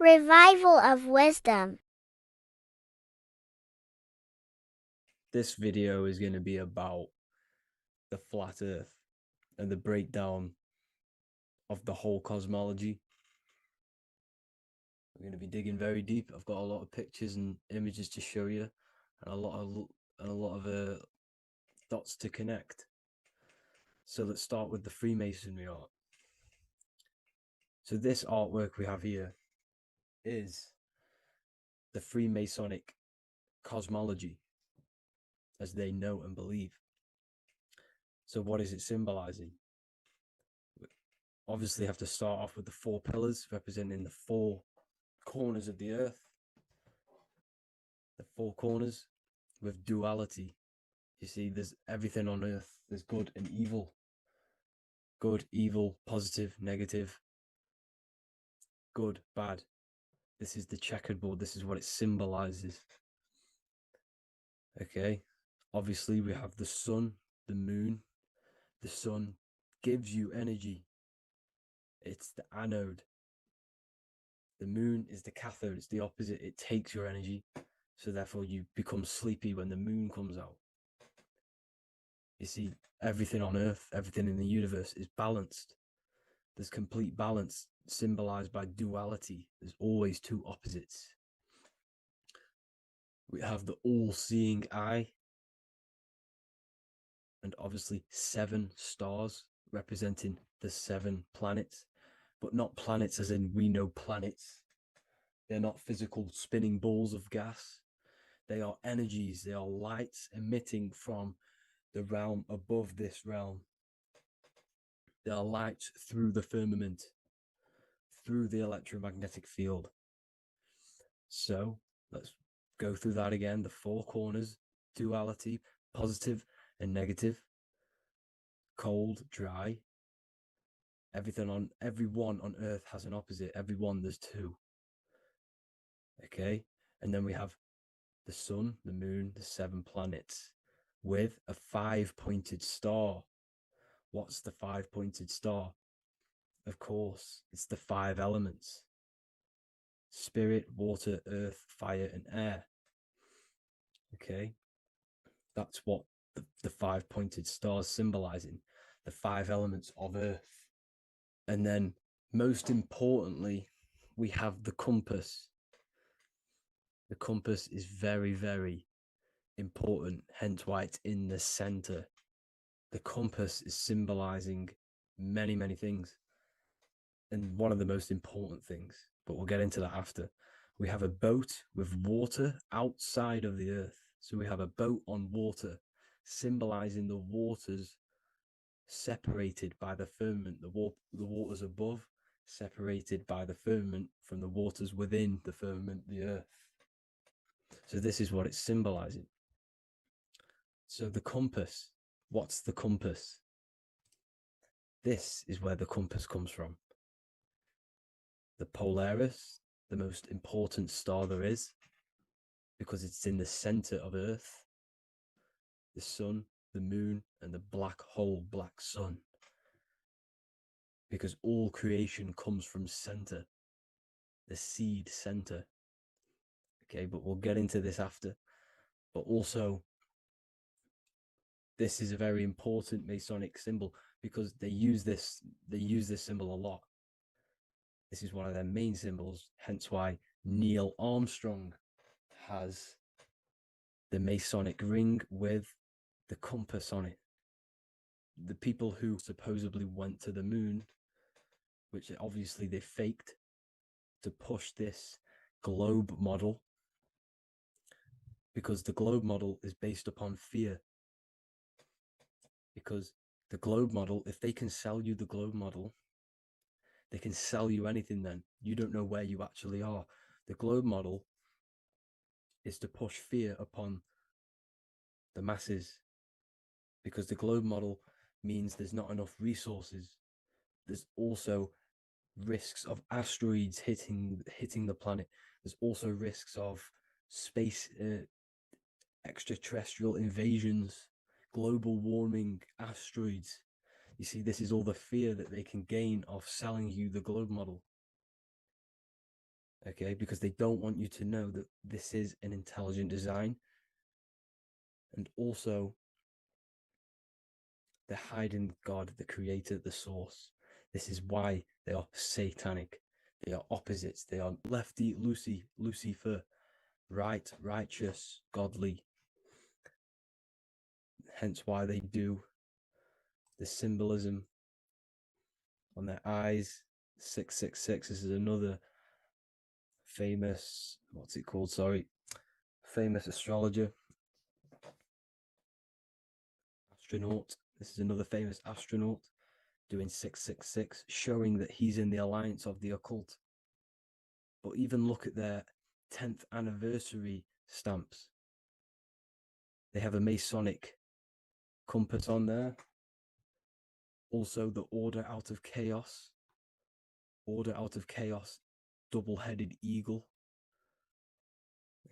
Revival of wisdom. This video is going to be about the flat earth and the breakdown of the whole cosmology. We're going to be digging very deep. I've got a lot of pictures and images to show you, and a lot of dots to connect. So let's start with the Freemasonry art. So this artwork we have here is the Freemasonic cosmology as they know and believe. So what is it symbolizing? Obviously have to start off with the four pillars representing the four corners of the earth, the four corners with duality. You see, there's everything on earth. There's good and evil. Good, evil, positive, negative. Good, bad. This is the checkerboard. This is what it symbolizes. Okay. Obviously, we have the sun, the moon. The sun gives you energy. It's the anode. The moon is the cathode. It's the opposite. It takes your energy. So therefore, you become sleepy when the moon comes out. You see, everything on earth, everything in the universe is balanced. There's complete balance symbolized by duality. There's always two opposites. We have the all-seeing eye, and obviously 7 stars representing the 7 planets, but not planets as in we know planets. They're not physical spinning balls of gas. They are energies. They are lights emitting from the realm above this realm. They are lights through the firmament, through the electromagnetic field. So let's go through that again. The 4 corners, duality, positive and negative, cold, dry. Everyone on earth has an opposite. Everyone, there's 2. Okay. And then we have the sun, the moon, the 7 planets with a 5-pointed star. What's the 5-pointed star? Of course, it's the 5 elements: spirit, water, earth, fire, and air. Okay. That's what the 5-pointed stars symbolizing, the 5 elements of earth. And then most importantly, we have the compass. The compass is very, very important, hence why it's in the center. The compass is symbolizing many, many things. And one of the most important things, but we'll get into that after. We have a boat with water outside of the earth. So we have a boat on water, symbolizing the waters separated by the firmament, the waters above, separated by the firmament from the waters within the firmament, the earth. So this is what it's symbolizing. So the compass, what's the compass? This is where the compass comes from. The Polaris, the most important star there is, because it's in the center of Earth, the sun, the moon, and the black hole, black sun. Because all creation comes from center, the seed center. Okay, but we'll get into this after. But also, this is a very important Masonic symbol because they use this symbol a lot. This is one of their main symbols, hence why Neil Armstrong has the Masonic ring with the compass on it. The people who supposedly went to the moon, which obviously they faked to push this globe model, because the globe model is based upon fear. Because the globe model, if they can sell you the globe model, they can sell you anything then. You don't know where you actually are. The globe model is to push fear upon the masses, because the globe model means there's not enough resources. There's also risks of asteroids hitting the planet. There's also risks of space extraterrestrial invasions, global warming, asteroids. You see, this is all the fear that they can gain off selling you the globe model. okay, because they don't want you to know that this is an intelligent design. And also, they're hiding God, the creator, the source. This is why they are satanic. They are opposites. They are lefty, Lucifer, right, righteous, godly. Hence why they do the symbolism on their eyes. 666. This is another famous, what's it called? Sorry, famous astrologer, astronaut. This is another famous astronaut doing 666, showing that he's in the alliance of the occult. But even look at their 10th anniversary stamps. They have a Masonic compass on there. Also, the Order Out of Chaos. Order Out of Chaos, double-headed eagle.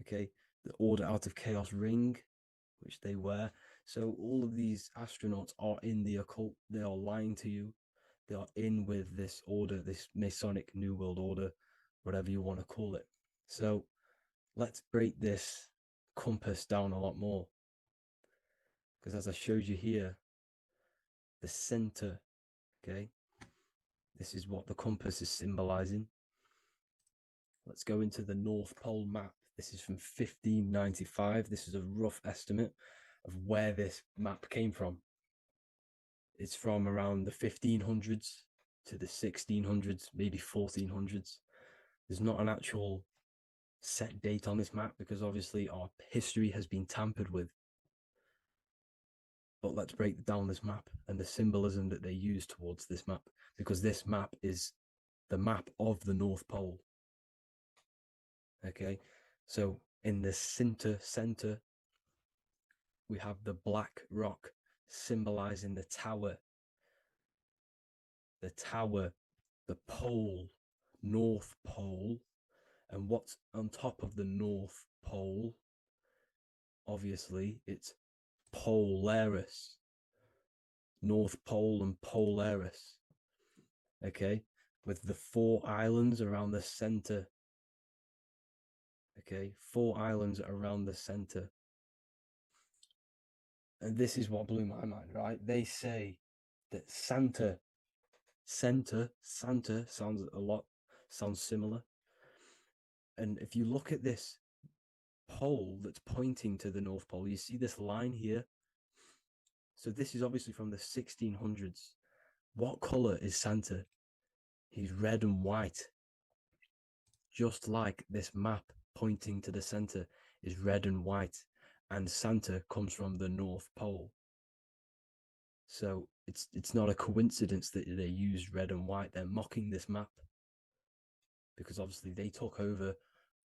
Okay, the Order Out of Chaos ring, which they wear. So all of these astronauts are in the occult. They are lying to you. They are in with this order, this Masonic New World Order, whatever you want to call it. So let's break this compass down a lot more. Because as I showed you here, the center, okay, this is what the compass is symbolizing. Let's go into the North Pole map. This is from 1595. This is a rough estimate of where this map came from. It's from around the 1500s to the 1600s, maybe 1400s. There's not an actual set date on this map because obviously our history has been tampered with. But let's break down this map and the symbolism that they use towards this map, because this map is the map of the North Pole. Okay, so in the center, we have the black rock symbolizing the tower, the pole, North Pole. And what's on top of the North Pole? Obviously, it's Polaris. North Pole and Polaris. Okay, with the 4 islands around the center. Okay, 4 islands around the center. And this is what blew my mind, right? They say that Santa sounds similar. And if you look at this pole that's pointing to the North Pole, you see this line here. So this is obviously from the 1600s. What color is Santa? He's red and white. Just like this map pointing to the center is red and white, and Santa comes from the North Pole. So it's not a coincidence that they use red and white. They're mocking this map because obviously they took over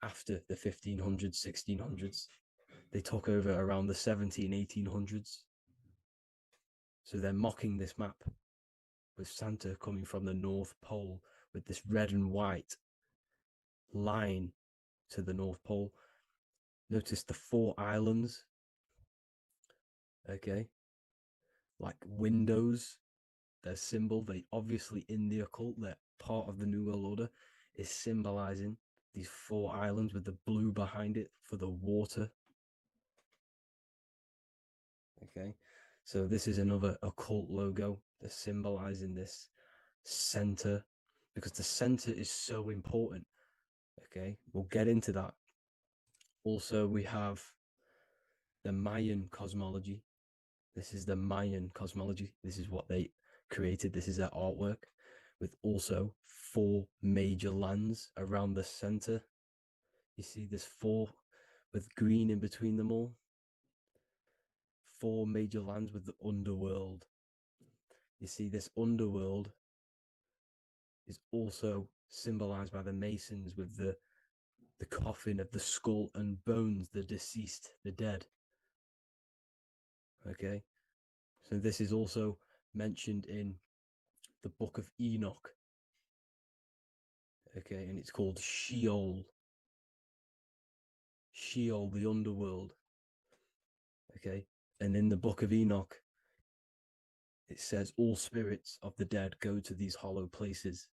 after the 1500s, 1600s. They took over around the 1800s. So they're mocking this map with Santa coming from the North Pole with this red and white line to the North Pole. Notice the 4 islands, okay, like windows, their symbol. They obviously in the occult, they're part of the New World Order, is symbolizing these 4 islands with the blue behind it for the water. Okay, so this is another occult logo. They're symbolizing this center because the center is so important. Okay, we'll get into that. Also, we have the Mayan cosmology. This is the Mayan cosmology. This is what they created. This is their artwork, with also 4 major lands around the center. You see this 4 with green in between them all. 4 major lands with the underworld. You see this underworld is also symbolized by the Masons with the coffin of the skull and bones, the deceased, the dead. Okay, so this is also mentioned in the book of Enoch. Okay, and it's called Sheol. Sheol, the underworld. Okay, and in the book of Enoch, it says all spirits of the dead go to these hollow places.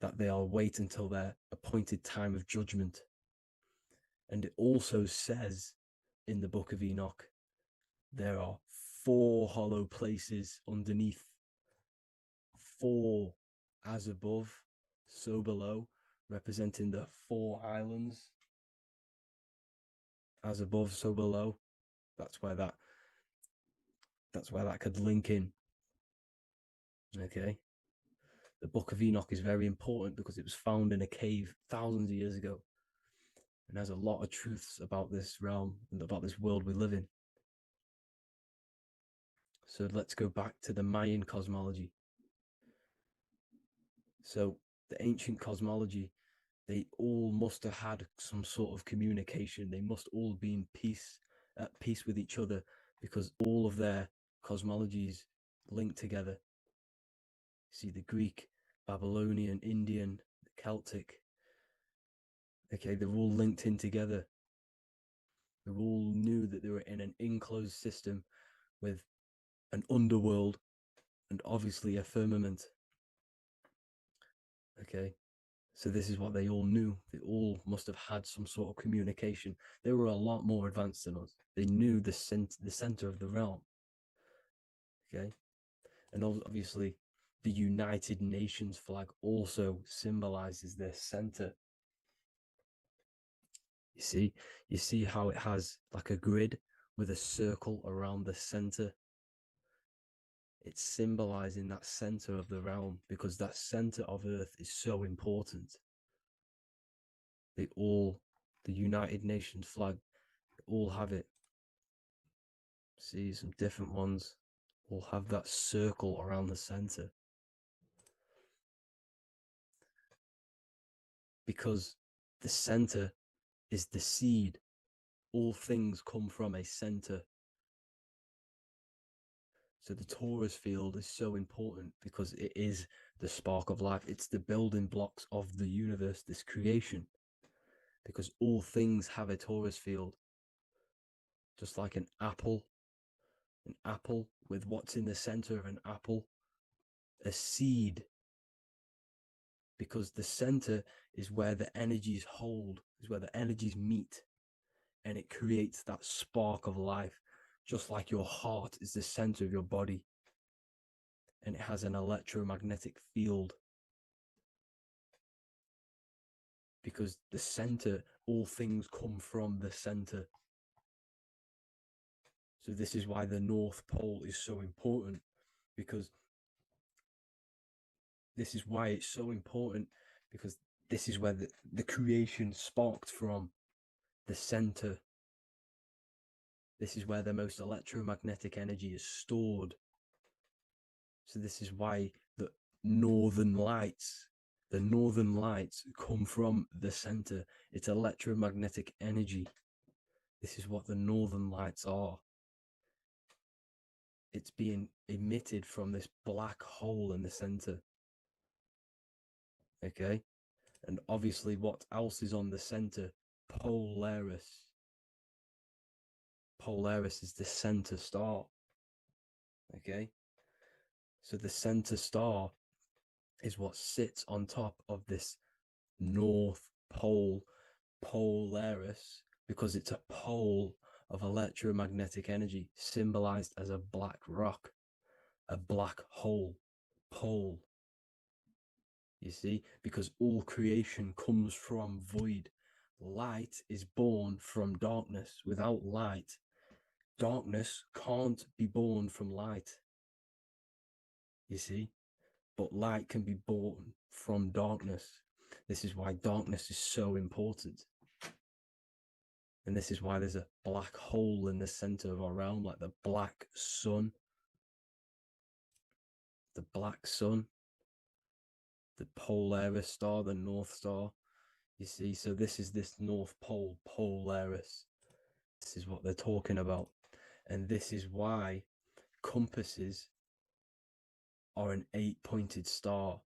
that they'll wait until their appointed time of judgment. And it also says in the book of Enoch, there are 4 hollow places underneath. 4 as above, so below, representing the 4 islands. As above, so below. That's where that could link in. Okay. The book of Enoch is very important because it was found in a cave thousands of years ago. And has a lot of truths about this realm and about this world we live in. So let's go back to the Mayan cosmology. So the ancient cosmology, they all must have had some sort of communication. They must all be at peace with each other, because all of their cosmologies linked together. See, the Greek, Babylonian, Indian, Celtic. Okay, they're all linked in together. They all knew that they were in an enclosed system with an underworld and obviously a firmament. Okay, so this is what they all knew. They all must have had some sort of communication. They were a lot more advanced than us. They knew the center of the realm. Okay, and obviously the United Nations flag also symbolizes their center. You see how it has like a grid with a circle around the center. It's symbolizing that center of the realm, because that center of Earth is so important. The United Nations flag, all have it. See, some different ones all have that circle around the center. Because the center is the seed. All things come from a center. So the torus field is so important because it is the spark of life. It's the building blocks of the universe, this creation. Because all things have a torus field. Just like an apple with what's in the center of an apple, a seed. Because the center is where the energies hold, is where the energies meet, and it creates that spark of life. Just like your heart is the center of your body, and it has an electromagnetic field. Because the center, all things come from the center. So this is why the North Pole is so important, because this is why it's so important, because this is where the creation sparked from, the center. This is where the most electromagnetic energy is stored. So this is why the northern lights come from the center. It's electromagnetic energy. This is what the northern lights are. It's being emitted from this black hole in the center. Okay, and obviously what else is on the center? Polaris. Polaris is the center star. Okay, so the center star is what sits on top of this North Pole, Polaris, because it's a pole of electromagnetic energy, symbolized as a black rock, a black hole, pole. You see, because all creation comes from void. Light is born from darkness. Without light, darkness can't be born from light. You see, but light can be born from darkness. This is why darkness is so important. And this is why there's a black hole in the center of our realm, like the black sun. The black sun, the Polaris star, the North Star. You see, so this is this North Pole, Polaris. This is what they're talking about. And this is why compasses are an 8-pointed star,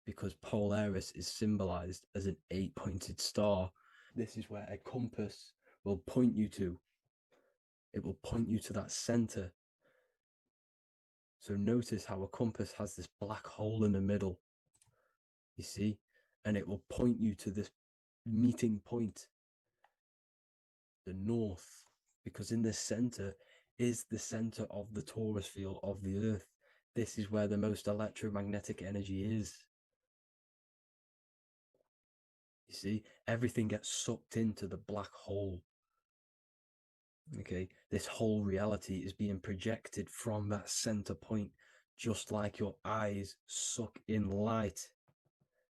because Polaris is symbolized as an 8-pointed star. This is where a compass will point you to. It will point you to that center. So notice how a compass has this black hole in the middle. You see, and it will point you to this meeting point, the north, because in the center is the center of the torus field of the earth. This is where the most electromagnetic energy is. You see, everything gets sucked into the black hole. Okay, this whole reality is being projected from that center point, just like your eyes suck in light.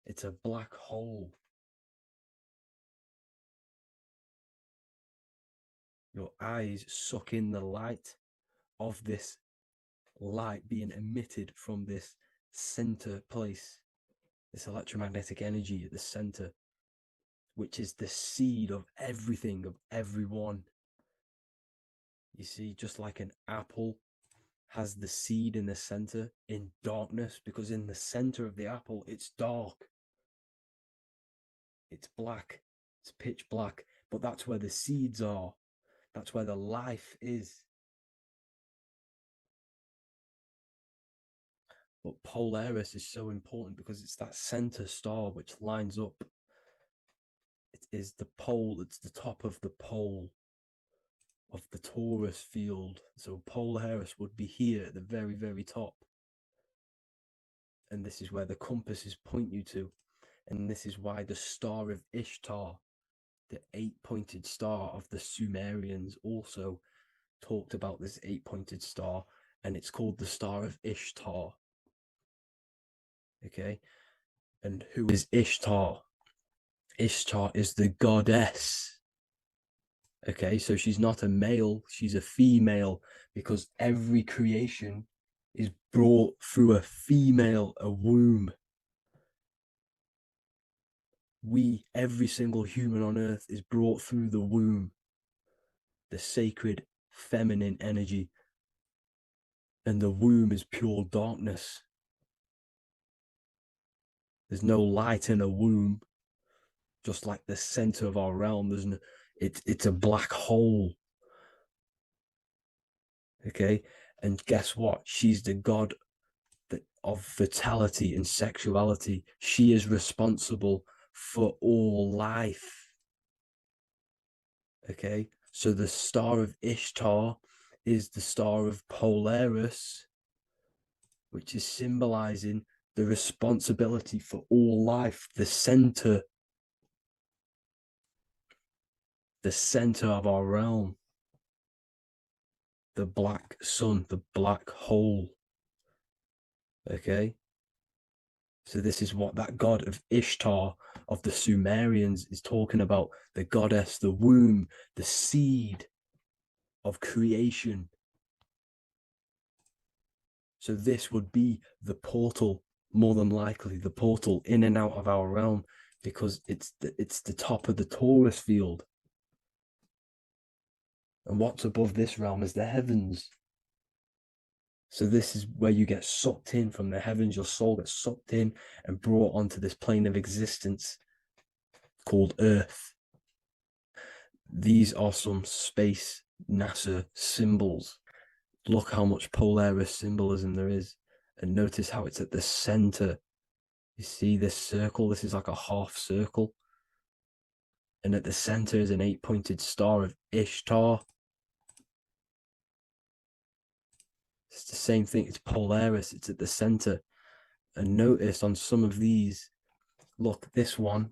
It's a black hole. Your eyes suck in the light of this light being emitted from this center place, this electromagnetic energy at the center, which is the seed of everything, of everyone. You see, just like an apple has the seed in the center in darkness, because in the center of the apple, it's dark. It's black. It's pitch black. But that's where the seeds are. That's where the life is. But Polaris is so important because it's that center star which lines up. It is the pole, it's the top of the pole of the torus field. So Polaris would be here at the very, very top. And this is where the compasses point you to. And this is why the star of Ishtar, the 8-pointed star of the Sumerians, also talked about this 8-pointed star, and it's called the star of Ishtar. Okay, and who is Ishtar? Ishtar is the goddess. Okay, so she's not a male, she's a female, because every creation is brought through a female, a womb. Every single human on earth is brought through the womb, the sacred feminine energy. And the womb is pure darkness. There's no light in a womb, just like the center of our realm. It's a black hole. Okay, and guess what? She's the god of fertility and sexuality. She is responsible for all life. Okay, so the star of Ishtar is the star of Polaris, which is symbolizing the responsibility for all life, the center of our realm, the black sun, the black hole. Okay, so this is what that god of Ishtar of the Sumerians is talking about, the goddess, the womb, the seed of creation. So this would be the portal, more than likely the portal in and out of our realm, because it's the top of the torus field. And what's above this realm is the heavens. So this is where you get sucked in from the heavens. Your soul gets sucked in and brought onto this plane of existence called Earth. These are some space NASA symbols. Look how much Polaris symbolism there is. And notice how it's at the center. You see this circle? This is like a half circle. And at the center is an 8-pointed star of Ishtar. It's the same thing. It's Polaris. It's at the center. And notice on some of these, look, this one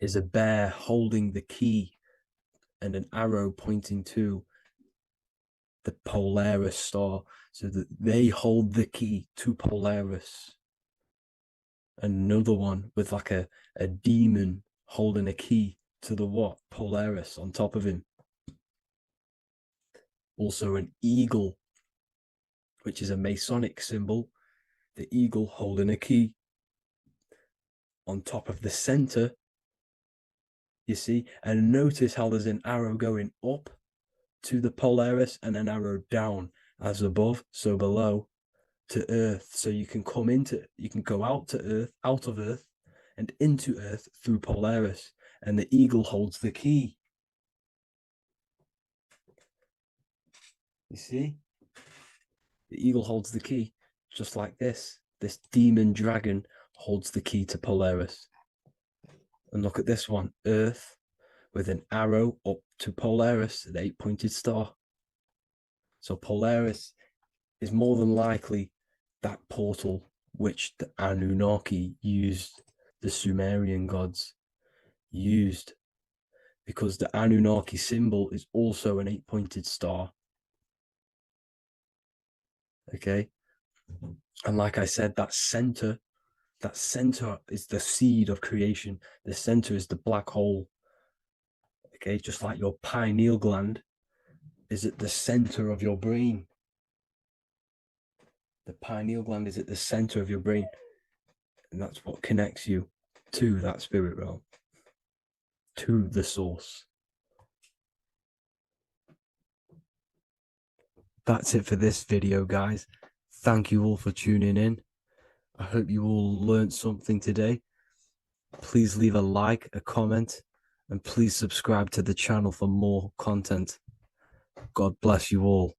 is a bear holding the key and an arrow pointing to the Polaris star, so that they hold the key to Polaris. Another one with like a demon holding a key to the what? Polaris on top of him. Also an eagle, which is a Masonic symbol. The eagle holding a key on top of the center. You see, and notice how there's an arrow going up to the Polaris and an arrow down, as above, so below, to Earth. So you can go out of Earth and into Earth through Polaris, and the eagle holds the key. You see? The eagle holds the key, just like this. This demon dragon holds the key to Polaris. And look at this one, Earth, with an arrow up to Polaris, an 8-pointed star. So Polaris is more than likely that portal which the Anunnaki used, the Sumerian gods used, because the Anunnaki symbol is also an 8-pointed star. Okay. And like I said, that center is the seed of creation. The center is the black hole. Okay, just like your pineal gland is at the center of your brain. The pineal gland is at the center of your brain, and that's what connects you to that spirit realm, to the source. That's it for this video, guys. Thank you all for tuning in. I hope you all learned something today. Please leave a like, a comment, and please subscribe to the channel for more content. God bless you all.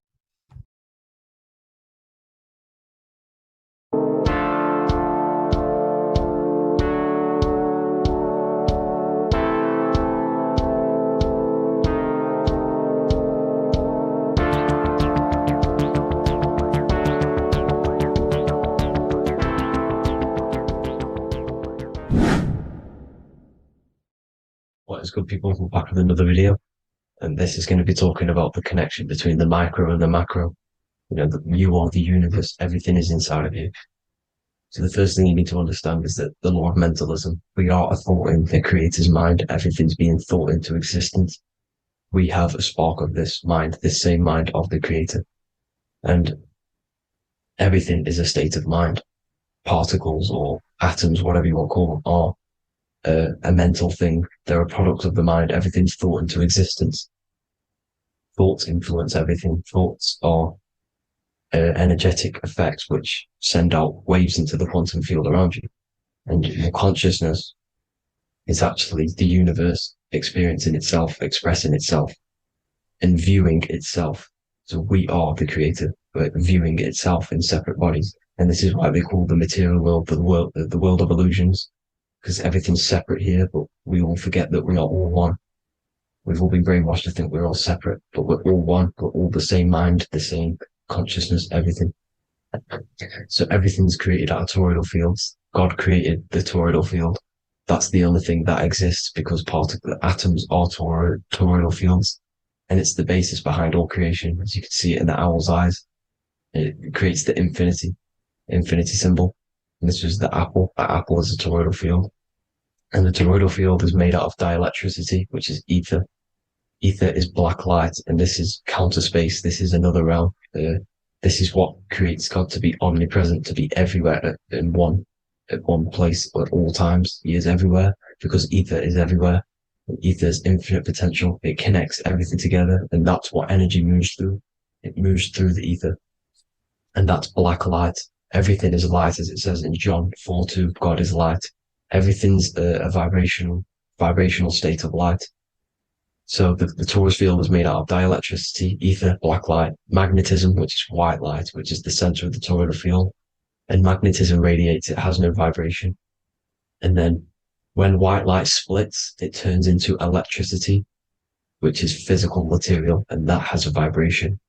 What is good, people? We're back with another video, and this is going to be talking about the connection between the micro and the macro. You know, you are the universe, everything is inside of you. So the first thing you need to understand is that the law of mentalism, we are a thought in the creator's mind, everything's being thought into existence. We have a spark of this mind, this same mind of the creator, and everything is a state of mind. Particles or atoms, whatever you want to call them, are a mental thing. They're a product of the mind. Everything's thought into existence. Thoughts influence everything. Thoughts are energetic effects which send out waves into the quantum field around you. And your consciousness is actually the universe experiencing itself, expressing itself, and viewing itself. So we are the creator, but viewing itself in separate bodies. And this is why they call the material world the world of illusions, because everything's separate here, but we all forget that we are all one. We've all been brainwashed to think we're all separate, but we're all one. We're all the same mind, the same consciousness, everything. So everything's created out of toroidal fields. God created the toroidal field. That's the only thing that exists because the atoms are toroidal fields. And it's the basis behind all creation. As you can see it in the owl's eyes, it creates the infinity symbol. And this was the apple. That apple is a toroidal field. And the toroidal field is made out of dielectricity, which is ether. Ether is black light, and this is counter space. This is another realm. This is what creates God to be omnipresent, to be everywhere at one place at all times. He is everywhere because ether is everywhere. Ether is infinite potential. It connects everything together, and that's what energy moves through. It moves through the ether, and that's black light. Everything is light, as it says in John 4:2. God is light. Everything's a vibrational state of light. So the torus field is made out of dielectricity, ether, black light, magnetism, which is white light, which is the center of the toroidal field. And magnetism radiates, it has no vibration. And then when white light splits, it turns into electricity, which is physical material, and that has a vibration.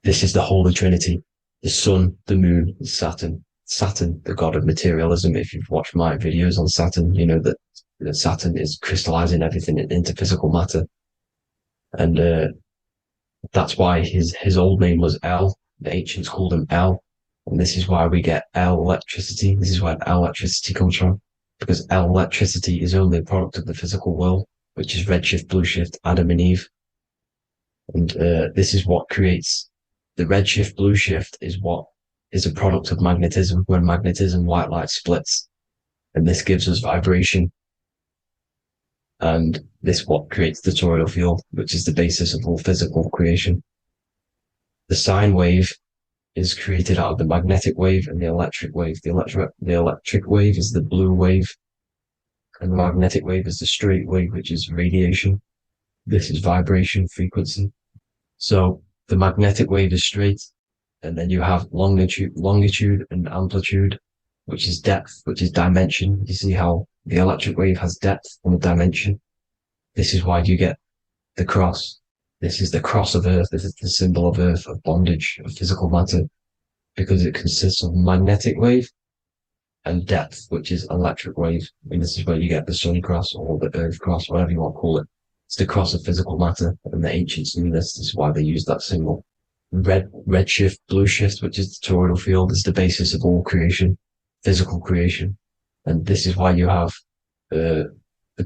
This is the Holy Trinity, the sun, the moon, and Saturn. Saturn, the god of materialism. If you've watched my videos on Saturn, you know that Saturn is crystallizing everything into physical matter. And that's why his old name was El. The ancients called him El. And this is why we get El electricity. This is where El electricity comes from. Because El electricity is only a product of the physical world, which is redshift, blueshift, Adam and Eve. And this is what creates the redshift, blueshift is what is a product of magnetism. When magnetism, white light splits, and this gives us vibration. And this what creates the toroidal field, which is the basis of all physical creation. The sine wave is created out of the magnetic wave and the electric wave. The electric wave is the blue wave, and the magnetic wave is the straight wave, which is radiation. This is vibration frequency. So the magnetic wave is straight, and then you have longitude and amplitude, which is depth, which is dimension. You see how The electric wave has depth and a dimension. This is why you get the cross. This is the cross of Earth. This is the symbol of Earth, of bondage, of physical matter, because it consists of magnetic wave and depth, which is electric wave. And this is where you get the sun cross or the earth cross, whatever you want to call it. It's the cross of physical matter. And the ancients knew this. This is why they used that symbol. Red shift, blue shift, which is the toroidal field, is the basis of all creation, physical creation. And this is why you have the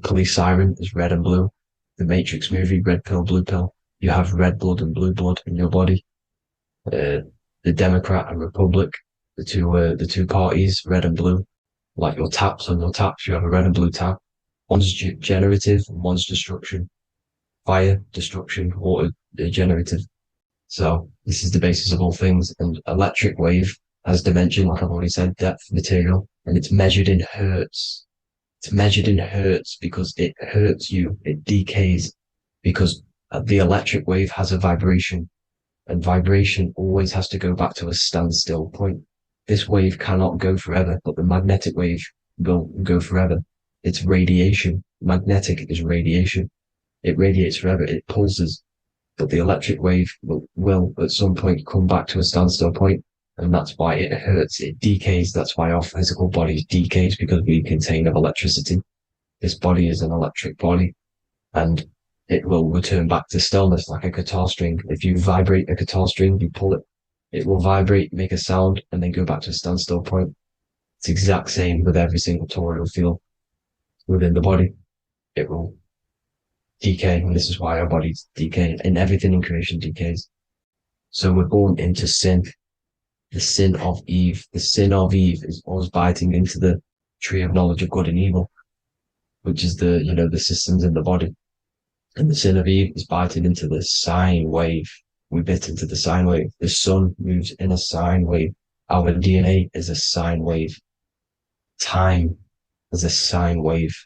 police siren is red and blue. The Matrix movie, red pill, blue pill. You have red blood and blue blood in your body. The Democrat and Republic, the two parties, red and blue. Like your taps on your taps, you have a red and blue tap. One's generative, one's destruction. Fire, destruction, water, generative. So this is the basis of all things. And electric wave has dimension, like I've already said, depth, material, and it's measured in hertz. It's measured in hertz because it hurts you. It decays because the electric wave has a vibration, and vibration always has to go back to a standstill point. This wave cannot go forever, but the magnetic wave will go forever. It's radiation. Magnetic is radiation. It radiates forever. It pulses. But the electric wave will at some point come back to a standstill point, and that's why it hurts. It decays. That's why our physical body decays, because we contain of electricity. This body is an electric body, and it will return back to stillness like a guitar string. If you vibrate a guitar string, you pull it, it will vibrate, make a sound, and then go back to a standstill point. It's the exact same with every single toroidal field within the body. It will decay, and this is why our bodies decay, and everything in creation decays. So we're born into sin, the sin of Eve. The sin of Eve is us biting into the tree of knowledge of good and evil, which is the systems in the body. And the sin of Eve is biting into the sine wave. We bit into the sine wave. The sun moves in a sine wave. Our DNA is a sine wave. Time is a sine wave.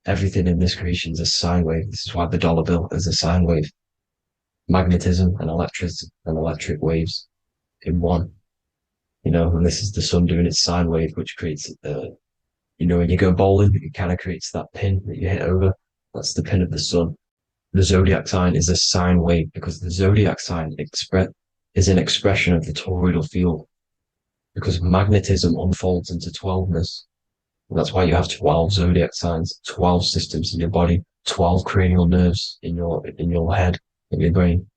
Everything in this creation is a sine wave. This is why the dollar bill is a sine wave. Magnetism and electricity and electric waves in one. And this is the sun doing its sine wave, which creates, when you go bowling, it kind of creates that pin that you hit over. That's the pin of the sun. The zodiac sign is a sine wave because the zodiac sign is an expression of the toroidal field, because magnetism unfolds into 12ness. And that's why you have 12 zodiac signs, 12 systems in your body, 12 cranial nerves in your head, in your brain.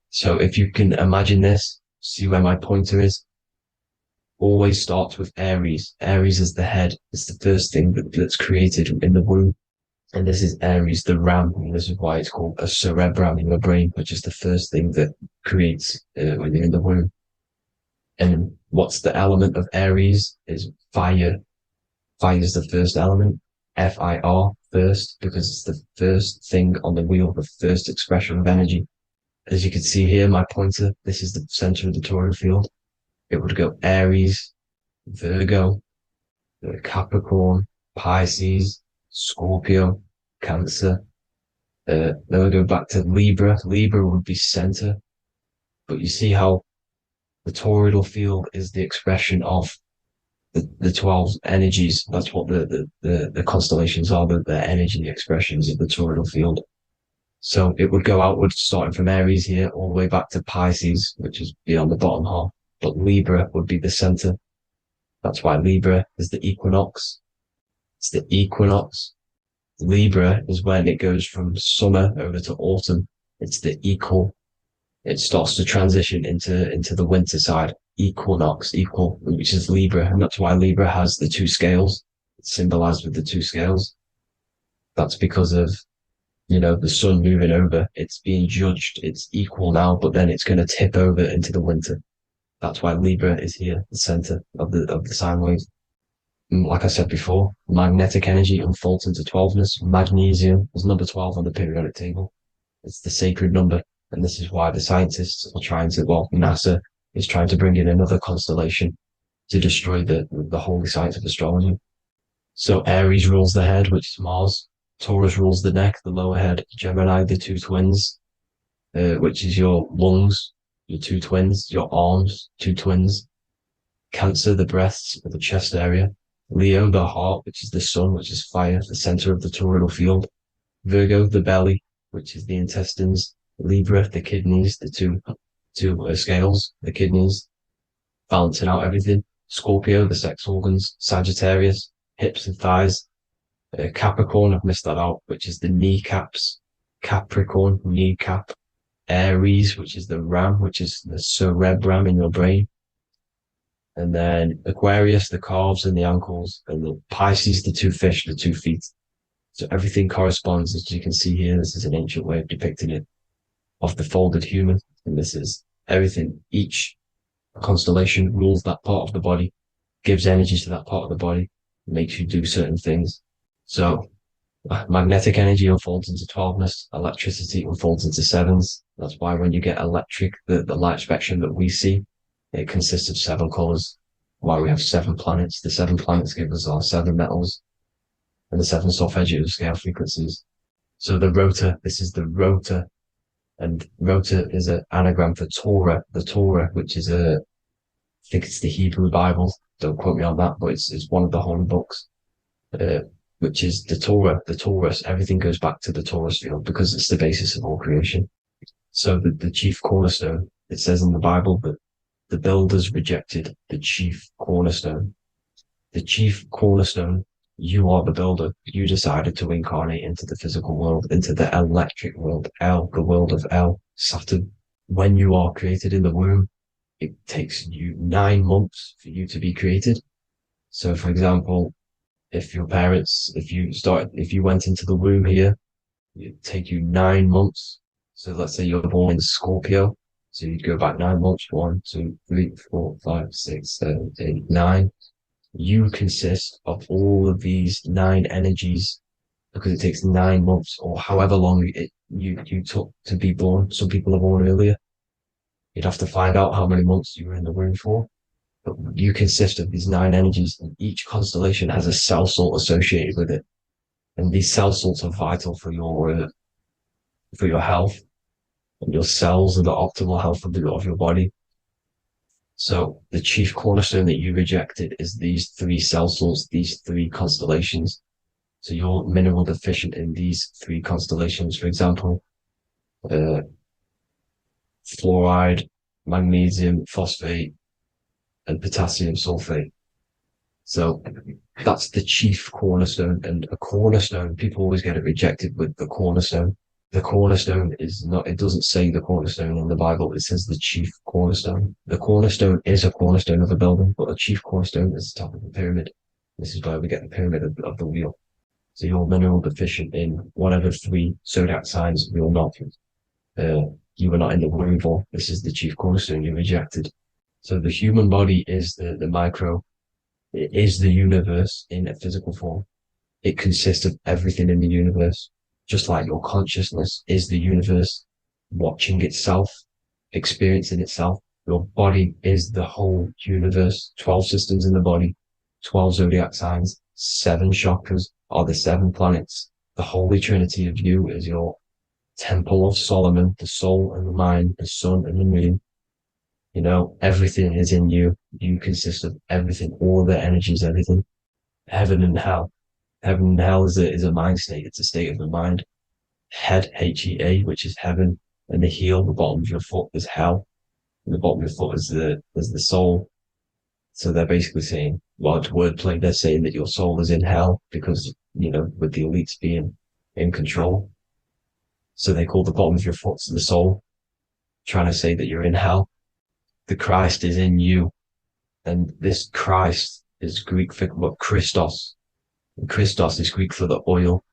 So if you can imagine this, see where my pointer is. Always starts with Aries. Aries is the head. It's the first thing that's created in the womb. And this is Aries, the ram. And this is why it's called a cerebrum in your brain, which is the first thing that creates when you're in the womb. And what's the element of Aries is fire. Fire is the first element. Fire, first, because it's the first thing on the wheel, the first expression of energy. As you can see here, my pointer, this is the center of the toroidal field. It would go Aries, Virgo, Capricorn, Pisces, Scorpio, Cancer. Then we go back to Libra. Libra would be center. But you see how the toroidal field is the expression of the 12 energies. That's what the constellations are, the energy expressions of the toroidal field. So it would go outwards, starting from Aries here, all the way back to Pisces, which is beyond the bottom half. But Libra would be the center. That's why Libra is the equinox. It's the equinox. Libra is when it goes from summer over to autumn. It's the equal. It starts to transition into the winter side. Equinox, equal, which is Libra. And that's why Libra has the two scales. It's symbolized with the two scales. That's because of the sun moving over. It's being judged. It's equal now, but then it's going to tip over into the winter. That's why Libra is here, the center of the sine wave. And like I said before, magnetic energy unfolds into 12ness. Magnesium is number 12 on the periodic table. It's the sacred number. And this is why the scientists are NASA is trying to bring in another constellation to destroy the holy science of astrology. So Aries rules the head, which is Mars. Taurus rules the neck, the lower head. Gemini, the two twins, which is your lungs, your two twins, your arms, two twins. Cancer, the breasts, or the chest area. Leo, the heart, which is the sun, which is fire, the center of the toroidal field. Virgo, the belly, which is the intestines. Libra, the kidneys, the two scales, the kidneys, balancing out everything. Scorpio, the sex organs. Sagittarius, hips and thighs. Capricorn, I've missed that out, which is the kneecaps. Capricorn, kneecap. Aries, which is the ram, which is the cerebrum in your brain. And then Aquarius, the calves and the ankles. And the Pisces, the two fish, the 2 feet. So everything corresponds, as you can see here. This is an ancient way of depicting it, of the folded human. And this is everything. Each constellation rules that part of the body, gives energy to that part of the body, makes you do certain things. So magnetic energy unfolds into 12ness, electricity unfolds into 7s. That's why when you get electric, the light spectrum that we see, it consists of 7 colors. Why we have 7 planets. The 7 planets give us our 7 metals and the 7 solfeggio scale frequencies. So the rotor, this is the rotor, and rotor is an anagram for Torah, the Torah, which is I think it's the Hebrew Bible. Don't quote me on that, but it's one of the holy books, which is the Torah, the Taurus. Everything goes back to the Taurus field because it's the basis of all creation. So the chief cornerstone, it says in the Bible that the builders rejected the chief cornerstone. The chief cornerstone, you are the builder. You decided to incarnate into the physical world, into the electric world, El, the world of El, Saturn. When you are created in the womb, it takes you 9 months for you to be created. So, for example, if your parents, if you went into the womb here, it'd take you 9 months. So let's say you're born in Scorpio. So you'd go back 9 months, 1, 2, 3, 4, 5, 6, 7, 8, 9. You consist of all of these 9 energies because it takes 9 months or however long you took to be born. Some people are born earlier. You'd have to find out how many months you were in the womb for. But you consist of these 9 energies, and each constellation has a cell salt associated with it. And these cell salts are vital for your health and your cells and the optimal health of your body. So the chief cornerstone that you rejected is these 3 cell salts, these 3 constellations. So you're mineral deficient in these 3 constellations. For example, fluoride, magnesium, phosphate, and potassium sulfate. So that's the chief cornerstone. And a cornerstone, people always get it rejected with the cornerstone. The cornerstone is not, it doesn't say the cornerstone in the Bible. It says the chief cornerstone. The cornerstone is a cornerstone of a building, but the chief cornerstone is the top of the pyramid. This is where we get the pyramid of the wheel. So you're mineral deficient in one of the 3 zodiac signs. You're not. You were not in the womb for. This is the chief cornerstone you rejected. So the human body is the micro. It is the universe in a physical form. It consists of everything in the universe. Just like your consciousness is the universe watching itself, experiencing itself. Your body is the whole universe. 12 systems in the body, 12 zodiac signs, 7 chakras are the 7 planets. The Holy Trinity of you is your Temple of Solomon, the soul and the mind, the sun and the moon. You know, everything is in you. You consist of everything, all the energies, everything. Heaven and hell. Heaven and hell is a mind state. It's a state of the mind. Head, H-E-A, which is heaven, and the heel, the bottom of your foot, is hell. And the bottom of your foot is the soul. So they're basically saying, well, it's wordplay. They're saying that your soul is in hell because, you know, with the elites being in control. So they call the bottom of your foot the soul, trying to say that you're in hell. The Christ is in you. And this Christ is Greek for Christos. And Christos is Greek for the oil.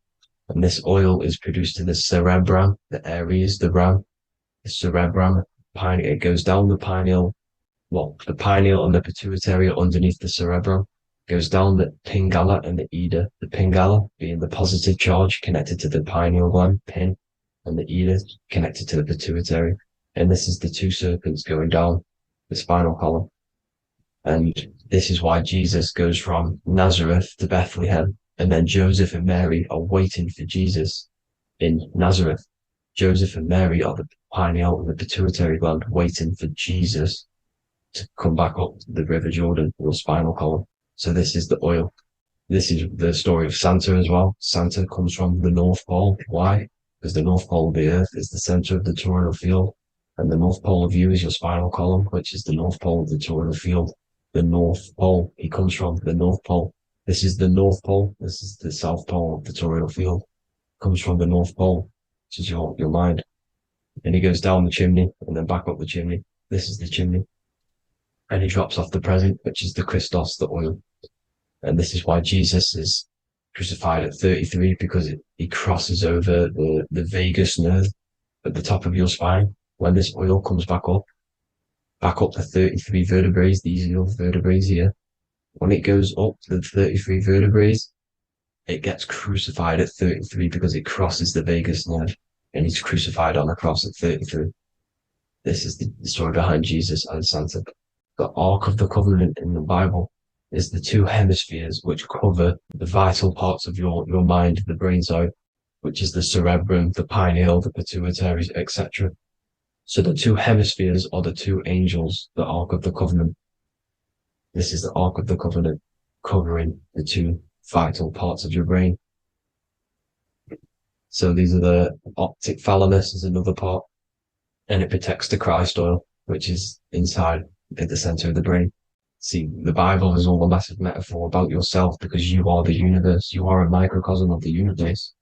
And this oil is produced in the cerebrum, the Aries, the ram, the cerebrum. It goes down the pineal. Well, the pineal and the pituitary are underneath the cerebrum. Goes down the pingala and the ida. The pingala being the positive charge connected to the pineal gland, pin, and the ida connected to the pituitary. And this is the 2 serpents going down the spinal column. And this is why Jesus goes from Nazareth to Bethlehem, and then Joseph and Mary are waiting for Jesus in Nazareth. Joseph and Mary are the pineal and the pituitary gland waiting for Jesus to come back up the River Jordan, or spinal column. So this is the oil. This is the story of Santa as well. Santa comes from the North Pole. Why? Because the North Pole of the Earth is the center of the toroidal field, and the North Pole of you is your spinal column, which is the North Pole of the toroidal field. The North Pole, he comes from the North Pole. This is the North Pole. This is the South Pole of the toroidal field. Comes from the North Pole, which is your mind. And he goes down the chimney and then back up the chimney. This is the chimney. And he drops off the present, which is the Christos, the oil. And this is why Jesus is crucified at 33, because he crosses over the vagus nerve at the top of your spine. When this oil comes back up the 33 vertebrae, these are your vertebrae here. When it goes up the 33 vertebrae, it gets crucified at 33 because it crosses the vagus nerve, and he's crucified on a cross at 33. This is the story behind Jesus and Santa. The Ark of the Covenant in the Bible is the two hemispheres which cover the vital parts of your mind, the brain side, which is the cerebrum, the pineal, the pituitary, etc. So the two hemispheres are the two angels, the Ark of the Covenant. This is the Ark of the Covenant, covering the two vital parts of your brain. So these are the optic thalamus is another part, and it protects the Christ oil, which is inside at the center of the brain. See, the Bible is all a massive metaphor about yourself, because you are the universe. You are a microcosm of the universe.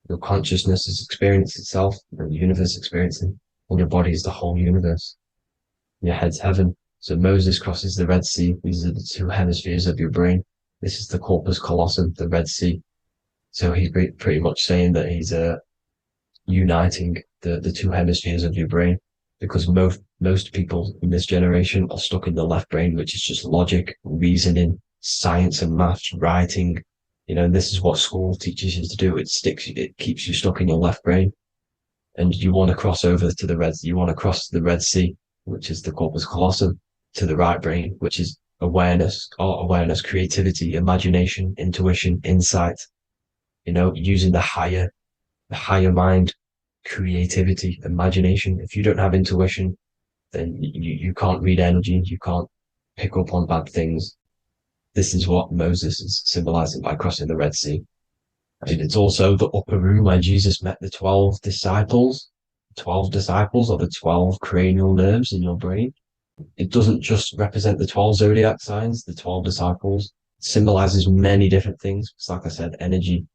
Your consciousness is experiencing itself, and the universe experiencing, and your body is the whole universe. Your head's heaven. So Moses crosses the Red Sea. These are the two hemispheres of your brain. This is the corpus callosum, the Red Sea. So he's pretty much saying that he's uniting the two hemispheres of your brain, because most people in this generation are stuck in the left brain, which is just logic, reasoning, science and maths, writing. And this is what school teaches you to do. It keeps you stuck in your left brain. And you want to cross over to you want to cross the Red Sea, which is the corpus callosum, to the right brain, which is awareness, art awareness, creativity, imagination, intuition, insight, using the higher mind, creativity, imagination. If you don't have intuition, then you can't read energy, you can't pick up on bad things. This is what Moses is symbolizing by crossing the Red Sea. And it's also the upper room where Jesus met the 12 disciples. 12 disciples are the 12 cranial nerves in your brain. It doesn't just represent the 12 zodiac signs, the 12 disciples. It symbolizes many different things. It's like I said, the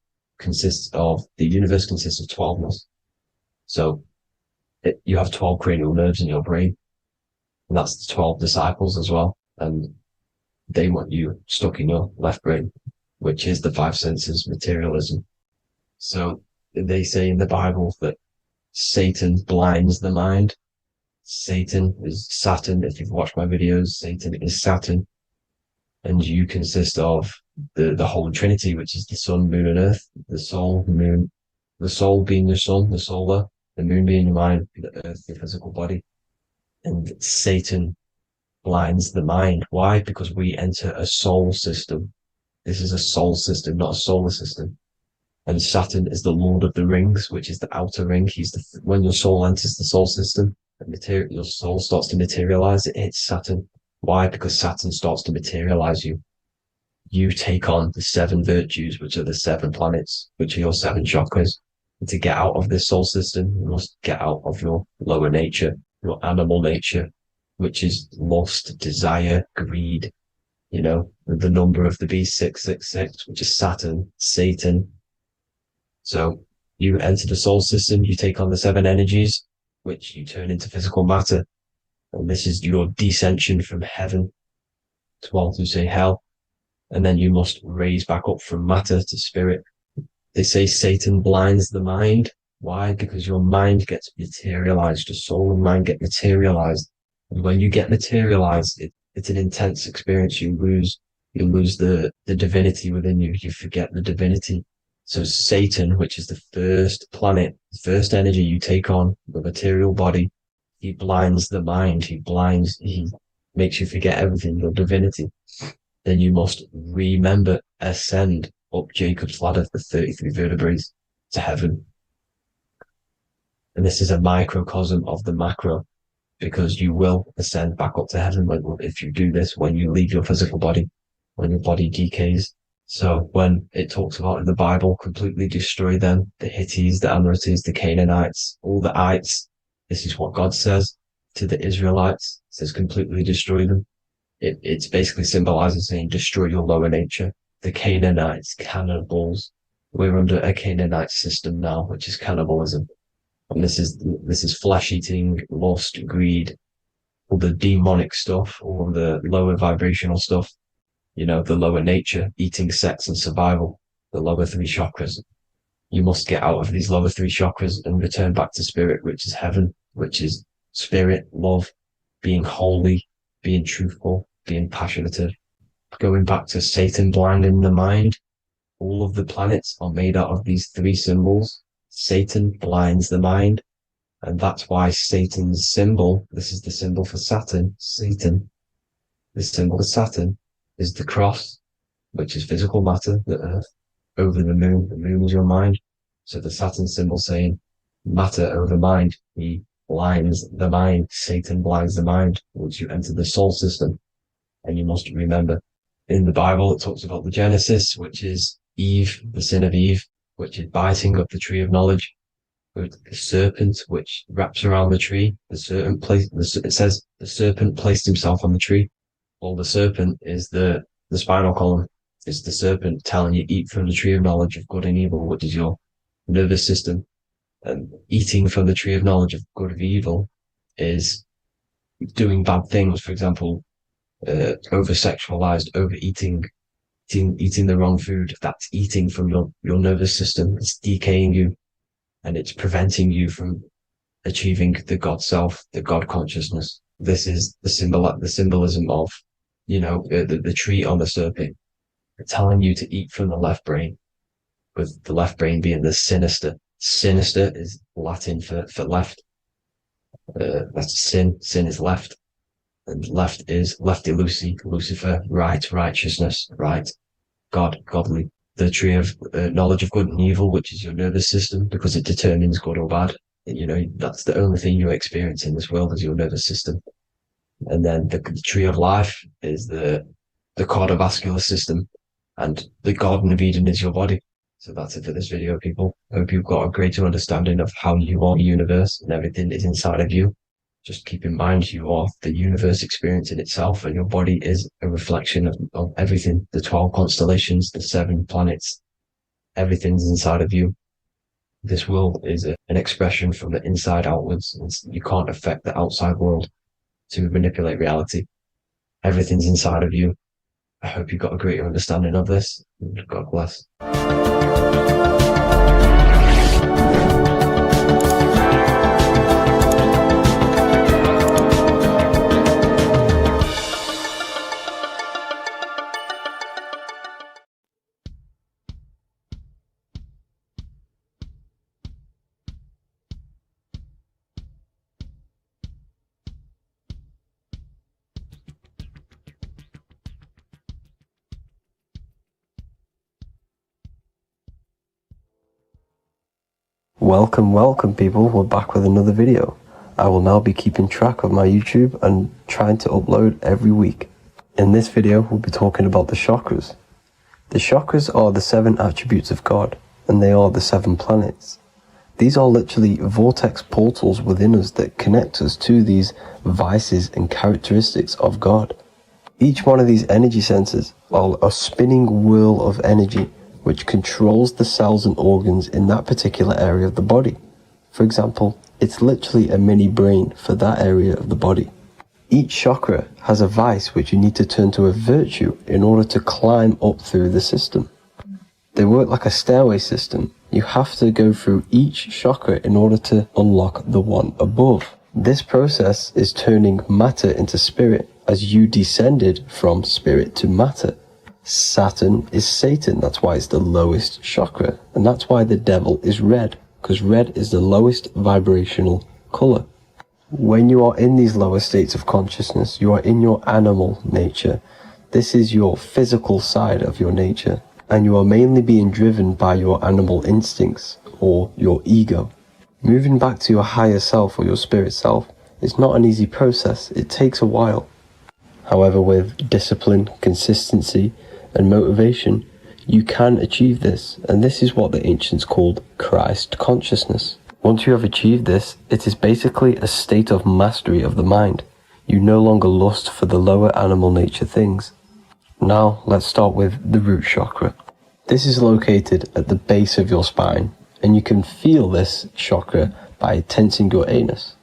universe consists of 12ness. So you have 12 cranial nerves in your brain, and that's the 12 disciples as well. And they want you stuck in your left brain, which is the five senses, materialism. So they say in the Bible that Satan blinds the mind. Satan is Saturn. If you've watched my videos, Satan is Saturn. And you consist of the Holy Trinity, which is the sun, moon, and earth. The soul, the moon, the soul being your sun, the solar, the moon being your mind, the earth, your physical body. And Satan blinds the mind. Why? Because we enter a soul system. This is a soul system, not a solar system. And Saturn is the Lord of the Rings, which is the outer ring. When your soul enters the soul system, your soul starts to materialize. It hits Saturn. Why? Because Saturn starts to materialize you. You take on the 7 virtues, which are the 7 planets, which are your 7 chakras. And to get out of this soul system, you must get out of your lower nature, your animal nature, which is lust, desire, greed. The number of the beast, 666, which is Saturn, Satan. So you enter the soul system, you take on the 7 energies, which you turn into physical matter. And this is your descension from heaven to all who say hell. And then you must raise back up from matter to spirit. They say Satan blinds the mind. Why? Because your mind gets materialized. Your soul and mind get materialized. And when you get materialized, it's an intense experience. You lose the divinity within you. You forget the divinity. So Satan, which is the first planet, the first energy you take on, the material body, he blinds the mind. He makes you forget everything, your divinity. Then you must remember, ascend up Jacob's ladder, the 33 vertebrae, to heaven. And this is a microcosm of the macro, because you will ascend back up to heaven if you do this, when you leave your physical body, when your body decays. So when it talks about in the Bible, completely destroy them, the Hittites, the Amorites, the Canaanites, all the ites, this is what God says to the Israelites. It says completely destroy them. It's basically symbolizing saying destroy your lower nature. The Canaanites, cannibals. We're under a Canaanite system now, which is cannibalism. And this is flesh eating, lust, greed, all the demonic stuff, all the lower vibrational stuff, the lower nature, eating, sex, and survival, the lower three chakras. You must get out of these lower three chakras and return back to spirit, which is heaven, which is spirit, love, being holy, being truthful, being passionate. Going back to Satan blinding the mind, all of the planets are made out of these three symbols. Satan blinds the mind, and that's why Satan's symbol, this is the symbol for Saturn, Satan, the symbol for Saturn is the cross, which is physical matter, the earth, over the moon is your mind. So the Saturn symbol saying matter over mind, he blinds the mind, Satan blinds the mind once you enter the soul system. And you must remember, in the Bible, it talks about the Genesis, which is Eve, the sin of Eve, which is biting of the tree of knowledge, with the serpent, which wraps around the tree. It says the serpent placed himself on the tree. Well, the serpent is the spinal column. It's the serpent telling you eat from the tree of knowledge of good and evil, which is your nervous system. And eating from the tree of knowledge of good and evil is doing bad things. For example, over-sexualized, overeating, eating the wrong food. That's eating from your nervous system. It's decaying you, and it's preventing you from achieving the God self, the God consciousness. This is the symbolism of, the tree on the serpent, telling you to eat from the left brain, with the left brain being the sinister. Sinister is Latin for left. That's sin. Sin is left. And left is lefty Lucy, Lucifer, right, righteousness, right, God, godly. The tree of knowledge of good and evil, which is your nervous system, because it determines good or bad. That's the only thing you experience in this world is your nervous system. And then the tree of life is the cardiovascular system, and the Garden of Eden is your body. So that's it for this video, people. I hope you've got a greater understanding of how you are the universe and everything is inside of you. Just keep in mind you are the universe experience in itself, and your body is a reflection of everything. The 12 constellations, the 7 planets, everything's inside of you. This world is an expression from the inside outwards. You can't affect the outside world to manipulate reality. Everything's inside of you. I hope you got a greater understanding of this. God bless. Welcome people, we're back with another video. I will now be keeping track of my YouTube and trying to upload every week. In this video, we'll be talking about the chakras. The chakras are the 7 attributes of God, and they are the 7 planets. These are literally vortex portals within us that connect us to these vices and characteristics of God. Each one of these energy centers are a spinning wheel of energy which controls the cells and organs in that particular area of the body. For example, it's literally a mini brain for that area of the body. Each chakra has a vice which you need to turn to a virtue in order to climb up through the system. They work like a stairway system. You have to go through each chakra in order to unlock the one above. This process is turning matter into spirit as you descended from spirit to matter. Saturn is Satan, that's why it's the lowest chakra, and that's why the devil is red, because red is the lowest vibrational color. When you are in these lower states of consciousness, you are in your animal nature. This is your physical side of your nature, and you are mainly being driven by your animal instincts, or your ego. Moving back to your higher self or your spirit self is not an easy process, it takes a while. However, with discipline, consistency, and motivation, You can achieve this, and this is what the ancients called Christ consciousness. Once you have achieved this, it is basically a state of mastery of the mind. You no longer lust for the lower animal nature things. Now, let's start with the root chakra. This is located at the base of your spine, and you can feel this chakra by tensing your anus.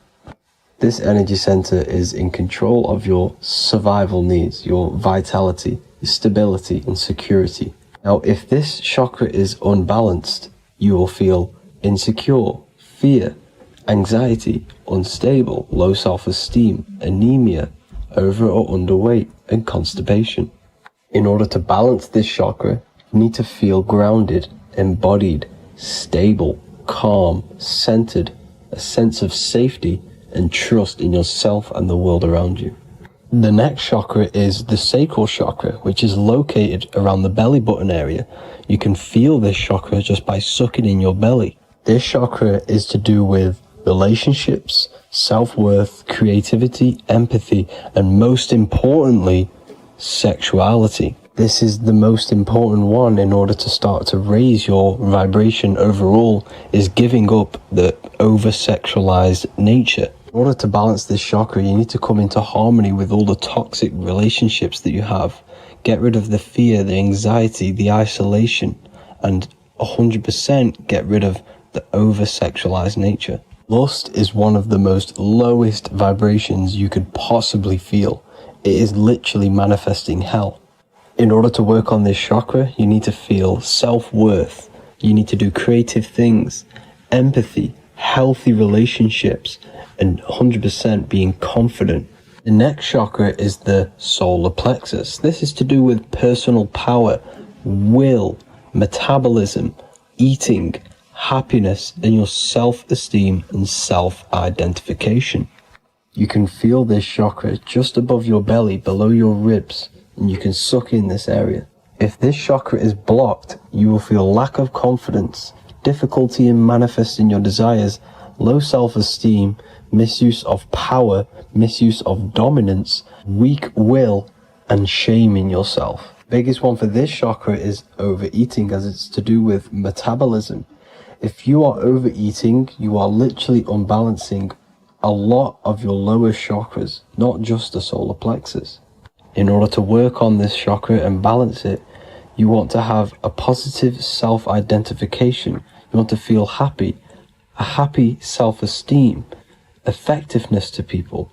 This energy center is in control of your survival needs, your vitality, your stability, and security. Now, if this chakra is unbalanced, you will feel insecure, fear, anxiety, unstable, low self-esteem, anemia, over or underweight, and constipation. In order to balance this chakra, you need to feel grounded, embodied, stable, calm, centered, a sense of safety, and trust in yourself and the world around you. The next chakra is the sacral chakra, which is located around the belly button area. You can feel this chakra just by sucking in your belly. This chakra is to do with relationships, self-worth, creativity, empathy, and most importantly, sexuality. This is the most important one in order to start to raise your vibration overall, is giving up the over-sexualized nature. In order to balance this chakra, you need to come into harmony with all the toxic relationships that you have. Get rid of the fear, the anxiety, the isolation, and 100% get rid of the over-sexualized nature. Lust is one of the most lowest vibrations you could possibly feel. It is literally manifesting hell. In order to work on this chakra, you need to feel self-worth. You need to do creative things, empathy, healthy relationships, and 100% being confident. The next chakra is the solar plexus. This is to do with personal power, will, metabolism, eating, happiness, and your self-esteem and self-identification. You can feel this chakra just above your belly, below your ribs, and you can suck in this area. If this chakra is blocked, you will feel lack of confidence, difficulty in manifesting your desires, low self-esteem, misuse of power, misuse of dominance, weak will, and shame in yourself. Biggest one for this chakra is overeating, as it's to do with metabolism. If you are overeating, you are literally unbalancing a lot of your lower chakras, not just the solar plexus. In order to work on this chakra and balance it, you want to have a positive self-identification. You want to feel happy, a happy self-esteem, effectiveness to people,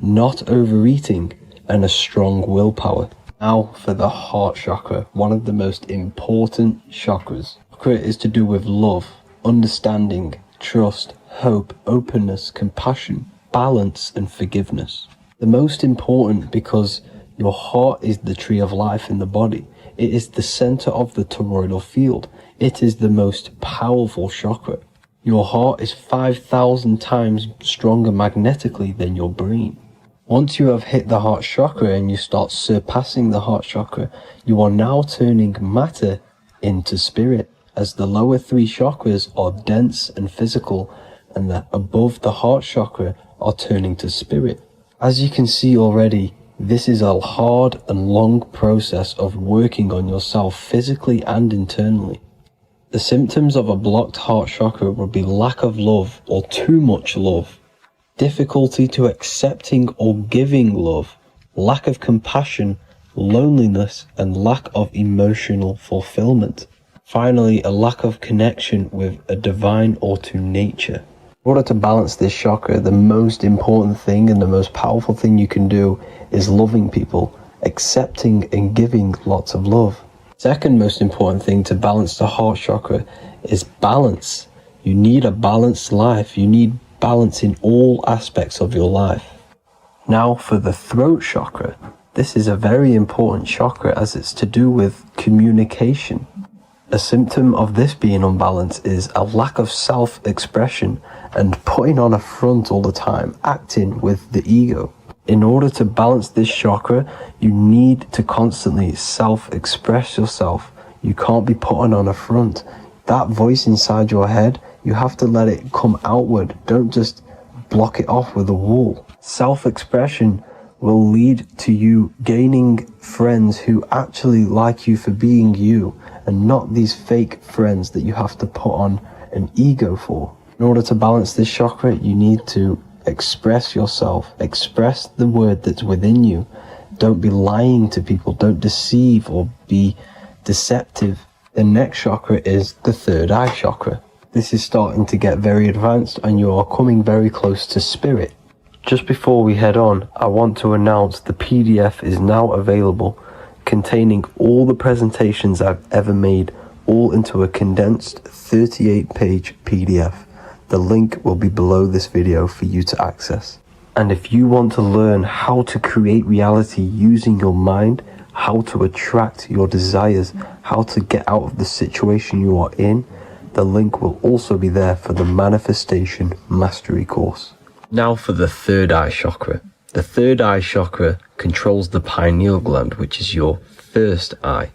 not overeating, and a strong willpower. Now for the heart chakra, one of the most important chakras. Chakra is to do with love, understanding, trust, hope, openness, compassion, balance, and forgiveness. The most important because your heart is the tree of life in the body. It is the center of the toroidal field. It is the most powerful chakra. Your heart is 5,000 times stronger magnetically than your brain. Once you have hit the heart chakra and you start surpassing the heart chakra, you are now turning matter into spirit, as the lower three chakras are dense and physical, and the above the heart chakra are turning to spirit. As you can see already, this is a hard and long process of working on yourself physically and internally. The symptoms of a blocked heart chakra would be lack of love or too much love, difficulty to accepting or giving love, lack of compassion, loneliness, and lack of emotional fulfillment. Finally, a lack of connection with a divine or to nature. In order to balance this chakra, the most important thing and the most powerful thing you can do is loving people, accepting and giving lots of love. Second most important thing to balance the heart chakra is balance. You need a balanced life. You need balance in all aspects of your life. Now for the throat chakra. This is a very important chakra as it's to do with communication. A symptom of this being unbalanced is a lack of self-expression and putting on a front all the time, acting with the ego. In order to balance this chakra, you need to constantly self-express yourself. You can't be putting on a front. That voice inside your head, you have to let it come outward. Don't just block it off with a wall. Self-expression will lead to you gaining friends who actually like you for being you and not these fake friends that you have to put on an ego for. In order to balance this chakra, you need to express yourself, express the word that's within you. Don't be lying to people, don't deceive or be deceptive. The next chakra is the third eye chakra. This is starting to get very advanced and you are coming very close to spirit. Just before we head on, I want to announce the PDF is now available, containing all the presentations I've ever made, all into a condensed 38-page PDF. The link will be below this video for you to access. And if you want to learn how to create reality using your mind, how to attract your desires, how to get out of the situation you are in, the link will also be there for the Manifestation Mastery course. Now for the third eye chakra. The third eye chakra controls the pineal gland, which is your first eye.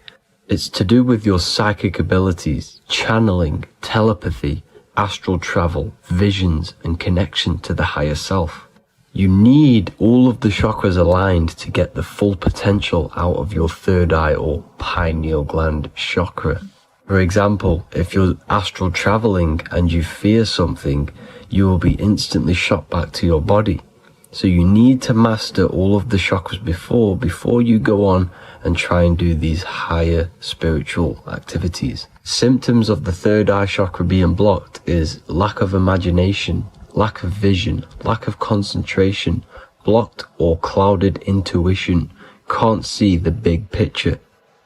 It's to do with your psychic abilities, channeling, telepathy, astral travel, visions, and connection to the higher self. You need all of the chakras aligned to get the full potential out of your third eye or pineal gland chakra. For example, if you're astral traveling and you fear something, you will be instantly shot back to your body. So you need to master all of the chakras before you go on and try and do these higher spiritual activities. Symptoms of the third eye chakra being blocked is lack of imagination, lack of vision, lack of concentration, blocked or clouded intuition, can't see the big picture,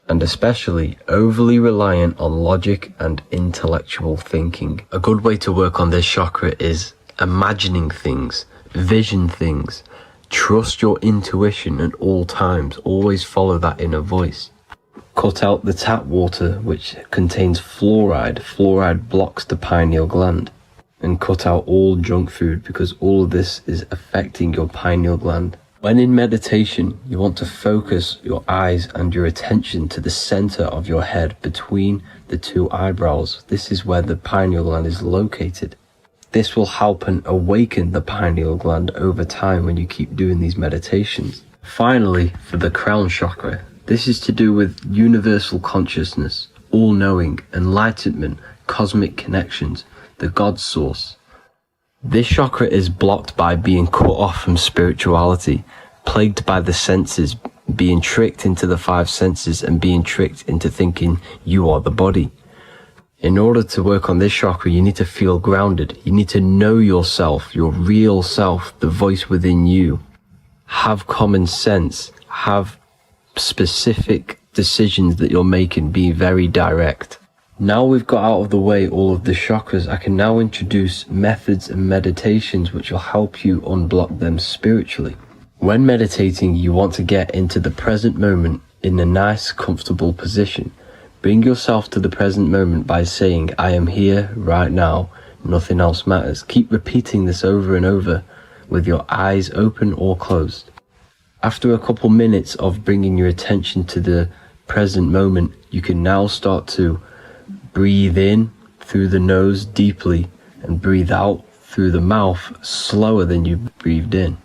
and especially overly reliant on logic and intellectual thinking. A good way to work on this chakra is imagining things, vision things, trust your intuition at all times, always follow that inner voice. Cut out the tap water which contains fluoride. Fluoride blocks the pineal gland. And cut out all junk food because all of this is affecting your pineal gland. When in meditation, you want to focus your eyes and your attention to the center of your head between the two eyebrows. This is where the pineal gland is located. This will help and awaken the pineal gland over time when you keep doing these meditations. Finally, for the crown chakra, this is to do with universal consciousness, all-knowing, enlightenment, cosmic connections, the God source. This chakra is blocked by being cut off from spirituality, plagued by the senses, being tricked into the five senses and being tricked into thinking you are the body. In order to work on this chakra, you need to feel grounded. You need to know yourself, your real self, the voice within you. Have common sense, have specific decisions that you're making, be very direct. Now we've got out of the way all of the chakras, I can now introduce methods and meditations which will help you unblock them spiritually. When meditating, you want to get into the present moment in a nice, comfortable position. Bring yourself to the present moment by saying, I am here right now, nothing else matters. Keep repeating this over and over with your eyes open or closed. After a couple minutes of bringing your attention to the present moment, you can now start to breathe in through the nose deeply and breathe out through the mouth slower than you breathed in.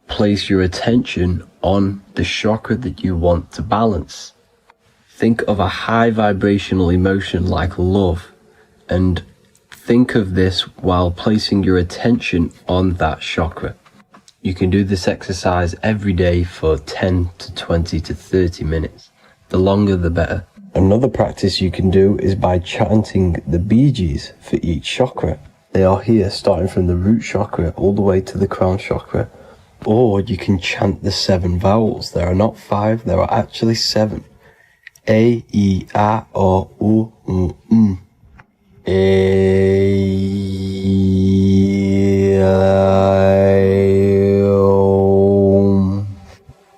Place your attention on the chakra that you want to balance. Think of a high vibrational emotion like love and think of this while placing your attention on that chakra. You can do this exercise every day for 10 to 20 to 30 minutes. The longer the better. Another practice you can do is by chanting the Bijis for each chakra. They are here starting from the root chakra all the way to the crown chakra. Or you can chant the 7 vowels. There are not 5, there are actually 7. A, I, A, O, U, M. A, I, O.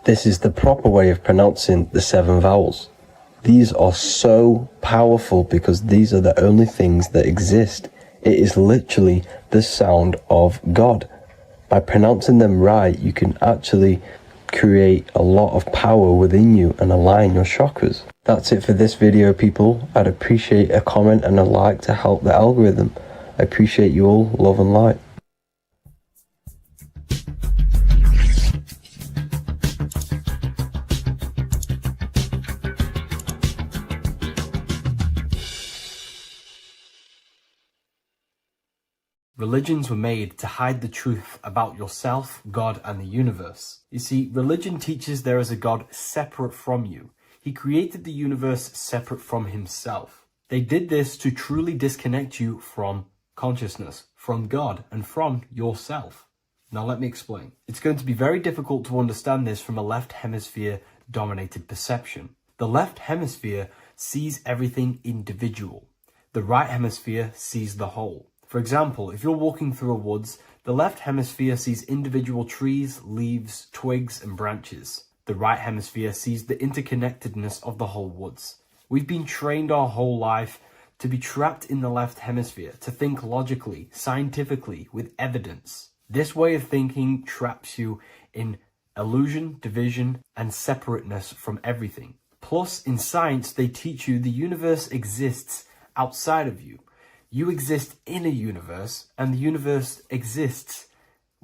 This is the proper way of pronouncing the 7 vowels. These are so powerful because these are the only things that exist. It is literally the sound of God. By pronouncing them right, you can actually create a lot of power within you and align your chakras. That's it for this video, people. I'd appreciate a comment and a like to help the algorithm. I appreciate you all. Love and light. Religions were made to hide the truth about yourself, God, and the universe. You see, religion teaches there is a God separate from you. He created the universe separate from himself. They did this to truly disconnect you from consciousness, from God, and from yourself. Now let me explain. It's going to be very difficult to understand this from a left hemisphere dominated perception. The left hemisphere sees everything individual. The right hemisphere sees the whole. For example, if you're walking through a woods, the left hemisphere sees individual trees, leaves, twigs, and branches. The right hemisphere sees the interconnectedness of the whole woods. We've been trained our whole life to be trapped in the left hemisphere, to think logically, scientifically, with evidence. This way of thinking traps you in illusion, division, and separateness from everything. Plus, in science, they teach you the universe exists outside of you. You exist in a universe, and the universe exists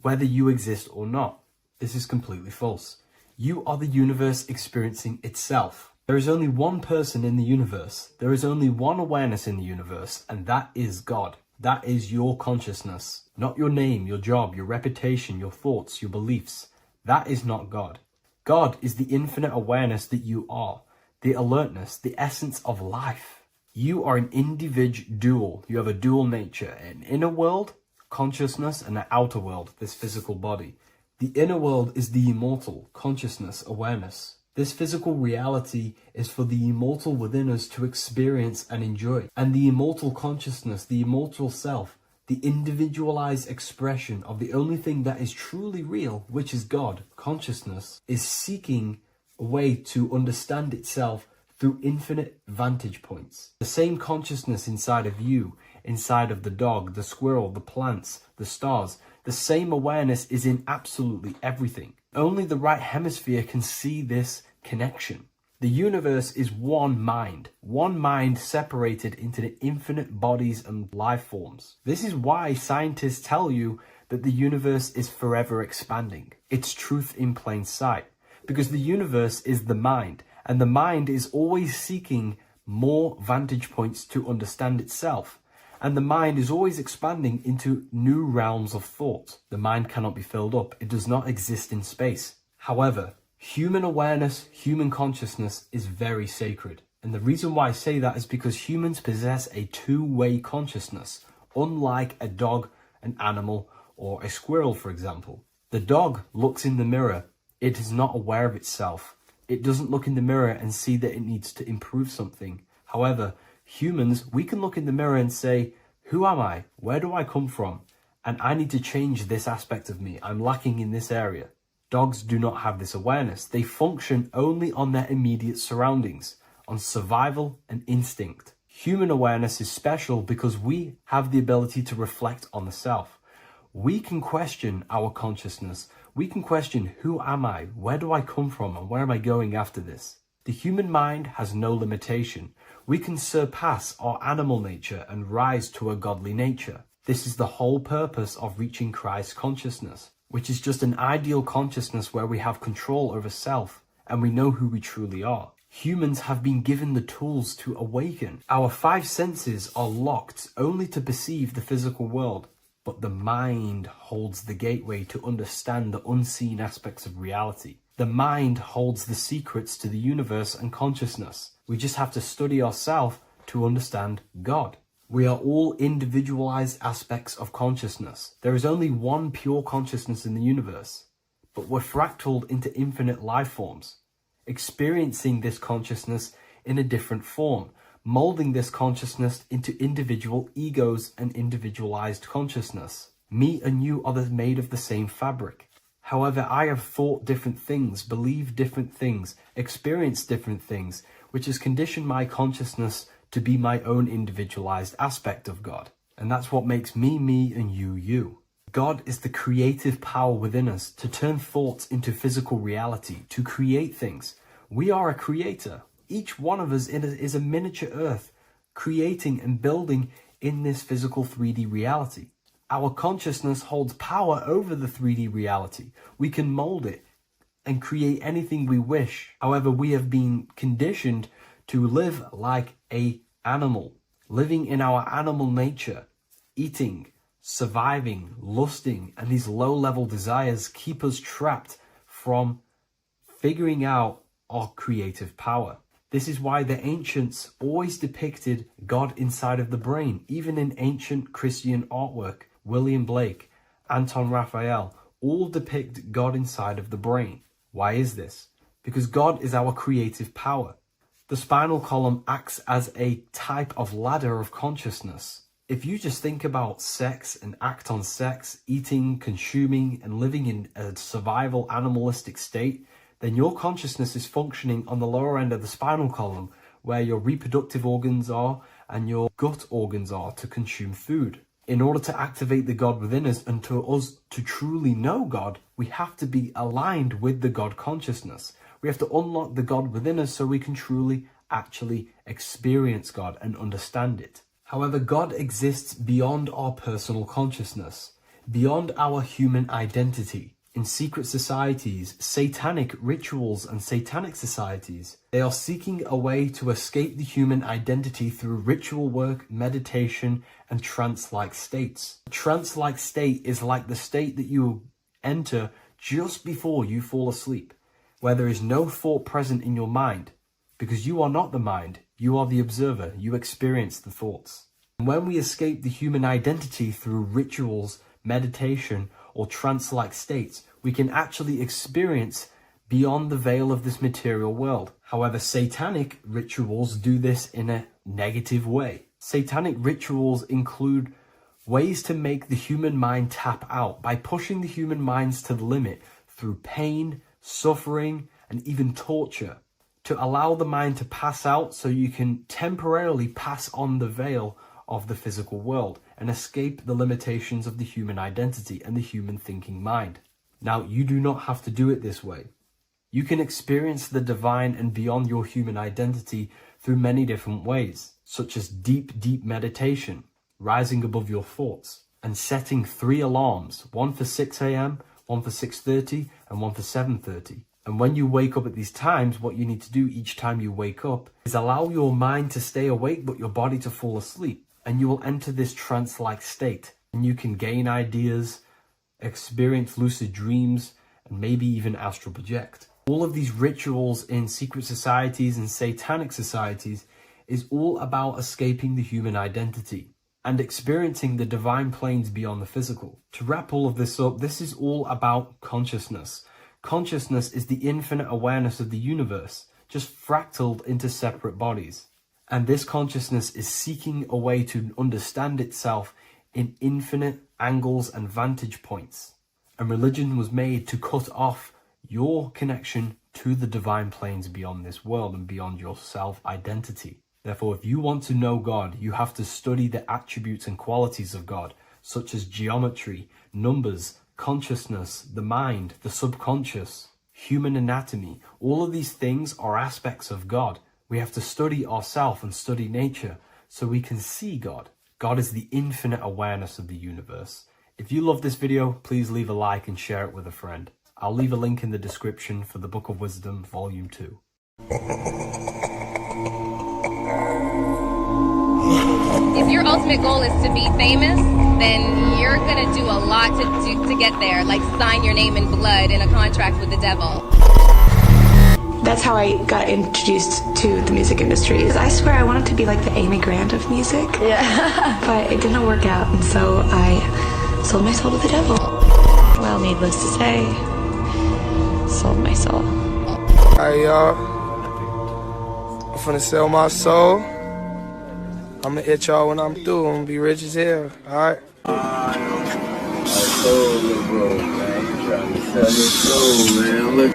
whether you exist or not. This is completely false. You are the universe experiencing itself. There is only one person in the universe. There is only one awareness in the universe, and that is God. That is your consciousness. Not your name, your job, your reputation, your thoughts, your beliefs. That is not God. God is the infinite awareness that you are, the alertness, the essence of life. You are an individual. You have a dual nature, an inner world, consciousness, and an outer world, this physical body. The inner world is the immortal, consciousness, awareness. This physical reality is for the immortal within us to experience and enjoy. And the immortal consciousness, the immortal self, the individualized expression of the only thing that is truly real, which is God, consciousness, is seeking a way to understand itself through infinite vantage points. The same consciousness inside of you, inside of the dog, the squirrel, the plants, the stars, the same awareness is in absolutely everything. Only the right hemisphere can see this connection. The universe is one mind separated into the infinite bodies and life forms. This is why scientists tell you that the universe is forever expanding. It's truth in plain sight, because the universe is the mind, and the mind is always seeking more vantage points to understand itself. And the mind is always expanding into new realms of thought. The mind cannot be filled up. It does not exist in space. However, human awareness, human consciousness is very sacred. And the reason why I say that is because humans possess a two-way consciousness, unlike a dog, an animal, or a squirrel, for example. The dog looks in the mirror. It is not aware of itself. It doesn't look in the mirror and see that it needs to improve something. However, humans, we can look in the mirror and say, who am I? Where do I come from? And I need to change this aspect of me. I'm lacking in this area. Dogs do not have this awareness. They function only on their immediate surroundings, on survival and instinct. Human awareness is special because we have the ability to reflect on the self. We can question our consciousness. We can question, who am I? Where do I come from? And where am I going after this? The human mind has no limitation. We can surpass our animal nature and rise to a godly nature. This is the whole purpose of reaching Christ consciousness, which is just an ideal consciousness where we have control over self and we know who we truly are. Humans have been given the tools to awaken. Our five senses are locked only to perceive the physical world. But the mind holds the gateway to understand the unseen aspects of reality. The mind holds the secrets to the universe and consciousness. We just have to study ourselves to understand God. We are all individualized aspects of consciousness. There is only one pure consciousness in the universe, but we're fractaled into infinite life forms, experiencing this consciousness in a different form, molding this consciousness into individual egos and individualized consciousness. Me and you are made of the same fabric. However, I have thought different things, believed different things, experienced different things, which has conditioned my consciousness to be my own individualized aspect of God. And that's what makes me, me, and you. God is the creative power within us to turn thoughts into physical reality, to create things. We are a creator. Each one of us is a miniature earth, creating and building in this physical 3D reality. Our consciousness holds power over the 3D reality. We can mold it and create anything we wish. However, we have been conditioned to live like an animal, living in our animal nature, eating, surviving, lusting, and these low-level desires keep us trapped from figuring out our creative power. This is why the ancients always depicted God inside of the brain. Even in ancient Christian artwork, William Blake, Anton Raphael, all depict God inside of the brain. Why is this? Because God is our creative power. The spinal column acts as a type of ladder of consciousness. If you just think about sex and act on sex, eating, consuming, and living in a survival animalistic state, then your consciousness is functioning on the lower end of the spinal column, where your reproductive organs are and your gut organs are to consume food. In order to activate the God within us and to us to truly know God, we have to be aligned with the God consciousness. We have to unlock the God within us so we can truly actually experience God and understand it. However, God exists beyond our personal consciousness, beyond our human identity. In secret societies, satanic rituals and satanic societies, they are seeking a way to escape the human identity through ritual work, meditation, and trance-like states. A trance-like state is like the state that you enter just before you fall asleep, where there is no thought present in your mind, because you are not the mind, you are the observer, you experience the thoughts. And when we escape the human identity through rituals, meditation, or trance-like states, we can actually experience beyond the veil of this material world. However, satanic rituals do this in a negative way. Satanic rituals include ways to make the human mind tap out by pushing the human minds to the limit through pain, suffering, and even torture, to allow the mind to pass out so you can temporarily pass on the veil of the physical world and escape the limitations of the human identity and the human thinking mind. Now, you do not have to do it this way. You can experience the divine and beyond your human identity through many different ways, such as deep, deep meditation, rising above your thoughts, and setting 3 alarms, one for 6 a.m., one for 6:30, and one for 7:30. And when you wake up at these times, what you need to do each time you wake up is allow your mind to stay awake but your body to fall asleep. And you will enter this trance-like state. And you can gain ideas, experience lucid dreams, and maybe even astral project. All of these rituals in secret societies and satanic societies is all about escaping the human identity and experiencing the divine planes beyond the physical. To wrap all of this up, this is all about consciousness. Consciousness is the infinite awareness of the universe, just fractaled into separate bodies. And this consciousness is seeking a way to understand itself in infinite angles and vantage points. And religion was made to cut off your connection to the divine planes beyond this world and beyond your self-identity. Therefore, if you want to know God, you have to study the attributes and qualities of God, such as geometry, numbers, consciousness, the mind, the subconscious, human anatomy. All of these things are aspects of God. We have to study ourselves and study nature so we can see God. God is the infinite awareness of the universe. If you love this video, please leave a like and share it with a friend. I'll leave a link in the description for the Book of Wisdom, Volume 2. If your ultimate goal is to be famous, then you're gonna do a lot to get there, like sign your name in blood in a contract with the devil. That's how I got introduced to the music industry. I swear I wanted to be like the Amy Grant of music. Yeah. But it didn't work out, and so I sold my soul to the devil. Well, needless to say, sold my soul. Alright, y'all. I'm finna sell my soul. I'ma hit y'all when I'm through. I'm gonna be rich as hell, alright? I sold the bro, man. You trying to sell your soul, man. Look.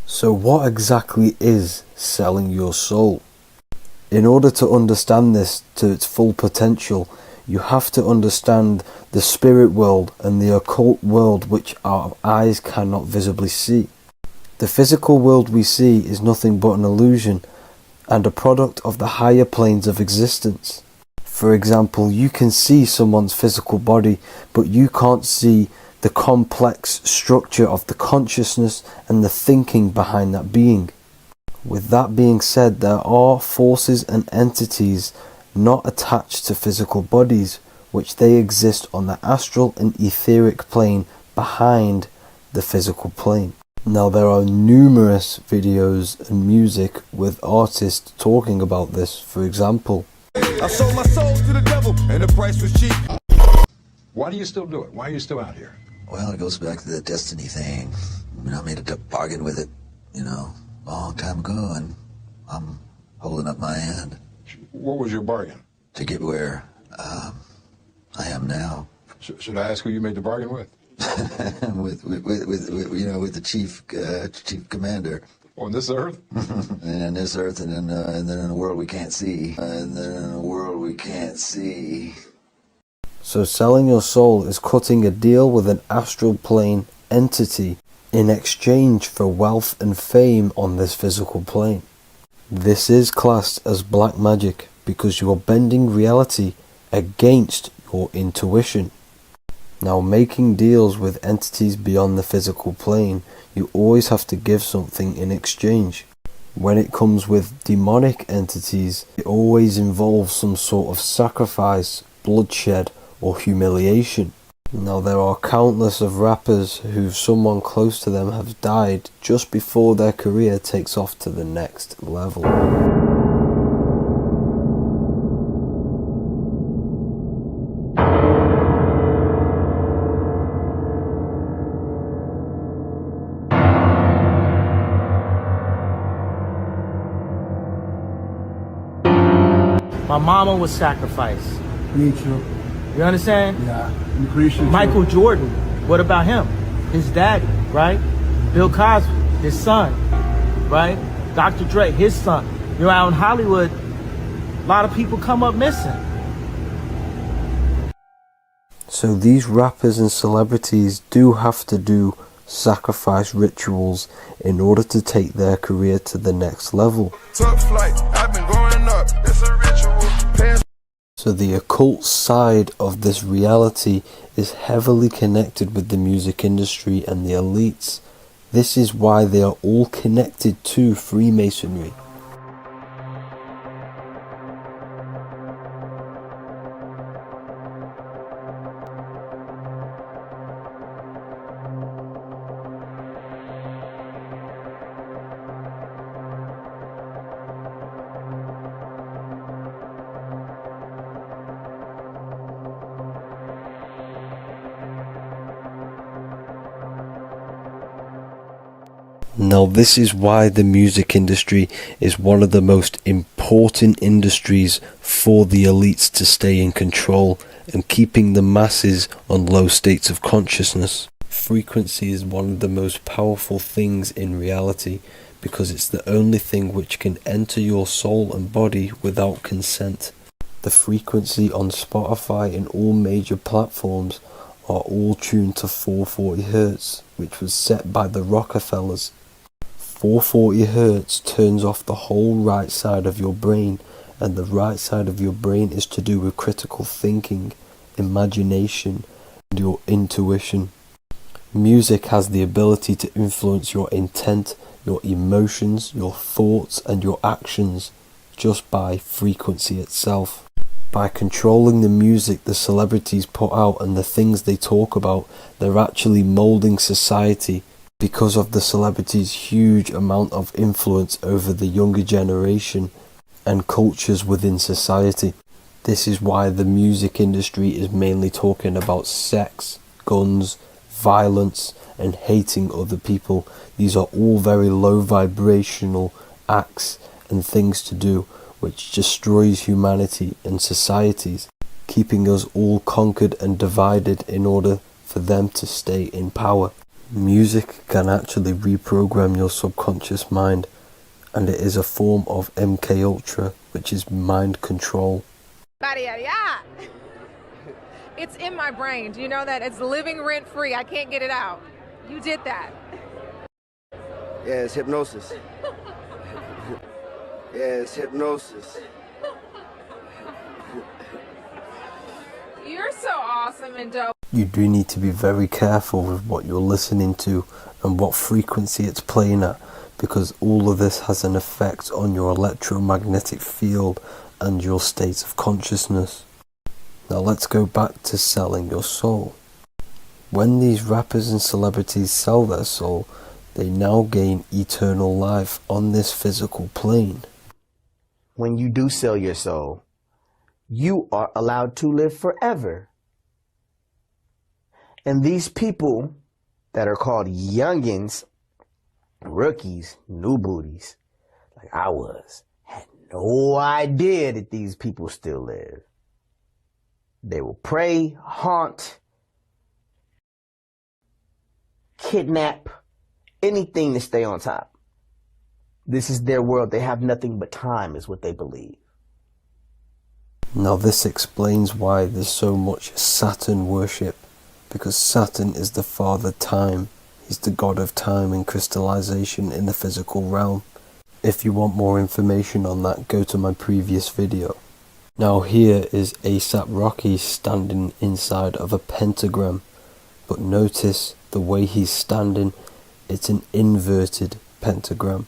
So what exactly is selling your soul? In order to understand this to its full potential, you have to understand the spirit world and the occult world which our eyes cannot visibly see. The physical world we see is nothing but an illusion and a product of the higher planes of existence. For example, you can see someone's physical body, but you can't see the complex structure of the consciousness and the thinking behind that being. With that being said, there are forces and entities not attached to physical bodies, which they exist on the astral and etheric plane behind the physical plane. Now, there are numerous videos and music with artists talking about this. For example, I sold my soul to the devil and the price was cheap. Why do you still do it? Why are you still out here? Well, it goes back to the destiny thing. I made a bargain with it, a long time ago, and I'm holding up my hand. What was your bargain? To get where I am now. Should I ask who you made the bargain with? with the chief commander. On this earth? And on this earth, and then in a world we can't see. So selling your soul is cutting a deal with an astral plane entity in exchange for wealth and fame on this physical plane. This is classed as black magic because you are bending reality against your intuition. Now, making deals with entities beyond the physical plane, you always have to give something in exchange. When it comes with demonic entities, it always involves some sort of sacrifice, bloodshed, or humiliation. Now, there are countless of rappers who someone close to them have died just before their career takes off to the next level. My mama was sacrificed. Me too. You understand? Yeah. I'm Christian too. Michael Jordan, what about him? His daddy, right? Bill Cosby, his son, right? Dr. Dre, his son. Out in Hollywood, a lot of people come up missing. So these rappers and celebrities do have to do sacrifice rituals in order to take their career to the next level. Tough flight, I've been growing up, it's a ritual. So the occult side of this reality is heavily connected with the music industry and the elites. This is why they are all connected to Freemasonry. Now, this is why the music industry is one of the most important industries for the elites to stay in control and keeping the masses on low states of consciousness. Frequency is one of the most powerful things in reality because it's the only thing which can enter your soul and body without consent. The frequency on Spotify and all major platforms are all tuned to 440 Hz, which was set by the Rockefellers. 440 Hz turns off the whole right side of your brain, and the right side of your brain is to do with critical thinking, imagination, and your intuition. Music has the ability to influence your intent, your emotions, your thoughts, and your actions just by frequency itself. By controlling the music the celebrities put out and the things they talk about, they're actually molding society because of the celebrities' huge amount of influence over the younger generation and cultures within society. This is why the music industry is mainly talking about sex, guns, violence, and hating other people. These are all very low vibrational acts and things to do which destroys humanity and societies, keeping us all conquered and divided in order for them to stay in power. Music can actually reprogram your subconscious mind, and it is a form of MK Ultra, which is mind control. It's in my brain. Do you know that? It's living rent free. I can't get it out. You did that. Yeah, it's hypnosis. Yeah, it's hypnosis. You're so awesome and dope. You do need to be very careful with what you're listening to and what frequency it's playing at, because all of this has an effect on your electromagnetic field and your state of consciousness. Now let's go back to selling your soul. When these rappers and celebrities sell their soul, they now gain eternal life on this physical plane. When you do sell your soul, you are allowed to live forever. And these people that are called youngins, rookies, new booties, like I was, had no idea that these people still live. They will prey, haunt, kidnap, anything to stay on top. This is their world. They have nothing but time, is what they believe. Now this explains why there's so much Saturn worship, because Saturn is the father time. He's the god of time and crystallization in the physical realm. If you want more information on that, go to my previous video. Now here is ASAP Rocky standing inside of a pentagram, but notice the way he's standing, it's an inverted pentagram.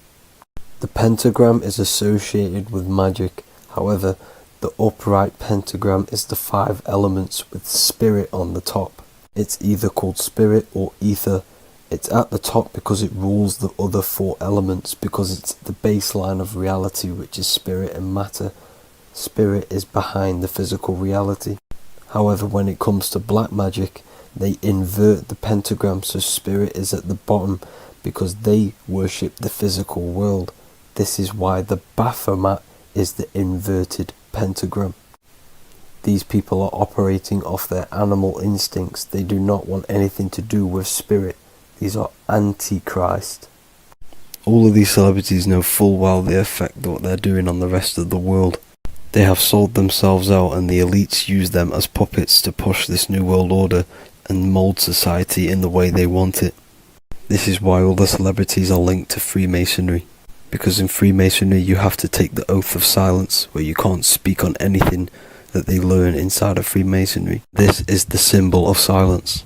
The pentagram is associated with magic, however, the upright pentagram is the 5 elements with spirit on the top. It's either called spirit or ether. It's at the top because it rules the other 4 elements, because it's the baseline of reality, which is spirit and matter. Spirit is behind the physical reality. However, when it comes to black magic, they invert the pentagram, so spirit is at the bottom because they worship the physical world. This is why the Baphomet is the inverted pentagram. These people are operating off their animal instincts. They do not want anything to do with spirit. These are antichrist. All of these celebrities know full well the effect that what they're doing on the rest of the world. They have sold themselves out, and the elites use them as puppets to push this new world order and mold society in the way they want it. This is why all the celebrities are linked to Freemasonry, because in Freemasonry you have to take the oath of silence, where you can't speak on anything that they learn inside of Freemasonry. This is the symbol of silence.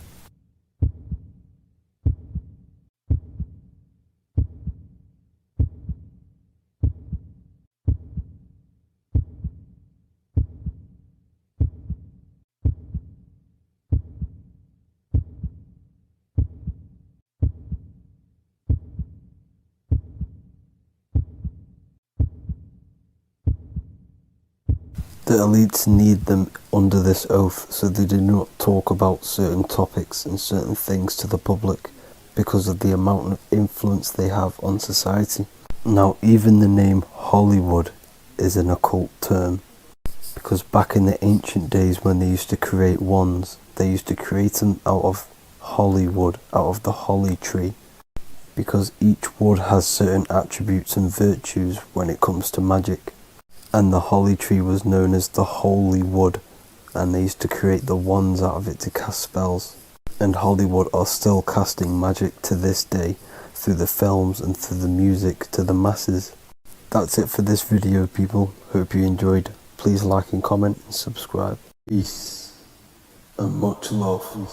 The elites need them under this oath, so they do not talk about certain topics and certain things to the public, because of the amount of influence they have on society. Now, even the name Hollywood is an occult term, because back in the ancient days when they used to create wands, they used to create them out of Hollywood, out of the holly tree, because each wood has certain attributes and virtues when it comes to magic. And the holly tree was known as the holy wood, and they used to create the wands out of it to cast spells. And Hollywood are still casting magic to this day through the films and through the music to the masses. That's it for this video, people. Hope you enjoyed. Please like and comment and subscribe. Peace and much love.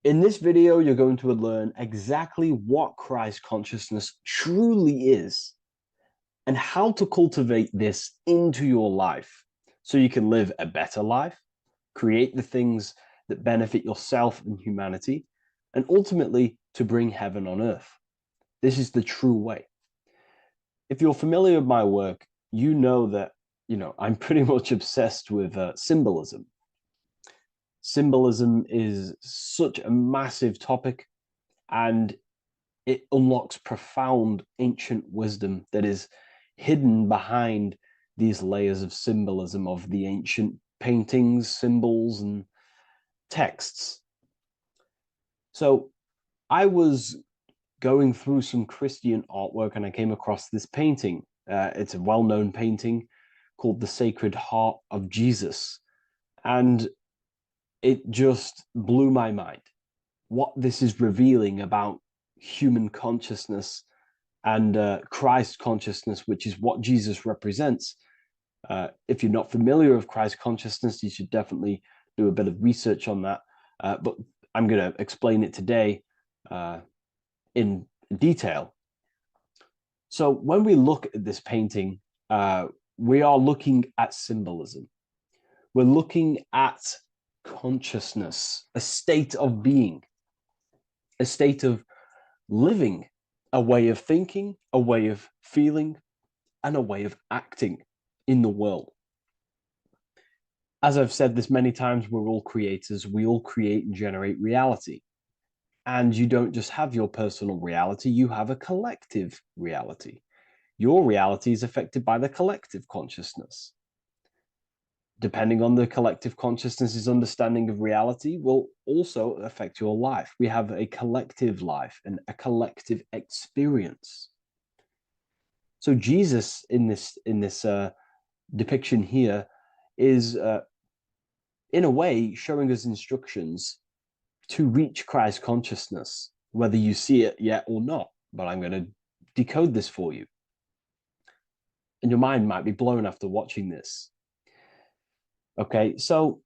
In this video, you're going to learn exactly what Christ consciousness truly is and how to cultivate this into your life so you can live a better life, create the things that benefit yourself and humanity, and ultimately to bring heaven on earth. This is the true way. If you're familiar with my work, you know that, I'm pretty much obsessed with symbolism. Symbolism is such a massive topic, and it unlocks profound ancient wisdom that is hidden behind these layers of symbolism of the ancient paintings, symbols, and texts. So I was going through some Christian artwork and I came across this painting. It's a well-known painting called The Sacred Heart of Jesus. And it just blew my mind. What this is revealing about human consciousness and Christ consciousness, which is what Jesus represents. If you're not familiar with Christ consciousness, you should definitely do a bit of research on that. But I'm going to explain it today in detail. So when we look at this painting, we are looking at symbolism. We're looking at consciousness, a state of being, a state of living, a way of thinking, a way of feeling, and a way of acting in the world. As I've said this many times, we're all creators. We all create and generate reality. And you don't just have your personal reality, you have a collective reality. Your reality is affected by the collective consciousness. Depending on the collective consciousness's understanding of reality will also affect your life. We have a collective life and a collective experience. So Jesus in this depiction here is in a way showing us instructions to reach Christ consciousness, whether you see it yet or not. But I'm going to decode this for you. And your mind might be blown after watching this. Okay, so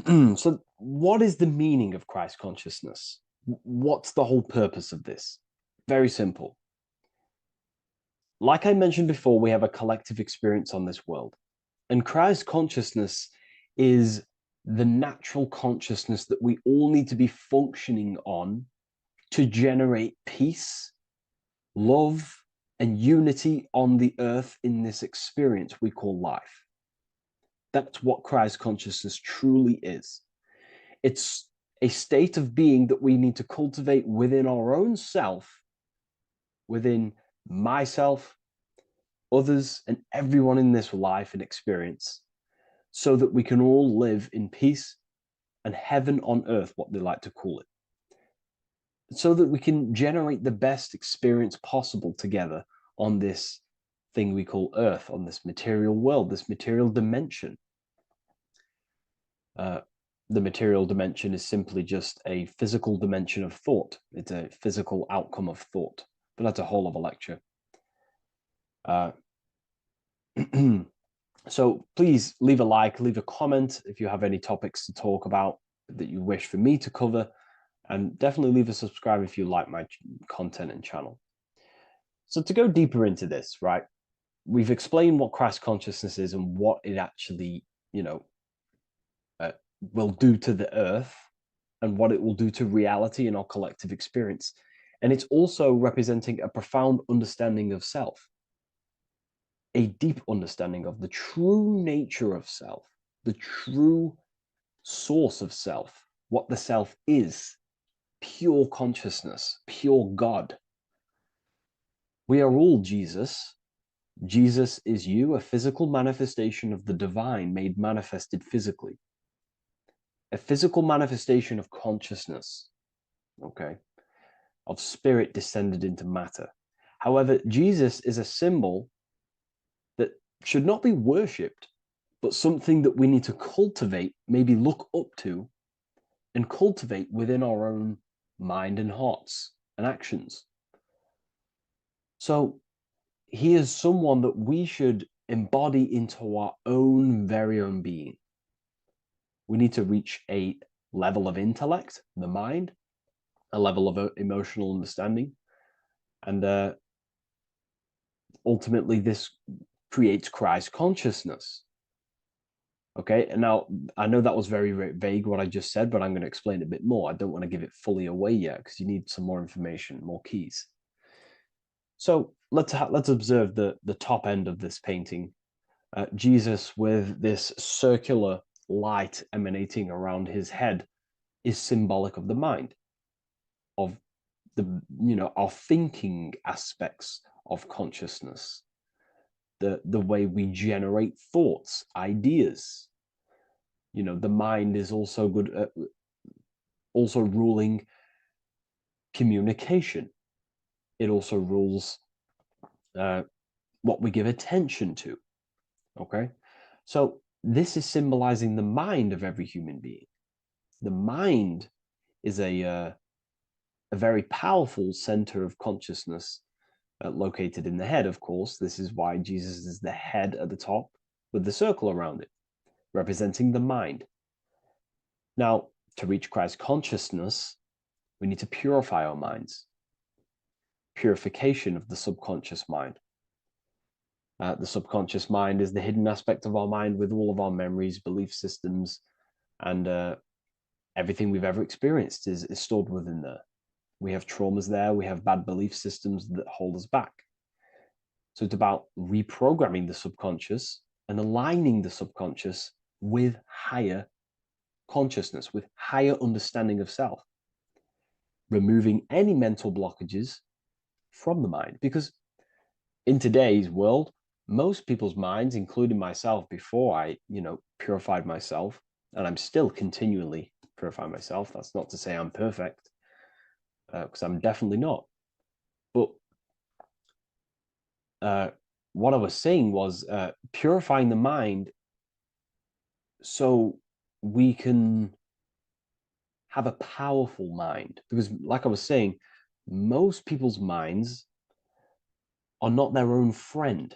so what is the meaning of Christ consciousness? What's the whole purpose of this? Very simple. Like I mentioned before, we have a collective experience on this world. And Christ consciousness is the natural consciousness that we all need to be functioning on to generate peace, love, and unity on the earth in this experience we call life. That's what Christ consciousness truly is. It's a state of being that we need to cultivate within our own self, within myself, others, and everyone in this life and experience, so that we can all live in peace and heaven on earth, what they like to call it, so that we can generate the best experience possible together on this thing we call earth, on this material world, this material dimension. The material dimension is simply just a physical dimension of thought. It's a physical outcome of thought, but that's a whole other lecture. So please leave a like, leave a comment if you have any topics to talk about that you wish for me to cover, and definitely leave a subscribe if you like my content and channel. So to go deeper into this, right, we've explained what Christ consciousness is and what it actually, will do to the earth and what it will do to reality in our collective experience. And it's also representing a profound understanding of self, a deep understanding of the true nature of self, the true source of self, what the self is, pure consciousness, pure God. We are all Jesus. Jesus is you, a physical manifestation of the divine made manifested physically. A physical manifestation of consciousness, okay, of spirit descended into matter. However, Jesus is a symbol that should not be worshipped, but something that we need to cultivate, maybe look up to, and cultivate within our own mind and hearts and actions. So he is someone that we should embody into our own very own being. We need to reach a level of intellect, the mind, a level of emotional understanding, and ultimately this creates Christ consciousness. Okay, and now I know that was very, very vague what I just said, but I'm going to explain a bit more. I don't want to give it fully away yet because you need some more information, more keys. So let's observe the top end of this painting. Jesus with this circular light emanating around his head is symbolic of the mind, of the our thinking aspects of consciousness, the way we generate thoughts, ideas. The mind is also good at also ruling communication, it also rules what we give attention to. Okay, so this is symbolizing the mind of every human being. The mind is a very powerful center of consciousness located in the head, of course. This is why Jesus is the head at the top with the circle around it, representing the mind. Now, to reach Christ consciousness, we need to purify our minds. Purification of the subconscious mind. The subconscious mind is the hidden aspect of our mind with all of our memories, belief systems, and everything we've ever experienced is stored within there. We have traumas there, we have bad belief systems that hold us back. So it's about reprogramming the subconscious and aligning the subconscious with higher consciousness, with higher understanding of self. Removing any mental blockages from the mind. Because in today's world, most people's minds, including myself before I, purified myself, and I'm still continually purifying myself. That's not to say I'm perfect, because I'm definitely not. But what I was saying was purifying the mind so we can have a powerful mind. Because like I was saying, most people's minds are not their own friend.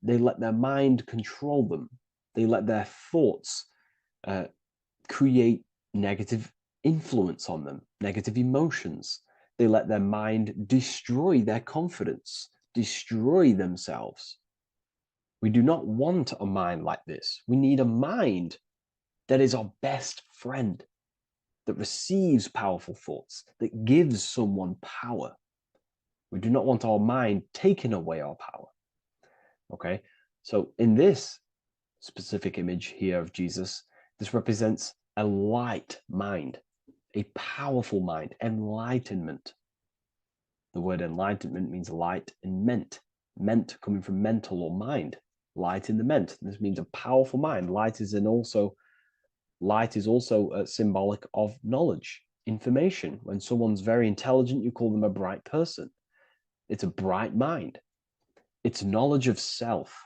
They let their mind control them. They let their thoughts create negative influence on them, negative emotions. They let their mind destroy their confidence, destroy themselves. We do not want a mind like this. We need a mind that is our best friend, that receives powerful thoughts, that gives someone power. We do not want our mind taking away our power. Okay, so in this specific image here of Jesus, this represents a light mind, a powerful mind, enlightenment. The word enlightenment means light and ment coming from mental or mind, light in the ment. This means a powerful mind. Light is also symbolic of knowledge, information. When someone's very intelligent, you call them a bright person. It's a bright mind. It's knowledge of self.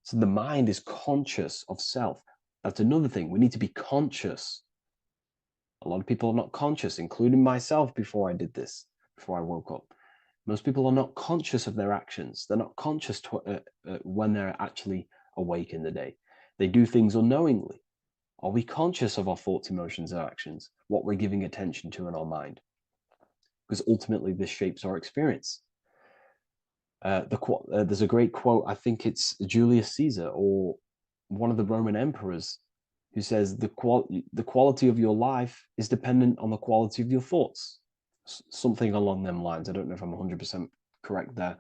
So the mind is conscious of self. That's another thing. We need to be conscious. A lot of people are not conscious, including myself before I did this, before I woke up. Most people are not conscious of their actions. They're not conscious when they're actually awake in the day. They do things unknowingly. Are we conscious of our thoughts, emotions, and actions? What we're giving attention to in our mind? Because ultimately this shapes our experience. There's a great quote, I think it's Julius Caesar or one of the Roman emperors, who says the quality of your life is dependent on the quality of your thoughts. Something along them lines. I don't know if I'm 100% correct there,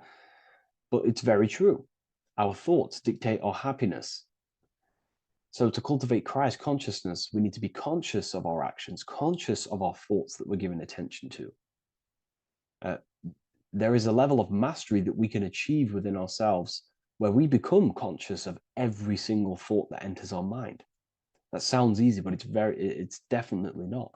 but it's very true. Our thoughts dictate our happiness. So to cultivate Christ consciousness, we need to be conscious of our actions, conscious of our thoughts that we're giving attention to. There is a level of mastery that we can achieve within ourselves where we become conscious of every single thought that enters our mind. That sounds easy, but it's definitely not.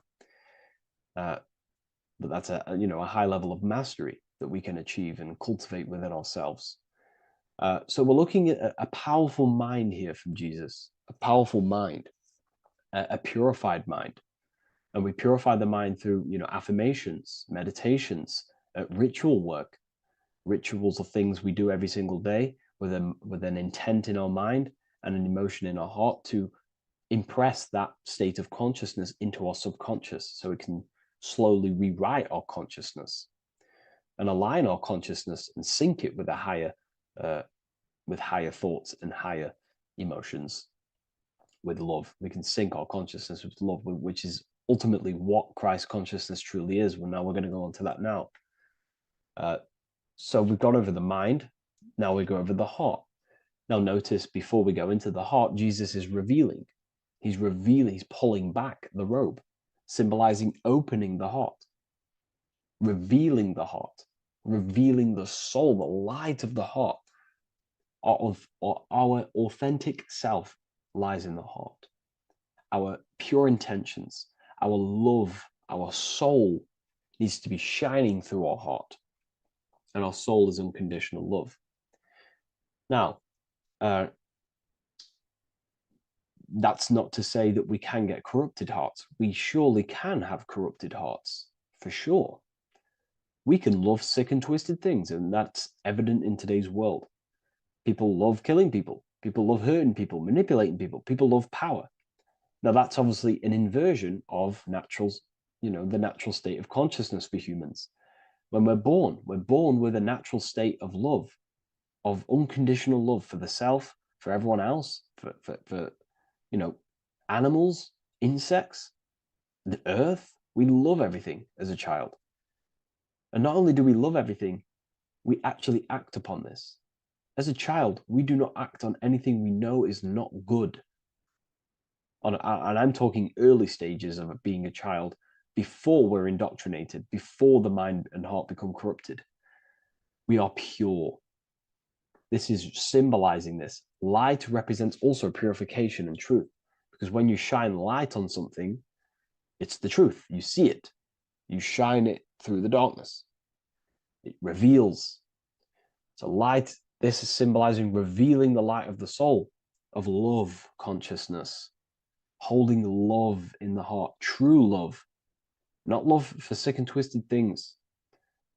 But that's a high level of mastery that we can achieve and cultivate within ourselves. So we're looking at a powerful mind here from Jesus, a powerful mind, a purified mind. And we purify the mind through, affirmations, meditations, ritual work. Rituals are things we do every single day with an intent in our mind and an emotion in our heart to impress that state of consciousness into our subconscious, so it can slowly rewrite our consciousness and align our consciousness and sync it with higher thoughts and higher emotions, with love. We can sync our consciousness with love, which is ultimately what Christ consciousness truly is. Well, now we're going to go on to that now. So we've gone over the mind. Now we go over the heart. Now notice, before we go into the heart, Jesus is revealing. He's pulling back the robe, symbolizing opening the heart, revealing the heart, revealing the soul, the light of the heart. Our authentic self lies in the heart. Our pure intentions, our love, our soul needs to be shining through our heart. And our soul is unconditional love. Now, that's not to say that we can get corrupted hearts. We surely can have corrupted hearts, for sure. We can love sick and twisted things, and that's evident in today's world. People love killing people. People love hurting people, manipulating people. People love power. Now, that's obviously an inversion of natural, the natural state of consciousness for humans. When we're born with a natural state of love, of unconditional love for the self, for everyone else, for animals, insects, the earth. We love everything as a child. And not only do we love everything, we actually act upon this. As a child, we do not act on anything we know is not good. And I'm talking early stages of being a child, before we're indoctrinated, before the mind and heart become corrupted. We are pure. This is symbolizing this. Light represents also purification and truth. Because when you shine light on something, it's the truth. You see it. You shine it through the darkness. It reveals. So light, this is symbolizing revealing the light of the soul, of love consciousness, holding love in the heart, true love, not love for sick and twisted things,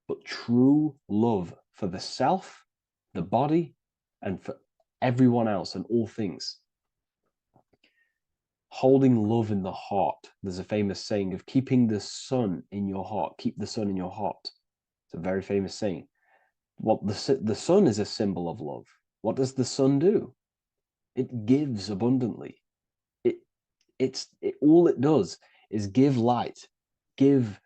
but true love for the self, the body, and for everyone else and all things. Holding love in the heart. There's a famous saying of keeping the sun in your heart. Keep the sun in your heart. It's a very famous saying. What the sun is a symbol of love. What does the sun do? It gives abundantly. All it does is give light, give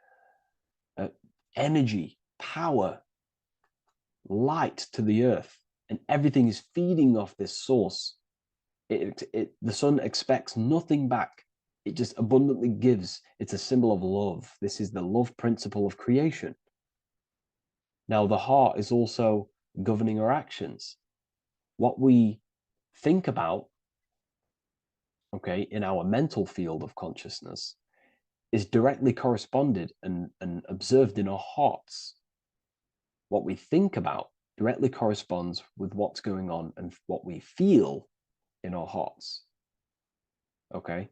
energy, power, light to the earth, and everything is feeding off this source. The sun expects nothing back. It just abundantly gives. It's a symbol of love. This is the love principle of creation. Now, the heart is also governing our actions. What we think about, okay, in our mental field of consciousness is directly corresponded and observed in our hearts. What we think about directly corresponds with what's going on and what we feel in our hearts. Okay?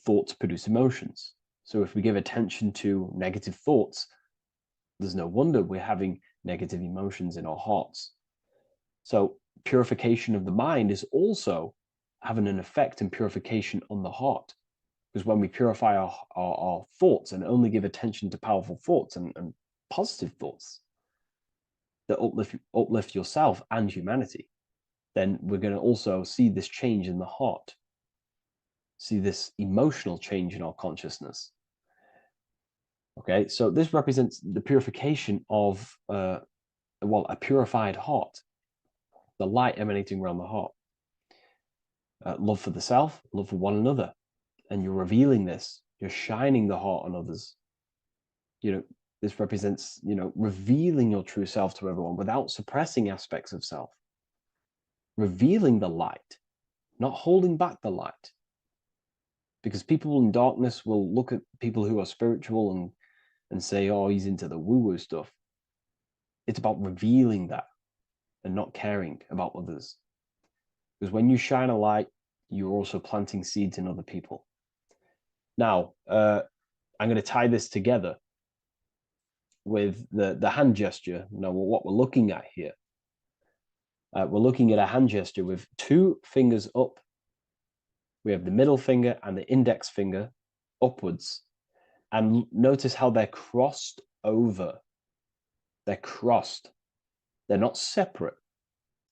Thoughts produce emotions. So if we give attention to negative thoughts, there's no wonder we're having negative emotions in our hearts. So purification of the mind is also having an effect in purification on the heart. Because when we purify our thoughts and only give attention to powerful thoughts and positive thoughts that uplift yourself and humanity, then we're going to also see this change in the heart, see this emotional change in our consciousness. Okay, so this represents the purification of, a purified heart, the light emanating around the heart. Love for the self, love for one another. And you're revealing this, you're shining the heart on others. This represents, revealing your true self to everyone without suppressing aspects of self. Revealing the light, not holding back the light. Because people in darkness will look at people who are spiritual and say, oh, he's into the woo-woo stuff. It's about revealing that and not caring about others. Because when you shine a light, you're also planting seeds in other people. Now, I'm going to tie this together with the hand gesture. Now, what we're looking at here, we're looking at a hand gesture with two fingers up. We have the middle finger and the index finger upwards. And notice how they're crossed over. They're crossed. They're not separate.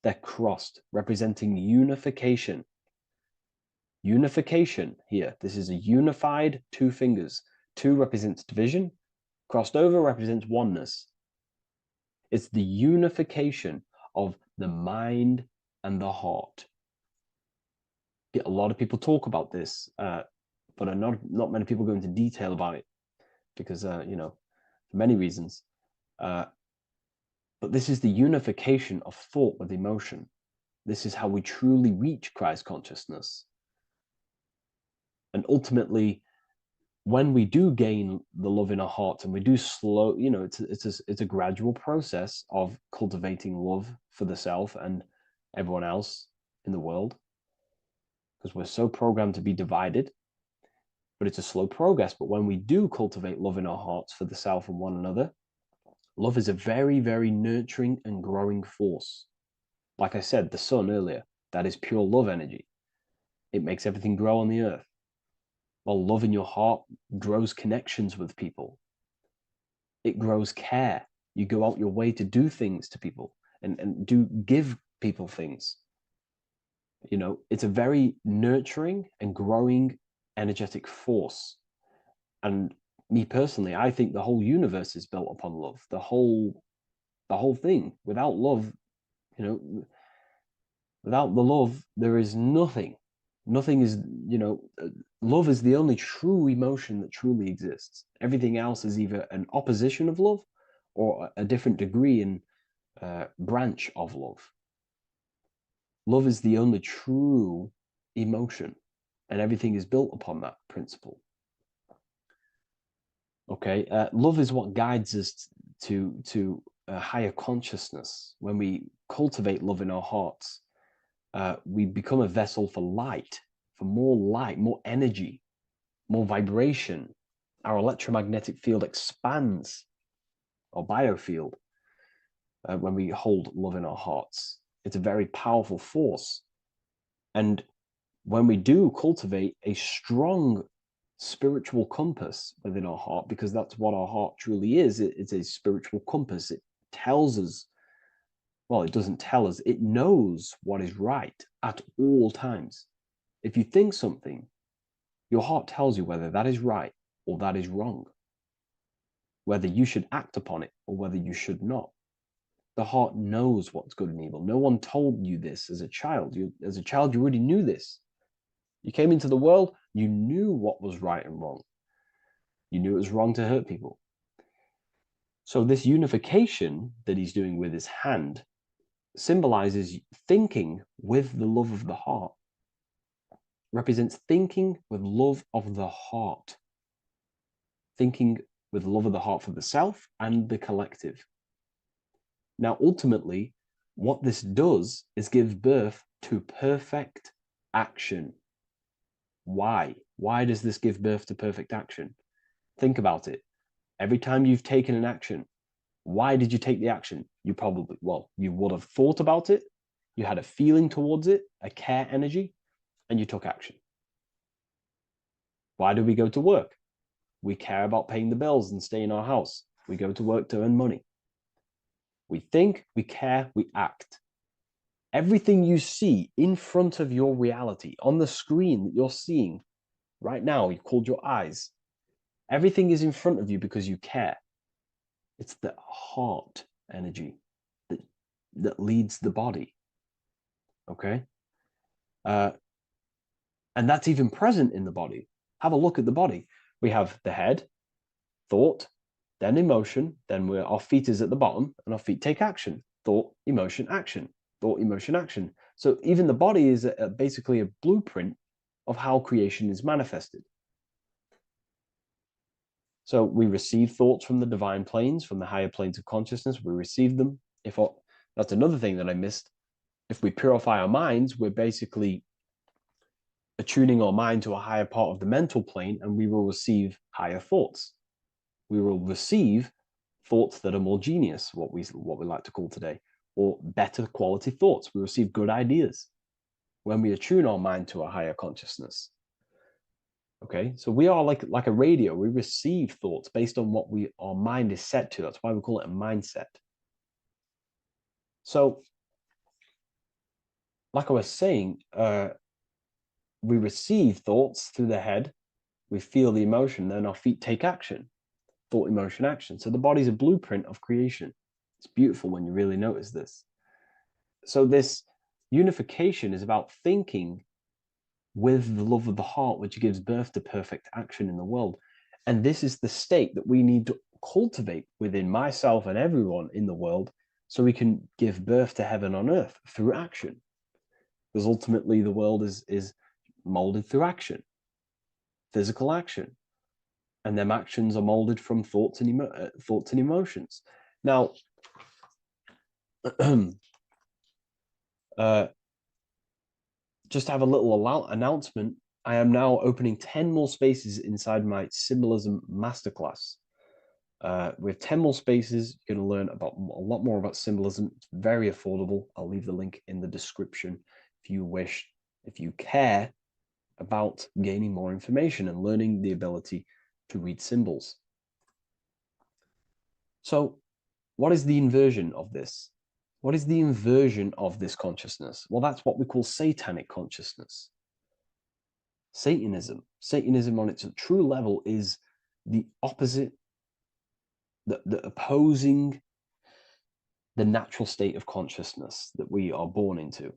They're crossed, representing unification. Unification here. This is a unified two fingers. Two represents division. Crossed over represents oneness. It's the unification of the mind and the heart. A lot of people talk about this, but not many people go into detail about it because, for many reasons. But this is the unification of thought with emotion. This is how we truly reach Christ consciousness. And ultimately, when we do gain the love in our hearts and we do slow, it's a gradual process of cultivating love for the self and everyone else in the world, because we're so programmed to be divided. But it's a slow progress. But when we do cultivate love in our hearts for the self and one another, love is a very, very nurturing and growing force. Like I said, the sun earlier, that is pure love energy. It makes everything grow on the earth. While love in your heart grows connections with people. It grows care. You go out your way to do things to people and do give people things. It's a very nurturing and growing energetic force. And me personally, I think the whole universe is built upon love. The whole thing. Without love, without the love, there is nothing. Nothing is, love is the only true emotion that truly exists. Everything else is either an opposition of love or a different degree and branch of love. Love is the only true emotion, and everything is built upon that principle. Okay, love is what guides us to a higher consciousness. When we cultivate love in our hearts, we become a vessel for light, more energy, more vibration. Our electromagnetic field expands, or biofield, when we hold love in our hearts. It's a very powerful force. And when we do cultivate a strong spiritual compass within our heart, because that's what our heart truly is, it's a spiritual compass. It tells us, well, it doesn't tell us, it knows what is right at all times. If you think something, your heart tells you whether that is right or that is wrong, whether you should act upon it or whether you should not. The heart knows what's good and evil. No one told you this as a child. As a child, you already knew this. You came into the world, you knew what was right and wrong. You knew it was wrong to hurt people. So this unification that he's doing with his hand symbolizes thinking with the love of the heart. Represents thinking with love of the heart. Thinking with love of the heart for the self and the collective. Now, ultimately, what this does is give birth to perfect action. Why? Why does this give birth to perfect action? Think about it. Every time you've taken an action, why did you take the action? You would have thought about it, you had a feeling towards it, a care energy, and you took action. Why do we go to work? We care about paying the bills and staying in our house. We go to work to earn money. We think, we care, we act. Everything you see in front of your reality, on the screen that you're seeing right now, you've called your eyes. Everything is in front of you because you care. It's the heart energy that leads the body. Okay? And that's even present in the body. Have a look at the body. We have the head, thought, then emotion, then our feet is at the bottom, and our feet take action. Thought, emotion, action. Thought, emotion, action. So even the body is basically a blueprint of how creation is manifested. So we receive thoughts from the divine planes, from the higher planes of consciousness. We receive them. That's another thing that I missed. If we purify our minds, we're basically attuning our mind to a higher part of the mental plane, and we will receive higher thoughts. We will receive thoughts that are more genius, what we like to call today, or better quality thoughts. We receive good ideas when we attune our mind to a higher consciousness. Okay, so we are like a radio. We receive thoughts based on what our mind is set to. That's why we call it a mindset. So, like I was saying, we receive thoughts through the head. We feel the emotion, then our feet take action. Thought, emotion, action. So the body's a blueprint of creation. It's beautiful when you really notice this. So this unification is about thinking with the love of the heart, which gives birth to perfect action in the world. And this is the state that we need to cultivate within myself and everyone in the world so we can give birth to heaven on earth through action. Because ultimately the world is molded through action, physical action. and them actions are molded from thoughts and emotions. Now, just to have a little announcement, I am now opening 10 more spaces inside my symbolism masterclass. We have 10 more spaces. You're going to learn about a lot more about symbolism. It's very affordable. I'll leave the link in the description if you wish, if you care about gaining more information and learning the ability to read symbols. So what is the inversion of this? What is the inversion of this consciousness? Well, that's what we call satanic consciousness. Satanism. Satanism on its true level is the opposite, the opposing the natural state of consciousness that we are born into.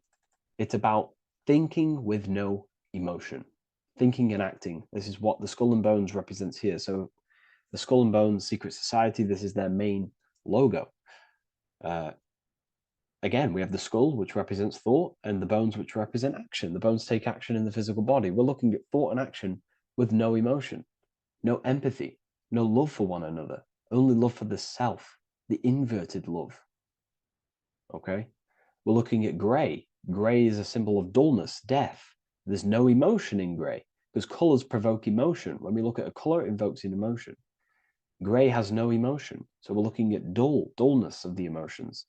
It's about thinking with no emotion, thinking and acting. This is what the Skull and Bones represents here. So the Skull and Bones Secret Society, this is their main logo. Again, we have the skull, which represents thought, and the bones, which represent action. The bones take action in the physical body. We're looking at thought and action with no emotion, no empathy, no love for one another, only love for the self, the inverted love. Okay? We're looking at gray. Gray is a symbol of dullness, death. There's no emotion in gray because colors provoke emotion. When we look at a color, it invokes an emotion. Gray has no emotion. So we're looking at dullness of the emotions.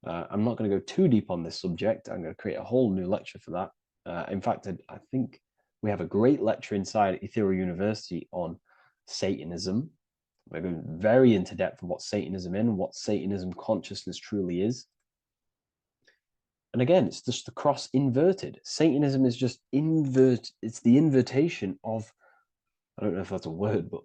I'm not going to go too deep on this subject. I'm going to create a whole new lecture for that. In fact, I think we have a great lecture inside Ethereal University on Satanism. We're going very into depth of what Satanism is and what Satanism consciousness truly is. And again, it's just the cross inverted. Satanism is just it's the invertation of, I don't know if that's a word, but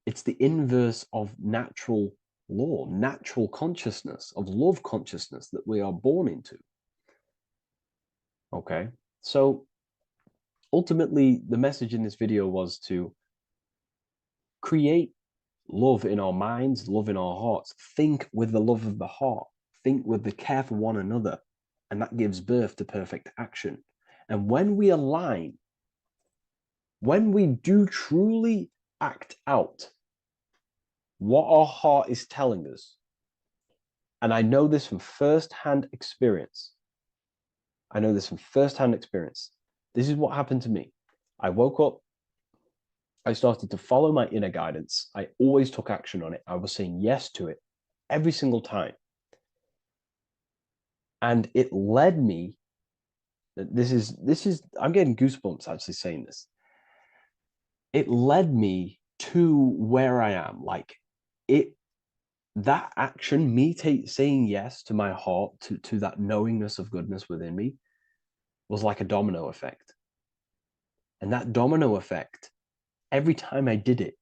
it's the inverse of natural law, natural consciousness, of love consciousness that we are born into. Okay, so ultimately the message in this video was to create love in our minds, love in our hearts, think with the love of the heart, think with the care for one another, and that gives birth to perfect action. And when we align, when we do truly act out what our heart is telling us, and I know this from first-hand experience. I know this from first-hand experience. This is what happened to me. I woke up. I started to follow my inner guidance. I always took action on it. I was saying yes to it every single time. And it led me, this is, I'm getting goosebumps actually saying this. It led me to where I am. Like that action, me saying yes to my heart, to that knowingness of goodness within me, was like a domino effect. And that domino effect, every time I did it,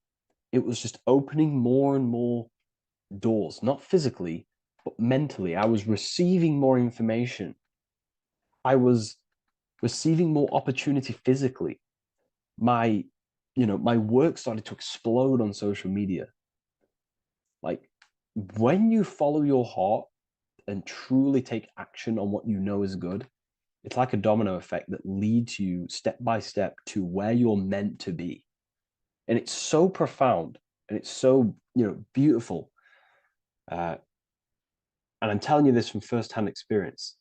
it was just opening more and more doors, not physically, but mentally. I was receiving more information. I was receiving more opportunity physically. My work started to explode on social media. Like, when you follow your heart and truly take action on what you know is good, it's like a domino effect that leads you step by step to where you're meant to be. And it's so profound and it's so, beautiful. And I'm telling you this from firsthand experience.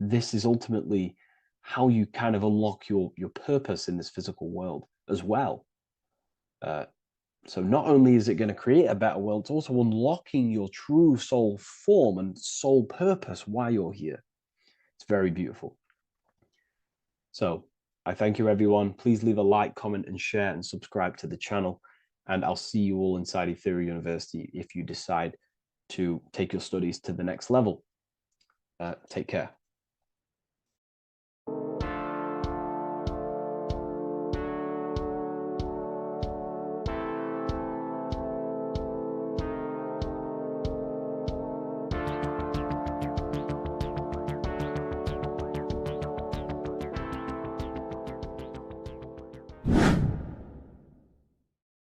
This is ultimately how you kind of unlock your purpose in this physical world as well. So not only is it going to create a better world, it's also unlocking your true soul form and soul purpose while you're here. It's very beautiful. So I thank you, everyone. Please leave a like, comment, and share, and subscribe to the channel. And I'll see you all inside Ethereal University if you decide to take your studies to the next level. Take care.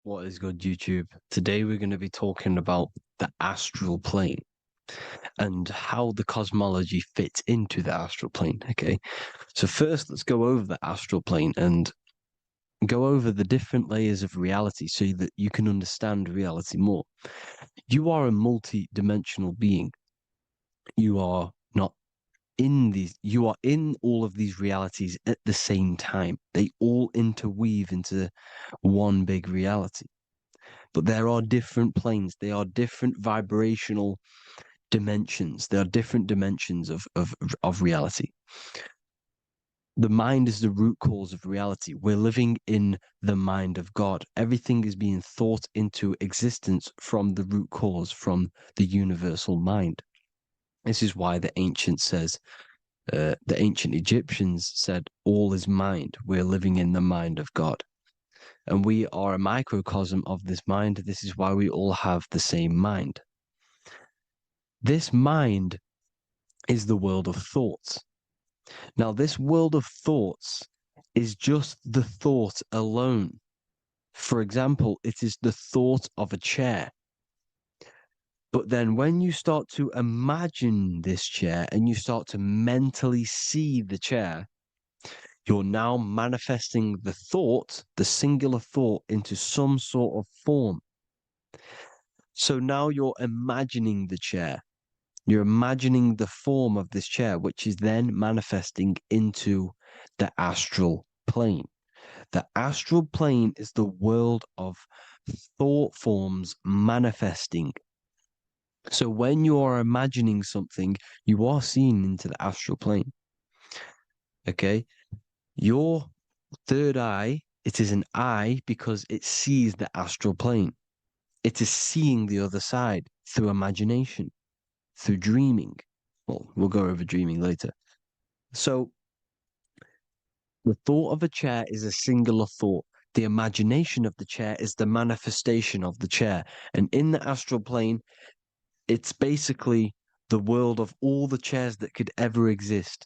What is good, YouTube? Today we're going to be talking about the astral plane and how the cosmology fits into the astral plane. Okay, so first let's go over the astral plane, and go over the different layers of reality so that you can understand reality more. You are a multi-dimensional being. You are not in these, you are in all of these realities at the same time. They all interweave into one big reality. But there are different planes, they are different vibrational dimensions, there are different dimensions of reality. The mind is the root cause of reality. We're living in the mind of God. Everything is being thought into existence from the root cause, from the universal mind. This is why the ancient Egyptians said, all is mind. We're living in the mind of God. And we are a microcosm of this mind. This is why we all have the same mind. This mind is the world of thoughts. Now, this world of thoughts is just the thought alone. For example, it is the thought of a chair. But then when you start to imagine this chair and you start to mentally see the chair, you're now manifesting the thought, the singular thought, into some sort of form. So now you're imagining the chair. You're imagining the form of this chair, which is then manifesting into the astral plane. The astral plane is the world of thought forms manifesting. So when you are imagining something, you are seeing into the astral plane. Okay? Your third eye, it is an eye because it sees the astral plane. It is seeing the other side through imagination, through dreaming. Well, we'll go over dreaming later. So the thought of a chair is a singular thought. The imagination of the chair is the manifestation of the chair. And in the astral plane, it's basically the world of all the chairs that could ever exist.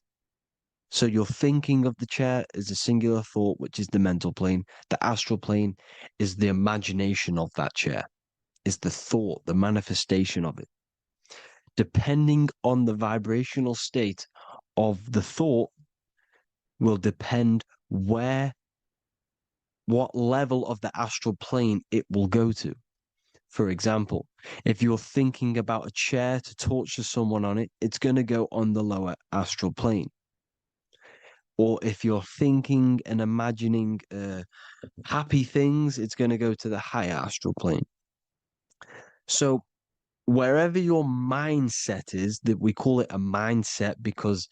So you're thinking of the chair as a singular thought, which is the mental plane. The astral plane is the imagination of that chair, is the thought, the manifestation of it. Depending on the vibrational state of the thought will depend what level of the astral plane it will go to. For example, if you're thinking about a chair to torture someone on it, it's going to go on the lower astral plane. Or if you're thinking and imagining happy things, it's going to go to the higher astral plane. So wherever your mindset is, that we call it a mindset because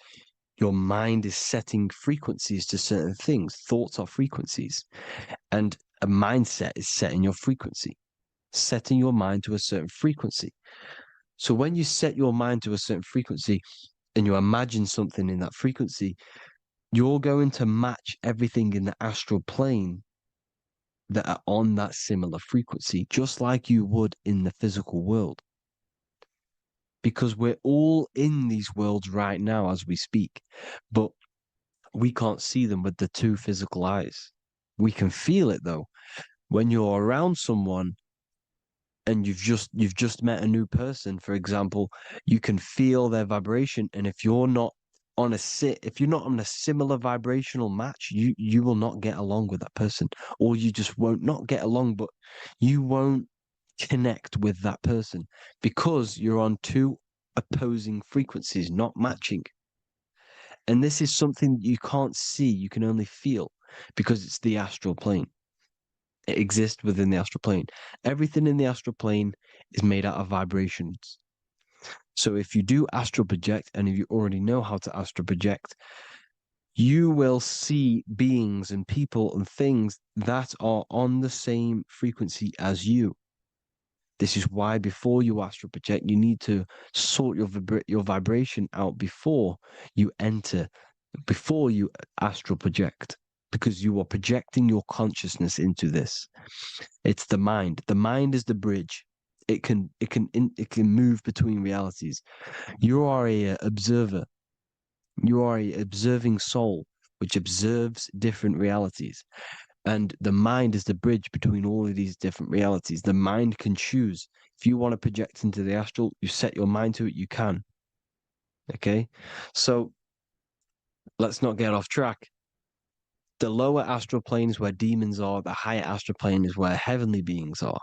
your mind is setting frequencies to certain things. Thoughts are frequencies. And a mindset is setting your frequency, setting your mind to a certain frequency. So when you set your mind to a certain frequency and you imagine something in that frequency, you're going to match everything in the astral plane that are on that similar frequency, just like you would in the physical world. Because we're all in these worlds right now as we speak, but we can't see them with the two physical eyes. We can feel it though. When you're around someone and you've just met a new person, for example, you can feel their vibration, and if you're not on a similar vibrational match, you will not get along with that person, or you just won't not get along, but you won't connect with that person because you're on two opposing frequencies, not matching. And this is something that you can't see, you can only feel because it's the astral plane. It exists within the astral plane. Everything in the astral plane is made out of vibrations. So if you do astral project, and if you already know how to astral project, you will see beings and people and things that are on the same frequency as you. This is why before you astral project, you need to sort your vibration out before you astral project, because you are projecting your consciousness into this. It's the mind. The mind is the bridge. It can move between realities. You are a observer. You are a observing soul which observes different realities. And the mind is the bridge between all of these different realities. The mind can choose. If you want to project into the astral, you set your mind to it, you can. Okay? So let's not get off track. The lower astral plane is where demons are. The higher astral plane is where heavenly beings are.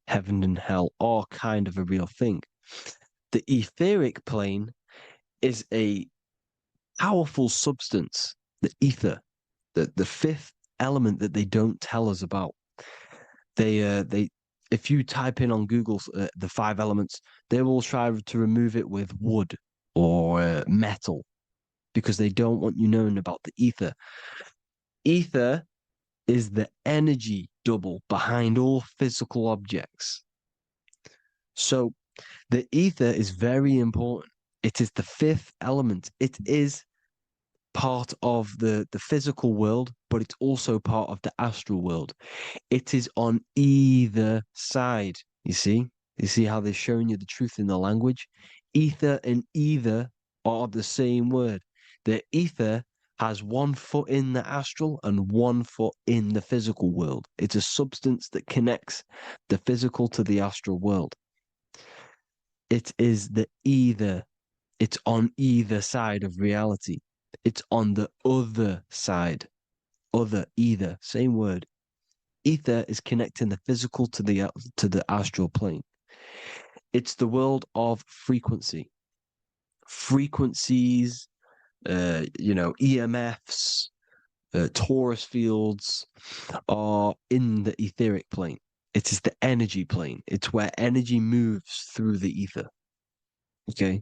Heaven and hell are kind of a real thing. The etheric plane is a powerful substance, the ether, the fifth element that they don't tell us about. If you type in on Google the 5 elements, they will try to remove it with wood or metal because they don't want you knowing about the ether. Ether is the energy double behind all physical objects. So the ether is very important. It is the 5th element. It is part of the physical world, but it's also part of the astral world. It is on either side. You see how they're showing you the truth in the language? Ether and either are the same word. The ether has 1 foot in the astral and 1 foot in the physical world. It's a substance that connects the physical to the astral world. It is the either. It's on either side of reality. It's on the other side. Other, either, same word. Ether is connecting the physical to the astral plane. It's the world of frequency. Frequencies, EMFs, torus fields are in the etheric plane. It is the energy plane. It's where energy moves through the ether. Okay.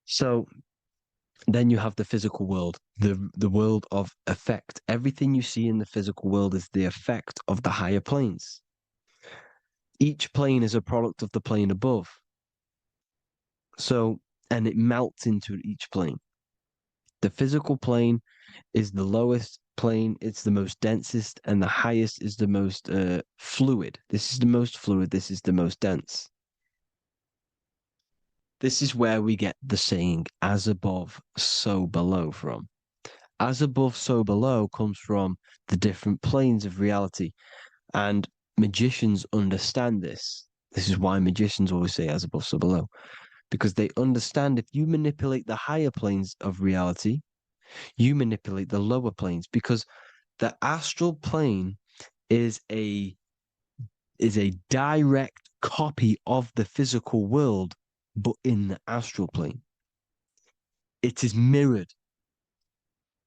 So then you have the physical world, the world of effect. Everything you see in the physical world is the effect of the higher planes. Each plane is a product of the plane above. So, and it melts into each plane. The physical plane is the lowest plane, it's the most densest, and the highest is the most fluid. This is the most fluid, this is the most dense. This is where we get the saying, as above, so below from. As above, so below comes from the different planes of reality. And magicians understand this. This is why magicians always say as above, so below. Because they understand if you manipulate the higher planes of reality, you manipulate the lower planes. Because the astral plane is a direct copy of the physical world, but in the astral plane. It is mirrored.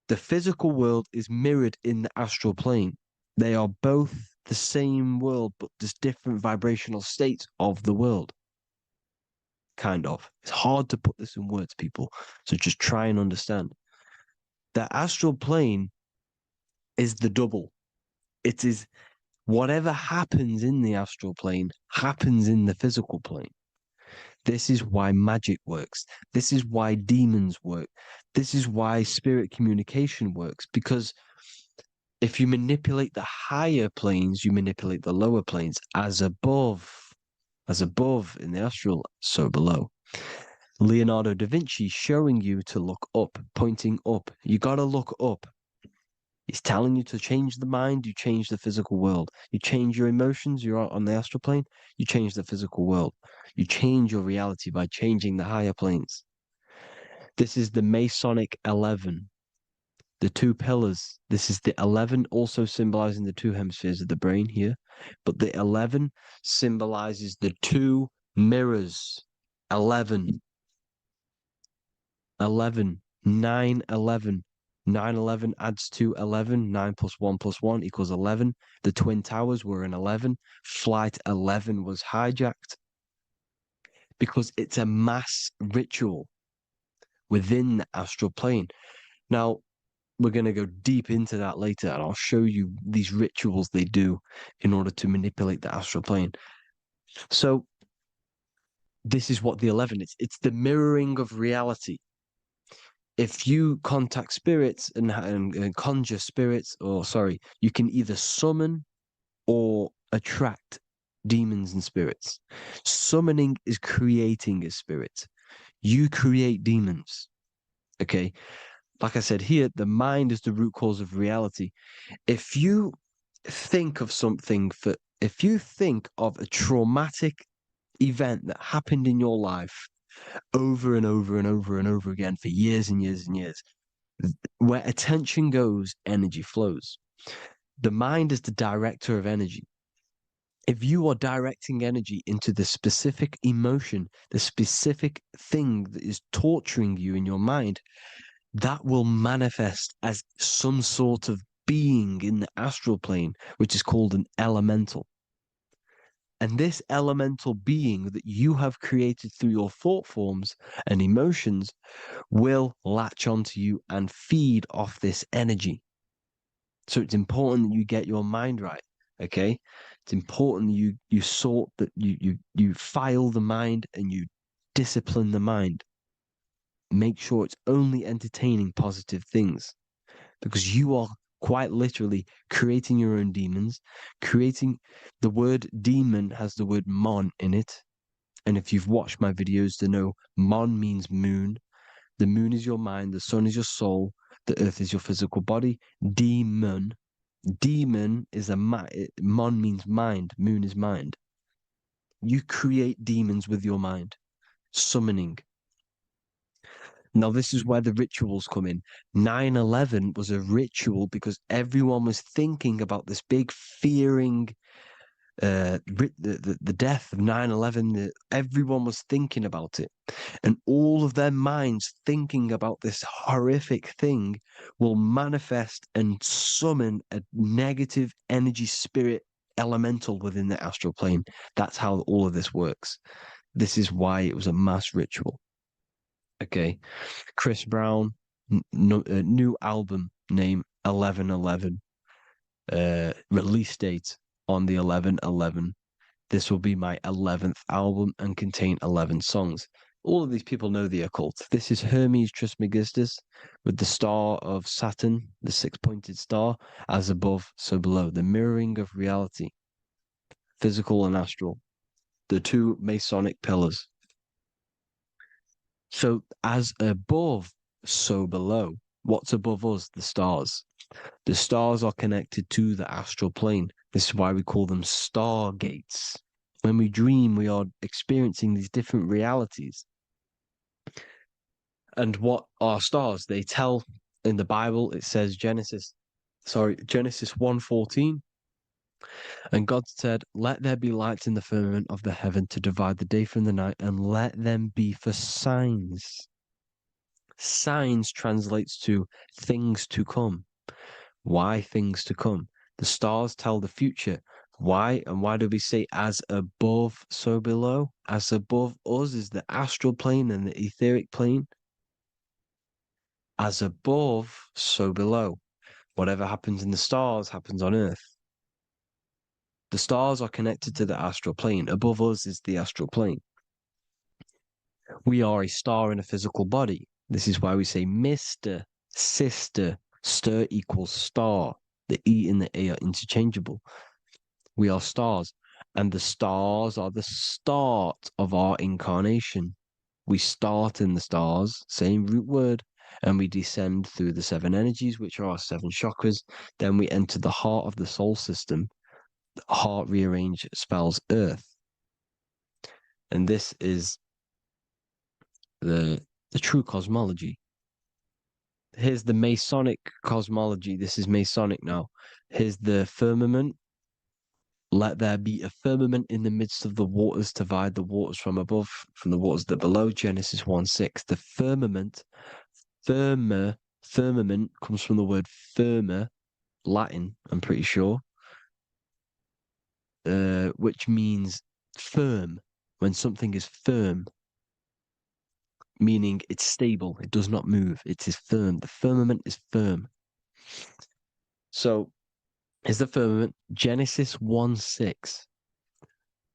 The physical world is mirrored in the astral plane. They are both the same world, but just different vibrational states of the world. Kind of. It's hard to put this in words, people. So just try and understand. The astral plane is the double. It is whatever happens in the astral plane happens in the physical plane. This is why magic works. This is why demons work. This is why spirit communication works. Because if you manipulate the higher planes, you manipulate the lower planes. As above in the astral, so below. Leonardo da Vinci showing you to look up, pointing up. You got to look up. He's telling you to change the mind, you change the physical world. You change your emotions, you're on the astral plane, you change the physical world. You change your reality by changing the higher planes. This is the Masonic 11, the 2 pillars. This is the 11 also symbolizing the 2 hemispheres of the brain here. But the 11 symbolizes the 2 mirrors. 11, 9, 11. 9, 11 adds to 11. 9 plus 1 plus 1 equals 11. The Twin Towers were in 11. Flight 11 was hijacked because it's a mass ritual within the astral plane. Now, we're going to go deep into that later, and I'll show you these rituals they do in order to manipulate the astral plane. So, this is what the 11 is. It's the mirroring of reality. If you contact spirits and conjure spirits, you can either summon or attract demons and spirits. Summoning is creating a spirit. You create demons. Okay? Like I said here, the mind is the root cause of reality. If you think of if you think of a traumatic event that happened in your life over and over and over and over again for years and years and years, Where attention goes, energy flows. The mind is the director of energy. If you are directing energy into the specific emotion, the specific thing that is torturing you in your mind, that will manifest as some sort of being in the astral plane, which is called an elemental. And this elemental being that you have created through your thought forms and emotions will latch onto you and feed off this energy. So it's important that you get your mind right. Okay, it's important you sort that you file the mind and you discipline the mind. Make sure it's only entertaining positive things, because you are quite literally creating your own demons. Creating the word demon has the word mon in it, and if you've watched my videos, to know mon means moon. The moon is your mind, the sun is your soul, the earth is your physical body. Demon is mon means mind, moon is mind. You create demons with your mind, summoning. Now, this is where the rituals come in. 9/11 was a ritual because everyone was thinking about this big fearing, the death of 9/11. Everyone was thinking about it. And all of their minds thinking about this horrific thing will manifest and summon a negative energy spirit elemental within the astral plane. That's how all of this works. This is why it was a mass ritual. Okay. Chris Brown, new album name 11/11. Release date on the 11/11. This will be my 11th album and contain 11 songs. All of these people know the occult. This is Hermes Trismegistus with the star of Saturn, the six-pointed star, as above, so below. The mirroring of reality, physical and astral. The two Masonic pillars. So as above, so below. What's above us? The stars. The stars are connected to the astral plane. This is why we call them stargates. When we dream, we are experiencing these different realities. And what are stars? They tell in the Bible, it says Genesis 1:14. And God said, "Let there be lights in the firmament of the heaven to divide the day from the night, and let them be for signs." Signs translates to things to come. Why things to come? The stars tell the future. Why? And why do we say as above, so below? As above us is the astral plane and the etheric plane. As above, so below. Whatever happens in the stars happens on Earth. The stars are connected to the astral plane. Above us is the astral plane. We are a star in a physical body. This is why we say Mr., sister, stir equals star. The E and the A are interchangeable. We are stars, and the stars are the start of our incarnation. We start in the stars, same root word, and we descend through the seven energies, which are our seven chakras. Then we enter the heart of the soul system. The heart rearranged spells earth. And this is the true cosmology. Here's the Masonic cosmology. This is Masonic now. Here's the firmament. Let there be a firmament in the midst of the waters to divide the waters from above, from the waters that below. Genesis 1:6. The firmament, firmament comes from the word firma, Latin, I'm pretty sure, which means firm. When something is firm, meaning it's stable, it does not move, it is firm. The firmament is firm. So, is the firmament Genesis 1:6.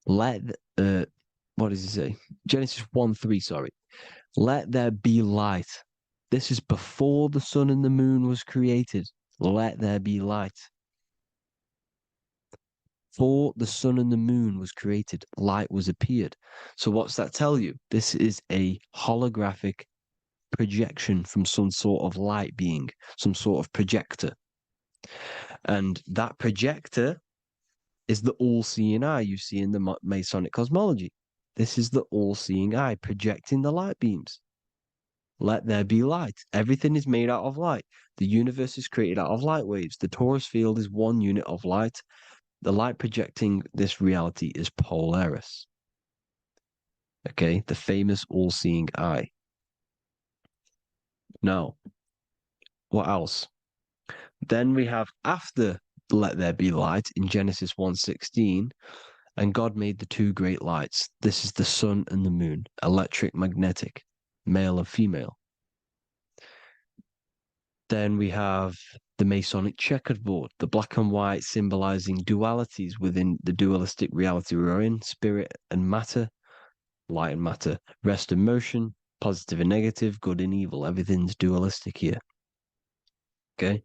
What does it say? Genesis 1:3, sorry. Let there be light. This is before the sun and the moon was created. Let there be light. Before the sun and the moon was created, light was appeared. So what's that tell you? This is a holographic projection from some sort of light being, some sort of projector. And that projector is the all-seeing eye you see in the Masonic cosmology. This is the all-seeing eye projecting the light beams. Let there be light. Everything is made out of light. The universe is created out of light waves. The torus field is one unit of light. The light projecting this reality is Polaris. Okay, the famous all-seeing eye. Now, what else? Then we have after let there be light in Genesis 1:16, and God made the two great lights. This is the sun and the moon, electric, magnetic, male and female. Then we have the Masonic checkerboard, the black and white symbolizing dualities within the dualistic reality we're in, spirit and matter, light and matter, rest and motion, positive and negative, good and evil. Everything's dualistic here. Okay?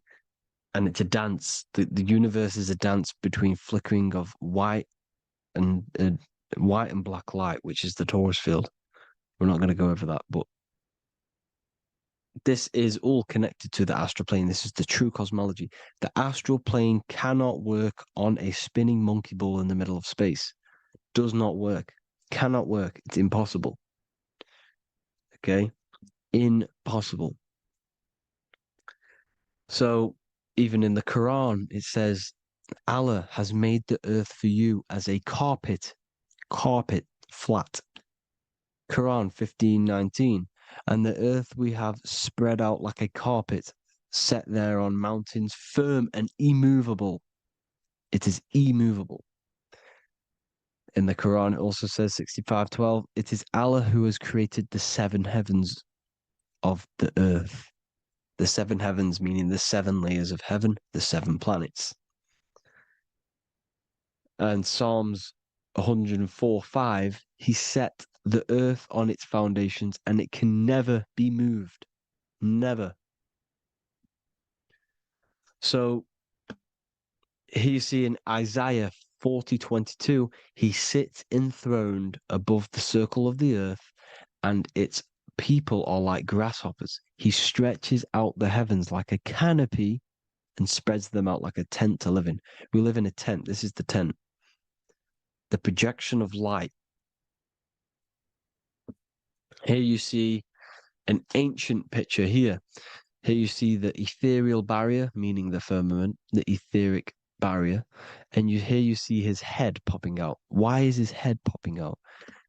And it's a dance. The universe is a dance between flickering of white and black light, which is the torus field. We're not going to go over that, but this is all connected to the astral plane. This is the true cosmology. The astral plane cannot work on a spinning monkey ball in the middle of space. Does not work. Cannot work. It's impossible. Okay? Impossible. So, even in the Quran, it says, Allah has made the earth for you as a carpet, flat. Quran 15:19. And the earth we have spread out like a carpet, set there on mountains, firm and immovable. It is immovable. In the Quran, it also says 65:12, it is Allah who has created the seven heavens of the earth. The seven heavens meaning the seven layers of heaven, the seven planets. And Psalms 104:5, he set the earth on its foundations and it can never be moved. Never. So here you see in Isaiah 40:22, he sits enthroned above the circle of the earth and its people are like grasshoppers. He stretches out the heavens like a canopy and spreads them out like a tent to live in. We live in a tent. This is the tent. The projection of light. Here you see an ancient picture here. Here you see the ethereal barrier, meaning the firmament, the etheric barrier. And here you see his head popping out. Why is his head popping out?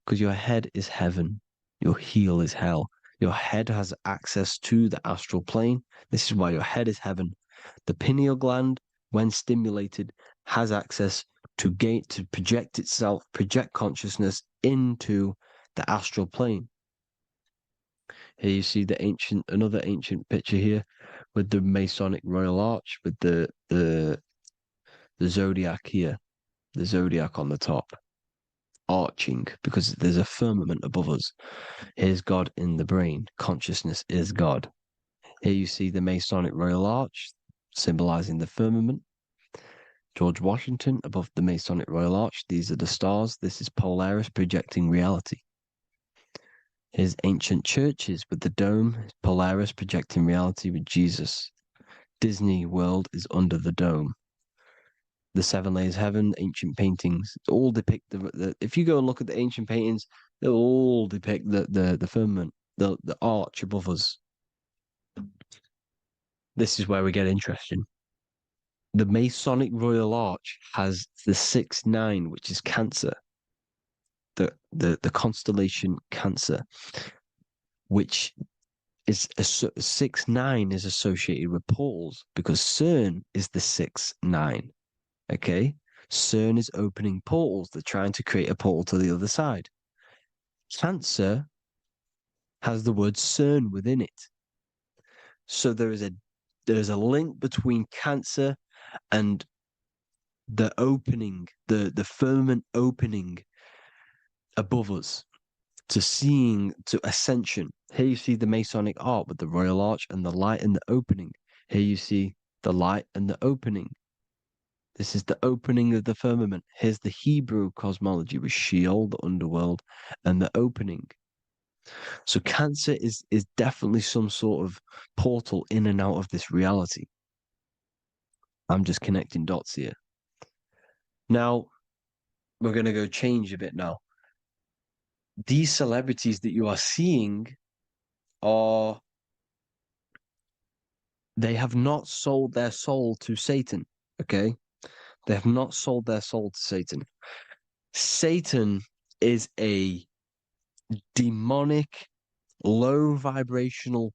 Because your head is heaven. Your heel is hell. Your head has access to the astral plane. This is why your head is heaven. The pineal gland, when stimulated, has access to project itself, project consciousness into the astral plane. Here you see another ancient picture here with the Masonic Royal Arch, with the zodiac here, the zodiac on the top, arching, because there's a firmament above us. Here's God in the brain. Consciousness is God. Here you see the Masonic Royal Arch, symbolizing the firmament. George Washington above the Masonic Royal Arch. These are the stars. This is Polaris projecting reality. Here's ancient churches with the dome. Polaris projecting reality with Jesus. Disney World is under the dome. The seven layers of heaven, ancient paintings, all depict if you go and look at the ancient paintings, they'll all depict the firmament, the arch above us. This is where we get interesting. The Masonic Royal Arch has the 6-9, which is Cancer. The constellation Cancer, which is 6-9 is associated with portals because CERN is the 6-9. Okay, CERN is opening portals. They're trying to create a portal to the other side. Cancer has the word CERN within it, so there is a link between Cancer and the opening, the firmament opening above us to ascension. Here you see the Masonic Arch with the Royal Arch and the light and the opening. Here you see the light and the opening. This is the opening of the firmament. Here's the Hebrew cosmology with Sheol, the underworld, and the opening. So Cancer is definitely some sort of portal in and out of this reality. I'm just connecting dots here. Now, we're going to go change a bit now. These celebrities that you are seeing are they have not sold their soul to Satan. Okay, they have not sold their soul to Satan. Satan is a demonic, low vibrational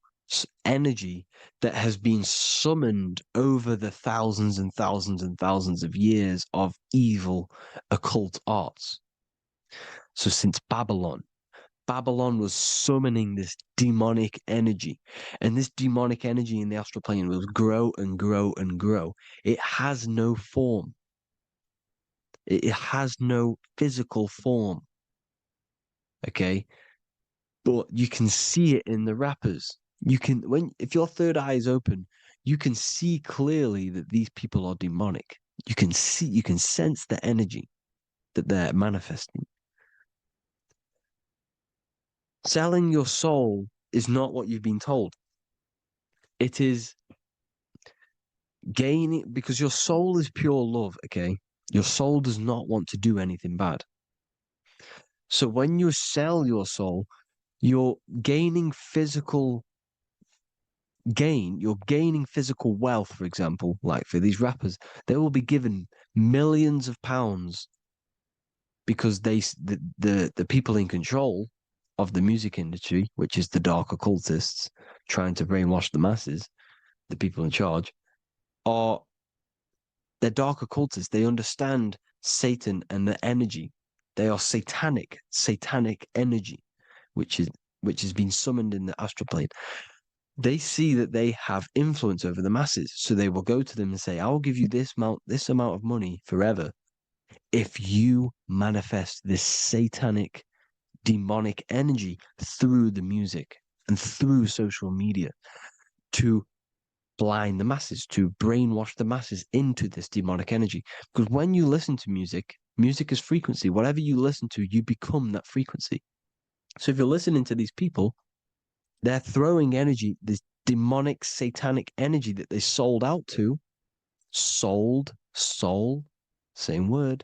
energy that has been summoned over the thousands and thousands and thousands of years of evil occult arts. So since Babylon was summoning this demonic energy, and this demonic energy in the astral plane will grow and grow and grow. It has no form. It has no physical form. Okay? But you can see it in the rappers. You can, if your third eye is open, you can see clearly that these people are demonic. You can sense the energy that they're manifesting. Selling your soul is not what you've been told. It is gaining, because your soul is pure love, okay? Your soul does not want to do anything bad. So when you sell your soul, you're gaining physical gain, you're gaining physical wealth, for example, like for these rappers, they will be given millions of pounds because the people in control of the music industry, which is the dark occultists trying to brainwash the masses, the people in charge, they're dark occultists. They understand Satan and the energy. They are satanic energy, which has been summoned in the astral plane. They see that they have influence over the masses, so they will go to them and say, "I will give you this amount of money forever if you manifest this satanic, demonic energy through the music and through social media to blind the masses, to brainwash the masses into this demonic energy." Because when you listen to music, music is frequency. Whatever you listen to, you become that frequency. So if you're listening to these people, they're throwing energy, this demonic, satanic energy that they sold out to. Sold, soul, same word.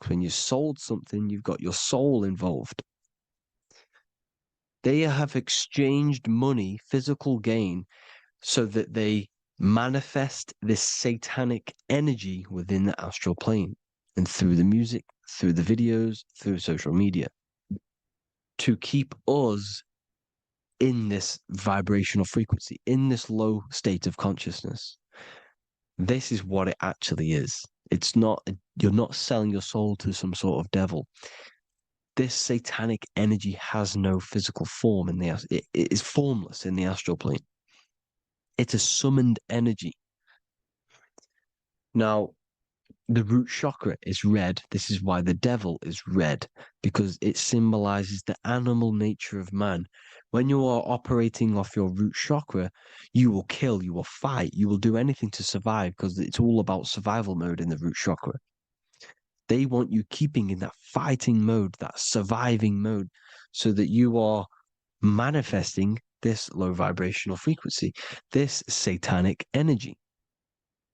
When you sold something, you've got your soul involved. They have exchanged money, physical gain, so that they manifest this satanic energy within the astral plane and through the music, through the videos, through social media to keep us in this vibrational frequency, in this low state of consciousness. This is what it actually is. It's not, you're not selling your soul to some sort of devil. This satanic energy has no physical form it is formless in the astral plane. It's a summoned energy. Now, the root chakra is red. This is why the devil is red, because it symbolizes the animal nature of man. When you are operating off your root chakra, you will kill, you will fight, you will do anything to survive, because it's all about survival mode in the root chakra. They want you keeping in that fighting mode, that surviving mode, so that you are manifesting this low vibrational frequency, this satanic energy,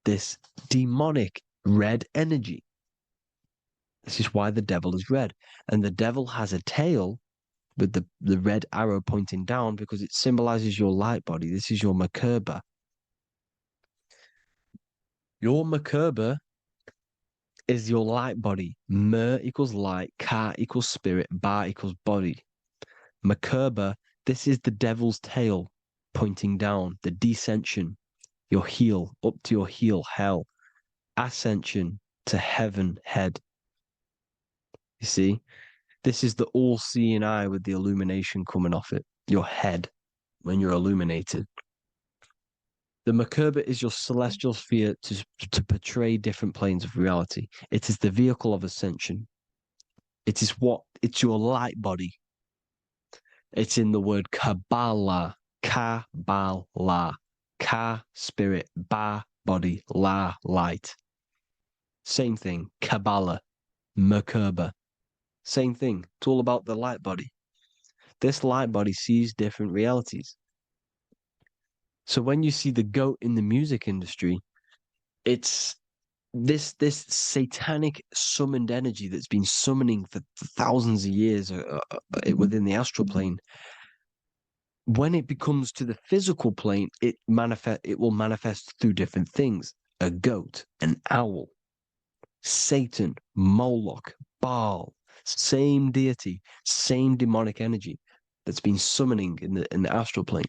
this demonic red energy. This is why the devil is red. And the devil has a tail with the red arrow pointing down because it symbolizes your light body. This is your Merkaba. Your Merkaba is your light body. Mer equals light, Ka equals spirit, Ba equals body. Merkaba, this is the devil's tail pointing down, the descension, your heel, up to your heel, hell. Ascension to heaven, head. You see, this is the all-seeing eye with the illumination coming off it, your head, when you're illuminated. The Merkaba is your celestial sphere to portray different planes of reality. It is the vehicle of ascension. It's your light body. It's in the word Kabbalah, Kabbalah, Ka, spirit, Ba, body, La, light. Same thing, Kabbalah, Merkaba. Same thing. It's all about the light body. This light body sees different realities. So when you see the goat in the music industry, it's this satanic summoned energy that's been summoning for thousands of years within the astral plane. when it becomes to the physical plane, it will manifest through different things. A goat, an owl, Satan, Moloch, Baal, same deity, same demonic energy that's been summoning in the astral plane.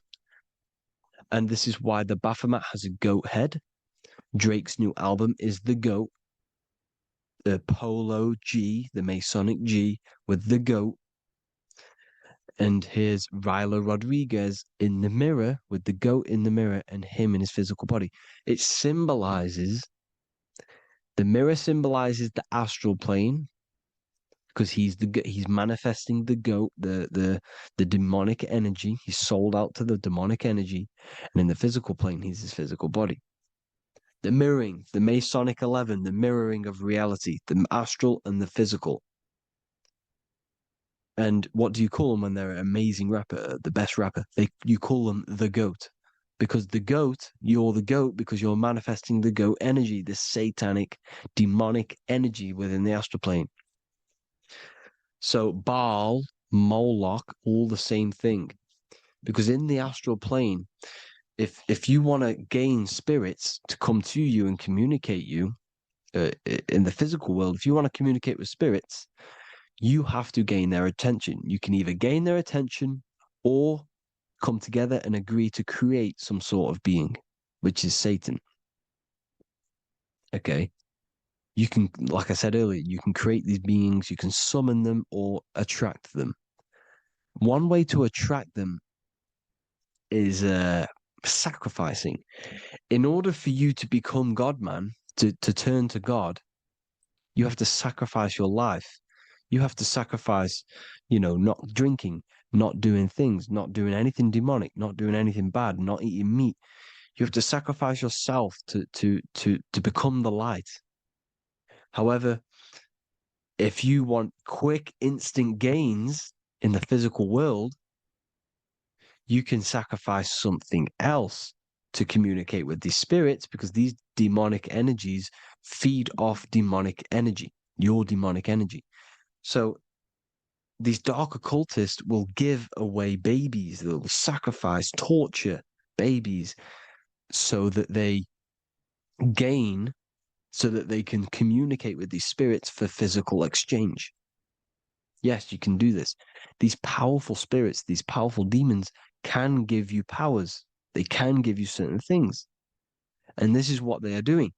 And this is why the Baphomet has a goat head. Drake's new album is the goat. The Polo G, the Masonic G, with the goat. And here's Ryla Rodriguez in the mirror with the goat in the mirror and him in his physical body. It symbolizes, the mirror symbolizes the astral plane because he's manifesting the goat, the demonic energy. He's sold out to the demonic energy, and in the physical plane, he's his physical body. The mirroring, the Masonic 11, the mirroring of reality, the astral and the physical. And what do you call them when they're an amazing rapper, the best rapper? You call them the GOAT. Because the GOAT, you're the GOAT because you're manifesting the GOAT energy, the satanic, demonic energy within the astral plane. So Baal, Moloch, all the same thing. Because in the astral plane, if you want to gain spirits to come to you and communicate you in the physical world, if you want to communicate with spirits, you have to gain their attention. You can either gain their attention or come together and agree to create some sort of being, which is Satan. Okay. You can, like I said earlier, you can create these beings, you can summon them or attract them. One way to attract them is sacrificing. In order for you to become God, man, to turn to God, you have to sacrifice your life. You have to sacrifice, not drinking, not doing things, not doing anything demonic, not doing anything bad, not eating meat. You have to sacrifice yourself to become the light. However, if you want quick, instant gains in the physical world, you can sacrifice something else to communicate with these spirits, because these demonic energies feed off demonic energy, your demonic energy. So these dark occultists will give away babies, they'll sacrifice, torture babies so that they gain, so that they can communicate with these spirits for physical exchange. Yes, you can do this. These powerful spirits, these powerful demons can give you powers. They can give you certain things. And this is what they are doing.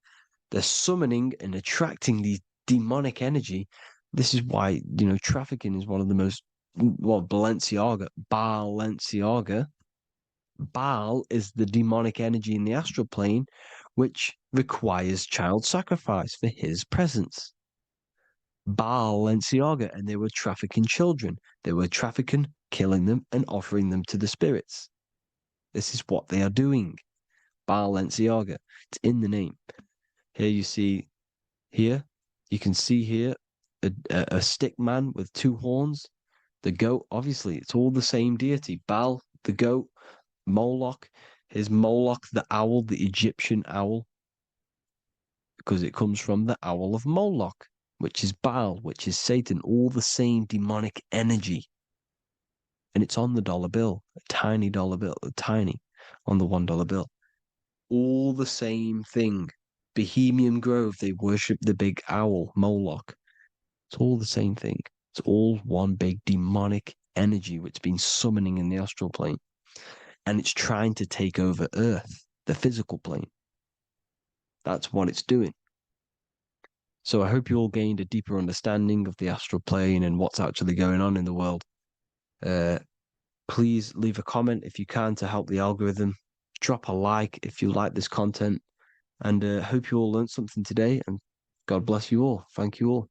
They're summoning and attracting these demonic energy. This is why, trafficking is one of the most, Balenciaga. Baal is the demonic energy in the astral plane, which requires child sacrifice for his presence. Balenciaga, and they were trafficking children. They were trafficking, killing them, and offering them to the spirits. This is what they are doing. Balenciaga. It's in the name. Here you see, you can see here a stick man with two horns. The goat, obviously, it's all the same deity. Baal, the goat. Moloch, is Moloch the owl, the Egyptian owl, because it comes from the owl of Moloch, which is Baal, which is Satan, all the same demonic energy. And it's on the dollar bill, a tiny dollar bill, tiny, on the $1 bill. All the same thing. Bohemian Grove, they worship the big owl, Moloch. It's all the same thing. It's all one big demonic energy which has been summoning in the astral plane. And it's trying to take over Earth, the physical plane. That's what it's doing. So I hope you all gained a deeper understanding of the astral plane and what's actually going on in the world. Please leave a comment if you can to help the algorithm. Drop a like if you like this content. And hope you all learned something today. And God bless you all. Thank you all.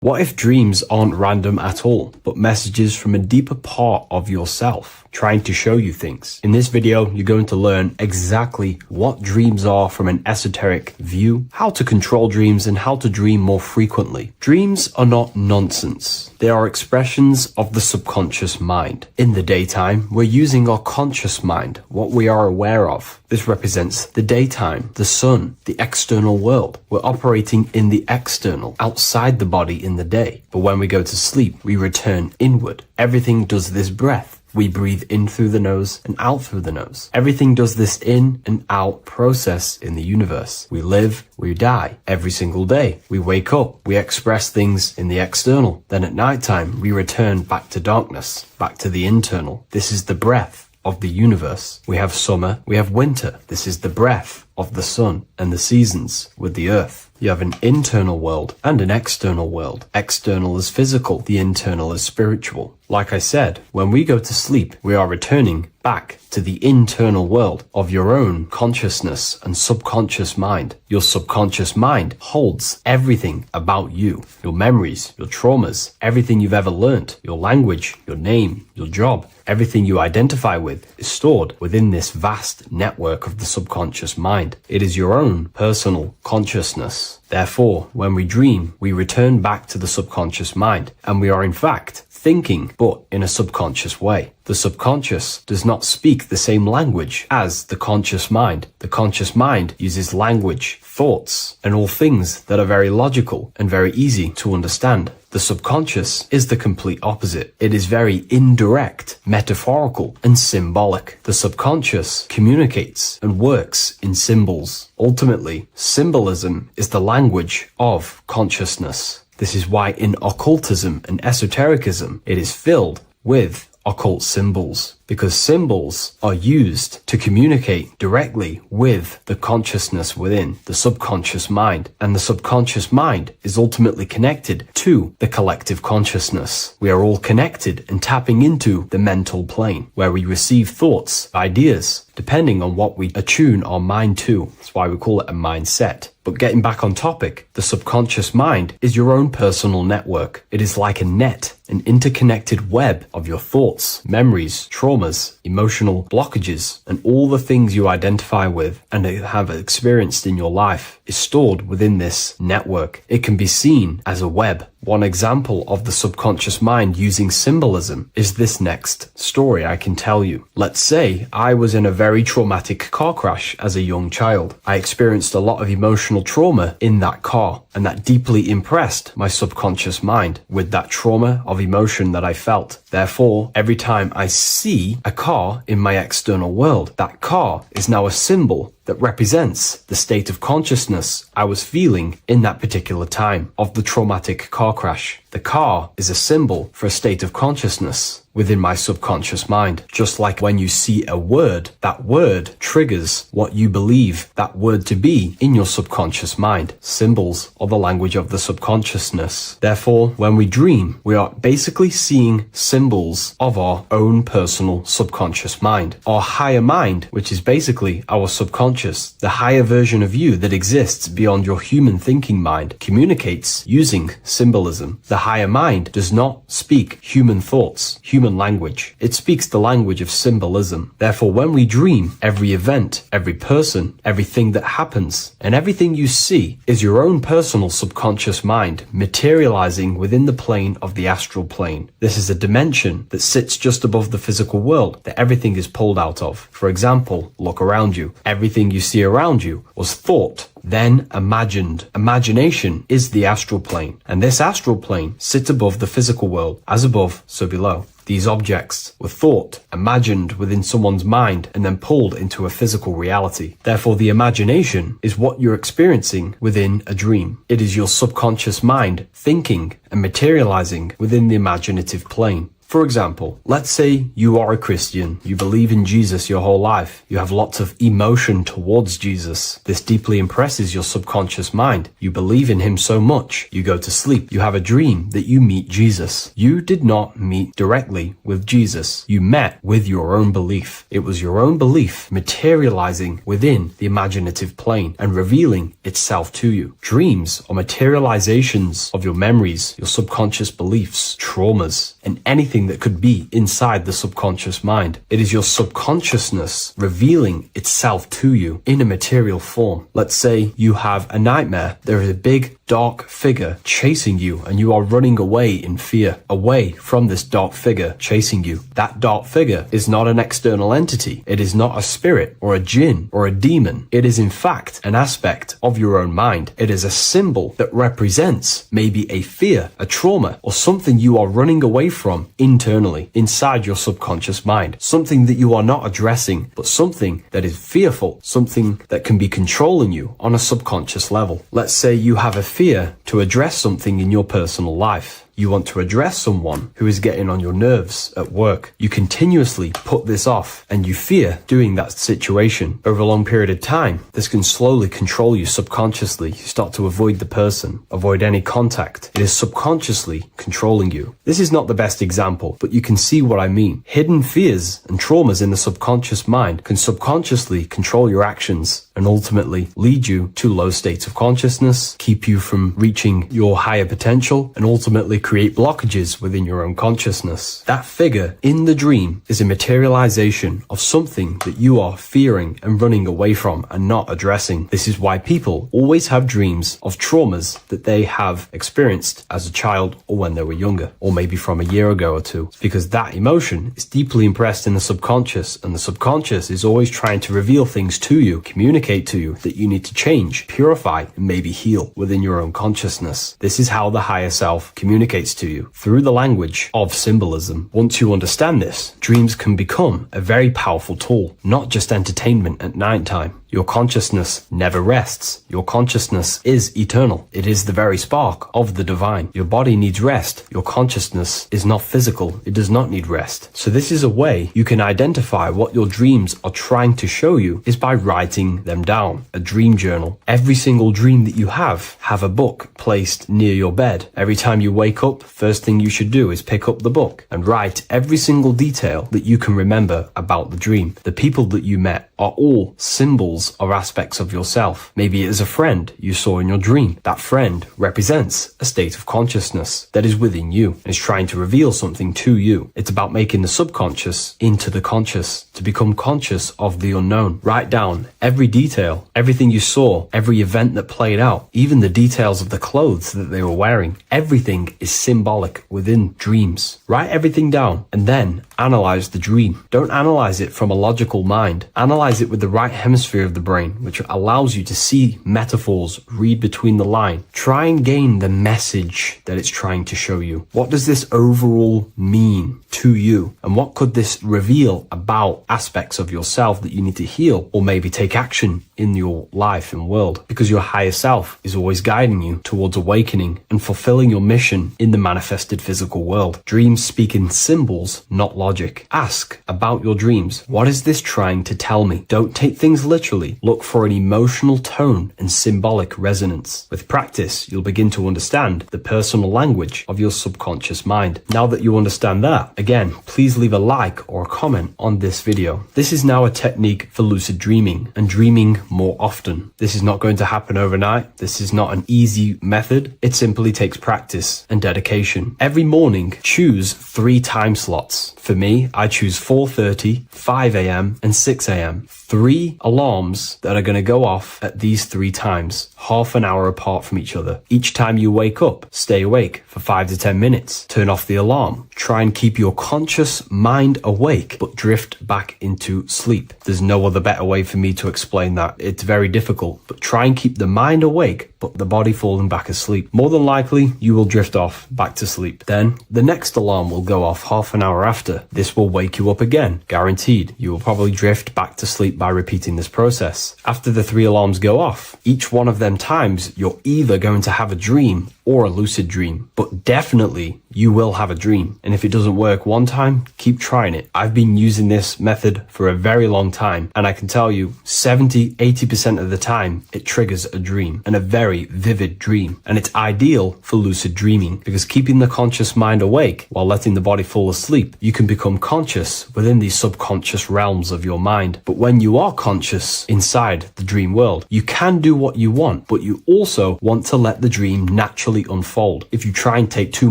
What if dreams aren't random at all, but messages from a deeper part of yourself? trying to show you things. In this video, you're going to learn exactly what dreams are from an esoteric view, how to control dreams, and how to dream more frequently. Dreams are not nonsense. They are expressions of the subconscious mind. In the daytime, we're using our conscious mind, what we are aware of. This represents the daytime, the sun, the external world. We're operating in the external, outside the body in the day. But when we go to sleep, we return inward. Everything does this breath. We breathe in through the nose and out through the nose. Everything does this in and out process in the universe. We live, we die every single day. We wake up, we express things in the external. Then at nighttime, we return back to darkness, back to the internal. This is the breath of the universe. We have summer, we have winter. This is the breath of the sun and the seasons with the earth. You have an internal world and an external world. External is physical, the internal is spiritual. Like I said, when we go to sleep, we are returning back to the internal world of your own consciousness and subconscious mind. Your subconscious mind holds everything about you, your memories, your traumas, everything you've ever learnt, your language, your name, your job, everything you identify with is stored within this vast network of the subconscious mind. It is your own personal consciousness. Therefore, when we dream, we return back to the subconscious mind, and we are in fact thinking, but in a subconscious way. The subconscious does not speak the same language as the conscious mind. The conscious mind uses language, thoughts, and all things that are very logical and very easy to understand. The subconscious is the complete opposite. It is very indirect, metaphorical, and symbolic. The subconscious communicates and works in symbols. Ultimately, symbolism is the language of consciousness. This is why in occultism and esotericism, it is filled with occult symbols, because symbols are used to communicate directly with the consciousness within the subconscious mind, and the subconscious mind is ultimately connected to the collective consciousness. We are all connected and tapping into the mental plane, where we receive thoughts, ideas, depending on what we attune our mind to. That's why we call it a mindset. But getting back on topic, the subconscious mind is your own personal network. It is like a net, an interconnected web of your thoughts, memories, traumas, emotional blockages, and all the things you identify with and have experienced in your life is stored within this network. It can be seen as a web. One example of the subconscious mind using symbolism is this next story I can tell you. Let's say I was in a very traumatic car crash as a young child. I experienced a lot of emotional trauma in that car, and that deeply impressed my subconscious mind with that trauma of emotion that I felt. Therefore, every time I see a car in my external world, that car is now a symbol that represents the state of consciousness I was feeling in that particular time of the traumatic car crash. The car is a symbol for a state of consciousness within my subconscious mind. Just like when you see a word, that word triggers what you believe that word to be in your subconscious mind. Symbols are the language of the subconsciousness. Therefore, when we dream, we are basically seeing symbols of our own personal subconscious mind. Our higher mind, which is basically our subconscious, the higher version of you that exists beyond your human thinking mind, communicates using symbolism. The higher mind does not speak human thoughts, human language. It speaks the language of symbolism. Therefore, when we dream, every event, every person, everything that happens, and everything you see is your own personal subconscious mind materializing within the plane of the astral plane. This is a dimension that sits just above the physical world that everything is pulled out of. For example, look around you. Everything you see around you was thought, then imagined. Imagination is the astral plane, and this astral plane sits above the physical world. As above, so below. These objects were thought, imagined within someone's mind, and then pulled into a physical reality. Therefore, the imagination is what you're experiencing within a dream. It is your subconscious mind thinking and materializing within the imaginative plane. For example, let's say you are a Christian, you believe in Jesus your whole life, you have lots of emotion towards Jesus. This deeply impresses your subconscious mind. You believe in him so much, you go to sleep, you have a dream that you meet Jesus. You did not meet directly with Jesus. You met with your own belief. It was your own belief materializing within the imaginative plane and revealing itself to you. Dreams are materializations of your memories, your subconscious beliefs, traumas, and anything something that could be inside the subconscious mind. It is your subconsciousness revealing itself to you in a material form. Let's say you have a nightmare. There is a big dark figure chasing you and you are running away in fear, away from this dark figure chasing you. That dark figure is not an external entity. It is not a spirit or a jinn or a demon. It is in fact an aspect of your own mind. It is a symbol that represents maybe a fear, a trauma, or something you are running away from internally inside your subconscious mind. Something that you are not addressing, but something that is fearful, something that can be controlling you on a subconscious level. Let's say you have a fear to address something in your personal life. You want to address someone who is getting on your nerves at work. You continuously put this off and you fear doing that situation. Over a long period of time, this can slowly control you subconsciously. You start to avoid the person, avoid any contact. It is subconsciously controlling you. This is not the best example, but you can see what I mean. Hidden fears and traumas in the subconscious mind can subconsciously control your actions and ultimately lead you to low states of consciousness, keep you from reaching your higher potential, and ultimately create blockages within your own consciousness. That figure in the dream is a materialization of something that you are fearing and running away from and not addressing. This is why people always have dreams of traumas that they have experienced as a child or when they were younger, or maybe from a year ago or two. It's because that emotion is deeply impressed in the subconscious, and the subconscious is always trying to reveal things to you, communicate to you that you need to change, purify, and maybe heal within your own consciousness. This is how the higher self communicates to you through the language of symbolism. Once you understand this, dreams can become a very powerful tool, not just entertainment at night time. Your consciousness never rests. Your consciousness is eternal. It is the very spark of the divine. Your body needs rest. Your consciousness is not physical. It does not need rest. So this is a way you can identify what your dreams are trying to show you is by writing them down. A dream journal. Every single dream that you have a book placed near your bed. Every time you wake up, first thing you should do is pick up the book and write every single detail that you can remember about the dream. The people that you met are all symbols or aspects of yourself. Maybe it is a friend you saw in your dream. That friend represents a state of consciousness that is within you and is trying to reveal something to you. It's about making the subconscious into the conscious, to become conscious of the unknown. Write down every detail, everything you saw, every event that played out, even the details of the clothes that they were wearing. Everything is symbolic within dreams. Write everything down and then analyze the dream. Don't analyze it from a logical mind. Analyze it with the right hemisphere of the brain, which allows you to see metaphors, read between the line. Try and gain the message that it's trying to show you. What does this overall mean to you? And what could this reveal about aspects of yourself that you need to heal or maybe take action in your life and world? Because your higher self is always guiding you towards awakening and fulfilling your mission in the manifested physical world. Dreams speak in symbols, not logic. Ask about your dreams. What is this trying to tell me? Don't take things literally. Look for an emotional tone and symbolic resonance. With practice, you'll begin to understand the personal language of your subconscious mind. Now that you understand that, again, please leave a like or a comment on this video. This is now a technique for lucid dreaming and dreaming more often. This is not going to happen overnight. This is not an easy method. It simply takes practice and dedication. Every morning, choose 3 time slots. For me, I choose 4:30, 5 a.m. and 6 a.m. 3 alarms that are going to go off at these 3 times, half an hour apart from each other. Each time you wake up, stay awake for 5 to 10 minutes. Turn off the alarm. Try and keep your conscious mind awake, but drift back into sleep. There's no other better way for me to explain that. It's very difficult, but try and keep the mind awake, but the body falling back asleep. More than likely, you will drift off back to sleep. Then the next alarm will go off half an hour after. This will wake you up again, guaranteed. You will probably drift back to sleep by repeating this process. After the 3 alarms go off, each one of them times, you're either going to have a dream or a lucid dream, but definitely you will have a dream. And if it doesn't work one time, keep trying it. I've been using this method for a very long time, and I can tell you 70-80% of the time it triggers a dream, and a very vivid dream. And it's ideal for lucid dreaming because keeping the conscious mind awake while letting the body fall asleep, you can become conscious within these subconscious realms of your mind. But when you are conscious inside the dream world, you can do what you want, but you also want to let the dream naturally naturally unfold. If you try and take too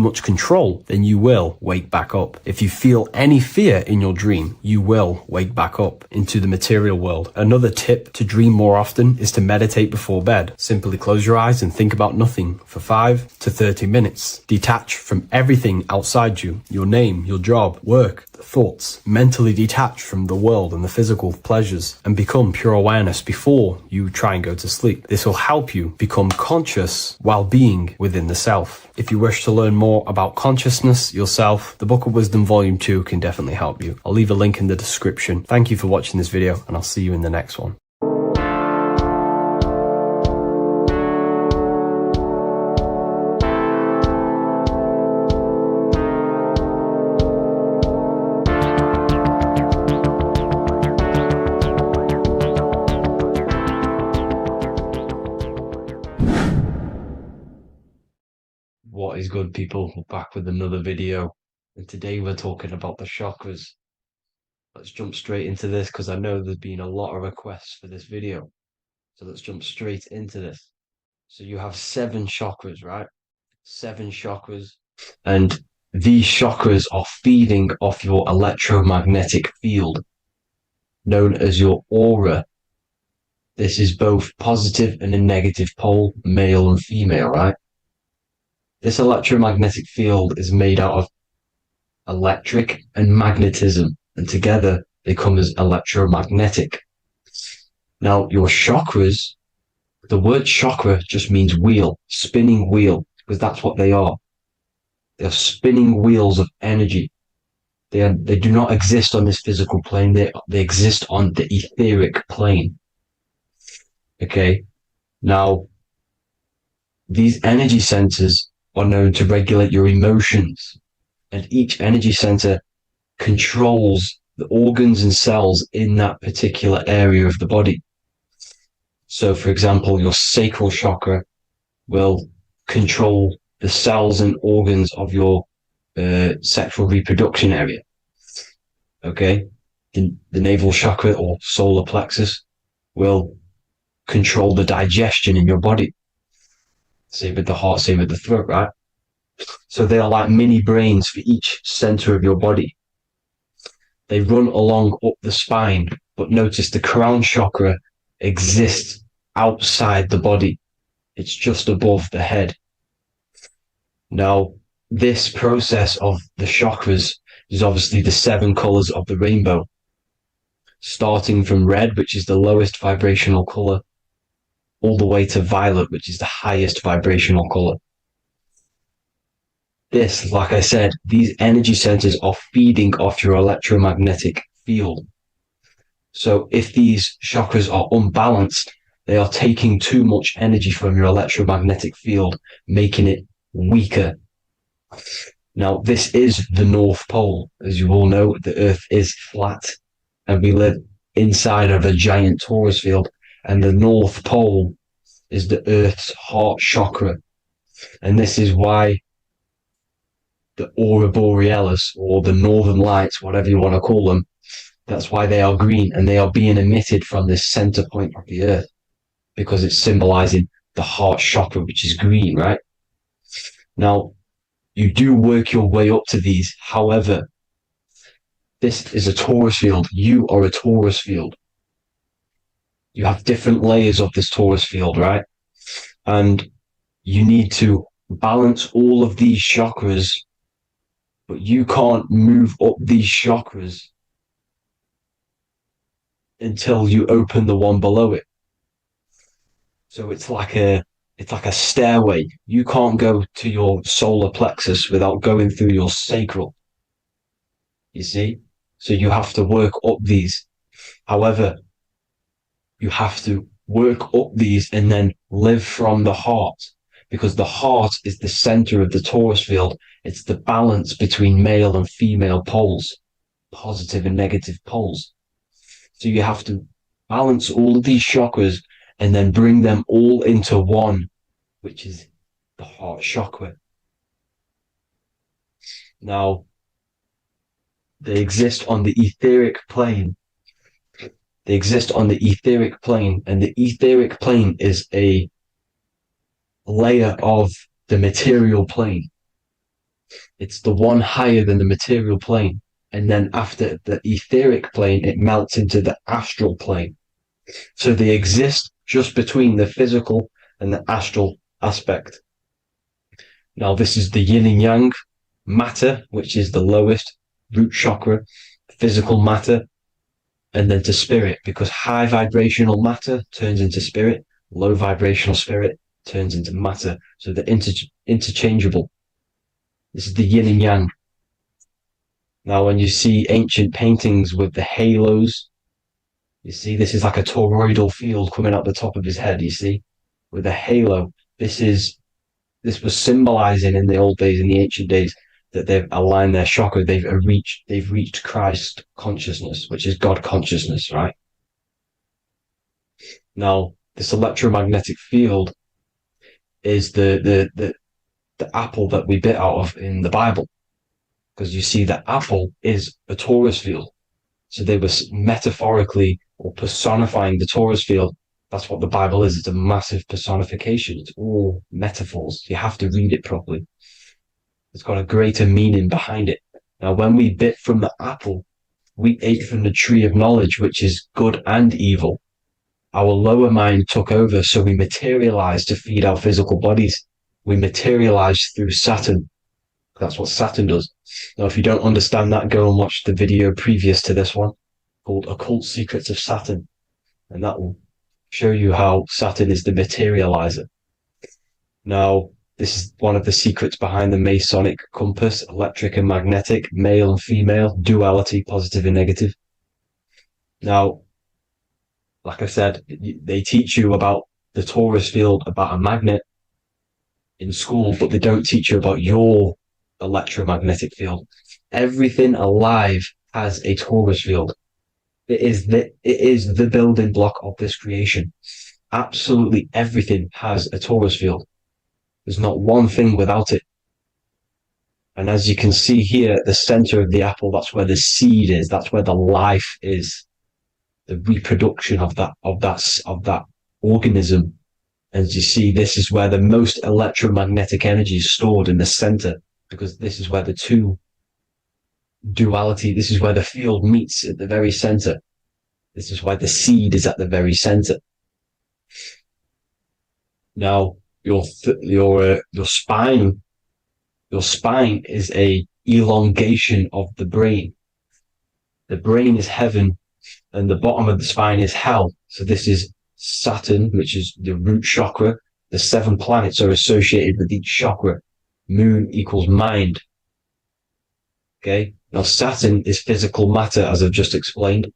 much control, then you will wake back up. If you feel any fear in your dream, you will wake back up into the material world. Another tip to dream more often is to meditate before bed. Simply close your eyes and think about nothing for 5 to 30 minutes. Detach from everything outside you, your name, your job, work, thoughts. Mentally detach from the world and the physical pleasures and become pure awareness before you try and go to sleep. This will help you become conscious while being within the self. If you wish to learn more about consciousness, yourself, the Book of Wisdom Volume 2 can definitely help you. I'll leave a link in the description. Thank you for watching this video, and I'll see you in the next one. What is good, people? We're back with another video, and today we're talking about the chakras. Let's jump straight into this because I know there's been a lot of requests for this video. So let's jump straight into this. So you have 7 chakras, right? 7 chakras, and these chakras are feeding off your electromagnetic field, known as your aura. This is both positive and a negative pole, male and female, right? This electromagnetic field is made out of electric and magnetism, and together they come as electromagnetic. Now, your chakras, the word chakra just means wheel, spinning wheel, because that's what they are. They are spinning wheels of energy. They do not exist on this physical plane. They exist on the etheric plane. Okay. Now, these energy centers are known to regulate your emotions, and each energy center controls the organs and cells in that particular area of the body. So, for example, your sacral chakra will control the cells and organs of your sexual reproduction area. Okay, the navel chakra or solar plexus will control the digestion in your body. Same with the heart, same with the throat, right? So they are like mini brains for each center of your body. They run along up the spine, but notice the crown chakra exists outside the body. It's just above the head. Now, this process of the chakras is obviously the 7 colors of the rainbow, starting from red, which is the lowest vibrational color, all the way to violet, which is the highest vibrational color. This, like I said, these energy centers are feeding off your electromagnetic field. So if these chakras are unbalanced, they are taking too much energy from your electromagnetic field, making it weaker. Now, this is the North Pole. As you all know, the Earth is flat, and we live inside of a giant torus field, and the North Pole is the Earth's heart chakra. And this is why the aurora borealis, or the northern lights, whatever you want to call them, that's why they are green, and they are being emitted from this center point of the Earth, because it's symbolizing the heart chakra, which is green, right? Now, you do work your way up to these. However, this is a torus field. You are a torus field. You have different layers of this torus field, right? And you need to balance all of these chakras, but you can't move up these chakras until you open the one below it. So it's like a stairway. You can't go to your solar plexus without going through your sacral. You see? So you have to work up these. However, you have to work up these and then live from the heart, because the heart is the center of the torus field. It's the balance between male and female poles, positive and negative poles. So you have to balance all of these chakras and then bring them all into one, which is the heart chakra. Now, they exist on the etheric plane. They exist on the etheric plane, and the etheric plane is a layer of the material plane. It's the one higher than the material plane. And then after the etheric plane, it melts into the astral plane. So they exist just between the physical and the astral aspect. Now, this is the yin and yang matter, which is the lowest root chakra, physical matter, and then to spirit, because high vibrational matter turns into spirit, low vibrational spirit turns into matter. So they're interchangeable. This is the yin and yang. Now, when you see ancient paintings with the halos, you see this is like a toroidal field coming out the top of his head, you see, with a halo. This was symbolizing in the old days, in the ancient days, that they've aligned their chakra, they've reached Christ consciousness, which is God consciousness, right? Now, this electromagnetic field is the apple that we bit out of in the Bible, because you see that apple is a torus field. So they were metaphorically or personifying the torus field. That's what the Bible is. It's a massive personification. It's all metaphors. You have to read it properly. It's got a greater meaning behind it. Now, when we bit from the apple, we ate from the tree of knowledge, which is good and evil. Our lower mind took over, so we materialized to feed our physical bodies. We materialized through Saturn. That's what Saturn does. Now, if you don't understand that, go and watch the video previous to this one called Occult Secrets of Saturn. And that will show you how Saturn is the materializer. Now, this is one of the secrets behind the Masonic compass, electric and magnetic, male and female, duality, positive and negative. Now, like I said, they teach you about the torus field, about a magnet in school, but they don't teach you about your electromagnetic field. Everything alive has a torus field. It is the building block of this creation. Absolutely everything has a torus field. There's not one thing without it. And as you can see here at the center of the apple, that's where the seed is. That's where the life is. The reproduction of that organism. As you see, this is where the most electromagnetic energy is stored, in the center, because this is where the two duality, this is where the field meets at the very center. This is why the seed is at the very center. Now, your spine is a elongation of the brain. The brain is heaven, and the bottom of the spine is hell. So this is Saturn, which is the root chakra. The 7 planets are associated with each chakra. Moon equals mind. Okay. Now Saturn is physical matter, as I've just explained.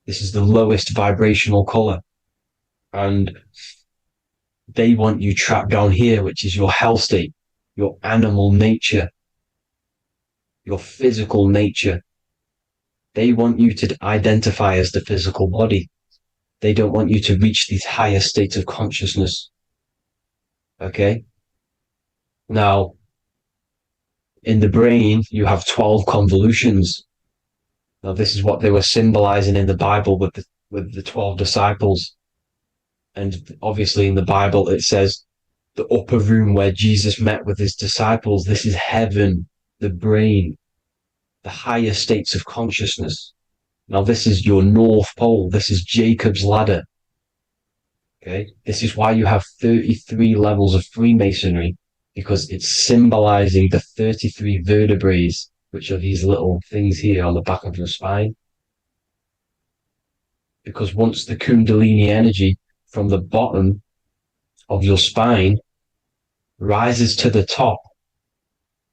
This is the lowest vibrational color. And they want you trapped down here, which is your hell state, your animal nature, your physical nature. They want you to identify as the physical body. They don't want you to reach these higher states of consciousness. Okay? Now, in the brain, you have 12 convolutions. Now, this is what they were symbolizing in the Bible with the 12 disciples. And obviously in the Bible, it says the upper room where Jesus met with his disciples. This is heaven, the brain, the higher states of consciousness. Now, this is your North Pole. This is Jacob's ladder. Okay. This is why you have 33 levels of Freemasonry, because it's symbolizing the 33 vertebrae, which are these little things here on the back of your spine. Because once the Kundalini energy from the bottom of your spine rises to the top,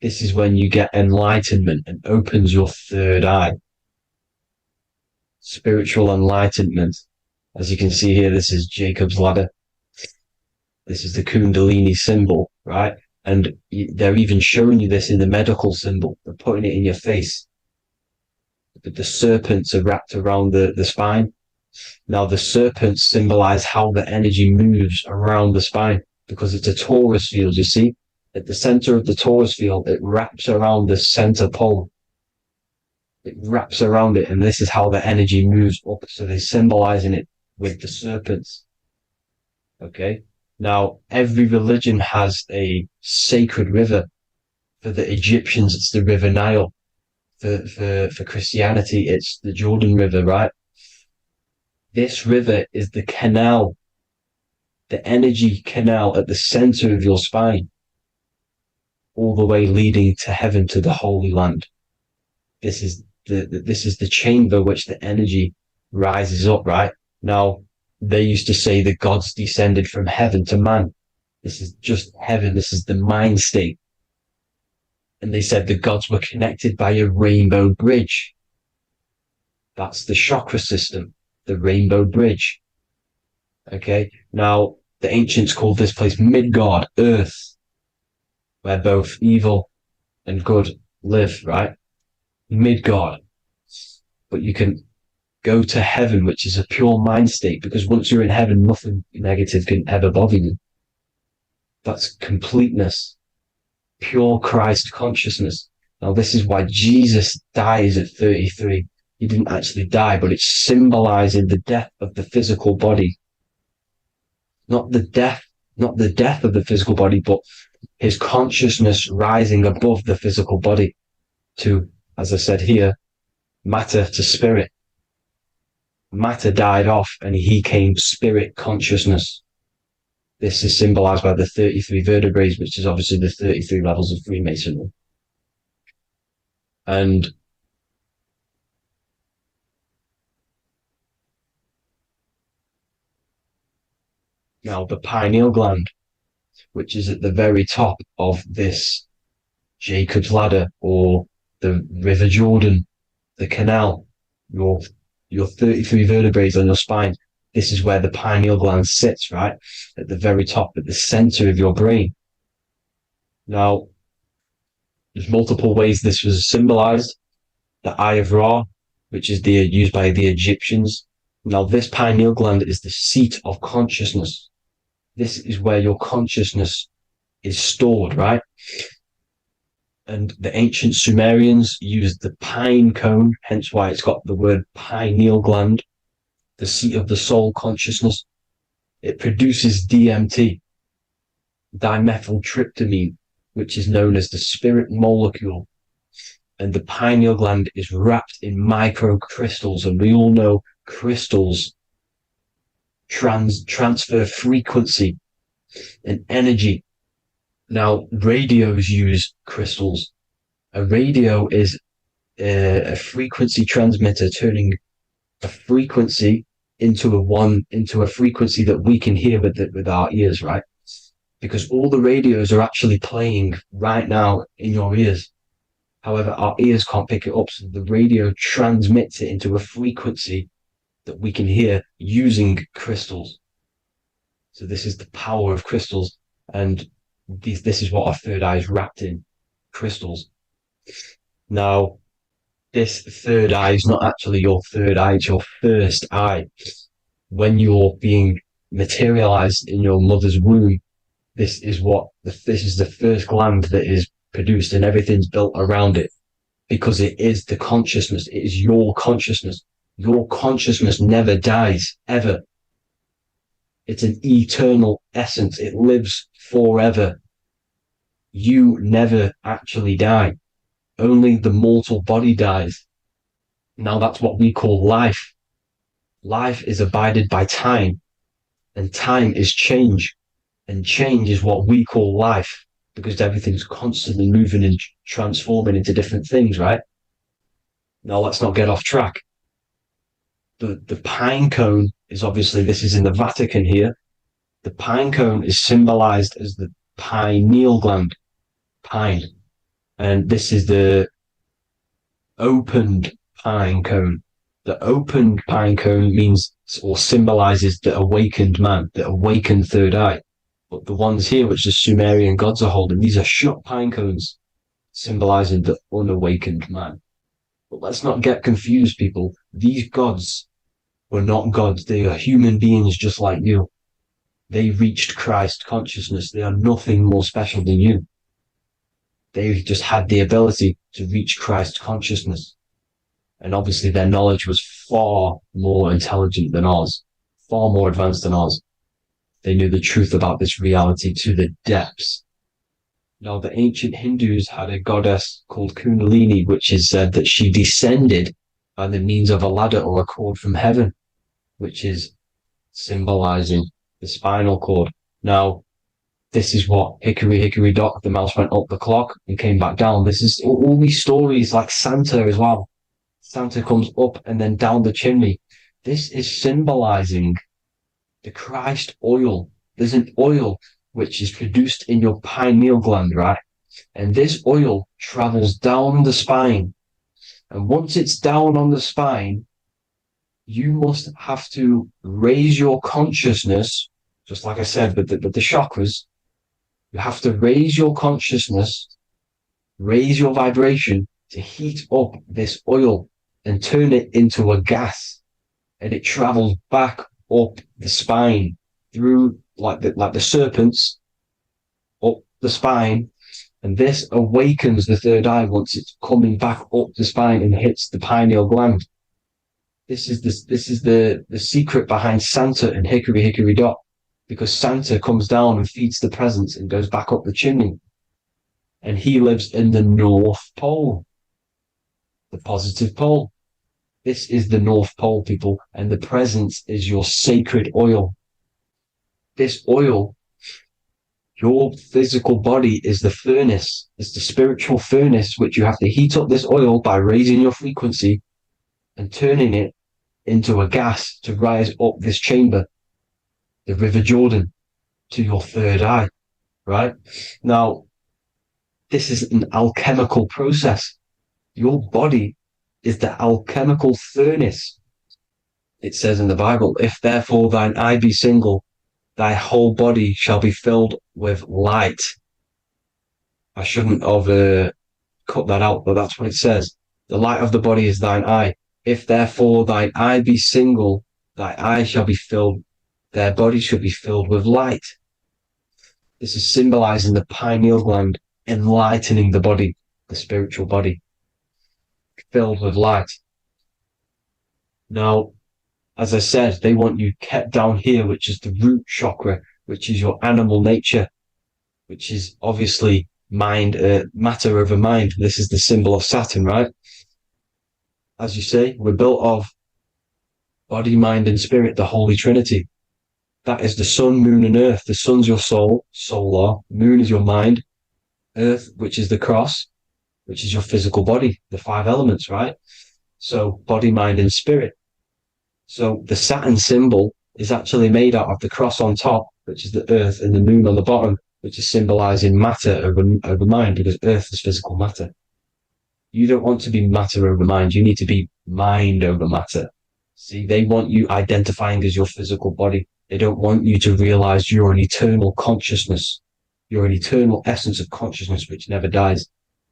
this is when you get enlightenment and opens your third eye. Spiritual enlightenment. As you can see here, this is Jacob's ladder. This is the Kundalini symbol, right? And they're even showing you this in the medical symbol. They're putting it in your face. But the serpents are wrapped around the spine. Now, the serpents symbolize how the energy moves around the spine, because it's a torus field, you see? At the center of the torus field, it wraps around the center pole. It wraps around it, and this is how the energy moves up. So they're symbolizing it with the serpents. Okay? Now, every religion has a sacred river. For the Egyptians, it's the River Nile. For Christianity, it's the Jordan River, right? This river is the canal, the energy canal at the center of your spine, all the way leading to heaven, to the Holy Land. This is the chamber which the energy rises up, right? Now, they used to say the gods descended from heaven to man. This is just heaven. This is the mind state. And they said the gods were connected by a rainbow bridge. That's the chakra system, the rainbow bridge. Okay. Now, the ancients called this place Midgard, Earth, where both evil and good live, right? Midgard. But you can go to heaven, which is a pure mind state, because once you're in heaven, nothing negative can ever bother you. That's completeness, pure Christ consciousness. Now, this is why Jesus dies at 33. He didn't actually die, but it's symbolizing the death of the physical body. Not the death of the physical body, but his consciousness rising above the physical body to, as I said here, matter to spirit. Matter died off and he came spirit consciousness. This is symbolized by the 33 vertebrae, which is obviously the 33 levels of Freemasonry. And now the pineal gland, which is at the very top of this Jacob's ladder, or the River Jordan, the canal, your 33 vertebrae on your spine. This is where the pineal gland sits, right? At the very top, at the center of your brain. Now, there's multiple ways this was symbolized. The Eye of Ra, which is used by the Egyptians. Now, this pineal gland is the seat of consciousness. This is where your consciousness is stored, right? And the ancient Sumerians used the pine cone, hence why it's got the word pineal gland, the seat of the soul consciousness. It produces DMT, dimethyltryptamine, which is known as the spirit molecule. And the pineal gland is wrapped in microcrystals, and we all know crystals transfer frequency and energy. Now, radios use crystals. A radio is a frequency transmitter, turning a frequency into a frequency that we can hear with our ears, right? Because all the radios are actually playing right now in your ears. However, our ears can't pick it up, so the radio transmits it into a frequency that we can hear using crystals. So this is the power of crystals, and this is what our third eye is wrapped in, crystals. Now, this third eye is not actually your third eye, it's your first eye. When you're being materialized in your mother's womb, this is the first gland that is produced, and everything's built around it, because it is the consciousness. It is your consciousness. Your consciousness never dies, ever. It's an eternal essence. It lives forever. You never actually die. Only the mortal body dies. Now that's what we call life. Life is abided by time, and time is change. And change is what we call life, because everything's constantly moving and transforming into different things, right? Now let's not get off track. The pine cone is obviously, this is in the Vatican here. The pine cone is symbolized as the pineal gland, pine. And this is the opened pine cone. The opened pine cone means, or symbolizes, the awakened man, the awakened third eye. But the ones here, which the Sumerian gods are holding, these are shut pine cones, symbolizing the unawakened man. But let's not get confused, people. These gods were not gods. They are human beings just like you. They reached Christ consciousness. They are nothing more special than you. They just had the ability to reach Christ consciousness. And obviously their knowledge was far more intelligent than ours, far more advanced than ours. They knew the truth about this reality to the depths. Now, the ancient Hindus had a goddess called Kundalini, which is said that she descended by the means of a ladder or a cord from heaven, which is symbolizing the spinal cord. Now, this is what Hickory Hickory Dock, the mouse went up the clock and came back down. This is all these stories, like Santa as well. Santa comes up and then down the chimney. This is symbolizing the Christ oil. There's an oil which is produced in your pineal gland, right? And this oil travels down the spine. And once it's down on the spine, you must have to raise your consciousness, just like I said, with the chakras. You have to raise your consciousness, raise your vibration to heat up this oil and turn it into a gas. And it travels back up the spine through like the serpents up the spine. And this awakens the third eye once it's coming back up the spine and hits the pineal gland. This is the secret behind Santa and Hickory Hickory Dock, because Santa comes down and feeds the presents and goes back up the chimney. And he lives in the North Pole, the positive pole. This is the North Pole, people, and the presence is your sacred oil. This oil, your physical body is the furnace. It's the spiritual furnace, which you have to heat up this oil by raising your frequency and turning it into a gas to rise up this chamber, the River Jordan, to your third eye, right? Now, this is an alchemical process. Your body is the alchemical furnace. It says in the Bible, if therefore thine eye be single, thy whole body shall be filled with light. I shouldn't have cut that out, but that's what it says. The light of the body is thine eye. If therefore thine eye be single, thy eye shall be filled, their body shall be filled with light. This is symbolizing the pineal gland, enlightening the body, the spiritual body, filled with light. Now, as I said, they want you kept down here, which is the root chakra, which is your animal nature, which is obviously mind, matter over mind. This is the symbol of Saturn, right? As you say, we're built of body, mind, and spirit, the Holy Trinity. That is the sun, moon, and earth. The sun's your soul, solar. Moon is your mind. Earth, which is the cross, which is your physical body, the 5 elements, right? So body, mind, and spirit. So the Saturn symbol is actually made out of the cross on top, which is the earth, and the moon on the bottom, which is symbolizing matter over mind, because earth is physical matter. You don't want to be matter over mind. You need to be mind over matter. See, they want you identifying as your physical body. They don't want you to realize you're an eternal consciousness. You're an eternal essence of consciousness which never dies.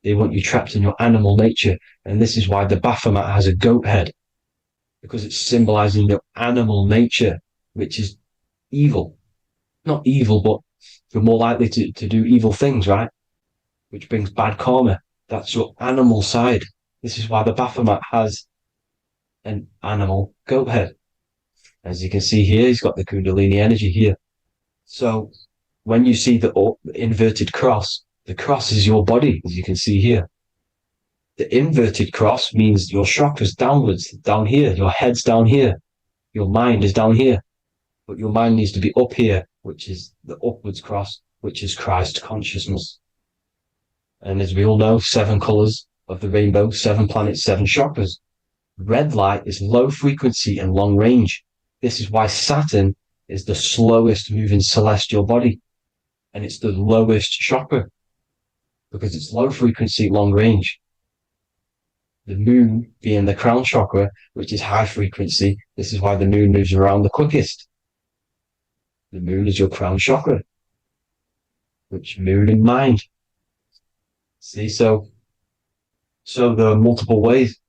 They want you trapped in your animal nature. And this is why the Baphomet has a goat head, because it's symbolizing your animal nature, which is evil. Not evil, but you're more likely to do evil things, right? Which brings bad karma. That's your animal side. This is why the Baphomet has an animal goat head. As you can see here, he's got the Kundalini energy here. So when you see the inverted cross, the cross is your body, as you can see here. The inverted cross means your chakras downwards, down here. Your head's down here. Your mind is down here. But your mind needs to be up here, which is the upwards cross, which is Christ consciousness. And as we all know, 7 colors of the rainbow, 7 planets, 7 chakras. Red light is low frequency and long range. This is why Saturn is the slowest moving celestial body. And it's the lowest chakra, because it's low frequency, long range. The moon being the crown chakra, which is high frequency. This is why the moon moves around the quickest. The moon is your crown chakra, which moon in mind. See, so there are multiple ways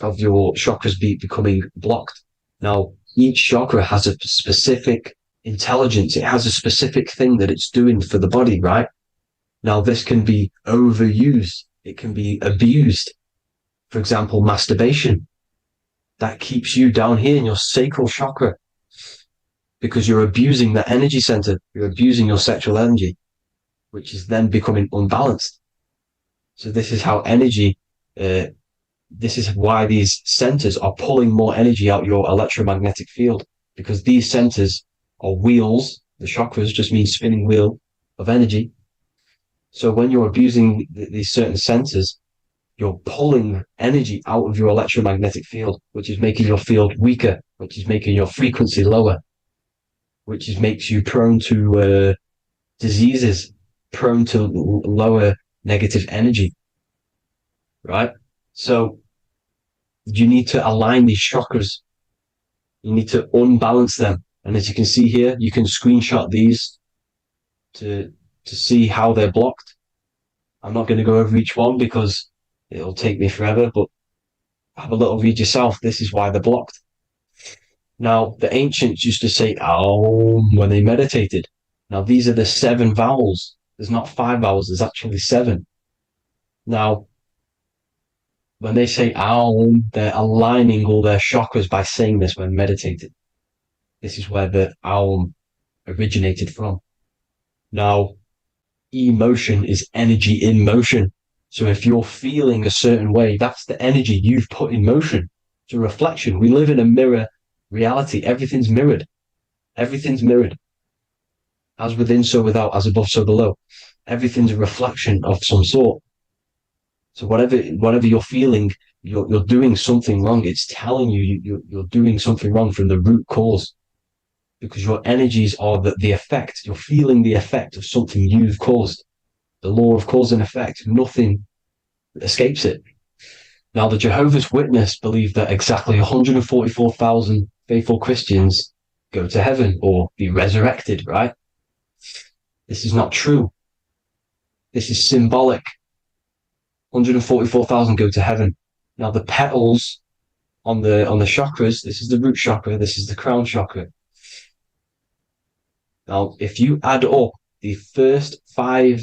of your chakras becoming blocked. Now, each chakra has a specific intelligence. It has a specific thing that it's doing for the body, right? Now, this can be overused. It can be abused. For example, masturbation. That keeps you down here in your sacral chakra. because you're abusing that energy center. You're abusing your sexual energy, which is then becoming unbalanced. So this is how energy, this is why these centers are pulling more energy out your electromagnetic field, because these centers are wheels. The chakras just mean spinning wheel of energy. So when you're abusing these certain centers, you're pulling energy out of your electromagnetic field, which is making your field weaker, which is making your frequency lower, which makes you prone to diseases, prone to lower negative energy, right? So you need to align these chakras. You need to unbalance them. And as you can see here, you can screenshot these to see how they're blocked. I'm not going to go over each one because it'll take me forever, but have a little read yourself. This is why they're blocked. Now, the ancients used to say Aum when they meditated. Now, these are the 7 vowels. There's not 5 vowels, there's actually 7. Now, when they say Aum, they're aligning all their chakras by saying this when meditated. This is where the Aum originated from. Now, emotion is energy in motion. So if you're feeling a certain way, that's the energy you've put in motion. It's a reflection. We live in a mirror reality. Everything's mirrored. Everything's mirrored. As within, so without, as above, so below. Everything's a reflection of some sort. So whatever you're feeling, you're doing something wrong. It's telling you you're doing something wrong from the root cause. Because your energies are the effect. You're feeling the effect of something you've caused. The law of cause and effect. Nothing escapes it. Now, the Jehovah's Witness believe that exactly 144,000 faithful Christians go to heaven or be resurrected, right? This is not true. This is symbolic. 144,000 go to heaven. Now, the petals on the chakras, this is the root chakra, this is the crown chakra. Now, if you add up the first 5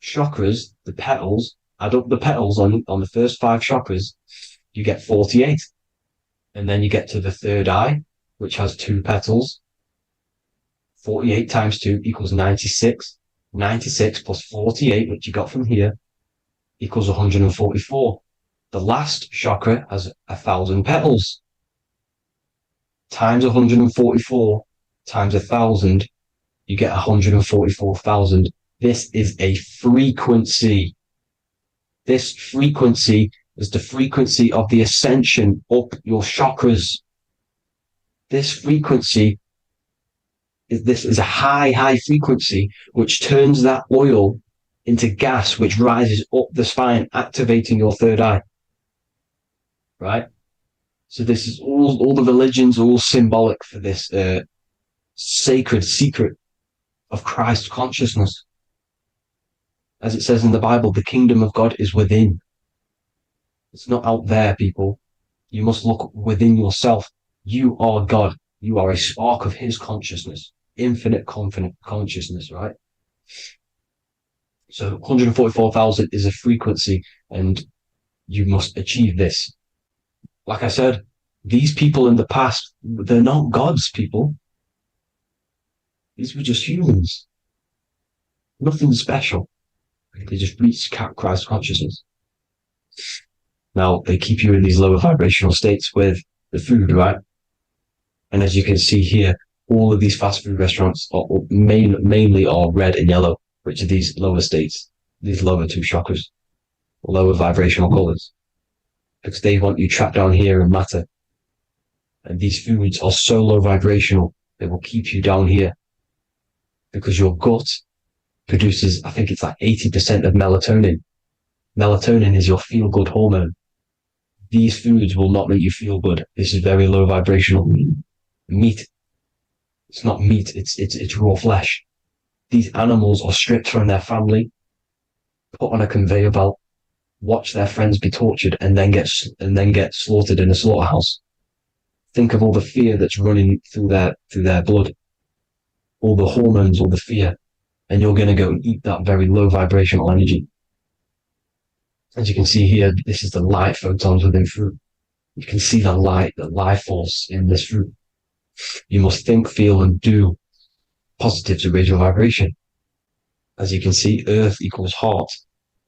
chakras, the petals, add up the petals on the first 5 chakras, you get 48. And then you get to the third eye, which has 2 petals. 48 times 2 equals 96. 96 plus 48, which you got from here, equals 144. The last chakra has 1,000 petals. Times 144 times 1,000, you get 144,000. This is a frequency. This frequency is the frequency of the ascension up your chakras. This frequency is a high frequency, which turns that oil into gas, which rises up the spine, activating your third eye. Right? So this is all the religions are all symbolic for this sacred secret of Christ consciousness. As it says in the Bible, the kingdom of God is within. It's not out there, people. You must look within yourself. You are God. You are a spark of his consciousness, infinite consciousness, right? So 144,000 is a frequency, and you must achieve this. Like I said, these people in the past, they're not gods, people. These were just humans. Nothing special. They just reach Christ consciousness. Now, they keep you in these lower vibrational states with the food, right? And as you can see here, all of these fast food restaurants are mainly are red and yellow, which are these lower states, these lower 2 chakras, lower vibrational colors, because they want you trapped down here in matter. And these foods are so low vibrational, they will keep you down here, because your gut produces, I think it's like 80% of melatonin. Melatonin is your feel-good hormone. These foods will not make you feel good. This is very low vibrational. Meat. It's not meat, it's raw flesh. These animals are stripped from their family, put on a conveyor belt, watch their friends be tortured, and then get slaughtered in a slaughterhouse. Think of all the fear that's running through their blood. All the hormones, all the fear. And you're going to go and eat that very low vibrational energy. As you can see here, this is the light photons within fruit. You can see the light, the life force in this fruit. You must think, feel, and do. Positive to raise your vibration. As you can see, earth equals heart.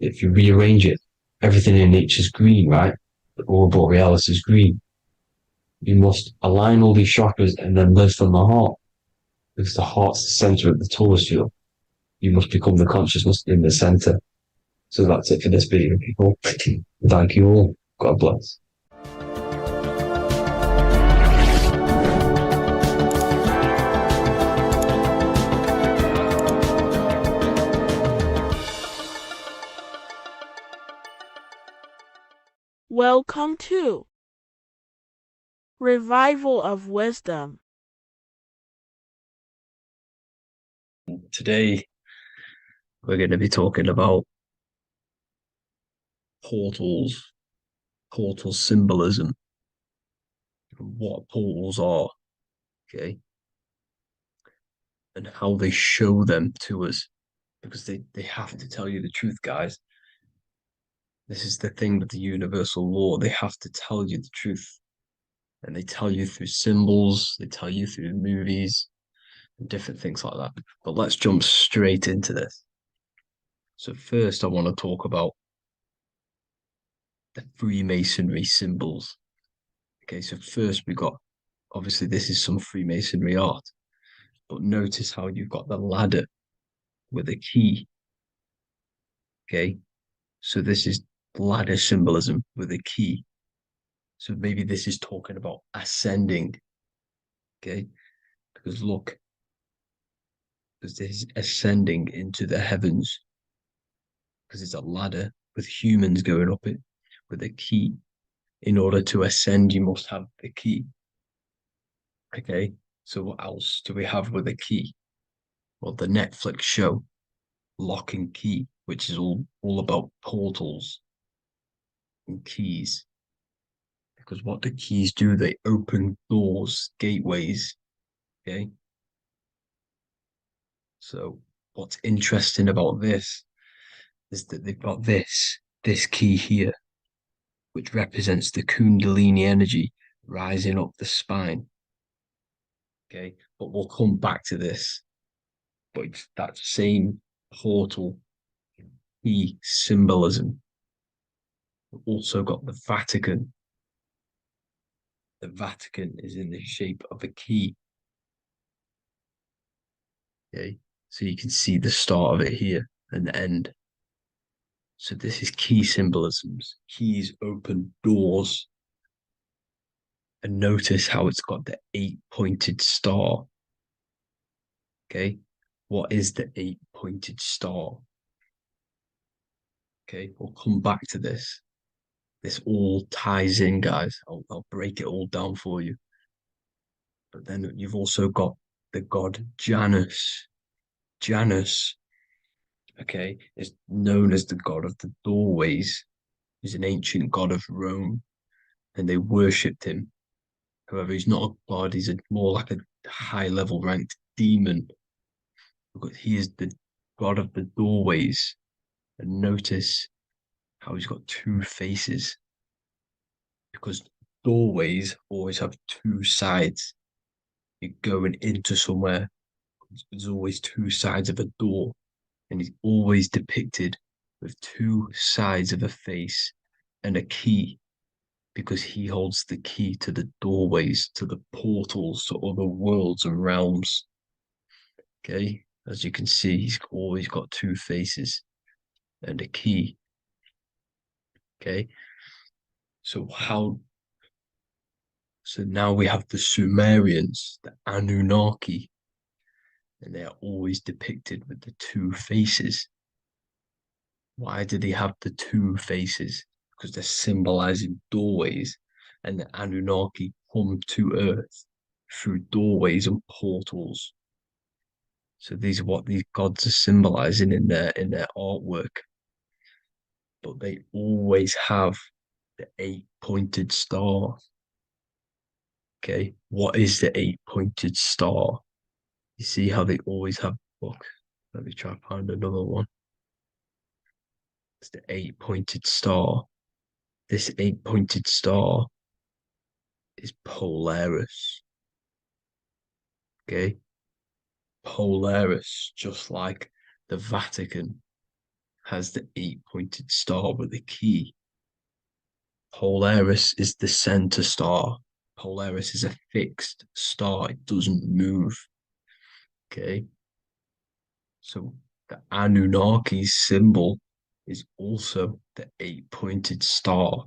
If you rearrange it, everything in nature is green, right? The aurora borealis is green. You must align all these chakras and then live from the heart, because the heart's the center of the Taurus field. You must become the consciousness in the center. So that's it for this video, people. Thank you all. God bless. Welcome to Revival of Wisdom. Today, we're going to be talking about portals, portal symbolism, what portals are, okay, and how they show them to us, because they have to tell you the truth, guys. This is the thing with the universal law. They have to tell you the truth. And they tell you through symbols, they tell you through movies, and different things like that. But let's jump straight into this. So first, I want to talk about the Freemasonry symbols. Okay, so first we got, obviously this is some Freemasonry art, but notice how you've got the ladder with a key. Okay, so this is ladder symbolism with a key. So maybe this is talking about ascending. Okay, because look, because this is ascending into the heavens, because it's a ladder with humans going up it with a key. In order to ascend, you must have the key. Okay, so what else do we have with a key? Well, the Netflix show Lock and Key, which is all about portals and keys. Because what the keys do, they open doors, gateways. Okay, so what's interesting about this is that they've got this key here, which represents the Kundalini energy rising up the spine. Okay, but we'll come back to this. But it's that same portal key symbolism. We've also got the Vatican. The Vatican is in the shape of a key. Okay, so you can see the start of it here and the end. So this is key symbolisms. Keys open doors. And notice how it's got the 8-pointed star. Okay, what is the 8-pointed star? Okay, we'll come back to this. This all ties in, guys. I'll break it all down for you. But then you've also got the god Janus. Janus, okay, is known as the god of the doorways. He's an ancient god of Rome, and they worshipped him. However, he's not a god, he's more like a high-level ranked demon. Because he is the god of the doorways. And notice how he's got two faces. Because doorways always have two sides. You're going into somewhere, there's always two sides of a door. And he's always depicted with two sides of a face and a key, because he holds the key to the doorways, to the portals, to other worlds and realms. Okay, as you can see, he's always got two faces and a key. Okay, so now we have the Sumerians, the Anunnaki, and they are always depicted with the two faces. Why do they have the two faces? Because they're symbolizing doorways, and the Anunnaki come to Earth through doorways and portals. So these are what these gods are symbolizing in their artwork. But they always have the 8-pointed star. Okay, what is the 8-pointed star? You see how they always have, look, let me try and find another one. It's the 8-pointed star. This 8-pointed star is Polaris. Okay. Polaris, just like the Vatican, has the 8-pointed star with the key. Polaris is the center star. Polaris is a fixed star. It doesn't move. Okay. So the Anunnaki's symbol is also the 8-pointed star.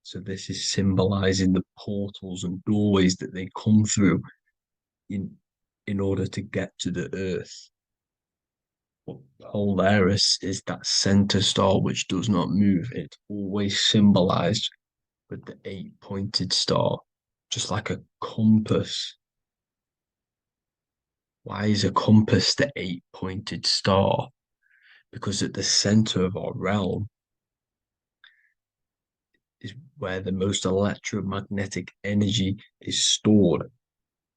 So this is symbolizing the portals and doorways that they come through in order to get to the earth. But Polaris is that center star which does not move. It's always symbolized with the 8-pointed star, just like a compass. Why is a compass the 8-pointed star? Because at the center of our realm is where the most electromagnetic energy is stored.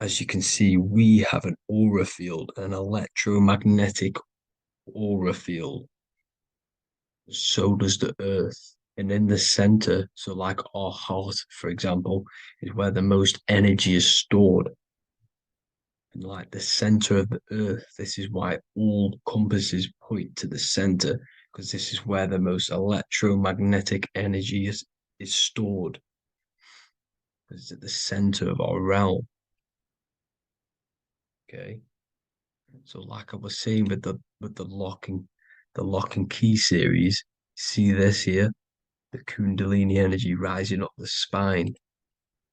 As you can see, we have an aura field, an electromagnetic aura field. So does the earth. And in the center, so like our heart, for example, is where the most energy is stored. And like the center of the earth, this is why all compasses point to the center, because this is where the most electromagnetic energy is stored. It's at the center of our realm. Okay. So like I was saying with the lock and key series, see this here? The Kundalini energy rising up the spine,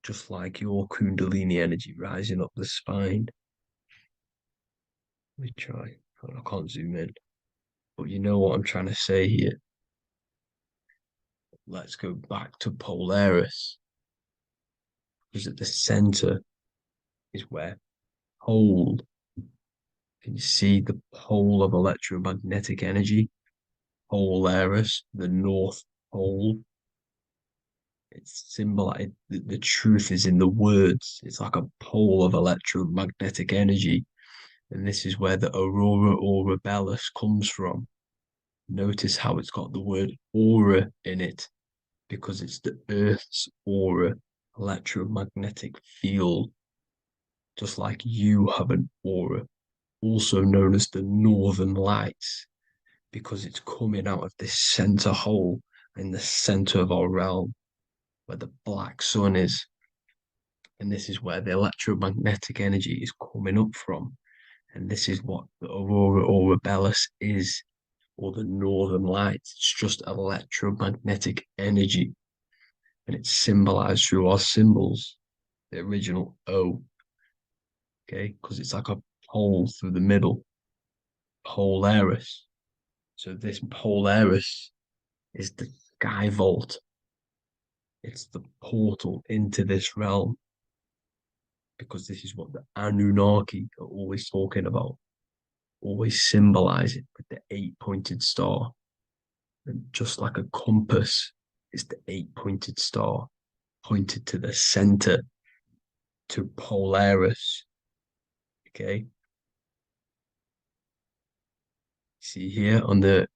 just like your Kundalini energy rising up the spine. Let me try. I can't zoom in. But you know what I'm trying to say here. Let's go back to Polaris. Because at the center is where pole. Can you see the pole of electromagnetic energy? Polaris, the North Pole. It's symbolized. The truth is in the words. It's like a pole of electromagnetic energy. And this is where the aurora borealis comes from. Notice how it's got the word aura in it, because it's the Earth's aura, electromagnetic field, just like you have an aura, also known as the northern lights, because it's coming out of this center hole in the center of our realm, where the black sun is. And this is where the electromagnetic energy is coming up from. And this is what the aurora borealis is, or the northern lights. It's just electromagnetic energy. And it's symbolized through our symbols, the original O. Okay, because it's like a pole through the middle. Polaris. So this Polaris is the sky vault. It's the portal into this realm. Because this is what the Anunnaki are always talking about. Always symbolize it with the 8-pointed star. And just like a compass, it's the 8-pointed star pointed to the center, to Polaris. Okay. See here on the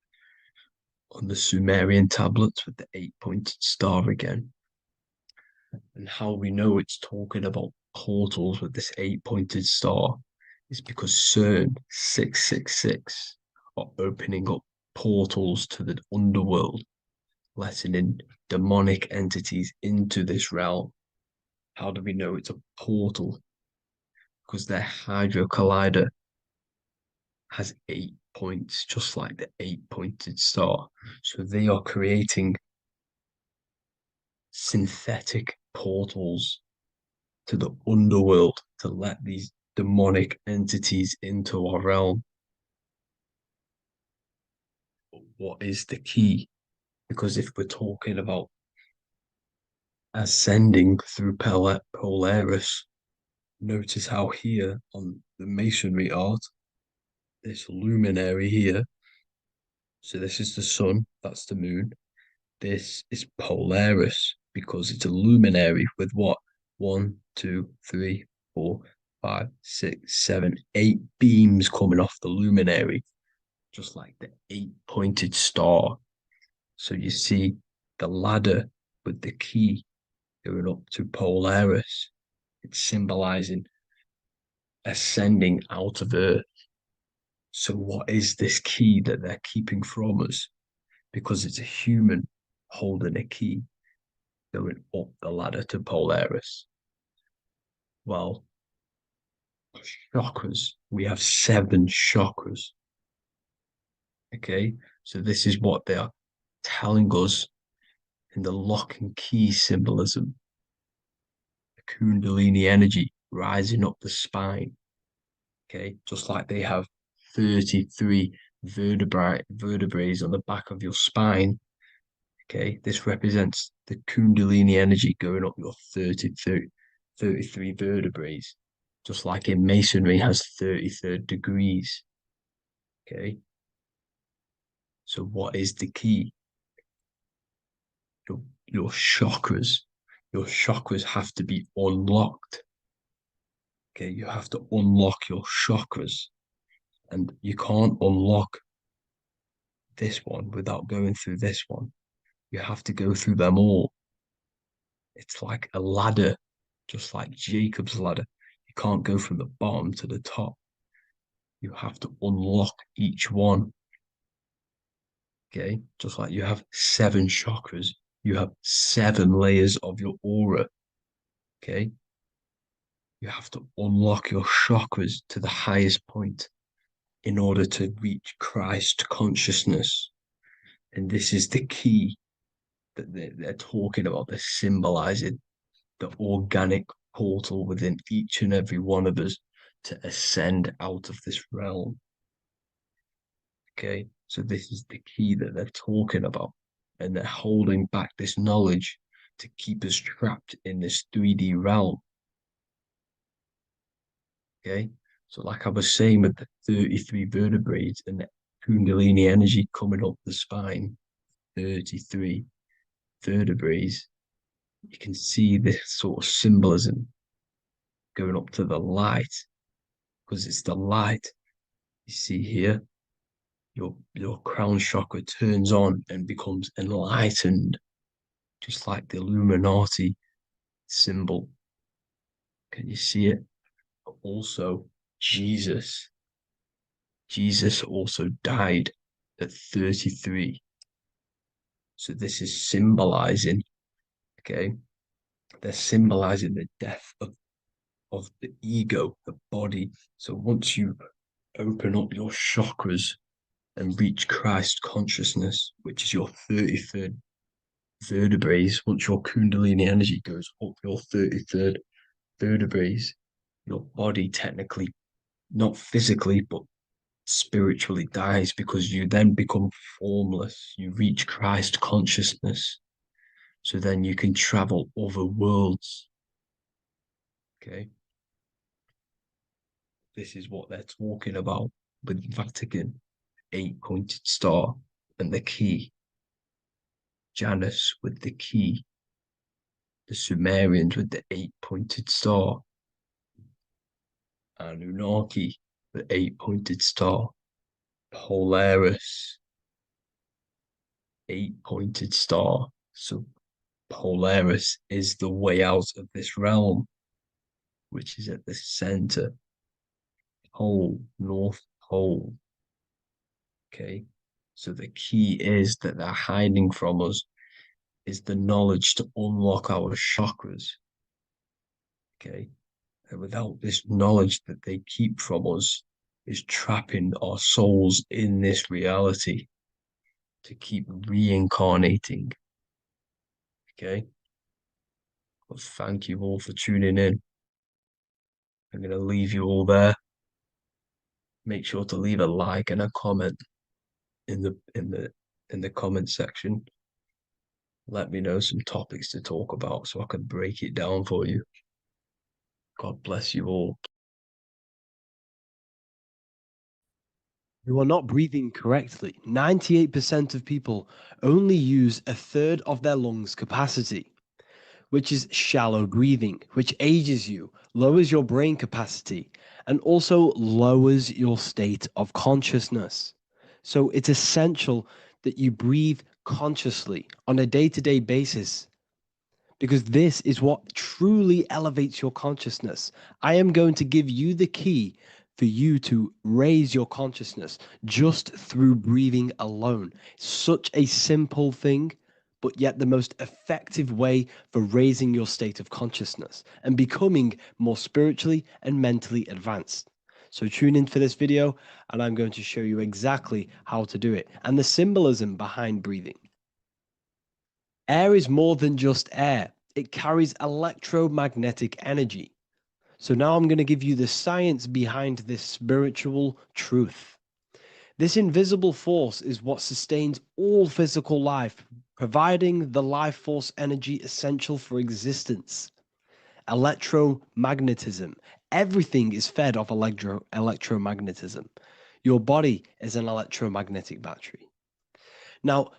Sumerian tablets with the 8-pointed star again. And how we know it's talking about portals with this 8-pointed star is because CERN 666 are opening up portals to the underworld, letting in demonic entities into this realm. How do we know it's a portal? Because their Hydra Collider has 8 points, just like the 8-pointed star. So they are creating synthetic portals to the underworld to let these demonic entities into our realm. But what is the key? Because if we're talking about ascending through Polaris, notice how here on the masonry art, this luminary here, so this is the sun, that's the moon, this is Polaris, because it's a luminary with what? 1, 2, 3, 4, 5, 6, 7, 8 beams coming off the luminary, just like the 8-pointed star. So you see the ladder with the key going up to Polaris. It's symbolizing ascending out of Earth. So what is this key that they're keeping from us? Because it's a human holding a key going up the ladder to Polaris. Well, chakras. We have 7 chakras. Okay, so this is what they are telling us in the lock and key symbolism. The Kundalini energy rising up the spine. Okay, just like they have 33 vertebrae on the back of your spine. Okay, this represents the Kundalini energy going up your 33 vertebrae, just like in Masonry has 33rd degrees. Okay, so what is the key? Your chakras. Your chakras have to be unlocked. Okay, you have to unlock your chakras, and you can't unlock this one without going through this one. You have to go through them all. It's like a ladder, just like Jacob's ladder. You can't go from the bottom to the top. You have to unlock each one. Okay, just like you have 7 chakras, you have 7 layers of your aura. Okay, you have to unlock your chakras to the highest point in order to reach Christ consciousness. And this is the key that they're talking about. They're symbolizing the organic portal within each and every one of us to ascend out of this realm. Okay, so this is the key that they're talking about, and they're holding back this knowledge to keep us trapped in this 3D realm. Okay, so like I was saying with the 33 vertebrae and the Kundalini energy coming up the spine, 33 vertebrae, you can see this sort of symbolism going up to the light, because it's the light. You see here, your crown chakra turns on and becomes enlightened, just like the Illuminati symbol. Can you see it? But also, Jesus also died at 33. So this is symbolizing, okay, they're symbolizing the death of the ego, the body. So once you open up your chakras and reach Christ consciousness, which is your 33rd vertebrae, once your Kundalini energy goes up your 33rd vertebrae, your body technically, not physically, but spiritually dies, because you then become formless. You reach Christ consciousness. So then you can travel other worlds. Okay. This is what they're talking about with Vatican, 8-pointed star, and the key. Janus with the key. The Sumerians with the 8-pointed star. Anunnaki, the 8-pointed star. Polaris, 8-pointed star. So Polaris is the way out of this realm, which is at the center. Pole, North Pole. Okay, so the key is that they're hiding from us is the knowledge to unlock our chakras. Okay, and without this knowledge that they keep from us is trapping our souls in this reality to keep reincarnating. Okay, well, thank you all for tuning in. I'm going to leave you all there. Make sure to leave a like and a comment in the comment section. Let me know some topics to talk about so I can break it down for you. God bless you all. You are not breathing correctly. 98% of people only use a third of their lungs capacity, which is shallow breathing, which ages you, lowers your brain capacity, and also lowers your state of consciousness. So it's essential that you breathe consciously on a day-to-day basis, because this is what truly elevates your consciousness. I am going to give you the key for you to raise your consciousness just through breathing alone. Such a simple thing, but yet the most effective way for raising your state of consciousness and becoming more spiritually and mentally advanced. So tune in for this video and I'm going to show you exactly how to do it and the symbolism behind breathing. Air is more than just air. It carries electromagnetic energy. So now I'm going to give you the science behind this spiritual truth. This invisible force is what sustains all physical life, providing the life force energy essential for existence. Electromagnetism. Everything is fed off electromagnetism. Your body is an electromagnetic battery. Now,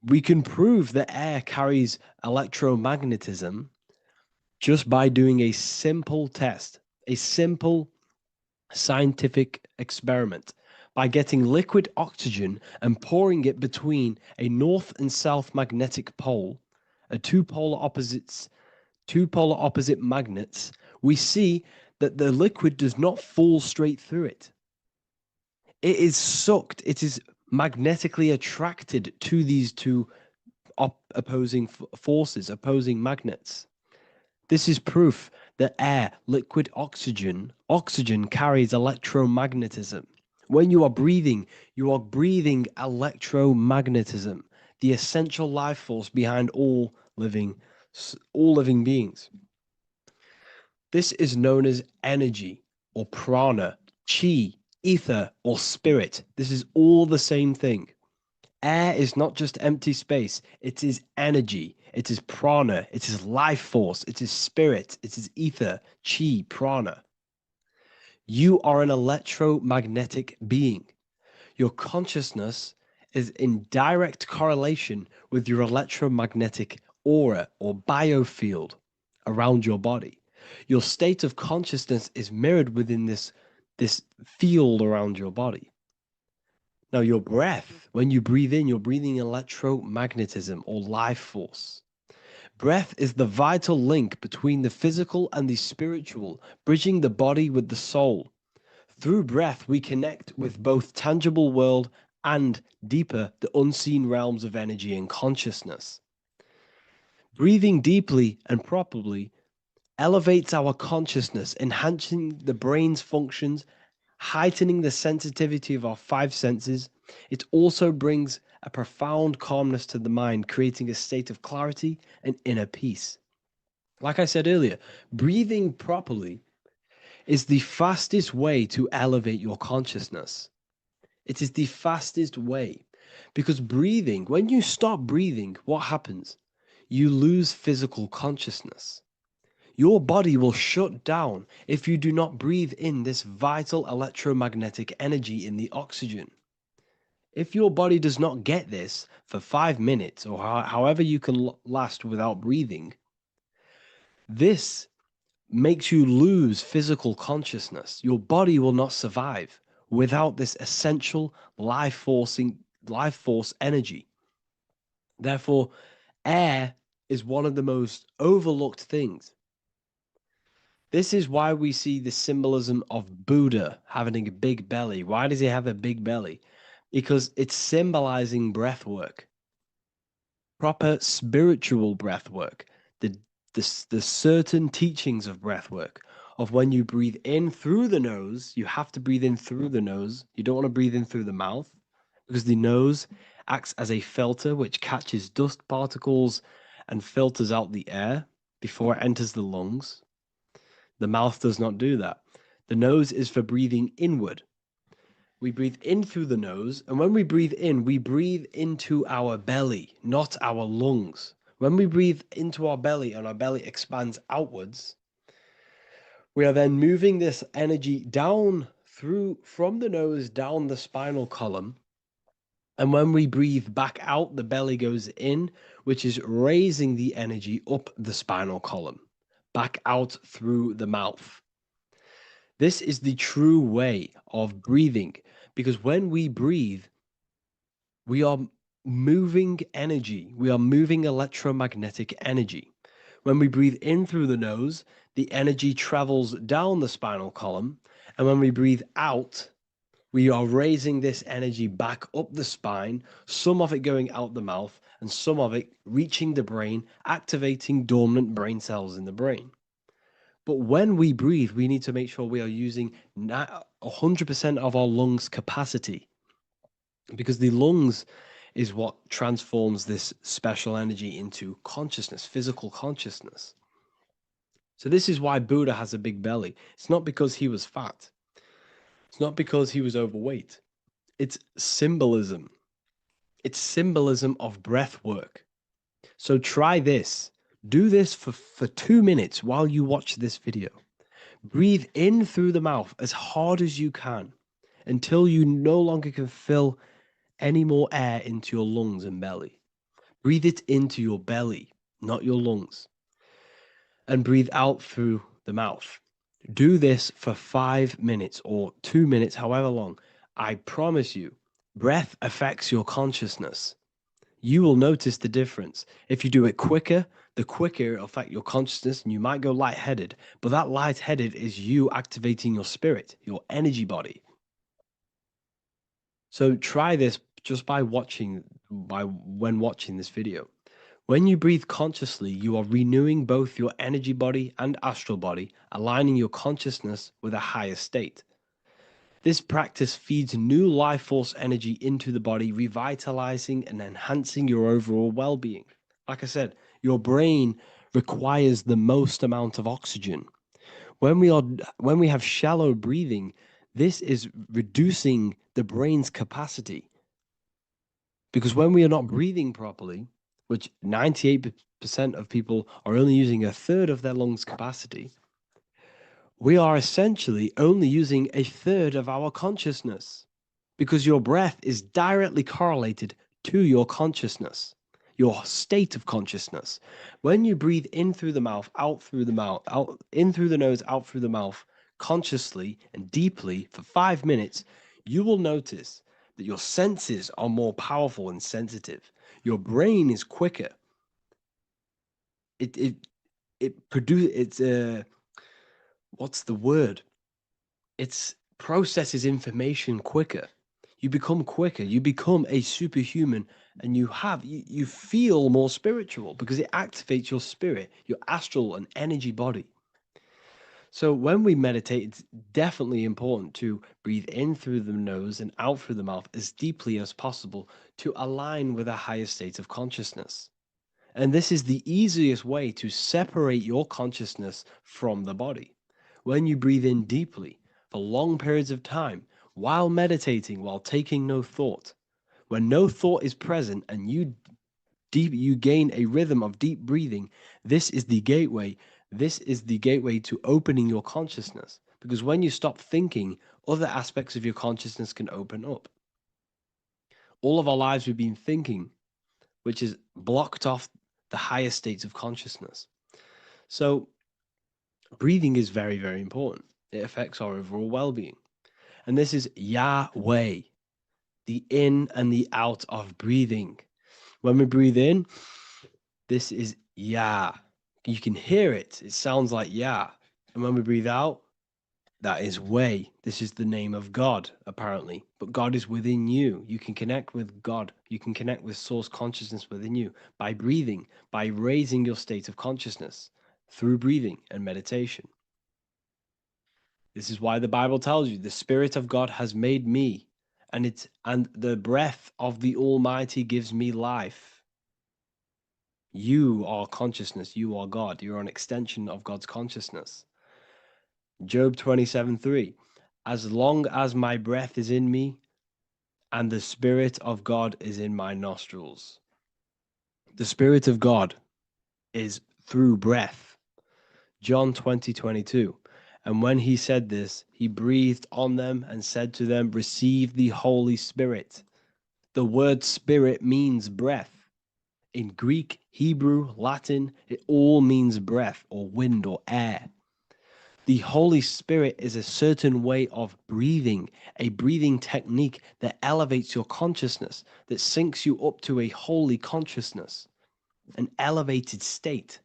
we can prove that air carries electromagnetism just by doing a simple test, a simple scientific experiment, by getting liquid oxygen and pouring it between a north and south magnetic pole, two polar opposite magnets. We see that the liquid does not fall straight through it. It is sucked, it is magnetically attracted to these two opposing forces, opposing magnets. This is proof that air, liquid oxygen carries electromagnetism. When you are breathing electromagnetism, the essential life force behind all living beings. This is known as energy or prana, chi, ether, or spirit. This is all the same thing. Air is not just empty space, it is energy, it is prana, it is life force, it is spirit, it is ether, chi, prana. You are an electromagnetic being. Your consciousness is in direct correlation with your electromagnetic aura or biofield around your body. Your state of consciousness is mirrored within this field around your body. Now, your breath, when you breathe in, you're breathing electromagnetism or life force. Breath is the vital link between the physical and the spiritual, bridging the body with the soul. Through breath, we connect with both tangible world and deeper, the unseen realms of energy and consciousness. Breathing deeply and properly elevates our consciousness, enhancing the brain's functions, heightening the sensitivity of our five senses. It also brings a profound calmness to the mind, creating a state of clarity and inner peace. Like I said earlier, breathing properly is the fastest way to elevate your consciousness. It is the fastest way because breathing, when you stop breathing, what happens? You lose physical consciousness. Your body will shut down if you do not breathe in this vital electromagnetic energy in the oxygen. If your body does not get this for 5 minutes or however you can last without breathing, this makes you lose physical consciousness. Your body will not survive without this essential life force energy. Therefore, air is one of the most overlooked things. This is why we see the symbolism of Buddha having a big belly. Why does he have a big belly? Because it's symbolizing breath work, proper spiritual breath work, the certain teachings of breath work, of when you breathe in through the nose, you have to breathe in through the nose. You don't want to breathe in through the mouth because the nose acts as a filter which catches dust particles and filters out the air before it enters the lungs. The mouth does not do that. The nose is for breathing inward. We breathe in through the nose, and when we breathe in, we breathe into our belly, not our lungs. When we breathe into our belly and our belly expands outwards, we are then moving this energy down from the nose down the spinal column. And when we breathe back out, the belly goes in, which is raising the energy up the spinal column, back out through the mouth. This is the true way of breathing, because when we breathe, we are moving energy. We are moving electromagnetic energy. When we breathe in through the nose, the energy travels down the spinal column. And when we breathe out, we are raising this energy back up the spine, some of it going out the mouth, and some of it reaching the brain, activating dormant brain cells in the brain. But when we breathe, we need to make sure we are using 100% of our lungs' capacity, because the lungs is what transforms this special energy into consciousness, physical consciousness. So this is why Buddha has a big belly. It's not because he was fat. It's not because he was overweight. It's symbolism. It's symbolism of breath work. So try this. Do this for 2 minutes while you watch this video. Breathe in through the mouth as hard as you can until you no longer can fill any more air into your lungs and belly. Breathe it into your belly, not your lungs. And breathe out through the mouth. Do this for 5 minutes or 2 minutes, however long. I promise you, breath affects your consciousness. You will notice the difference. If you do it quicker, the quicker it'll affect your consciousness, and you might go lightheaded. But that lightheaded is you activating your spirit, your energy body. So try this just by watching this video. When you breathe consciously, you are renewing both your energy body and astral body, aligning your consciousness with a higher state. This practice feeds new life force energy into the body, revitalizing and enhancing your overall well-being. Like I said, your brain requires the most amount of oxygen. When we have shallow breathing, this is reducing the brain's capacity. Because when we are not breathing properly, which 98% of people are only using a third of their lungs capacity, we are essentially only using a third of our consciousness, because your breath is directly correlated to your consciousness, your state of consciousness. When you breathe in through the mouth, out through the mouth, out in through the nose, out through the mouth, consciously and deeply for 5 minutes, you will notice that your senses are more powerful and sensitive. Your brain is quicker. What's the word? It processes information quicker. You become quicker. You become a superhuman, and you feel more spiritual because it activates your spirit, your astral and energy body. So when we meditate, it's definitely important to breathe in through the nose and out through the mouth as deeply as possible to align with a higher state of consciousness. And this is the easiest way to separate your consciousness from the body. When you breathe in deeply for long periods of time, while meditating, while taking no thought, when no thought is present and you gain a rhythm of deep breathing, this is the gateway. This is the gateway to opening your consciousness. Because when you stop thinking, other aspects of your consciousness can open up. All of our lives we've been thinking, which is blocked off the higher states of consciousness. So breathing is very, very important. It affects our overall well-being. And this is Yahweh, the in and the out of breathing. When we breathe in, this is Yah. You can hear it. It sounds like Yah. And when we breathe out, that is Way. This is the name of God, apparently. But God is within you. You can connect with God. You can connect with source consciousness within you by breathing, by raising your state of consciousness through breathing and meditation. This is why the Bible tells you the Spirit of God has made me, and the breath of the Almighty gives me life. You are consciousness. You are God. You're an extension of God's consciousness. Job 27:3. As long as my breath is in me and the Spirit of God is in my nostrils. The Spirit of God is through breath. John 20:22. And when he said this, he breathed on them and said to them, receive the Holy Spirit. The word spirit means breath. In Greek, Hebrew, Latin, it all means breath or wind or air. The Holy Spirit is a certain way of breathing, a breathing technique that elevates your consciousness, that syncs you up to a holy consciousness, an elevated state.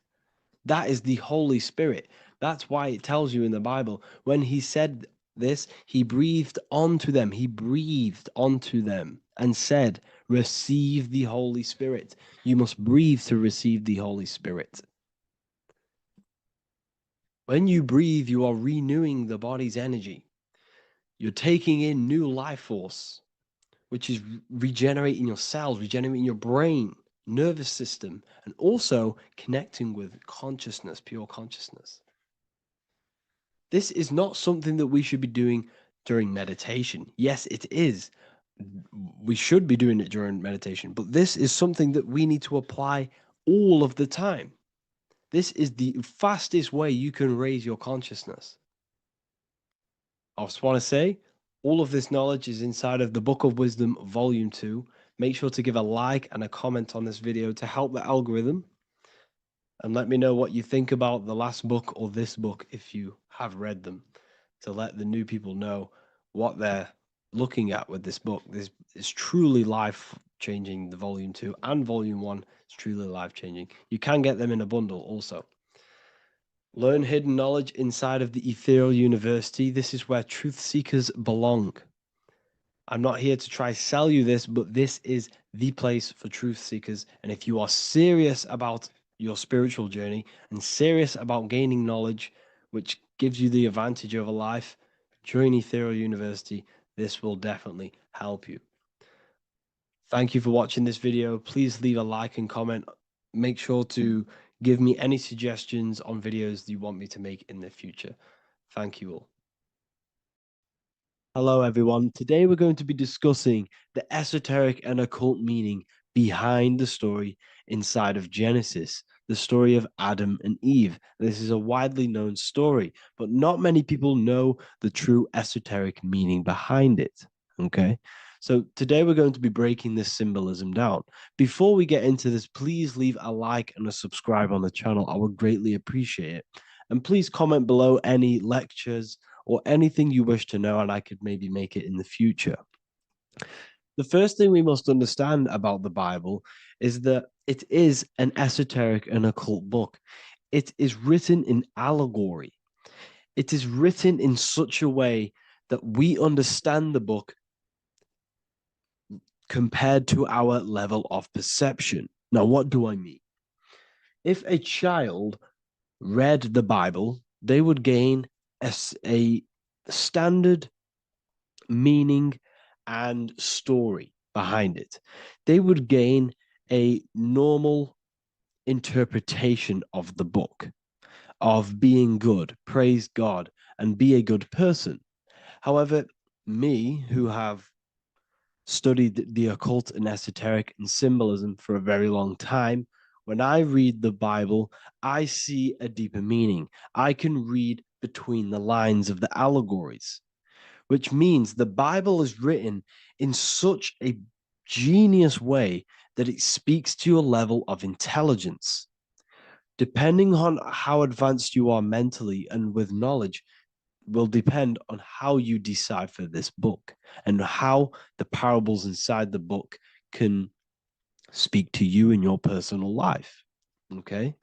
That is the Holy Spirit. That's why it tells you in the Bible, when he said this, he breathed onto them. He breathed onto them and said, receive the Holy Spirit. You must breathe to receive the Holy Spirit. When you breathe, you are renewing the body's energy. You're taking in new life force, which is regenerating your cells, regenerating your brain, nervous system, and also connecting with consciousness, pure consciousness. This is not something that we should be doing during meditation. Yes, it is. We should be doing it during meditation, but this is something that we need to apply all of the time. This is the fastest way you can raise your consciousness. I just want to say, all of this knowledge is inside of the Book of Wisdom, Volume 2. Make sure to give a like and a comment on this video to help the algorithm. And let me know what you think about the last book or this book if you have read them, to let the new people know what they're looking at with this book. This is truly life-changing, the Volume 2 and Volume 1 is truly life-changing. You can get them in a bundle also. Learn hidden knowledge inside of the Ethereal University. This is where truth seekers belong. I'm not here to try sell you this, but this is the place for truth seekers. And if you are serious about your spiritual journey and serious about gaining knowledge, which gives you the advantage over life, join Ethereal University. This will definitely help you. Thank you for watching this video. Please leave a like and comment. Make sure to give me any suggestions on videos you want me to make in the future. Thank you all. Hello, everyone. Today we're going to be discussing the esoteric and occult meaning behind the story inside of Genesis, the story of Adam and Eve. This is a widely known story, but not many people know the true esoteric meaning behind it. Okay, so today we're going to be breaking this symbolism down. Before we get into this, please leave a like and a subscribe on the channel. I would greatly appreciate it. And please comment below any lectures or anything you wish to know, and I could maybe make it in the future. The first thing we must understand about the Bible is that it is an esoteric and occult book. It is written in allegory. It is written in such a way that we understand the book compared to our level of perception. Now, what do I mean? If a child read the Bible, they would gain a standard meaning and story behind it. They would gain a normal interpretation of the book, of being good, praise God, and be a good person. However, me, who have studied the occult and esoteric and symbolism for a very long time, when I read the Bible, I see a deeper meaning. I can read between the lines of the allegories, which means the Bible is written in such a genius way that it speaks to your level of intelligence. Depending on how advanced you are mentally and with knowledge, will depend on how you decipher this book and how the parables inside the book can speak to you in your personal life. Okay,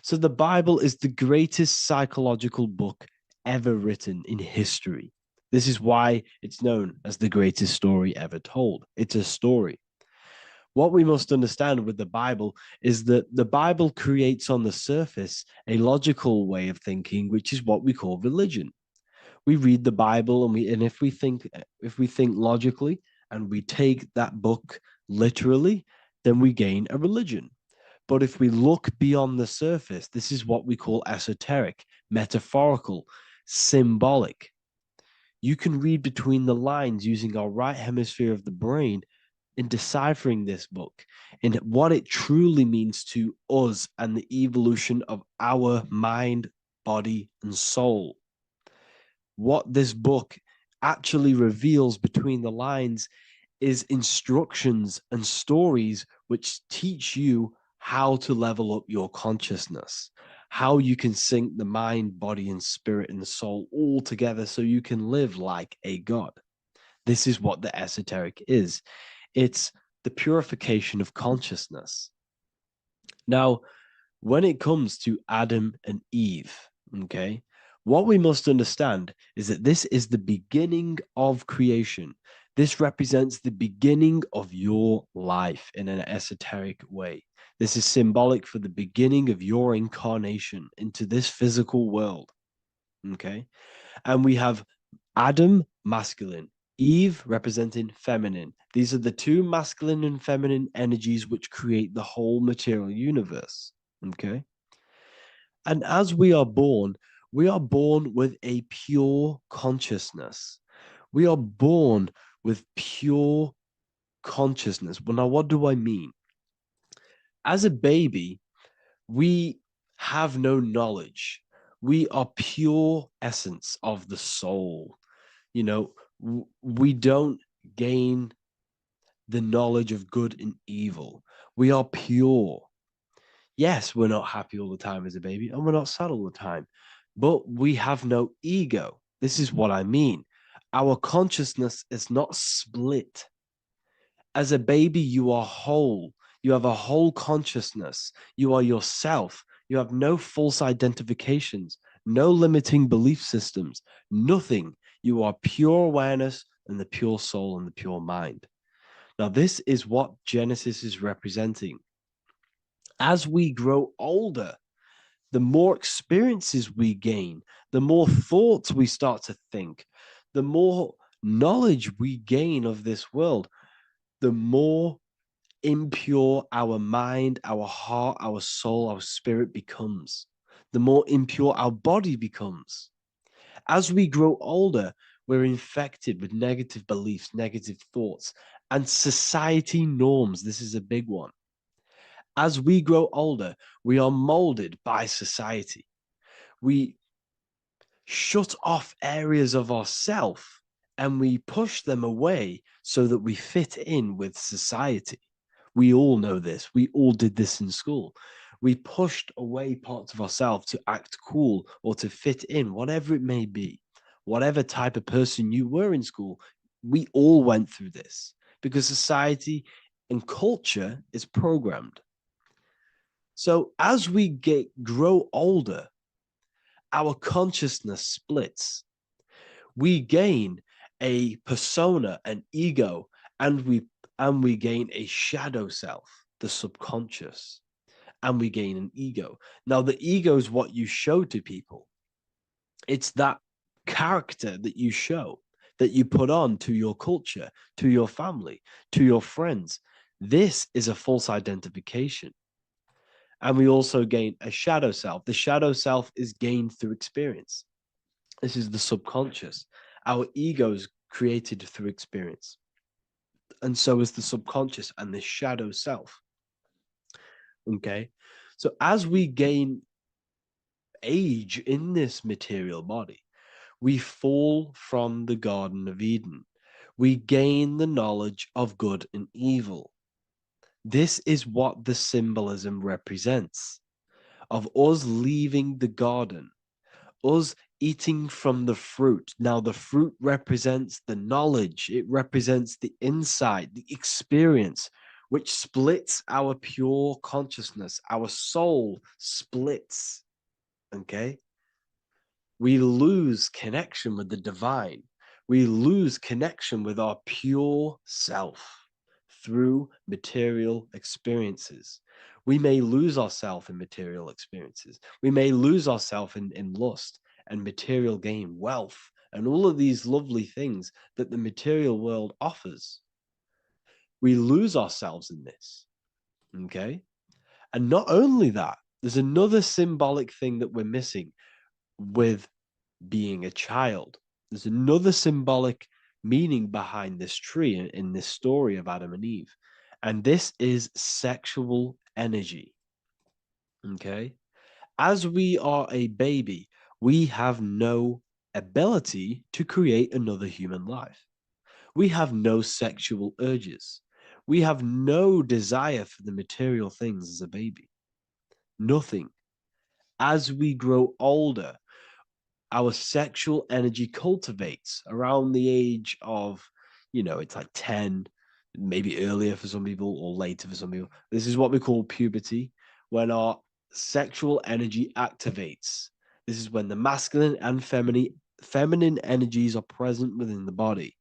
so the Bible is the greatest psychological book ever written in history. This is why it's known as the greatest story ever told. It's a story. What we must understand with the Bible is that the Bible creates on the surface a logical way of thinking, which is what we call religion. We read the Bible and if we think logically and we take that book literally, then we gain a religion. But if we look beyond the surface, this is what we call esoteric, metaphorical, symbolic. You can read between the lines using our right hemisphere of the brain in deciphering this book and what it truly means to us and the evolution of our mind, body, and soul. What this book actually reveals between the lines is instructions and stories which teach you how to level up your consciousness, how you can sync the mind, body, and spirit and the soul all together so you can live like a god. This is what the esoteric is. It's the purification of consciousness. Now, when it comes to Adam and Eve, okay, what we must understand is that this is the beginning of creation. This represents the beginning of your life in an esoteric way. This is symbolic for the beginning of your incarnation into this physical world, okay? And we have Adam, masculine, Eve representing feminine. These are the two masculine and feminine energies which create the whole material universe. Okay. And as we are born with a pure consciousness. We are born with pure consciousness. Well, now, what do I mean? As a baby, we have no knowledge. We are pure essence of the soul. You know, we don't gain the knowledge of good and evil. We are pure. Yes, we're not happy all the time as a baby, and we're not sad all the time, but we have no ego. This is what I mean. Our consciousness is not split. As a baby, you are whole. You have a whole consciousness. You are yourself. You have no false identifications, no limiting belief systems, nothing. You are pure awareness and the pure soul and the pure mind. Now, this is what Genesis is representing. As we grow older, the more experiences we gain, the more thoughts we start to think, the more knowledge we gain of this world, the more impure our mind, our heart, our soul, our spirit becomes, the more impure our body becomes. As we grow older, we're infected with negative beliefs, negative thoughts, and society norms. This is a big one. As we grow older, we are molded by society. We shut off areas of ourself and we push them away so that we fit in with society. We all know this. We all did this in school. We pushed away parts of ourselves to act cool or to fit in, whatever it may be. Whatever type of person you were in school, we all went through this because society and culture is programmed. So as we grow older, our consciousness splits. We gain a persona, an ego, and we gain a shadow self, the subconscious, and we gain an ego. Now, the ego is what you show to people. It's that character that you show, that you put on to your culture, to your family, to your friends. This is a false identification. And we also gain a shadow self. The shadow self is gained through experience. This is the subconscious. Our ego is created through experience. And so is the subconscious and the shadow self. Okay. So as we gain age in this material body, we fall from the Garden of Eden. We gain the knowledge of good and evil. This is what the symbolism represents of us leaving the garden, us eating from the fruit. Now, the fruit represents the knowledge, it represents the insight, the experience, which splits our pure consciousness. Our soul splits. Okay? We lose connection with the divine. We lose connection with our pure self through material experiences. We may lose ourselves in material experiences. We may lose ourselves in lust and material gain, wealth, and all of these lovely things that the material world offers. We lose ourselves in this. Okay? And not only that, there's another symbolic thing that we're missing with being a child. There's another symbolic meaning behind this tree in this story of Adam and Eve. And this is sexual energy. Okay? As we are a baby, we have no ability to create another human life. We have no sexual urges. We have no desire for the material things as a baby. Nothing. As we grow older, our sexual energy cultivates around the age of, it's like 10, maybe earlier for some people or later for some people. This is what we call puberty, when our sexual energy activates. This is when the masculine and feminine energies are present within the body.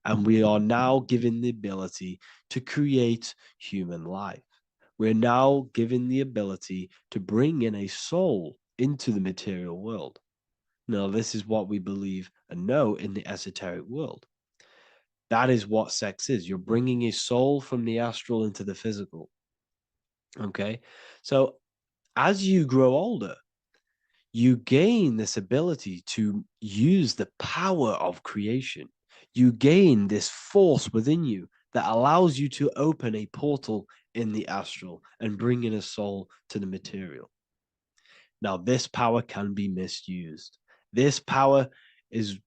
And we are now given the ability to create human life. We're now given the ability to bring in a soul into the material world. Now, this is what we believe and know in the esoteric world. That is what sex is. You're bringing a soul from the astral into the physical. Okay. So as you grow older, you gain this ability to use the power of creation. You gain this force within you that allows you to open a portal in the astral and bring in a soul to the material. Now, this power can be misused. This power is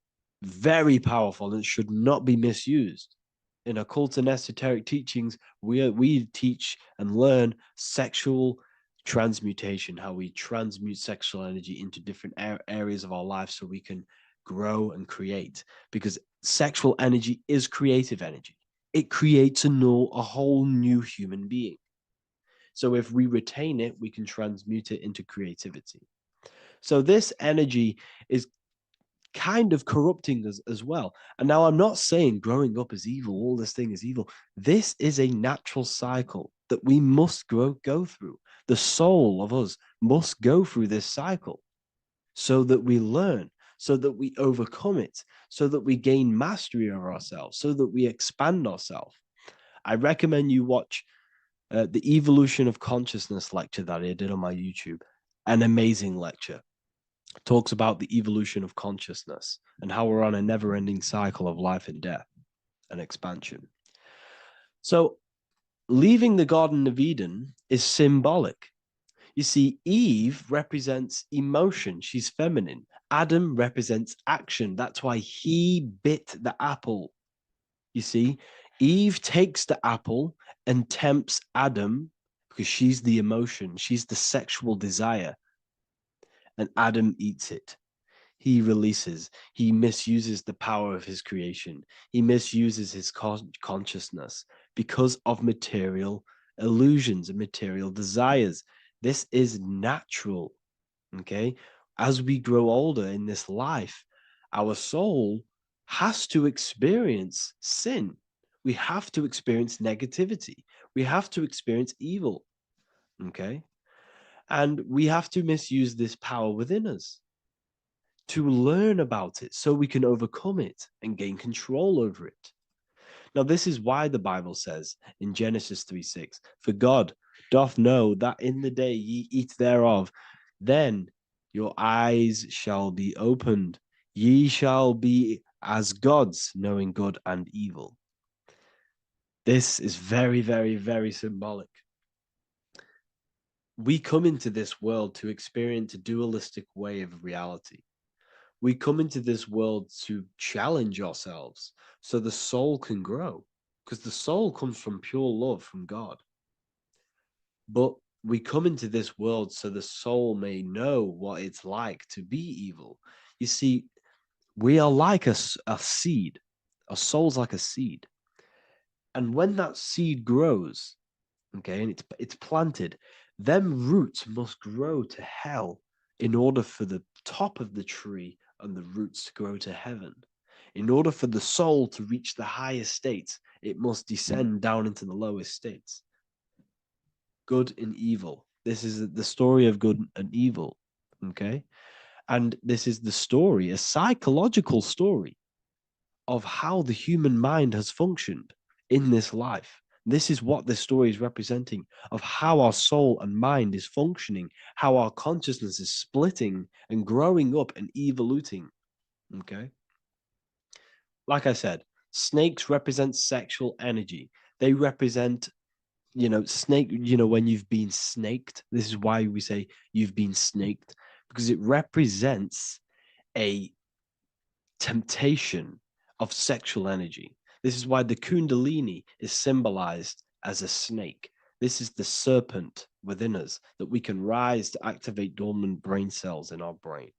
very powerful and should not be misused. In occult and esoteric teachings, we teach and learn sexual transmutation, how we transmute sexual energy into different areas of our life so we can grow and create. Because sexual energy is creative energy. It creates a whole new human being. So if we retain it, we can transmute it into creativity. So this energy is kind of corrupting us as well. And now I'm not saying growing up is evil, all this thing is evil. This is a natural cycle that we must go through. The soul of us must go through this cycle so that we learn, so that we overcome it, so that we gain mastery over ourselves, so that we expand ourselves. I recommend you watch the Evolution of Consciousness lecture that I did on my YouTube. An amazing lecture. Talks about the evolution of consciousness and how we're on a never-ending cycle of life and death and expansion. So leaving the Garden of Eden is symbolic. You see, Eve represents emotion. She's feminine. Adam represents action. That's why he bit the apple. You see, Eve takes the apple and tempts Adam because she's the emotion. She's the sexual desire. And Adam eats it. He releases. He misuses the power of his creation. He misuses his consciousness because of material illusions and material desires. This is natural, okay? As we grow older in this life, our soul has to experience sin. We have to experience negativity. We have to experience evil, okay? And we have to misuse this power within us to learn about it so we can overcome it and gain control over it. Now, this is why the Bible says in Genesis 3:6, "For God doth know that in the day ye eat thereof, then your eyes shall be opened. Ye shall be as gods, knowing good and evil." This is very, very, very symbolic. We come into this world to experience a dualistic way of reality. We come into this world to challenge ourselves so the soul can grow, because the soul comes from pure love from God. But we come into this world so the soul may know what it's like to be evil. You see, we are like a seed. Our soul's like a seed. And when that seed grows, okay, and it's planted, them roots must grow to hell in order for the top of the tree and the roots to grow to heaven. In order for the soul to reach the highest states, it must descend down into the lowest states. Good and evil. This is the story of good and evil, okay? And this is the story, a psychological story of how the human mind has functioned in this life. This is what this story is representing, of how our soul and mind is functioning, how our consciousness is splitting and growing up and evoluting. Okay. Like I said, snakes represent sexual energy. They represent, snake, when you've been snaked. This is why we say you've been snaked, because it represents a temptation of sexual energy. This is why the Kundalini is symbolized as a snake. This is the serpent within us that we can rise to activate dormant brain cells in our brain.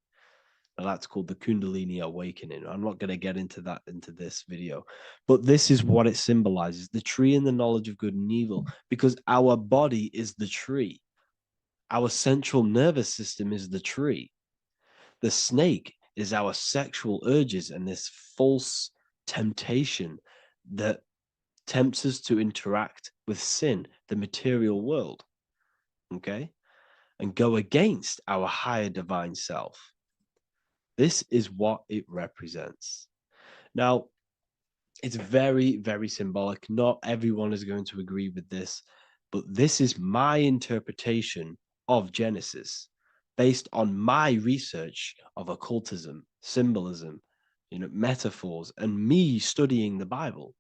Now that's called the Kundalini awakening. I'm not going to get into that into this video, but this is what it symbolizes, the tree and the knowledge of good and evil, because our body is the tree. Our central nervous system is the tree. The snake is our sexual urges and this false temptation that tempts us to interact with sin, the material world, okay, and go against our higher divine self. This is what it represents. Now, it's very, very symbolic. Not everyone is going to agree with this, but this is my interpretation of Genesis based on my research of occultism, symbolism, metaphors, and me studying the Bible.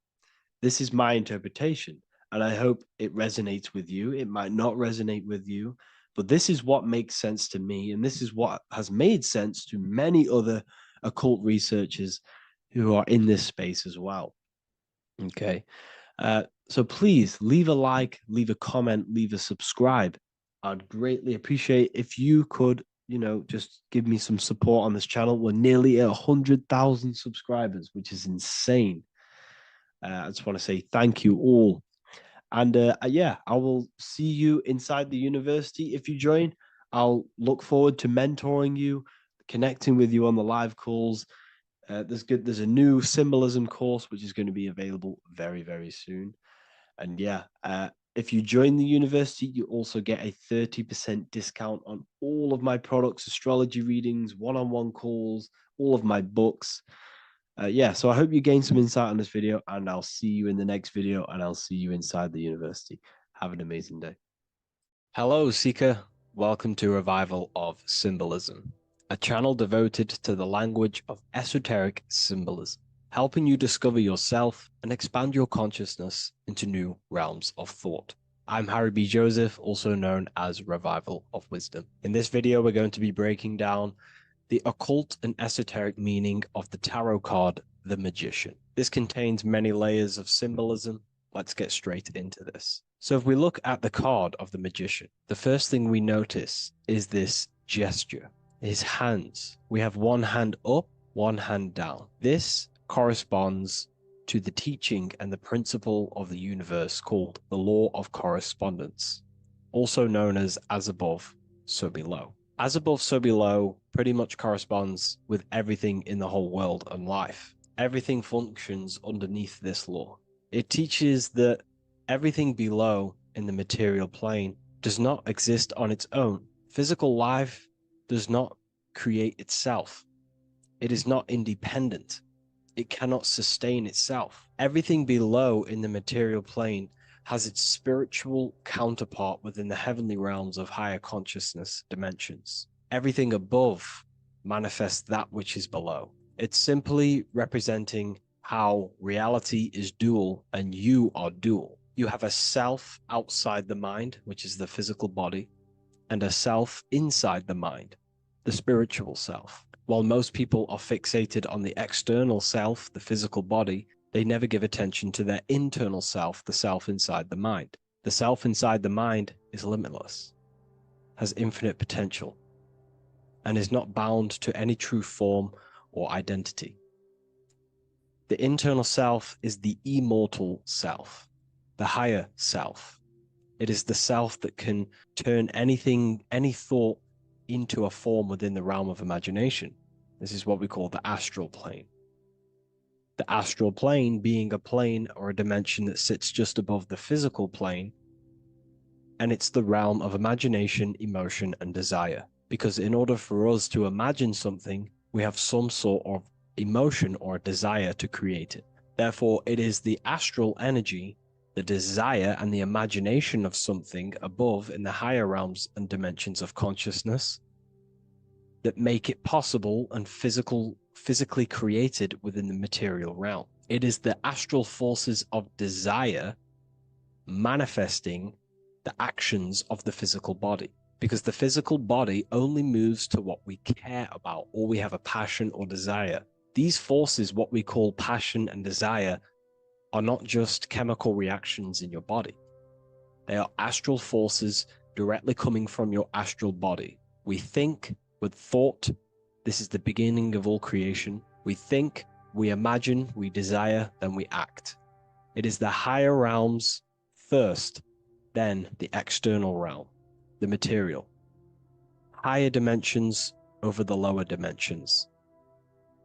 This is my interpretation, and I hope it resonates with you. It might not resonate with you, but this is what makes sense to me, and this is what has made sense to many other occult researchers who are in this space as well. Okay, so please leave a like, leave a comment, leave a subscribe. I'd greatly appreciate if you could, just give me some support on this channel. We're nearly at 100,000 subscribers, which is insane. I just want to say thank you all. And yeah, I will see you inside the university. If you join, I'll look forward to mentoring you, connecting with you on the live calls. There's a new symbolism course, which is going to be available very, very soon. And yeah, if you join the university, you also get a 30% discount on all of my products, astrology readings, one-on-one calls, all of my books. Yeah, so I hope you gain some insight on this video, and I'll see you in the next video, and I'll see you inside the university. Have an amazing day. Hello, Seeker. Welcome to Revival of Symbolism, a channel devoted to the language of esoteric symbolism, helping you discover yourself and expand your consciousness into new realms of thought. I'm Harry B. Joseph, also known as Revival of Wisdom. In this video, we're going to be breaking down the occult and esoteric meaning of the tarot card, the Magician. This contains many layers of symbolism. Let's get straight into this. So if we look at the card of the Magician, the first thing we notice is this gesture. His hands. We have one hand up, one hand down. This corresponds to the teaching and the principle of the universe called the law of correspondence, also known as above, so below. As above, so below pretty much corresponds with everything in the whole world and life. Everything functions underneath this law. It teaches that everything below in the material plane does not exist on its own. Physical life does not create itself. It is not independent. It cannot sustain itself. Everything below in the material plane has its spiritual counterpart within the heavenly realms of higher consciousness dimensions. Everything above manifests that which is below. It's simply representing how reality is dual and you are dual. You have a self outside the mind, which is the physical body, and a self inside the mind, the spiritual self. While most people are fixated on the external self, the physical body, they never give attention to their internal self, the self inside the mind. The self inside the mind is limitless, has infinite potential, and is not bound to any true form or identity. The internal self is the immortal self, the higher self. It is the self that can turn anything, any thought, into a form within the realm of imagination. This is what we call the astral plane. The astral plane being a plane or a dimension that sits just above the physical plane, and it's the realm of imagination, emotion, and desire. Because in order for us to imagine something, we have some sort of emotion or desire to create it. Therefore, it is the astral energy, the desire and the imagination of something above in the higher realms and dimensions of consciousness that make it possible and physically created within the material realm. It is the astral forces of desire manifesting the actions of the physical body, because the physical body only moves to what we care about or we have a passion or desire. These forces, what we call passion and desire, are not just chemical reactions in your body. They are astral forces directly coming from your astral body. We think with thought. This is the beginning of all creation. We think, we imagine, we desire, then we act. It is the higher realms first, then the external realm, the material. higher dimensions over the lower dimensions.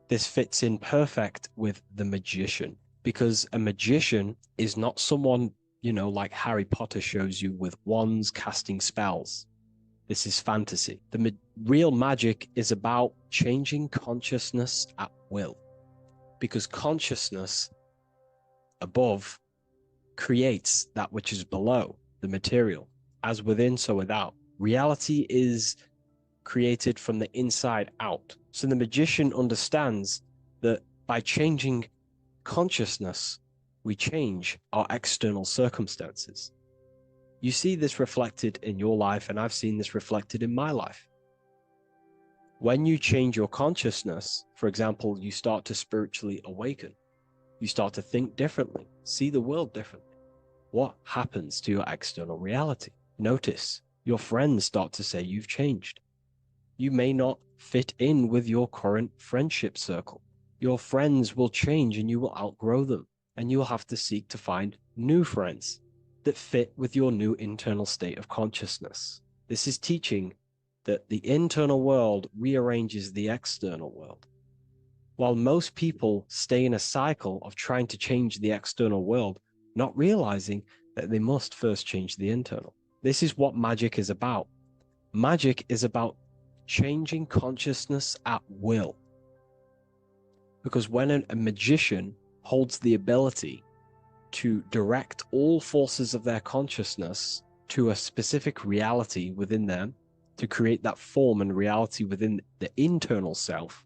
This fits in perfect with the magician, because a magician is not someone, like Harry Potter shows you with wands casting spells. This is fantasy. The real magic is about changing consciousness at will, because consciousness above creates that which is below, the material, as within, so without. Reality is created from the inside out. So the magician understands that by changing consciousness, we change our external circumstances. You see this reflected in your life, and I've seen this reflected in my life. When you change your consciousness, for example, you start to spiritually awaken. You start to think differently, see the world differently. What happens to your external reality? Notice your friends start to say you've changed. You may not fit in with your current friendship circle. Your friends will change and you will outgrow them, and you will have to seek to find new friends that fit with your new internal state of consciousness. This is teaching that the internal world rearranges the external world. While most people stay in a cycle of trying to change the external world, not realizing that they must first change the internal. This is what magic is about. Magic is about changing consciousness at will. Because when a magician holds the ability to direct all forces of their consciousness to a specific reality within them, to create that form and reality within the internal self,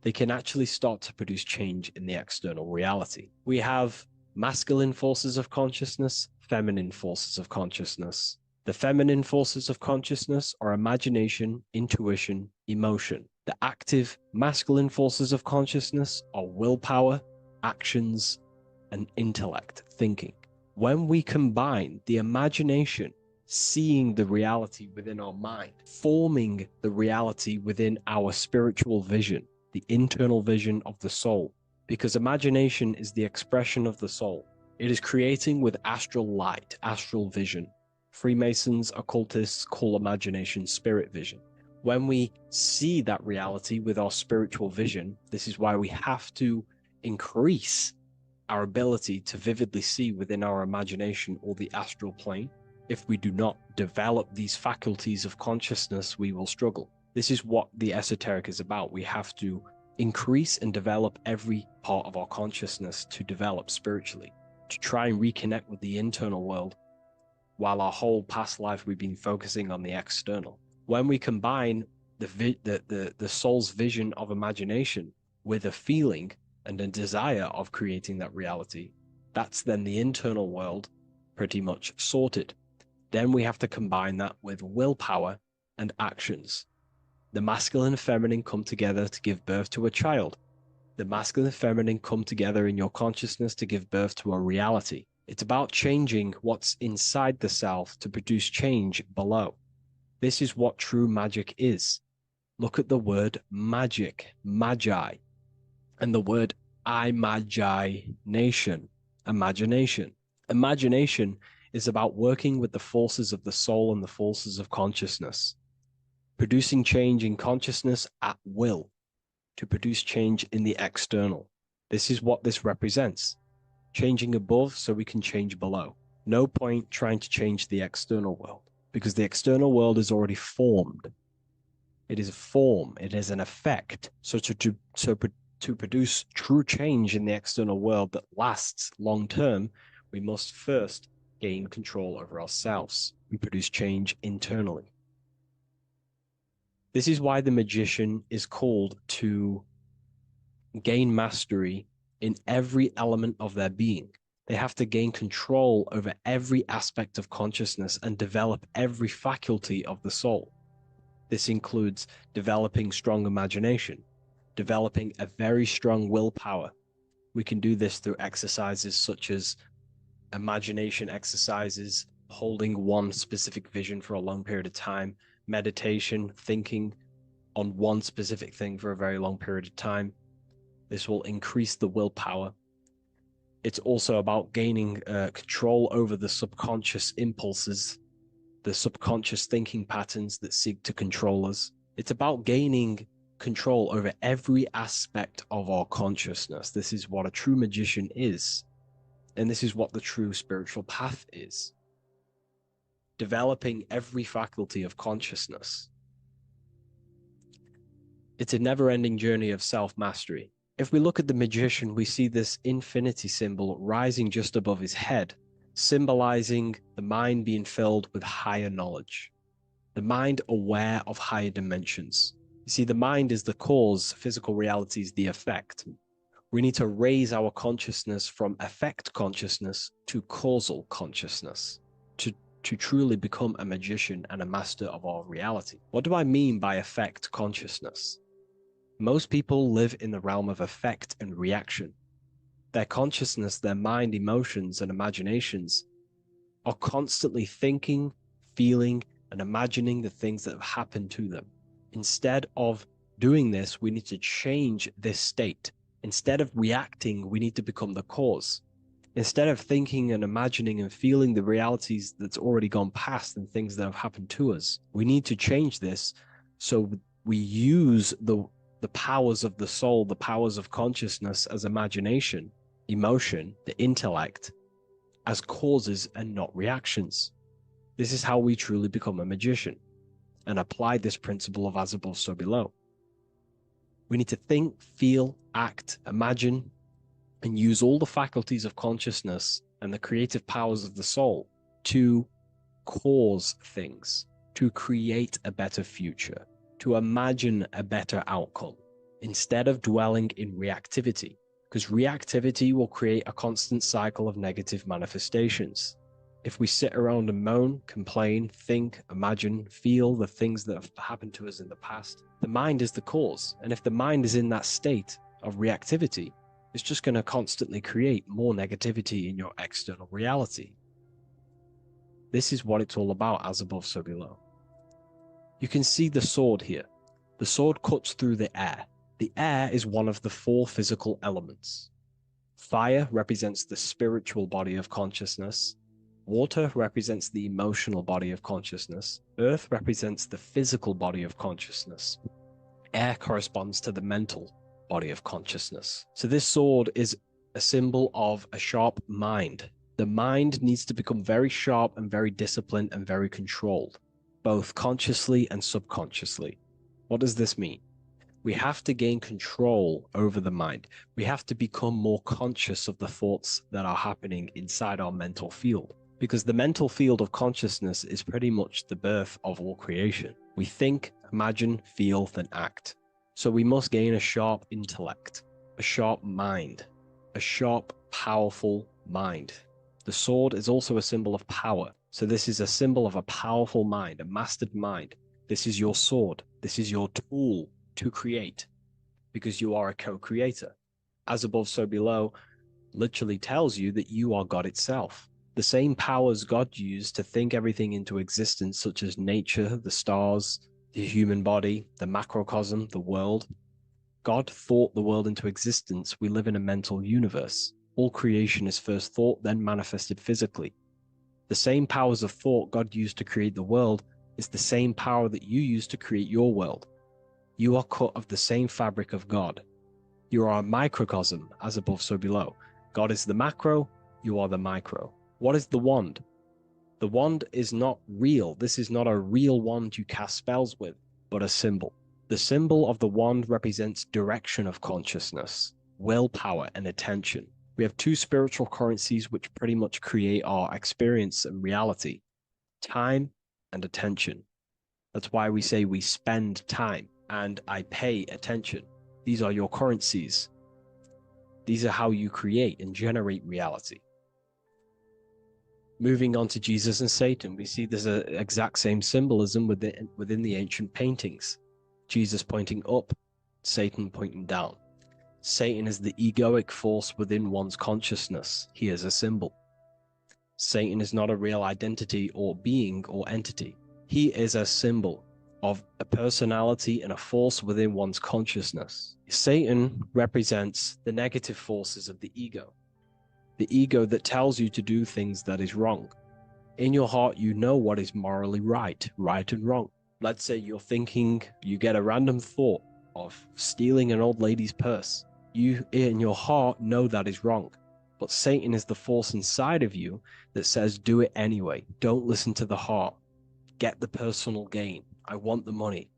they can actually start to produce change in the external reality. We have masculine forces of consciousness, feminine forces of consciousness. The feminine forces of consciousness are imagination, intuition, emotion. The active masculine forces of consciousness are willpower, actions, and intellect, thinking. When we combine the imagination, seeing the reality within our mind, forming the reality within our spiritual vision, the internal vision of the soul, because imagination is the expression of the soul. It is creating with astral light, astral vision. Freemasons, occultists call imagination spirit vision. When we see that reality with our spiritual vision, this is why we have to increase our ability to vividly see within our imagination or the astral plane. If we do not develop these faculties of consciousness, we will struggle. This is what the esoteric is about. We have to increase and develop every part of our consciousness to develop spiritually, to try and reconnect with the internal world, while our whole past life we've been focusing on the external. When we combine the soul's vision of imagination with a feeling and a desire of creating that reality, that's then the internal world pretty much sorted. Then we have to combine that with willpower and actions. The masculine and feminine come together to give birth to a child. The masculine and feminine come together in your consciousness to give birth to a reality. It's about changing what's inside the self to produce change below. This is what true magic is. Look at the word magic, magi, and the word imagination, imagination. Imagination is about working with the forces of the soul and the forces of consciousness, producing change in consciousness at will to produce change in the external. This is what this represents. Changing above so we can change below. No point trying to change the external world, because the external world is already formed. It is a form, it is an effect. So to produce true change in the external world that lasts long term, we must first gain control over ourselves and produce change internally. This is why the magician is called to gain mastery in every element of their being. They have to gain control over every aspect of consciousness and develop every faculty of the soul. This includes developing strong imagination, developing a very strong willpower. We can do this through exercises such as imagination exercises, holding one specific vision for a long period of time, meditation, thinking on one specific thing for a very long period of time. This will increase the willpower. It's also about gaining control over the subconscious impulses the subconscious thinking patterns that seek to control us. It's about gaining control over every aspect of our consciousness. This is what a true magician is. And this is what the true spiritual path is. Developing every faculty of consciousness. It's a never-ending journey of self-mastery. If we look at the magician, we see this infinity symbol rising just above his head, symbolizing the mind being filled with higher knowledge. The mind aware of higher dimensions. You see, the mind is the cause, physical reality is the effect. We need to raise our consciousness from effect consciousness to causal consciousness to truly become a magician and a master of our reality. What do I mean by effect consciousness? Most people live in the realm of effect and reaction. Their consciousness, their mind, emotions, and imaginations are constantly thinking, feeling, and imagining the things that have happened to them. Instead of doing this, we need to change this state. Instead of reacting, we need to become the cause. Instead of thinking and imagining and feeling the realities that's already gone past and things that have happened to us, we need to change this so we use the powers of the soul, the powers of consciousness as imagination, emotion, the intellect, as causes and not reactions. This is how we truly become a magician and apply this principle of as above, so below. We need to think, feel, act, imagine, and use all the faculties of consciousness and the creative powers of the soul to cause things, to create a better future, to imagine a better outcome, instead of dwelling in reactivity, because reactivity will create a constant cycle of negative manifestations. If we sit around and moan, complain, think, imagine, feel the things that have happened to us in the past, the mind is the cause. And if the mind is in that state of reactivity, it's just going to constantly create more negativity in your external reality. This is what it's all about, as above, so below. You can see the sword here. The sword cuts through the air. The air is one of the 4 physical elements. Fire represents the spiritual body of consciousness. Water represents the emotional body of consciousness. Earth represents the physical body of consciousness. Air corresponds to the mental body of consciousness. So this sword is a symbol of a sharp mind. The mind needs to become very sharp and very disciplined and very controlled, both consciously and subconsciously. What does this mean? We have to gain control over the mind. We have to become more conscious of the thoughts that are happening inside our mental field, because the mental field of consciousness is pretty much the birth of all creation. We think, imagine, feel, then act. So we must gain a sharp intellect, a sharp mind, a sharp, powerful mind. The sword is also a symbol of power. So this is a symbol of a powerful mind, a mastered mind. This is your sword. This is your tool to create, because you are a co-creator. As above, so below literally tells you that you are God itself. The same powers God used to think everything into existence, such as nature, the stars, the human body, the macrocosm, the world. God thought the world into existence. We live in a mental universe. All creation is first thought, then manifested physically. The same powers of thought God used to create the world is the same power that you use to create your world. You are cut of the same fabric of God. You are a microcosm, as above, so below. God is the macro, you are the micro. What is the wand? The wand is not real. This is not a real wand you cast spells with, but a symbol. The symbol of the wand represents direction of consciousness, willpower, and attention. We have 2 spiritual currencies which pretty much create our experience and reality: time and attention. That's why we say we spend time and I pay attention. These are your currencies. These are how you create and generate reality. Moving on to Jesus and Satan, we see there's an exact same symbolism within the ancient paintings. Jesus pointing up, Satan pointing down. Satan is the egoic force within one's consciousness. He is a symbol. Satan is not a real identity or being or entity. He is a symbol of a personality and a force within one's consciousness. Satan represents the negative forces of the ego that tells you to do things that is wrong. In your heart, you know what is morally right and wrong. Let's say you're thinking, you get a random thought of stealing an old lady's purse. You, in your heart, know that is wrong. But Satan is the force inside of you that says, do it anyway. Don't listen to the heart. Get the personal gain. I want the money.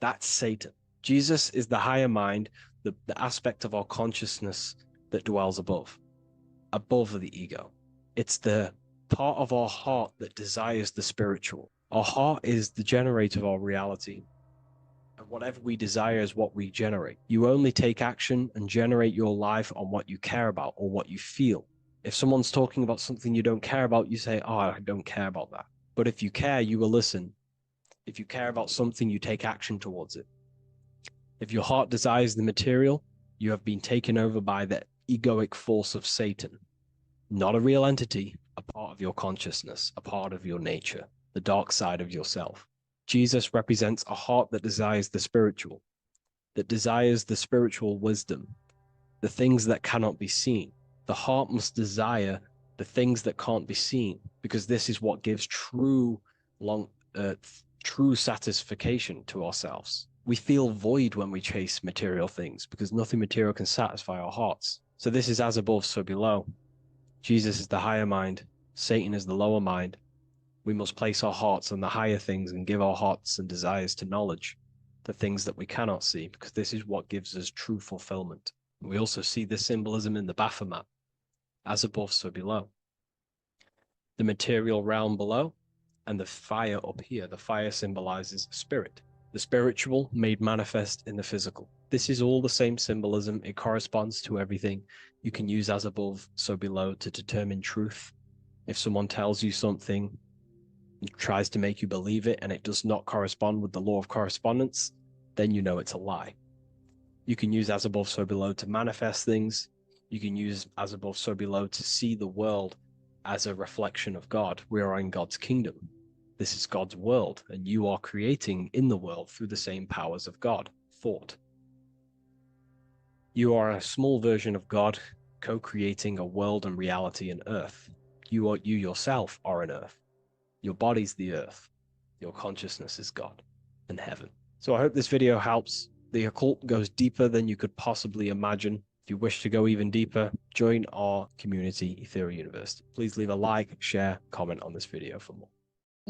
That's Satan. Jesus is the higher mind, the aspect of our consciousness that dwells above the ego. It's the part of our heart that desires the spiritual. Our heart is the generator of our reality. And whatever we desire is what we generate. You only take action and generate your life on what you care about or what you feel. If someone's talking about something you don't care about, you say, oh, I don't care about that. But if you care, you will listen. If you care about something, you take action towards it. If your heart desires the material, you have been taken over by the egoic force of Satan. Not a real entity, a part of your consciousness, a part of your nature, the dark side of yourself. Jesus represents a heart that desires the spiritual wisdom, the things that cannot be seen. The heart must desire the things that can't be seen, because this is what gives true satisfaction to ourselves. We feel void when we chase material things because nothing material can satisfy our hearts. So this is as above, so below. Jesus is the higher mind. Satan is the lower mind. We must place our hearts on the higher things and give our hearts and desires to knowledge, the things that we cannot see, because this is what gives us true fulfillment. We also see this symbolism in the Baphomet. As above, so below. The material realm below and the fire up here. The fire symbolizes spirit. The spiritual made manifest in the physical. This is all the same symbolism. It corresponds to everything. You can use as above, so below to determine truth. If someone tells you something, tries to make you believe it, and it does not correspond with the law of correspondence, then you know it's a lie. You can use as above, so below to manifest things. You can use as above, so below to see the world as a reflection of God. We are in God's kingdom. This is God's world, and you are creating in the world through the same powers of God, thought. You are a small version of God, co-creating a world and reality in earth. You yourself are an earth. Your body's the earth. Your consciousness is God and heaven. So I hope this video helps. The occult goes deeper than you could possibly imagine. If you wish to go even deeper, join our community, Ethereal University. Please leave a like, share, comment on this video for more.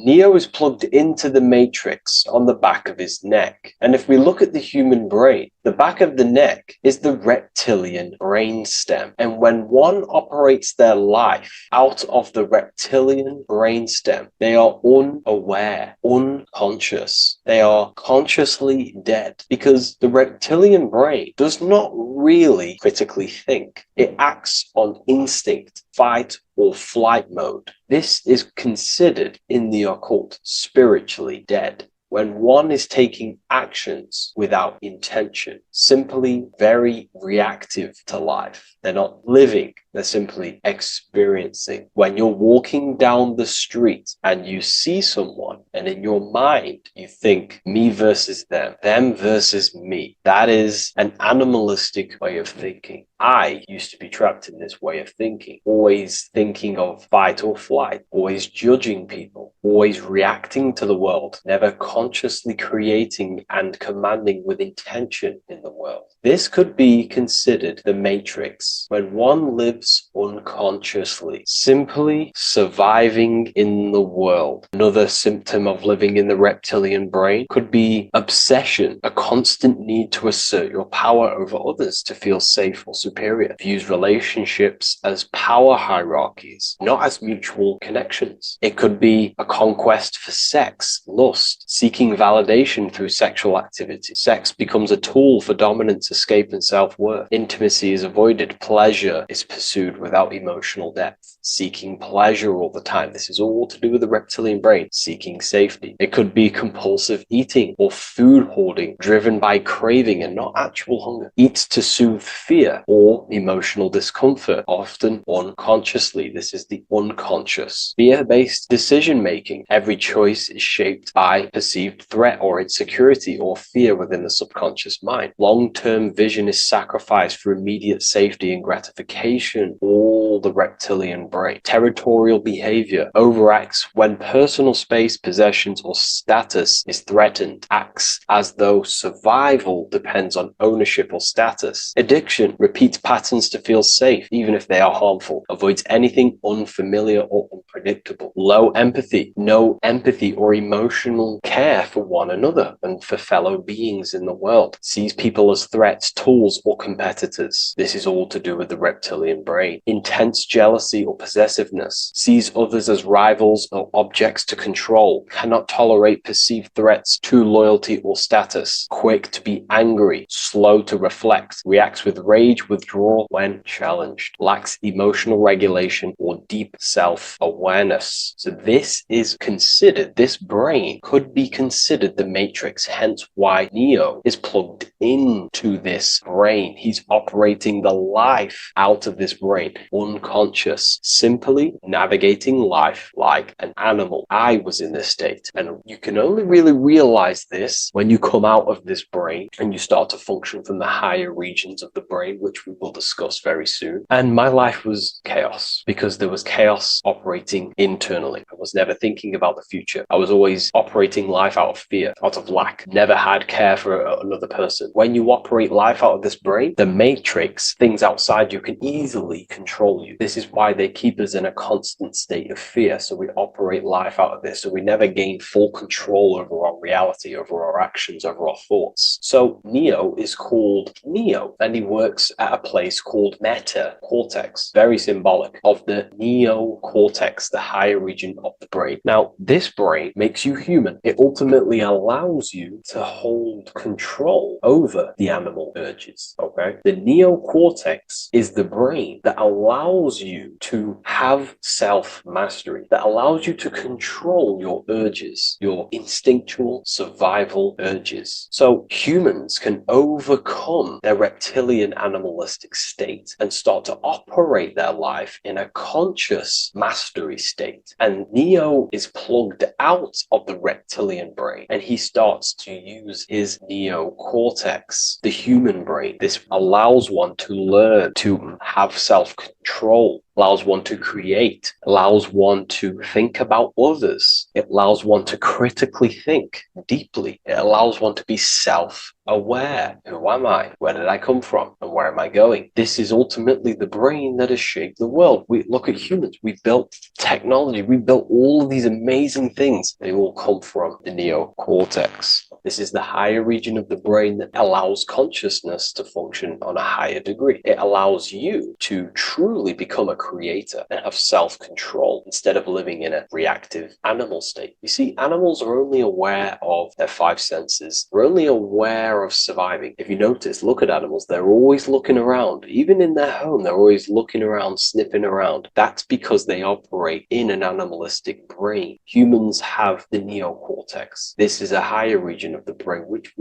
Neo is plugged into the matrix on the back of his neck. And if we look at the human brain, the back of the neck is the reptilian brain stem. And when one operates their life out of the reptilian brain stem, they are unaware, unconscious. They are consciously dead, because the reptilian brain does not really critically think. It acts on instinct, fight or flight mode. This is considered in the occult spiritually dead. When one is taking actions without intention, simply very reactive to life. They're not living, they're simply experiencing. When you're walking down the street and you see someone, and in your mind you think me versus them versus me, that is an animalistic way of thinking. I used to be trapped in this way of thinking, always thinking of fight or flight, always judging people, always reacting to the world, never consciously creating and commanding with intention in the world. This could be considered the matrix, when one lives unconsciously, simply surviving in the world. Another symptom of living in the reptilian brain could be obsession, a constant need to assert your power over others to feel safe or superior. Views relationships as power hierarchies, not as mutual connections. It could be a conquest for sex, lust, seeking validation through sexual activity. Sex becomes a tool for dominance, escape, and self-worth. Intimacy is avoided. Pleasure is pursued without emotional depth. Seeking pleasure all the time. This is all to do with the reptilian brain. Seeking safety. It could be compulsive eating or food hoarding, driven by craving and not actual hunger. Eats to soothe fear or emotional discomfort, often unconsciously. This is the unconscious. Fear-based decision making. Every choice is shaped by perceived threat or insecurity or fear within the subconscious mind. Long-term vision is sacrificed for immediate safety and gratification. All called the reptilian brain. Territorial behavior overacts when personal space, possessions, or status is threatened, acts as though survival depends on ownership or status. Addiction repeats patterns to feel safe, even if they are harmful, avoids anything unfamiliar or unpredictable. Low empathy, no empathy or emotional care for one another and for fellow beings in the world. Sees people as threats, tools, or competitors. This is all to do with the reptilian brain. Intense jealousy or possessiveness. Sees others as rivals or objects to control. Cannot tolerate perceived threats to loyalty or status. Quick to be angry. Slow to reflect. Reacts with rage, withdrawal when challenged. Lacks emotional regulation or deep self-awareness. So this is considered, this brain could be considered the matrix, hence why Neo is plugged into this brain. He's operating the life out of this brain, unconscious, simply navigating life like an animal. I was in this state, and you can only really realize this when you come out of this brain and you start to function from the higher regions of the brain, which we will discuss very soon. And my life was chaos because there was chaos operating internally. I was never thinking about the future. I was always operating life out of fear, out of lack, never had care for another person. When you operate life out of this brain, the matrix, things outside you, can easily control you. This is why they keep us in a constant state of fear. So we operate life out of this. So we never gain full control over our reality, over our actions, over our thoughts. So Neo is called Neo, and he works at a place called meta cortex, very symbolic of the neocortex, the higher region of the brain. Now, this brain makes you human. It ultimately allows you to hold control over the animal urges, okay? The neocortex is the brain that allows you to have self-mastery, that allows you to control your urges, your instinctual survival urges. So humans can overcome their reptilian animalistic state and start to operate their life in a conscious mastery state. And Neo is plugged out of the reptilian brain, and he starts to use his neocortex, the human brain. This allows one to learn to have self-control, allows one to create, allows one to think about others. It allows one to critically think deeply. It allows one to be self-aware. Who am I? Where did I come from? And where am I going? This is ultimately the brain that has shaped the world. We look at humans. We built technology. We built all of these amazing things. They all come from the neocortex. This is the higher region of the brain that allows consciousness to function on a higher degree. It allows you to truly become a creator and have self-control instead of living in a reactive animal state. You see, animals are only aware of their five senses. They're only aware of surviving. If you notice, look at animals, they're always looking around. Even in their home, they're always looking around, sniffing around. That's because they operate in an animalistic brain. Humans have the neocortex. This is a higher region of the brain, which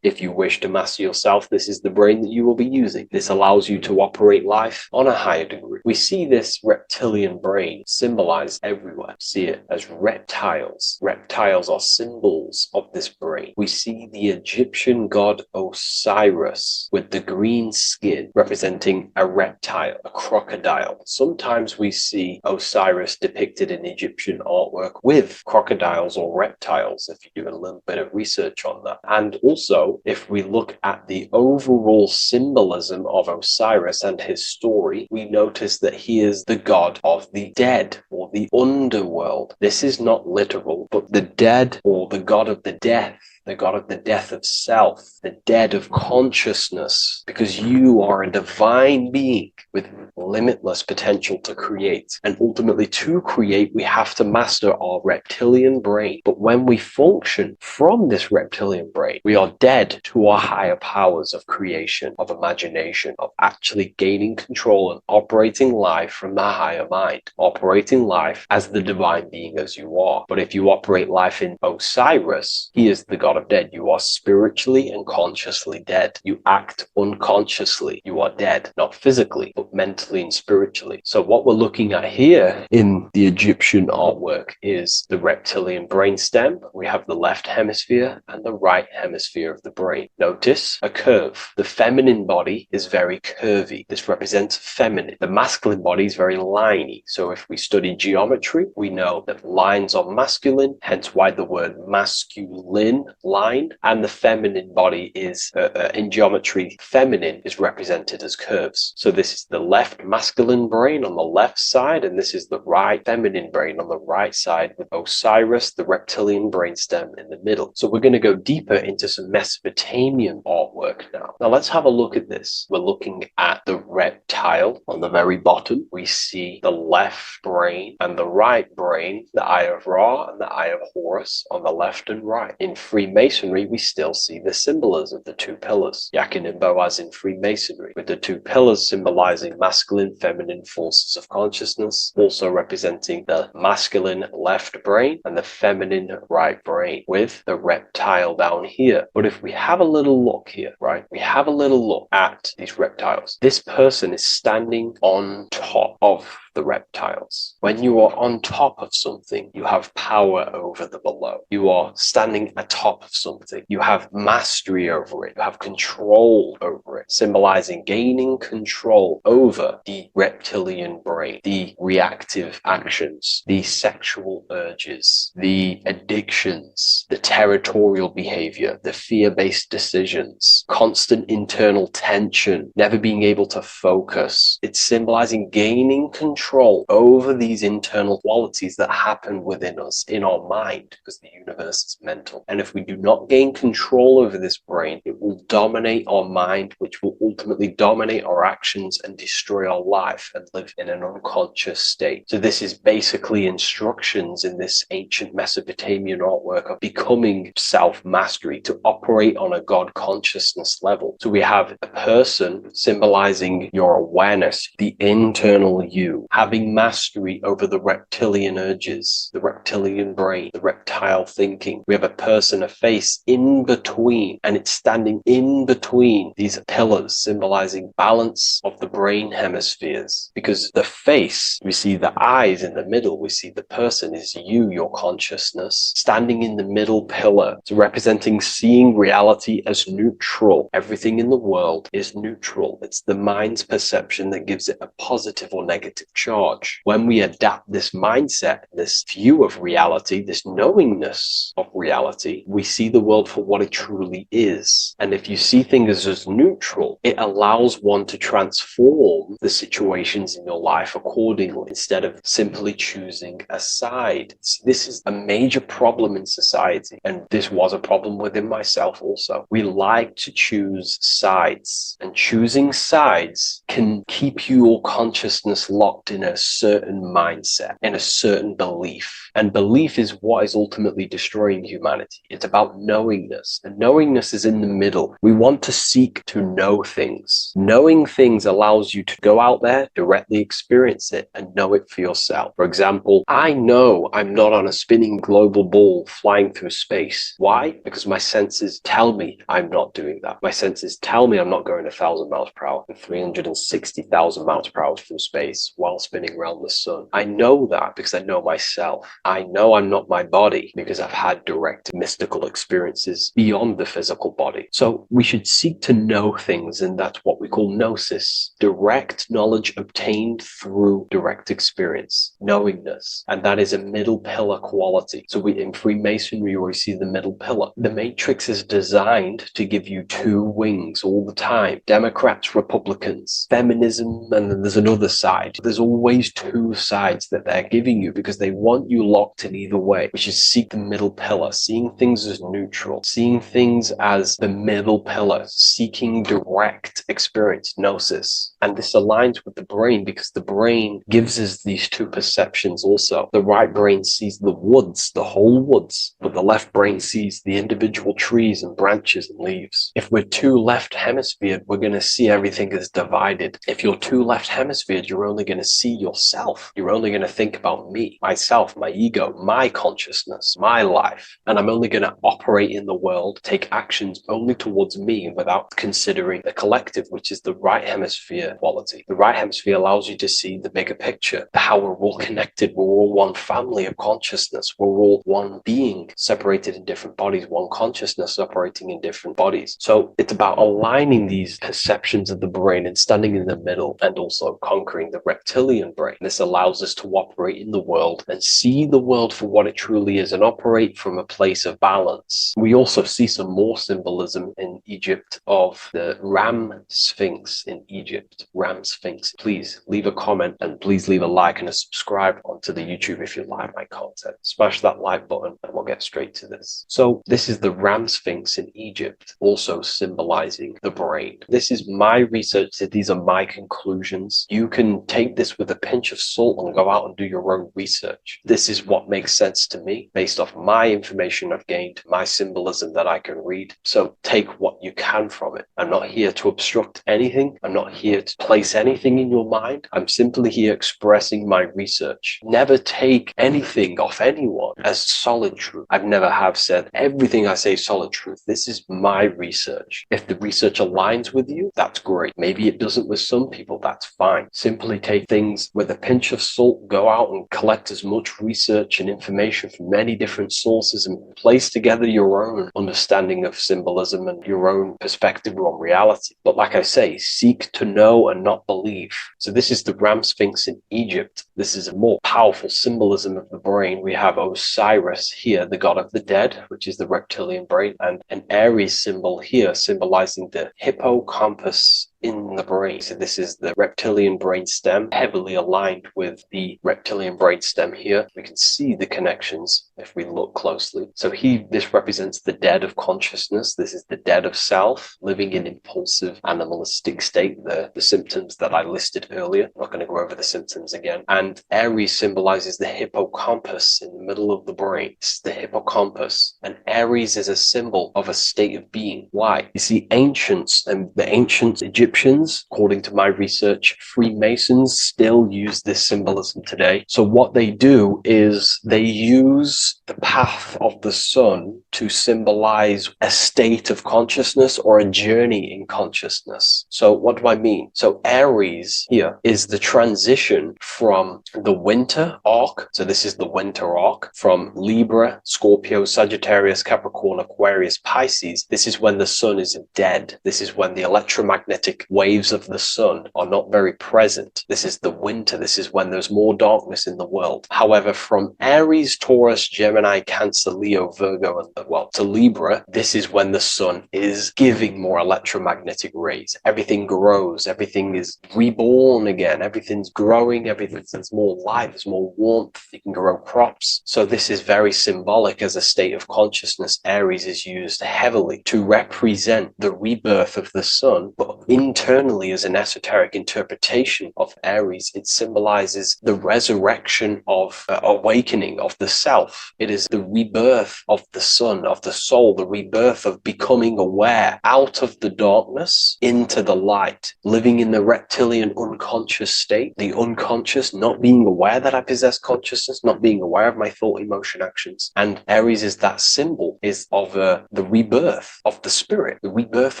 if you wish to master yourself, this is the brain that you will be using. This allows you to operate life on a higher degree. We see this reptilian brain symbolized everywhere. See it as reptiles. Reptiles are symbols of this brain. We see the Egyptian god Osiris with the green skin representing a reptile, a crocodile. Sometimes we see Osiris depicted in Egyptian artwork with crocodiles or reptiles, if you do a little bit of research on that. And also, if we look at the overall symbolism of Osiris and his story, we notice that he is the god of the dead or the underworld. This is not literal, but the dead or the god of the death, the god of the death of self, the dead of consciousness, because you are a divine being with limitless potential to create. And ultimately, to create, we have to master our reptilian brain. But when we function from this reptilian brain, we are dead to our higher powers of creation, of imagination, of actually gaining control and operating life from the higher mind, operating life as the divine being as you are. But if you operate life in Osiris, he is the god not dead. You are spiritually and consciously dead. You act unconsciously. You are dead, not physically, but mentally and spiritually. So what we're looking at here in the Egyptian artwork is the reptilian brainstem. We have the left hemisphere and the right hemisphere of the brain. Notice a curve. The feminine body is very curvy. This represents feminine. The masculine body is very liney. So if we study geometry, we know that lines are masculine, hence why the word masculine, line, and the feminine body is, in geometry, feminine is represented as curves. So this is the left masculine brain on the left side, and this is the right feminine brain on the right side, with Osiris, the reptilian brainstem, in the middle. So we're going to go deeper into some Mesopotamian artwork now. Now let's have a look at this. We're looking at the reptile on the very bottom. We see the left brain and the right brain, the Eye of Ra and the Eye of Horus on the left and right. In Freemasonry, we still see the symbolism of the two pillars, Yakin and Boaz in Freemasonry, with the two pillars symbolizing masculine, feminine forces of consciousness, also representing the masculine left brain and the feminine right brain, with the reptile down here. But if we have a little look here, right, we have a little look at these reptiles. This person is standing on top of the reptiles. When you are on top of something, you have power over the below. You are standing atop of something. You have mastery over it. You have control over it, symbolizing gaining control over the reptilian brain, the reactive actions, the sexual urges, the addictions, the territorial behavior, the fear-based decisions, constant internal tension, never being able to focus. It's symbolizing gaining control over these internal qualities that happen within us, in our mind, because the universe is mental. And if we do not gain control over this brain, it will dominate our mind, which will ultimately dominate our actions and destroy our life and live in an unconscious state. So this is basically instructions in this ancient Mesopotamian artwork of becoming self-mastery, to operate on a God consciousness level. So we have a person symbolizing your awareness, the internal you, having mastery over the reptilian urges, the reptilian brain, the reptile thinking. We have a person, a face in between, and it's standing in between these pillars, symbolizing balance of the brain hemispheres. Because the face, we see the eyes in the middle, we see the person is you, your consciousness, standing in the middle pillar. So representing seeing reality as neutral. Everything in the world is neutral. It's the mind's perception that gives it a positive or negative charge. When we adapt this mindset, this view of reality, this knowingness of reality, we see the world for what it truly is. And if you see things as neutral, it allows one to transform the situations in your life accordingly, instead of simply choosing a side. This is a major problem in society, and this was a problem within myself also. We like to choose sides, and choosing sides can keep your consciousness locked in a certain mindset, in a certain belief. And belief is what is ultimately destroying humanity. It's about knowingness, and knowingness is in the middle. We want to seek to know things. Knowing things allows you to go out there, directly experience it, and know it for yourself. For example, I know I'm not on a spinning global ball flying through space. Why? Because my senses tell me I'm not doing that. My senses tell me I'm not going 1,000 miles per hour and 360,000 miles per hour through space while spinning around the sun. I know that because I know myself. I know I'm not my body because I've had direct mystical experiences beyond the physical body. So we should seek to know things, and that's what we call gnosis, direct knowledge obtained through direct experience, knowingness. And that is a middle pillar quality. So in Freemasonry, we see the middle pillar. The matrix is designed to give you two wings all the time. Democrats, Republicans, feminism, and then there's another side. There's always two sides that they're giving you because they want you locked in either way, which is seek the middle pillar, seeing things as neutral, seeing things as the middle pillar, seeking direct experience, gnosis. And this aligns with the brain because the brain gives us these two perceptions also. The right brain sees the woods, the whole woods, but the left brain sees the individual trees and branches and leaves. If we're too left hemisphered, we're going to see everything as divided. If you're too left hemisphered, you're only going to see yourself. You're only going to think about me, myself, my ego, my consciousness, my life. And I'm only going to operate in the world, take actions only towards me without considering the collective, which is the right hemisphere quality. The right hemisphere allows you to see the bigger picture, how we're all connected. We're all one family of consciousness. We're all one being separated in different bodies, one consciousness operating in different bodies. So it's about aligning these perceptions of the brain and standing in the middle, and also conquering the reptilian brain. This allows us to operate in the world and see the world for what it truly is and operate from a place of balance. We also see some more symbolism in Egypt of the Ram Sphinx in Egypt. Ram Sphinx. Please leave a comment and please leave a like and a subscribe onto the YouTube if you like my content. Smash that like button and we'll get straight to this. So this is the Ram Sphinx in Egypt, also symbolizing the brain. This is my research. These are my conclusions. You can take this with a pinch of salt and go out and do your own research. This is what makes sense to me based off my information I've gained, my symbolism that I can read. So take what you can from it. I'm not here to obstruct anything. I'm not here to place anything in your mind. I'm simply here expressing my research. Never take anything off anyone as solid truth. I've never have said everything I say is solid truth. This is my research. If the research aligns with you, that's great. Maybe it doesn't with some people, that's fine. Simply take things with a pinch of salt, go out and collect as much research and information from many different sources and place together your own understanding of symbolism and your own perspective on reality. But like I say, seek to know and not believe. So this is the Ram Sphinx in Egypt. This is a more powerful symbolism of the brain. We have Osiris here, the god of the dead, which is the reptilian brain, and an Aries symbol here symbolizing the hippocampus in the brain. So this is the reptilian brain stem, heavily aligned with the reptilian brain stem here. We can see the connections if we look closely. So this represents the dead of consciousness. This is the dead of self, living in impulsive animalistic state, the symptoms that I listed earlier. I'm not going to go over the symptoms again. And Aries symbolizes the hippocampus in the middle of the brain. It's the hippocampus. And Aries is a symbol of a state of being. Why? You see, ancients and the ancient Egyptians, according to my research, Freemasons still use this symbolism today. So what they do is they use the path of the sun to symbolize a state of consciousness or a journey in consciousness. So what do I mean? So Aries here is the transition from the winter arc. So this is the winter arc from Libra, Scorpio, Sagittarius, Capricorn, Aquarius, Pisces. This is when the sun is dead. This is when the electromagnetic waves of the sun are not very present. This is the winter. This is when there's more darkness in the world. However, from Aries, Taurus, Gemini, Cancer, Leo, Virgo, and to Libra, this is when the sun is giving more electromagnetic rays. Everything grows. Everything is reborn again. Everything's growing. There's more light. There's more warmth. You can grow crops. So this is very symbolic as a state of consciousness. Aries is used heavily to represent the rebirth of the sun, but internally as an esoteric interpretation of Aries, it symbolizes the resurrection of awakening of the self. It is the rebirth of the sun, of the soul, the rebirth of becoming aware out of the darkness into the light, living in the reptilian unconscious state, the unconscious, not being aware that I possess consciousness, not being aware of my thought, emotion, actions. And Aries is that symbol, is of the rebirth of the spirit, the rebirth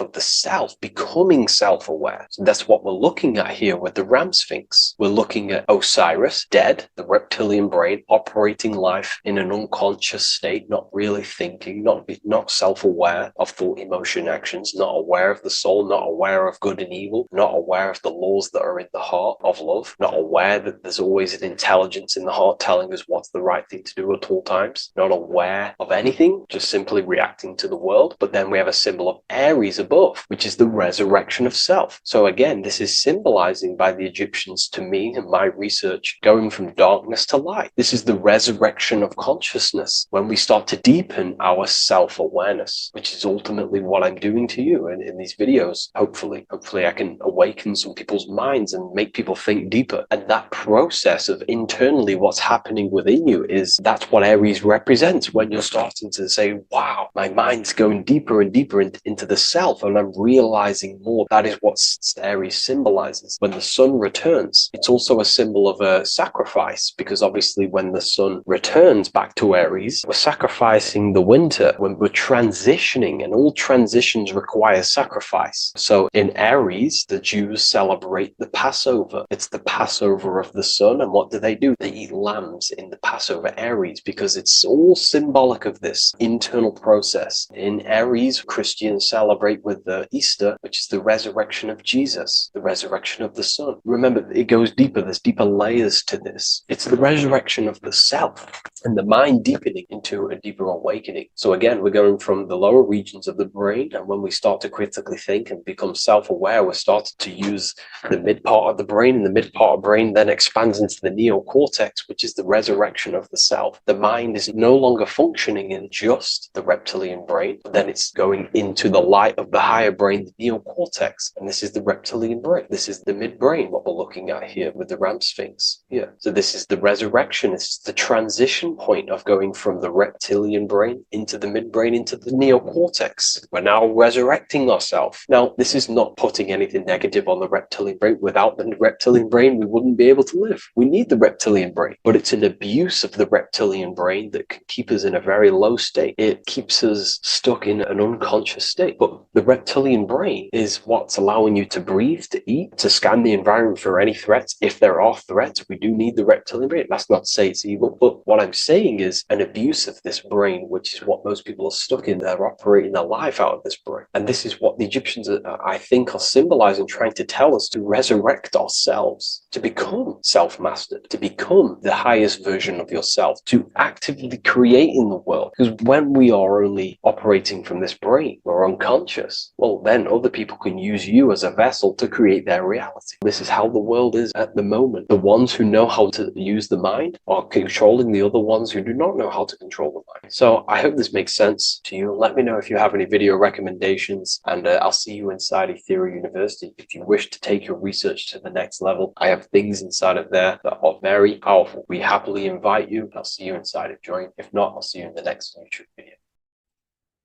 of the self, becoming self-aware. So that's what we're looking at here with the Ram Sphinx. We're looking at Osiris, dead, the reptilian brain, operating life in an unconscious state, not really thinking, not self-aware of thought, emotion, actions, not aware of the soul, not aware of good and evil, not aware of the laws that are in the heart of love, not aware that there's always an intelligence in the heart telling us what's the right thing to do at all times, not aware of anything, just simply reacting to the world. But then we have a symbol of Aries above, which is the resurrection of self. So again, this is symbolizing by the Egyptians to me and my research, going from darkness to light. This is the resurrection of consciousness when we start to deepen our self-awareness, which is ultimately what I'm doing to you in these videos. Hopefully I can awaken some people's minds and make people think deeper. And that process of internally what's happening within you that's what Aries represents when you're starting to say, wow, my mind's going deeper and deeper into the self and I'm realizing more. That is what Aries symbolizes. When the sun returns, it's also a symbol of a sacrifice, because obviously when the sun returns back to Aries, we're sacrificing the winter, when we're transitioning, and all transitions require sacrifice. So in Aries, the Jews celebrate the Passover. It's the Passover of the sun, and what do? They eat lambs in the Passover Aries, because it's all symbolic of this internal process. In Aries, Christians celebrate with the Easter, which is the resurrection of Jesus, the resurrection of the sun. Remember, it goes deeper. There's deeper layers to this. It's the resurrection of the self and the mind deepening into a deeper awakening. So again, we're going from the lower regions of the brain, and when we start to critically think and become self-aware, we're starting to use the mid part of the brain, and the mid part of the brain then expands into the neocortex, which is the resurrection of the self. The mind is no longer functioning in just the reptilian brain, but then it's going into the light of the higher brain, the neocortex, and this is the reptilian brain. This is the midbrain, what we're looking at here with the Ram Sphinx. Yeah. So this is the resurrection. It's the transition point of going from the reptilian brain into the midbrain, into the neocortex. We're now resurrecting ourselves. Now, this is not putting anything negative on the reptilian brain. Without the reptilian brain, we wouldn't be able to live. We need the reptilian brain, but it's an abuse of the reptilian brain that can keep us in a very low state. It keeps us stuck in an unconscious state. But the reptilian brain is what's allowing you to breathe, to eat, to scan the environment for any threats. If there are threats, we do need the reptilian brain. That's not to say it's evil, but what I'm saying is an abuse of this brain, which is what most people are stuck in. They're operating their life out of this brain. And this is what the Egyptians, I think, are symbolizing, trying to tell us to resurrect ourselves, to become self-mastered, to become the highest version of yourself, to actively create in the world. Because when we are only operating from this brain, we're unconscious, well, then other people can use you as a vessel to create their reality. This is how the world is at the moment. The ones who know how to use the mind are controlling the other ones who do not know how to control the mind. So I hope this makes sense to you. Let me know if you have any video recommendations, and I'll see you inside Ethereal University. If you wish to take your research to the next level, I have things inside of there that are very powerful. We happily invite you. I'll see you inside of Join. If not, I'll see you in the next YouTube video.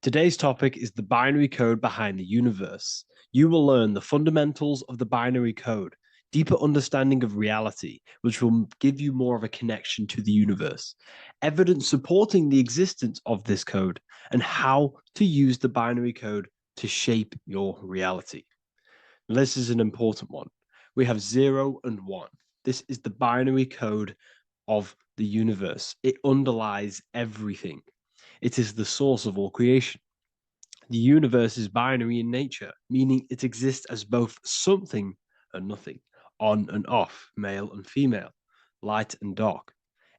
Today's topic is the binary code behind the universe. You will learn the fundamentals of the binary code, deeper understanding of reality, which will give you more of a connection to the universe, evidence supporting the existence of this code, and how to use the binary code to shape your reality. Now, this is an important one. We have 0 and 1. This is the binary code of the universe. It underlies everything. It is the source of all creation. The universe is binary in nature, meaning it exists as both something and nothing, on and off, male and female, light and dark.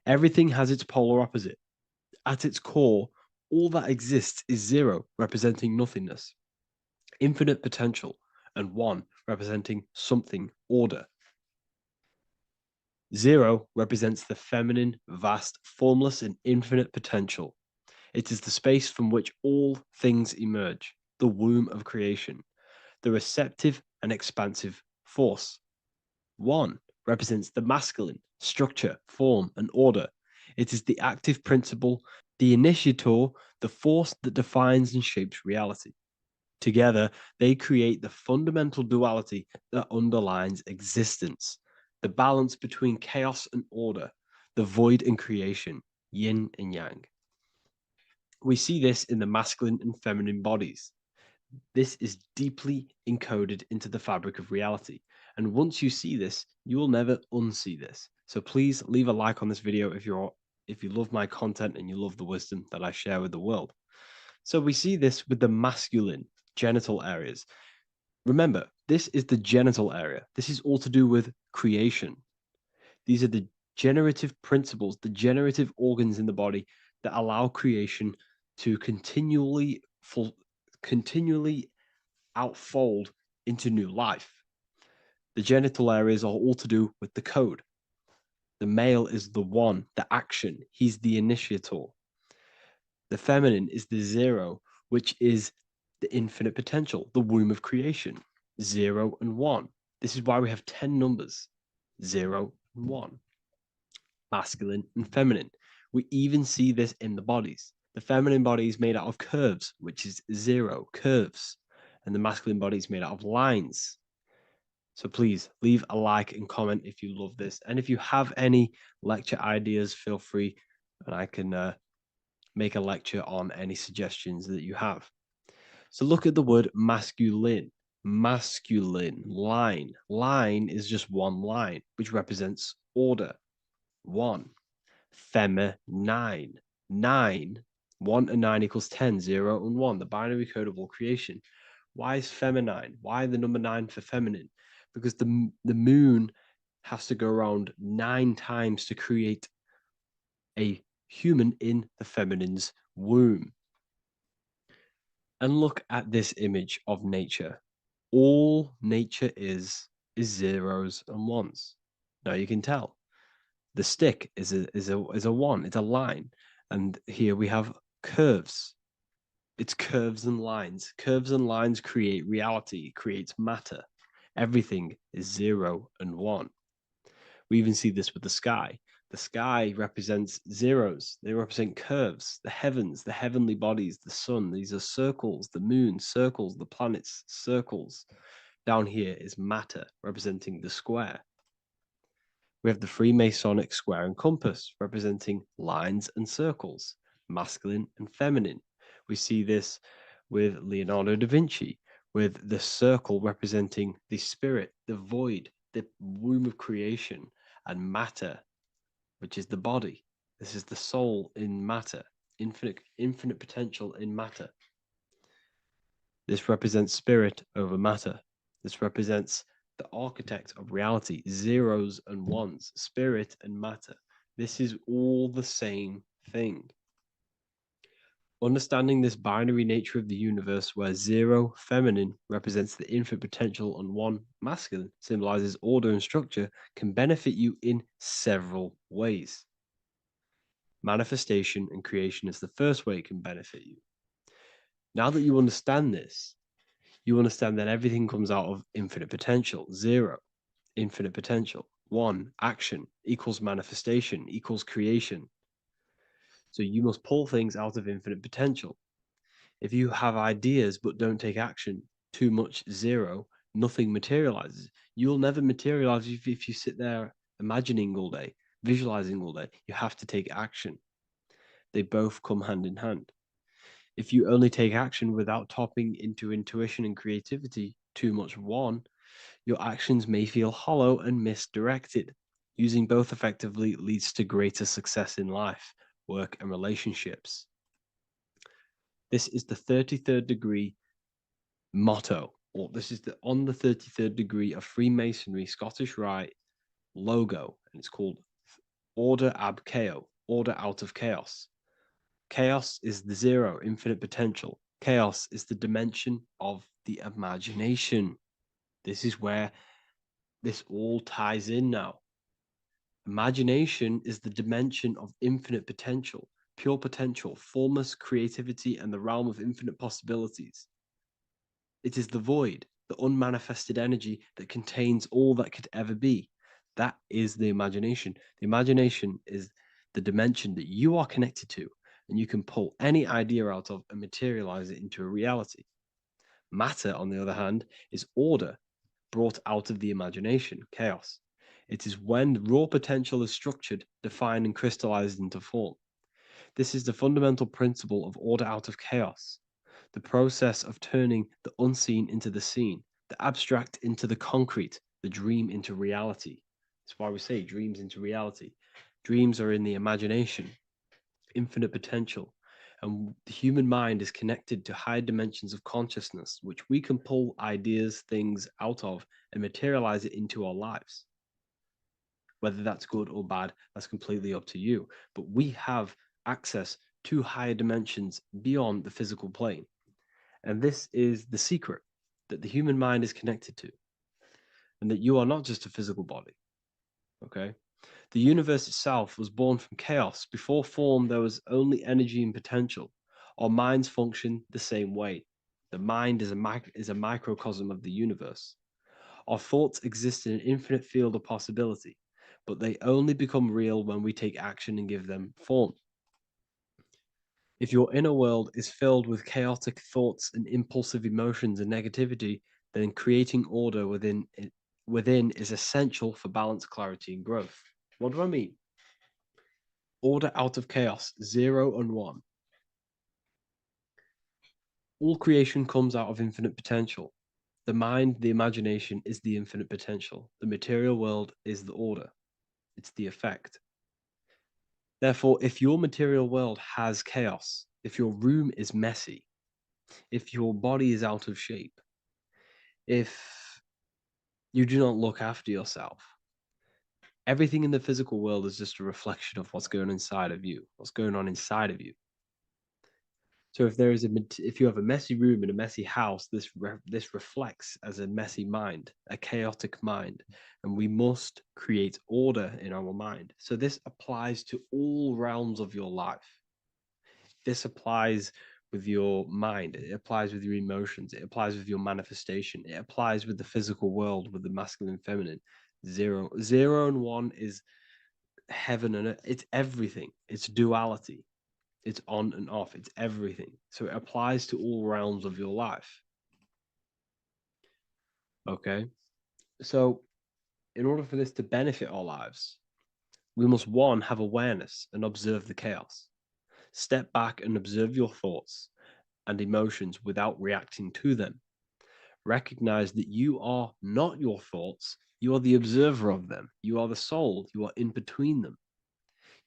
Everything has its polar opposite. At its core, all that exists is 0, representing nothingness, infinite potential, and 1, representing something, order. 0 represents the feminine, vast, formless, and infinite potential. It is the space from which all things emerge, the womb of creation, the receptive and expansive force. 1 represents the masculine, structure, form, and order. It is the active principle, the initiator, the force that defines and shapes reality. Together, they create the fundamental duality that underlines existence, the balance between chaos and order, the void and creation, yin and yang. We see this in the masculine and feminine bodies. This is deeply encoded into the fabric of reality. And once you see this, you will never unsee this. So please leave a like on this video if you love my content and you love the wisdom that I share with the world. So we see this with the masculine genital areas. Remember, this is the genital area. This is all to do with creation. These are the generative principles, the generative organs in the body that allow creation to continually outfold into new life. The genital areas are all to do with the code. The male is the 1, the action. He's the initiator. The feminine is the 0, which is the infinite potential, the womb of creation. 0 and 1. This is why we have 10 numbers. 0 and 1. Masculine and feminine. We even see this in the bodies. The feminine body is made out of curves, which is 0, curves. And the masculine body is made out of lines, So please leave a like and comment if you love this. And if you have any lecture ideas, feel free, and I can make a lecture on any suggestions that you have. So look at the word masculine. Masculine, line. Line is just one line, which represents order. 1. Feminine. 9. 1 and 9 equals 10, 0 and 1, the binary code of all creation. Why is feminine? Why the number 9 for feminine? Because the moon has to go around 9 times to create a human in the feminine's womb. And look at this image of nature. All nature is zeros and ones. Now you can tell the stick is a one, it's a line, and here we have curves. It's curves and lines. Curves and lines create reality, creates matter. Everything is 0 and 1. We even see this with the sky. The sky represents zeros. They represent curves. The heavens, the heavenly bodies, the sun, these are circles. The moon, circles. The planets, circles. Down here is matter, representing the square. We have the Freemasonic square and compass, representing lines and circles, masculine and feminine. We see this with Leonardo da Vinci, with the circle representing the spirit, the void, the womb of creation, and matter, which is the body. This is the soul in matter, infinite potential in matter. This represents spirit over matter. This represents the architect of reality, zeros and ones, spirit and matter. This is all the same thing. Understanding this binary nature of the universe, where 0 feminine represents the infinite potential and 1 masculine symbolizes order and structure, can benefit you in several ways. Manifestation and creation is the first way it can benefit you. Now that you understand this, you understand that everything comes out of infinite potential. 0, infinite potential. 1, action equals manifestation equals creation. So you must pull things out of infinite potential. If you have ideas but don't take action, too much 0, nothing materializes. You'll never materialize if you sit there imagining all day, visualizing all day. You have to take action. They both come hand in hand. If you only take action without tapping into intuition and creativity, too much 1, your actions may feel hollow and misdirected. Using both effectively leads to greater success in life, work, and relationships. This is the 33rd degree motto, or this is on the 33rd degree of Freemasonry Scottish Rite logo, and it's called Order ab Chaos, order out of chaos. Chaos is the 0, infinite potential. Chaos is the dimension of the imagination. This is where this all ties in now. Imagination is the dimension of infinite potential, pure potential, formless creativity, and the realm of infinite possibilities. It is the void, the unmanifested energy that contains all that could ever be. That is the imagination. The imagination is the dimension that you are connected to, and you can pull any idea out of and materialize it into a reality. Matter, on the other hand, is order brought out of the imagination, chaos. It is when raw potential is structured, defined, and crystallized into form. This is the fundamental principle of order out of chaos, the process of turning the unseen into the seen, the abstract into the concrete, the dream into reality. That's why we say dreams into reality. Dreams are in the imagination, infinite potential, and the human mind is connected to high dimensions of consciousness, which we can pull ideas, things out of, and materialize it into our lives. Whether that's good or bad, that's completely up to you. But we have access to higher dimensions beyond the physical plane. And this is the secret, that the human mind is connected to, and that you are not just a physical body. Okay? The universe itself was born from chaos. Before form, there was only energy and potential. Our minds function the same way. The mind is a microcosm of the universe. Our thoughts exist in an infinite field of possibility, but they only become real when we take action and give them form. If your inner world is filled with chaotic thoughts and impulsive emotions and negativity, then creating order within it within is essential for balance, clarity, and growth. What do I mean? Order out of chaos, 0 and 1. All creation comes out of infinite potential. The mind, the imagination, is the infinite potential. The material world is the order. It's the effect. Therefore, if your material world has chaos, if your room is messy, if your body is out of shape, if you do not look after yourself, everything in the physical world is just a reflection of what's going on inside of you, what's going on inside of you. So if you have a messy room in a messy house, this reflects as a messy mind, a chaotic mind, and we must create order in our mind. So this applies to all realms of your life. This applies with your mind, it applies with your emotions, it applies with your manifestation, it applies with the physical world, with the masculine and feminine. 0 and 1 is heaven and earth. It's everything. It's duality. It's on and off. It's everything. So it applies to all realms of your life. Okay. So in order for this to benefit our lives, we must, 1, have awareness and observe the chaos. Step back and observe your thoughts and emotions without reacting to them. Recognize that you are not your thoughts. You are the observer of them. You are the soul. You are in between them.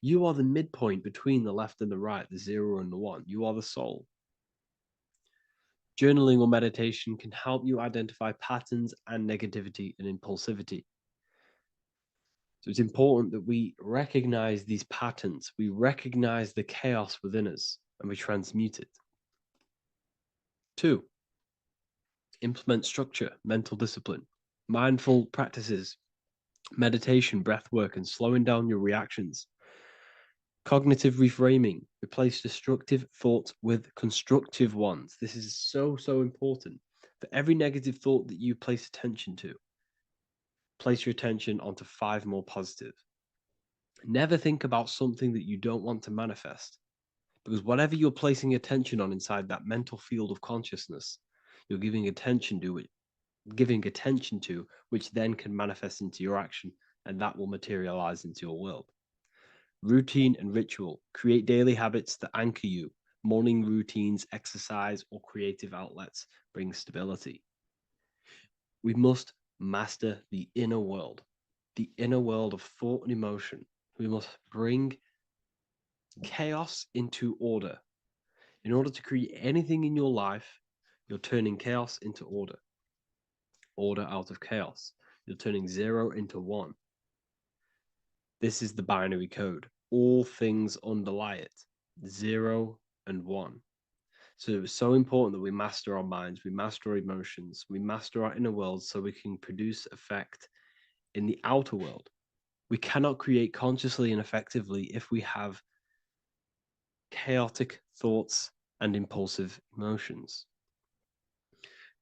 You are the midpoint between the left and the right, the 0 and the 1. You are the soul. Journaling or meditation can help you identify patterns and negativity and impulsivity. So it's important that we recognize these patterns. We recognize the chaos within us and we transmute it. 2, implement structure, mental discipline, mindful practices, meditation, breath work, and slowing down your reactions. Cognitive reframing, replace destructive thoughts with constructive ones. This is so important. For every negative thought that you place attention to, place your attention onto 5 more positive. Never think about something that you don't want to manifest, because whatever you're placing attention on inside that mental field of consciousness, you're giving attention to, which then can manifest into your action, and that will materialize into your world. Routine and ritual. Create daily habits that anchor you. Morning routines, exercise, or creative outlets bring stability. We must master the inner world of thought and emotion. We must bring chaos into order. In order to create anything in your life, you're turning chaos into order. Order out of chaos. You're turning 0 into 1. This is the binary code. All things underlie it. 0 and 1. So it's so important that we master our minds, we master our emotions, we master our inner world so we can produce effect in the outer world. We cannot create consciously and effectively if we have chaotic thoughts and impulsive emotions.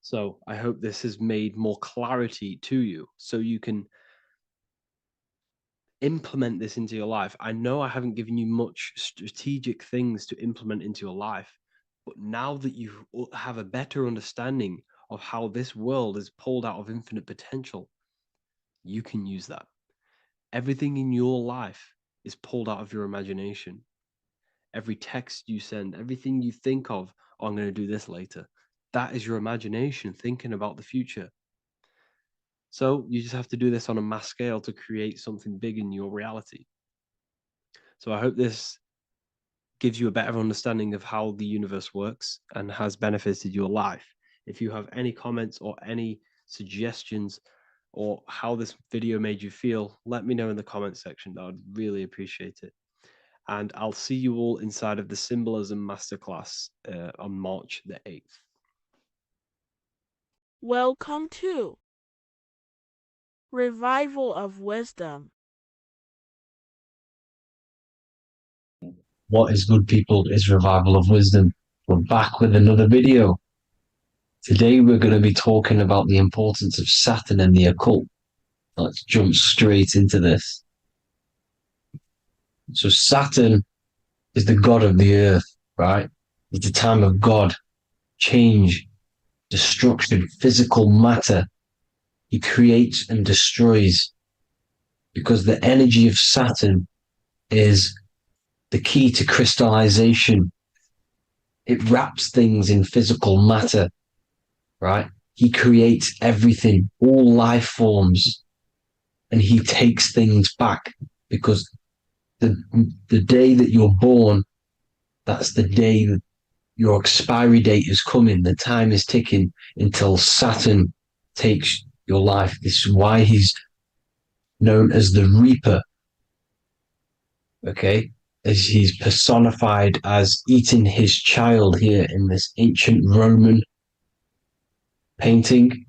So I hope this has made more clarity to you so you can implement this into your life. I know I haven't given you much strategic things to implement into your life, but now that you have a better understanding of how this world is pulled out of infinite potential, you can use that. Everything in your life is pulled out of your imagination. Every text you send, everything you think of, oh, I'm going to do this later, that is your imagination thinking about the future. So you just have to do this on a mass scale to create something big in your reality. So I hope this gives you a better understanding of how the universe works and has benefited your life. If you have any comments or any suggestions or how this video made you feel, let me know in the comment section. I would really appreciate it. And I'll see you all inside of the Symbolism Masterclass on March the 8th. Welcome to Revival of Wisdom. What is good, people? Is Revival of Wisdom. We're back with another video. Today we're going to be talking about the importance of Saturn and the occult. Let's jump straight into this. So Saturn is the god of the earth, right? It's the time of God, change, destruction, physical matter. He creates and destroys, because the energy of Saturn is the key to crystallization. It wraps things in physical matter, right? He creates everything, all life forms, and he takes things back, because the day that you're born, that's the day that your expiry date is coming. The time is ticking until Saturn takes your life. This is why he's known as the Reaper. Okay? As he's personified as eating his child here in this ancient Roman painting.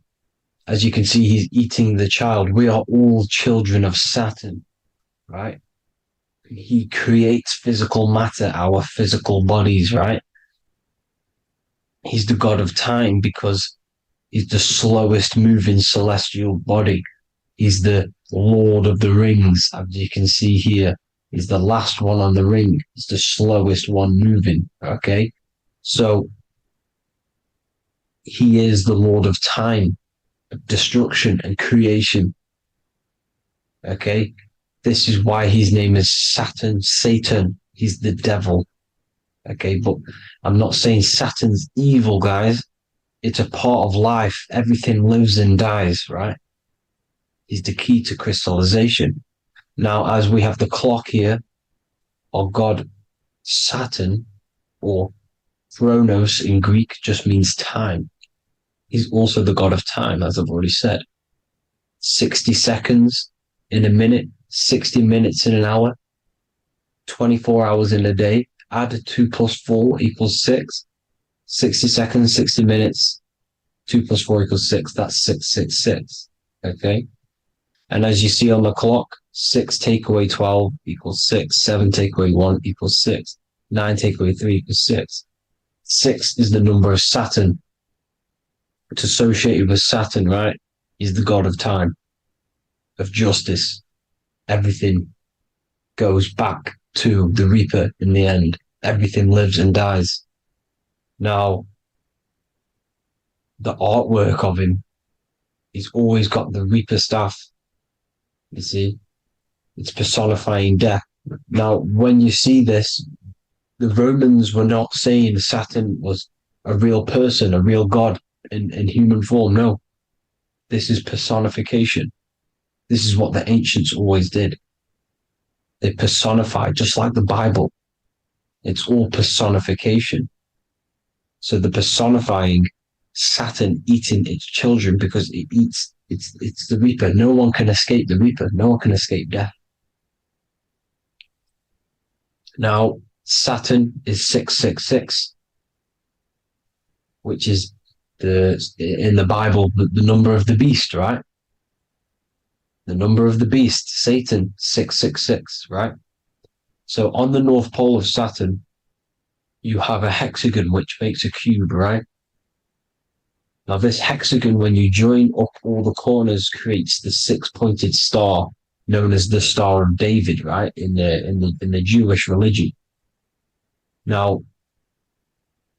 As you can see, he's eating the child. We are all children of Saturn, right? He creates physical matter, our physical bodies, right? He's the god of time because he's the slowest moving celestial body. He's the Lord of the Rings, as you can see here. He's the last one on the ring. He's the slowest one moving, okay? So he is the Lord of time, destruction and creation, okay? This is why his name is Saturn, Satan. He's the devil, okay? But I'm not saying Saturn's evil, guys. It's a part of life. Everything lives and dies, right? He's the key to crystallization. Now, as we have the clock here, our god Saturn, or Chronos in Greek, just means time. He's also the god of time, as I've already said. 60 seconds in a minute, 60 minutes in an hour, 24 hours in a day. Add 2 plus 4 equals 6. 60 seconds, 60 minutes, 2 plus 4 equals 6. That's 666. Okay? And as you see on the clock, 6 take away 12 equals 6. 7 take away 1 equals 6. 9 take away 3 equals 6. 6 is the number of Saturn. It's associated with Saturn, right? He's the god of time, of justice. Everything goes back to the Reaper in the end. Everything lives and dies. Now, the artwork of him, he's always got the Reaper staff. You see, it's personifying death. Now, when you see this, the Romans were not saying Saturn was a real person, a real god in human form. No, this is personification. This is what the ancients always did. They personified, just like the Bible. It's all personification. So the personifying Saturn eating its children because it eats, it's the Reaper. No one can escape the Reaper. No one can escape death. Now, Saturn is 666, which is in the Bible, the number of the beast, right? The number of the beast, Satan, 666, right? So on the North Pole of Saturn, you have a hexagon which makes a cube, right? Now this hexagon, when you join up all the corners, creates the 6-pointed star known as the Star of David, right? In the Jewish religion. Now,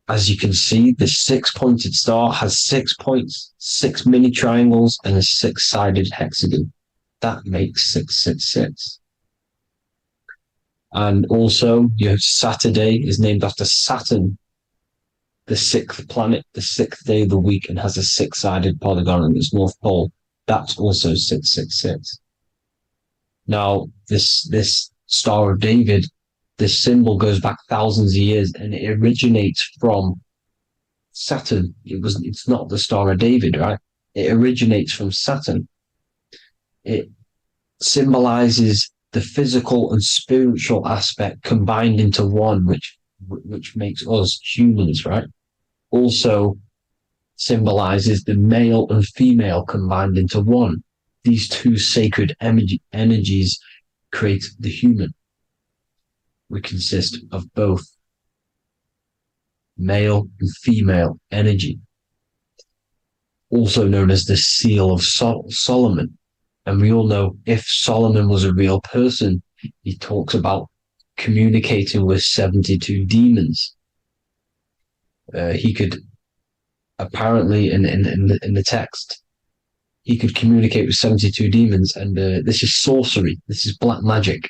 as you can see, the 6-pointed star has 6 points, 6 mini triangles, and a 6-sided hexagon. That makes 666. And also, your Saturday is named after Saturn, the 6th planet, the 6th day of the week, and has a 6-sided polygon in its north pole. That's also 666. Now, this Star of David, this symbol goes back thousands of years, and it originates from Saturn. It's not the Star of David, right? It originates from Saturn. It symbolizes the physical and spiritual aspect combined into one, which makes us humans, right? Also symbolizes the male and female combined into one. These two sacred energies create the human. We consist of both male and female energy, also known as the Seal of Solomon. And we all know if Solomon was a real person, he talks about communicating with 72 demons. He could apparently, in the text, he could communicate with 72 demons, and this is sorcery. This is black magic.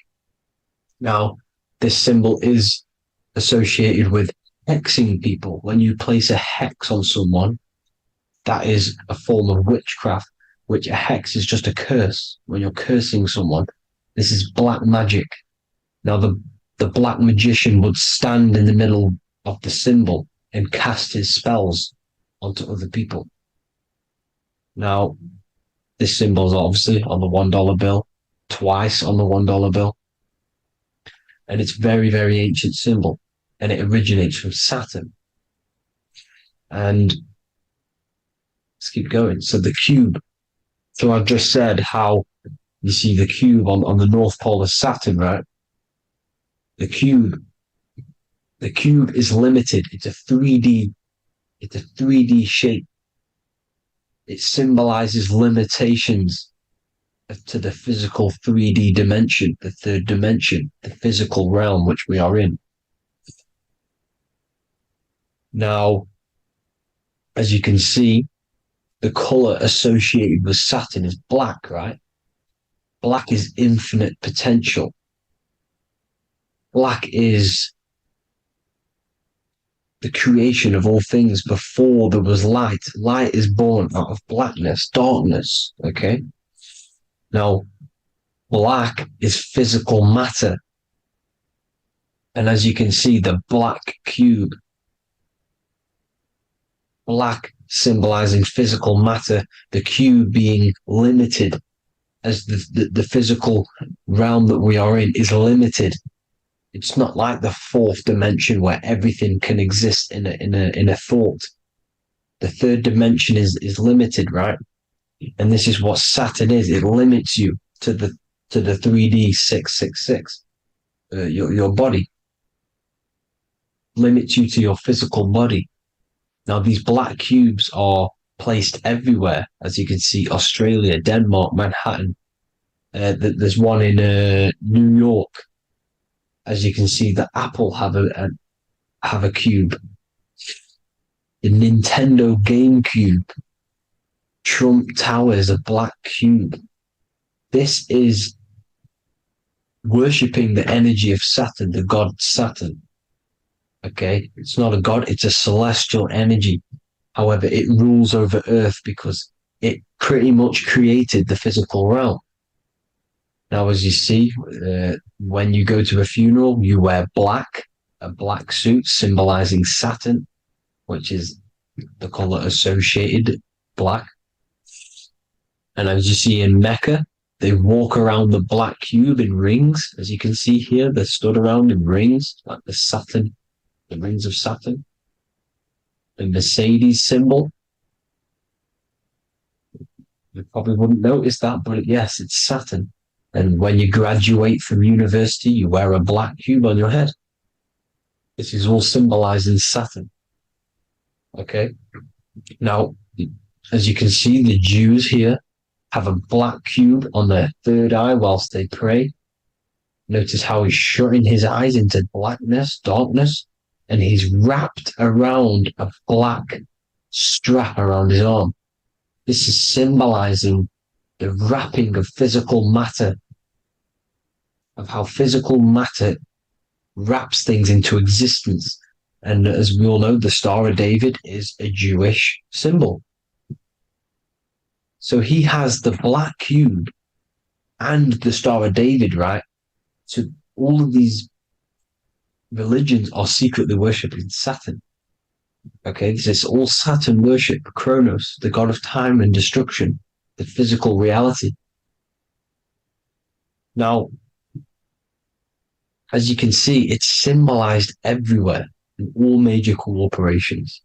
Now, this symbol is associated with hexing people. When you place a hex on someone, that is a form of witchcraft, which a hex is just a curse. When you're cursing someone, this is black magic. Now, the black magician would stand in the middle of the symbol and cast his spells onto other people. Now, this symbol is obviously on the $1 bill, twice on the $1 bill. And it's very, very ancient symbol. And it originates from Saturn. And let's keep going. So the cube. So I've just said how you see the cube on the North Pole of Saturn, right? The cube is limited. It's a 3D shape. It symbolizes limitations to the physical 3D dimension, the third dimension, the physical realm which we are in. Now, as you can see, the color associated with Saturn is black, right? Black is infinite potential. Black is the creation of all things before there was light. Light is born out of blackness, darkness, okay? Now, black is physical matter. And as you can see, the black cube, black symbolizing physical matter, the cube being limited, as the physical realm that we are in is limited. It's not like the fourth dimension where everything can exist in a thought. The third dimension is limited, right? And this is what Saturn is. It limits you to the 3D 666. Your body limits you to your physical body. Now these black cubes are placed everywhere, as you can see: Australia, Denmark, Manhattan. There's one in New York. As you can see, the Apple have a cube. The Nintendo GameCube. Trump Tower is a black cube. This is worshipping the energy of Saturn, the god Saturn. Okay, it's not a god, it's a celestial energy. However, it rules over Earth because it pretty much created the physical realm. Now, as you see, when you go to a funeral, you wear black, a black suit symbolizing Saturn, which is the color associated, black. And as you see in Mecca, they walk around the black cube in rings. As you can see here, they're stood around in rings, like the Saturn, the rings of Saturn. The Mercedes symbol. You probably wouldn't notice that, but yes, it's Saturn. And when you graduate from university, you wear a black cube on your head. This is all symbolizing Saturn. Okay. Now, as you can see, the Jews here have a black cube on their third eye whilst they pray. Notice how he's shutting his eyes into blackness, darkness, and he's wrapped around a black strap around his arm. This is symbolizing the wrapping of physical matter, of how physical matter wraps things into existence. And as we all know, the Star of David is a Jewish symbol. So he has the black cube and the Star of David, right? So all of these religions are secretly worshipping Saturn. Okay, this is all Saturn worship, Kronos, the god of time and destruction, the physical reality. Now, as you can see, it's symbolized everywhere in all major corporations.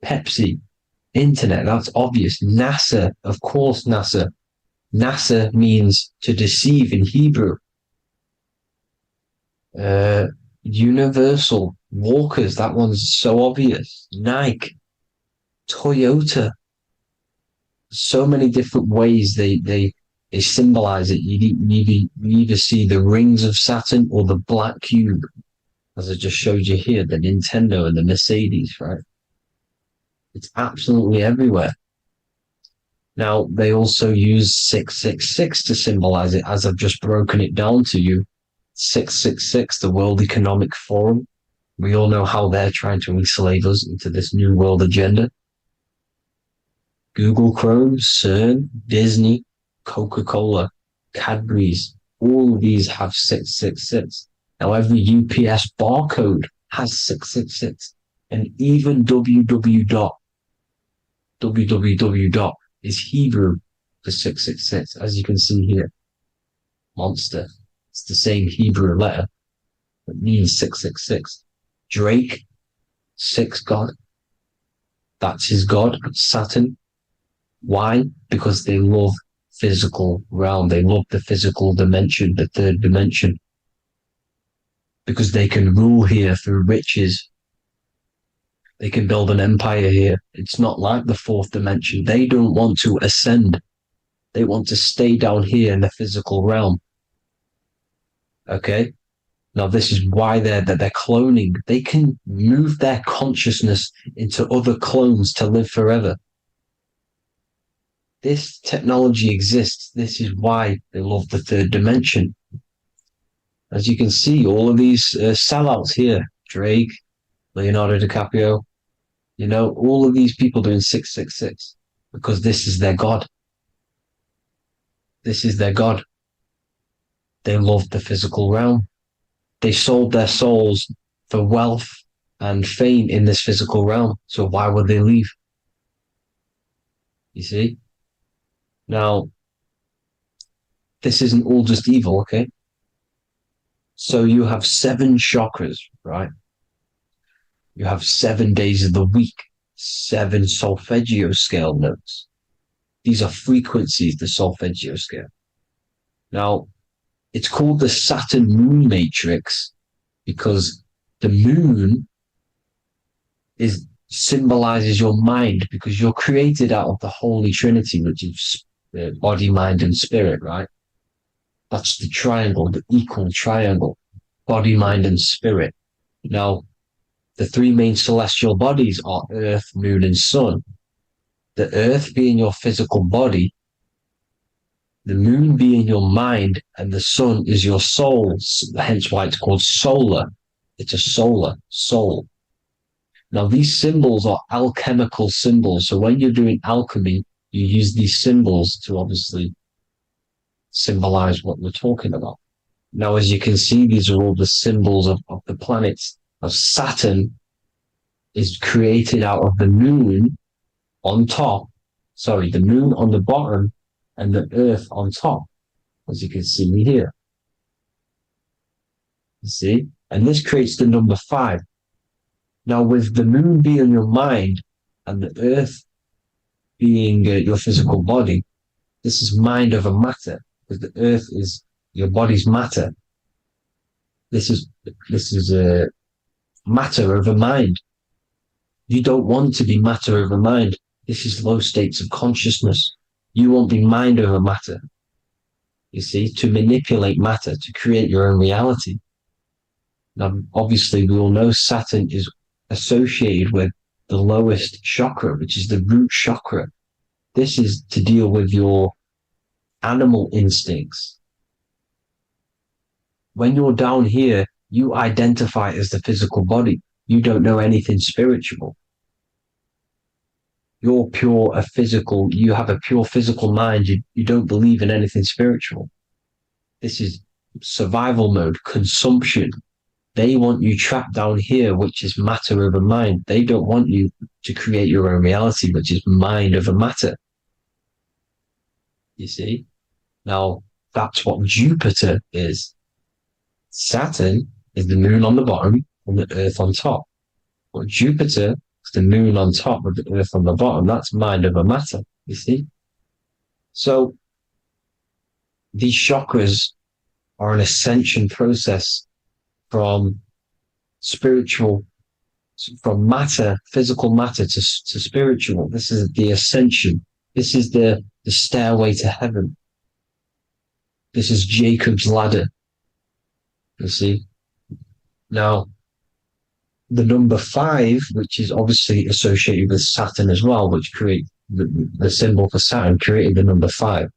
Pepsi, internet, that's obvious. NASA, of course, NASA. NASA means to deceive in Hebrew. Universal, Walkers, that one's so obvious. Nike, Toyota. So many different ways they symbolize it. You either see the rings of Saturn or the black cube, as I just showed you here, the Nintendo and the Mercedes, right? It's absolutely everywhere. Now, they also use 666 to symbolize it, as I've just broken it down to you. 666, the World Economic Forum. We all know how they're trying to enslave us into this new world agenda. Google Chrome, CERN, Disney, Coca-Cola, Cadbury's, all of these have 666. Now, every UPS barcode has 666. And even www. Is Hebrew for 666, as you can see here. Monster. It's the same Hebrew letter that means 666. Drake, 6 God. That's his God, Saturn. Why? Because they love physical realm. They love the physical dimension, the third dimension. Because they can rule here through riches. They can build an empire here. It's not like the fourth dimension. They don't want to ascend. They want to stay down here in the physical realm. Okay? Now, this is why they're cloning. They can move their consciousness into other clones to live forever. This technology exists. This is why they love the third dimension. As you can see, all of these sellouts here, Drake, Leonardo DiCaprio, you know, all of these people doing 666 because this is their God. This is their God. They love the physical realm. They sold their souls for wealth and fame in this physical realm. So why would they leave? You see? Now, this isn't all just evil, okay? So you have 7 chakras, right? You have 7 days of the week, 7 solfeggio scale notes. These are frequencies, the solfeggio scale. Now, it's called the Saturn moon matrix because the moon symbolizes your mind, because you're created out of the Holy Trinity, which is body, mind, and spirit, right? That's the triangle, the equal triangle, body, mind, and spirit. Now, the 3 main celestial bodies are Earth, Moon, and Sun. The Earth being your physical body, the Moon being your mind, and the Sun is your soul, hence why it's called solar. It's a solar soul. Now, these symbols are alchemical symbols. So when you're doing alchemy, you use these symbols to obviously symbolize what we're talking about. Now, as you can see, these are all the symbols of the planets. Now, Saturn is created out of the moon on top, the moon on the bottom and the earth on top, as you can see here. You see? And this creates the number 5. Now, with the moon being your mind and the earth being your physical body, this is mind over matter, because the earth is your body's matter. This is matter over mind. You don't want to be matter over mind. This is low states of consciousness. You won't be mind over matter. You see, to manipulate matter, to create your own reality. Now, obviously, we all know Saturn is associated with the lowest chakra, which is the root chakra. This is to deal with your animal instincts. When you're down here, you identify as the physical body. You don't know anything spiritual. You're you have a pure physical mind. You don't believe in anything spiritual. This is survival mode, consumption. They want you trapped down here, which is matter over mind. They don't want you to create your own reality, which is mind over matter. You see? Now, that's what Jupiter is. Saturn is the moon on the bottom and the earth on top. But Jupiter is the moon on top with the earth on the bottom. That's mind over matter, you see? So, these chakras are an ascension process from matter, physical matter to spiritual. This is the ascension. This is the stairway to heaven. This is Jacob's ladder. You see? Now, the number 5, which is obviously associated with Saturn as well, which creates the symbol for Saturn created the number 5.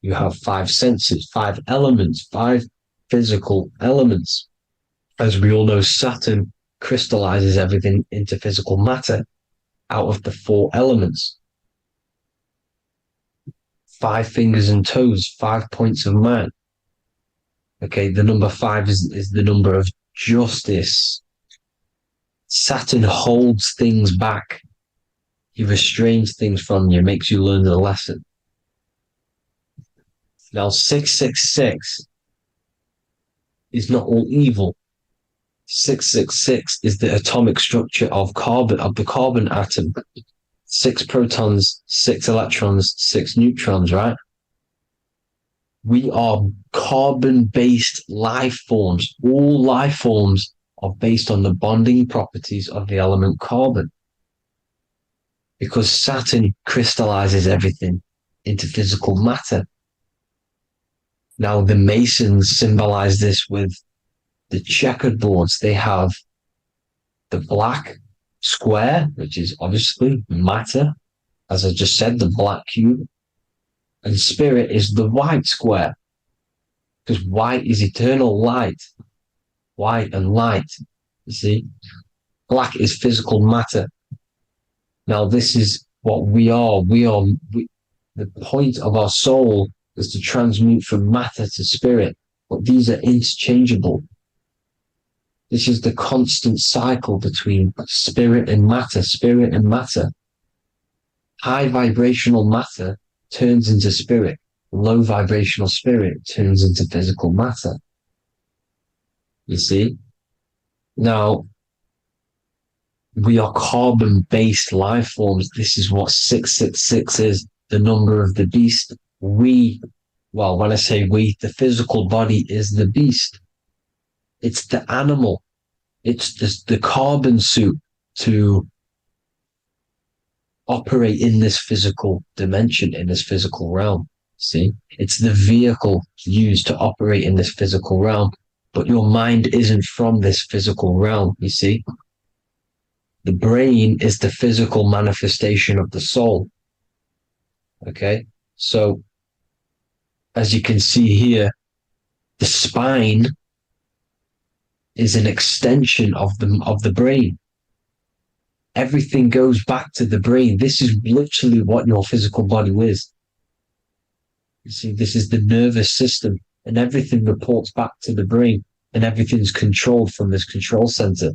You have 5 senses, 5 elements, 5 physical elements. As we all know, Saturn crystallizes everything into physical matter out of the 4 elements. 5 fingers and toes, 5 points of man. Okay, the number 5 is the number of justice. Saturn holds things back. He restrains things from you, makes you learn the lesson. Now, 666 is not all evil. 666 is the atomic structure of the carbon atom. 6 protons, 6 electrons, 6 neutrons, right? We are carbon-based life forms. All life forms are based on the bonding properties of the element carbon. Because Saturn crystallizes everything into physical matter. Now, the Masons symbolize this with the checkered boards. They have the black square, which is obviously matter, as I just said, the black cube, and spirit is the white square, because white is eternal light. White and light, you see. Black is physical matter. Now, this is what we are. The point of our soul is to transmute from matter to spirit, but these are interchangeable. This is the constant cycle between spirit and matter, spirit and matter. High vibrational matter turns into spirit. Low vibrational spirit turns into physical matter. You see? Now, we are carbon-based life forms. This is what 666 is, the number of the beast. When I say we, the physical body is the beast. It's the animal. It's the carbon suit to operate in this physical dimension, in this physical realm. See? It's the vehicle used to operate in this physical realm. But your mind isn't from this physical realm, you see? The brain is the physical manifestation of the soul. Okay? So, as you can see here, the spine is an extension of the brain. Everything goes back to the brain. This is literally what your physical body is. You see, this is the nervous system, and everything reports back to the brain, and everything's controlled from this control center.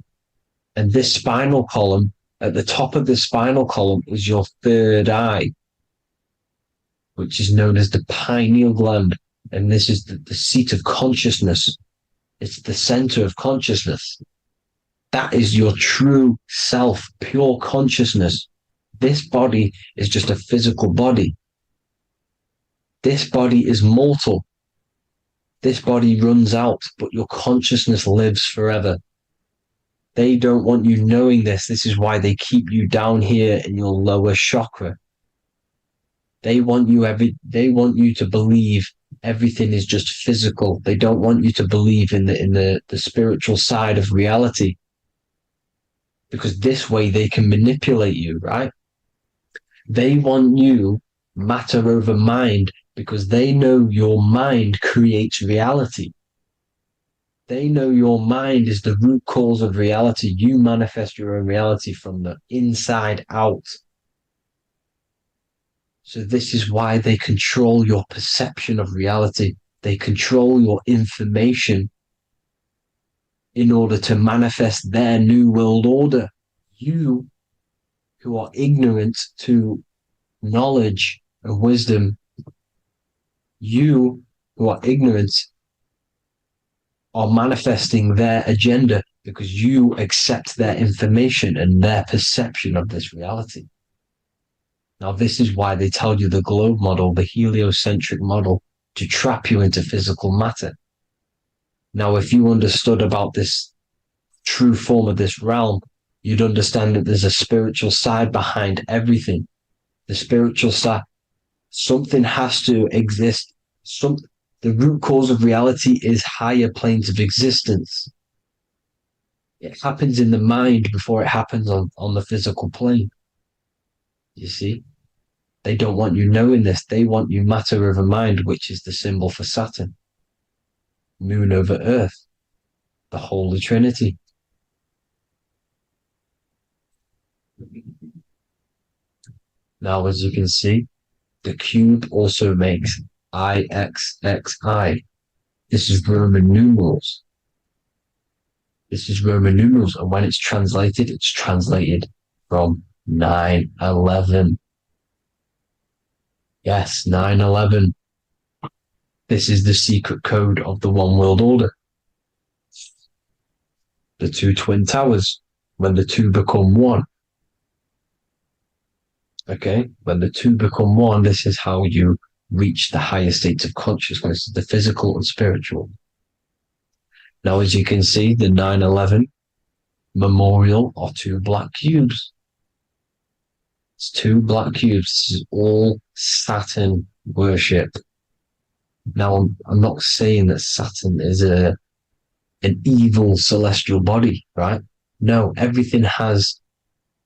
And this spinal column, at the top of the spinal column, is your third eye, which is known as the pineal gland. And this is the seat of consciousness. It's the center of consciousness. That is your true self, pure consciousness. This body is just a physical body. This body is mortal. This body runs out, but your consciousness lives forever. They don't want you knowing this. This is why they keep you down here in your lower chakra. They want you to believe everything is just physical. They don't want you to believe in the spiritual side of reality. Because this way they can manipulate you, right? They want you matter over mind because they know your mind creates reality. They know your mind is the root cause of reality. You manifest your own reality from the inside out. So this is why they control your perception of reality. They control your information in order to manifest their new world order. You, who are ignorant to knowledge and wisdom, you who are ignorant are manifesting their agenda because you accept their information and their perception of this reality. Now, this is why they tell you the globe model, the heliocentric model, to trap you into physical matter. Now, if you understood about this true form of this realm, you'd understand that there's a spiritual side behind everything. The spiritual side, something has to exist. The root cause of reality is higher planes of existence. It happens in the mind before it happens on the physical plane. You see? They don't want you knowing this. They want you matter over mind, which is the symbol for Saturn. Moon over Earth, the Holy Trinity. Now, as you can see, the cube also makes IXXI. This is Roman numerals. This is Roman numerals, and when it's translated from 9/11. Yes, 9/11. This is the secret code of the One World Order. The two twin towers, when the two become one. Okay, when the two become one, this is how you reach the higher states of consciousness, the physical and spiritual. Now, as you can see, the 9/11 memorial are two black cubes. It's two black cubes. This is all Saturn worship. Now, I'm not saying that Saturn is an evil celestial body, right? No, everything has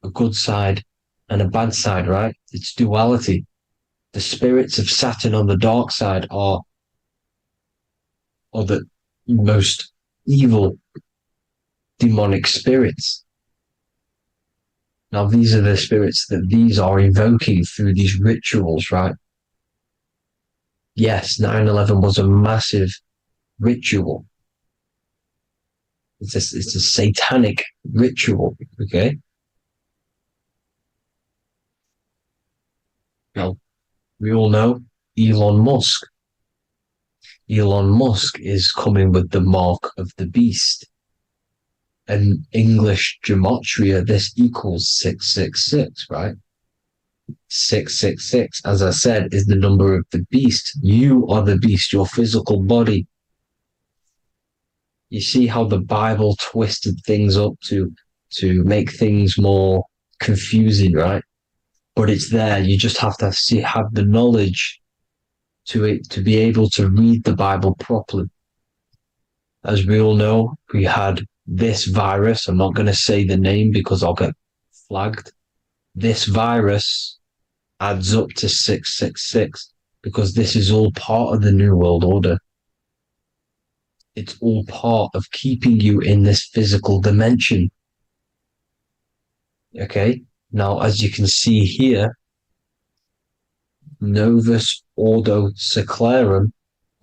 a good side and a bad side, right? It's duality. The spirits of Saturn on the dark side are the most evil demonic spirits. Now, these are the spirits that these are invoking through these rituals, right? Yes, 9/11 was a massive ritual. It's a satanic ritual, okay? Now, we all know Elon Musk. Elon Musk is coming with the mark of the beast. And English gematria, this equals 666, right? 666, as I said, is the number of the beast. You are the beast, your physical body. You see how the Bible twisted things up to make things more confusing, right? But it's there. You just have to have the knowledge to be able to read the Bible properly. As we all know, we had this virus. I'm not going to say the name because I'll get flagged. This virus adds up to 666 because this is all part of the New World Order. It's all part of keeping you in this physical dimension. Okay? Now, as you can see here, Novus Ordo Secularum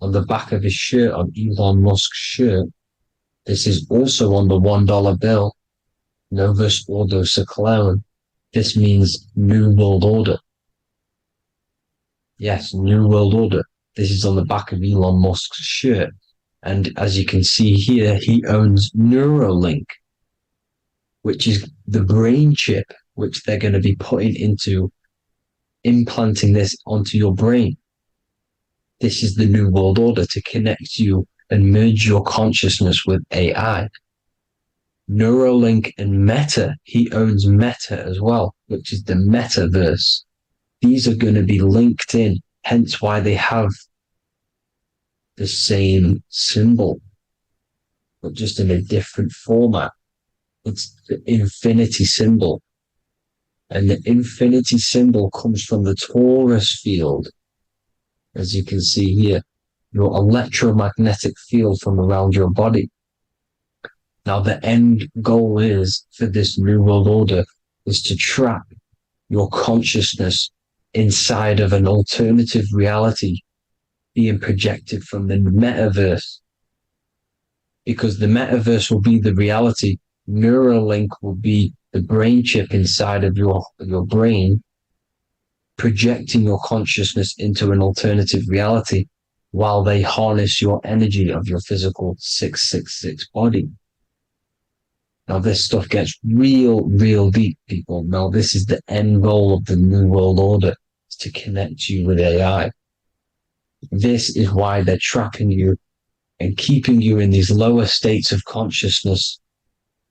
on the back of his shirt, on Elon Musk's shirt, this is also on the $1 bill, Novus Ordo Secularum. This means New World Order. Yes, New World Order. This is on the back of Elon Musk's shirt. And as you can see here, he owns Neuralink, which is the brain chip, which they're going to be putting into implanting this onto your brain. This is the New World Order to connect you and merge your consciousness with AI. Neuralink and Meta, he owns Meta as well, which is the metaverse. These are going to be linked in, hence why they have the same symbol, but just in a different format. It's the infinity symbol. And the infinity symbol comes from the torus field, as you can see here, your electromagnetic field from around your body. Now, the end goal is for this New World Order is to trap your consciousness inside of an alternative reality being projected from the metaverse. Because the metaverse will be the reality. Neuralink will be the brain chip inside of your brain, projecting your consciousness into an alternative reality while they harness your energy of your physical 666 body. Now, this stuff gets real deep, people. Now, this is the end goal of the New World Order, is to connect you with AI. This is why they're trapping you and keeping you in these lower states of consciousness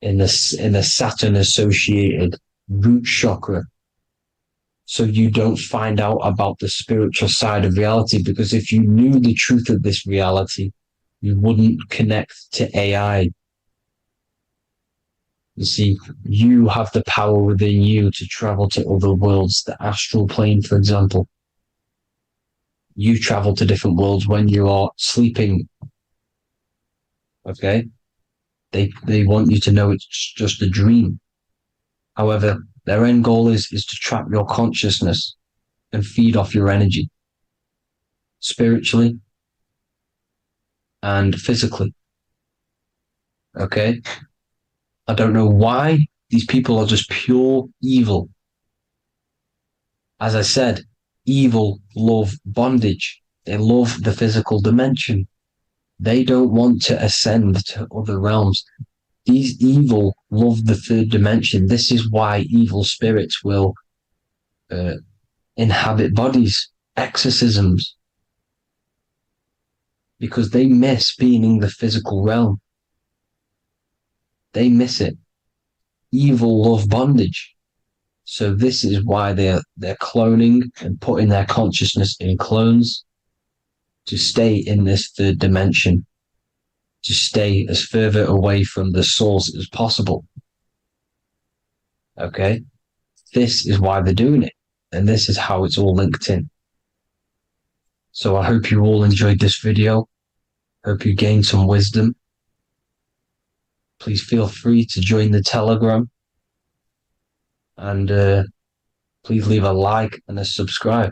in the Saturn-associated root chakra, so you don't find out about the spiritual side of reality, because if you knew the truth of this reality, you wouldn't connect to AI. You see, you have the power within you to travel to other worlds, the astral plane, for example. You travel to different worlds when you are sleeping. Okay? They want you to know it's just a dream. However, their end goal is to trap your consciousness and feed off your energy, spiritually and physically. Okay? I don't know why these people are just pure evil. As I said, evil love bondage. They love the physical dimension. They don't want to ascend to other realms. These evil love the third dimension. This is why evil spirits will inhabit bodies, exorcisms, because they miss being in the physical realm. They miss it. Evil love bondage. So this is why they're cloning and putting their consciousness in clones to stay in this third dimension, to stay as further away from the source as possible. Okay? This is why they're doing it. And this is how it's all linked in. So I hope you all enjoyed this video. Hope you gained some wisdom. Please feel free to join the Telegram. And please leave a like and a subscribe.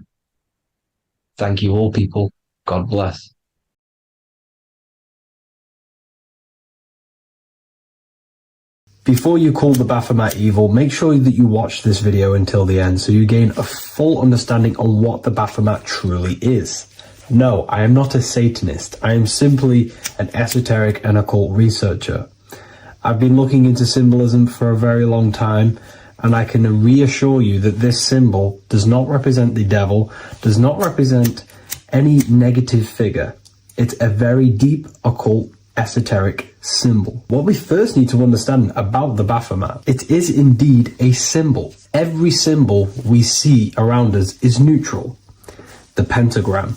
Thank you all, people. God bless. Before you call the Baphomet evil, make sure that you watch this video until the end so you gain a full understanding on what the Baphomet truly is. No, I am not a Satanist. I am simply an esoteric and occult researcher. I've been looking into symbolism for a very long time, and I can reassure you that this symbol does not represent the devil, does not represent any negative figure. It's a very deep, occult, esoteric symbol. What we first need to understand about the Baphomet, it is indeed a symbol. Every symbol we see around us is neutral. The pentagram,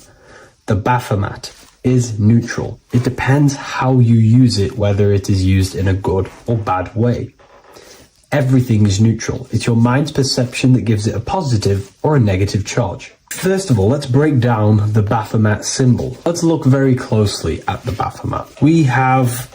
the Baphomet is neutral. It depends how you use it, whether it is used in a good or bad way. Everything is neutral. It's your mind's perception that gives it a positive or a negative charge. First of all, let's break down the Baphomet symbol. Let's look very closely at the Baphomet. We have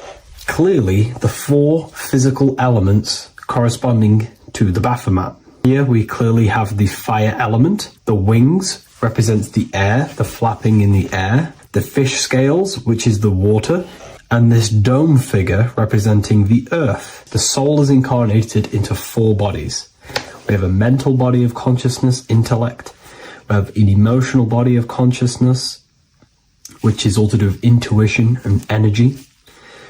clearly the 4 physical elements corresponding to the Baphomet. Here we clearly have the fire element. The wings represents the air, the flapping in the air. The fish scales, which is the water. And this dome figure representing the earth. The soul is incarnated into 4 bodies. We have a mental body of consciousness, intellect. We have an emotional body of consciousness, which is all to do with intuition and energy.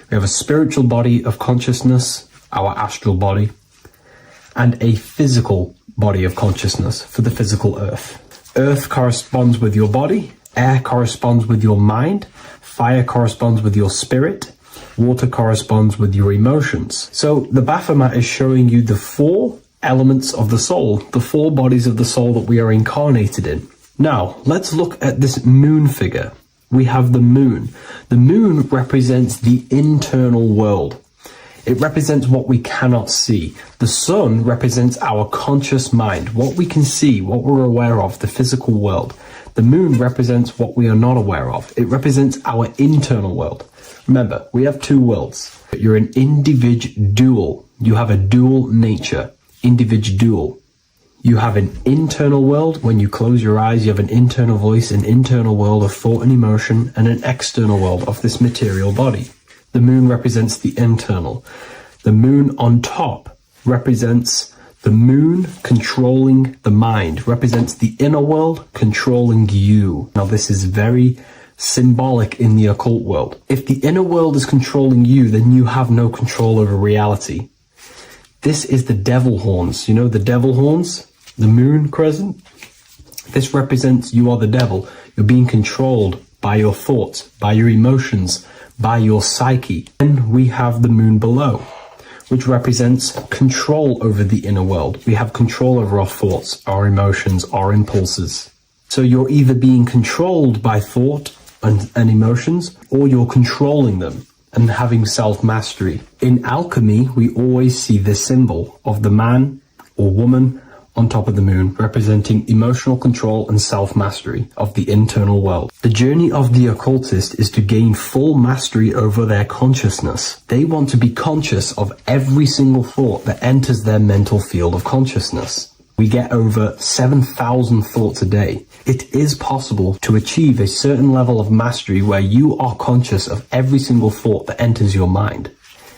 We have a spiritual body of consciousness, our astral body, and a physical body of consciousness for the physical earth. Earth corresponds with your body, air corresponds with your mind, fire corresponds with your spirit, water corresponds with your emotions. So the Baphomet is showing you the 4 elements of the soul, the 4 bodies of the soul that we are incarnated in. Now, let's look at this moon figure. We have the moon. The moon represents the internal world. It represents what we cannot see. The sun represents our conscious mind, what we can see, what we're aware of, the physical world. The moon represents what we are not aware of. It represents our internal world. Remember, we have 2 worlds. You're an individual. You have a dual nature. Individual. You have an internal world. When you close your eyes, you have an internal voice, an internal world of thought and emotion, and an external world of this material body. The moon represents the internal. The moon on top represents the moon controlling the mind, represents the inner world controlling you. Now, this is very symbolic in the occult world. If the inner world is controlling you, then you have no control over reality. This is the devil horns. You know the devil horns? The moon crescent? This represents you are the devil. You're being controlled by your thoughts, by your emotions, by your psyche. Then we have the moon below, which represents control over the inner world. We have control over our thoughts, our emotions, our impulses. So you're either being controlled by thought and emotions, or you're controlling them. and having self-mastery. In alchemy, we always see this symbol of the man or woman on top of the moon, representing emotional control and self-mastery of the internal world. The journey of the occultist is to gain full mastery over their consciousness. They want to be conscious of every single thought that enters their mental field of consciousness. We get over 7,000 thoughts a day. It is possible to achieve a certain level of mastery where you are conscious of every single thought that enters your mind.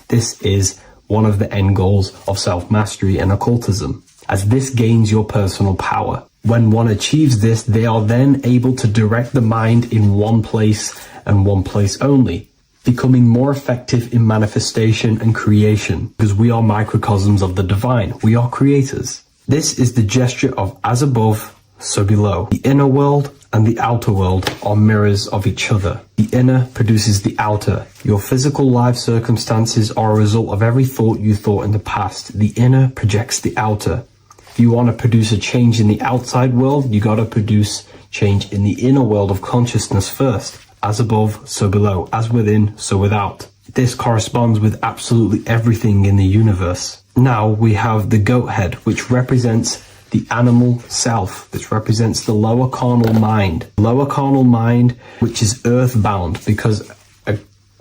This is one of the end goals of self-mastery and occultism, as this gains your personal power. When one achieves this, they are then able to direct the mind in one place and one place only, becoming more effective in manifestation and creation, because we are microcosms of the divine. We are creators. This is the gesture of as above, so below. The inner world and the outer world are mirrors of each other. The inner produces the outer. Your physical life circumstances are a result of every thought you thought in the past. The inner projects the outer. If you want to produce a change in the outside world, you got to produce change in the inner world of consciousness first. As above, so below. As within, so without. This corresponds with absolutely everything in the universe. Now we have the goat head, which represents the animal self, which represents the lower carnal mind. Lower carnal mind, which is earthbound, because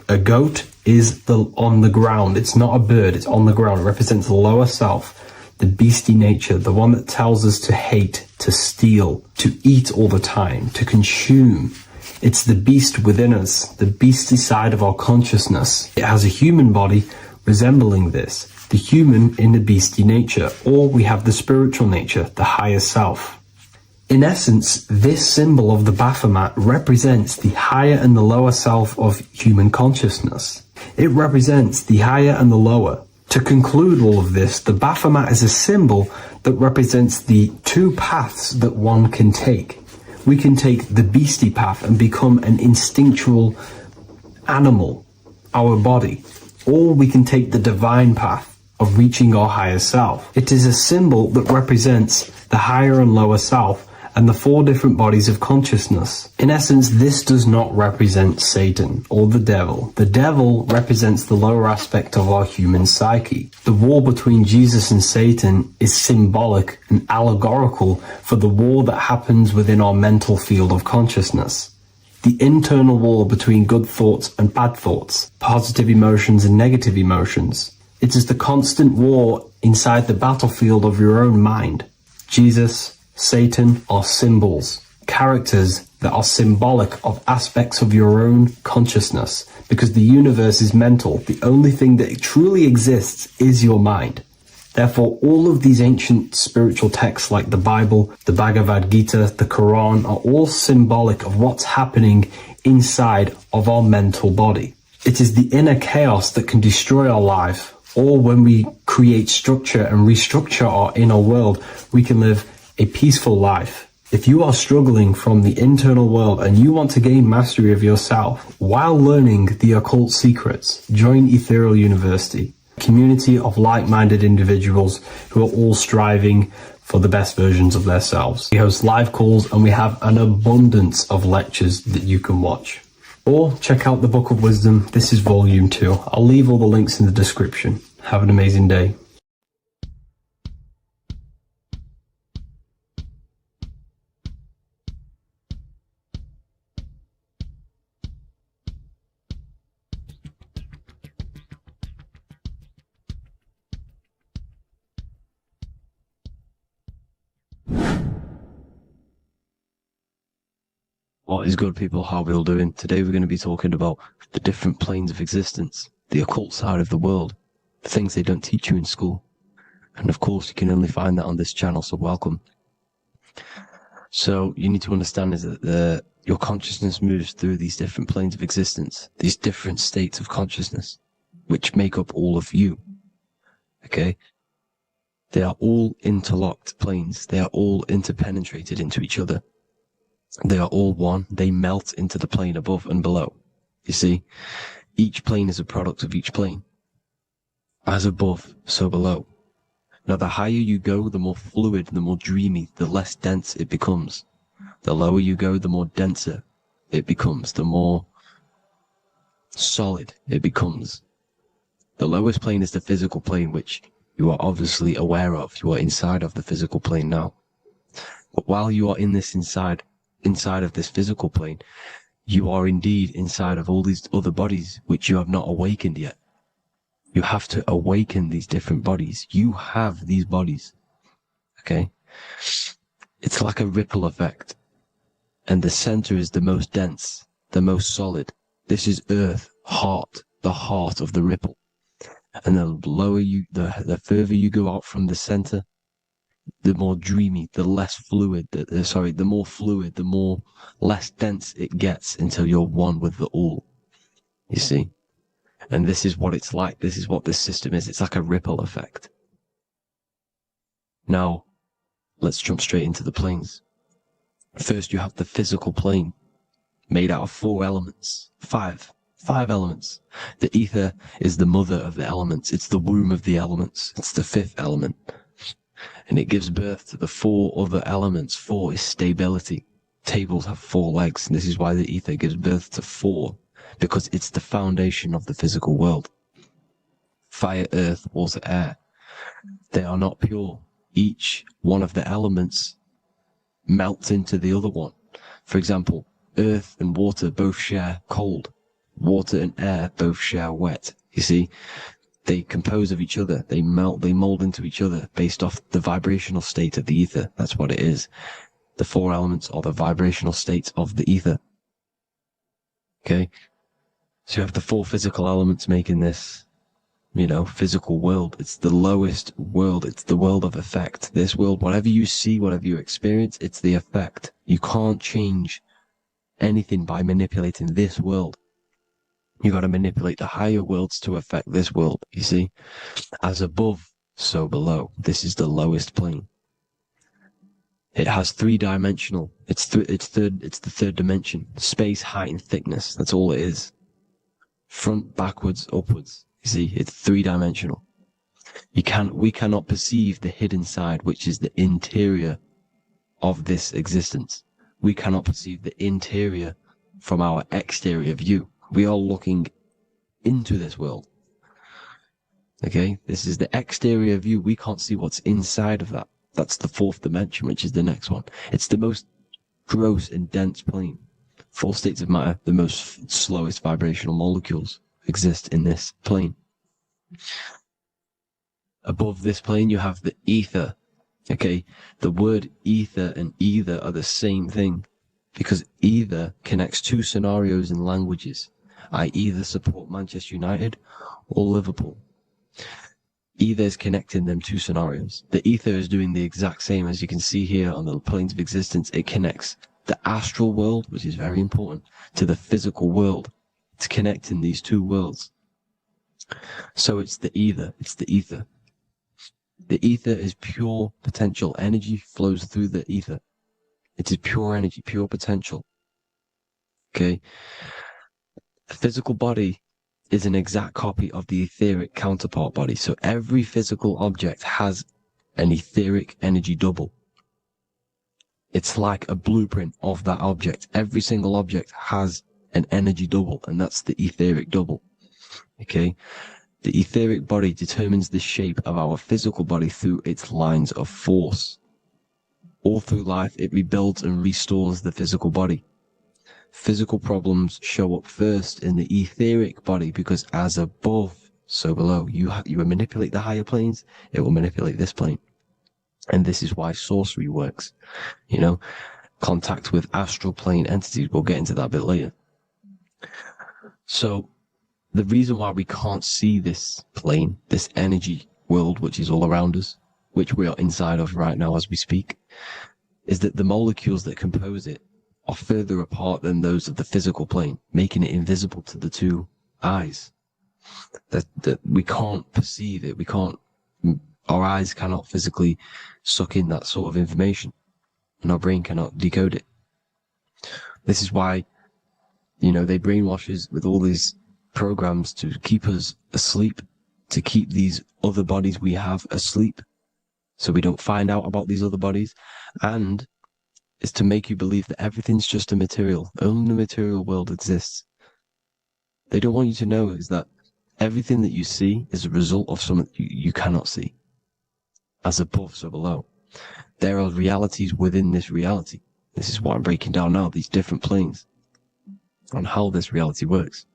a goat is on the ground. It's not a bird, it's on the ground. It represents the lower self, the beastie nature, the one that tells us to hate, to steal, to eat all the time, to consume. It's the beast within us, the beastie side of our consciousness. It has a human body resembling this, the human in the beastie nature, or we have the spiritual nature, the higher self. In essence, this symbol of the Baphomet represents the higher and the lower self of human consciousness. It represents the higher and the lower. To conclude all of this, the Baphomet is a symbol that represents the two paths that one can take. We can take the beastie path and become an instinctual animal, our body, or we can take the divine path of reaching our higher self. It is a symbol that represents the higher and lower self and the four different bodies of consciousness. In essence, this does not represent Satan or the devil. The devil represents the lower aspect of our human psyche. The war between Jesus and Satan is symbolic and allegorical for the war that happens within our mental field of consciousness. The internal war between good thoughts and bad thoughts, positive emotions and negative emotions. It is the constant war inside the battlefield of your own mind. Jesus, Satan are symbols, characters that are symbolic of aspects of your own consciousness, because the universe is mental. The only thing that truly exists is your mind. Therefore, all of these ancient spiritual texts like the Bible, the Bhagavad Gita, the Quran are all symbolic of what's happening inside of our mental body. It is the inner chaos that can destroy our life, or when we create structure and restructure our inner world, we can live a peaceful life. If you are struggling from the internal world and you want to gain mastery of yourself while learning the occult secrets, join Ethereal University, a community of like-minded individuals who are all striving for the best versions of themselves. We host live calls and we have an abundance of lectures that you can watch. Or check out the Book of Wisdom. This is volume 2. I'll leave all the links in the description. Have an amazing day. What is good, people? How are we all doing? Today we're going to be talking about the different planes of existence, the occult side of the world, the things they don't teach you in school. And of course, you can only find that on this channel, so welcome. So you need to understand is that your consciousness moves through these different planes of existence, these different states of consciousness, which make up all of you. Okay? They are all interlocked planes. They are all interpenetrated into each other. They are all one. They melt into the plane above and below. You see, each plane is a product of each plane. As above, so below. Now, the higher you go, the more fluid, the more dreamy, the less dense it becomes. The lower you go, the more denser it becomes, the more solid it becomes. The lowest plane is the physical plane, which you are obviously aware of. You are inside of the physical plane now. But while you are in this inside of this physical plane, you are indeed inside of all these other bodies which you have not awakened yet. You have to awaken these different bodies. You have these bodies. Okay? It's like a ripple effect. And the center is the most dense, the most solid. This is Earth, heart, the heart of the ripple. And the lower you, the further you go out from the center, the more dreamy, the less fluid, the more fluid, the more less dense it gets until you're one with the all. You see? And this is what it's like. This is what this system is. It's like a ripple effect. Now, let's jump straight into the planes. First, you have the physical plane, made out of 4 elements. 5 elements. The ether is the mother of the elements. It's the womb of the elements. It's the 5th element. And it gives birth to the 4 other elements. 4 is stability. Tables have 4 legs, and this is why the ether gives birth to 4, because it's the foundation of the physical world. Fire, earth, water, air. They are not pure. Each one of the elements melts into the other one. For example, earth and water both share cold. Water and air both share wet. You see, they compose of each other. They melt, they mold into each other based off the vibrational state of the ether. That's what it is. The 4 elements are the vibrational states of the ether. Okay? So you have the 4 physical elements making this, physical world. It's the lowest world. It's the world of effect. This world, whatever you see, whatever you experience, it's the effect. You can't change anything by manipulating this world. You got to manipulate the higher worlds to affect this world, you see? As above, so below. This is the lowest plane. It has 3-dimensional. It's the 3rd dimension. Space, height, and thickness. That's all it is. Front, backwards, upwards. You see, it's 3-dimensional. We cannot perceive the hidden side, which is the interior of this existence. We cannot perceive the interior from our exterior view. We are looking into this world. Okay? This is the exterior view. We can't see what's inside of that. That's the 4th dimension, which is the next one. It's the most gross and dense plane. 4 states of matter, the most slowest vibrational molecules exist in this plane. Above this plane, you have the ether. Okay? The word ether and either are the same thing, because either connects 2 scenarios in languages. I either support Manchester United or Liverpool. Either is connecting them 2 scenarios. The ether is doing the exact same, as you can see here on the planes of existence. It connects the astral world, which is very important, to the physical world. It's connecting these 2 worlds. So it's the ether. It's the ether. The ether is pure potential. Energy flows through the ether. It is pure energy, pure potential. Okay? The physical body is an exact copy of the etheric counterpart body. So every physical object has an etheric energy double. It's like a blueprint of that object. Every single object has an energy double, and that's the etheric double. Okay? The etheric body determines the shape of our physical body through its lines of force. All through life, it rebuilds and restores the physical body. Physical problems show up first in the etheric body, because as above, so below. You manipulate the higher planes, it will manipulate this plane. And this is why sorcery works. Contact with astral plane entities. We'll get into that a bit later. So, the reason why we can't see this plane, this energy world, which is all around us, which we are inside of right now as we speak, is that the molecules that compose it are further apart than those of the physical plane, making it invisible to the 2 eyes. That we can't perceive it. Our eyes cannot physically suck in that sort of information, and our brain cannot decode it. This is why, they brainwash us with all these programs to keep us asleep, to keep these other bodies we have asleep, so we don't find out about these other bodies, and is to make you believe that everything's just a material. Only the material world exists. They don't want you to know is that everything that you see is a result of something you cannot see. As above, so below. There are realities within this reality. This is what I'm breaking down now, these different planes, on how this reality works.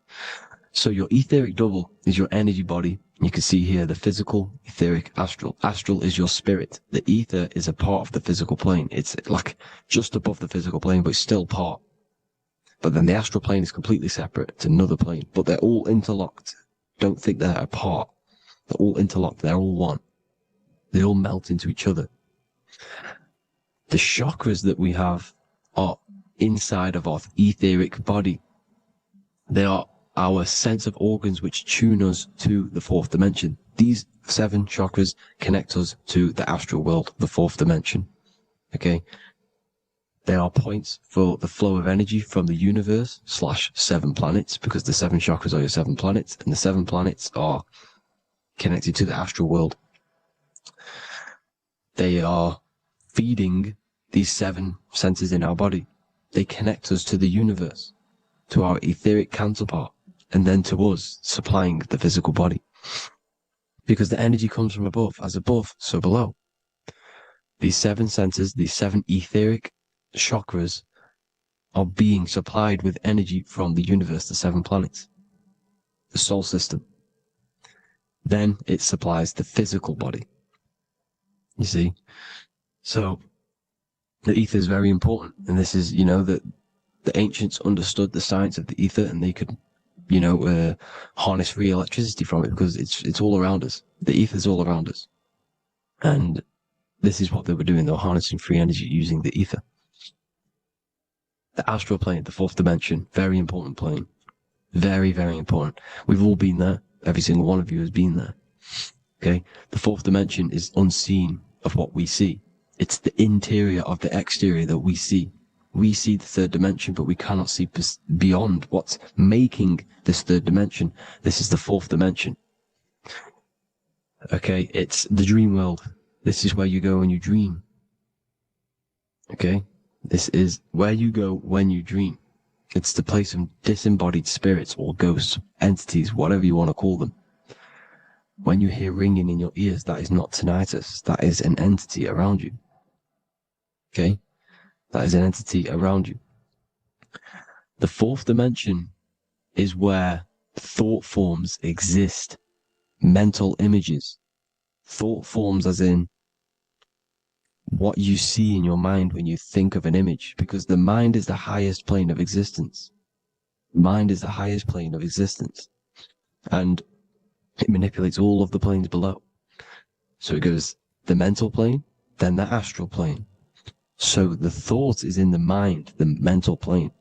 So your etheric double is your energy body. You can see here the physical, etheric, astral. Astral is your spirit. The ether is a part of the physical plane. It's like just above the physical plane, but it's still part. But then the astral plane is completely separate. It's another plane, but they're all interlocked. Don't think they're apart. They're all interlocked. They're all one. They all melt into each other. The chakras that we have are inside of our etheric body. They are our sense of organs which tune us to the fourth dimension. These 7 chakras connect us to the astral world, the fourth dimension. Okay? They are points for the flow of energy from the universe / 7 planets, because the 7 chakras are your 7 planets, and the 7 planets are connected to the astral world. They are feeding these 7 senses in our body. They connect us to the universe, to our etheric counterpart, and then to us, supplying the physical body. Because the energy comes from above. As above, so below. These 7 senses, these 7 etheric chakras, are being supplied with energy from the universe, the 7 planets, the solar system. Then it supplies the physical body. You see? So, the ether is very important. And this is, that the ancients understood the science of the ether, and they could, harness free electricity from it, because it's all around us. The ether is all around us. And this is what they were doing. They were harnessing free energy using the ether. The astral plane, the 4th dimension, very important plane. Very, very important. We've all been there. Every single one of you has been there. Okay? The 4th dimension is unseen of what we see. It's the interior of the exterior that we see. We see the 3rd dimension, but we cannot see beyond what's making this 3rd dimension. This is the 4th dimension. Okay, it's the dream world. This is where you go when you dream. Okay, this is where you go when you dream. It's the place of disembodied spirits or ghosts, entities, whatever you want to call them. When you hear ringing in your ears, that is not tinnitus. That is an entity around you. Okay? That is an entity around you. The 4th dimension is where thought forms exist. Mental images. Thought forms as in what you see in your mind when you think of an image, because the mind is the highest plane of existence. Mind is the highest plane of existence. And it manipulates all of the planes below. So it goes the mental plane, then the astral plane. So the thought is in the mind, the mental plane.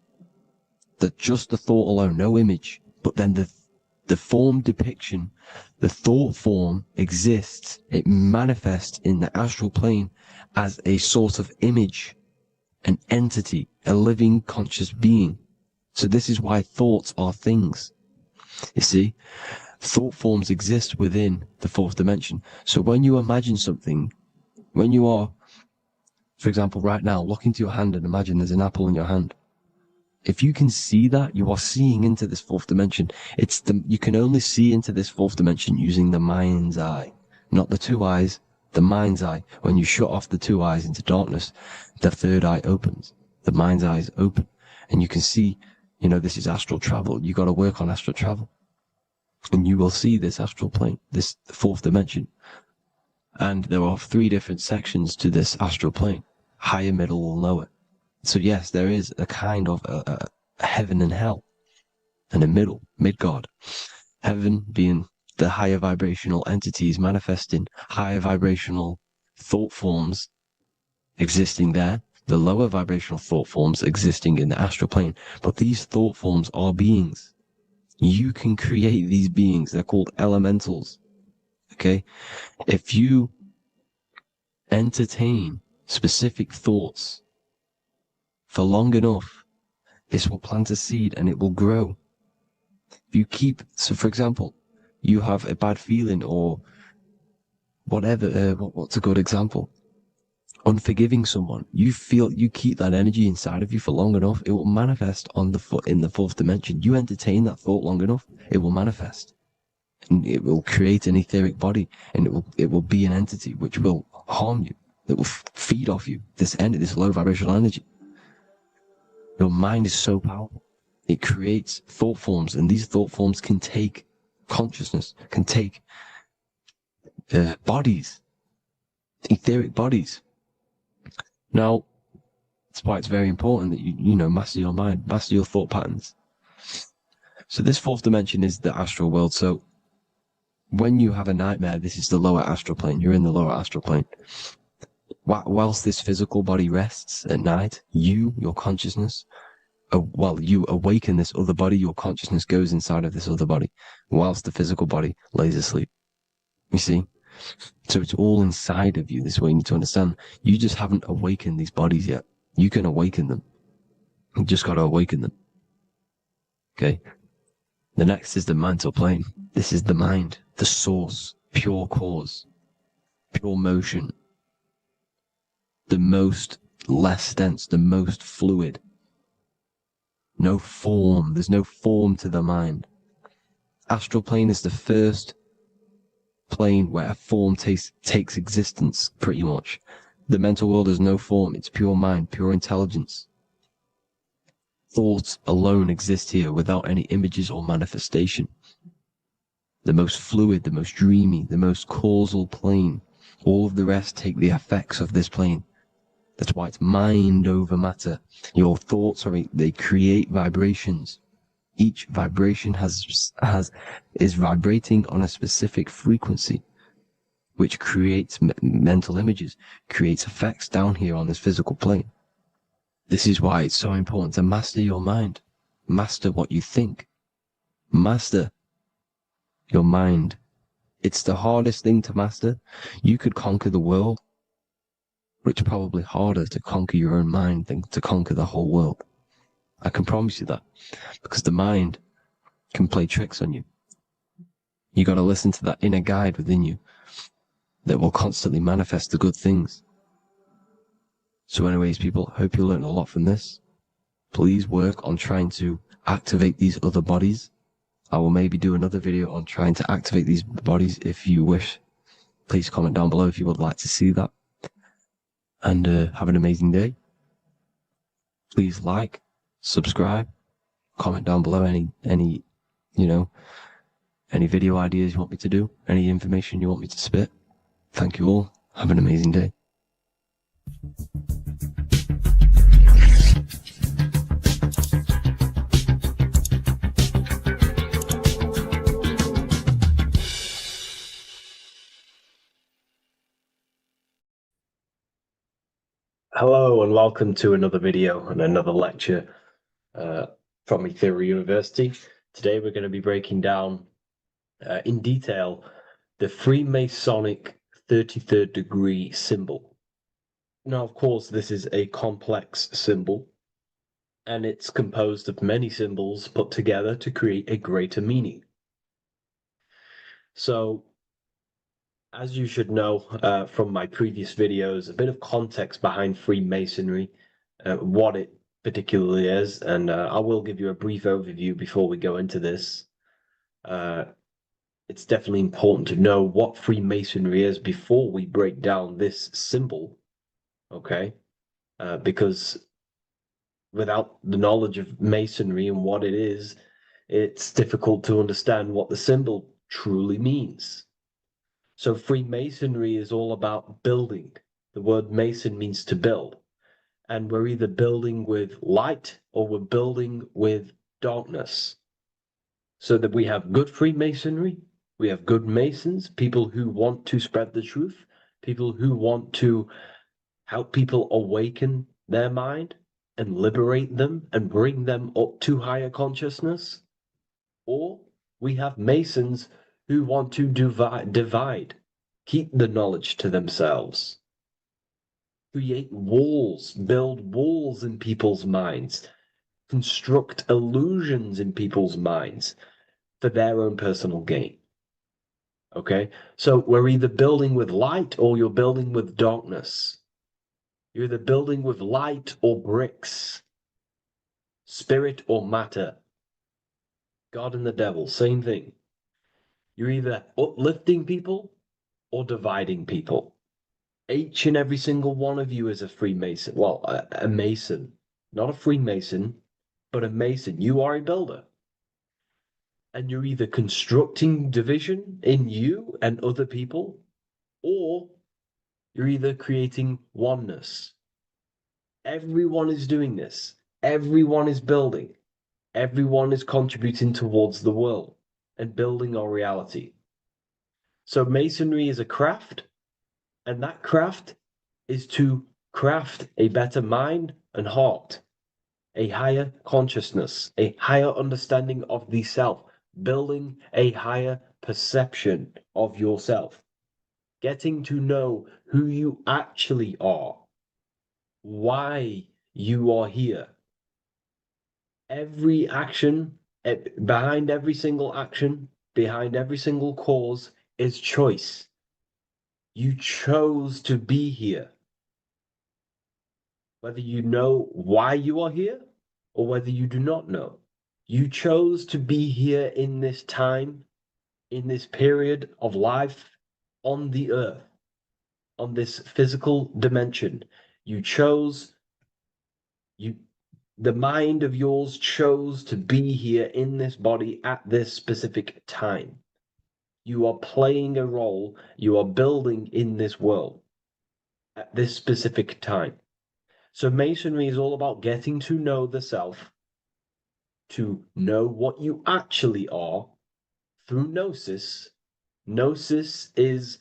That just the thought alone, no image, but then the form depiction, the thought form exists. It manifests in the astral plane as a sort of image, an entity, a living conscious being. So this is why thoughts are things. You see, thought forms exist within the 4th dimension. So when you imagine something, when you are, for example, right now, look into your hand and imagine there's an apple in your hand. If you can see that, you are seeing into this 4th dimension. You can only see into this 4th dimension using the mind's eye, not the 2 eyes, the mind's eye. When you shut off the 2 eyes into darkness, the 3rd eye opens. The mind's eye is open. And you can see, this is astral travel. You got to work on astral travel. And you will see this astral plane, this 4th dimension. And there are 3 different sections to this astral plane. Higher, middle, or lower. So yes, there is a kind of a heaven and hell. And a mid-God. Heaven being the higher vibrational entities manifesting higher vibrational thought forms existing there. The lower vibrational thought forms existing in the astral plane. But these thought forms are beings. You can create these beings. They're called elementals. Okay? If you entertain specific thoughts for long enough, this will plant a seed and it will grow. If you keep, so for example, you have a bad feeling or whatever, what's a good example? unforgiving someone, you keep that energy inside of you for long enough, it will manifest in the fourth dimension. You entertain that thought long enough, it will manifest. And it will create an etheric body, and it will be an entity which will harm you, that will feed off you, this low vibrational energy. Your mind is so powerful. It creates thought forms, and these thought forms can take consciousness, can take bodies, etheric bodies. Now, that's why it's very important that you master your mind, master your thought patterns. So this fourth dimension is the astral world. So when you have a nightmare, this is the lower astral plane. You're in the lower astral plane. Whilst this physical body rests at night, your consciousness, you awaken this other body, your consciousness goes inside of this other body, whilst the physical body lays asleep. You see? So it's all inside of you. This is what you need to understand. You just haven't awakened these bodies yet. You can awaken them. You just got to awaken them. Okay? The next is the mental plane. This is the mind, the source, pure cause, pure motion, the most less dense, the most fluid. No form. There's no form to the mind. Astral plane is the first plane where a form takes existence, pretty much. The mental world has no form. It's pure mind, pure intelligence. Thoughts alone exist here without any images or manifestation. The most fluid, the most dreamy, the most causal plane. All of the rest take the effects of this plane. That's why it's mind over matter. Your thoughts they create vibrations. Each vibration is vibrating on a specific frequency, which creates mental images, creates effects down here on this physical plane. This is why it's so important to master your mind. Master what you think. Master your mind. It's the hardest thing to master. You could conquer the world, but it's probably harder to conquer your own mind than to conquer the whole world. I can promise you that, because the mind can play tricks on you. You got to listen to that inner guide within you that will constantly manifest the good things. So anyways, people, hope you learned a lot from this. Please work on trying to activate these other bodies. I will maybe do another video on trying to activate these bodies if you wish. Please comment down below if you would like to see that. And have an amazing day. Please like, subscribe, comment down below any video ideas you want me to do, any information you want me to spit. Thank you all. Have an amazing day. Hello and welcome to another video and another lecture from Ethereal University. Today we're going to be breaking down in detail the Freemasonic 33rd degree symbol. Now, of course, this is a complex symbol, and it's composed of many symbols put together to create a greater meaning. So, as you should know from my previous videos, a bit of context behind Freemasonry, what it particularly is, and I will give you a brief overview before we go into this. It's definitely important to know what Freemasonry is before we break down this symbol, okay? Because without the knowledge of Masonry and what it is, it's difficult to understand what the symbol truly means. So Freemasonry is all about building. The word Mason means to build. And we're either building with light or we're building with darkness. So that we have good Freemasonry, we have good Masons, people who want to spread the truth, people who want to help people awaken their mind and liberate them and bring them up to higher consciousness. Or we have Masons who want to divide, keep the knowledge to themselves, create walls, build walls in people's minds, construct illusions in people's minds for their own personal gain. Okay, so we're either building with light or you're building with darkness. You're either building with light or bricks, spirit or matter. God and the devil, same thing. You're either uplifting people or dividing people. Each and every single one of you is a Freemason. Well, a Mason. Not a Freemason, but a Mason. You are a builder. And you're either constructing division in you and other people, or you're either creating oneness. Everyone is doing this. Everyone is building. Everyone is contributing towards the world and building our reality. So Masonry is a craft, and that craft is to craft a better mind and heart, a higher consciousness, a higher understanding of the self, building a higher perception of yourself, getting to know who you actually are, why you are here. Every action, behind every single action, behind every single cause is choice. You chose to be here. Whether you know why you are here or whether you do not know. You chose to be here in this time, in this period of life on the earth, on this physical dimension. You chose, the mind of yours chose to be here in this body at this specific time. You are playing a role, you are building in this world at this specific time. So Masonry is all about getting to know the self, to know what you actually are through gnosis. Gnosis is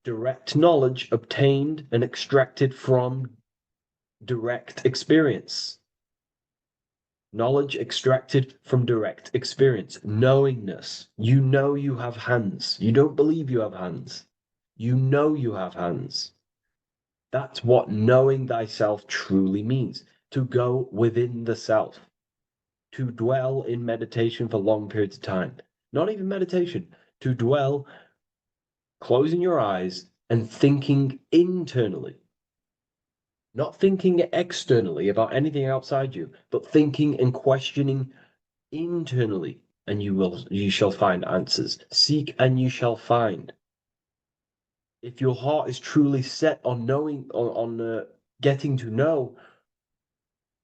direct knowledge obtained and extracted from direct experience. Knowledge extracted from direct experience. Knowingness. You know you have hands. You don't believe you have hands. You know you have hands. That's what knowing thyself truly means. To go within the self. To dwell in meditation for long periods of time. Not even meditation. To dwell, closing your eyes and thinking internally. Not thinking externally about anything outside you, but thinking and questioning internally, and you shall find answers. Seek and you shall find. If your heart is truly set on knowing, on getting to know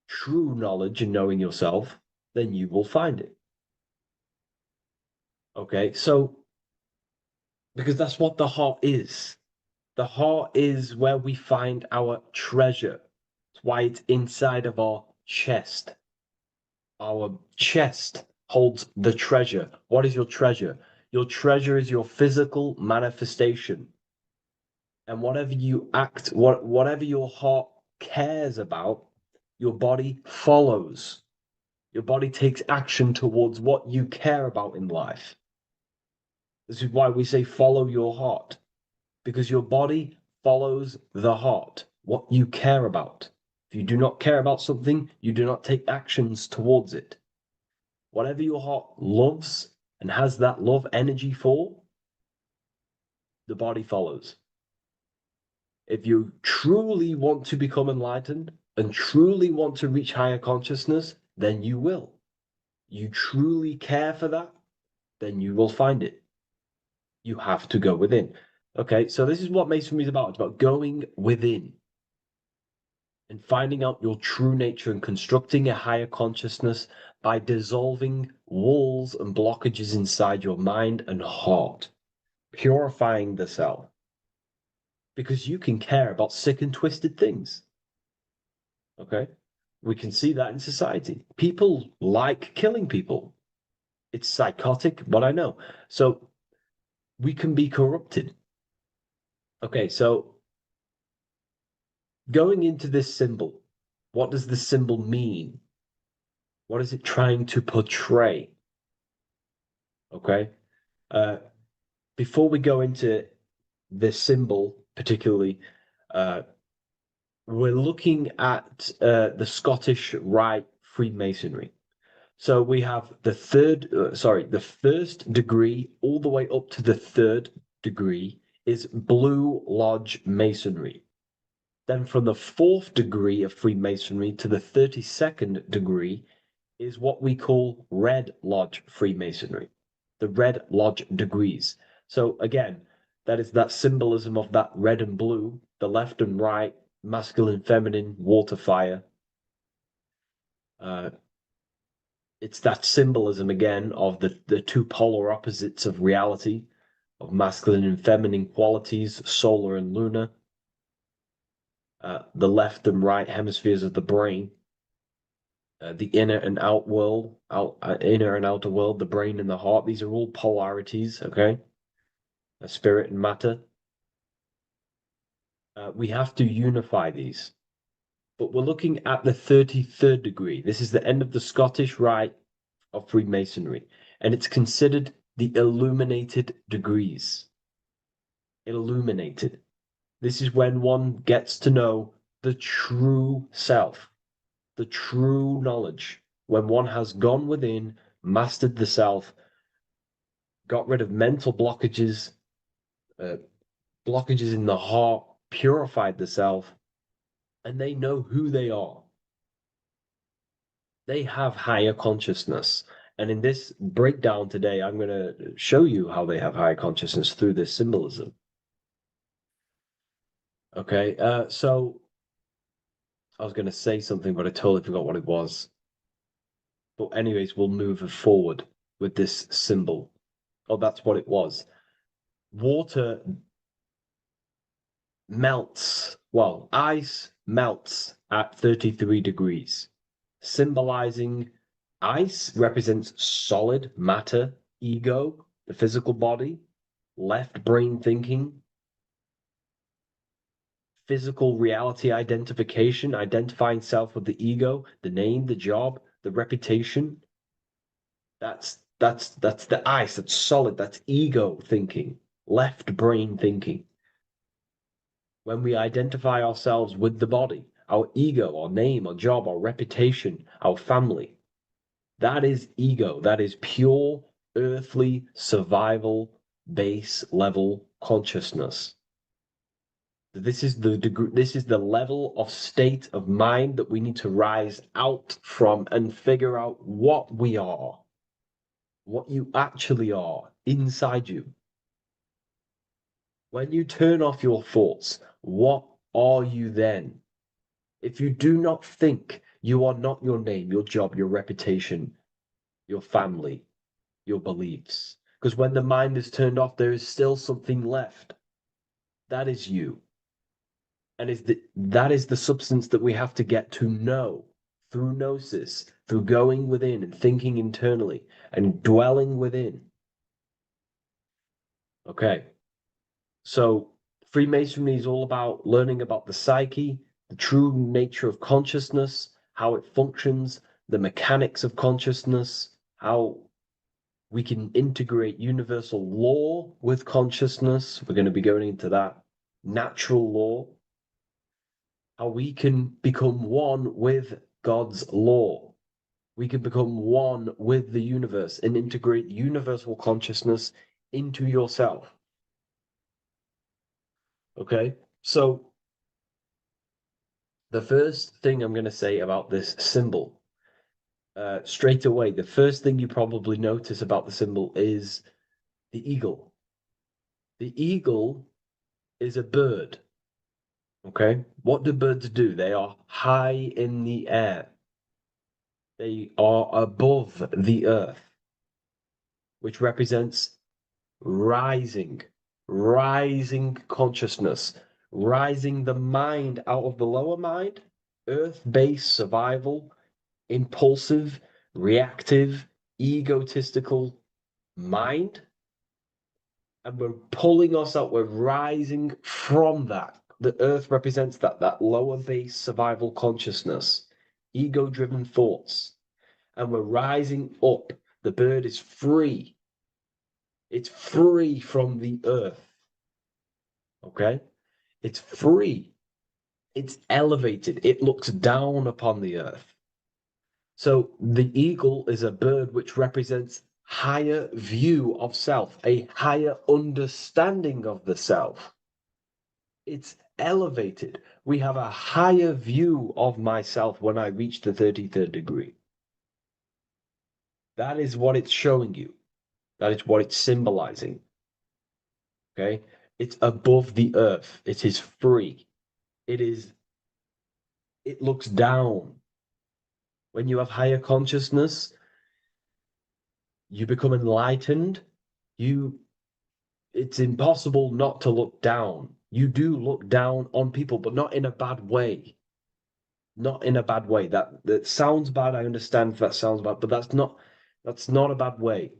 true knowledge and knowing yourself, then you will find it. Okay, so because that's what the heart is. The heart is where we find our treasure. That's why it's inside of our chest. Our chest holds the treasure. What is your treasure? Your treasure is your physical manifestation. And whatever you act, whatever your heart cares about, your body follows. Your body takes action towards what you care about in life. This is why we say follow your heart. Because your body follows the heart, what you care about. If you do not care about something, you do not take actions towards it. Whatever your heart loves and has that love energy for, the body follows. If you truly want to become enlightened and truly want to reach higher consciousness, then you will. You truly care for that, then you will find it. You have to go within. Okay, so this is what Masonry is about. It's about going within and finding out your true nature and constructing a higher consciousness by dissolving walls and blockages inside your mind and heart, purifying the self. Because you can care about sick and twisted things. Okay, we can see that in society. People like killing people. It's psychotic, but I know. So we can be corrupted. Okay, so going into this symbol, what does this symbol mean? What is it trying to portray? Okay, before we go into this symbol particularly, we're looking at the Scottish Rite Freemasonry. So we have the first degree all the way up to the third degree is Blue Lodge Masonry. Then from the 4th degree of Freemasonry to the 32nd degree is what we call Red Lodge Freemasonry, the Red Lodge degrees. So again, that is that symbolism of that red and blue, the left and right, masculine, feminine, water, fire. It's that symbolism again of the two polar opposites of reality, of masculine and feminine qualities, solar and lunar. The left and right hemispheres of the brain, the inner and out world, inner and outer world, the brain and the heart. These are all polarities, okay? Spirit and matter. We have to unify these. But we're looking at the 33rd degree. This is the end of the Scottish Rite of Freemasonry, and it's considered the illuminated degrees. Illuminated. This is when one gets to know the true self, the true knowledge, when one has gone within, mastered the self, got rid of mental blockages, blockages in the heart, purified the self, and they know who they are. They have higher consciousness. And in this breakdown today, I'm going to show you how they have higher consciousness through this symbolism. Okay, so I was going to say something, but I totally forgot what it was. But anyways, we'll move forward with this symbol. Oh, that's what it was. Water melts. Well, ice melts at 33 degrees, symbolizing ice represents solid matter, ego, the physical body, left brain thinking, physical reality identification, identifying self with the ego, the name, the job, the reputation. That's the ice, that's solid, that's ego thinking, left brain thinking. When we identify ourselves with the body, our ego, our name, our job, our reputation, our family, that is ego. That is pure earthly survival base level consciousness. This is the degree, this is the level of state of mind that we need to rise out from and figure out what we are, what you actually are inside you. When you turn off your thoughts, what are you then? If you do not think, you are not your name, your job, your reputation, your family, your beliefs. Because when the mind is turned off, there is still something left. That is you. And that is the substance that we have to get to know through gnosis, through going within and thinking internally and dwelling within. Okay. So Freemasonry is all about learning about the psyche, the true nature of consciousness, how it functions, the mechanics of consciousness, how we can integrate universal law with consciousness. We're going to be going into that. Natural law. How we can become one with God's law. We can become one with the universe and integrate universal consciousness into yourself. Okay, so the first thing I'm going to say about this symbol, straight away, the first thing you probably notice about the symbol is the eagle. The eagle is a bird. Okay, what do birds do? They are high in the air. They are above the earth, which represents rising consciousness, rising the mind out of the lower mind, earth-based survival, impulsive, reactive, egotistical mind. And we're pulling us up, we're rising from that. The earth represents that lower base survival consciousness, ego-driven thoughts. And we're rising up. The bird is free. It's free from the earth. Okay? It's free. It's elevated. It looks down upon the earth. So the eagle is a bird which represents higher view of self, a higher understanding of the self. It's elevated. We have a higher view of myself when I reach the 33rd degree. That is what it's showing you. That is what it's symbolizing. Okay? It's above the earth. It is free. It looks down. When you have higher consciousness, you become enlightened. It's impossible not to look down. You do look down on people, but not in a bad way. Not in a bad way. That sounds bad. I understand if that sounds bad, but that's not a bad way.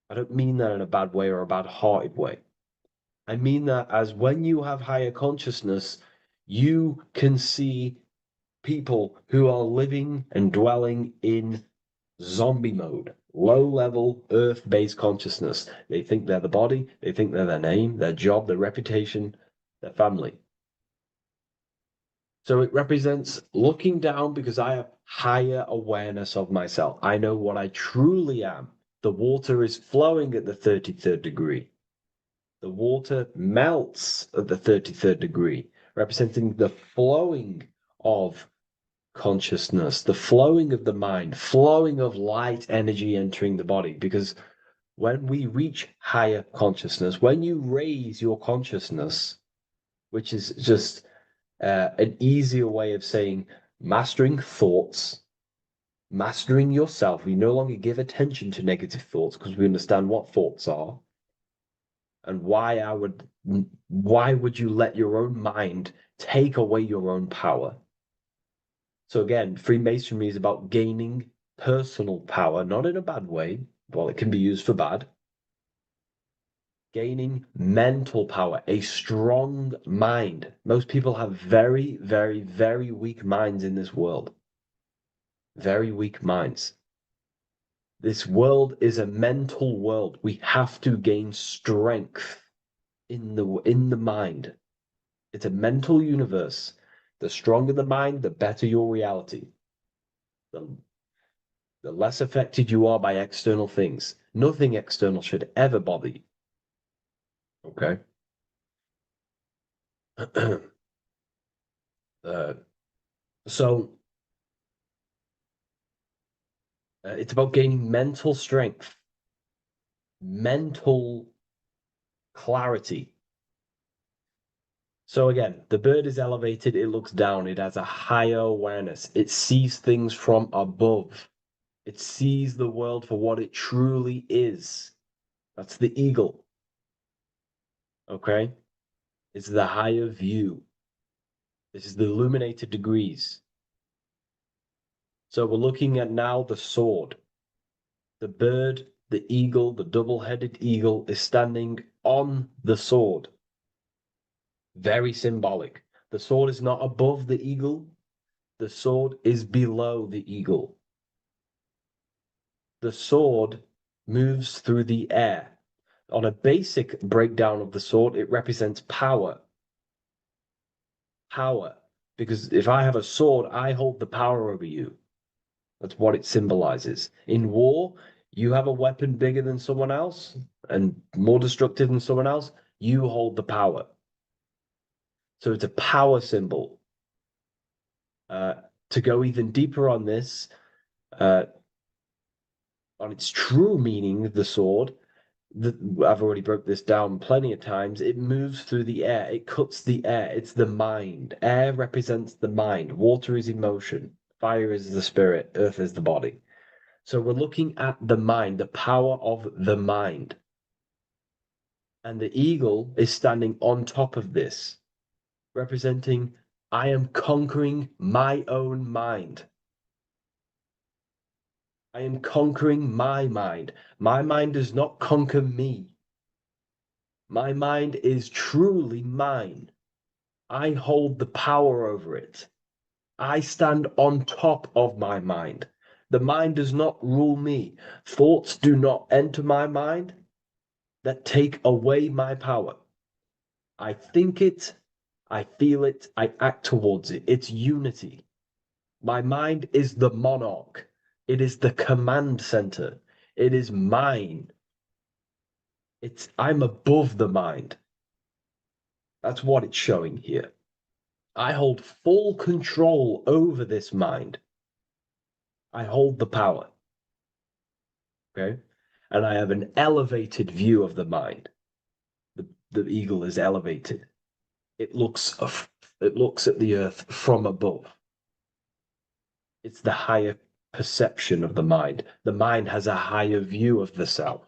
I don't mean that in a bad way or a bad-hearted way. I mean that as when you have higher consciousness, you can see people who are living and dwelling in zombie mode, low-level earth-based consciousness. They think they're the body, they think they're their name, their job, their reputation, their family. So it represents looking down because I have higher awareness of myself. I know what I truly am. The water is flowing at the 33rd degree. The water melts at the 33rd degree, representing the flowing of consciousness, the flowing of the mind, flowing of light energy entering the body. Because when we reach higher consciousness, when you raise your consciousness, which is just an easier way of saying mastering thoughts, mastering yourself. We no longer give attention to negative thoughts because we understand what thoughts are and why would you let your own mind take away your own power? So again, Freemasonry is about gaining personal power, not in a bad way. Well, it can be used for bad. Gaining mental power, a strong mind. Most people have very, very, very weak minds in this world. Very weak minds. This world is a mental world. We have to gain strength in the mind. It's a mental universe. The stronger the mind, the better your reality. The less affected you are by external things. Nothing external should ever bother you. Okay? So it's about gaining mental strength, mental clarity. So again, the bird is elevated, it looks down, it has a higher awareness, it sees things from above, it sees the world for what it truly is. That's the eagle. Okay? It's the higher view. This is the illuminated degrees. So we're looking at now the sword. The bird, the eagle, the double-headed eagle is standing on the sword. Very symbolic. The sword is not above the eagle. The sword is below the eagle. The sword moves through the air. On a basic breakdown of the sword, it represents power. Power. Because if I have a sword, I hold the power over you. That's what it symbolizes. In war, you have a weapon bigger than someone else and more destructive than someone else, you hold the power. So it's a power symbol. To go even deeper on this, on its true meaning, the sword, I've already broke this down plenty of times. It moves through the air. It cuts the air. It's the mind. Air represents the mind. Water is emotion. Fire is the spirit. Earth is the body. So we're looking at the mind, the power of the mind. And the eagle is standing on top of this, representing, I am conquering my own mind. I am conquering my mind. My mind does not conquer me. My mind is truly mine. I hold the power over it. I stand on top of my mind. The mind does not rule me. Thoughts do not enter my mind that take away my power. I think it, I feel it, I act towards it. It's unity. My mind is the monarch. It is the command center. It is mine. I'm above the mind. That's what it's showing here. I hold full control over this mind. I hold the power. Okay? And I have an elevated view of the mind. The eagle is elevated. It looks at the earth from above. It's the higher perception of the mind. The mind has a higher view of the self.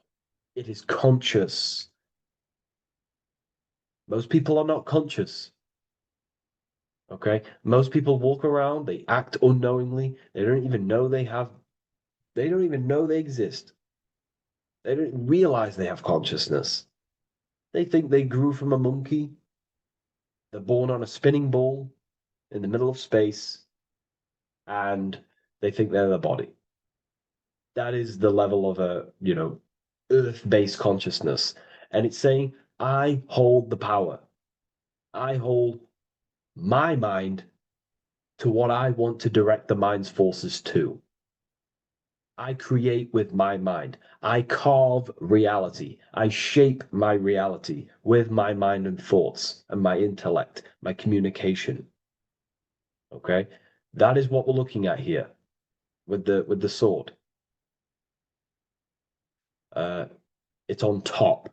It is conscious. Most people are not conscious. Okay? Most people walk around, they act unknowingly, they don't even know they exist. They don't realize they have consciousness. They think they grew from a monkey. They're born on a spinning ball in the middle of space, and they think they're the body. That is the level of a, earth-based consciousness. And it's saying, I hold the power. I hold my mind to what I want to direct the mind's forces to. I create with my mind. I carve reality. I shape my reality with my mind and thoughts and my intellect, my communication. Okay? That is what we're looking at here with the sword. It's on top,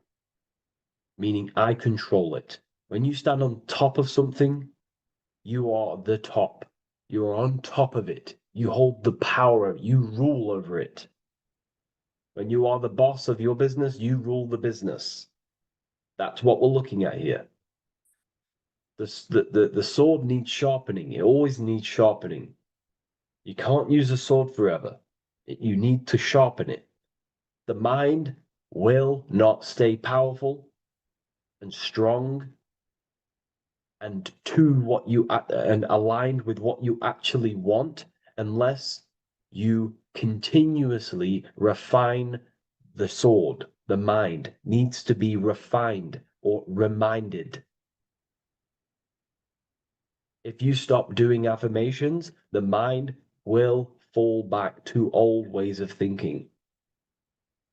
meaning I control it. When you stand on top of something, you are the top. You are on top of it. You hold the power. You rule over it. When you are the boss of your business, you rule the business. That's what we're looking at here. The sword needs sharpening. It always needs sharpening. You can't use a sword forever. You need to sharpen it. The mind will not stay powerful and strong and and aligned with what you actually want unless you continuously refine the sword. The mind needs to be refined or reminded. If you stop doing affirmations, the mind will fall back to old ways of thinking.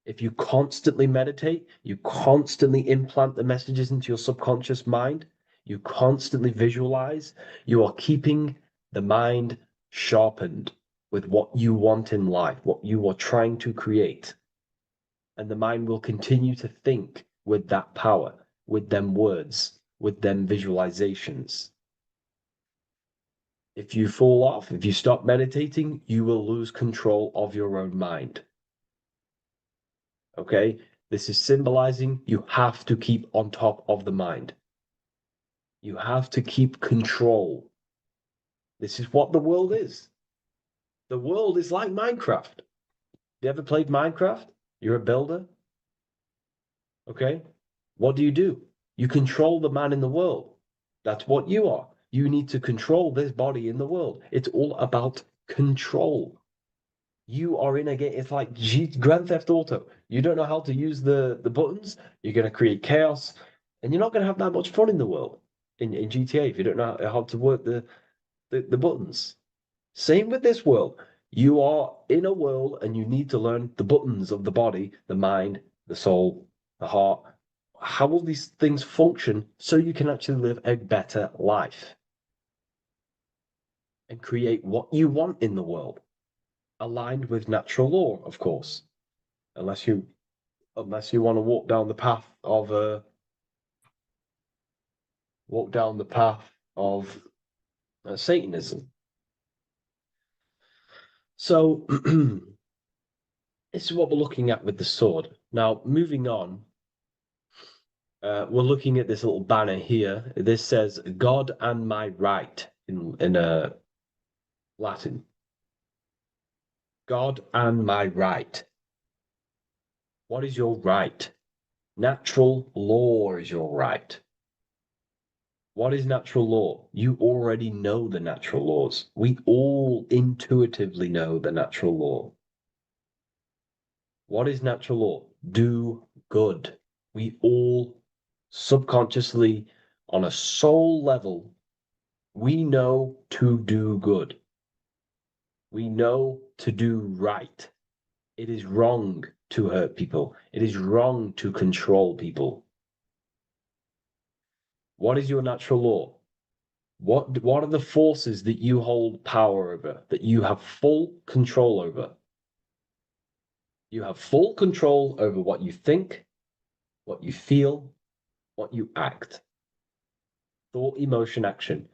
If you constantly meditate, you constantly implant the messages into your subconscious mind, you constantly visualize, you are keeping the mind sharpened with what you want in life, what you are trying to create. And the mind will continue to think with that power, with them words, with them visualizations. If you fall off, if you stop meditating, you will lose control of your own mind. Okay? This is symbolizing you have to keep on top of the mind. You have to keep control. This is what the world is. The world is like Minecraft. You ever played Minecraft? You're a builder. Okay? What do? You control the man in the world. That's what you are. You need to control this body in the world. It's all about control. You are in a game. It's like Grand Theft Auto. You don't know how to use the buttons. You're going to create chaos, and you're not going to have that much fun in the world in GTA if you don't know how to work the buttons. Same with this world. You are in a world, and you need to learn the buttons of the body, the mind, the soul, the heart. How will these things function so you can actually live a better life and create what you want in the world? Aligned with natural law, of course, unless you want to walk down the path of Satanism. So this is what we're looking at with the sword. Now, moving on, we're looking at this little banner here. This says "God and my right" in Latin. God and my right. What is your right? Natural law is your right. What is natural law? You already know the natural laws. We all intuitively know the natural law. What is natural law? Do good. We all subconsciously, on a soul level, we know to do good. We know to do right. It is wrong to hurt people. It is wrong to control people. What is your natural law? What are the forces that you hold power over, that you have full control over? You have full control over what you think, what you feel, what you act. Thought, emotion, action.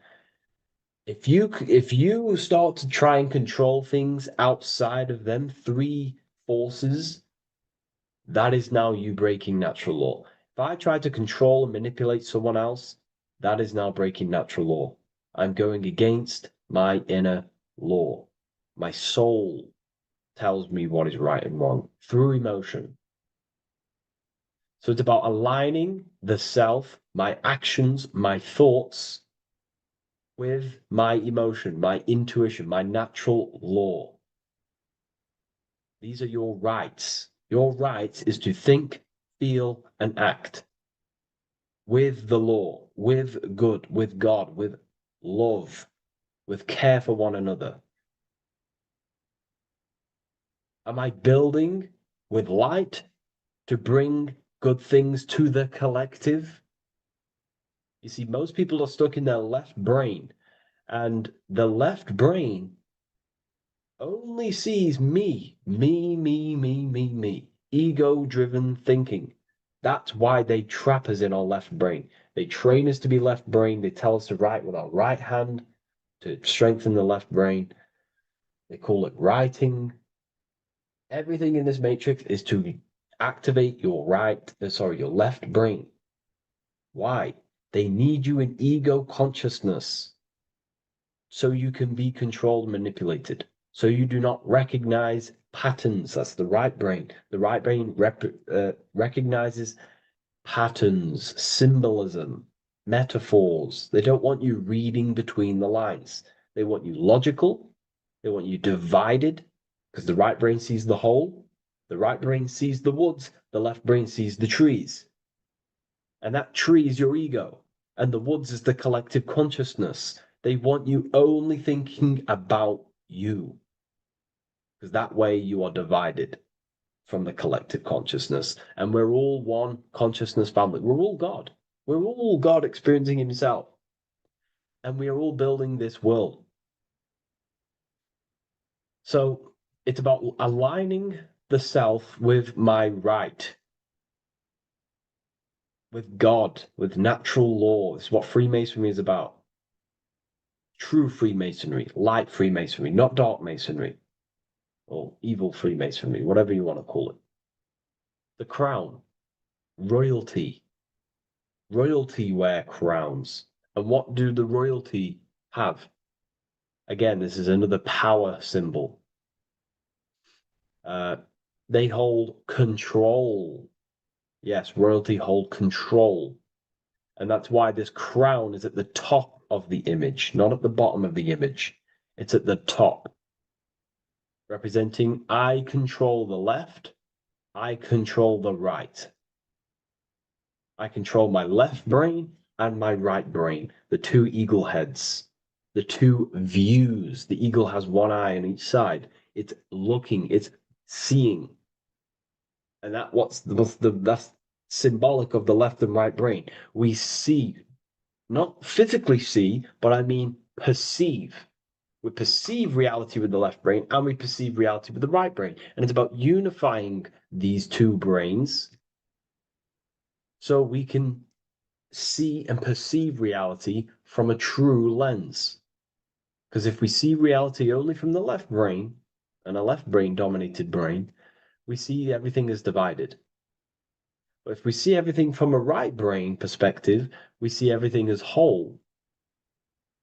If you start to try and control things outside of them three forces, that is now you breaking natural law. If I try to control and manipulate someone else, that is now breaking natural law. I'm going against my inner law. My soul tells me what is right and wrong through emotion. So it's about aligning the self, my actions, my thoughts, with my emotion, my intuition, my natural law. These are your rights. Your right is to think, feel, and act with the law, with good, with God, with love, with care for one another. Am I building with light to bring good things to the collective? You see, most people are stuck in their left brain, and the left brain only sees me, me. Ego-driven thinking. That's why they trap us in our left brain. They train us to be left brain. They tell us to write with our right hand to strengthen the left brain. They call it writing. Everything in this matrix is to activate your your left brain. Why? They need you in ego consciousness so you can be controlled and manipulated. So you do not recognize patterns. That's the right brain. The right brain recognizes patterns, symbolism, metaphors. They don't want you reading between the lines. They want you logical. They want you divided, because the right brain sees the whole. The right brain sees the woods. The left brain sees the trees. And that tree is your ego. And the woods is the collective consciousness. They want you only thinking about you. Because that way you are divided from the collective consciousness. And we're all one consciousness family. We're all God. We're all God experiencing himself. And we are all building this world. So it's about aligning the self with my right, with God, with natural law. It's what Freemasonry is about. True Freemasonry, light Freemasonry, not dark Masonry, or evil Freemasonry, whatever you want to call it. The crown, royalty. Royalty wear crowns. And what do the royalty have? Again, this is another power symbol. They hold control. Yes, royalty hold control. And that's why this crown is at the top of the image, not at the bottom of the image. It's at the top, representing I control the left, I control the right. I control my left brain and my right brain, the two eagle heads, the two views. The eagle has one eye on each side. It's looking, it's seeing. And that's symbolic of the left and right brain. We see, not physically see, but I mean perceive. We perceive reality with the left brain and we perceive reality with the right brain. And it's about unifying these two brains so we can see and perceive reality from a true lens. Because if we see reality only from the left brain, and a left brain dominated brain, we see everything as divided. But if we see everything from a right brain perspective, we see everything as whole.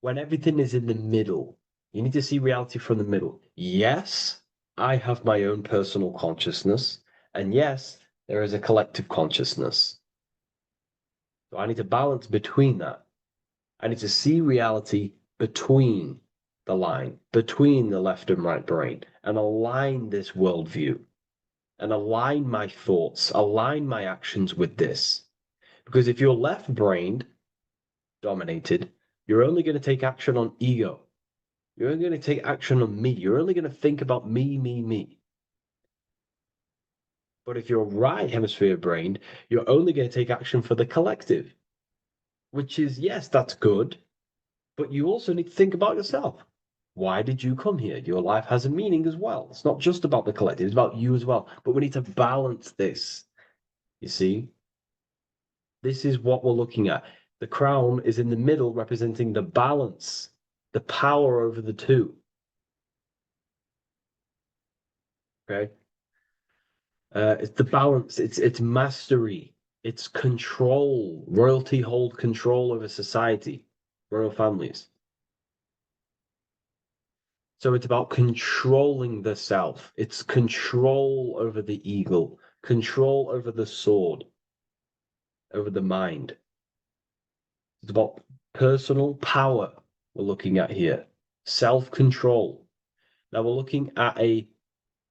When everything is in the middle, you need to see reality from the middle. Yes, I have my own personal consciousness, and yes, there is a collective consciousness. So I need to balance between that. I need to see reality between the line, between the left and right brain, and align this worldview, and align my thoughts, align my actions with this. Because if you're left-brained, dominated, you're only going to take action on ego. You're only going to take action on me. You're only going to think about me. But if you're right hemisphere brained, you're only going to take action for the collective. which is, yes, that's good, but you also need to think about yourself. Why did you come here? Your life has a meaning as well. It's not just about the collective, it's about you as well. But we need to balance this. You see? This is what we're looking at. The crown is in the middle, representing the balance, the power over the two. Okay? It's the balance, it's mastery, it's control. Royalty hold control over society, royal families. So it's about controlling the self. It's control over the eagle, control over the sword, over the mind. It's about personal power we're looking at here. Self-control. Now we're looking at a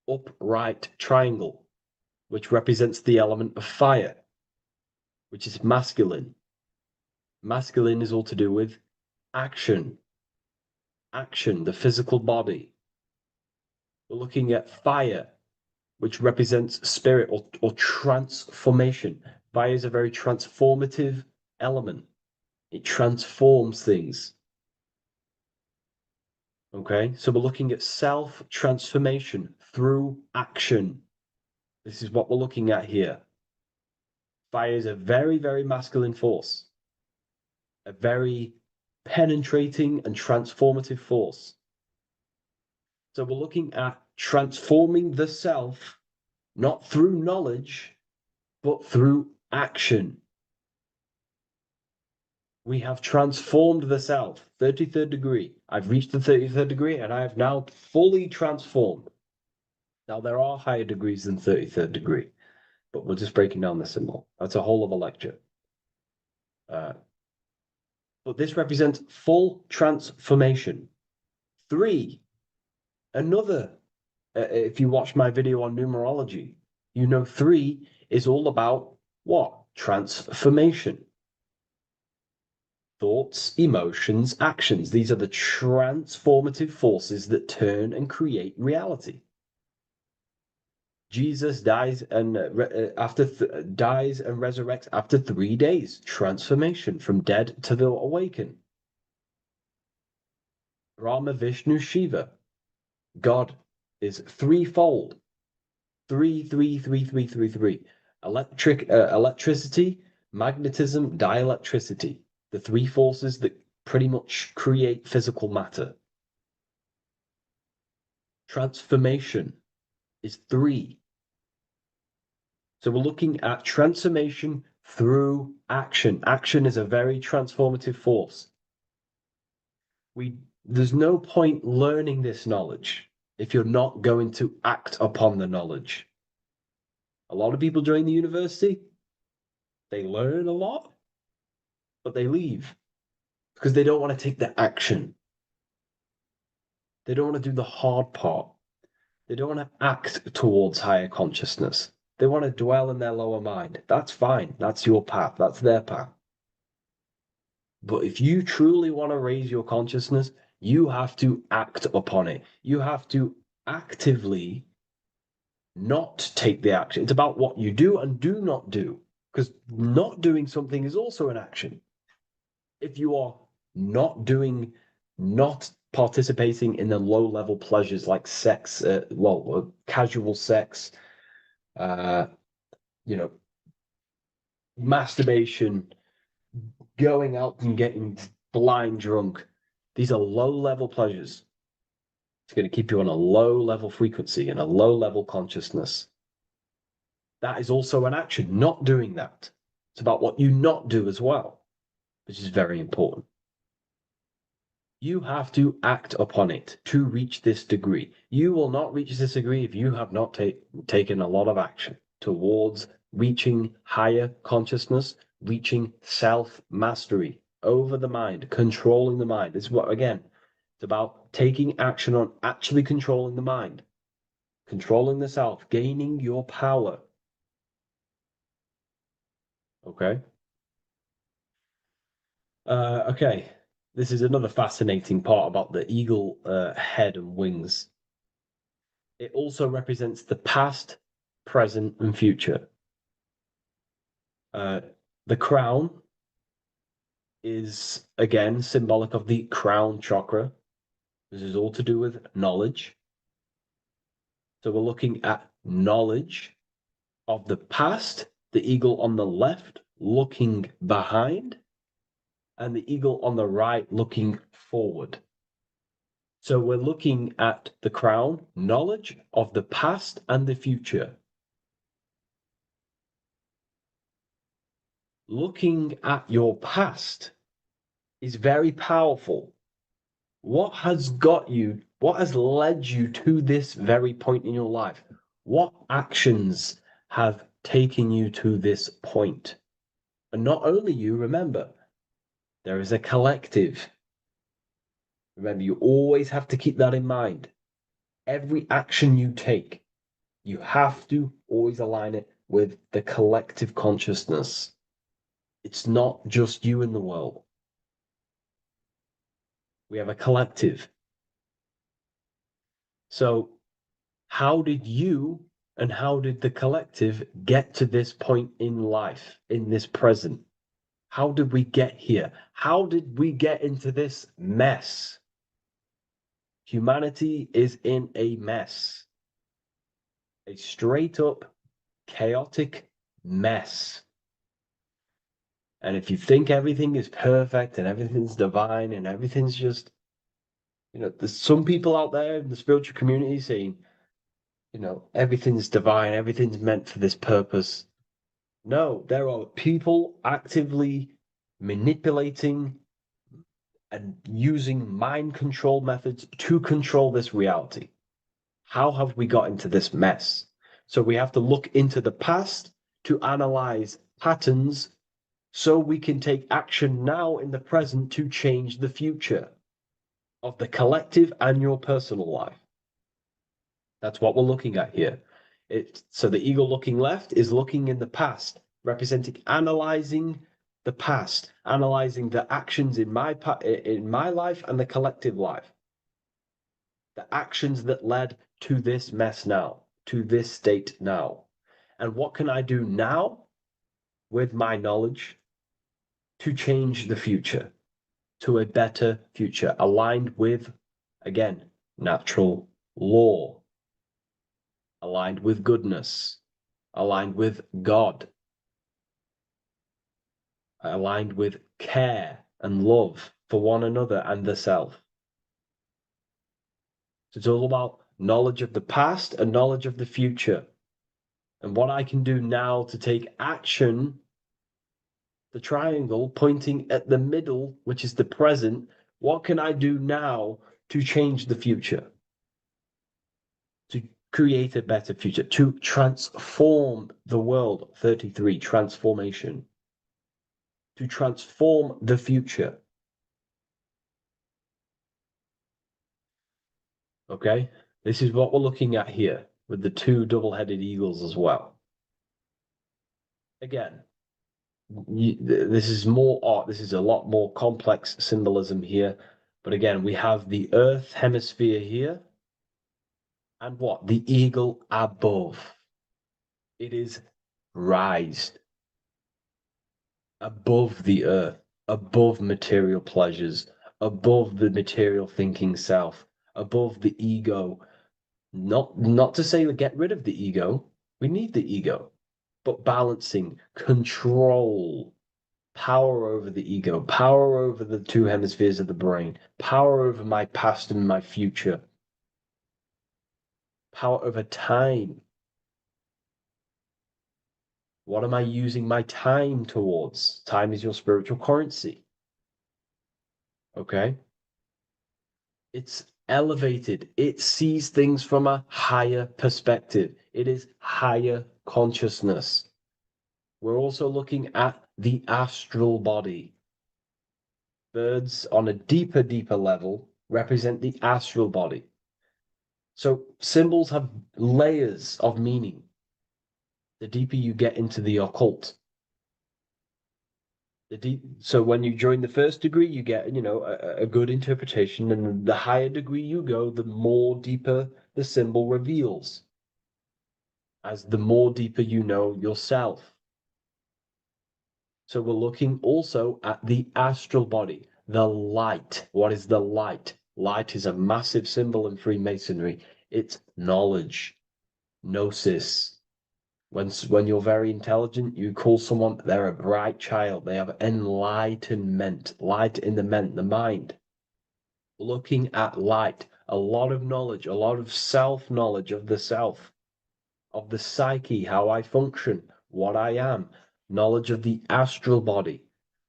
upright triangle, which represents the element of fire, which is masculine. Masculine is all to do with action. Action, the physical body. We're looking at fire, which represents spirit or transformation. Fire is a very transformative element. It transforms things. Okay, so we're looking at self-transformation through action. This is what we're looking at here. Fire is a very, very masculine force. A very penetrating and transformative force. So we're looking at transforming the self, not through knowledge, but through action. We have transformed the self, 33rd degree. I've reached the 33rd degree and I have now fully transformed. Now, there are higher degrees than 33rd degree, but we're just breaking down the symbol. That's a whole of a lecture. But this represents full transformation. 3, another, if you watch my video on numerology, you know 3 is all about what? Transformation. Thoughts, emotions, actions. These are the transformative forces that turn and create reality. Jesus dies and dies and resurrects after 3 days. Transformation from dead to the awakened. Brahma, Vishnu, Shiva. God is threefold. 3, 3, 3, 3, 3, 3. Electricity, magnetism, dielectricity. The 3 forces that pretty much create physical matter. Transformation is 3. So we're looking at transformation through action. Action is a very transformative force. There's no point learning this knowledge if you're not going to act upon the knowledge. A lot of people join the university, they learn a lot, but they leave because they don't want to take the action. They don't want to do the hard part. They don't want to act towards higher consciousness. They want to dwell in their lower mind. That's fine. That's your path. That's their path. But if you truly want to raise your consciousness, you have to act upon it. You have to actively not take the action. It's about what you do and do not do, because not doing something is also an action. If you are not participating in the low-level pleasures like sex, casual sex, masturbation, going out and getting blind drunk. These are low-level pleasures. It's going to keep you on a low-level frequency and a low-level consciousness. That is also an action, not doing that. It's about what you not do as well, which is very important. You have to act upon it to reach this degree. You will not reach this degree if you have not taken a lot of action towards reaching higher consciousness, reaching self-mastery over the mind, controlling the mind. This is what, again, it's about taking action on actually controlling the mind, controlling the self, gaining your power. Okay? Okay. This is another fascinating part about the eagle head and wings. It also represents the past, present, and future. The crown is again symbolic of the crown chakra. This is all to do with knowledge. So we're looking at knowledge of the past, the eagle on the left looking behind, and the eagle on the right looking forward. So we're looking at the crown, knowledge of the past and the future. Looking at your past is very powerful. What has got you, what has led you to this very point in your life? What actions have taken you to this point? And not only you, remember, there is a collective. Remember, you always have to keep that in mind. Every action you take, you have to always align it with the collective consciousness. It's not just you in the world. We have a collective. So how did you and how did the collective get to this point in life, in this present? How did we get here? How did we get into this mess? Humanity is in a mess. A straight up chaotic mess. And if you think everything is perfect and everything's divine and everything's just, there's some people out there in the spiritual community saying, everything's divine, everything's meant for this purpose. No, there are people actively manipulating and using mind control methods to control this reality. How have we got into this mess? So we have to look into the past to analyze patterns so we can take action now in the present to change the future of the collective and your personal life. That's what we're looking at here. So the eagle looking left is looking in the past, representing analyzing the past, analyzing the actions in my life and the collective life. The actions that led to this mess now, to this state now. And what can I do now with my knowledge to change the future to a better future, aligned with, again, natural law, aligned with goodness, aligned with God, aligned with care and love for one another and the self. So it's all about knowledge of the past and knowledge of the future. And what I can do now to take action, the triangle pointing at the middle, which is the present, what can I do now to change the future? To create a better future, to transform the world. 33, transformation. To transform the future. Okay, this is what we're looking at here with the two double-headed eagles as well. Again, this is more art. This is a lot more complex symbolism here. But again, we have the Earth hemisphere here. And what? The eagle above. It is raised above the earth, above material pleasures, above the material thinking self, above the ego. Not to say we get rid of the ego. We need the ego. But balancing, control, power over the ego, power over the two hemispheres of the brain, power over my past and my future, power over time. What am I using my time towards? Time is your spiritual currency. Okay? It's elevated. It sees things from a higher perspective. It is higher consciousness. We're also looking at the astral body. Birds on a deeper level represent the astral body. So symbols have layers of meaning. The deeper you get into the occult. So when you join the first degree, you get, a good interpretation, and the higher degree you go, the more deeper the symbol reveals. As the more deeper you know yourself. So we're looking also at the astral body, the light. What is the light? Light is a massive symbol in Freemasonry. It's knowledge, gnosis. When you're very intelligent, you call someone, they're a bright child. They have enlightenment, light in the mind. Looking at light, a lot of knowledge, a lot of self-knowledge of the self, of the psyche, how I function, what I am, knowledge of the astral body,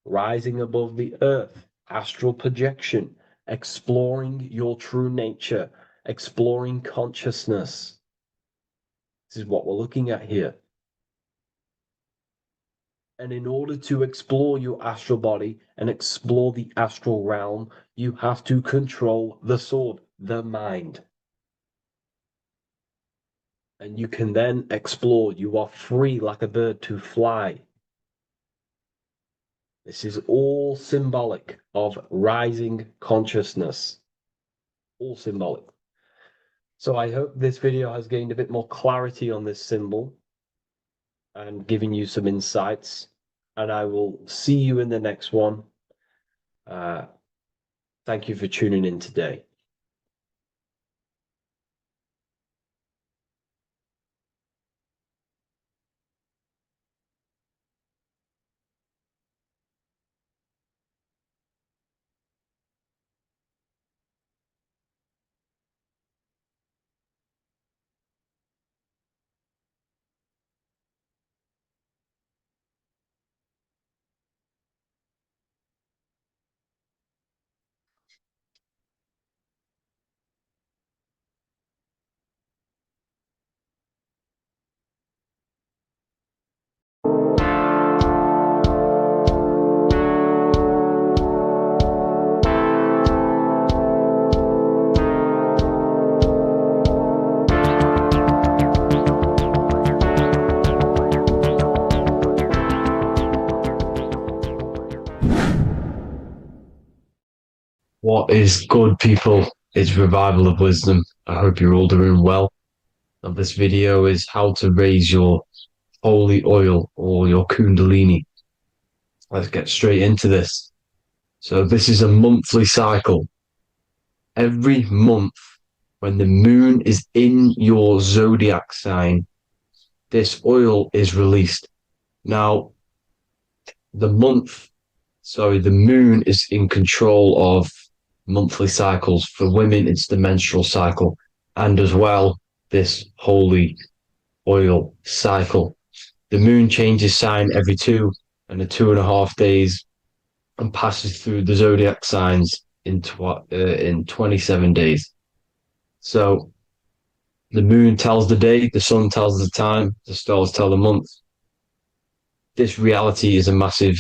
rising above the earth, astral projection, exploring your true nature, exploring consciousness. This is what we're looking at here. And in order to explore your astral body and explore the astral realm, you have to control the sword, the mind. And you can then explore. You are free like a bird to fly. This is all symbolic of rising consciousness. All symbolic. So I hope this video has gained a bit more clarity on this symbol and given you some insights. And I will see you in the next one. Thank you for tuning in today. What is good, people? It's Revival of Wisdom. I hope you're all doing well. Now, this video is how to raise your holy oil or your kundalini. Let's get straight into this. So this is a monthly cycle. Every month, when the moon is in your zodiac sign, this oil is released. Now, the moon is in control of monthly cycles. For women, it's the menstrual cycle, and as well, this holy oil cycle. The moon changes sign every 2.5 days and passes through the zodiac signs in 27 days. So the moon tells the day, the sun tells the time, the stars tell the month. This reality is a massive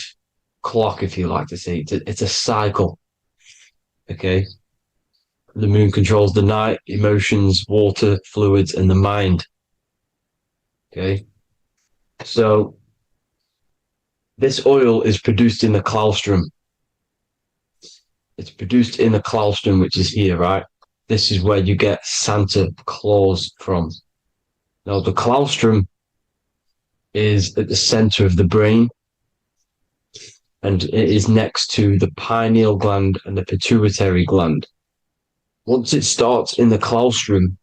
clock, if you like to say. It's a cycle. Okay. The moon controls the night, emotions, water, fluids, and the mind. Okay. So this oil is produced in the claustrum. It's produced in the claustrum, which is here, right? This is where you get Santa Claus from. Now, the claustrum is at the center of the brain, and it is next to the pineal gland and the pituitary gland. Once it starts in the claustrum,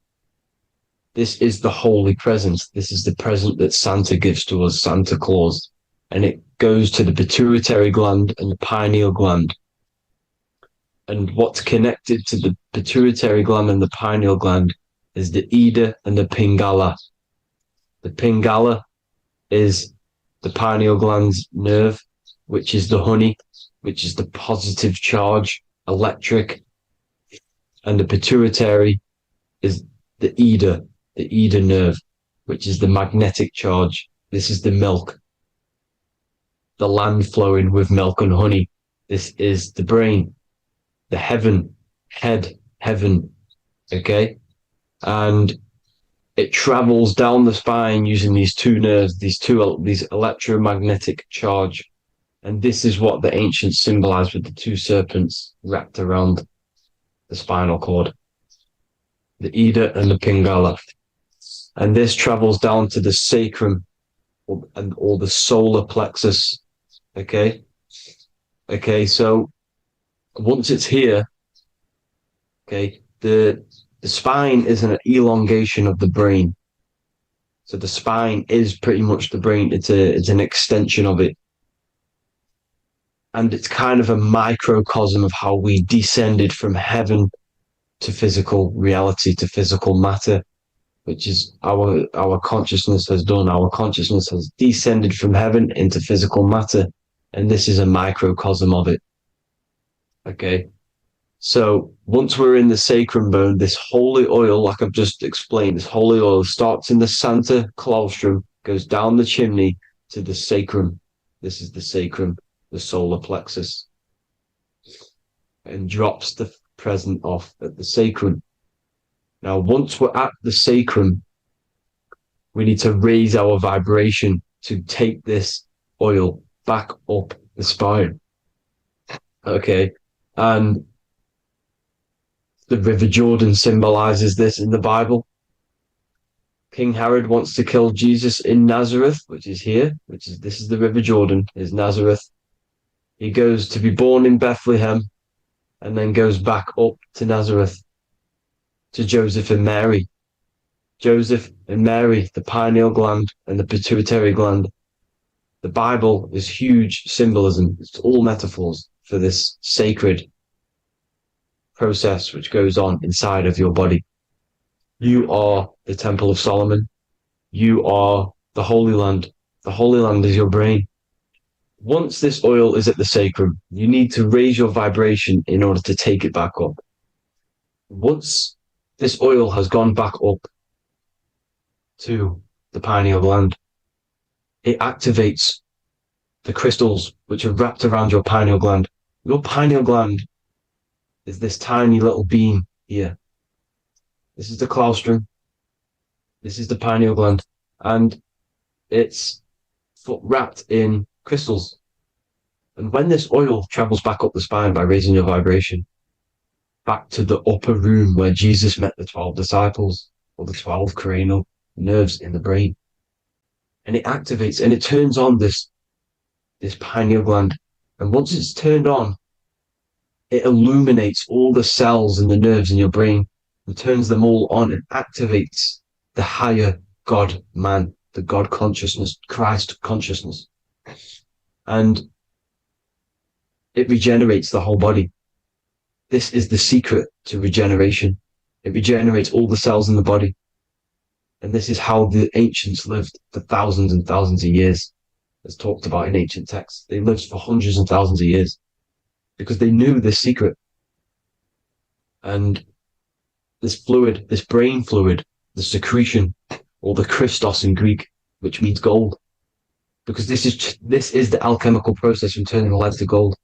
this is the holy present. This is the present that Santa gives to us, Santa Claus. And it goes to the pituitary gland and the pineal gland. And what's connected to the pituitary gland and the pineal gland is the Ida and the Pingala. The Pingala is the pineal gland's nerve, which is the honey, which is the positive charge, electric. And the pituitary is the Ida nerve, which is the magnetic charge. This is the milk, the land flowing with milk and honey. This is the brain, the heaven, okay? And it travels down the spine using these two nerves, these electromagnetic charge. And this is what the ancients symbolized with the two serpents wrapped around the spinal cord, the Ida and the Pingala. And this travels down to the sacrum or the solar plexus Okay. Okay, so once it's here, okay, the spine is an elongation of the brain. So the spine is pretty much the brain. It's an extension of it. And it's kind of a microcosm of how we descended from heaven to physical reality, to physical matter, which is our consciousness has done. Our consciousness has descended from heaven into physical matter. And this is a microcosm of it. Okay. So once we're in the sacrum bone, this holy oil, like I've just explained, this holy oil starts in the Santa claustrum, goes down the chimney to the sacrum. This is the sacrum, the solar plexus, and drops the present off at the sacrum. Now, once we're at the sacrum, we need to raise our vibration to take this oil back up the spine. Okay. And the River Jordan symbolizes this in the Bible. King Herod wants to kill Jesus in Nazareth, which is here, this is the River Jordan, is Nazareth. He goes to be born in Bethlehem and then goes back up to Nazareth, to Joseph and Mary. Joseph and Mary, the pineal gland and the pituitary gland. The Bible is huge symbolism. It's all metaphors for this sacred process which goes on inside of your body. You are the Temple of Solomon. You are the Holy Land. The Holy Land is your brain. Once this oil is at the sacrum, you need to raise your vibration in order to take it back up. Once this oil has gone back up to the pineal gland, it activates the crystals which are wrapped around your pineal gland. Your pineal gland is this tiny little beam here. This is the claustrum. This is the pineal gland. And it's wrapped in crystals. And when this oil travels back up the spine by raising your vibration, back to the upper room where Jesus met the 12 disciples, or the 12 cranial nerves in the brain, and it activates and it turns on this pineal gland. And once it's turned on, it illuminates all the cells and the nerves in your brain and turns them all on and activates the higher God man, the God consciousness, Christ consciousness. And it regenerates the whole body. This is the secret to regeneration. It regenerates all the cells in the body. And this is how the ancients lived for thousands and thousands of years, as talked about in ancient texts. They lived for hundreds and thousands of years because they knew this secret. And this fluid, this brain fluid, the secretion, or the Christos in Greek, which means gold, because this is the alchemical process from turning lead to gold.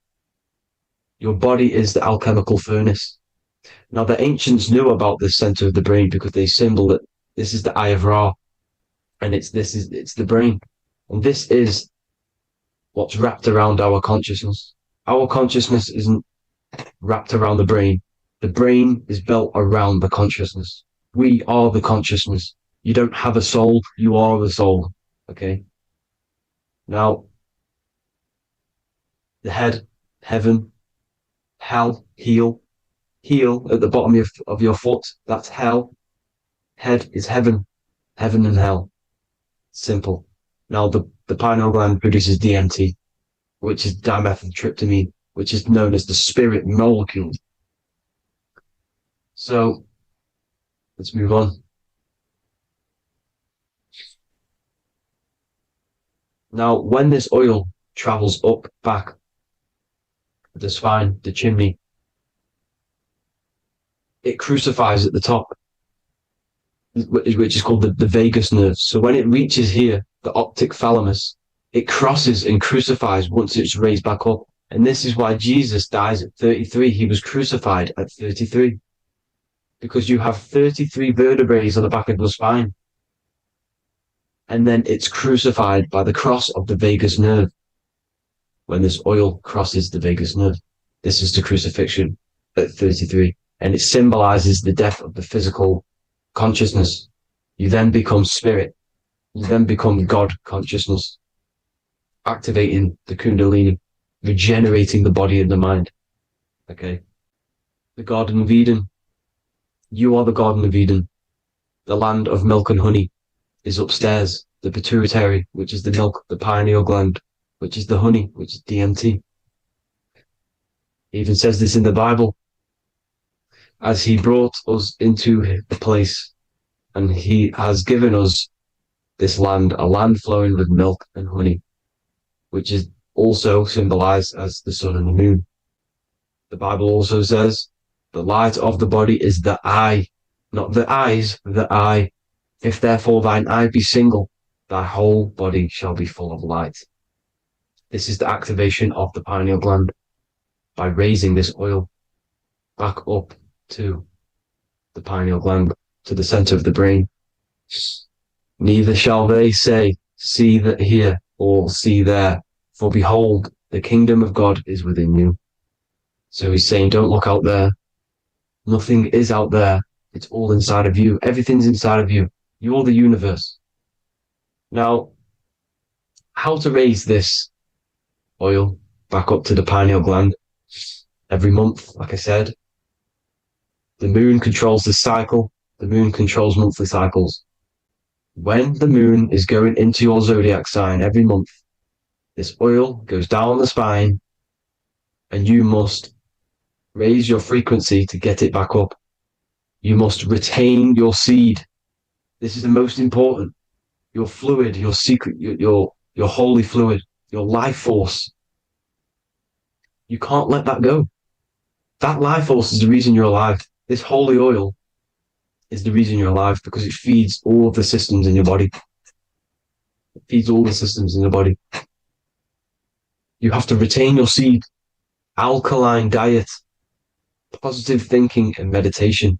Your body is the alchemical furnace. Now, the ancients knew about this center of the brain because they symboled it. This is the Eye of Ra, and it's the brain. And this is what's wrapped around our consciousness. Our consciousness isn't wrapped around the brain. The brain is built around the consciousness. We are the consciousness. You don't have a soul, you are the soul. Okay? Now, the head, heaven, hell, heel at the bottom of your foot, that's hell. Head is heaven and hell. Simple. Now, the pineal gland produces DMT, which is dimethyltryptamine, which is known as the spirit molecule. So, let's move on. Now, when this oil travels up, back, the spine, the chimney, it crucifies at the top, which is called the vagus nerve. So when it reaches here, the optic thalamus, it crosses and crucifies once it's raised back up. And this is why Jesus dies at 33. He was crucified at 33. Because you have 33 vertebrae on the back of your spine. And then it's crucified by the cross of the vagus nerve. When this oil crosses the vagus nerve, this is the crucifixion at 33. And it symbolizes the death of the physical consciousness. You then become spirit. You then become God consciousness. activating the Kundalini, regenerating the body and the mind. Okay. The Garden of Eden. You are the Garden of Eden. The land of milk and honey is upstairs. The pituitary, which is the milk, the pineal gland, which is the honey, which is DMT. He even says this in the Bible. As he brought us into the place, and he has given us this land, a land flowing with milk and honey, which is also symbolized as the sun and the moon. The Bible also says, the light of the body is the eye, not the eyes, the eye. If therefore thine eye be single, thy whole body shall be full of light. This is the activation of the pineal gland by raising this oil back up to the pineal gland, to the center of the brain. Neither shall they say, see that here, or see there, for behold, the kingdom of God is within you. So he's saying, don't look out there. Nothing is out there. It's all inside of you. Everything's inside of you. You're the universe. Now, how to raise this oil back up to the pineal gland? Every month, like I said, the moon controls the cycle. The moon controls monthly cycles. When the moon is going into your zodiac sign every month, this oil goes down the spine, and you must raise your frequency to get it back up. You must retain your seed. This is the most important. Your fluid, your secret, your holy fluid, your life force. You can't let that go. That life force is the reason you're alive. This holy oil is the reason you're alive, because it feeds all of the systems in your body. It feeds all the systems in your body. You have to retain your seed, alkaline diet, positive thinking, and meditation.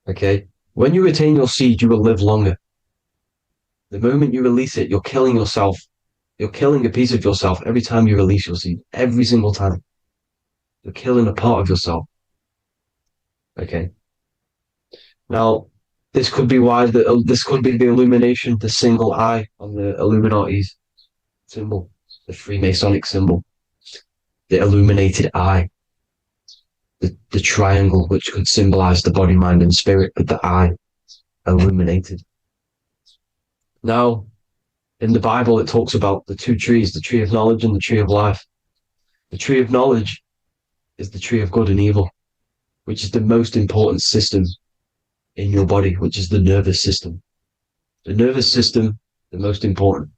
Okay? When you retain your seed, you will live longer. The moment you release it, you're killing yourself. You're killing a piece of yourself every time you release your seed. Every single time. You're killing a part of yourself. Okay? Now, this could be why this could be the illumination, the single eye on the Illuminati's symbol, the Freemasonic symbol, the illuminated eye, the triangle, which could symbolize the body, mind, and spirit, but the eye illuminated. Now, in the Bible, it talks about the two trees, the tree of knowledge and the tree of life. The tree of knowledge is the tree of good and evil, which is the most important system in your body, which is the nervous system. The nervous system, the most important.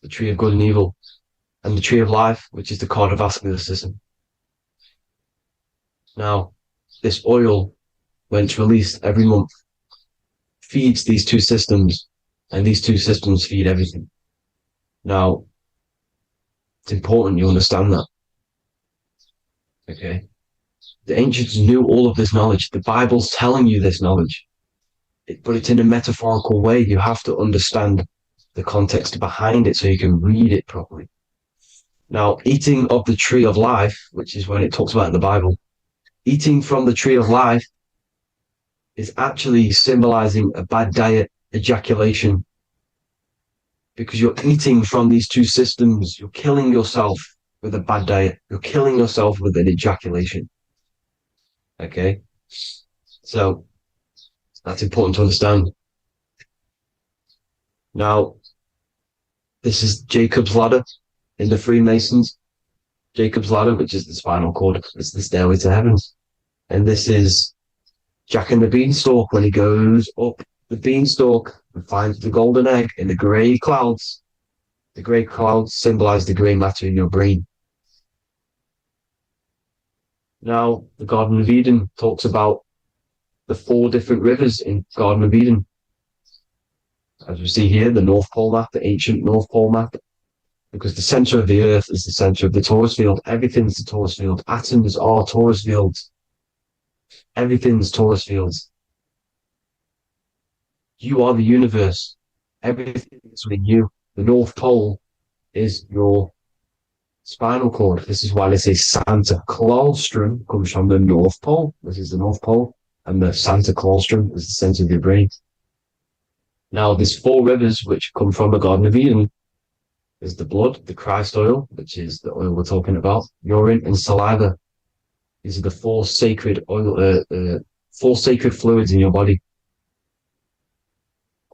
The tree of good and evil. And the tree of life, which is the cardiovascular system. Now, this oil, when it's released every month, feeds these two systems, and these two systems feed everything. Now, it's important you understand that. Okay? The ancients knew all of this knowledge. The Bible's telling you this knowledge. But it's in a metaphorical way. You have to understand the context behind it so you can read it properly. Now, eating of the tree of life, which is when it talks about in the Bible, eating from the tree of life is actually symbolizing a bad diet, ejaculation. Because you're eating from these two systems. You're killing yourself with a bad diet. You're killing yourself with an ejaculation. Okay? So, that's important to understand. Now, this is Jacob's ladder in the Freemasons. Jacob's ladder, which is the spinal cord. It's the stairway to heaven. And this is Jack and the Beanstalk when he goes up the beanstalk and finds the golden egg in the grey clouds. The grey clouds symbolize the grey matter in your brain. Now, the Garden of Eden talks about the 4 different rivers in Garden of Eden. As we see here, the North Pole map, the ancient North Pole map, because the center of the earth is the center of the torus field. Everything's the torus field. Atoms are torus fields. Everything's torus fields. You are the universe. Everything is within you. The North Pole is your spinal cord. This is why they say Santa Claustrum comes from the North Pole. This is the North Pole. And the Santa Claustrum is the center of your brain. Now, there's 4 rivers which come from the Garden of Eden. There's the blood, the Christ oil, which is the oil we're talking about, urine and saliva. These are the four sacred fluids in your body.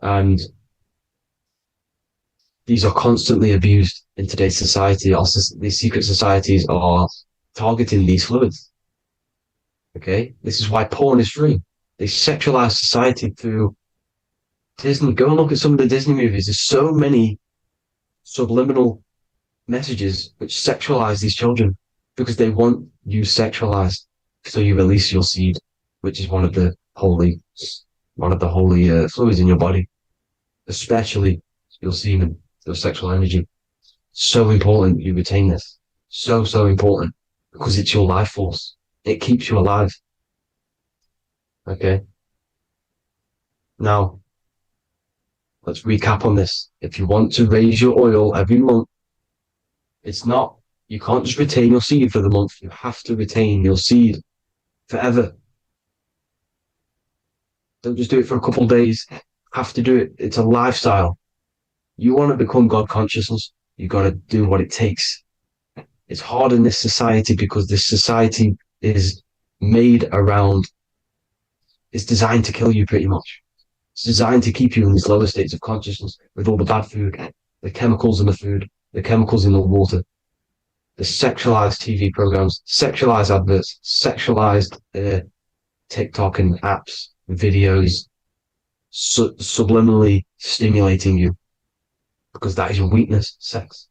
And these are constantly abused in today's society. Also, these secret societies are targeting these fluids. Okay? This is why porn is free. They sexualize society through Disney. Go and look at some of the Disney movies. There's so many subliminal messages which sexualize these children because they want you sexualized. So you release your seed, which is one of the holy fluids in your body, especially your semen, your sexual energy. So important you retain this. So important because it's your life force. It keeps you alive. Okay. Now, let's recap on this. If you want to raise your oil every month, you can't just retain your seed for the month. You have to retain your seed forever. Don't just do it for a couple of days. You have to do it. It's a lifestyle. You want to become God consciousness, you got to do what it takes. It's hard in this society because this society is made around, it's designed to kill you pretty much. It's designed to keep you in these lower states of consciousness with all the bad food, the chemicals in the food, the chemicals in the water, the sexualized TV programs, sexualized adverts, sexualized TikTok and apps, videos, subliminally stimulating you. Because that is your weakness, sex.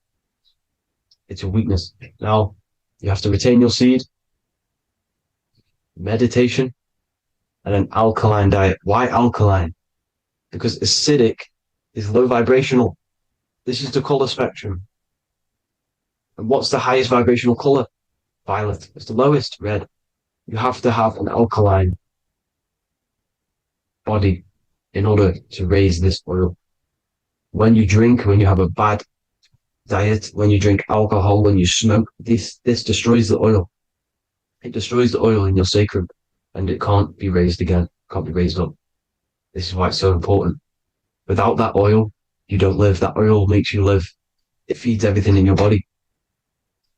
It's your weakness. Now, you have to retain your seed, meditation, and an alkaline diet. Why alkaline? Because acidic is low vibrational. This is the color spectrum. And what's the highest vibrational color? Violet. It's the lowest, red. You have to have an alkaline body in order to raise this oil. When you drink, when you have a bad diet, when you drink alcohol, when you smoke, this destroys the oil. It destroys the oil in your sacrum and it can't be raised again, can't be raised up. This is why it's so important. Without that oil, you don't live. That oil makes you live. It feeds everything in your body.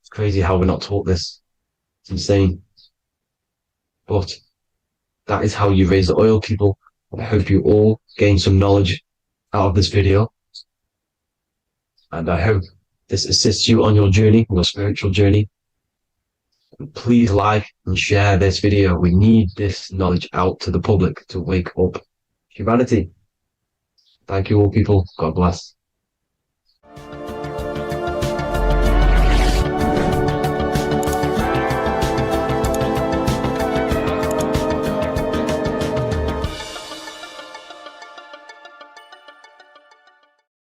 It's crazy how we're not taught this. It's insane. But that is how you raise the oil, people. I hope you all gain some knowledge out of this video. And I hope this assists you on your journey, your spiritual journey. And please like and share this video. We need this knowledge out to the public to wake up humanity. Thank you all, people. God bless.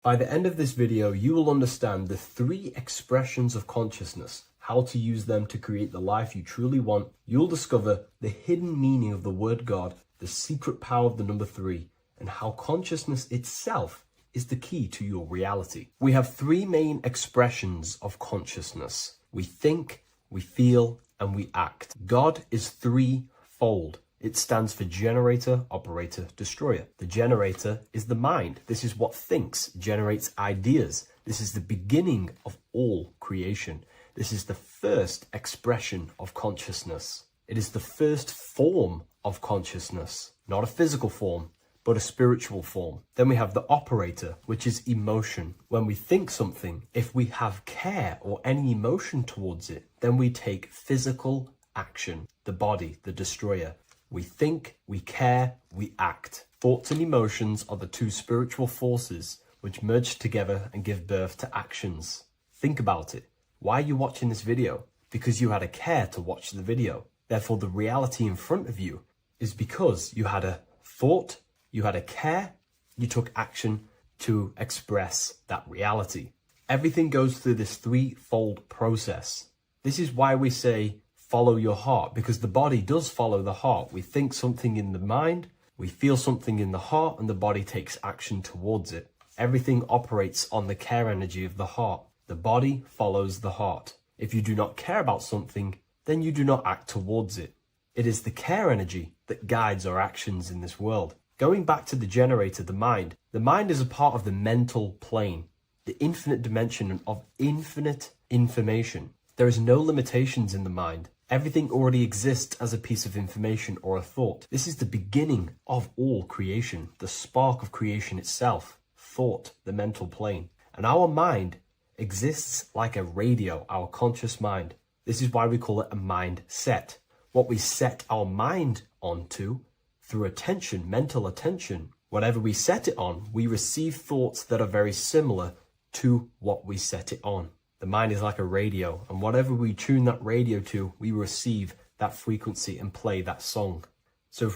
By the end of this video, you will understand the 3 expressions of consciousness, how to use them to create the life you truly want. You'll discover the hidden meaning of the word God, the secret power of the number 3, and how consciousness itself is the key to your reality. We have 3 main expressions of consciousness. We think, we feel, and we act. God is 3-fold. It stands for generator, operator, destroyer. The generator is the mind. This is what thinks, generates ideas. This is the beginning of all creation. This is the first expression of consciousness. It is the first form of consciousness, not a physical form, but a spiritual form. Then we have the operator, which is emotion. When we think something, if we have care or any emotion towards it, then we take physical action. The body, the destroyer. We think, we care, we act. Thoughts and emotions are the 2 spiritual forces which merge together and give birth to actions. Think about it. Why are you watching this video? Because you had a care to watch the video. Therefore, the reality in front of you is because you had a thought, you had a care, you took action to express that reality. Everything goes through this 3-fold process. This is why we say, follow your heart, because the body does follow the heart. We think something in the mind, we feel something in the heart, and the body takes action towards it. Everything operates on the care energy of the heart. The body follows the heart. If you do not care about something, then you do not act towards it. It is the care energy that guides our actions in this world. Going back to the generator, the mind is a part of the mental plane. the infinite dimension of infinite information. There is no limitations in the mind. Everything already exists as a piece of information or a thought. This is the beginning of all creation, the spark of creation itself, thought, the mental plane. And our mind exists like a radio, our conscious mind. This is why we call it a mindset. What we set our mind onto through attention, mental attention, whatever we set it on, we receive thoughts that are very similar to what we set it on. The mind is like a radio, and whatever we tune that radio to, we receive that frequency and play that song. So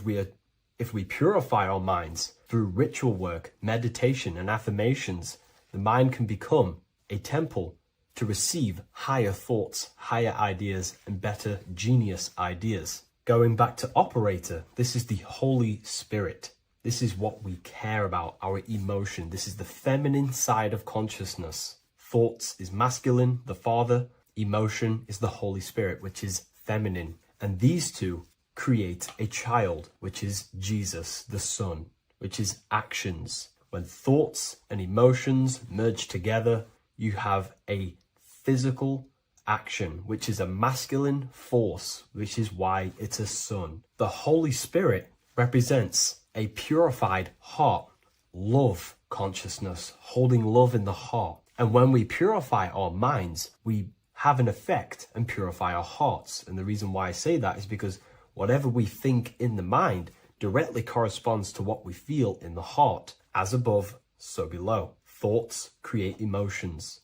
if we purify our minds through ritual work, meditation, and affirmations, the mind can become a temple to receive higher thoughts, higher ideas, and better genius ideas. Going back to operator, this is the Holy Spirit. This is what we care about, our emotion. This is the feminine side of consciousness. Thoughts is masculine, the Father. Emotion is the Holy Spirit, which is feminine. And these two create a child, which is Jesus, the Son, which is actions. When thoughts and emotions merge together, you have a physical action, which is a masculine force, which is why it's a son. The Holy Spirit represents a purified heart, love consciousness, holding love in the heart. And when we purify our minds, we have an effect and purify our hearts. And the reason why I say that is because whatever we think in the mind directly corresponds to what we feel in the heart. As above, so below. Thoughts create emotions.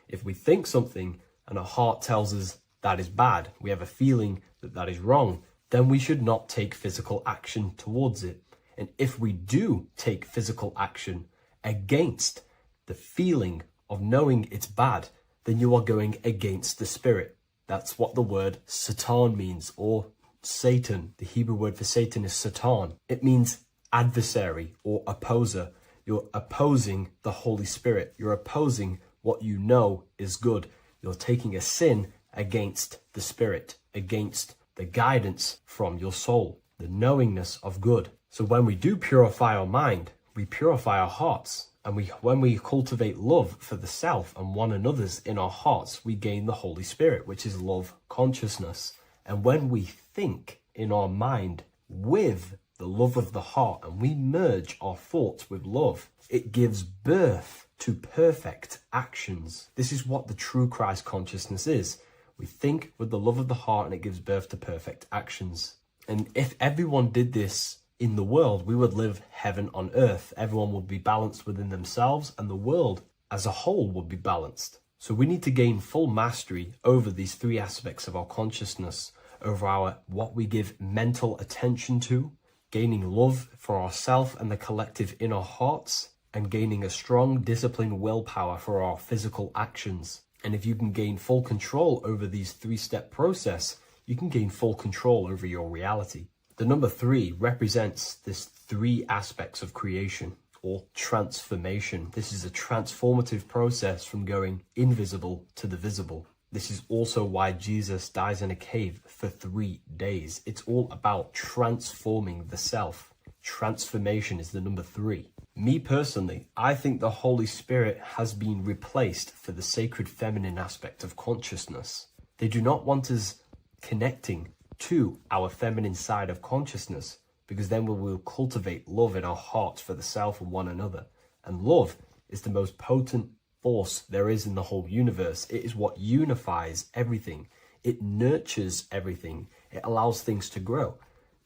If we think something and our heart tells us that is bad, we have a feeling that that is wrong, then we should not take physical action towards it. And if we do take physical action against the feeling of knowing it's bad, then you are going against the spirit. That's what the word Satan means, or Satan. The Hebrew word for Satan is Satan. It means adversary or opposer. You're opposing the Holy Spirit. You're opposing what you know is good. You're taking a sin against the Spirit, against the guidance from your soul, the knowingness of good. So when we do purify our mind, we purify our hearts. And when we cultivate love for the self and one another's in our hearts, we gain the Holy Spirit, which is love consciousness. And when we think in our mind with the love of the heart, and we merge our thoughts with love, it gives birth to perfect actions. This is what the true Christ consciousness is. We think with the love of the heart, and it gives birth to perfect actions. And if everyone did this in the world, we would live heaven on earth. Everyone would be balanced within themselves, and the world as a whole would be balanced. So we need to gain full mastery over these three aspects of our consciousness, over our what we give mental attention to, gaining love for ourselves and the collective in our hearts, and gaining a strong disciplined willpower for our physical actions. And if you can gain full control over these three-step process, you can gain full control over your reality. The number 3 represents this 3 aspects of creation, or transformation. This is a transformative process from going invisible to the visible. This is also why Jesus dies in a cave for 3 days. It's all about transforming the self. Transformation is the number 3. Me personally, I think the Holy Spirit has been replaced for the sacred feminine aspect of consciousness. They do not want us connecting to our feminine side of consciousness, because then we will cultivate love in our hearts for the self and one another. And love is the most potent force there is in the whole universe. It is what unifies everything. It nurtures everything. It allows things to grow.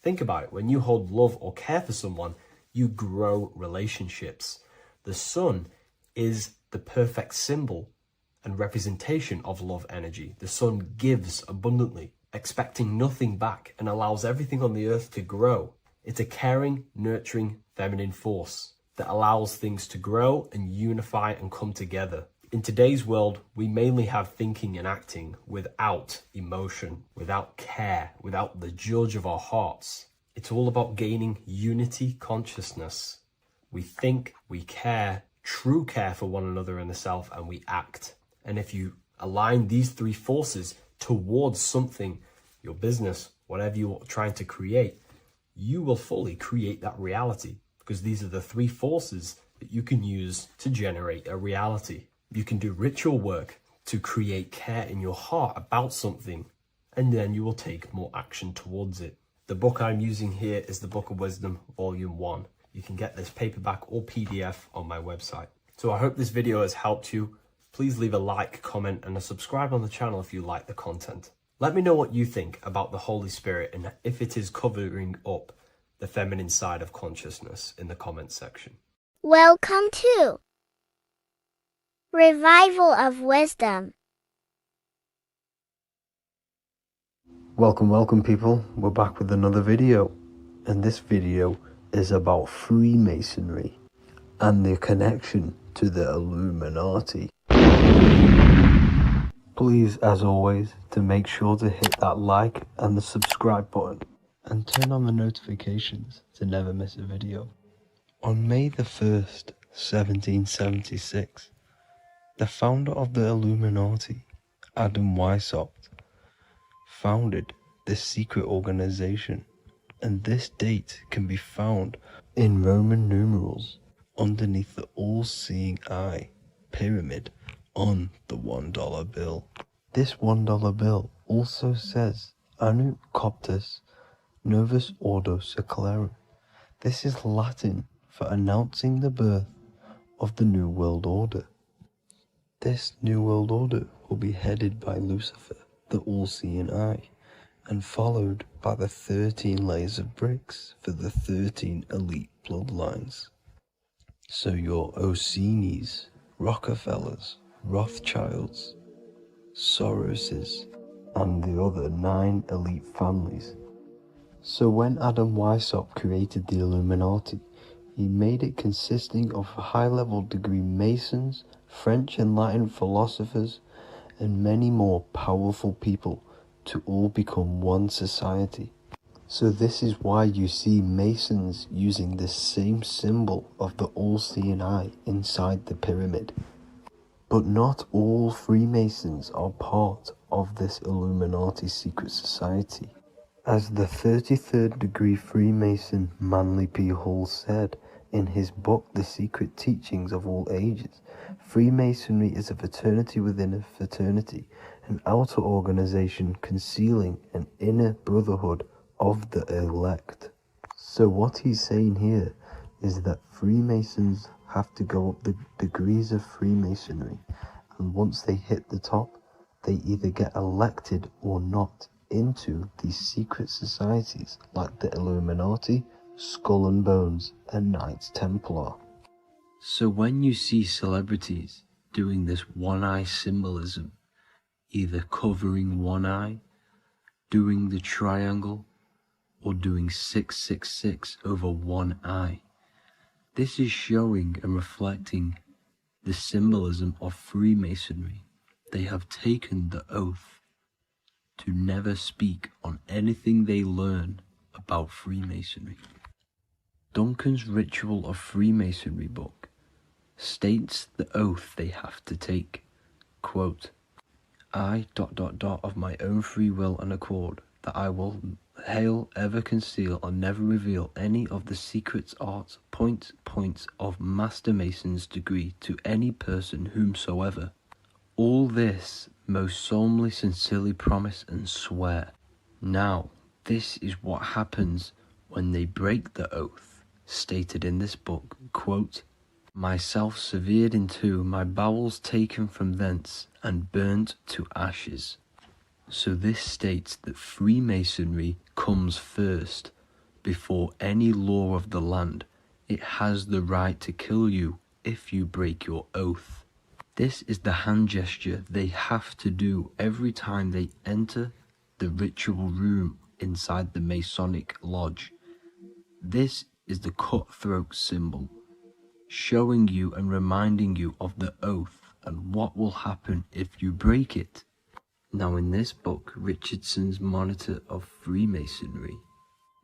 Think about it. When you hold love or care for someone, you grow relationships. The sun is the perfect symbol and representation of love energy. The sun gives abundantly, expecting nothing back, and allows everything on the earth to grow. It's a caring, nurturing, feminine force that allows things to grow and unify and come together. In today's world, we mainly have thinking and acting without emotion, without care, without the judge of our hearts. It's all about gaining unity consciousness. We think, we care, true care for one another and the self, and we act. And if you align these 3 forces towards something, your business, whatever you're trying to create, you will fully create that reality, because these are the 3 forces that you can use to generate a reality. You can do ritual work to create care in your heart about something, and then you will take more action towards it. The book I'm using here is the Book of Wisdom, Volume 1. You can get this paperback or PDF on my website. So I hope this video has helped you. Please leave a like, comment, and a subscribe on the channel if you like the content. Let me know what you think about the Holy Spirit and if it is covering up the feminine side of consciousness in the comments section. Welcome to Revival of Wisdom. Welcome people, we're back with another video, and this video is about Freemasonry and their connection to the Illuminati. Please, as always, to make sure to hit that like and the subscribe button and turn on the notifications to never miss a video. On May the 1st, 1776, the founder of the Illuminati, Adam Weishaupt, founded this secret organization, and this date can be found in Roman numerals underneath the all-seeing eye pyramid on the $1 bill. This $1 bill also says Anno Coptus Novus Ordo Secularum. This is Latin for announcing the birth of the New World Order. This New World Order will be headed by Lucifer, the all-seeing eye, and followed by the 13 layers of bricks for the 13 elite bloodlines. So your Orsini's, Rockefellers, Rothschilds, Soroses, and the other 9 elite families. So when Adam Weishaupt created the Illuminati, he made it consisting of high-level degree Masons, French and Latin philosophers, and many more powerful people to all become one society. So this is why you see Masons using this same symbol of the all-seeing eye inside the pyramid. But not all Freemasons are part of this Illuminati secret society. As the 33rd degree Freemason Manly P. Hall said in his book The Secret Teachings of All Ages, Freemasonry is a fraternity within a fraternity, an outer organization concealing an inner brotherhood of the elect. So what he's saying here is that Freemasons have to go up the degrees of Freemasonry, and once they hit the top, they either get elected or not into these secret societies like the Illuminati, Skull and Bones, and Knights Templar. So when you see celebrities doing this one-eye symbolism, either covering one eye, doing the triangle, or doing 666 over one eye, this is showing and reflecting the symbolism of Freemasonry. They have taken the oath to never speak on anything they learn about Freemasonry. Duncan's Ritual of Freemasonry book states the oath they have to take. Quote, I ... of my own free will and accord, that I will hail, ever conceal, and never reveal any of the secrets, arts, points of Master Mason's degree to any person whomsoever. All this most solemnly, sincerely promise and swear. Now, this is what happens when they break the oath, stated in this book, quote, myself severed in two, my bowels taken from thence, and burnt to ashes. So this states that Freemasonry comes first, before any law of the land. It has the right to kill you if you break your oath. This is the hand gesture they have to do every time they enter the ritual room inside the Masonic lodge. This is the cutthroat symbol, showing you and reminding you of the oath and what will happen if you break it. Now in this book, Richardson's Monitor of Freemasonry,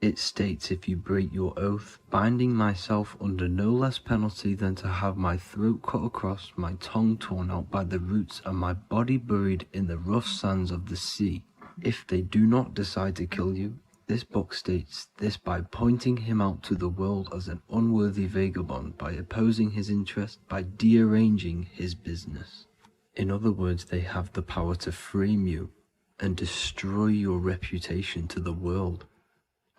it states, if you break your oath, binding myself under no less penalty than to have my throat cut across, my tongue torn out by the roots, and my body buried in the rough sands of the sea. If they do not decide to kill you, This book states this by pointing him out to the world as an unworthy vagabond, by opposing his interest, by dearranging his business. In other words, they have the power to frame you and destroy your reputation to the world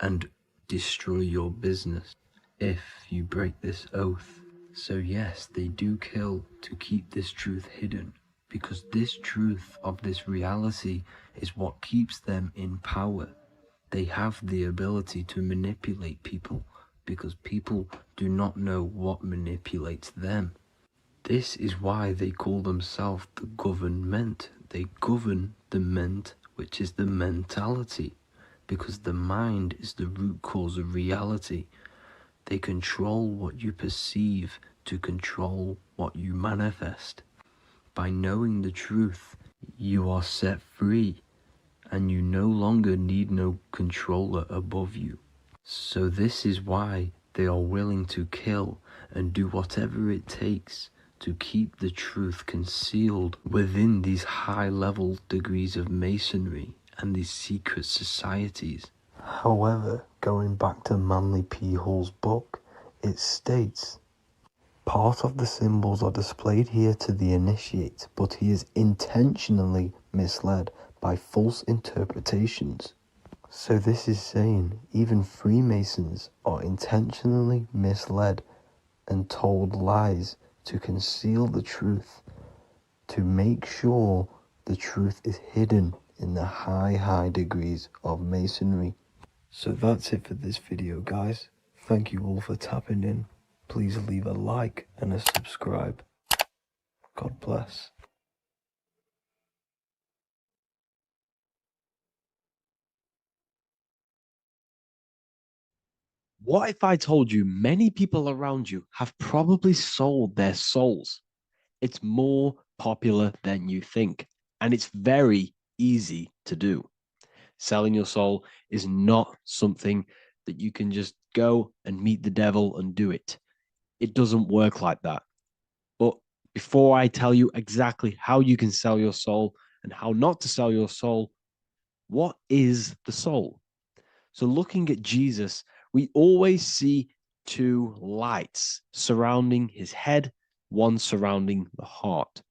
and destroy your business if you break this oath. So yes, they do kill to keep this truth hidden, because this truth of this reality is what keeps them in power. They have the ability to manipulate people because people do not know what manipulates them. This is why they call themselves the government. They govern the ment, which is the mentality, because the mind is the root cause of reality. They control what you perceive to control what you manifest. By knowing the truth, you are set free, and you no longer need no controller above you. So this is why they are willing to kill and do whatever it takes to keep the truth concealed within these high-level degrees of masonry and these secret societies. However, going back to Manly P. Hall's book, it states, part of the symbols are displayed here to the initiate, but he is intentionally misled by false interpretations. So this is saying even Freemasons are intentionally misled and told lies to conceal the truth, to make sure the truth is hidden in the high degrees of Masonry. So that's it for this video, guys. Thank you all for tapping in. Please leave a like and a subscribe. God bless. What if I told you many people around you have probably sold their souls? It's more popular than you think, and it's very easy to do. Selling your soul is not something that you can just go and meet the devil and do it. It doesn't work like that. But before I tell you exactly how you can sell your soul and how not to sell your soul, what is the soul? So looking at Jesus, we always see two lights surrounding his head, one surrounding the heart.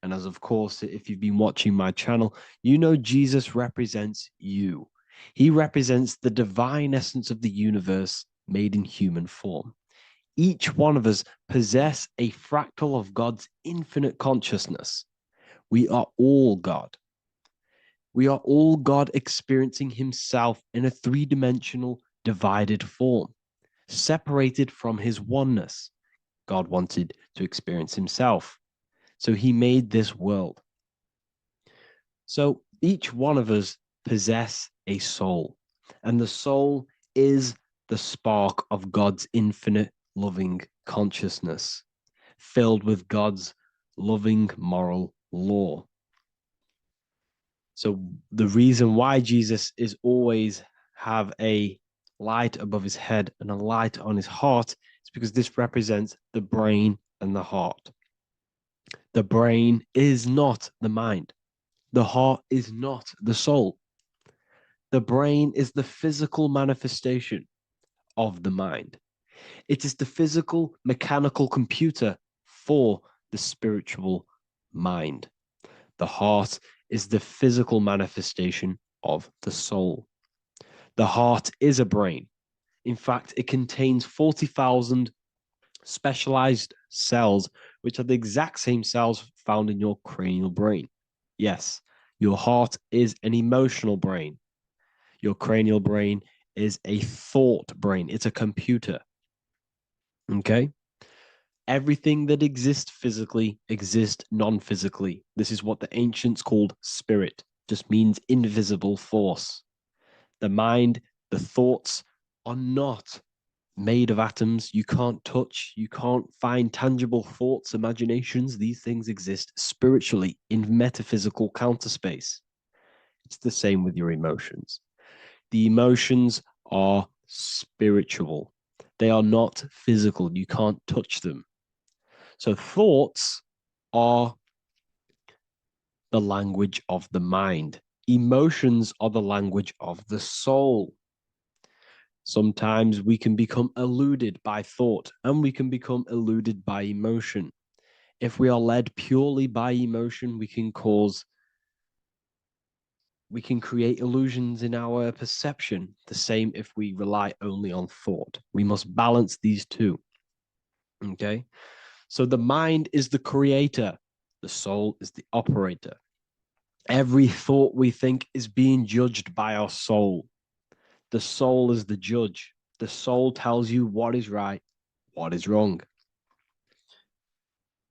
And as of course, if you've been watching my channel, you know Jesus represents you. He represents the divine essence of the universe made in human form. Each one of us possess a fractal of God's infinite consciousness. We are all God. We are all God experiencing himself in a three-dimensional divided form, separated from his oneness. God wanted to experience himself, so he made this world. So each one of us possess a soul, and the soul is the spark of God's infinite loving consciousness, filled with God's loving moral law. So the reason why Jesus is always have a light above his head and a light on his heart is because this represents the brain and the heart. The brain is not the mind. The heart is not the soul. The brain is the physical manifestation of the mind. It is the physical mechanical computer for the spiritual mind. The heart is the physical manifestation of the soul. The heart is a brain. In fact, it contains 40,000 specialized cells, which are the exact same cells found in your cranial brain. Yes, your heart is an emotional brain. Your cranial brain is a thought brain. It's a computer. Okay? Everything that exists physically exists non-physically. This is what the ancients called spirit. Just means invisible force. The mind, the thoughts are not made of atoms. You can't touch, you can't find tangible thoughts, imaginations. These things exist spiritually in metaphysical counterspace. It's the same with your emotions. The emotions are spiritual. They are not physical. You can't touch them. So thoughts are the language of the mind. Emotions are the language of the soul. Sometimes we can become eluded by thought, and we can become eluded by emotion. If we are led purely by emotion, we can create illusions in our perception. The same if we rely only on thought. We must balance these two. Okay? So the mind is the creator, the soul is the operator. Every thought we think is being judged by our soul. The soul is the judge. The soul tells you what is right, what is wrong.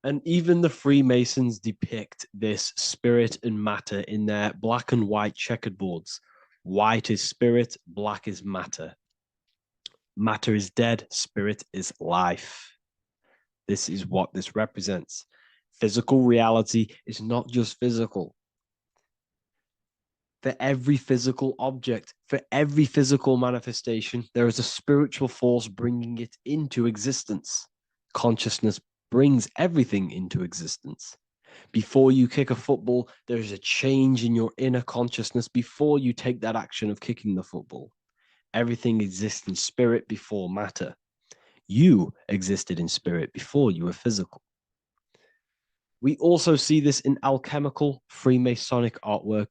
And even the Freemasons depict this spirit and matter in their black and white checkerboards. White is spirit, black is matter. Matter is dead, spirit is life. This is what this represents. Physical reality is not just physical. For every physical object, for every physical manifestation, there is a spiritual force bringing it into existence. Consciousness brings everything into existence. Before you kick a football, there is a change in your inner consciousness before you take that action of kicking the football. Everything exists in spirit before matter. You existed in spirit before you were physical. We also see this in alchemical Freemasonic artwork.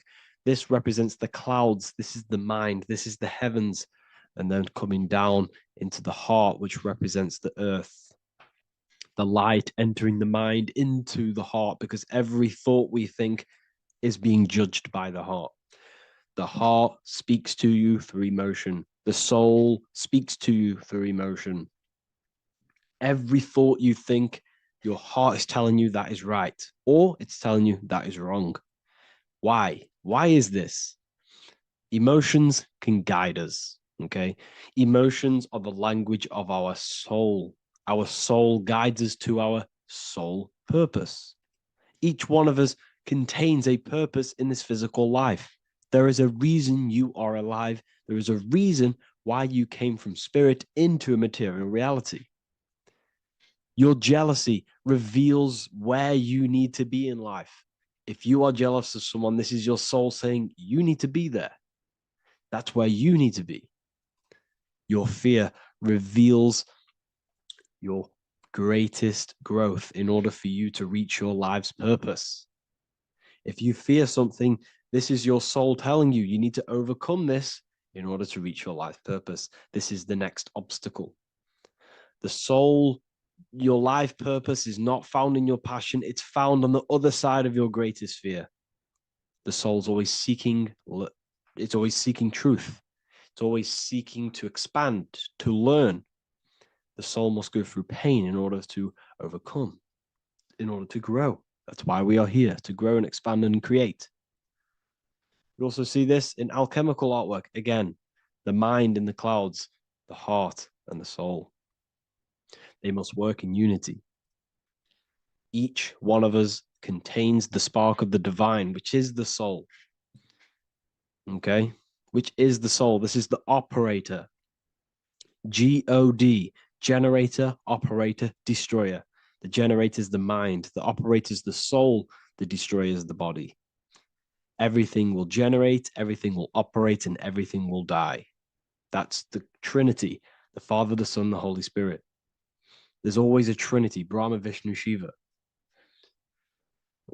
This represents the clouds. This is the mind. This is the heavens. And then coming down into the heart, which represents the earth. The light entering the mind into the heart, because every thought we think is being judged by the heart. The heart speaks to you through emotion. The soul speaks to you through emotion. Every thought you think, your heart is telling you that is right, or it's telling you that is wrong. Why? Why is this? Emotions can guide us, okay? Emotions are the language of our soul. Our soul guides us to our soul purpose. Each one of us contains a purpose in this physical life. There is a reason you are alive. There is a reason why you came from spirit into a material reality. Your jealousy reveals where you need to be in life. If you are jealous of someone, this is your soul saying you need to be there. That's where you need to be. Your fear reveals your greatest growth in order for you to reach your life's purpose. If you fear something, this is your soul telling you you need to overcome this in order to reach your life purpose. This is the next obstacle. The soul, your life purpose is not found in your passion. It's found on the other side of your greatest fear. The soul's always seeking, it's always seeking truth. It's always seeking to expand, to learn. The soul must go through pain in order to overcome, in order to grow. That's why we are here, to grow and expand and create. You also see this in alchemical artwork. Again, the mind in the clouds, the heart and the soul. They must work in unity. Each one of us contains the spark of the divine, which is the soul. Okay? Which is the soul. This is the operator. G-O-D, generator, operator, destroyer. The generator is the mind. The operator is the soul. The destroyer is the body. Everything will generate, everything will operate, and everything will die. That's the Trinity, the Father, the Son, the Holy Spirit. There's always a Trinity, Brahma, Vishnu, Shiva.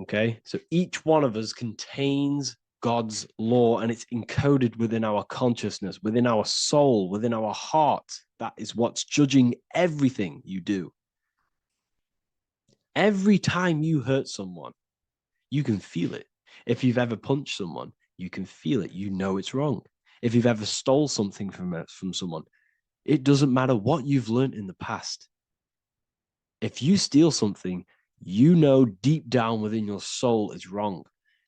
Okay, so each one of us contains God's law, and it's encoded within our consciousness, within our soul, within our heart. That is what's judging everything you do. Every time you hurt someone, you can feel it. If you've ever punched someone, you can feel it. You know it's wrong. If you've ever stole something from someone, it doesn't matter what you've learned in the past. If you steal something, you know deep down within your soul it's wrong.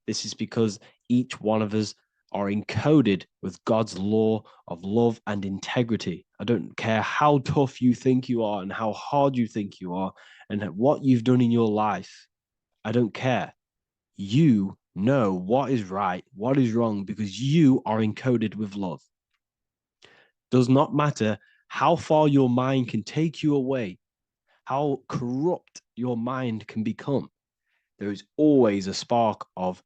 This is because each one of us are encoded with God's law of love and integrity. I don't care how tough you think you are and how hard you think you are and what you've done in your life. I don't care. You know what is right, what is wrong, because you are encoded with love. Does not matter how far your mind can take you away, how corrupt your mind can become. There is always a spark of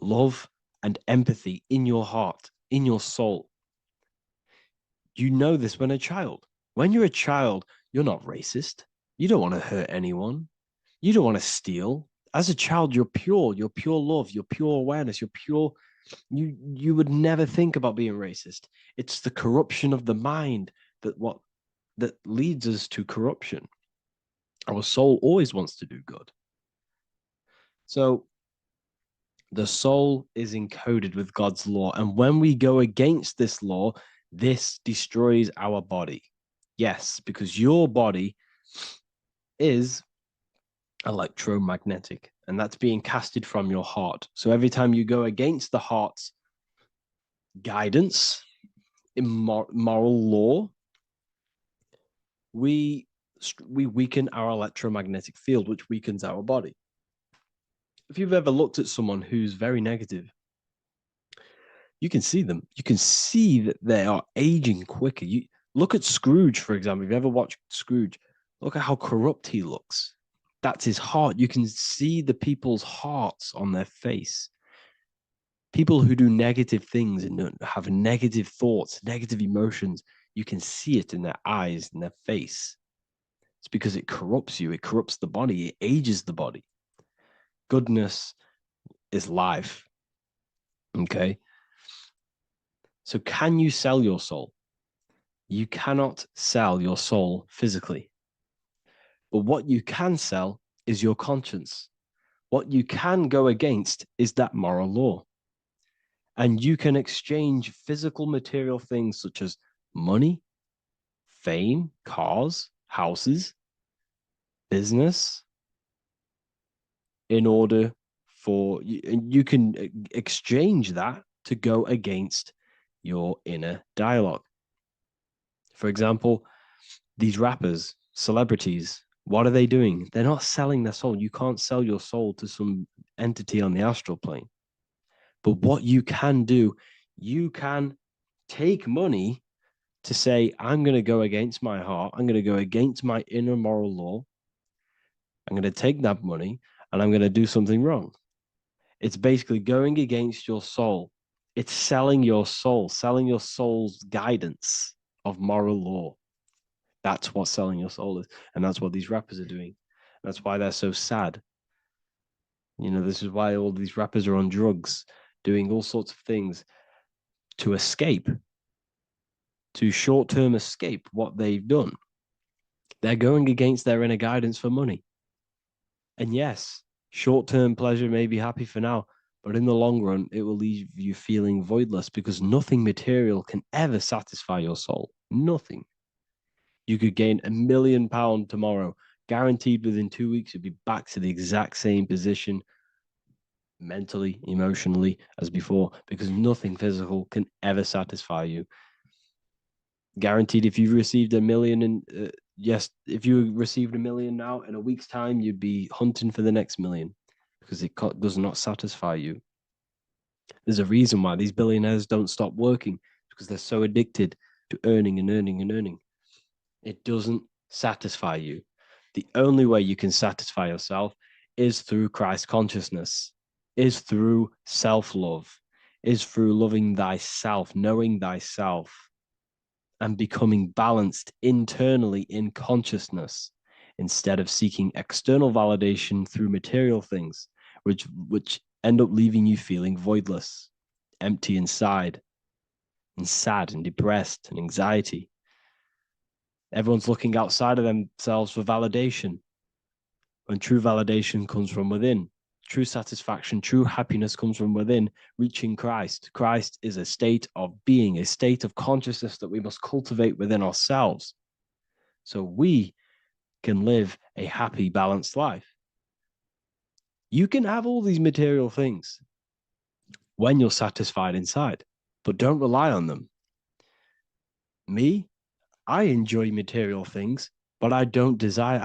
love and empathy in your heart, in your soul. You know this when a child. When you're a child, you're not racist. You don't want to hurt anyone. You don't want to steal. As a child, you're pure love, you're pure awareness, you're pure. You would never think about being racist. It's the corruption of the mind that leads us to corruption. Our soul always wants to do good. So the soul is encoded with God's law. And when we go against this law, this destroys our body. Yes, because your body is electromagnetic, and that's being casted from your heart. So every time you go against the heart's guidance in moral law, we weaken our electromagnetic field, which weakens our body. If you've ever looked at someone who's very negative, you can see them. You can see that they are aging quicker. You look at Scrooge, for example. If you ever watched Scrooge, look at how corrupt he looks. That's his heart. You can see the people's hearts on their face. People who do negative things and have negative thoughts, negative emotions, you can see it in their eyes, in their face. It's because it corrupts you. It corrupts the body. It ages the body. Goodness is life. Okay? So can you sell your soul? You cannot sell your soul physically. But what you can sell is your conscience. What you can go against is that moral law. And you can exchange physical material things such as money, fame, cars, houses, business, in order for you can exchange that to go against your inner dialogue. For example, these rappers, celebrities, what are they doing? They're not selling their soul. You can't sell your soul to some entity on the astral plane. But what you can do, you can take money to say, I'm going to go against my heart. I'm going to go against my inner moral law. I'm going to take that money and I'm going to do something wrong. It's basically going against your soul. It's selling your soul's guidance of moral law. That's what selling your soul is. And that's what these rappers are doing. That's why they're so sad. You know, this is why all these rappers are on drugs, doing all sorts of things to escape, to short-term escape what they've done. They're going against their inner guidance for money. And yes, short-term pleasure may be happy for now, but in the long run, it will leave you feeling voidless because nothing material can ever satisfy your soul. Nothing. You could gain £1 million tomorrow, guaranteed within 2 weeks, you'll be back to the exact same position mentally, emotionally as before, because nothing physical can ever satisfy you. Guaranteed, if you received $1 million if you received $1 million now, in a week's time, you'd be hunting for the next million because it does not satisfy you. There's a reason why these billionaires don't stop working, because they're so addicted to earning and earning and earning. It doesn't satisfy you. The only way you can satisfy yourself is through Christ consciousness, is through self-love, is through loving thyself, knowing thyself, and becoming balanced internally in consciousness instead of seeking external validation through material things, which end up leaving you feeling voidless, empty inside, and sad and depressed and anxiety. Everyone's looking outside of themselves for validation, when true validation comes from within. True satisfaction, true happiness comes from within, reaching Christ. Christ is a state of being, a state of consciousness that we must cultivate within ourselves so we can live a happy, balanced life. You can have all these material things when you're satisfied inside, but don't rely on them. Me, I enjoy material things, but I don't desire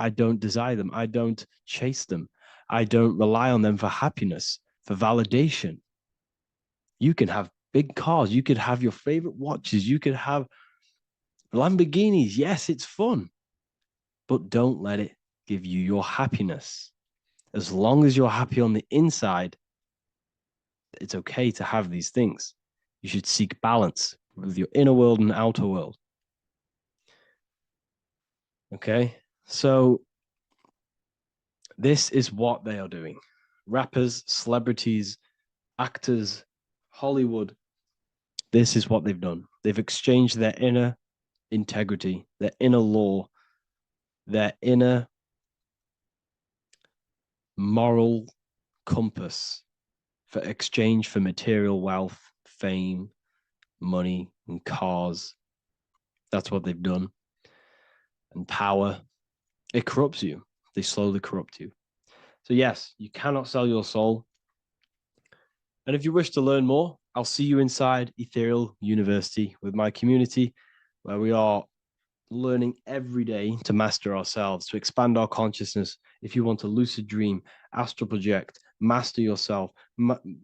them. I don't chase them. I don't rely on them for happiness, for validation. You can have big cars. You could have your favorite watches. You could have Lamborghinis. Yes, it's fun, but don't let it give you your happiness. As long as you're happy on the inside, it's okay to have these things. You should seek balance with your inner world and outer world. Okay, so this is what they are doing. Rappers, celebrities, actors, Hollywood. This is what they've done. They've exchanged their inner integrity, their inner law, their inner moral compass for exchange for material wealth, fame, money, and cars. That's what they've done. And power. It corrupts you. They slowly corrupt you. So yes, you cannot sell your soul. And if you wish to learn more, I'll see you inside Ethereal University with my community, where we are learning every day to master ourselves, to expand our consciousness. If you want to lucid dream, astral project, master yourself,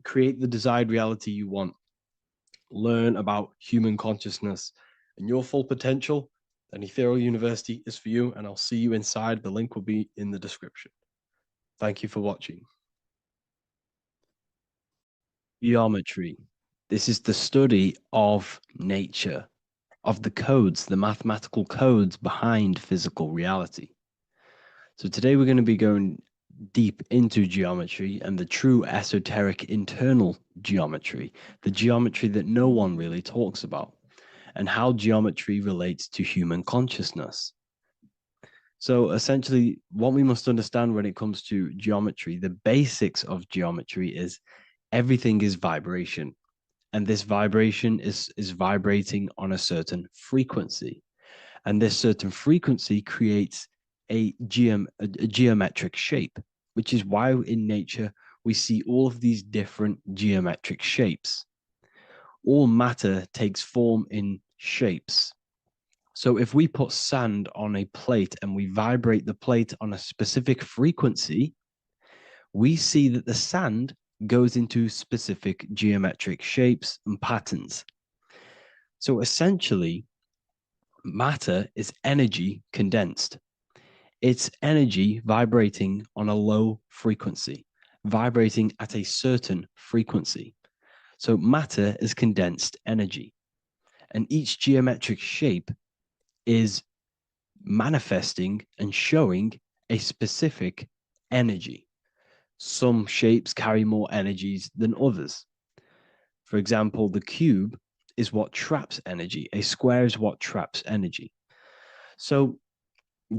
create the desired reality you want, learn about human consciousness and your full potential, then Ethereal University is for you, and I'll see you inside. The link will be in the description. Thank you for watching. Geometry. This is the study of nature, of the codes, the mathematical codes behind physical reality. So today we're going to be going deep into geometry and the true esoteric internal geometry, the geometry that no one really talks about, and how geometry relates to human consciousness. So essentially, what we must understand when it comes to geometry, the basics of geometry is everything is vibration. And this vibration is vibrating on a certain frequency. And this certain frequency creates a geometric shape, which is why in nature we see all of these different geometric shapes. All matter takes form in shapes. So if we put sand on a plate and we vibrate the plate on a specific frequency, we see that the sand goes into specific geometric shapes and patterns. So essentially, matter is energy condensed. It's energy vibrating on a low frequency, vibrating at a certain frequency. So matter is condensed energy. And each geometric shape is manifesting and showing a specific energy. Some shapes carry more energies than others. For example, the cube is what traps energy. A square is what traps energy. So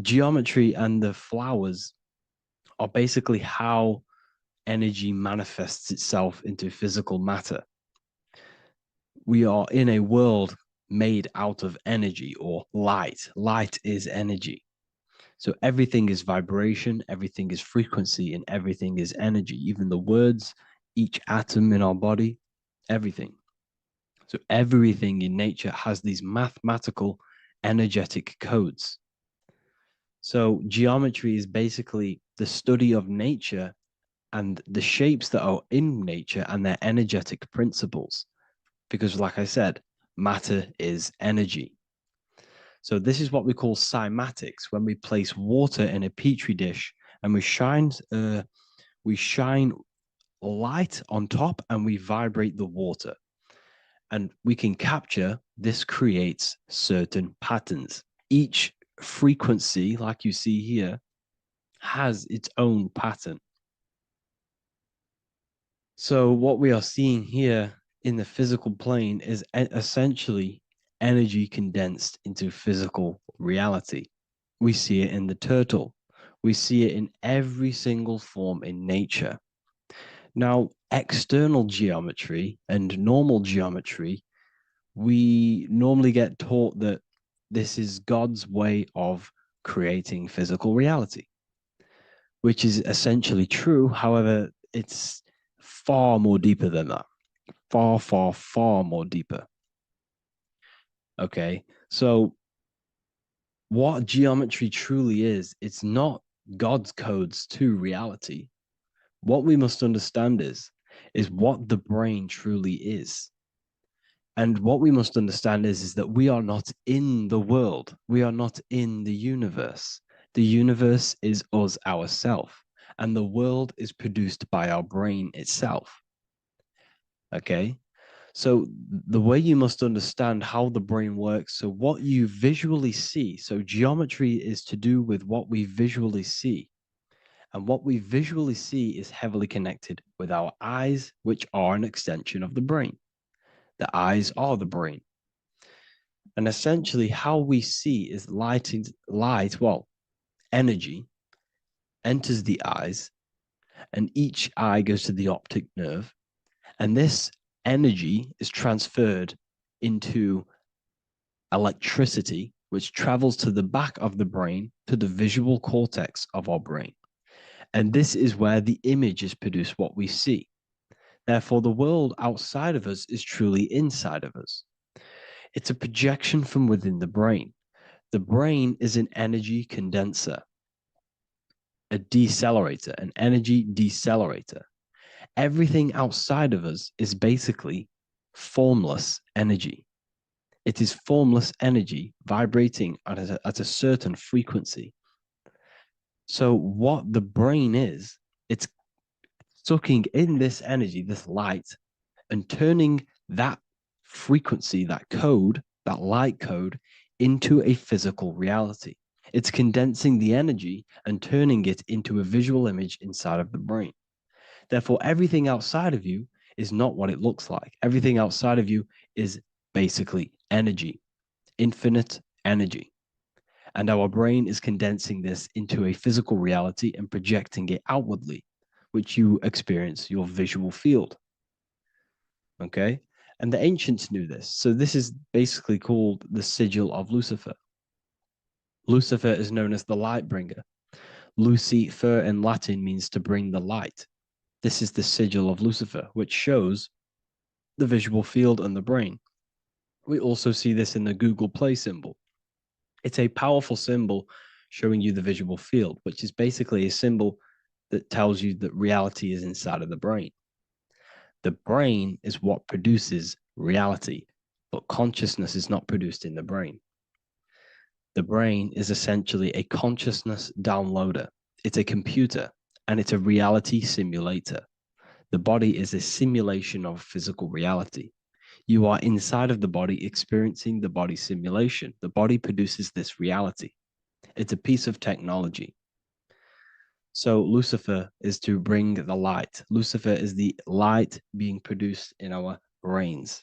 geometry and the flowers are basically how energy manifests itself into physical matter. We are in a world made out of energy or light. Light is energy. So everything is vibration, everything is frequency, and everything is energy. Even the words, each atom in our body, everything. So everything in nature has these mathematical, energetic codes. So geometry is basically the study of nature and the shapes that are in nature and their energetic principles. Because like I said, matter is energy. So this is what we call cymatics, when we place water in a petri dish and we shine light on top and we vibrate the water. And we can capture, this creates certain patterns. Each frequency, like you see here, has its own pattern. So what we are seeing here in the physical plane is essentially energy condensed into physical reality. We see it in the turtle. We see it in every single form in nature. Now, external geometry and normal geometry, we normally get taught that this is God's way of creating physical reality, which is essentially true. However, it's far more deeper than that. Far, far, far more deeper. Okay, so what geometry truly is, it's not God's codes to reality. What we must understand is what the brain truly is. And what we must understand is that we are not in the world. We are not in the universe. The universe is us ourselves. And the world is produced by our brain itself. Okay? So the way you must understand how the brain works, so what you visually see, so geometry is to do with what we visually see. And what we visually see is heavily connected with our eyes, which are an extension of the brain. The eyes are the brain. And essentially how we see is energy enters the eyes, and each eye goes to the optic nerve. And this energy is transferred into electricity, which travels to the back of the brain, to the visual cortex of our brain. And this is where the image is produced, what we see. Therefore, the world outside of us is truly inside of us. It's a projection from within the brain. The brain is an energy condenser, a decelerator, an energy decelerator. Everything outside of us is basically formless energy. It is formless energy vibrating at a certain frequency. So what the brain is, it's sucking in this energy, this light, and turning that frequency, that code, that light code, into a physical reality. It's condensing the energy and turning it into a visual image inside of the brain. Therefore, everything outside of you is not what it looks like. Everything outside of you is basically energy, infinite energy. And our brain is condensing this into a physical reality and projecting it outwardly, which you experience your visual field. Okay? And the ancients knew this. So this is basically called the sigil of Lucifer. Lucifer is known as the light bringer. Lucifer in Latin means to bring the light. This is the sigil of Lucifer, which shows the visual field and the brain. We also see this in the Google Play symbol. It's a powerful symbol showing you the visual field, which is basically a symbol that tells you that reality is inside of the brain. The brain is what produces reality, but consciousness is not produced in the brain. The brain is essentially a consciousness downloader. It's a computer, and it's a reality simulator. The body is a simulation of physical reality. You are inside of the body experiencing the body simulation. The body produces this reality. It's a piece of technology. So Lucifer is to bring the light. Lucifer is the light being produced in our brains.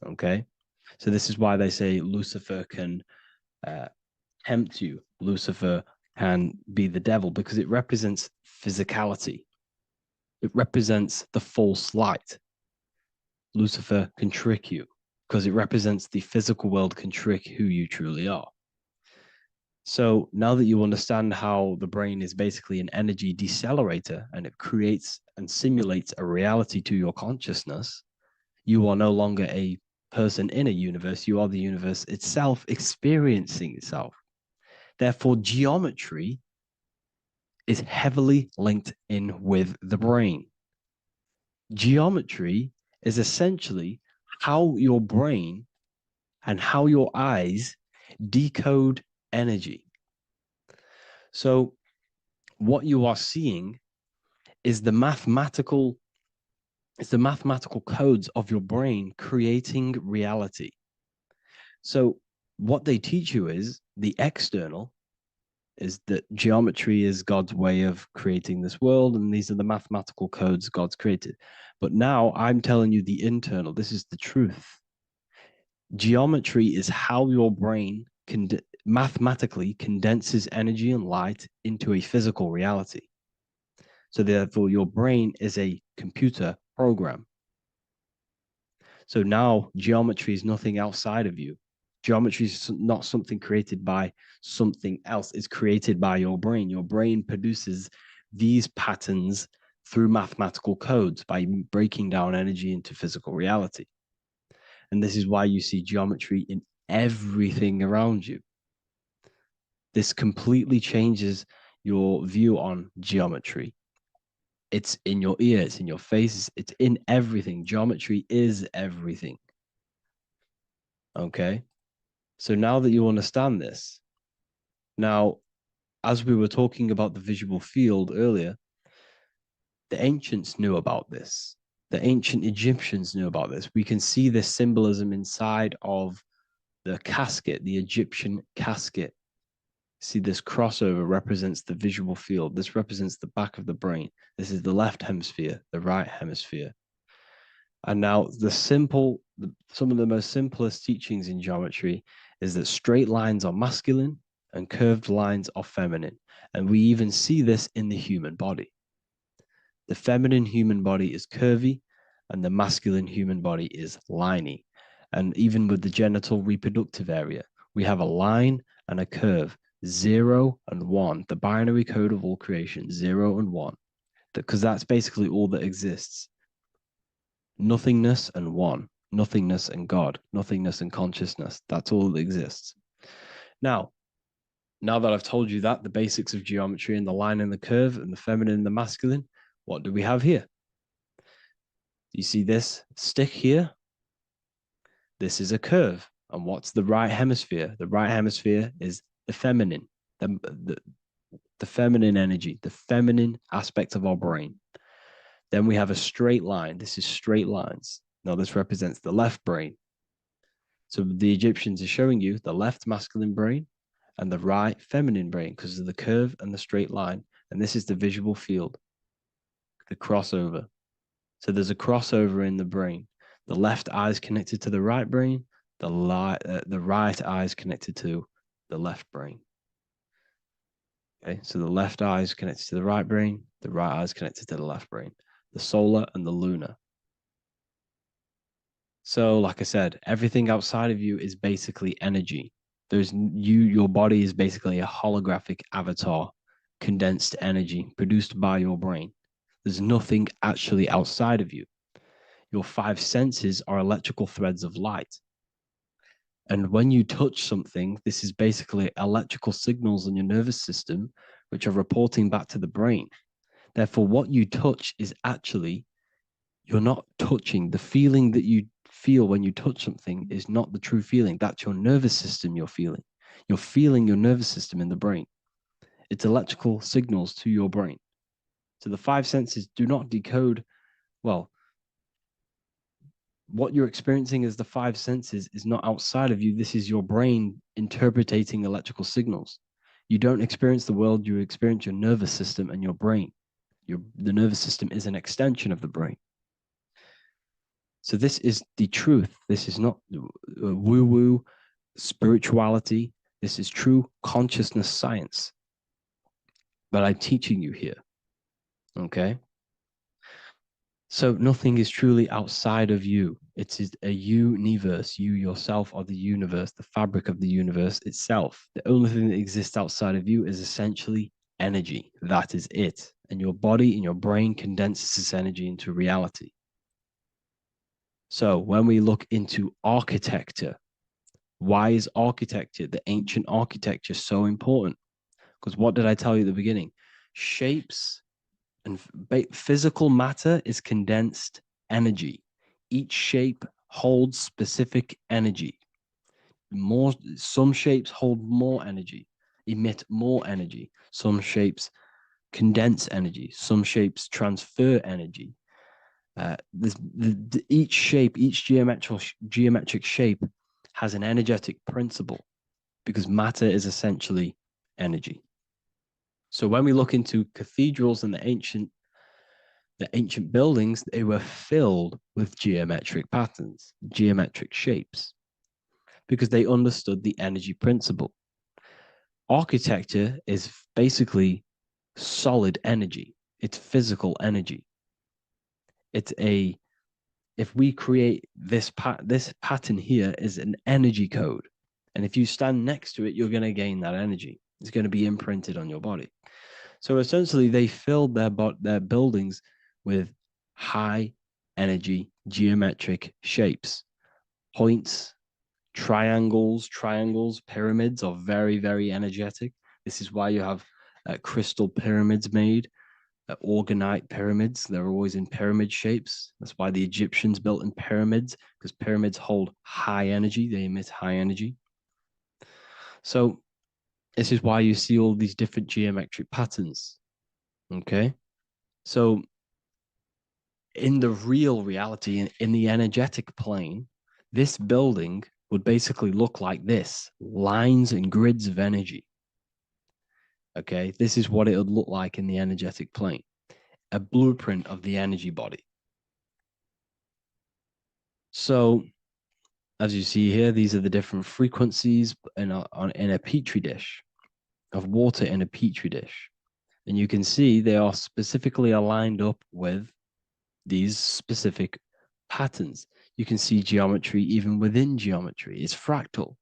Okay? So this is why they say Lucifer can tempt you. Lucifer can be the devil because it represents physicality. It represents the false light. Lucifer can trick you because it represents the physical world can trick who you truly are. So now that you understand how the brain is basically an energy decelerator and it creates and simulates a reality to your consciousness, you are no longer a person in a universe. You are the universe itself experiencing itself. Therefore, geometry is heavily linked in with the brain. Geometry is essentially how your brain and how your eyes decode energy. So what you are seeing is the mathematical codes of your brain creating reality. So what they teach you is the external is that geometry is God's way of creating this world, and these are the mathematical codes God's created. But now I'm telling you the internal. This is the truth. Geometry is how your brain mathematically condenses energy and light into a physical reality. So therefore, your brain is a computer program. So now geometry is nothing outside of you. Geometry is not something created by something else. It's created by your brain. Your brain produces these patterns through mathematical codes by breaking down energy into physical reality. And this is why you see geometry in everything around you. This completely changes your view on geometry. It's in your ear, it's in your face, it's in everything. Geometry is everything. Okay? So now that you understand this, now, as we were talking about the visual field earlier, the ancients knew about this. The ancient Egyptians knew about this. We can see this symbolism inside of the casket, the Egyptian casket. See, this crossover represents the visual field. This represents the back of the brain. This is the left hemisphere, the right hemisphere. And now some of the most simplest teachings in geometry is that straight lines are masculine and curved lines are feminine. And we even see this in the human body. The feminine human body is curvy and the masculine human body is liney. And even with the genital reproductive area, we have a line and a curve, 0 and 1, the binary code of all creation, 0 and 1, because that's basically all that exists. Nothingness and one, nothingness and God, nothingness and consciousness. That's all that exists. Now that I've told you that, the basics of geometry and the line and the curve and the feminine and the masculine, what do we have here? You see this stick here? This is a curve. And what's the right hemisphere? The right hemisphere is the feminine, the feminine energy, the feminine aspect of our brain. Then we have a straight line. This is straight lines. Now this represents the left brain. So the Egyptians are showing you the left masculine brain and the right feminine brain because of the curve and the straight line. And this is the visual field, the crossover. So there's a crossover in the brain. The left eye is connected to the right brain. The right eye is connected to the left brain. Okay, so the left eye is connected to the right brain. The right eye is connected to the left brain. The solar and the lunar. So, like I said, everything outside of you is basically energy. Your body is basically a holographic avatar, condensed energy produced by your brain. There's nothing actually outside of you. Your 5 senses are electrical threads of light. And when you touch something, this is basically electrical signals in your nervous system, which are reporting back to the brain. Therefore, what you touch is actually, you're not touching. The feeling that you feel when you touch something is not the true feeling. That's your nervous system you're feeling. You're feeling your nervous system in the brain. It's electrical signals to your brain. So the 5 senses do not decode, well, what you're experiencing as the 5 senses is not outside of you. This is your brain interpreting electrical signals. You don't experience the world, you experience your nervous system and your brain. The nervous system is an extension of the brain. So this is the truth. This is not woo-woo spirituality. This is true consciousness science. But I'm teaching you here. Okay? So nothing is truly outside of you. It is a universe. You yourself are the universe, the fabric of the universe itself. The only thing that exists outside of you is essentially energy. That is it. And your body and your brain condenses this energy into reality. So when we look into architecture, why is architecture, the ancient architecture, so important? Because what did I tell you at the beginning? Shapes and physical matter is condensed energy. Each shape holds specific energy. Some shapes hold more energy, emit more energy. Some shapes condense energy. Some shapes transfer energy. Each shape, each geometric shape has an energetic principle because matter is essentially energy. So when we look into cathedrals and the ancient buildings, they were filled with geometric patterns, geometric shapes, because they understood the energy principle. Architecture is basically solid energy. It's physical energy. If we create this pattern here is an energy code. And if you stand next to it, you're going to gain that energy. It's going to be imprinted on your body. So essentially, they filled their buildings with high energy geometric shapes. Points, triangles, pyramids are very, very energetic. This is why you have crystal pyramids made. Organite pyramids, they're always in pyramid shapes. That's why the Egyptians built in pyramids, because pyramids hold high energy, they emit high energy. So this is why you see all these different geometric patterns. Okay, so in the real reality, in the energetic plane, this building would basically look like this: lines and grids of energy. Okay, this is what it would look like in the energetic plane, a blueprint of the energy body. So, as you see here, these are the different frequencies in a petri dish, of water in a petri dish. And you can see they are specifically aligned up with these specific patterns. You can see geometry even within geometry. It's fractal.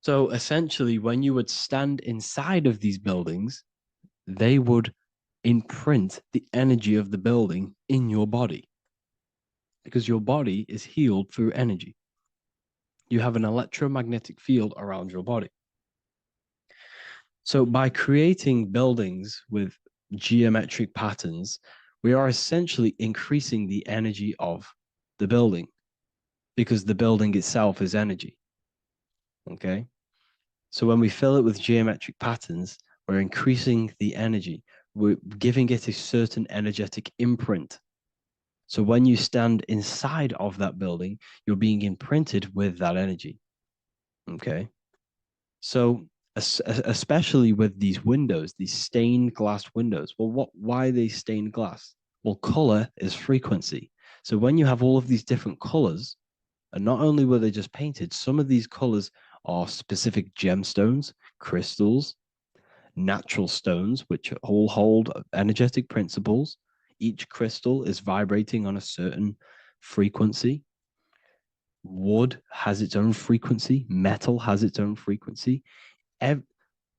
So essentially, when you would stand inside of these buildings, they would imprint the energy of the building in your body, because your body is healed through energy. You have an electromagnetic field around your body. So by creating buildings with geometric patterns, we are essentially increasing the energy of the building, because the building itself is energy. Okay? So when we fill it with geometric patterns, we're increasing the energy. We're giving it a certain energetic imprint. So when you stand inside of that building, you're being imprinted with that energy. Okay? So especially with these windows, these stained glass windows. Well, why are they stained glass? Well, color is frequency. So when you have all of these different colors, and not only were they just painted, some of these colors are specific gemstones, crystals, natural stones, which all hold energetic principles. Each crystal is vibrating on a certain frequency. Wood has its own frequency. Metal has its own frequency.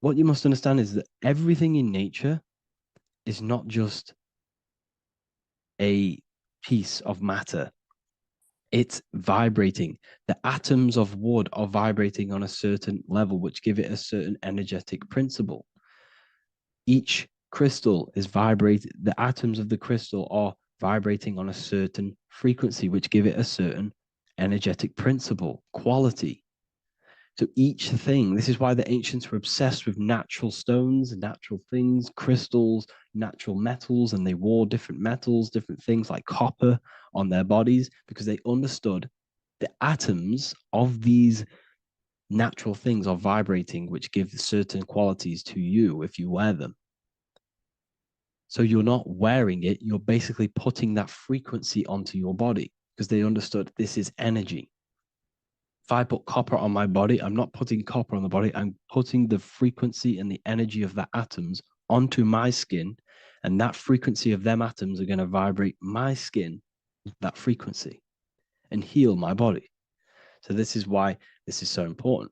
What you must understand is that everything in nature is not just a piece of matter. It's vibrating. The atoms of wood are vibrating on a certain level, which give it a certain energetic principle. Each crystal is vibrating. The atoms of the crystal are vibrating on a certain frequency, which give it a certain energetic principle, quality. So each thing, this is why the ancients were obsessed with natural stones, natural things, crystals, natural metals, and they wore different metals, different things like copper on their bodies, because they understood the atoms of these natural things are vibrating, which give certain qualities to you if you wear them. So you're not wearing it, you're basically putting that frequency onto your body, because they understood this is energy. If I put copper on my body, I'm not putting copper on the body. I'm putting the frequency and the energy of the atoms onto my skin. And that frequency of them atoms are going to vibrate my skin, that frequency, and heal my body. So this is why this is so important.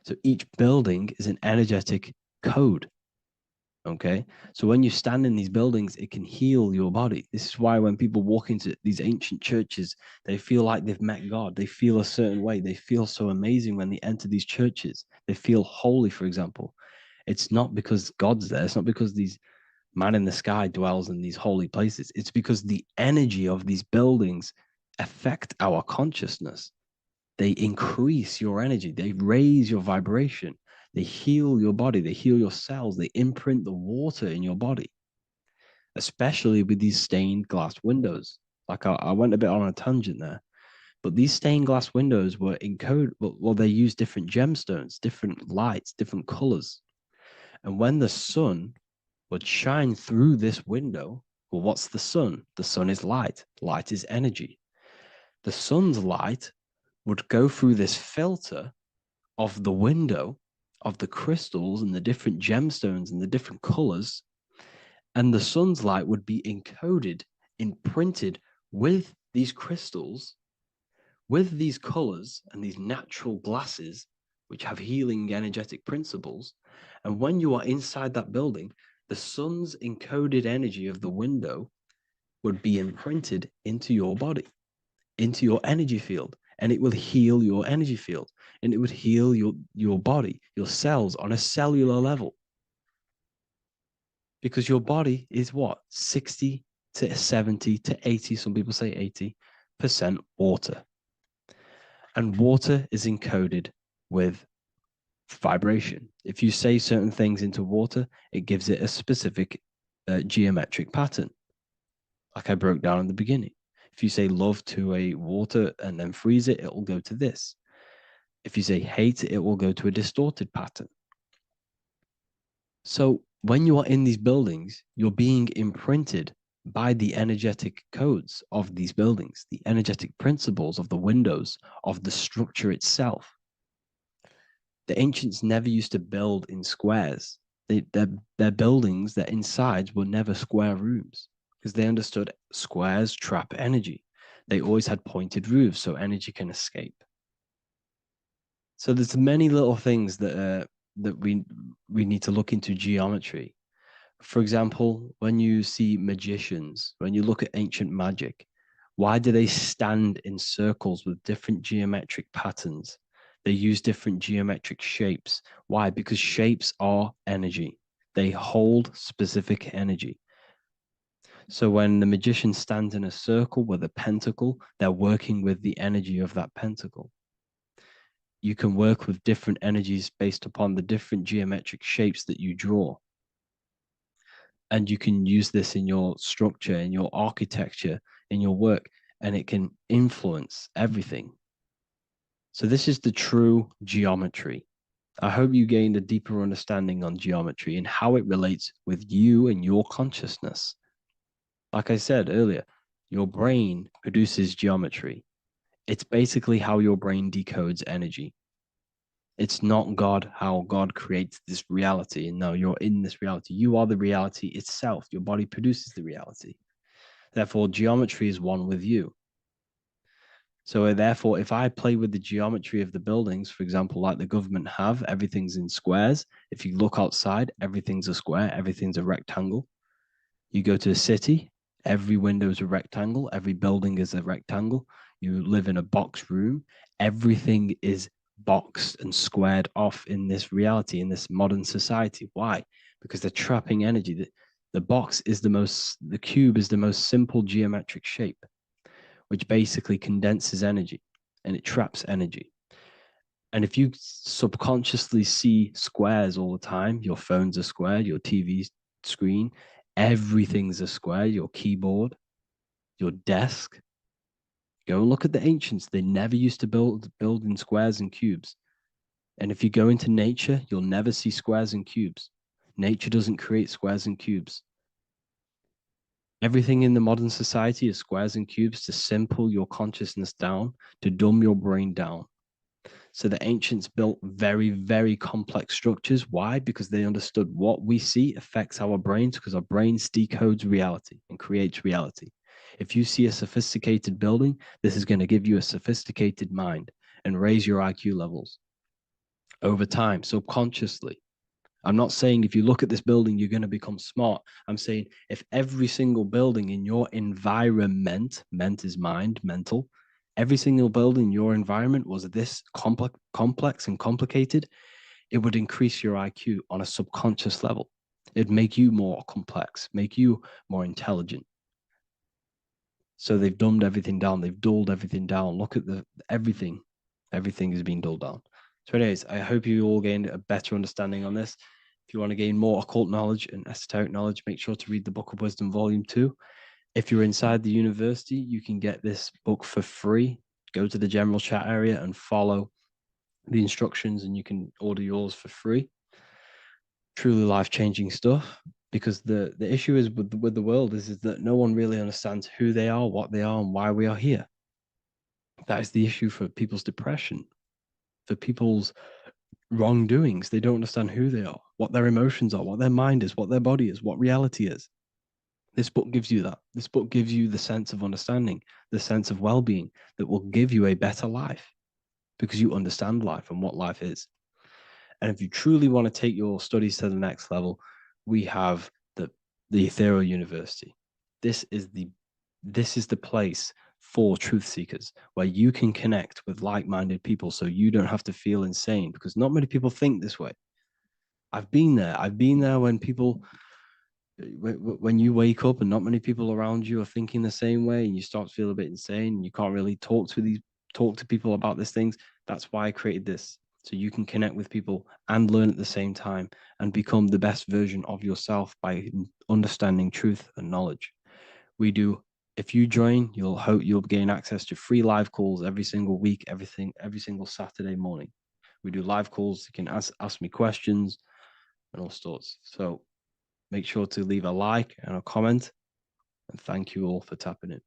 So each building is an energetic code. Okay, so when you stand in these buildings, it can heal your body. This is why when people walk into these ancient churches, they feel like they've met God. They feel a certain way. They feel so amazing when they enter these churches. They feel holy, for example. It's not because God's there. It's not because these man in the sky dwells in these holy places. It's because the energy of these buildings affect our consciousness. They increase your energy. They raise your vibration. They heal your body. They heal your cells. They imprint the water in your body, especially with these stained glass windows. Like I went a bit on a tangent there, but these stained glass windows were encoded. Well, they use different gemstones, different lights, different colors. And when the sun would shine through this window, well, what's the sun? The sun is light. Light is energy. The sun's light would go through this filter of the window, of the crystals and the different gemstones and the different colors, and the sun's light would be encoded, imprinted with these crystals, with these colors and these natural glasses, which have healing energetic principles. And when you are inside that building, the sun's encoded energy of the window would be imprinted into your body, into your energy field, and it will heal your energy field, and it would heal your body, your cells on a cellular level. Because your body is what? 60 to 70 to 80, some people say 80% water. And water is encoded with vibration. If you say certain things into water, it gives it a specific geometric pattern. like I broke down in the beginning. If you say love to a water and then freeze it, it will go to this. If you say hate, it will go to a distorted pattern. So when you are in these buildings, you're being imprinted by the energetic codes of these buildings, the energetic principles of the windows, of the structure itself. The ancients never used to build in squares. Their buildings, their insides were never square rooms because they understood squares trap energy. They always had pointed roofs so energy can escape. So there's many little things that we need to look into geometry. For example, when you see magicians, when you look at ancient magic, why do they stand in circles with different geometric patterns? They use different geometric shapes. Why? Because shapes are energy. They hold specific energy. So when the magician stands in a circle with a pentacle, they're working with the energy of that pentacle. You can work with different energies based upon the different geometric shapes that you draw. And you can use this in your structure, in your architecture, in your work, and it can influence everything. So this is the true geometry. I hope you gained a deeper understanding on geometry and how it relates with you and your consciousness. Like I said earlier, your brain produces geometry. It's basically how your brain decodes energy. It's not God, how God creates this reality. And no, you're in this reality. You are the reality itself. Your body produces the reality. Therefore, geometry is one with you. So therefore, if I play with the geometry of the buildings, for example, like the government have, everything's in squares. If you look outside, everything's a square, everything's a rectangle. You go to a city, every window is a rectangle, every building is a rectangle. You live in a box room, everything is boxed and squared off in this reality, in this modern society. Why? Because they're trapping energy. The box is the cube is the most simple geometric shape, which basically condenses energy and it traps energy. And if you subconsciously see squares all the time, your phone's a square, your TV screen, everything's a square, your keyboard, your desk. Go and look at the ancients. They never used to build in squares and cubes. And if you go into nature, you'll never see squares and cubes. Nature doesn't create squares and cubes. Everything in the modern society is squares and cubes to simple your consciousness down, to dumb your brain down. So the ancients built very, very complex structures. Why? Because they understood what we see affects our brains, because our brains decodes reality and creates reality. If you see a sophisticated building, this is going to give you a sophisticated mind and raise your IQ levels over time, subconsciously. I'm not saying if you look at this building, you're going to become smart. I'm saying if every single building in your environment, ment is mind, mental, every single building in your environment was this complex and complicated, it would increase your IQ on a subconscious level. It'd make you more complex, make you more intelligent. So they've dumbed everything down. They've dulled everything down. Look at everything. Everything is being dulled down. So anyways, I hope you all gained a better understanding on this. If you want to gain more occult knowledge and esoteric knowledge, make sure to read the Book of Wisdom, Volume 2. If you're inside the university, you can get this book for free. Go to the general chat area and follow the instructions and you can order yours for free. Truly life-changing stuff. Because the issue is with the world is that no one really understands who they are, what they are, and why we are here. That is the issue for people's depression, for people's wrongdoings. They don't understand who they are, what their emotions are, what their mind is, what their body is, what reality is. This book gives you that. This book gives you the sense of understanding, the sense of well-being that will give you a better life because you understand life and what life is. And if you truly want to take your studies to the next level, we have the Ethereal University. This is the place for truth seekers where you can connect with like-minded people so you don't have to feel insane, because not many people think this way. I've been there when you wake up and not many people around you are thinking the same way and you start to feel a bit insane and you can't really talk to people about these things. That's why I created this, so you can connect with people and learn at the same time and become the best version of yourself by understanding truth and knowledge. We do If you join, you'll gain access to free live calls every single week, every single Saturday morning. We do live calls. You can ask me questions and all sorts. So make sure to leave a like and a comment. And thank you all for tapping in.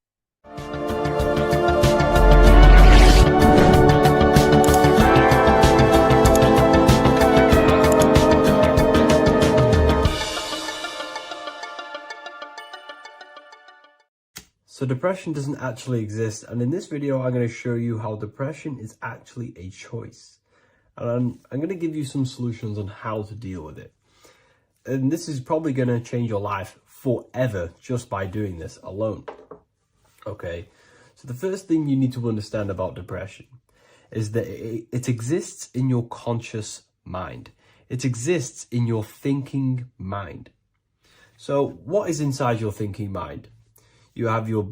So depression doesn't actually exist, and in this video I'm going to show you how depression is actually a choice. And I'm going to give you some solutions on how to deal with it. And this is probably going to change your life forever just by doing this alone. Okay, so the first thing you need to understand about depression is that it exists in your conscious mind. It exists in your thinking mind. So what is inside your thinking mind? You have your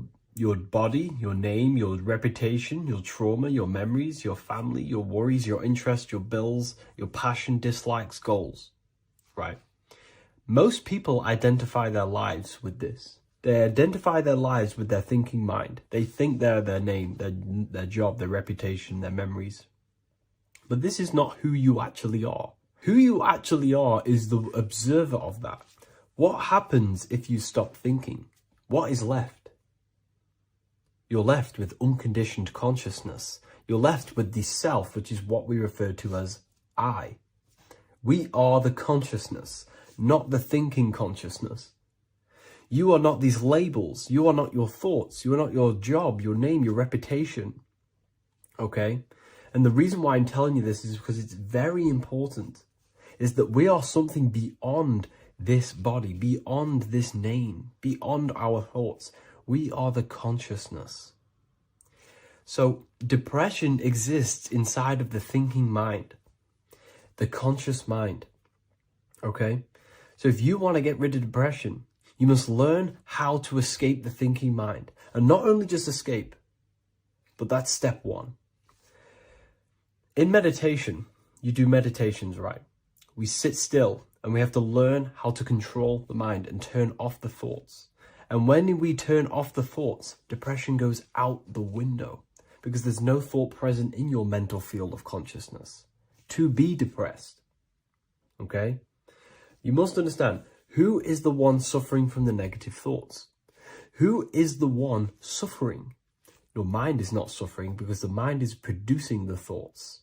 body, your name, your reputation, your trauma, your memories, your family, your worries, your interests, your bills, your passion, dislikes, goals, right? Most people identify their lives with this. They identify their lives with their thinking mind. They think they're their name, their job, their reputation, their memories. But this is not who you actually are. Who you actually are is the observer of that. What happens if you stop thinking? What is left? You're left with unconditioned consciousness. You're left with the self, which is what we refer to as I. We are the consciousness, not the thinking consciousness. You are not these labels. You are not your thoughts. You are not your job, your name, your reputation. Okay? And the reason why I'm telling you this is because it's very important, is that we are something beyond this body, beyond this name, beyond our thoughts. We are the consciousness. So depression exists inside of the thinking mind, the conscious mind. Okay? So if you want to get rid of depression, you must learn how to escape the thinking mind. And not only just escape, but that's step one. In meditation, you do meditations, right? We sit still and we have to learn how to control the mind and turn off the thoughts. And when we turn off the thoughts, depression goes out the window because there's no thought present in your mental field of consciousness to be depressed. Okay? You must understand, who is the one suffering from the negative thoughts? Who is the one suffering? Your mind is not suffering because the mind is producing the thoughts.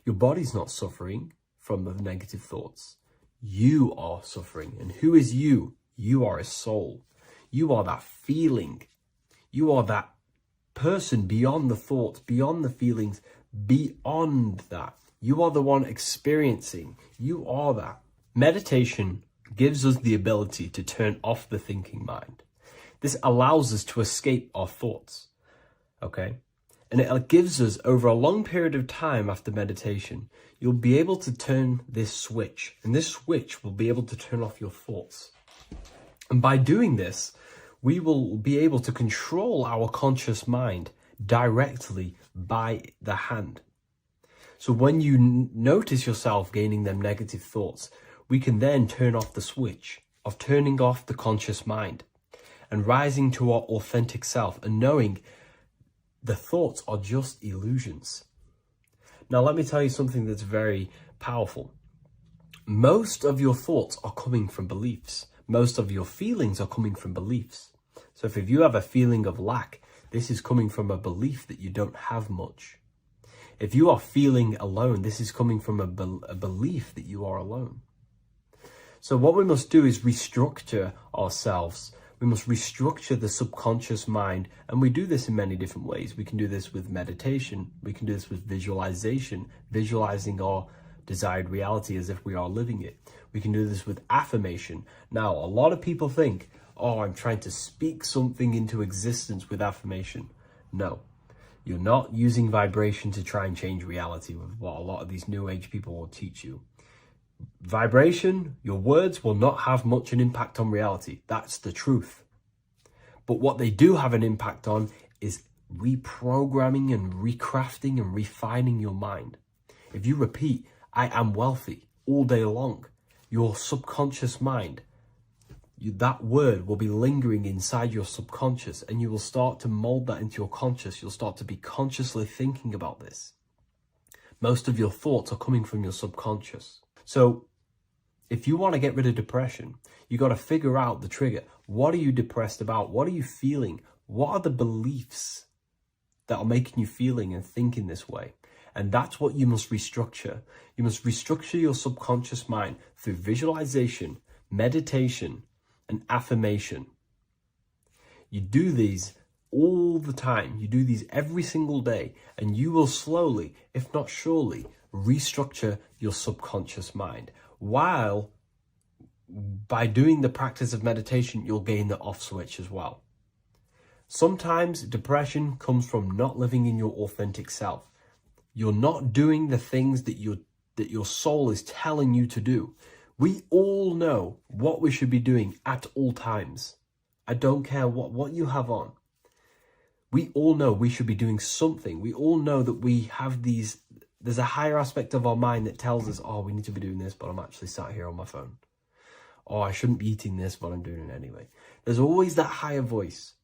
Your body's not suffering from the negative thoughts. You are suffering. And who is you? You are a soul. You are that feeling. You are that person beyond the thoughts, beyond the feelings, beyond that. You are the one experiencing. You are that. Meditation gives us the ability to turn off the thinking mind. This allows us to escape our thoughts. Okay? And it gives us, over a long period of time after meditation, you'll be able to turn this switch. And this switch will be able to turn off your thoughts. And by doing this, we will be able to control our conscious mind directly by the hand. So when you notice yourself gaining them negative thoughts, we can then turn off the switch of turning off the conscious mind and rising to our authentic self and knowing the thoughts are just illusions. Now, let me tell you something that's very powerful. Most of your thoughts are coming from beliefs. Most of your feelings are coming from beliefs. So if you have a feeling of lack, this is coming from a belief that you don't have much. If you are feeling alone, this is coming from a belief that you are alone. So what we must do is restructure ourselves. We must restructure the subconscious mind. And we do this in many different ways. We can do this with meditation. We can do this with visualization, visualizing our desired reality as if we are living it. We can do this with affirmation. Now, a lot of people think, oh, I'm trying to speak something into existence with affirmation. No, you're not using vibration to try and change reality with what a lot of these new age people will teach you. Vibration, your words will not have much an impact on reality. That's the truth. But what they do have an impact on is reprogramming and recrafting and refining your mind. If you repeat, I am wealthy all day long, your subconscious mind that word will be lingering inside your subconscious, and you will start to mold that into your conscious. You'll start to be consciously thinking about this. Most of your thoughts are coming from your subconscious. So if you want to get rid of depression, you got to figure out the trigger. What are you depressed about? What are you feeling? What are the beliefs that are making you feeling and thinking this way? And that's what you must restructure. You must restructure your subconscious mind through visualization, meditation, and affirmation. You do these all the time. You do these every single day, and you will slowly, if not surely, restructure your subconscious mind. While by doing the practice of meditation, you'll gain the off switch as well. Sometimes depression comes from not living in your authentic self. You're not doing the things that your soul is telling you to do. We all know what we should be doing at all times. I don't care what you have on. We all know we should be doing something. We all know that we have there's a higher aspect of our mind that tells us, oh, we need to be doing this, but I'm actually sat here on my phone. Oh, I shouldn't be eating this, but I'm doing it anyway. There's always that higher voice.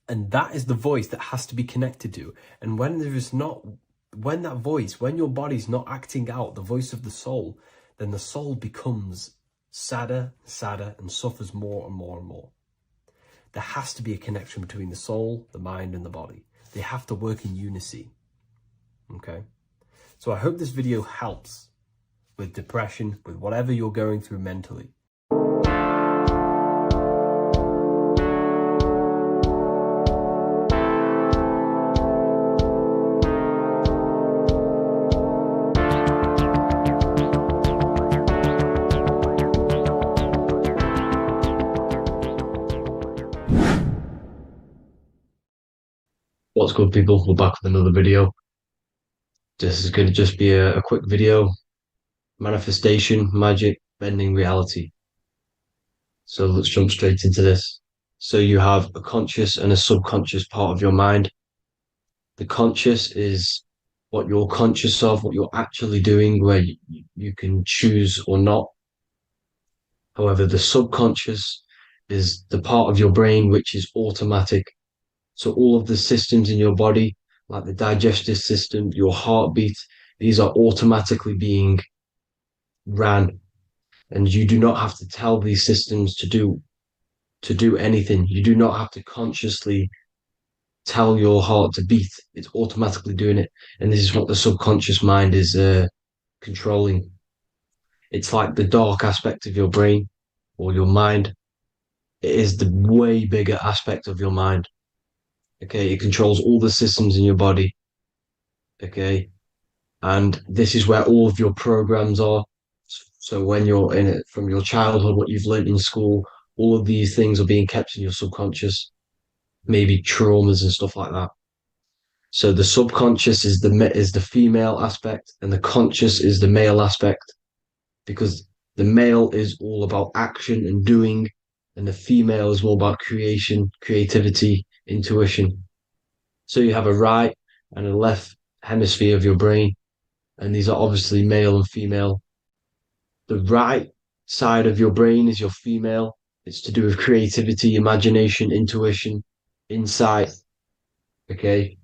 And that is the voice that has to be connected to. And when your body's not acting out the voice of the soul, then the soul becomes sadder, sadder, and suffers more and more and more. There has to be a connection between the soul, the mind, and the body. They have to work in unity. Okay? So I hope this video helps with depression, with whatever you're going through mentally. What's good, people? We're back with another video. This is going to just be a quick video. Manifestation, magic, bending reality. So let's jump straight into this. So you have a conscious and a subconscious part of your mind. The conscious is what you're conscious of, what you're actually doing, where you can choose or not. However, the subconscious is the part of your brain which is automatic. So all of the systems in your body, like the digestive system, your heartbeat, these are automatically being ran. And you do not have to tell these systems to do anything. You do not have to consciously tell your heart to beat. It's automatically doing it. And this is what the subconscious mind is controlling. It's like the dark aspect of your brain or your mind. It is the way bigger aspect of your mind. Okay, it controls all the systems in your body. Okay, and this is where all of your programs are. So when you're in it from your childhood, what you've learned in school, all of these things are being kept in your subconscious, maybe traumas and stuff like that. So the subconscious is the female aspect, and the conscious is the male aspect, because the male is all about action and doing, and the female is all about creation, creativity, intuition. So you have a right and a left hemisphere of your brain, and these are obviously male and female. The right side of your brain is your female. It's to do with creativity, imagination, intuition, insight. Okay.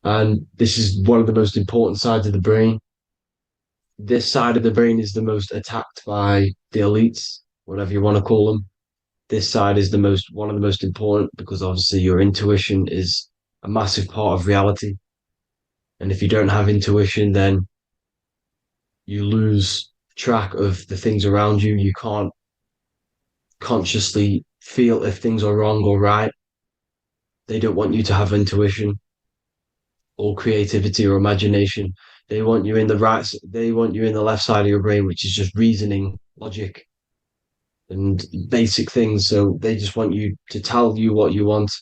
And this is one of the most important sides of the brain. This side of the brain is the most attacked by the elites, whatever you want to call them. This side is one of the most important, because obviously your intuition is a massive part of reality. And if you don't have intuition, then you lose track of the things around you. You can't consciously feel if things are wrong or right. They don't want you to have intuition or creativity or imagination. They want you in the left side of your brain, which is just reasoning, logic, and basic things. So they just want you to tell you what you want,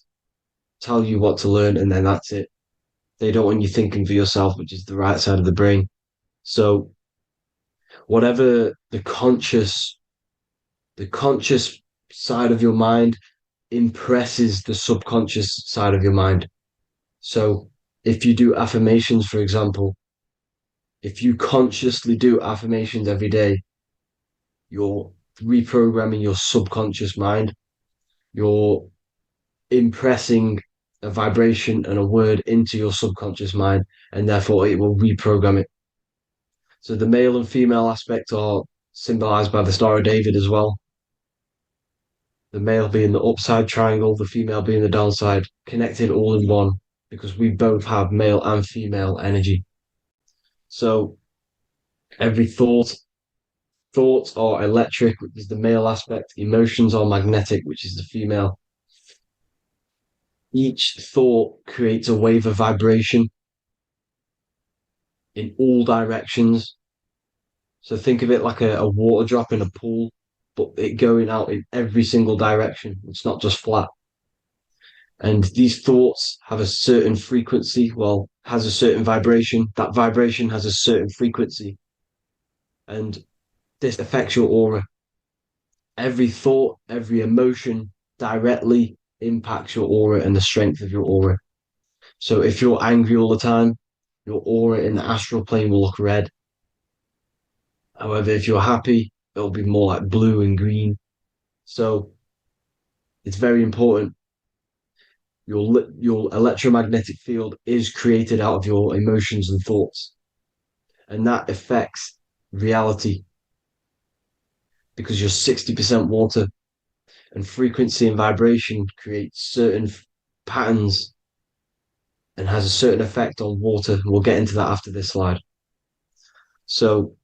tell you what to learn, and then that's it. They don't want you thinking for yourself, which is the right side of the brain. So whatever the conscious side of your mind impresses the subconscious side of your mind. So if you do affirmations, for example, if you consciously do affirmations every day, your reprogramming your subconscious mind. You're impressing a vibration and a word into your subconscious mind, and therefore it will reprogram it. So the male and female aspect are symbolized by the Star of David as well. The male being the upside triangle, the female being the downside, connected all in one, because we both have male and female energy. So every thoughts are electric, which is the male aspect. Emotions are magnetic, which is the female. Each thought creates a wave of vibration in all directions. So think of it like a water drop in a pool, but it going out in every single direction. It's not just flat. And these thoughts have a certain frequency, well, has a certain vibration. That vibration has a certain frequency. And this affects your aura. Every thought, every emotion directly impacts your aura and the strength of your aura. So if you're angry all the time, your aura in the astral plane will look red. However, if you're happy, it'll be more like blue and green. So it's very important. Your electromagnetic field is created out of your emotions and thoughts, and that affects reality because you're 60% water, and frequency and vibration create certain patterns and has a certain effect on water. We'll get into that after this slide. So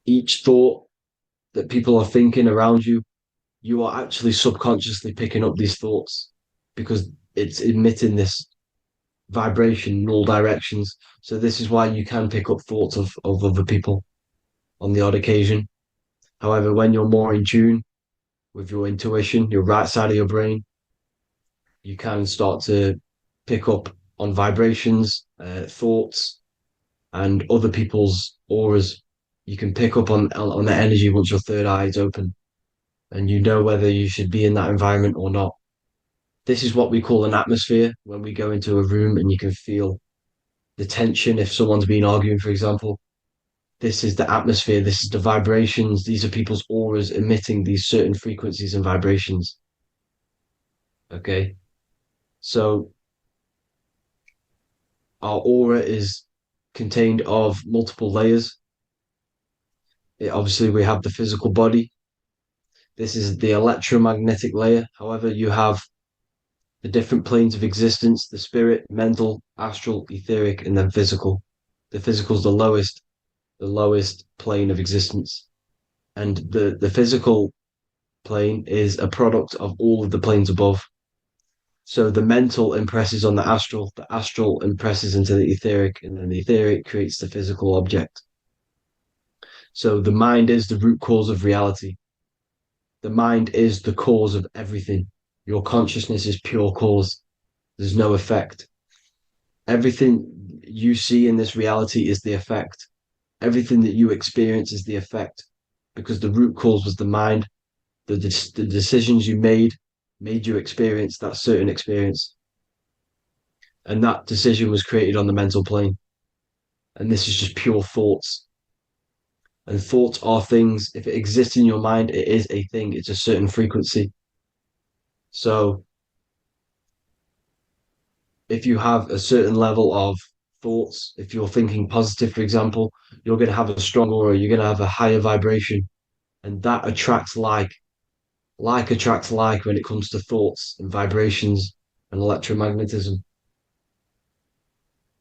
each thought that people are thinking around you, you are actually subconsciously picking up these thoughts because it's emitting this vibration in all directions. So this is why you can pick up thoughts of other people on the odd occasion. However, when you're more in tune with your intuition, your right side of your brain, you can start to pick up on vibrations, thoughts, and other people's auras. You can pick up on the energy once your third eye is open, and you know whether you should be in that environment or not. This is what we call an atmosphere when we go into a room and you can feel the tension if someone's been arguing, for example. This is the atmosphere, this is the vibrations, these are people's auras emitting these certain frequencies and vibrations. Okay, so our aura is contained of multiple layers. Obviously, we have the physical body. This is the electromagnetic layer. However, you have the different planes of existence, the spirit, mental, astral, etheric, and then physical. The physical is the lowest plane of existence. And the physical plane is a product of all of the planes above. So the mental impresses on the astral impresses into the etheric, and then the etheric creates the physical object. So the mind is the root cause of reality. The mind is the cause of everything. Your consciousness is pure cause. There's no effect. Everything you see in this reality is the effect. Everything that you experience is the effect, because the root cause was the mind. The decisions you made you experience that certain experience. And that decision was created on the mental plane. And this is just pure thoughts. And thoughts are things. If it exists in your mind, it is a thing. It's a certain frequency. So if you have a certain level of thoughts, if you're thinking positive, for example, you're going to have a strong aura, you're going to have a higher vibration. And that attracts like. Like attracts like when it comes to thoughts and vibrations and electromagnetism.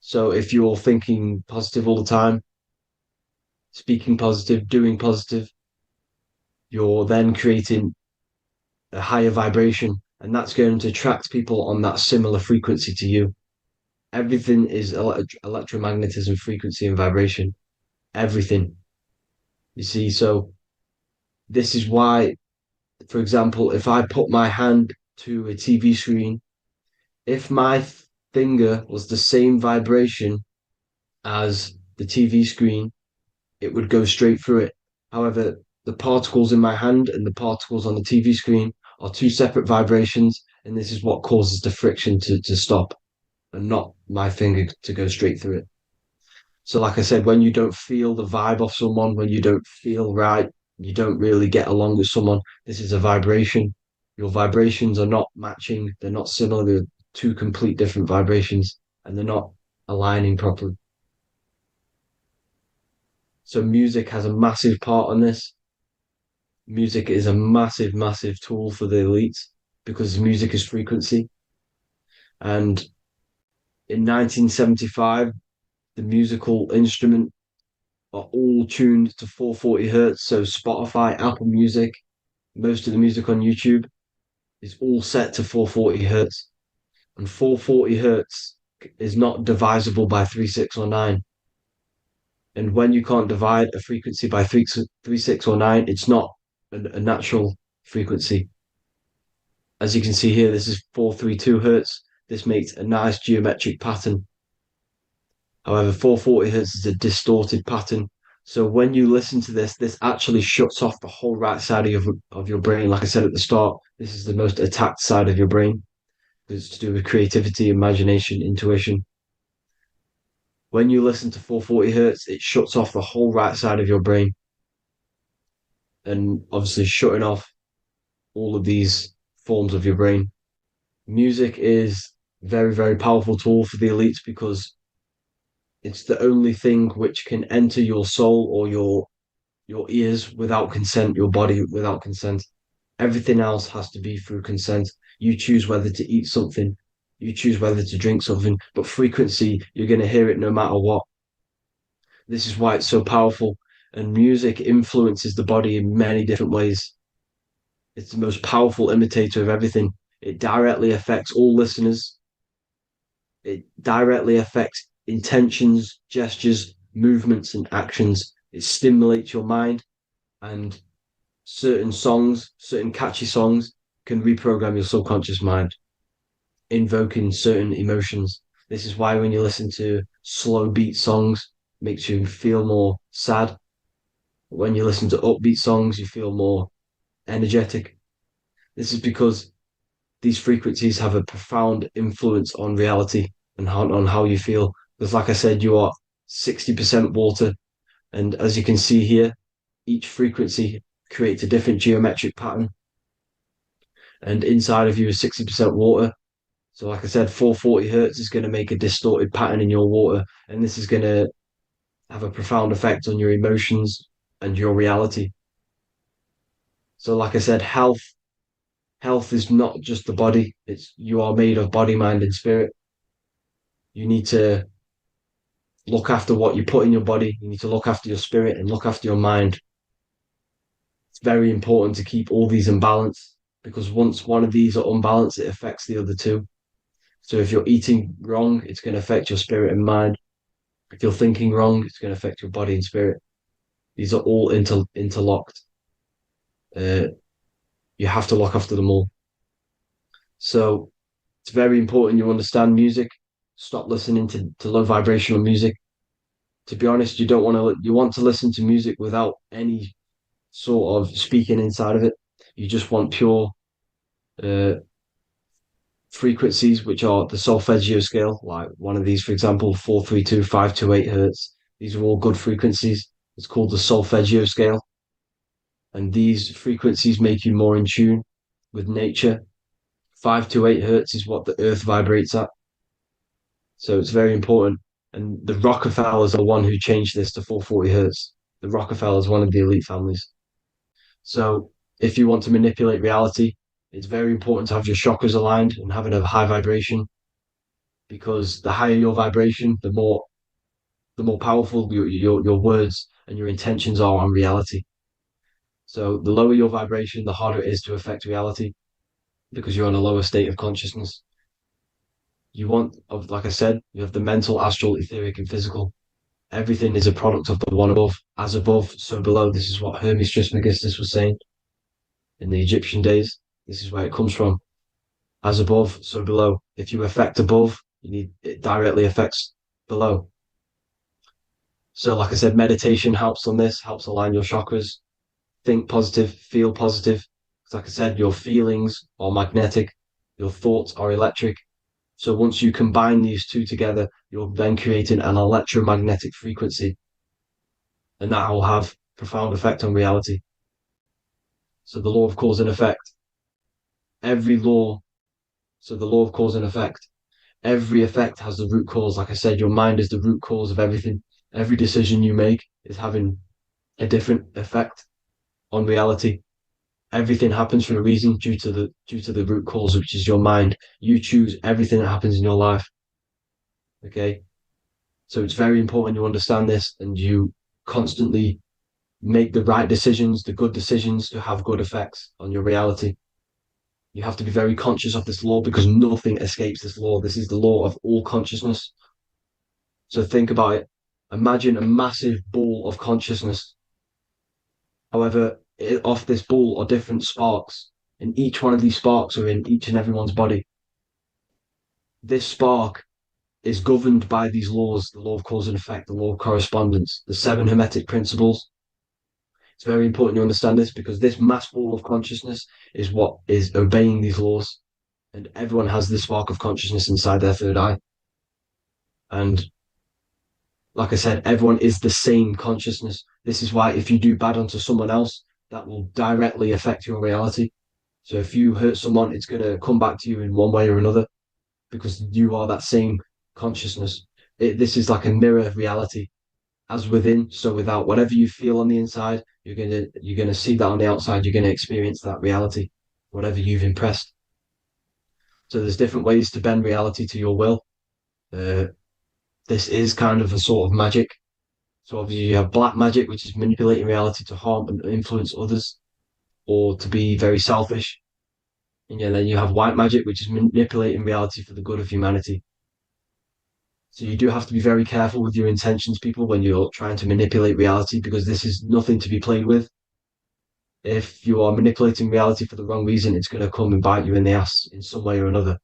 So if you're thinking positive all the time, speaking positive, doing positive, you're then creating a higher vibration, and that's going to attract people on that similar frequency to you. Everything is electromagnetism, frequency, and vibration. Everything. You see, so this is why, for example, if I put my hand to a TV screen, if my finger was the same vibration as the TV screen, it would go straight through it. However, the particles in my hand and the particles on the TV screen are two separate vibrations, and this is what causes the friction to stop and not my finger to go straight through it. So like I said, when you don't feel the vibe of someone, when you don't feel right, you don't really get along with someone. This is a vibration. Your vibrations are not matching, they're not similar, they're two complete different vibrations, and they're not aligning properly. So music has a massive part on this. Music is a massive, massive tool for the elites because music is frequency. And in 1975, the musical instrument are all tuned to 440 hertz. So Spotify, Apple Music, most of the music on YouTube is all set to 440 hertz. And 440 hertz is not divisible by 3, 6, or 9. And when you can't divide a frequency by 3, 6, or 9, it's not a natural frequency. As you can see here, this is 432 hertz. This makes a nice geometric pattern. However, 440 hertz is a distorted pattern. So when you listen to this, this actually shuts off the whole right side of your brain. Like I said at the start, this is the most attacked side of your brain. It's to do with creativity, imagination, intuition. When you listen to 440 hertz, it shuts off the whole right side of your brain. And obviously shutting off all of these forms of your brain. Music is a very, very powerful tool for the elites because it's the only thing which can enter your soul or your ears without consent, your body without consent. Everything else has to be through consent. You choose whether to eat something, you choose whether to drink something, but frequency, you're going to hear it no matter what. This is why it's so powerful. And music influences the body in many different ways. It's the most powerful imitator of everything. It directly affects all listeners. It directly affects intentions, gestures, movements, and actions. It stimulates your mind, and certain songs, certain catchy songs, can reprogram your subconscious mind, invoking certain emotions. This is why when you listen to slow beat songs, it makes you feel more sad. When you listen to upbeat songs, you feel more energetic. This is because these frequencies have a profound influence on reality and on how you feel. Because like I said, you are 60% water. And as you can see here, each frequency creates a different geometric pattern. And inside of you is 60% water. So like I said, 440 hertz is going to make a distorted pattern in your water. And this is going to have a profound effect on your emotions and your reality. So like I said, health is not just the body. You are made of body, mind, and spirit. You need to look after what you put in your body. You need to look after your spirit and look after your mind. It's very important to keep all these in balance because once one of these are unbalanced, it affects the other two. So if you're eating wrong, it's going to affect your spirit and mind. If you're thinking wrong, it's going to affect your body and spirit. These are all interlocked. You have to look after them all. So it's very important you understand music. Stop listening to low vibrational music. To be honest, you want to listen to music without any sort of speaking inside of it. You just want pure frequencies, which are the solfeggio scale, like one of these, for example, 432, 528 hertz. These are all good frequencies. It's called the solfeggio scale. And these frequencies make you more in tune with nature. 528 hertz is what the earth vibrates at. So it's very important. And the Rockefellers are the one who changed this to 440 hertz. The Rockefellers, one of the elite families. So if you want to manipulate reality, it's very important to have your chakras aligned and having a high vibration, because the higher your vibration, the more powerful your words and your intentions are on reality. So the lower your vibration, the harder it is to affect reality because you're on a lower state of consciousness. Like I said, you have the mental, astral, etheric, and physical. Everything is a product of the one above. As above, so below. This is what Hermes Trismegistus was saying in the Egyptian days. This is where it comes from. As above, so below. If you affect above, it directly affects below. So like I said, meditation helps on this, helps align your chakras. Think positive, feel positive. Like I said, your feelings are magnetic, your thoughts are electric. So once you combine these two together, you're then creating an electromagnetic frequency. And that will have profound effect on reality. So the law of cause and effect. Every law, so the law of cause and effect. Every effect has the root cause. Like I said, your mind is the root cause of everything. Every decision you make is having a different effect on reality. Everything happens for a reason due to the root cause, which is your mind. You choose everything that happens in your life. Okay. So it's very important you understand this and you constantly make the right decisions, the good decisions to have good effects on your reality. You have to be very conscious of this law because nothing escapes this law. This is the law of all consciousness. So think about it. Imagine a massive ball of consciousness. However, off this ball are different sparks, and each one of these sparks are in each and everyone's body. This spark is governed by these laws, the law of cause and effect, the law of correspondence, the seven hermetic principles. It's very important you understand this because this mass ball of consciousness is what is obeying these laws. And everyone has this spark of consciousness inside their third eye. And like I said, everyone is the same consciousness. This is why if you do bad onto someone else, that will directly affect your reality. So if you hurt someone, it's going to come back to you in one way or another because you are that same consciousness. This is like a mirror reality. As within, so without. Whatever you feel on the inside, you're gonna see that on the outside. You're gonna experience that reality, whatever you've impressed. So there's different ways to bend reality to your will. This is kind of a sort of magic. So obviously you have black magic, which is manipulating reality to harm and influence others, or to be very selfish. And then you have white magic, which is manipulating reality for the good of humanity. So you do have to be very careful with your intentions, people, when you're trying to manipulate reality, because this is nothing to be played with. If you are manipulating reality for the wrong reason, it's going to come and bite you in the ass in some way or another.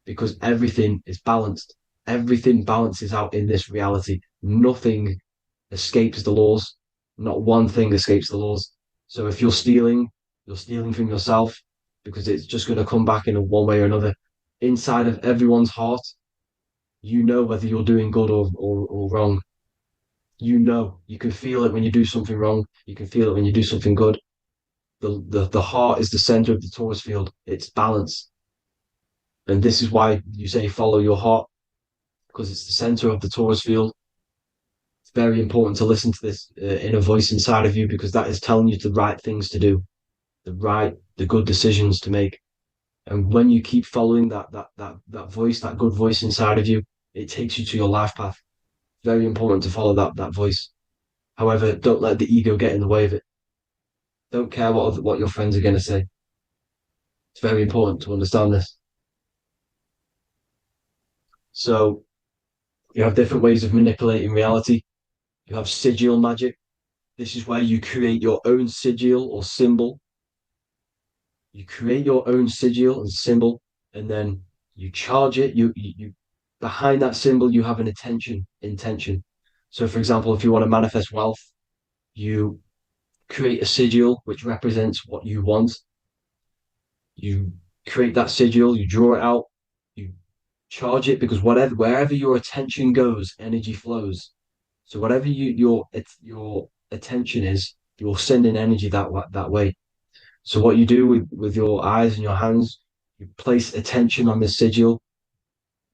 Because everything is balanced. Everything balances out in this reality. Nothing escapes the laws. Not one thing escapes the laws. So if you're stealing from yourself because it's just going to come back in one way or another. Inside of everyone's heart, you know whether you're doing good or wrong. You can feel it when you do something wrong. You can feel it when you do something good. The heart is the center of the torus field. It's balance. And this is why you say follow your heart, because it's the center of the torus field. It's very important to listen to this inner voice inside of you, because that is telling you the right things to do, the good decisions to make. And when you keep following that voice, that good voice inside of you, it takes you to your life path. Very important to follow that voice. However, don't let the ego get in the way of it. Don't care what your friends are going to say. It's very important to understand this. So you have different ways of manipulating reality. You have sigil magic. This is where you create your own sigil or symbol. You create your own sigil and symbol, and then you charge it. You behind that symbol, you have an intention. So, for example, if you want to manifest wealth, you create a sigil which represents what you want. You create that sigil, you draw it out, you charge it, because wherever your attention goes, energy flows. So whatever your attention is, you're sending energy that way. So what you do with your eyes and your hands, you place attention on the sigil.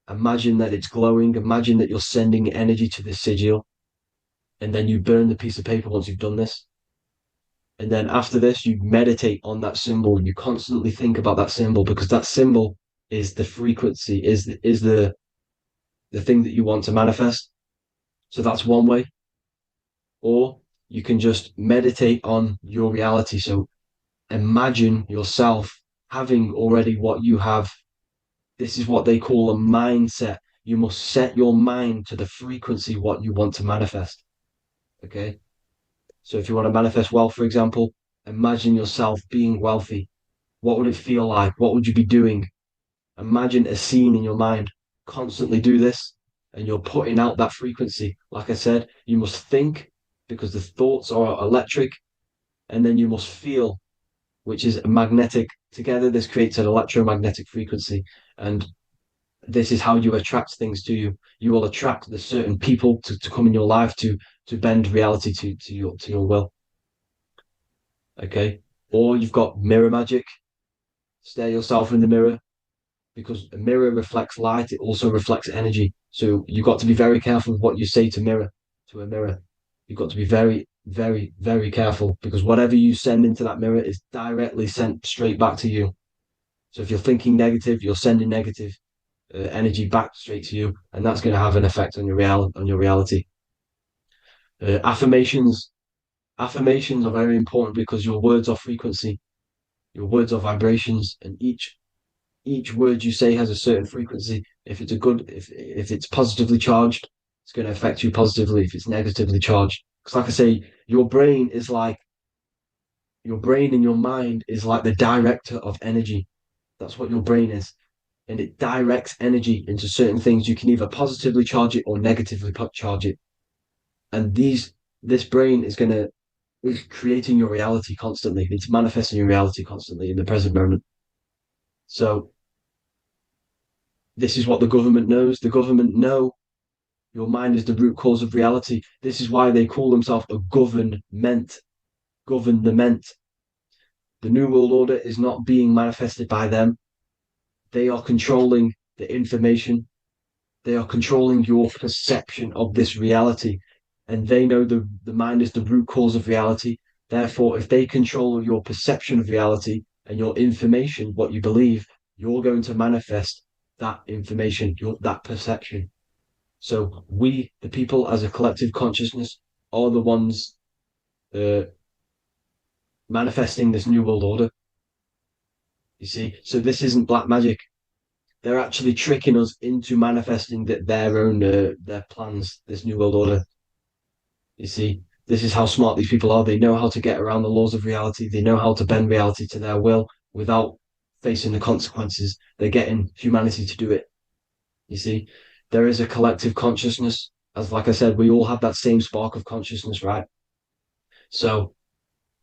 Imagine that it's glowing. Imagine that you're sending energy to the sigil. And then you burn the piece of paper once you've done this. And then after this, you meditate on that symbol. You constantly think about that symbol, because that symbol is the frequency, is the thing that you want to manifest. So that's one way. Or you can just meditate on your reality. So imagine yourself having already what you have. This is what they call a mindset. You must set your mind to the frequency what you want to manifest. Okay. So if you want to manifest wealth, for example, imagine yourself being wealthy. What would it feel like? What would you be doing? Imagine a scene in your mind. Constantly do this, and you're putting out that frequency. Like I said, you must think, because the thoughts are electric, and then you must feel, which is magnetic. Together, this creates an electromagnetic frequency, and this is how you attract things to you. You will attract the certain people to come in your life to bend reality to your will. Okay. Or you've got mirror magic. Stare yourself in the mirror, because a mirror reflects light. It also reflects energy. So you've got to be very careful with what you say to a mirror. You've got to be very, very, very careful, because whatever you send into that mirror is directly sent straight back to you. So if you're thinking negative, you're sending negative energy back straight to you, and that's going to have an effect on your reality. Affirmations are very important, because your words are frequency, your words are vibrations, and each word you say has a certain frequency. If it's if it's positively charged, it's going to affect you positively. If it's negatively charged, because like I say, your brain and your mind is like the director of energy. That's what your brain is, and it directs energy into certain things. You can either positively charge it or negatively charge it, and this brain is creating your reality constantly. It's manifesting your reality constantly in the present moment. So this is what the government knows. The government know your mind is the root cause of reality. This is why they call themselves a government. Government. The New World Order is not being manifested by them. They are controlling the information. They are controlling your perception of this reality. And they know the mind is the root cause of reality. Therefore, if they control your perception of reality and your information, what you believe, you're going to manifest that information, that perception. So we, the people, as a collective consciousness, are the ones manifesting this new world order. You see, so this isn't black magic. They're actually tricking us into manifesting their own their plans, this new world order. You see, this is how smart these people are. They know how to get around the laws of reality. They know how to bend reality to their will without facing the consequences. They're getting humanity to do it. You see, there is a collective consciousness. As like I said, we all have that same spark of consciousness, right? So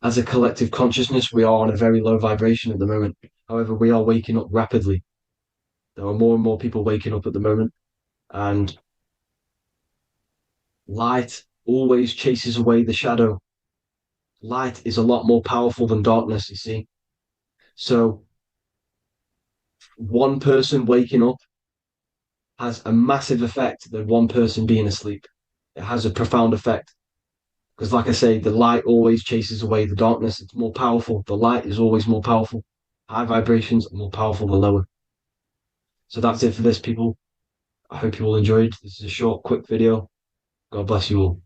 as a collective consciousness, we are on a very low vibration at the moment. However, we are waking up rapidly. There are more and more people waking up at the moment, and light always chases away the shadow. Light is a lot more powerful than darkness, you see. So one person waking up has a massive effect than one person being asleep. It has a profound effect. Because like I say, the light always chases away the darkness. It's more powerful. The light is always more powerful. High vibrations are more powerful than lower. So that's it for this, people. I hope you all enjoyed. This is a short, quick video. God bless you all.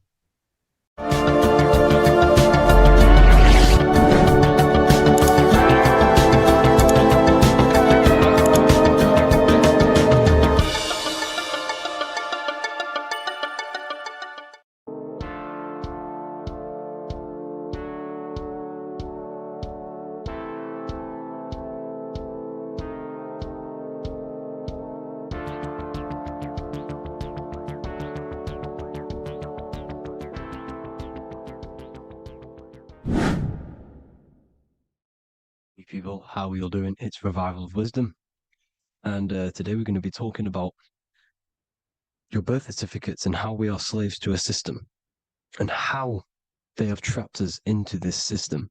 People, how are you all doing? It's Revival of Wisdom, and today we're going to be talking about your birth certificates and how we are slaves to a system and how they have trapped us into this system.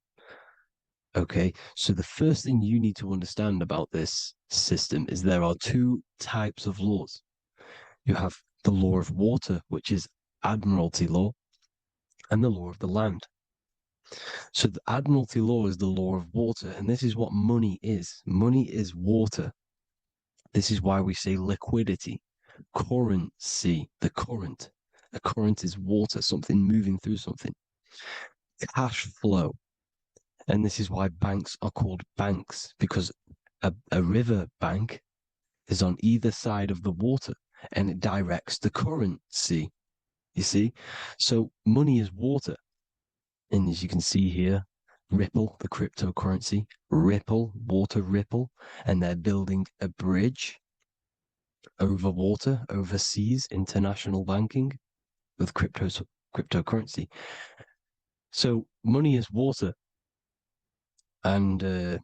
Okay, so the first thing you need to understand about this system is there are two types of laws. You have the law of water, which is admiralty law, and the law of the land. So the admiralty law is the law of water, and this is what money is. Money is water. This is why we say liquidity, currency, the current. A current is water, something moving through something. Cash flow. And this is why banks are called banks, because a river bank is on either side of the water and it directs the currency. You see? So money is water. And as you can see here, Ripple, the cryptocurrency, Ripple, water Ripple, and they're building a bridge over water, overseas, international banking with cryptocurrency. So money is water, and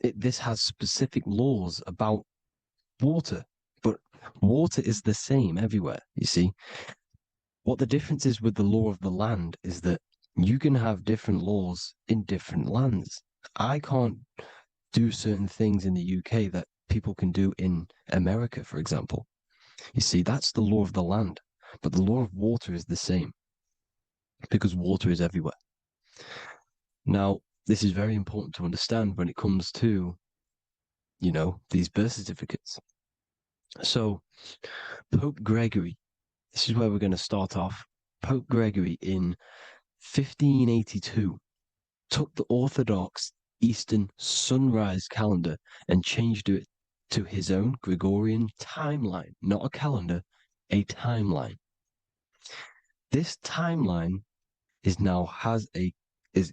this has specific laws about water, but water is the same everywhere, you see. What the difference is with the law of the land is that You can have different laws in different lands. I can't do certain things in the UK that people can do in America, for example. You see, that's the law of the land. But the law of water is the same because water is everywhere. Now, this is very important to understand when it comes to, these birth certificates. So, Pope Gregory, this is where we're going to start off. Pope Gregory in 1582 took the Orthodox Eastern sunrise calendar and changed it to his own Gregorian timeline, not a calendar, a timeline. This timeline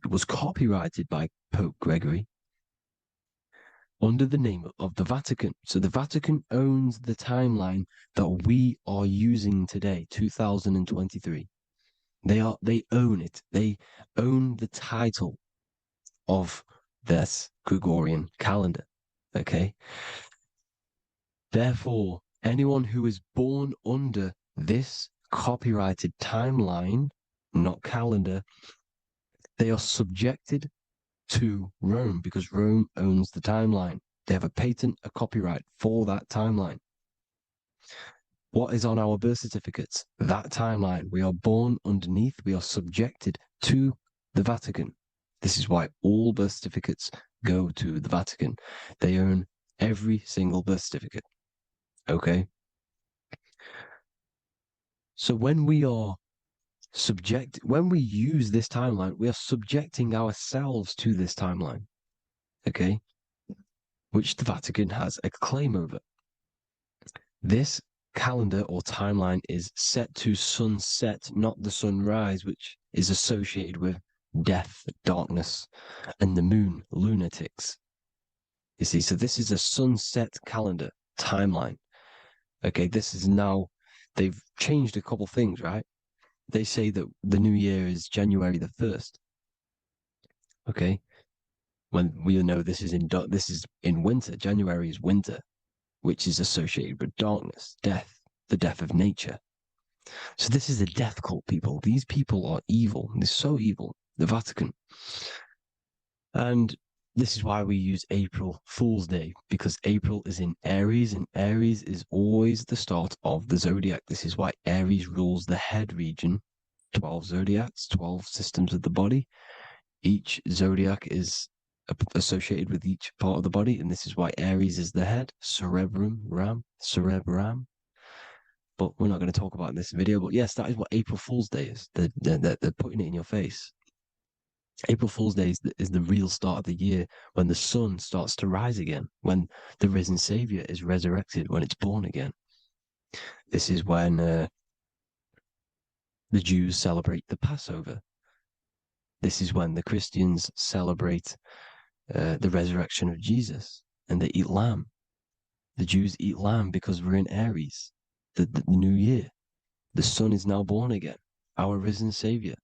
was copyrighted by Pope Gregory under the name of the Vatican. So the Vatican owns the timeline that we are using today, 2023. They own it. They own the title of this Gregorian calendar. Okay. Therefore, anyone who is born under this copyrighted timeline, not calendar, they are subjected to Rome because Rome owns the timeline. They have a patent, a copyright for that timeline. What is on our birth certificates? That timeline. We are born underneath, we are subjected to the Vatican. This is why all birth certificates go to the Vatican. They own every single birth certificate. Okay? So when we use this timeline, we are subjecting ourselves to this timeline. Okay? Which the Vatican has a claim over. This calendar or timeline is set to sunset, not the sunrise, which is associated with death, darkness, and the moon, lunatics. You see, so this is a sunset calendar timeline. Okay, this is now, they've changed a couple things, right? They say that the new year is January the 1st. Okay, when we know this is in winter. January is winter, which is associated with darkness, death, the death of nature. So this is a death cult, people. These people are evil. They're so evil. The Vatican. And this is why we use April Fool's Day, because April is in Aries, and Aries is always the start of the zodiac. This is why Aries rules the head region. 12 zodiacs, 12 systems of the body. Each zodiac is associated with each part of the body, and this is why Aries is the head, cerebrum. But we're not going to talk about it in this video. But yes, that is what April Fool's Day is. They're putting it in your face. April Fool's Day is the real start of the year, when the sun starts to rise again, when the risen Savior is resurrected, when it's born again. This is when the Jews celebrate the Passover. This is when the Christians celebrate the resurrection of Jesus, and they eat lamb. The Jews eat lamb because we're in Aries, the new year. The sun is now born again, our risen Savior,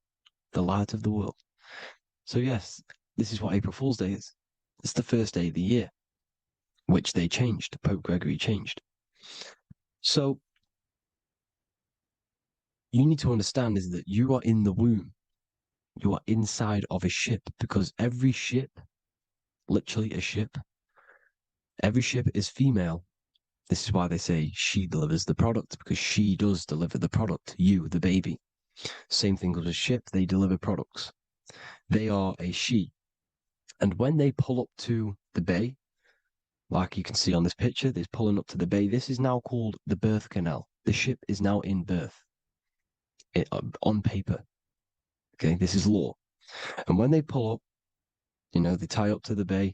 the light of the world. So yes, this is what April Fool's Day is. It's the first day of the year, which they changed. Pope Gregory changed. So you need to understand is that you are in the womb. You are inside of a ship, because every ship, literally a ship, every ship is female. This is why they say she delivers the product, because she does deliver the product. You, the baby. Same thing with a ship. They deliver products. They are a she. And when they pull up to the bay, like you can see on this picture, they're pulling up to the bay. This is now called the birth canal. The ship is now in birth on paper. Okay, this is law. And when they pull up, they tie up to the bay,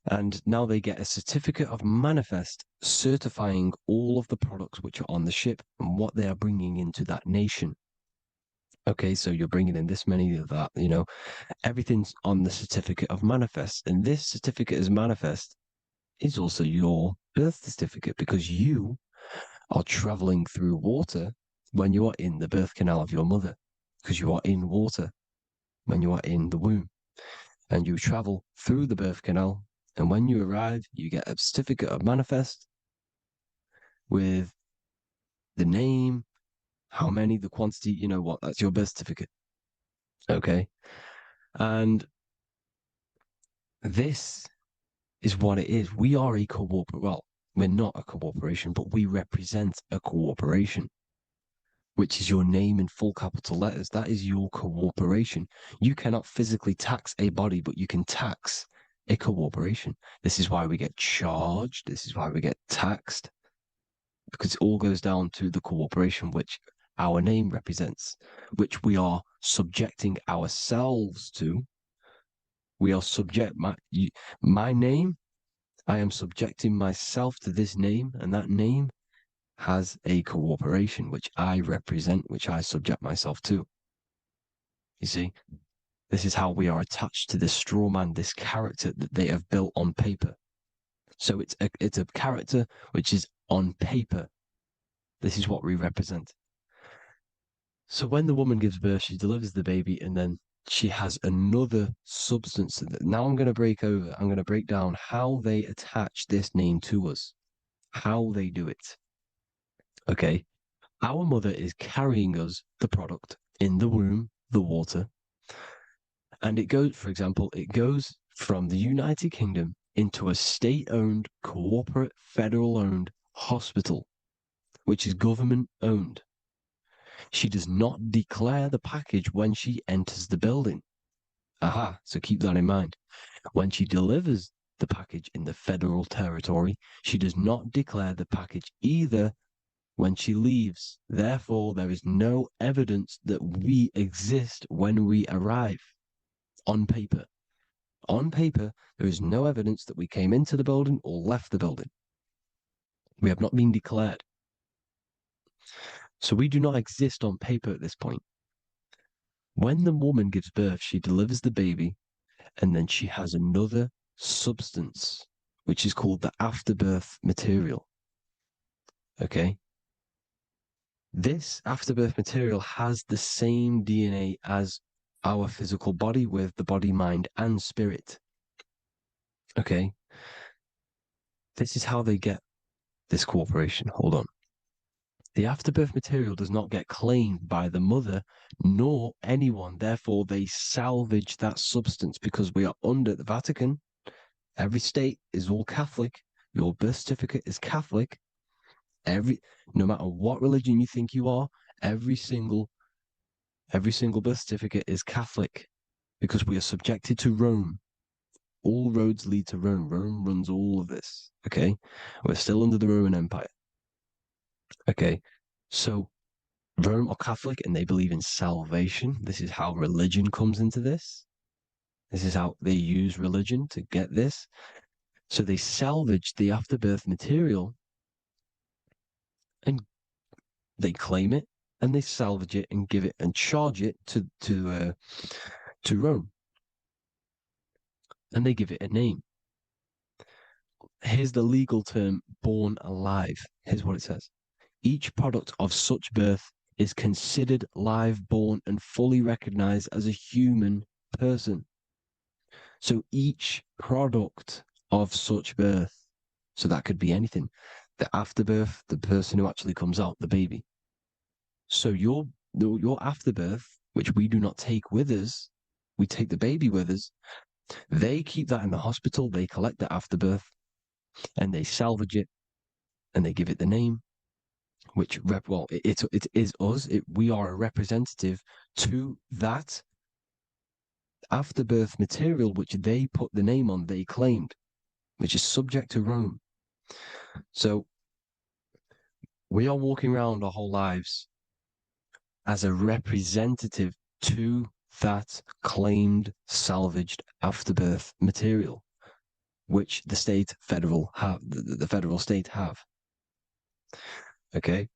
and now they get a certificate of manifest certifying all of the products which are on the ship and what they are bringing into that nation. Okay, so you're bringing in this many of that, everything's on the certificate of manifest. And this certificate of manifest is also your birth certificate, because you are traveling through water when you are in the birth canal of your mother, because you are in water when you are in the womb. And you travel through the birth canal, and when you arrive, you get a certificate of manifest with the name, how many, the quantity, that's your birth certificate. Okay. And this is what it is. We are a well, we're not a corporation, but we represent a corporation, which is your name in full capital letters. That is your corporation. You cannot physically tax a body, but you can tax a corporation. This is why we get charged. This is why we get taxed, because it all goes down to the corporation which our name represents, which we are subjecting ourselves to. We are my name. I am subjecting myself to this name, and that name has a corporation which I represent, which I subject myself to. You see, this is how we are attached to this straw man, this character that they have built on paper. So it's a character which is on paper. This is what we represent. So when the woman gives birth, she delivers the baby, and then she has another substance. Now I'm going to break down how they attach this name to us, how they do it. Okay. Our mother is carrying us the product in the womb, the water. And it goes, for example, it goes from the United Kingdom into a state-owned, corporate, federal-owned hospital, which is government-owned. She does not declare the package when she enters the building. Aha, so keep that in mind. When she delivers the package in the federal territory, she does not declare the package either when she leaves. Therefore, there is no evidence that we exist when we arrive. On paper. On paper, there is no evidence that we came into the building or left the building. We have not been declared. So we do not exist on paper at this point. When the woman gives birth, she delivers the baby, and then she has another substance, which is called the afterbirth material. Okay? This afterbirth material has the same DNA as our physical body, with the body, mind, and spirit. Okay? This is how they get this corporation. Hold on. The afterbirth material does not get claimed by the mother nor anyone. Therefore, they salvage that substance because we are under the Vatican. Every state is all Catholic. Your birth certificate is Catholic. No matter what religion you think you are, every single birth certificate is Catholic because we are subjected to Rome. All roads lead to Rome. Rome runs all of this. Okay? We're still under the Roman Empire. Okay, so Rome are Catholic and they believe in salvation. This is how religion comes into this. This is how they use religion to get this. So they salvage the afterbirth material and they claim it and they salvage it and give it and charge it to Rome. And they give it a name. Here's the legal term, born alive. Here's what it says. Each product of such birth is considered live, born, and fully recognized as a human person. So each product of such birth, so that could be anything, the afterbirth, the person who actually comes out, the baby. So your afterbirth, which we do not take with us, we take the baby with us, they keep that in the hospital, they collect the afterbirth, and they salvage it, and they give it the name, which, it is us. We are a representative to that afterbirth material, which they put the name on, they claimed, which is subject to Rome. So we are walking around our whole lives as a representative to that claimed salvaged afterbirth material, which the federal state have. Okay.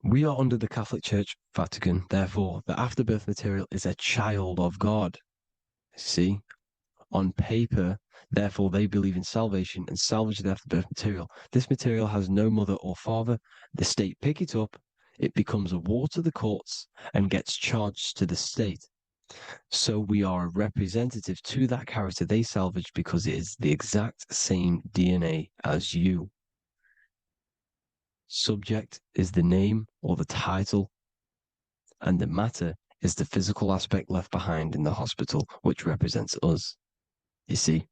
We are under the Catholic Church, Vatican. Therefore, the afterbirth material is a child of God. See, on paper, therefore, they believe in salvation and salvage the afterbirth material. This material has no mother or father. The state pick it up. It becomes a war to the courts and gets charged to the state. So we are a representative to that character they salvaged because it is the exact same DNA as you. Subject is the name or the title, and the matter is the physical aspect left behind in the hospital, which represents us. You see?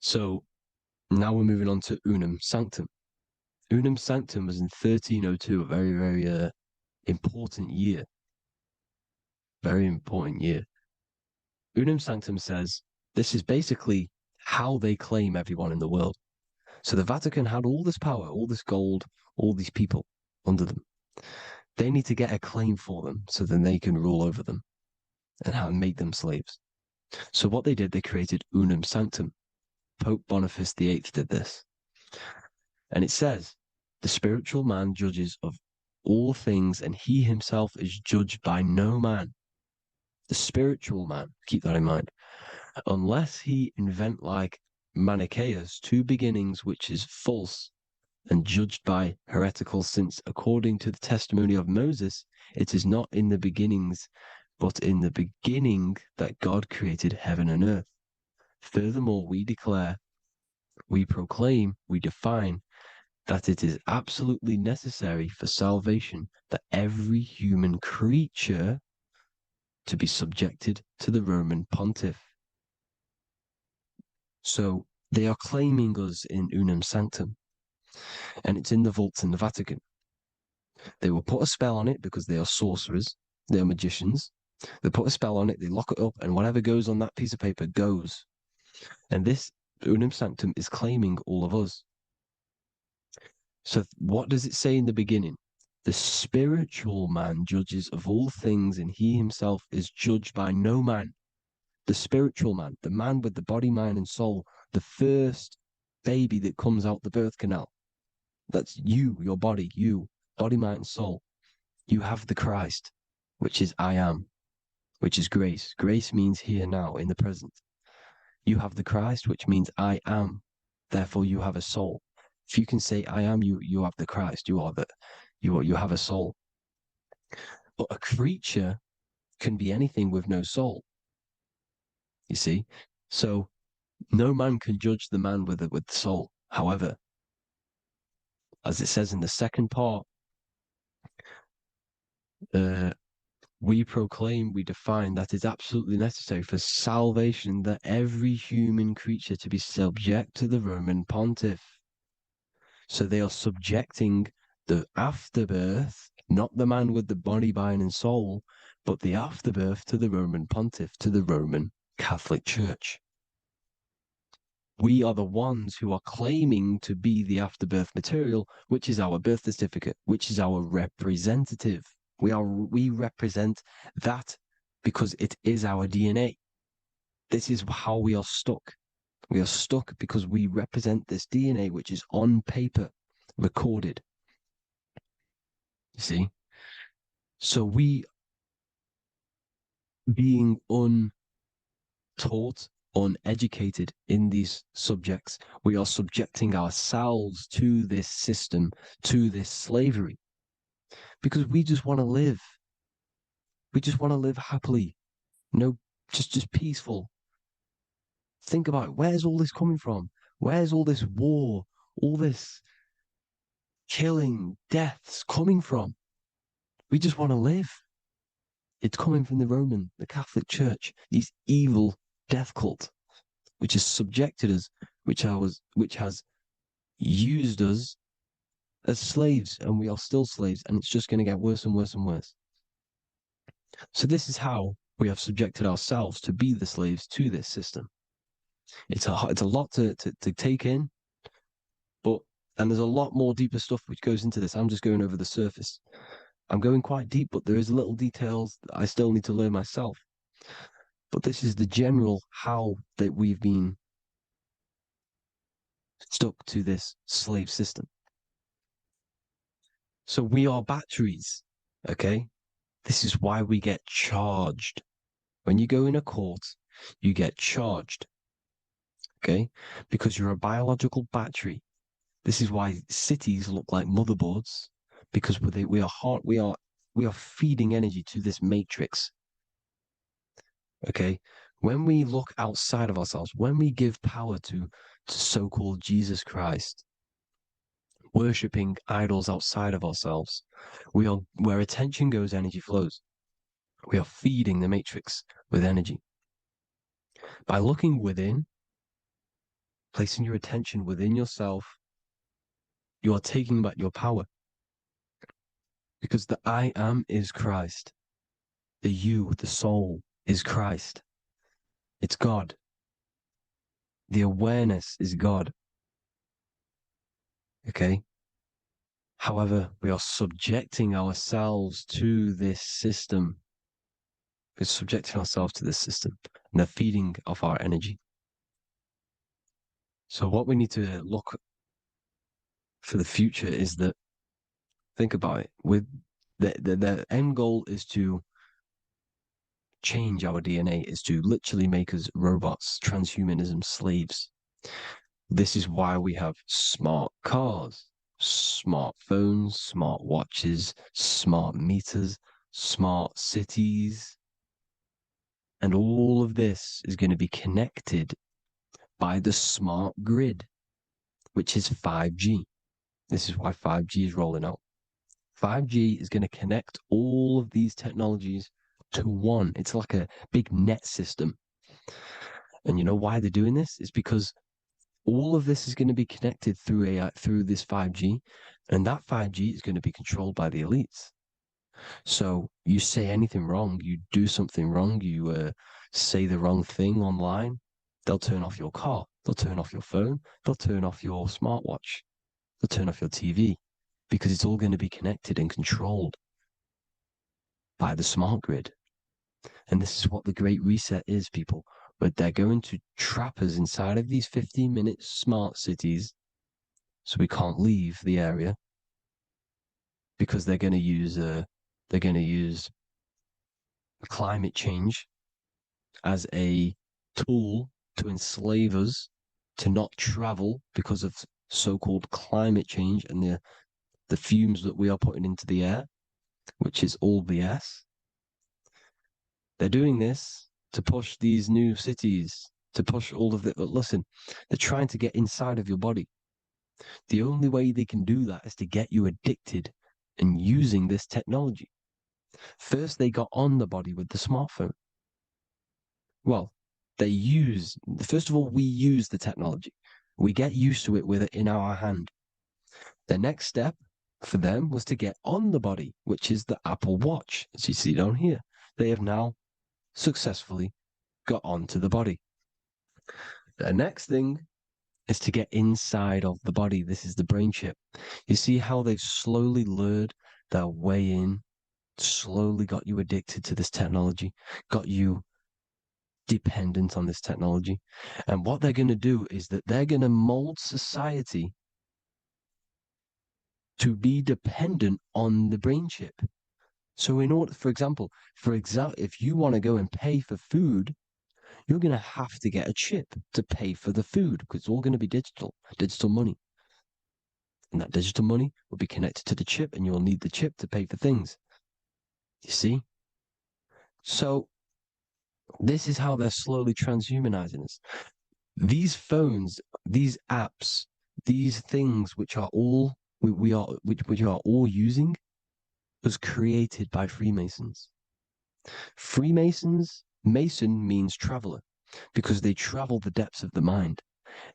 So now we're moving on to Unum Sanctum. Unum Sanctum was in 1302, a very, very important year. Very important year. Unum Sanctum says this is basically how they claim everyone in the world. So the Vatican had all this power, all this gold, all these people under them. They need to get a claim for them so then they can rule over them and make them slaves. So what they did, they created Unum Sanctum. Pope Boniface VIII did this. And it says, the spiritual man judges of all things, and he himself is judged by no man. The spiritual man, keep that in mind, unless he invent like Manichaeus, two beginnings, which is false and judged by heretical, since according to the testimony of Moses, it is not in the beginnings, but in the beginning that God created heaven and earth. Furthermore, we declare, we proclaim, we define that it is absolutely necessary for salvation that every human creature to be subjected to the Roman pontiff. So they are claiming us in Unum Sanctum, and it's in the vaults in the Vatican. They will put a spell on it because they are sorcerers, they are magicians. They put a spell on it, they lock it up, and whatever goes on that piece of paper goes. And this Unum Sanctum is claiming all of us. So what does it say in the beginning? The spiritual man judges of all things, and he himself is judged by no man. The spiritual man, the man with the body, mind, and soul, the first baby that comes out the birth canal. That's you, your body, body, mind, and soul. You have the Christ, which is I am, which is grace. Grace means here, now, in the present. You have the Christ, which means I am. Therefore, you have a soul. If you can say I am, you have the Christ. You have a soul. But a creature can be anything with no soul. You see? So no man can judge the man with the soul. However, as it says in the second part, we proclaim, we define that it's absolutely necessary for salvation that every human creature to be subject to the Roman pontiff. So they are subjecting the afterbirth, not the man with the body, mind, and soul, but the afterbirth to the Roman pontiff, to the Roman Catholic Church. We are the ones who are claiming to be the afterbirth material, which is our birth certificate, which is our representative. We represent that because it is our DNA. This is how we are stuck. We are stuck because we represent this DNA, which is on paper, recorded. You see? So we, being untaught, uneducated in these subjects, we are subjecting ourselves to this system, to this slavery, because we just want to live. We just want to live happily, just peaceful. Think about it. Where's all this coming from? Where's all this war, all this killing, deaths coming from? We just want to live. It's coming from the Catholic Church, these evil death cult, which has subjected us, which has used us as slaves, and we are still slaves, and it's just going to get worse and worse and worse. So this is how we have subjected ourselves to be the slaves to this system. It's a lot to take in, and there's a lot more deeper stuff which goes into this. I'm just going over the surface. I'm going quite deep, but there is little details that I still need to learn myself. But this is the general how that we've been stuck to this slave system. So we are batteries, okay? This is why we get charged. When you go in a court, you get charged, okay? Because you're a biological battery. This is why cities look like motherboards, because we are feeding energy to this matrix. Okay, when we look outside of ourselves, when we give power to so-called Jesus Christ, worshipping idols outside of ourselves, where attention goes, energy flows. We are feeding the matrix with energy. By looking within, placing your attention within yourself, you are taking back your power. Because the I am is Christ. The you, the soul, is Christ. It's God. The awareness is God. Okay? However, we are subjecting ourselves to this system. We're subjecting ourselves to this system and the feeding of our energy. So what we need to look for the future is that, think about it, with the end goal is to change our DNA, is to literally make us robots, transhumanism slaves. This is why we have smart cars, smartphones, smart watches, smart meters, smart cities. And all of this is going to be connected by the smart grid, which is 5G. This is why 5G is rolling out. 5G is going to connect all of these technologies to one. It's like a big net system. And you know why they're doing this? It's because all of this is going to be connected through AI, through this 5G, and that 5G is going to be controlled by the elites. So you say anything wrong, you do something wrong, you say the wrong thing online, they'll turn off your car, they'll turn off your phone, they'll turn off your smartwatch, they'll turn off your TV, because it's all going to be connected and controlled by the smart grid. And this is what the Great Reset is, people. But they're going to trap us inside of these 15-minute smart cities so we can't leave the area, because they're going to use climate change as a tool to enslave us to not travel because of so-called climate change and the fumes that we are putting into the air, which is all BS. They're doing this to push these new cities, to push all of it. But listen, they're trying to get inside of your body. The only way they can do that is to get you addicted and using this technology. First, they got on the body with the smartphone. Well, first of all, we use the technology. We get used to it with it in our hand. The next step for them was to get on the body, which is the Apple Watch, as you see down here. They have now successfully got onto the body. The next thing is to get inside of the body. This is the brain chip. You see how they've slowly lured their way in, slowly got you addicted to this technology, got you dependent on this technology. And what they're going to do is that they're going to mold society to be dependent on the brain chip. So in order, for example, if you want to go and pay for food, you're going to have to get a chip to pay for the food, because it's all going to be digital money. And that digital money will be connected to the chip, and you'll need the chip to pay for things. You see? So this is how they're slowly transhumanizing us. These phones, these apps, these things which are all we are all using was created by Freemasons. Mason means traveler, because they travel the depths of the mind.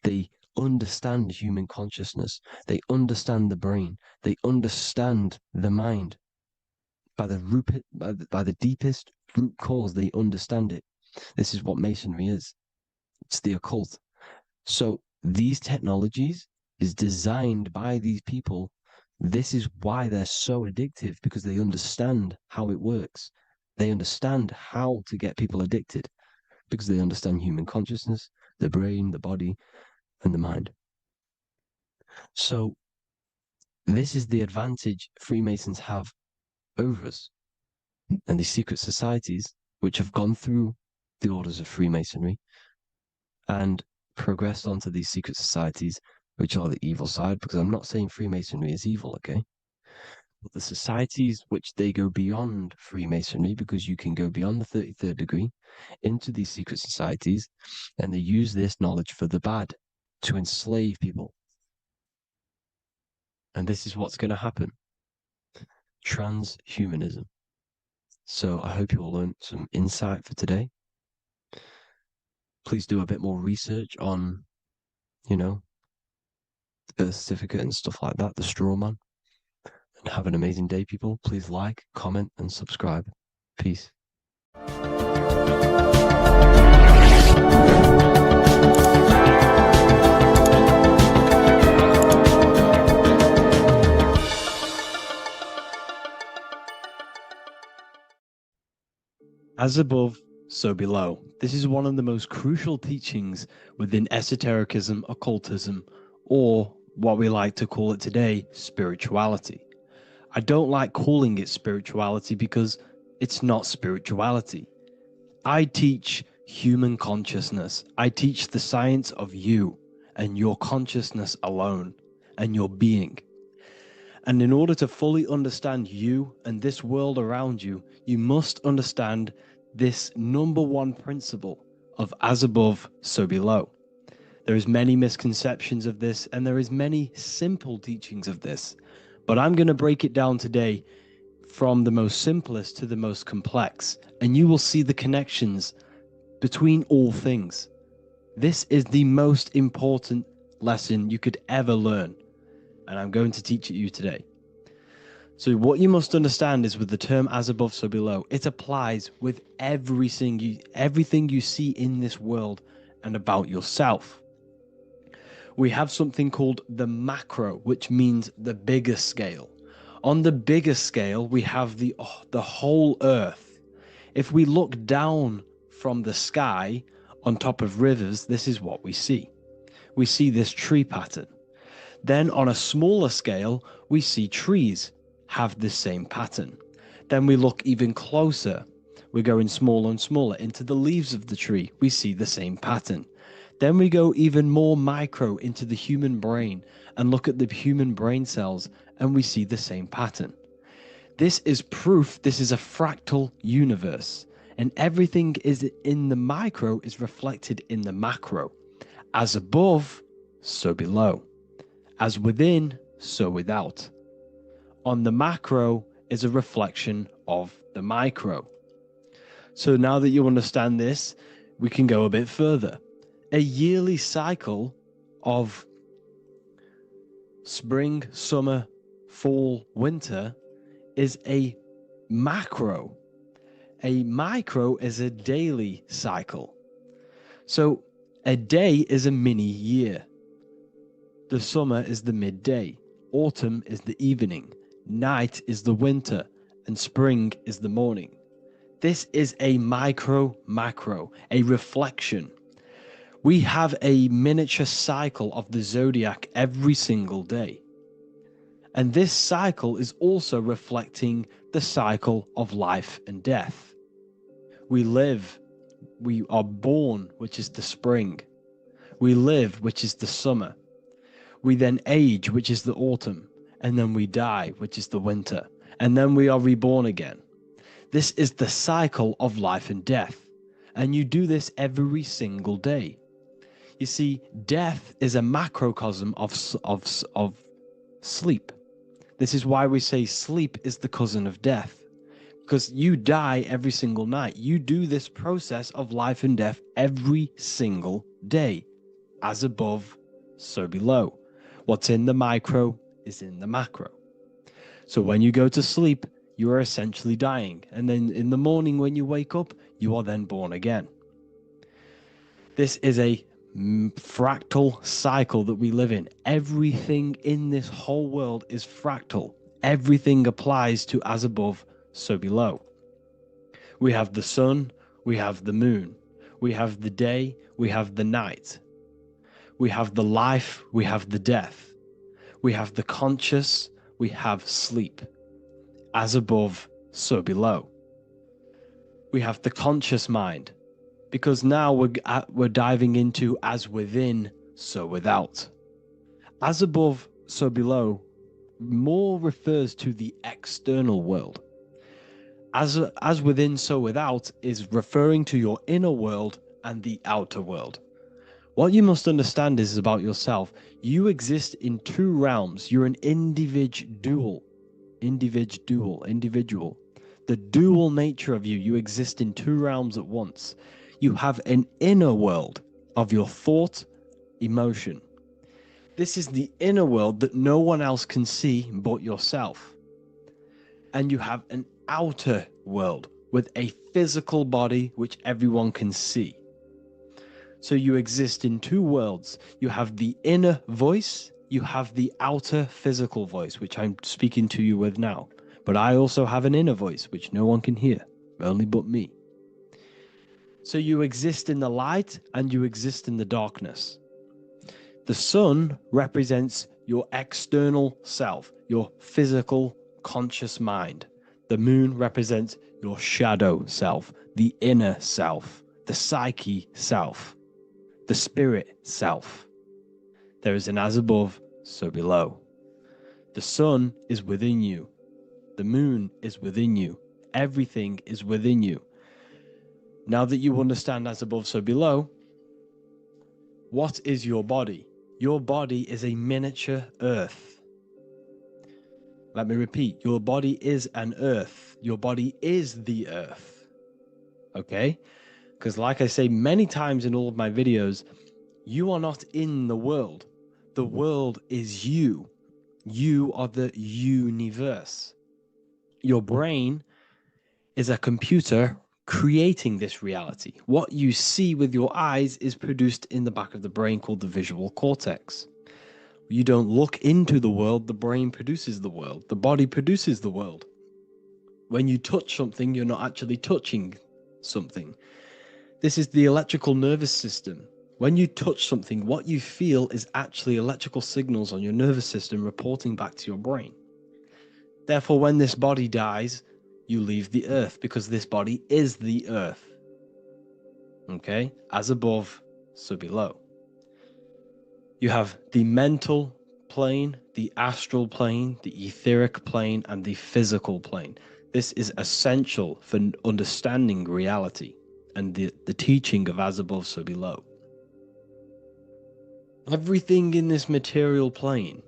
They understand human consciousness. They understand the brain. They understand the mind. By the deepest root cause, they understand it. This is what Masonry is. It's the occult. So these technologies is designed by these people. This is why they're so addictive, because they understand how it works. They understand how to get people addicted, because they understand human consciousness, the brain, the body, and the mind. So this is the advantage Freemasons have over us. And these secret societies, which have gone through the orders of Freemasonry and progressed onto these secret societies, which are the evil side, because I'm not saying Freemasonry is evil, okay? But the societies which they go beyond Freemasonry, because you can go beyond the 33rd degree into these secret societies, and they use this knowledge for the bad, to enslave people. And this is what's going to happen. Transhumanism. So I hope you all learned some insight for today. Please do a bit more research on, the birth certificate and stuff like that, the straw man. And have an amazing day, people. Please like, comment, and subscribe. Peace. As above, so below. This is one of the most crucial teachings within esotericism, occultism, or what we like to call it today, spirituality. I don't like calling it spirituality because it's not spirituality. I teach human consciousness. I teach the science of you and your consciousness alone and your being. And in order to fully understand you and this world around you, you must understand this number one principle of as above, so below. There is many misconceptions of this, and there is many simple teachings of this. But I'm going to break it down today from the most simplest to the most complex, and you will see the connections between all things. This is the most important lesson you could ever learn, and I'm going to teach it you today. So what you must understand is with the term as above, so below, it applies with everything you see in this world and about yourself. We have something called the macro, which means the bigger scale. On the bigger scale, we have the whole earth. If we look down from the sky on top of rivers, this is what we see. We see this tree pattern. Then on a smaller scale, we see trees have this same pattern. Then we look even closer. We're going smaller and smaller into the leaves of the tree. We see the same pattern. Then we go even more micro into the human brain and look at the human brain cells, and we see the same pattern. This is proof this is a fractal universe, and everything is in the micro is reflected in the macro. As above, so below. As within, so without. On the macro is a reflection of the micro. So now that you understand this, we can go a bit further. A yearly cycle of spring, summer, fall, winter is a macro. A micro is a daily cycle. So a day is a mini year. The summer is the midday. Autumn is the evening. Night is the winter. And spring is the morning. This is a macro, a reflection. We have a miniature cycle of the zodiac every single day. And this cycle is also reflecting the cycle of life and death. We live, we are born, which is the spring. We live, which is the summer. We then age, which is the autumn. And then we die, which is the winter. And then we are reborn again. This is the cycle of life and death. And you do this every single day. You see, death is a macrocosm of sleep. This is why we say sleep is the cousin of death. Because you die every single night. You do this process of life and death every single day. As above, so below. What's in the micro is in the macro. So when you go to sleep, you are essentially dying. And then in the morning when you wake up, you are then born again. This is a fractal cycle that we live in. Everything in this whole world is fractal. Everything applies to as above, so below. We have the sun, we have the moon, we have the day, we have the night. We have the life, we have the death. We have the conscious, we have sleep. As above, so below. We have the conscious mind, because now we're diving into as within, so without. As above, so below more refers to the external world. As within, so without is referring to your inner world and the outer world. What you must understand is about yourself. You exist in two realms. You're an individual. the dual nature of you. You exist in two realms at once. You have an inner world of your thought, emotion. This is the inner world that no one else can see but yourself. And you have an outer world with a physical body which everyone can see. So you exist in two worlds. You have the inner voice, you have the outer physical voice, which I'm speaking to you with now. But I also have an inner voice, which no one can hear, only but me. So you exist in the light and you exist in the darkness. The sun represents your external self, your physical conscious mind. The moon represents your shadow self, the inner self, the psyche self, the spirit self. There is an as above, so below. The sun is within you. The moon is within you. Everything is within you. Now that you understand as above, so below, what is your body? Your body is a miniature earth. Let me repeat, your body is an earth. Your body is the earth. Okay? Because like I say many times in all of my videos, you are not in the world. The world is you. You are the universe. Your brain is a computer creating this reality. What you see with your eyes is produced in the back of the brain called the visual cortex. You don't look into the world, the brain produces the world. The body produces the world. When you touch something, you're not actually touching something. This is the electrical nervous system. When you touch something, what you feel is actually electrical signals on your nervous system reporting back to your brain. Therefore, when this body dies, you leave the earth because this body is the earth. Okay? As above, so below. You have the mental plane, the astral plane, the etheric plane, and the physical plane. This is essential for understanding reality and the teaching of as above, so below. Everything in this material plane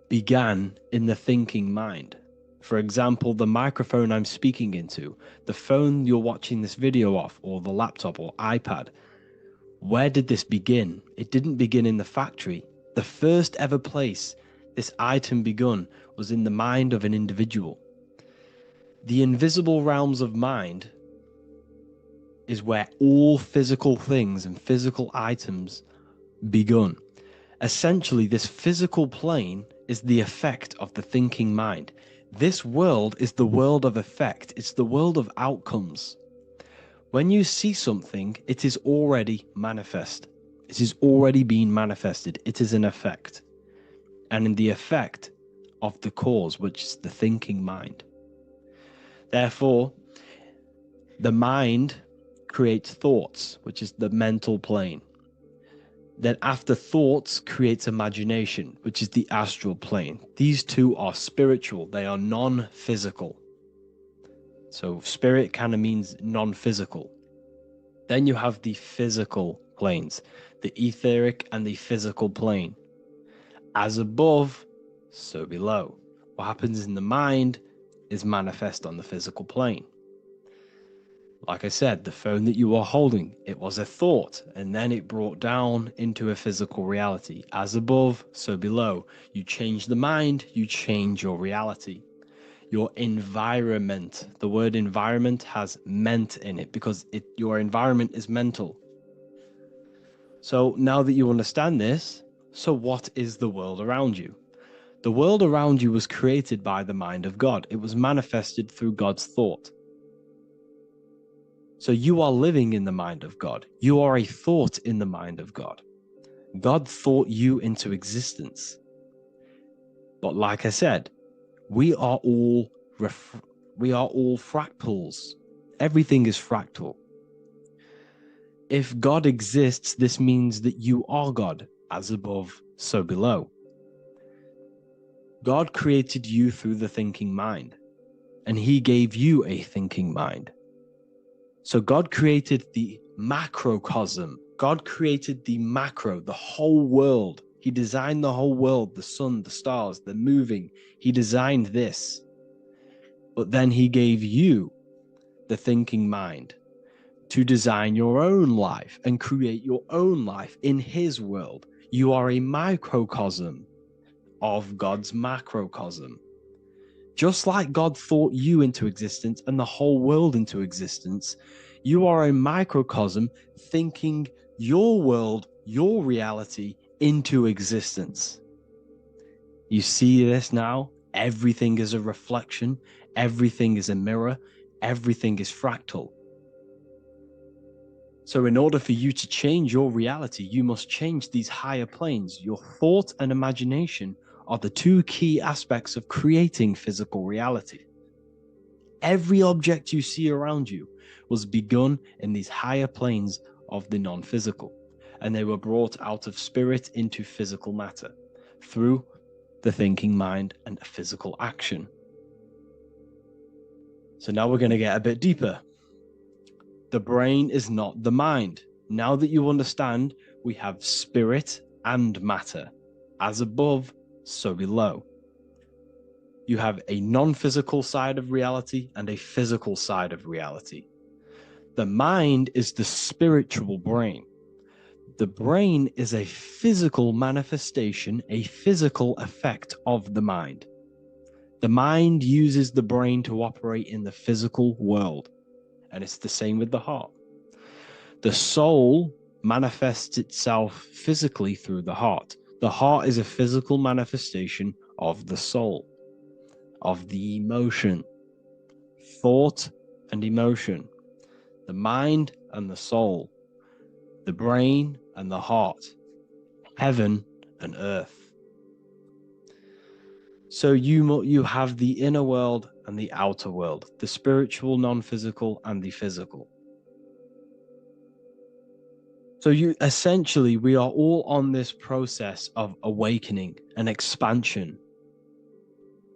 began in the thinking mind. For example, the microphone I'm speaking into, the phone you're watching this video off, or the laptop or iPad. Where did this begin? It didn't begin in the factory. The first ever place this item begun was in the mind of an individual. The invisible realms of mind is where all physical things and physical items begun. Essentially, this physical plane is the effect of the thinking mind. This world is the world of effect. It's the world of outcomes. When you see something, it is already manifest. It is already being manifested. It is an effect. And in the effect of the cause, which is the thinking mind. Therefore, the mind creates thoughts, which is the mental plane. Then after thoughts creates imagination, which is the astral plane. These two are spiritual. They are non-physical. So spirit kind of means non-physical. Then you have the physical planes, the etheric and the physical plane. As above, so below. What happens in the mind is manifest on the physical plane. Like I said, the phone that you are holding, it was a thought, and then it brought down into a physical reality. As above, so below. You change the mind, you change your reality. Your environment, the word environment has ment in it because your environment is mental. So now that you understand this, so what is the world around you? The world around you was created by the mind of God. It was manifested through God's thought. So you are living in the mind of God. You are a thought in the mind of God. God thought you into existence. But like I said, we are all fractals. Everything is fractal. If God exists, this means that you are God, as above, so below. God created you through the thinking mind, and he gave you a thinking mind. So God created the macrocosm. God created the macro, the whole world. He designed the whole world, the sun, the stars, the moving. He designed this. But then he gave you the thinking mind, to design your own life and create your own life in his world. You are a microcosm of God's macrocosm. Just like God thought you into existence and the whole world into existence, you are a microcosm thinking your world, your reality into existence. You see this now? Everything is a reflection, everything is a mirror, everything is fractal. So in order for you to change your reality, you must change these higher planes. Your thought and imagination are the two key aspects of creating physical reality. Every object you see around you was begun in these higher planes of the non-physical, and they were brought out of spirit into physical matter through the thinking mind and physical action. So now we're going to get a bit deeper. The brain is not the mind. Now that you understand, we have spirit and matter. As above, so below. You have a non-physical side of reality and a physical side of reality. The mind is the spiritual brain. The brain is a physical manifestation, a physical effect of the mind. The mind uses the brain to operate in the physical world. And it's the same with the heart. The soul manifests itself physically through the heart. The heart is a physical manifestation of the soul, of the emotion, thought and emotion, the mind and the soul, the brain and the heart, heaven and earth. So you have the inner world and the outer world, the spiritual, non-physical, and the physical. So we are all on this process of awakening, an expansion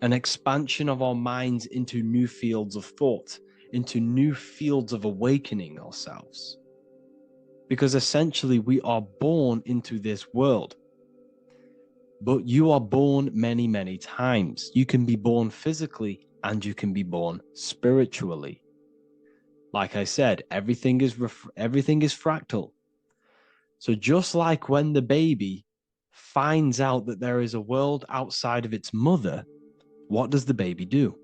of our minds into new fields of thought, into new fields of awakening ourselves. Because essentially we are born into this world. But you are born many, many times. You can be born physically and you can be born spiritually. Like I said, everything is fractal. So just like when the baby finds out that there is a world outside of its mother, what does the baby do?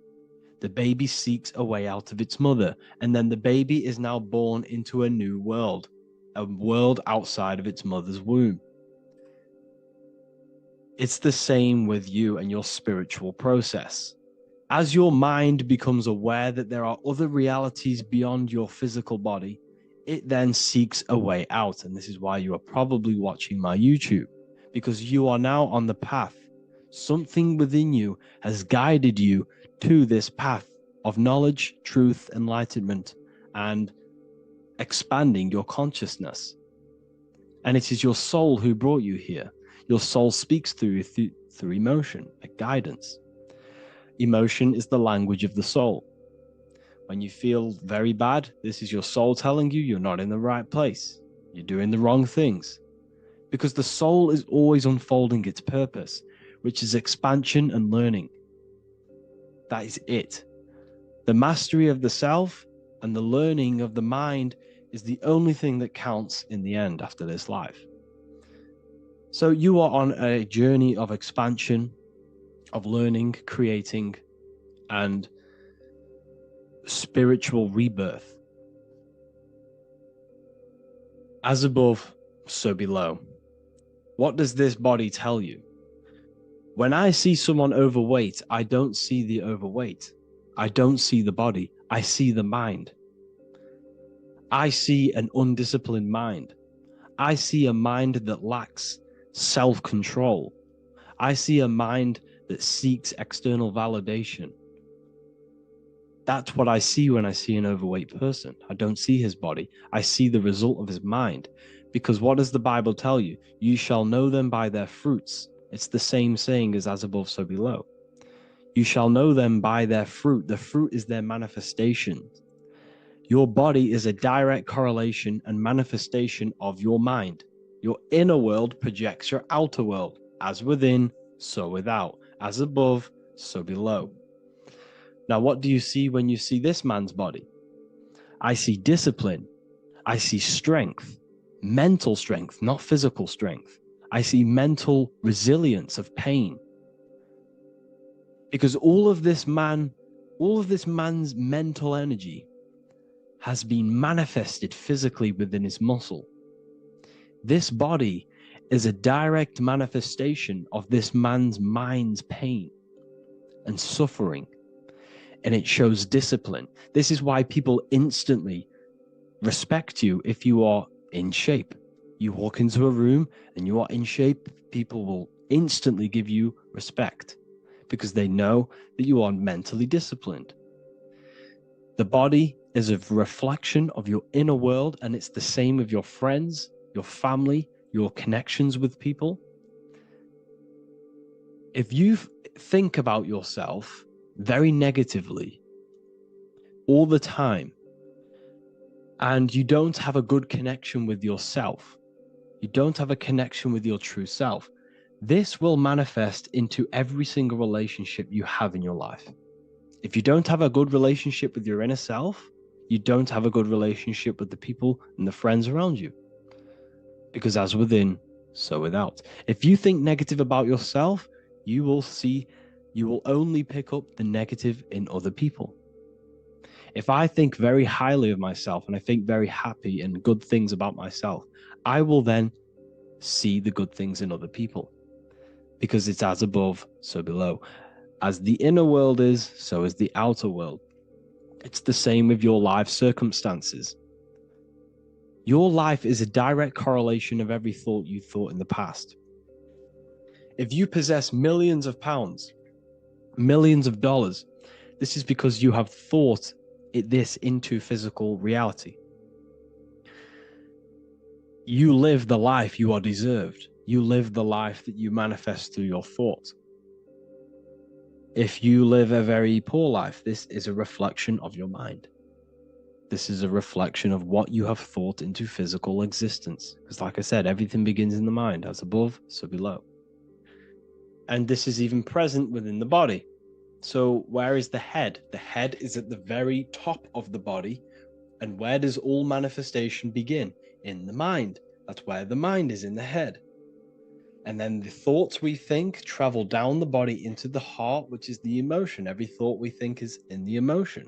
The baby seeks a way out of its mother, and then the baby is now born into a new world, a world outside of its mother's womb. It's the same with you and your spiritual process. As your mind becomes aware that there are other realities beyond your physical body, it then seeks a way out. And this is why you are probably watching my YouTube, because you are now on the path. Something within you has guided you to this path of knowledge, truth, enlightenment, and expanding your consciousness. And it is your soul who brought you here. Your soul speaks through emotion, like guidance. Emotion is the language of the soul. When you feel very bad, this is your soul telling you you're not in the right place. You're doing the wrong things. Because the soul is always unfolding its purpose, which is expansion and learning. That is it. The mastery of the self and the learning of the mind is the only thing that counts in the end after this life. So you are on a journey of expansion, of learning, creating, and spiritual rebirth. As above, so below. What does this body tell you? When I see someone overweight, I don't see the overweight. I don't see the body. I see the mind. I see an undisciplined mind. I see a mind that lacks self-control. I see a mind that seeks external validation. That's what I see when I see an overweight person. I don't see his body. I see the result of his mind. Because what does the Bible tell you? You shall know them by their fruits. It's the same saying as above, so below. You shall know them by their fruit. The fruit is their manifestation. Your body is a direct correlation and manifestation of your mind. Your inner world projects your outer world. As within, so without. As above, so below. Now, what do you see when you see this man's body? I see discipline. I see strength, mental strength, not physical strength. I see mental resilience of pain. Because all of this man's mental energy has been manifested physically within his muscle. This body is a direct manifestation of this man's mind's pain and suffering, and it shows discipline. This is why people instantly respect you if you are in shape. You walk into a room and you are in shape, people will instantly give you respect because they know that you are mentally disciplined. The body is a reflection of your inner world, and it's the same with your friends, your family, your connections with people. If you think about yourself very negatively all the time, and you don't have a good connection with yourself, you don't have a connection with your true self, this will manifest into every single relationship you have in your life. If you don't have a good relationship with your inner self, you don't have a good relationship with the people and the friends around you. Because as within, so without. If you think negative about yourself, you will only pick up the negative in other people. If I think very highly of myself and I think very happy and good things about myself, I will then see the good things in other people. Because it's as above, so below. As the inner world is, so is the outer world. It's the same with your life circumstances. Your life is a direct correlation of every thought you thought in the past. If you possess millions of pounds, millions of dollars, this is because you have thought this into physical reality. You live the life you are deserved. You live the life that you manifest through your thoughts. If you live a very poor life, this is a reflection of your mind. This is a reflection of what you have thought into physical existence. Because like I said, everything begins in the mind. As above, so below. And this is even present within the body. So where is the head? The head is at the very top of the body. And where does all manifestation begin? In the mind. That's where the mind is, in the head. And then the thoughts we think travel down the body into the heart, which is the emotion. Every thought we think is in the emotion.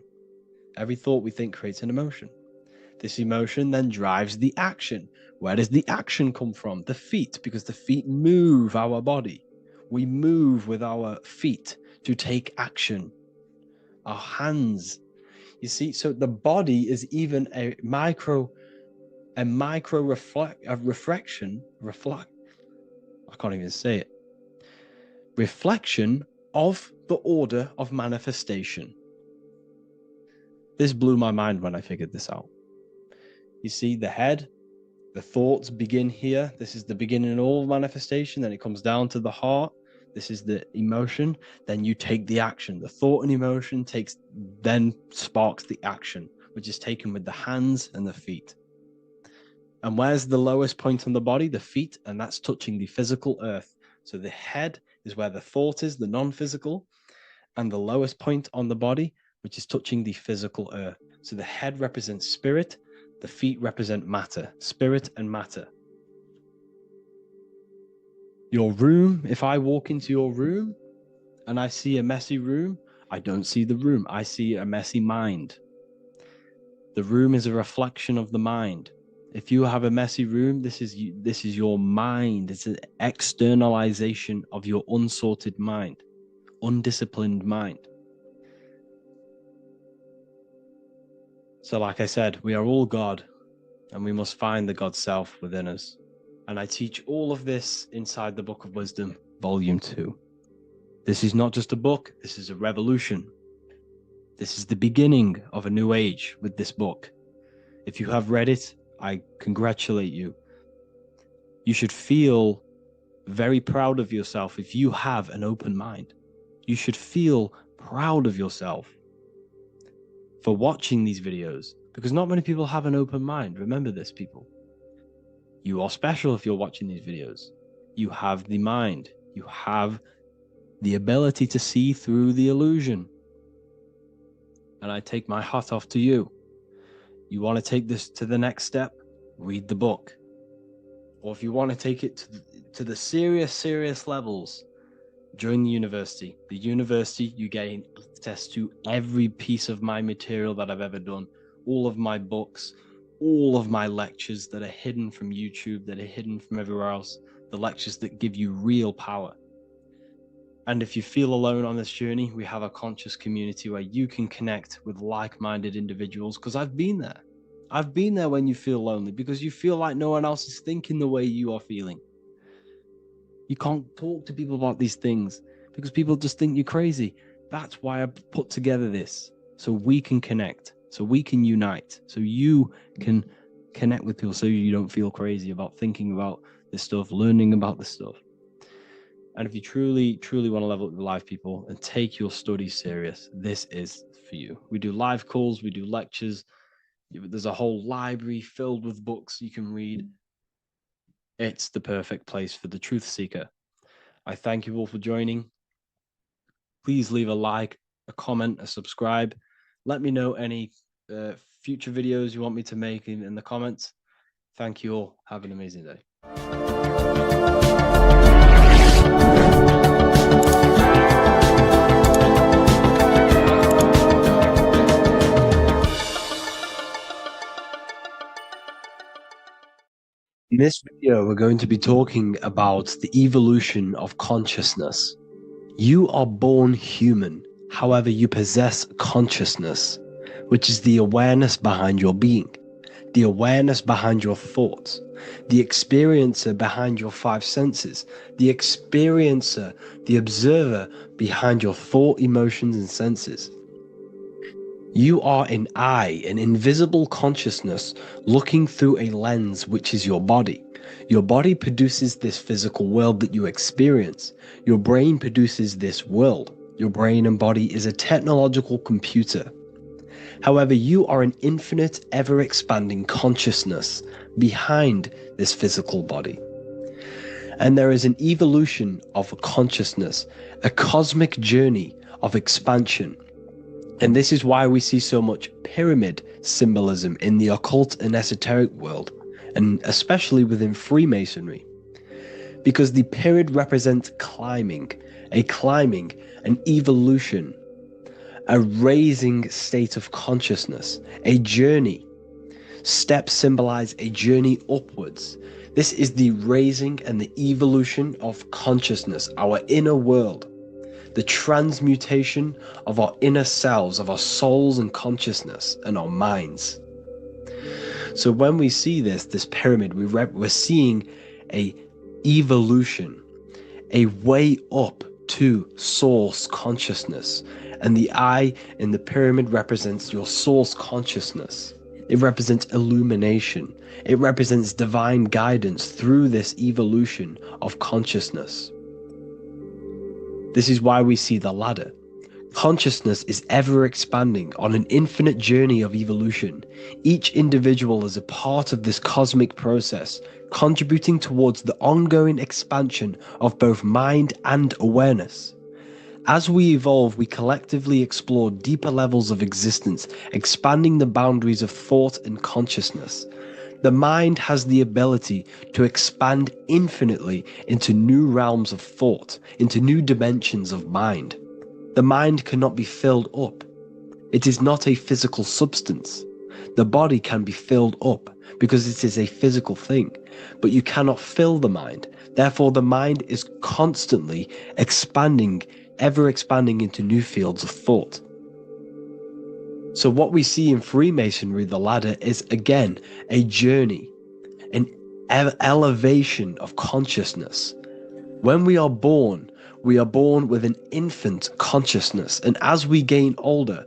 Every thought we think creates an emotion. This emotion then drives the action. Where does the action come from? The feet, because the feet move our body. We move with our feet to take action. Our hands. You see, so the body is even a reflection. I can't even say it. Reflection of the order of manifestation. This blew my mind when I figured this out. You see, the head, the thoughts begin here. This is the beginning of all manifestation. Then it comes down to the heart. This is the emotion. Then you take the action. The thought and emotion then sparks the action, which is taken with the hands and the feet. And where's the lowest point on the body? The feet, and that's touching the physical earth. So the head is where the thought is, the non-physical, and the lowest point on the body, which is touching the physical earth. So the head represents spirit, the feet represent matter, spirit and matter. Your room, if I walk into your room and I see a messy room, I don't see the room, I see a messy mind. The room is a reflection of the mind. If you have a messy room, this is your mind. It's an externalization of your unsorted mind, undisciplined mind. So like I said, we are all God, and we must find the God self within us. And I teach all of this inside the Book of Wisdom, Volume 2. This is not just a book, this is a revolution. This is the beginning of a new age with this book. If you have read it, I congratulate you. You should feel very proud of yourself if you have an open mind. You should feel proud of yourself for watching these videos, because not many people have an open mind. Remember this, people. You are special if you're watching these videos. You have the mind. You have the ability to see through the illusion. And I take my hat off to you. You want to take this to the next step? Read the book. Or if you want to take it to the serious levels, join the university. The university, you gain access to every piece of my material that I've ever done, all of my books, all of my lectures that are hidden from YouTube, that are hidden from everywhere else, the lectures that give you real power. And if you feel alone on this journey, we have a conscious community where you can connect with like-minded individuals, because I've been there. I've been there when you feel lonely, because you feel like no one else is thinking the way you are feeling. You can't talk to people about these things because people just think you're crazy. That's why I put together this, so we can connect, so we can unite, so you can connect with people, so you don't feel crazy about thinking about this stuff, learning about this stuff. And if you truly want to level up your life, people, and take your studies serious, this is for you. We do live calls, we do lectures. There's a whole library filled with books you can read. It's the perfect place for the truth seeker. I thank you all for joining. Please leave a like, a comment, a subscribe. Let me know any future videos you want me to make in the comments. Thank you all. Have an amazing day. In this video, we're going to be talking about the evolution of consciousness. You are born human, however, you possess consciousness, which is the awareness behind your being, the awareness behind your thoughts, the experiencer behind your five senses, the experiencer, the observer behind your thought, emotions, and senses. You are an eye, an invisible consciousness looking through a lens, which is your body. Your body produces this physical world that you experience. Your brain produces this world. Your brain and body is a technological computer. However, you are an infinite, ever-expanding consciousness behind this physical body. And there is an evolution of consciousness, a cosmic journey of expansion. And this is why we see so much pyramid symbolism in the occult and esoteric world, and especially within Freemasonry. Because the pyramid represents climbing, an evolution, a raising state of consciousness, a journey. Steps symbolize a journey upwards. This is the raising and the evolution of consciousness, our inner world. The transmutation of our inner selves, of our souls and consciousness and our minds. So when we see this pyramid, we're seeing a evolution, a way up to source consciousness. And the eye in the pyramid represents your source consciousness. It represents illumination. It represents divine guidance through this evolution of consciousness. This is why we see the ladder. Consciousness is ever expanding on an infinite journey of evolution. Each individual is a part of this cosmic process, contributing towards the ongoing expansion of both mind and awareness. As we evolve, we collectively explore deeper levels of existence, expanding the boundaries of thought and consciousness. The mind has the ability to expand infinitely into new realms of thought, into new dimensions of mind. The mind cannot be filled up. It is not a physical substance. The body can be filled up because it is a physical thing, but you cannot fill the mind. Therefore, the mind is constantly expanding, ever expanding into new fields of thought. So what we see in Freemasonry, the ladder, is again a journey, an elevation of consciousness. When we are born with an infant consciousness, and as we gain older,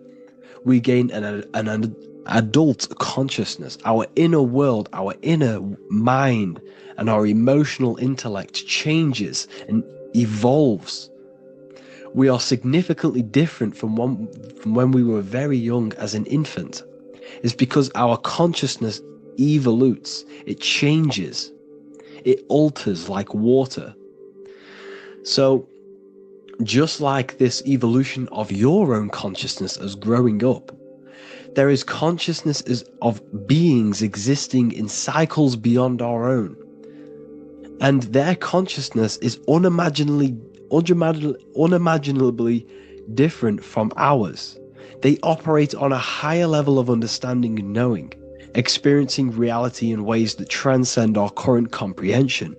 we gain an adult consciousness. Our inner world, our inner mind, and our emotional intellect changes and evolves. We are significantly different from when we were very young as an infant. It's because our consciousness evolutes, it changes, it alters like water. So just like this evolution of your own consciousness as growing up, There is consciousness of beings existing in cycles beyond our own. And their consciousness is unimaginably different from ours. They operate on a higher level of understanding and knowing, experiencing reality in ways that transcend our current comprehension.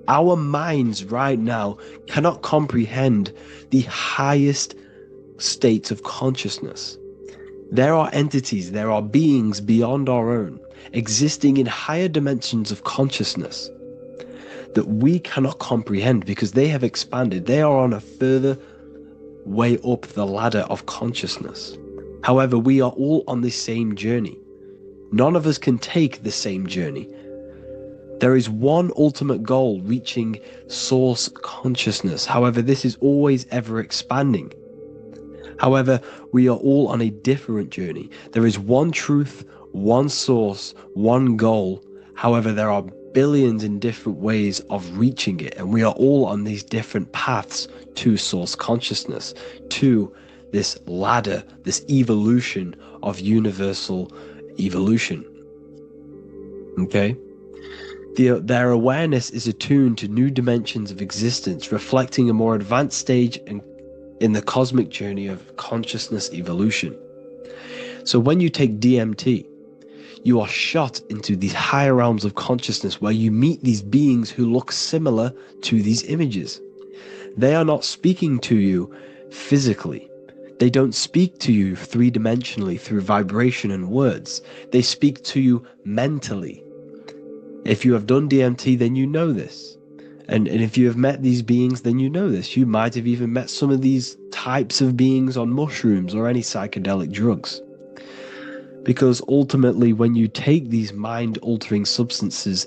Our minds right now cannot comprehend the highest states of consciousness. There are entities, there are beings beyond our own, existing in higher dimensions of consciousness that we cannot comprehend because they have expanded. They are on a further way up the ladder of consciousness. However, we are all on the same journey. None of us can take the same journey. There is one ultimate goal, reaching source consciousness. However, this is always ever expanding. However, we are all on a different journey. There is one truth, one source, one goal. However, there are billions in different ways of reaching it, and we are all on these different paths to source consciousness, to this ladder, this evolution of universal evolution. Okay? Their awareness is attuned to new dimensions of existence, reflecting a more advanced stage in the cosmic journey of consciousness evolution. So when you take DMT, you are shot into these higher realms of consciousness where you meet these beings who look similar to these images. They are not speaking to you physically. They don't speak to you three-dimensionally through vibration and words. They speak to you mentally. If you have done DMT, then you know this. And if you have met these beings, then you know this. You might have even met some of these types of beings on mushrooms or any psychedelic drugs. Because ultimately, when you take these mind-altering substances,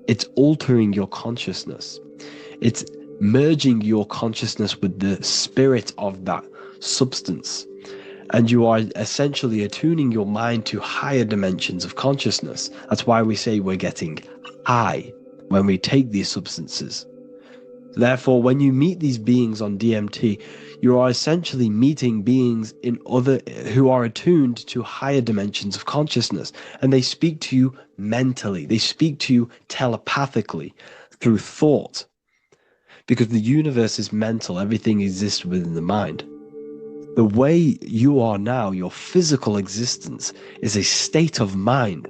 it's altering your consciousness. It's merging your consciousness with the spirit of that substance. And you are essentially attuning your mind to higher dimensions of consciousness. That's why we say we're getting high when we take these substances. Therefore, when you meet these beings on DMT, you are essentially meeting beings who are attuned to higher dimensions of consciousness, and they speak to you mentally. They speak to you telepathically through thought, because the universe is mental. Everything exists within the mind. The way you are now, your physical existence, is a state of mind.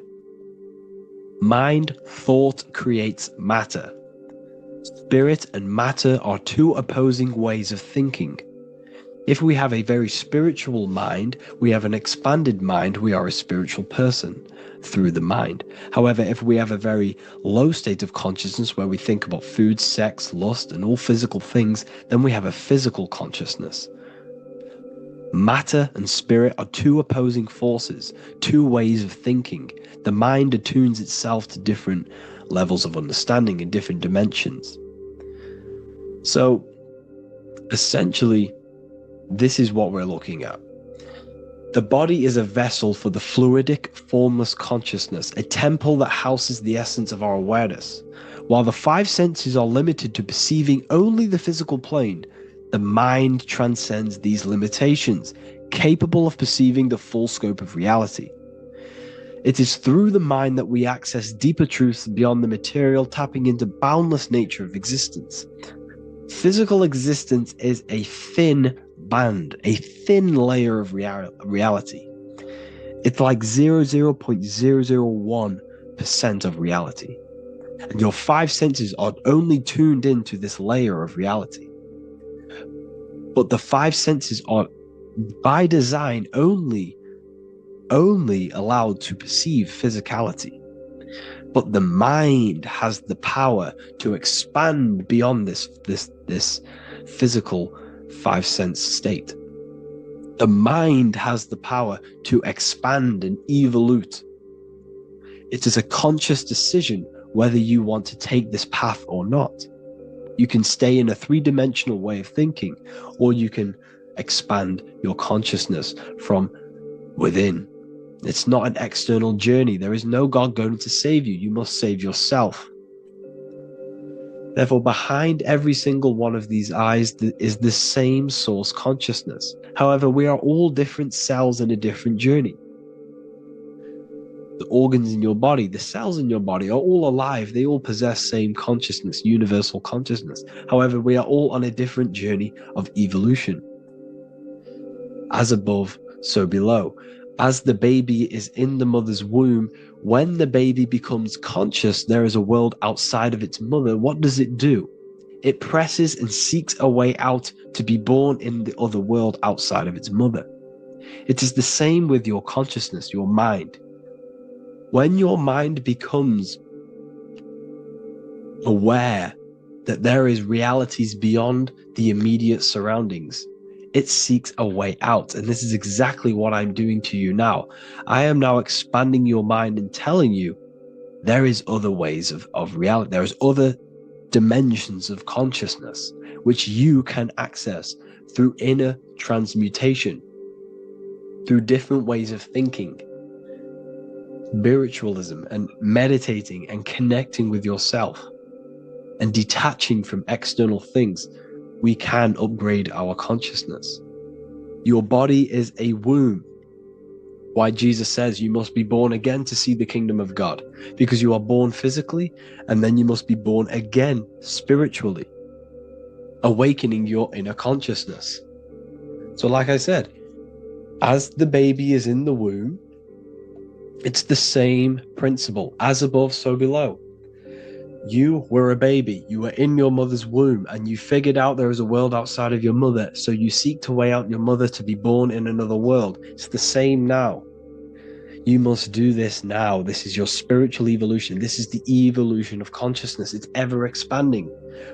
Mind, thought creates matter. Spirit and matter are two opposing ways of thinking. If we have a very spiritual mind, we have an expanded mind, we are a spiritual person through the mind. However, if we have a very low state of consciousness where we think about food, sex, lust, and all physical things, then we have a physical consciousness. Matter and spirit are two opposing forces, two ways of thinking. The mind attunes itself to different levels of understanding in different dimensions. So, essentially, this is what we're looking at. The body is a vessel for the fluidic, formless consciousness, a temple that houses the essence of our awareness. While the five senses are limited to perceiving only the physical plane, the mind transcends these limitations, capable of perceiving the full scope of reality. It is through the mind that we access deeper truths beyond the material, tapping into boundless nature of existence. Physical existence is a thin band, a thin layer of reality. It's like 0.001% of reality. And your five senses are only tuned into this layer of reality. But the five senses are, by design, only allowed to perceive physicality. But the mind has the power to expand beyond this physical five sense state. The mind has the power to expand and evolute. It is a conscious decision whether you want to take this path or not. You can stay in a three-dimensional way of thinking, or you can expand your consciousness from within. It's not an external journey. There is no God going to save you. You must save yourself. Therefore, behind every single one of these eyes is the same source consciousness. However, we are all different cells in a different journey. the organs in your body, the cells in your body are all alive. They all possess same consciousness, universal consciousness. However, we are all on a different journey of evolution. As above, so below. As the baby is in the mother's womb, when the baby becomes conscious, there is a world outside of its mother. What does it do? It presses and seeks a way out to be born in the other world outside of its mother. It is the same with your consciousness, your mind. When your mind becomes aware that there is realities beyond the immediate surroundings, it seeks a way out. And this is exactly what I'm doing to you now. I am now expanding your mind and telling you there is other ways of reality. There is other dimensions of consciousness which you can access through inner transmutation, through different ways of thinking, spiritualism, and meditating and connecting with yourself and detaching from external things. We can upgrade our consciousness. Your body is a womb. Why Jesus says you must be born again to see the kingdom of God, because you are born physically and then you must be born again spiritually, awakening your inner consciousness. So like I said, as the baby is in the womb, it's the same principle. As above, so below. You were a baby, you were in your mother's womb, and you figured out there is a world outside of your mother, so you seek to weigh out your mother to be born in another world. It's the same now. You must do this now. This is your spiritual evolution. This is the evolution of consciousness. It's ever expanding.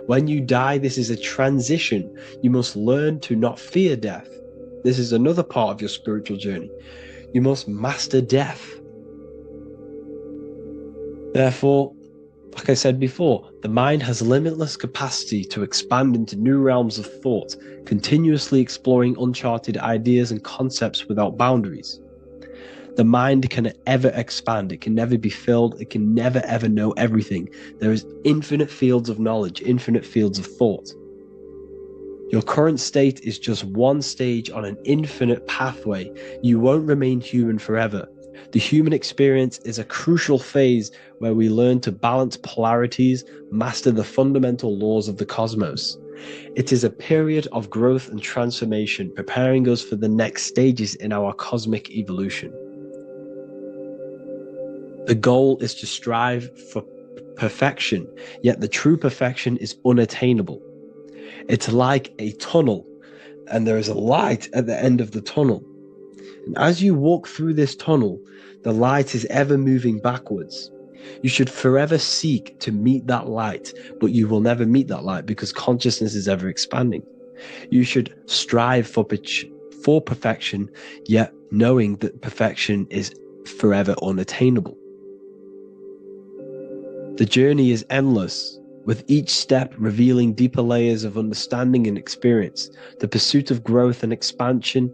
When you die, this is a transition. You must learn to not fear death. This is another part of your spiritual journey. You must master death. Therefore, like I said before, the mind has limitless capacity to expand into new realms of thought, continuously exploring uncharted ideas and concepts without boundaries. The mind can ever expand. It can never be filled. It can never ever know everything. There is infinite fields of knowledge, infinite fields of thought. Your current state is just one stage on an infinite pathway. You won't remain human forever. The human experience is a crucial phase where we learn to balance polarities, master the fundamental laws of the cosmos. It is a period of growth and transformation, preparing us for the next stages in our cosmic evolution. The goal is to strive for perfection, yet the true perfection is unattainable. It's like a tunnel, and there is a light at the end of the tunnel. And as you walk through this tunnel, the light is ever moving backwards. You should forever seek to meet that light, but you will never meet that light because consciousness is ever expanding. You should strive for perfection, yet knowing that perfection is forever unattainable. The journey is endless, with each step revealing deeper layers of understanding and experience. The pursuit of growth and expansion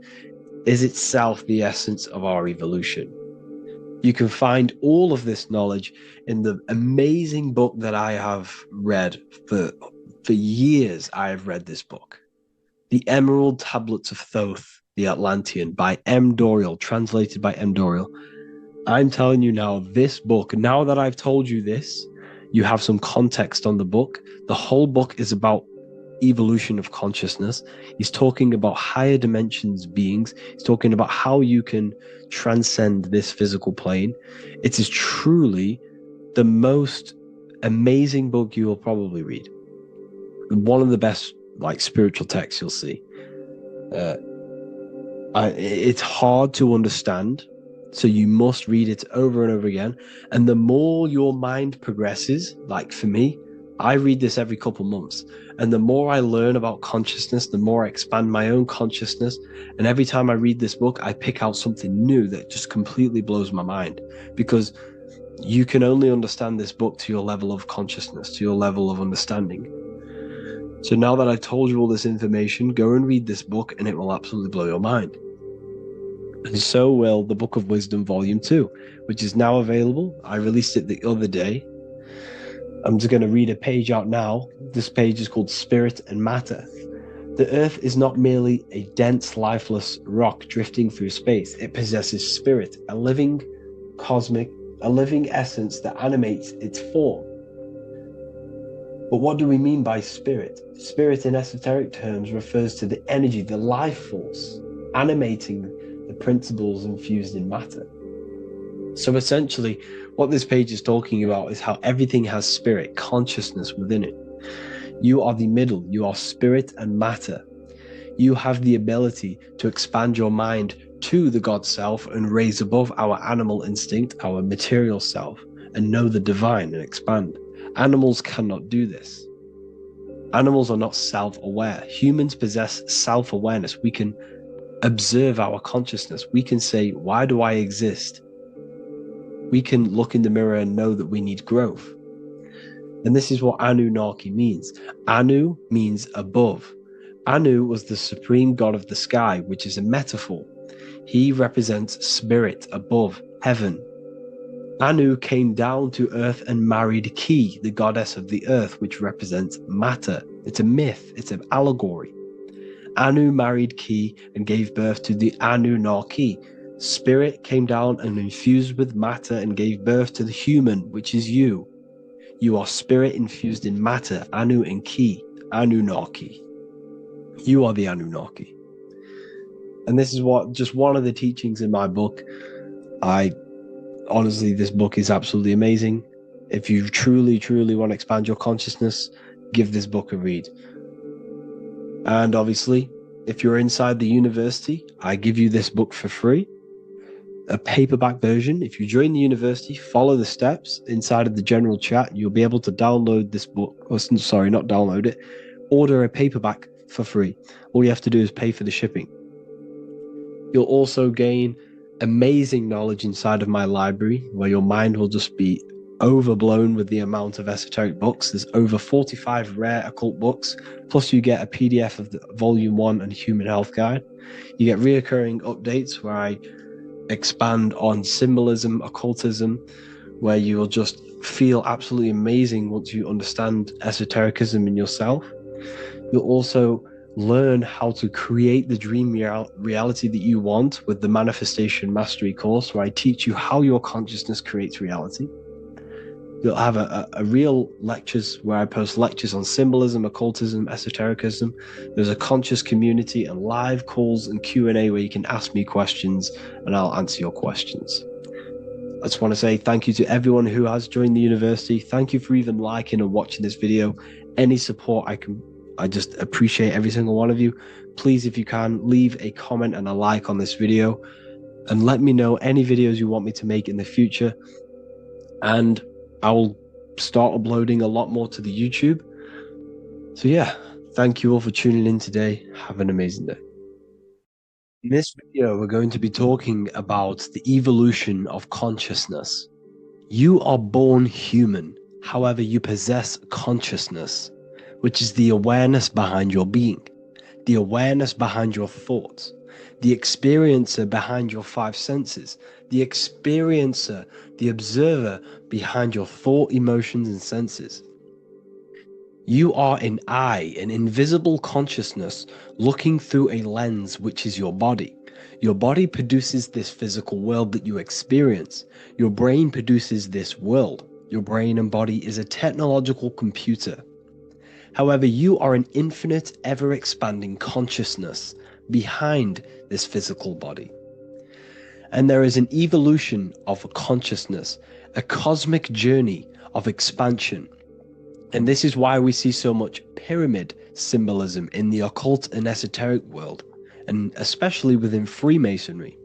is itself the essence of our evolution. You can find all of this knowledge in the amazing book that I have read for years. I have read this book, The Emerald Tablets of Thoth, the Atlantean, by M. Dorial, translated by M. Dorial. I'm telling you now, this book, now that I've told you this, you have some context on the book. The whole book is about evolution of consciousness. He's talking about higher dimensions beings. He's talking about how you can transcend this physical plane. It is truly the most amazing book you will probably read. One of the best spiritual texts you'll see. It's hard to understand, so you must read it over and over again. And the more your mind progresses, like for me, I read this every couple months. And the more I learn about consciousness, the more I expand my own consciousness. And every time I read this book, I pick out something new that just completely blows my mind. Because you can only understand this book to your level of consciousness, to your level of understanding. So now that I've told you all this information, go and read this book and it will absolutely blow your mind. And so will the Book of Wisdom Volume 2, which is now available. I released it the other day. I'm just going to read a page out now. This page is called Spirit and Matter. The Earth is not merely a dense, lifeless rock drifting through space. It possesses spirit, a living, cosmic a living essence that animates its form. But what do we mean by spirit? Spirit in esoteric terms refers to the energy, the life force, animating the principles infused in matter. So essentially, what this page is talking about is how everything has spirit, consciousness within it. You are the middle, you are spirit and matter. You have the ability to expand your mind to the God self and raise above our animal instinct, our material self, and know the divine and expand. Animals cannot do this. Animals are not self-aware. Humans possess self-awareness. We can observe our consciousness. We can say, why do I exist? We can look in the mirror and know that we need growth. And this is what Anunnaki means. Anu means above. Anu was the supreme god of the sky, which is a metaphor. He represents spirit above, heaven. Anu came down to earth and married Ki, the goddess of the earth, which represents matter. It's a myth, it's an allegory. Anu married Ki and gave birth to the Anunnaki. Spirit came down and infused with matter and gave birth to the human, which is you. You are spirit infused in matter, Anu and Ki, Anunnaki. You are the Anunnaki. And this is what just one of the teachings in my book. Honestly, this book is absolutely amazing. If you truly, truly want to expand your consciousness, give this book a read. And obviously, if you're inside the university, I give you this book for free. A paperback version. If you join the university, follow the steps inside of the general chat, you'll be able to download this book. Or, sorry, not download it. Order a paperback for free. All you have to do is pay for the shipping. You'll also gain amazing knowledge inside of my library, where your mind will just be overblown with the amount of esoteric books. There's over 45 rare occult books, plus you get a PDF of the Volume 1 and Human Health Guide. You get reoccurring updates where I expand on symbolism, occultism, where you will just feel absolutely amazing once you understand esotericism in yourself. You'll also learn how to create the dream reality that you want with the Manifestation Mastery course, where I teach you how your consciousness creates reality. You'll have a real lectures where I post lectures on symbolism, occultism, esotericism. There's a conscious community and live calls and Q&A where you can ask me questions and I'll answer your questions. I just want to say thank you to everyone who has joined the university. Thank you for even liking and watching this video. Any support I just appreciate every single one of you. Please, if you can, leave a comment and a like on this video and let me know any videos you want me to make in the future. And I will start uploading a lot more to the YouTube. So yeah, thank you all for tuning in today. Have an amazing day. In this video, we're going to be talking about the evolution of consciousness. You are born human. However, you possess consciousness, which is the awareness behind your being, the awareness behind your thoughts, the experiencer behind your five senses, the experiencer, the observer behind your thought, emotions, and senses. You are an eye, an invisible consciousness looking through a lens, which is your body. Your body produces this physical world that you experience. Your brain produces this world. Your brain and body is a technological computer. However, you are an infinite, ever-expanding consciousness behind this physical body. And there is an evolution of consciousness, a cosmic journey of expansion. And this is why we see so much pyramid symbolism in the occult and esoteric world, and especially within Freemasonry.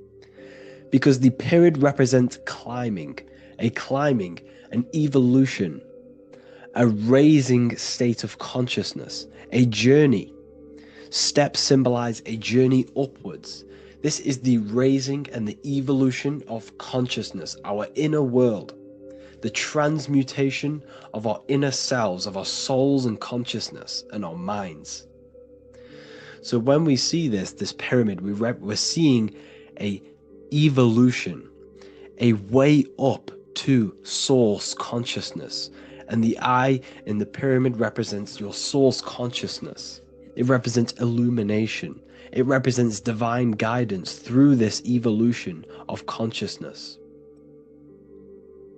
Because the pyramid represents climbing, an evolution, a raising state of consciousness, a journey. Steps symbolize a journey upwards. This is the raising and the evolution of consciousness, our inner world, the transmutation of our inner selves, of our souls and consciousness and our minds. So when we see this pyramid, we're seeing a evolution, a way up to source consciousness. And the eye in the pyramid represents your source consciousness. It represents illumination. It represents divine guidance through this evolution of consciousness.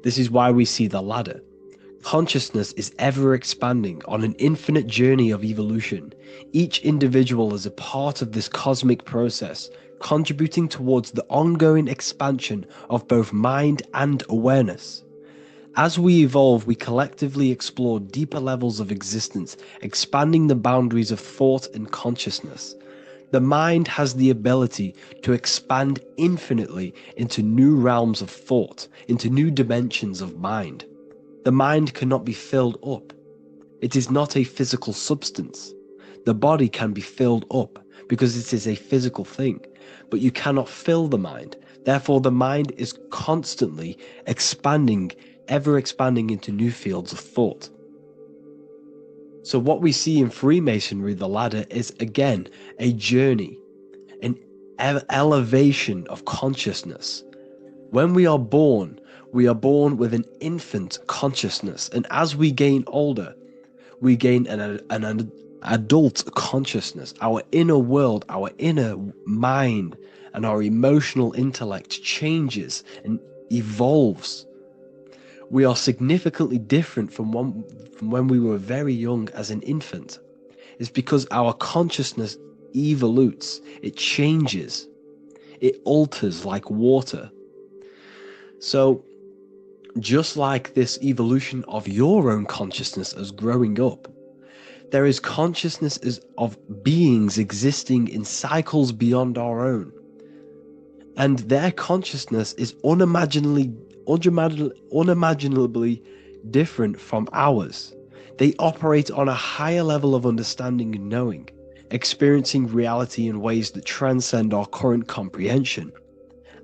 This is why we see the ladder. Consciousness is ever expanding on an infinite journey of evolution. Each individual is a part of this cosmic process, contributing towards the ongoing expansion of both mind and awareness. As we evolve, we collectively explore deeper levels of existence, expanding the boundaries of thought and consciousness. The mind has the ability to expand infinitely into new realms of thought, into new dimensions of mind. The mind cannot be filled up. It is not a physical substance. The body can be filled up because it is a physical thing, but you cannot fill the mind. Therefore, the mind is constantly expanding, ever expanding into new fields of thought. So what we see in Freemasonry, the ladder, is again a journey, an elevation of consciousness. When we are born with an infant consciousness, and as we gain older, we gain an adult consciousness. Our inner world, our inner mind, and our emotional intellect changes and evolves. We are significantly different from when we were very young as an infant. It's because our consciousness evolutes, it changes, it alters like water. So, just like this evolution of your own consciousness as growing up, there is consciousness of beings existing in cycles beyond our own. And their consciousness is unimaginably different from ours. They operate on a higher level of understanding and knowing, experiencing reality in ways that transcend our current comprehension.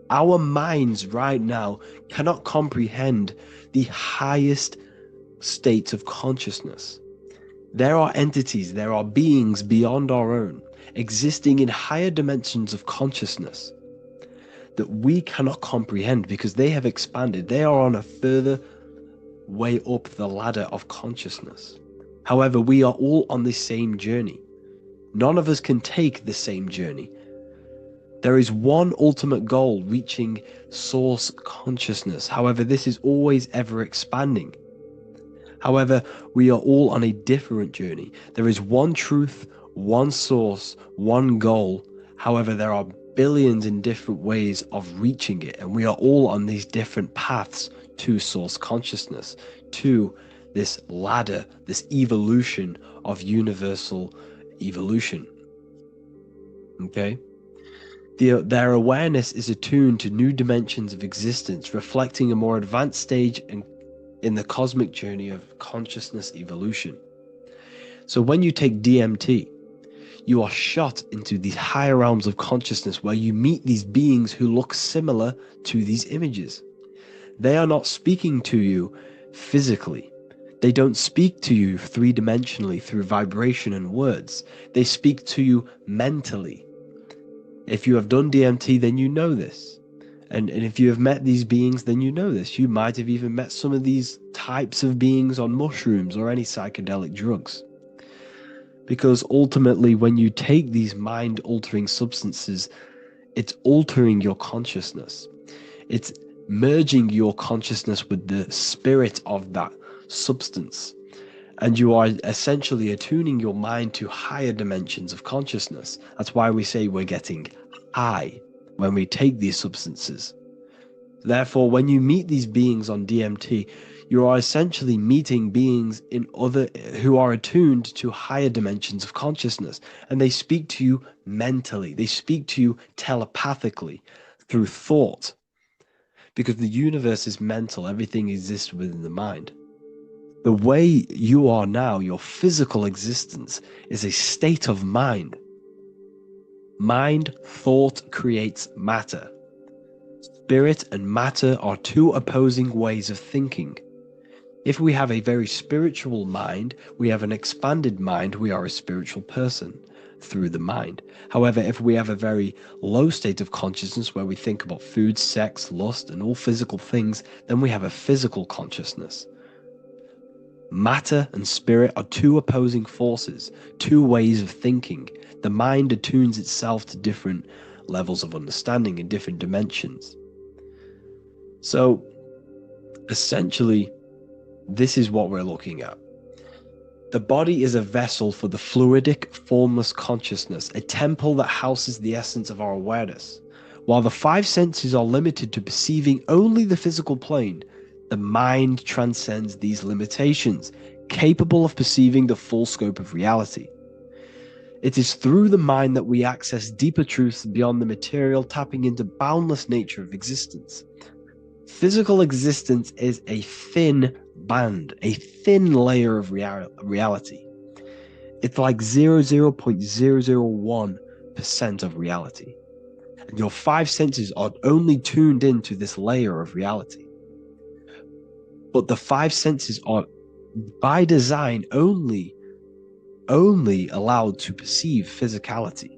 Our minds right now cannot comprehend the highest states of consciousness. There are entities, there are beings beyond our own, existing in higher dimensions of consciousness that we cannot comprehend because they have expanded. They are on a further way up the ladder of consciousness. However, we are all on this same journey. None of us can take the same journey. There is one ultimate goal, reaching source consciousness. However, this is always ever expanding. However, we are all on a different journey. There is one truth, one source, one goal. However, there are billions in different ways of reaching it, and we are all on these different paths to source consciousness, to this ladder, this evolution of universal evolution. Okay? Their awareness is attuned to new dimensions of existence, reflecting a more advanced stage in the cosmic journey of consciousness evolution. So when you take DMT, you are shot into these higher realms of consciousness where you meet these beings who look similar to these images. They are not speaking to you physically. They don't speak to you three-dimensionally through vibration and words. They speak to you mentally. If you have done DMT, then you know this. And if you have met these beings, then you know this. You might have even met some of these types of beings on mushrooms or any psychedelic drugs. Because ultimately, when you take these mind-altering substances, it's altering your consciousness. It's merging your consciousness with the spirit of that substance. And you are essentially attuning your mind to higher dimensions of consciousness. That's why we say we're getting high when we take these substances. Therefore, when you meet these beings on DMT, you are essentially meeting beings who are attuned to higher dimensions of consciousness, and they speak to you mentally. They speak to you telepathically through thought, because the universe is mental. Everything exists within the mind. The way you are now, your physical existence, is a state of mind. Mind, thought creates matter. Spirit and matter are two opposing ways of thinking. If we have a very spiritual mind, we have an expanded mind, we are a spiritual person through the mind. However, if we have a very low state of consciousness where we think about food, sex, lust, and all physical things, then we have a physical consciousness. Matter and spirit are two opposing forces, two ways of thinking. The mind attunes itself to different levels of understanding in different dimensions. So, Essentially, this is what we're looking at. The body is a vessel for the fluidic, formless consciousness, a temple that houses the essence of our awareness. While the five senses are limited to perceiving only the physical plane, the mind transcends these limitations, capable of perceiving the full scope of reality. It is through the mind that we access deeper truths beyond the material, tapping into boundless nature of existence. Physical existence is a thin band, a thin layer of reality. It's like 0.001% of reality. And your five senses are only tuned into this layer of reality. But the five senses are, by design, only allowed to perceive physicality.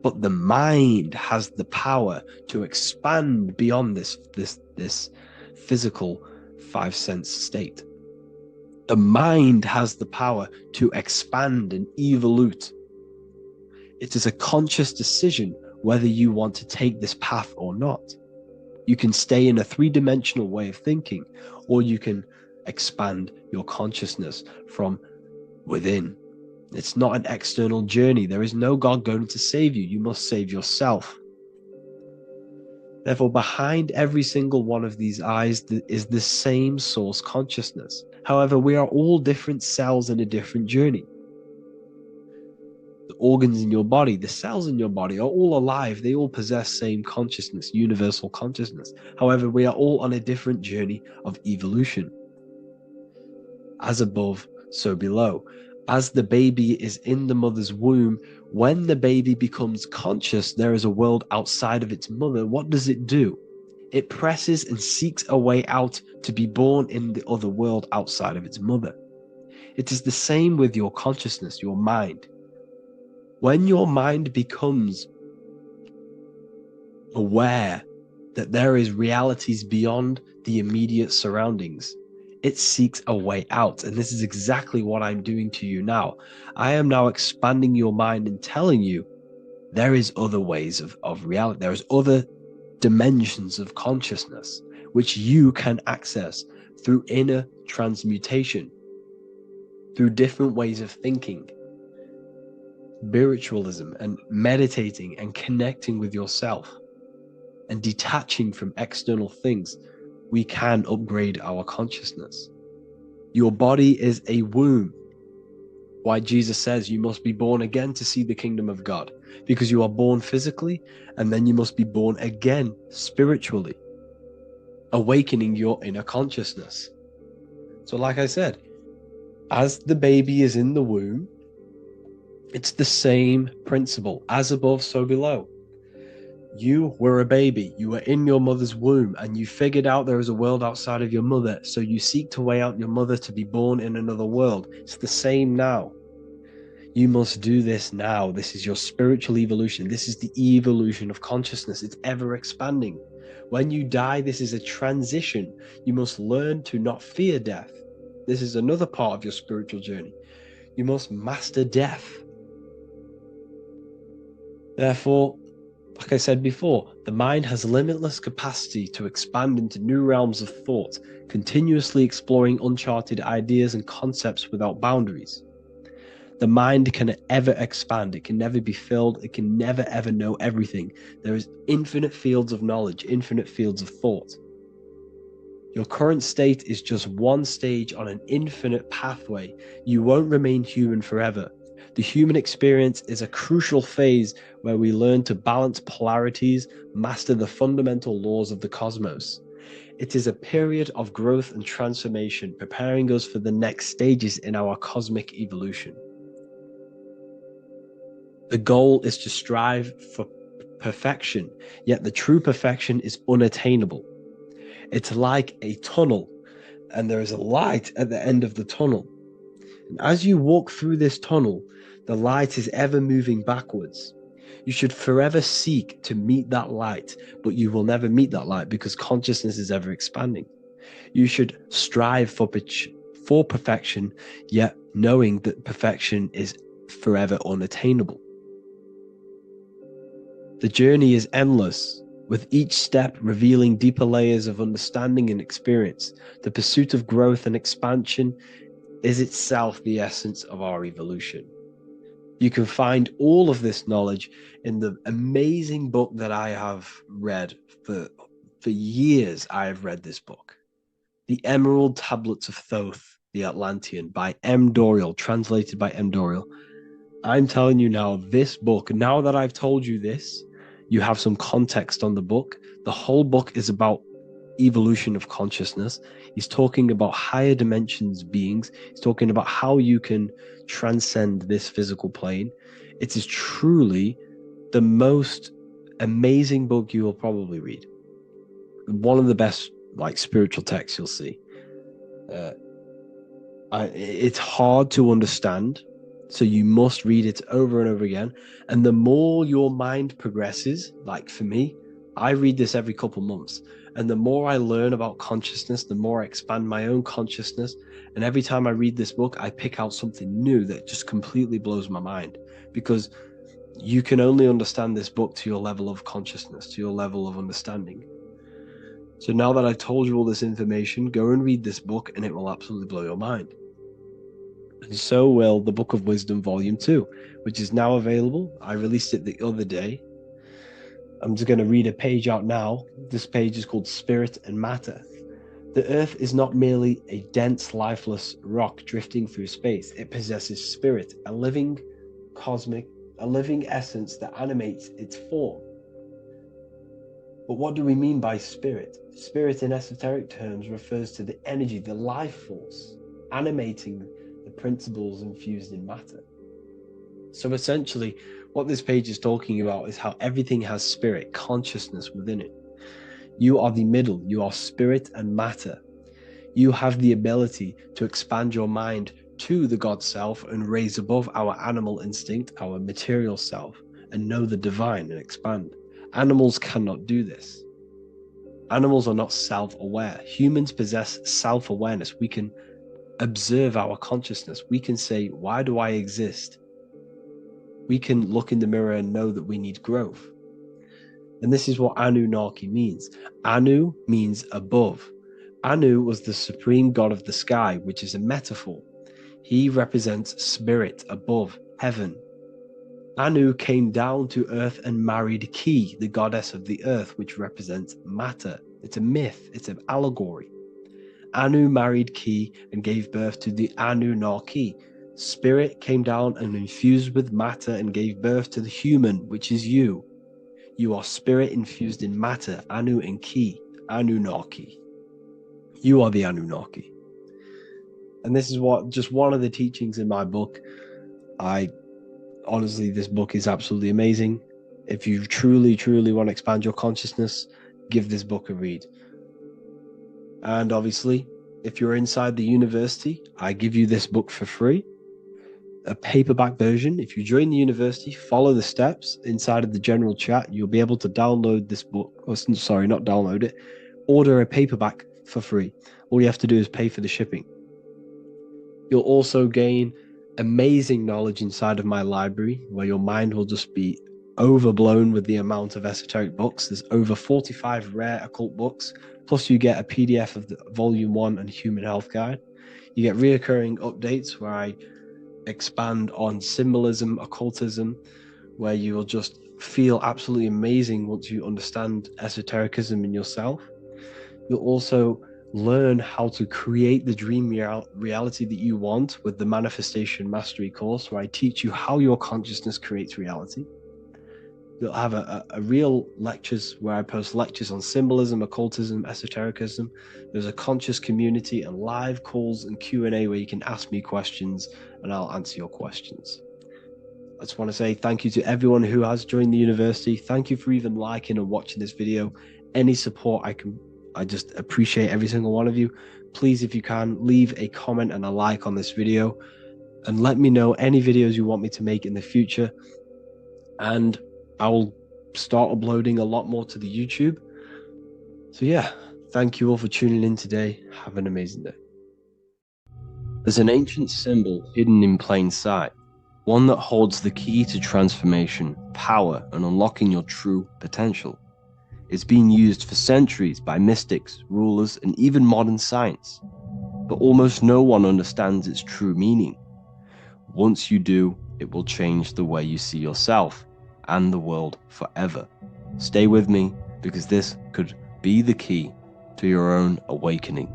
But the mind has the power to expand beyond this physical five sense state. The mind has the power to expand and evolute. It is a conscious decision whether you want to take this path or not. You can stay in a three-dimensional way of thinking, or you can expand your consciousness from within. It's not an external journey. There is no God going to save you. You must save yourself. Therefore, behind every single one of these eyes is the same source consciousness. However, we are all different cells in a different journey. The organs in your body, the cells in your body are all alive. They all possess same consciousness, universal consciousness. However, we are all on a different journey of evolution. As above, so below. As the baby is in the mother's womb, when the baby becomes conscious, there is a world outside of its mother. What does it do? It presses and seeks a way out to be born in the other world outside of its mother. It is the same with your consciousness, your mind. When your mind becomes aware that there is realities beyond the immediate surroundings, it seeks a way out. And this is exactly what I'm doing to you now. I am now expanding your mind and telling you there is other ways of reality. There is other dimensions of consciousness which you can access through inner transmutation, through different ways of thinking, spiritualism, and meditating and connecting with yourself and detaching from external things. We can upgrade our consciousness. Your body is a womb. Why Jesus says you must be born again to see the kingdom of God, because you are born physically and then you must be born again spiritually, awakening your inner consciousness. So like I said, as the baby is in the womb, it's the same principle. As above, so below. You were a baby, you were in your mother's womb, and you figured out there is a world outside of your mother, so you seek to way out your mother to be born in another world. It's the same now. You must do this now. This is your spiritual evolution. This is the evolution of consciousness. It's ever expanding. When you die, this is a transition. You must learn to not fear death. This is another part of your spiritual journey. You must master death. Therefore, like I said before, the mind has limitless capacity to expand into new realms of thought, continuously exploring uncharted ideas and concepts without boundaries. The mind can ever expand. It can never be filled. It can never ever know everything. There is infinite fields of knowledge, infinite fields of thought. Your current state is just one stage on an infinite pathway. You won't remain human forever. The human experience is a crucial phase where we learn to balance polarities, master the fundamental laws of the cosmos. It is a period of growth and transformation, preparing us for the next stages in our cosmic evolution. The goal is to strive for perfection, yet the true perfection is unattainable. It's like a tunnel, and there is a light at the end of the tunnel. And as you walk through this tunnel, the light is ever moving backwards. You should forever seek to meet that light, but you will never meet that light because consciousness is ever expanding. You should strive for perfection, yet knowing that perfection is forever unattainable. The journey is endless. with each step revealing deeper layers of understanding and experience. The pursuit of growth and expansion is itself the essence of our evolution. You can find all of this knowledge in the amazing book that I have read for years. I have read this book, The Emerald Tablets of Thoth, the Atlantean, by M. Dorial, translated by M. Dorial. I'm telling you now, this book, now that I've told you this, you have some context on the book. The whole book is about evolution of consciousness. He's talking about higher dimensions beings. He's talking about how you can transcend this physical plane. It is truly the most amazing book you will probably read. One of the best spiritual texts you'll see. It's hard to understand, so you must read it over and over again. And the more your mind progresses, like for me, I read this every couple months. And the more I learn about consciousness, the more I expand my own consciousness. And every time I read this book, I pick out something new that just completely blows my mind. Because you can only understand this book to your level of consciousness, to your level of understanding. So now that I've told you all this information, go and read this book and it will absolutely blow your mind. And so will the Book of Wisdom Volume 2, which is now available. I released it the other day. I'm just going to read a page out now. This page is called Spirit and Matter. The Earth is not merely a dense, lifeless rock drifting through space. It possesses spirit, a living essence that animates its form. But what do we mean by spirit? Spirit in esoteric terms refers to the energy, the life force, animating the principles infused in matter. So essentially, what this page is talking about is how everything has spirit, consciousness within it. You are the middle, you are spirit and matter. You have the ability to expand your mind to the God self and raise above our animal instinct, our material self, and know the divine and expand. Animals cannot do this. Animals are not self-aware. Humans possess self-awareness. We can observe our consciousness. We can say, why do I exist? We can look in the mirror and know that we need growth. And this is what Anunnaki means. Anu means above. Anu was the supreme god of the sky, which is a metaphor. He represents spirit above, heaven. Anu came down to earth and married Ki, the goddess of the earth, which represents matter. It's a myth, it's an allegory. Anu married Ki and gave birth to the Anunnaki. Spirit came down and infused with matter and gave birth to the human, which is you. You are spirit infused in matter, Anu and Ki, Anunnaki. You are the Anunnaki. And this is just one of the teachings in my book. Honestly, this book is absolutely amazing. If you truly, truly want to expand your consciousness, give this book a read. And obviously, if you're inside the university, I give you this book for free. A paperback version. If you join the university, follow the steps inside of the general chat. You'll be able to download this book. Sorry, not download it. Order a paperback for free. All you have to do is pay for the shipping. You'll also gain amazing knowledge inside of my library, where your mind will just be overblown with the amount of esoteric books. There's over 45 rare occult books, plus you get a PDF of the Volume 1 and Human Health Guide. You get reoccurring updates where I expand on symbolism, occultism, where you will just feel absolutely amazing once you understand esotericism in yourself. You'll also learn how to create the dream reality that you want with the Manifestation Mastery course, where I teach you how your consciousness creates reality. You'll have a real lectures where I post lectures on symbolism, occultism, esotericism. There's a conscious community and live calls and Q&A where you can ask me questions and I'll answer your questions. I just want to say thank you to everyone who has joined the university. Thank you for even liking and watching this video. Any support I just appreciate every single one of you. Please, if you can, leave a comment and a like on this video and let me know any videos you want me to make in the future. And I will start uploading a lot more to the YouTube. So yeah, thank you all for tuning in today. Have an amazing day. There's an ancient symbol hidden in plain sight, one that holds the key to transformation, power, and unlocking your true potential. It's been used for centuries by mystics, rulers, and even modern science, but almost no one understands its true meaning. Once you do, it will change the way you see yourself and the world forever. Stay with me, because this could be the key to your own awakening.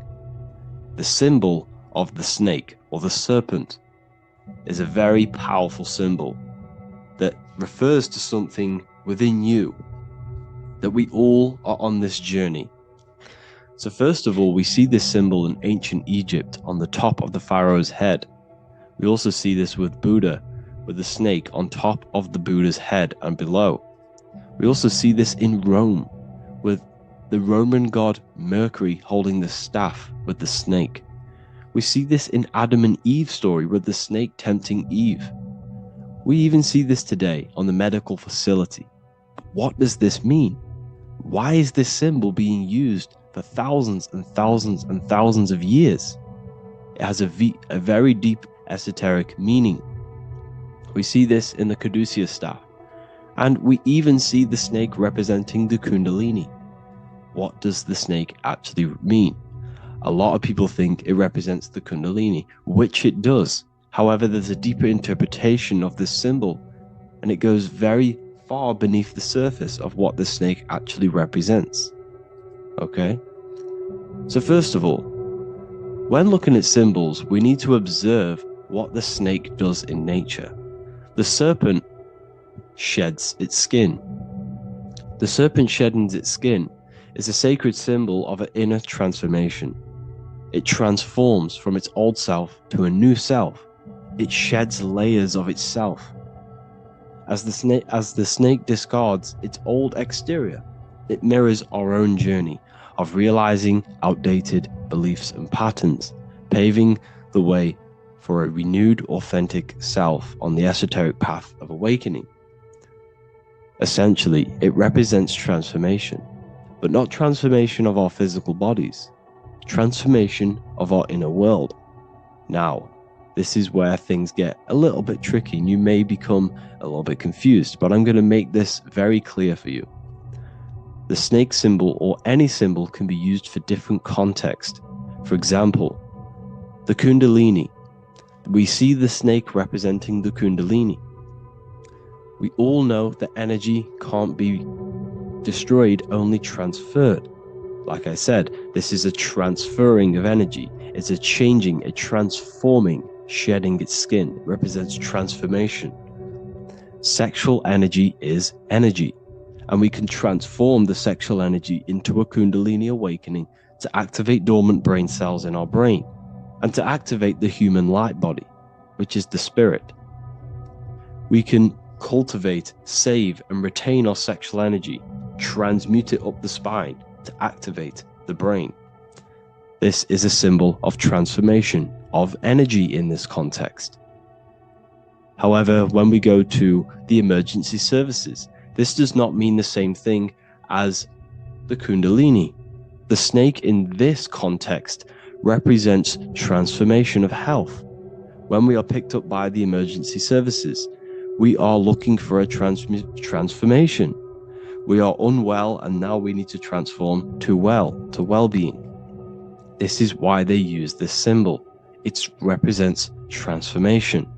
The symbol of the snake, or the serpent, is a very powerful symbol that refers to something within you, that we all are on this journey. So first of all, we see this symbol in ancient Egypt on the top of the pharaoh's head. We also see this with Buddha, with the snake on top of the Buddha's head and below. We also see this in Rome, with the Roman god Mercury holding the staff with the snake. We see this in Adam and Eve's story, with the snake tempting Eve. We even see this today on the medical facility. What does this mean? Why is this symbol being used for thousands and thousands and thousands of years? It has a very deep esoteric meaning. We see this in the Caduceus staff, and we even see the snake representing the Kundalini. What does the snake actually mean? A lot of people think it represents the Kundalini, which it does. However, there's a deeper interpretation of this symbol, and it goes very far beneath the surface of what the snake actually represents. Okay? So first of all, when looking at symbols, we need to observe what the snake does in nature. The serpent sheds its skin. The serpent shedding its skin is a sacred symbol of an inner transformation. It transforms from its old self to a new self. It sheds layers of itself. As the snake discards its old exterior, it mirrors our own journey of realizing outdated beliefs and patterns, paving the way for a renewed, authentic self on the esoteric path of awakening. Essentially, it represents transformation, but not transformation of our physical bodies, transformation of our inner world. Now, this is where things get a little bit tricky and you may become a little bit confused, but I'm going to make this very clear for you. The snake symbol, or any symbol, can be used for different context. For example, the Kundalini. We see the snake representing the Kundalini. We all know that energy can't be destroyed, only transferred. Like I said, this is a transferring of energy. It's a changing, a transforming, shedding its skin. It represents transformation. Sexual energy is energy, and we can transform the sexual energy into a Kundalini awakening to activate dormant brain cells in our brain, and to activate the human light body, which is the spirit. We can cultivate, save, and retain our sexual energy, transmute it up the spine to activate the brain. This is a symbol of transformation, of energy in this context. However, when we go to the emergency services, this does not mean the same thing as the Kundalini. The snake in this context represents transformation of health. When we are picked up by the emergency services, we are looking for a transformation. We are unwell, and now we need to transform to well-being. This is why they use this symbol. It represents transformation,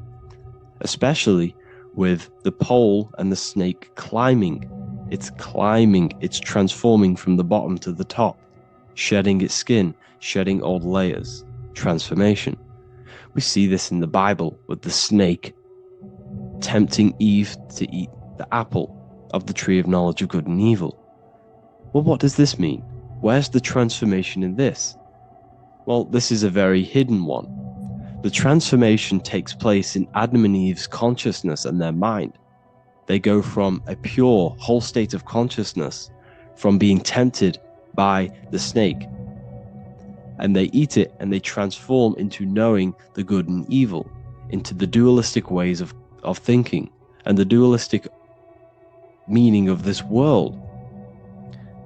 especially with the pole and the snake climbing. It's climbing, it's transforming from the bottom to the top, shedding its skin, shedding old layers, transformation. We see this in the Bible with the snake tempting Eve to eat the apple of the tree of knowledge of good and evil. Well, what does this mean? Where's the transformation in this? Well, this is a very hidden one. The transformation takes place in Adam and Eve's consciousness and their mind. They go from a pure, whole state of consciousness, from being tempted by the snake, and they eat it and they transform into knowing the good and evil, into the dualistic ways of thinking and the dualistic meaning of this world.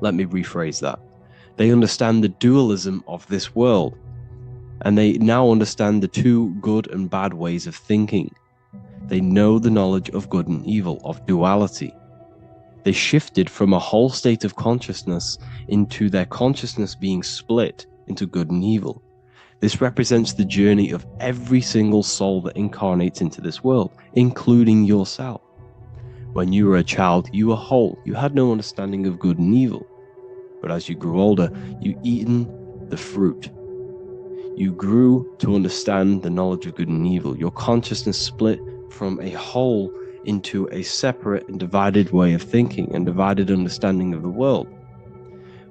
Let me rephrase that. They understand the dualism of this world, and they now understand the two good and bad ways of thinking. They know the knowledge of good and evil, of duality. They shifted from a whole state of consciousness into their consciousness being split into good and evil. This represents the journey of every single soul that incarnates into this world, including yourself. When you were a child, you were whole. You had no understanding of good and evil. But as you grew older, you eaten the fruit. You grew to understand the knowledge of good and evil. Your consciousness split from a whole into a separate and divided way of thinking and divided understanding of the world.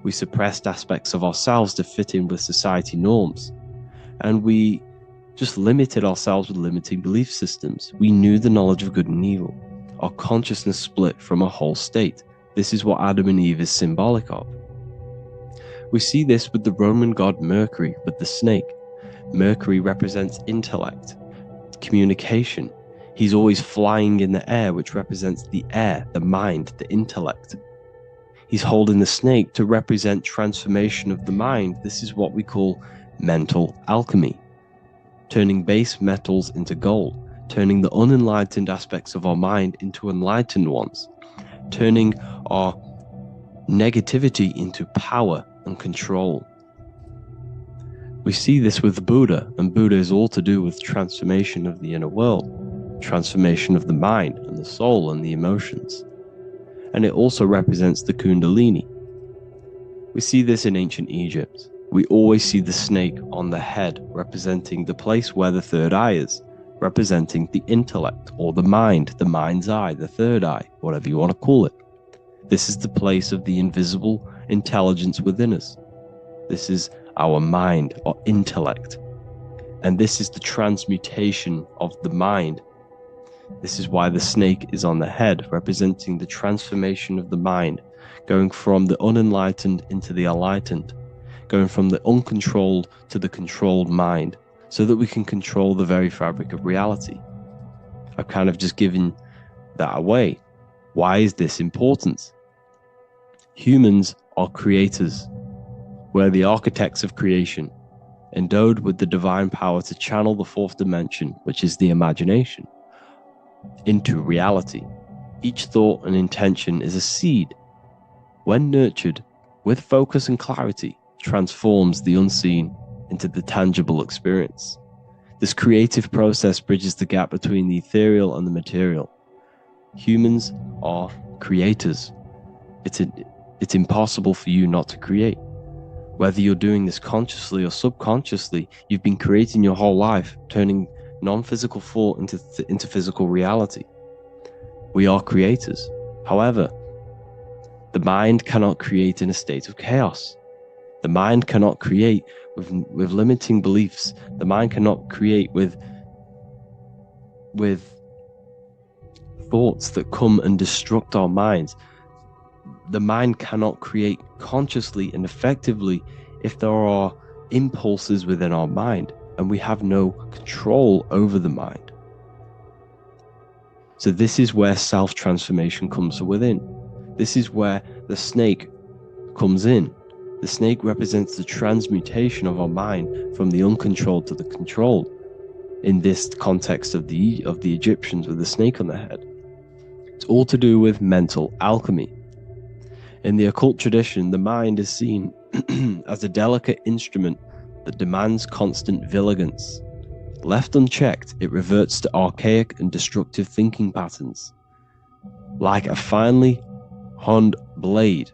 We suppressed aspects of ourselves to fit in with society norms. And we just limited ourselves with limiting belief systems. We knew the knowledge of good and evil. Our consciousness split from a whole state. This is what Adam and Eve is symbolic of. We see this with the Roman god Mercury, with the snake. Mercury represents intellect, communication. He's always flying in the air, which represents the air, the mind, the intellect. He's holding the snake to represent transformation of the mind. This is what we call mental alchemy. Turning base metals into gold, turning the unenlightened aspects of our mind into enlightened ones, turning our negativity into power and control. We see this with Buddha, and Buddha is all to do with transformation of the inner world, transformation of the mind and the soul and the emotions. And it also represents the Kundalini. We see this in ancient Egypt. We always see the snake on the head, representing the place where the third eye is, representing the intellect or the mind, the mind's eye, the third eye, whatever you want to call it. This is the place of the invisible intelligence within us. This is our mind or intellect. And this is the transmutation of the mind. This is why the snake is on the head, representing the transformation of the mind, going from the unenlightened into the enlightened, going from the uncontrolled to the controlled mind, so that we can control the very fabric of reality. I've kind of just given that away. Why is this important? Humans are creators. We're the architects of creation, endowed with the divine power to channel the fourth dimension, which is the imagination, into reality. Each thought and intention is a seed. When nurtured with focus and clarity, transforms the unseen into the tangible experience. This creative process bridges the gap between the ethereal and the material. Humans are creators. It's impossible for you not to create. Whether you're doing this consciously or subconsciously, you've been creating your whole life, turning non-physical thought into physical reality. We are creators. However, the mind cannot create in a state of chaos. The mind cannot create with limiting beliefs. The mind cannot create with thoughts that come and destruct our minds. The mind cannot create consciously and effectively if there are impulses within our mind and we have no control over the mind. So this is where self-transformation comes from within. This is where the snake comes in. The snake represents the transmutation of our mind from the uncontrolled to the controlled. In this context of the Egyptians with the snake on their head, it's all to do with mental alchemy. In the occult tradition, the mind is seen as a delicate instrument that demands constant vigilance. Left unchecked, it reverts to archaic and destructive thinking patterns. Like a finely honed blade,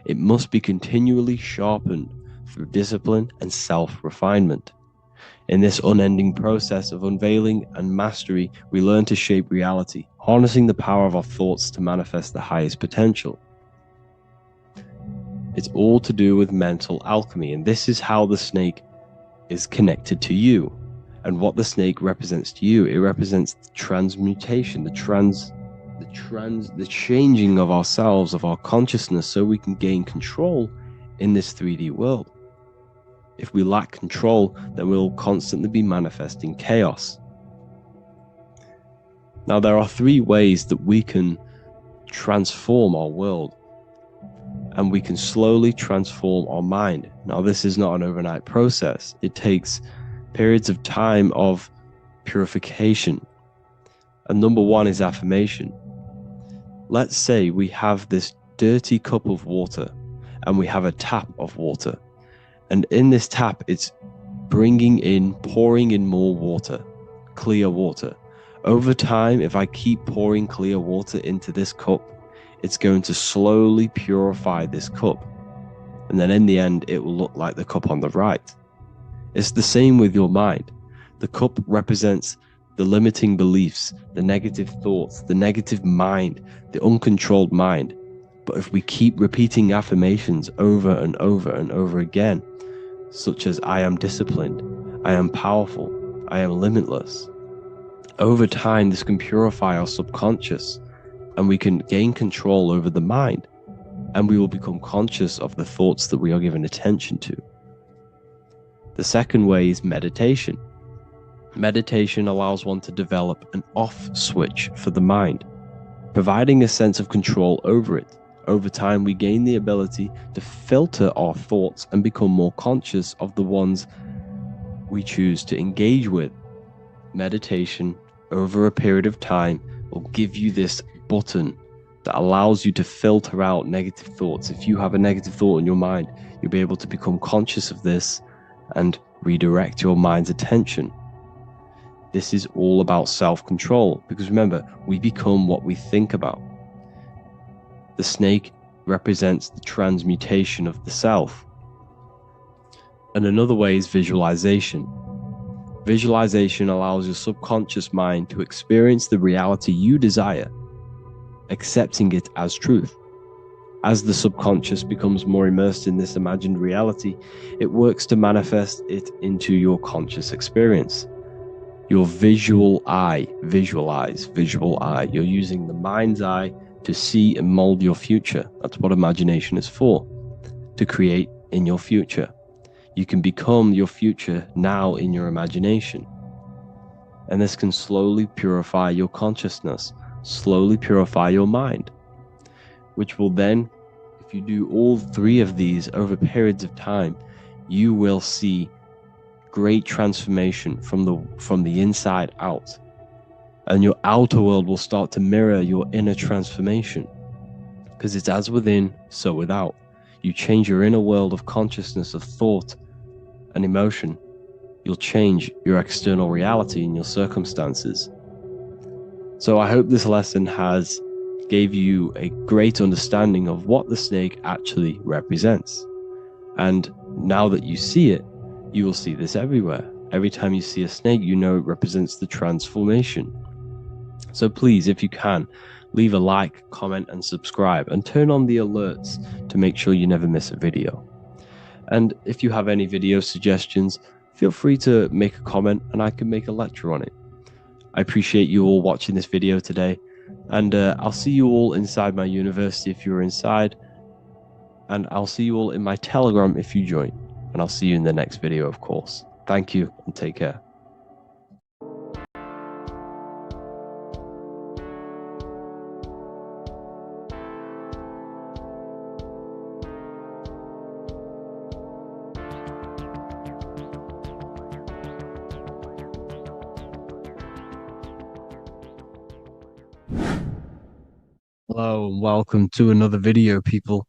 it must be continually sharpened through discipline and self-refinement. In this unending process of unveiling and mastery, we learn to shape reality, harnessing the power of our thoughts to manifest the highest potential. It's all to do with mental alchemy, and this is how the snake is connected to you. And what the snake represents to you, it represents the transmutation, the changing of ourselves, of our consciousness, so we can gain control in this 3D world. If we lack control, then we'll constantly be manifesting chaos. Now, there are 3 ways that we can transform our world, and we can slowly transform our mind. Now, this is not an overnight process. It takes periods of time of purification. And number 1 is affirmation. let's say we have this dirty cup of water and we have a tap of water. And in this tap, it's pouring in more water, clear water. Over time, if I keep pouring clear water into this cup, it's going to slowly purify this cup. And then in the end, it will look like the cup on the right. It's the same with your mind. The cup represents the limiting beliefs, the negative thoughts, the negative mind, the uncontrolled mind. But if we keep repeating affirmations over and over and over again, such as I am disciplined, I am powerful, I am limitless, over time this can purify our subconscious and we can gain control over the mind, and we will become conscious of the thoughts that we are giving attention to. The second way is meditation. Meditation allows one to develop an off switch for the mind, providing a sense of control over it. Over time, we gain the ability to filter our thoughts and become more conscious of the ones we choose to engage with. Meditation, over a period of time, will give you this button that allows you to filter out negative thoughts. If you have a negative thought in your mind, you'll be able to become conscious of this and redirect your mind's attention. This is all about self-control, because remember, we become what we think about. The snake represents the transmutation of the self. And another way is visualization. Visualization allows your subconscious mind to experience the reality you desire, accepting it as truth. As the subconscious becomes more immersed in this imagined reality, it works to manifest it into your conscious experience. Your visual eye, visual eye. You're using the mind's eye to see and mold your future. That's what imagination is for, to create in your future. You can become your future now in your imagination. And this can slowly purify your consciousness, slowly purify your mind, which will then, if you do all three of these over periods of time, you will see great transformation from the inside out, and your outer world will start to mirror your inner transformation, because it's as within, so without. You change your inner world of consciousness, of thought and emotion, you'll change your external reality and your circumstances. So I hope this lesson has gave you a great understanding of what the snake actually represents. And now that you see it, you will see this everywhere. Every time you see a snake, you know it represents the transformation. So please, if you can, leave a like, comment, and subscribe, and turn on the alerts to make sure you never miss a video. And if you have any video suggestions, feel free to make a comment and I can make a lecture on it. I appreciate you all watching this video today, and I'll see you all inside my university if you're inside, and I'll see you all in my Telegram if you join. And I'll see you in the next video, of course. Thank you and take care. Hello and welcome to another video, people.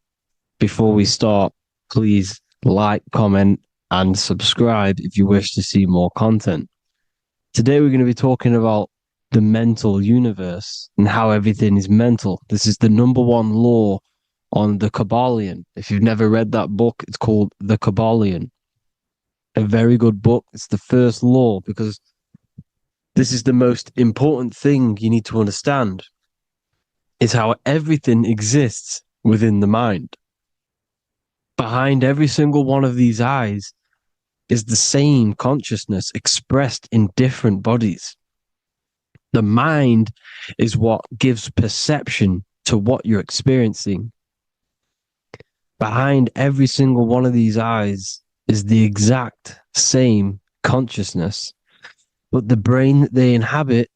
Before we start, please like, comment, and subscribe if you wish to see more content. Today we're going to be talking about the mental universe and how everything is mental. This is the #1 law on the Kabbalion. If you've never read that book, it's called The Kabbalion. A very good book. It's the first law, because this is the most important thing you need to understand, is how everything exists within the mind. Behind every single one of these eyes is the same consciousness expressed in different bodies. The mind is what gives perception to what you're experiencing. Behind every single one of these eyes is the exact same consciousness, but the brain that they inhabit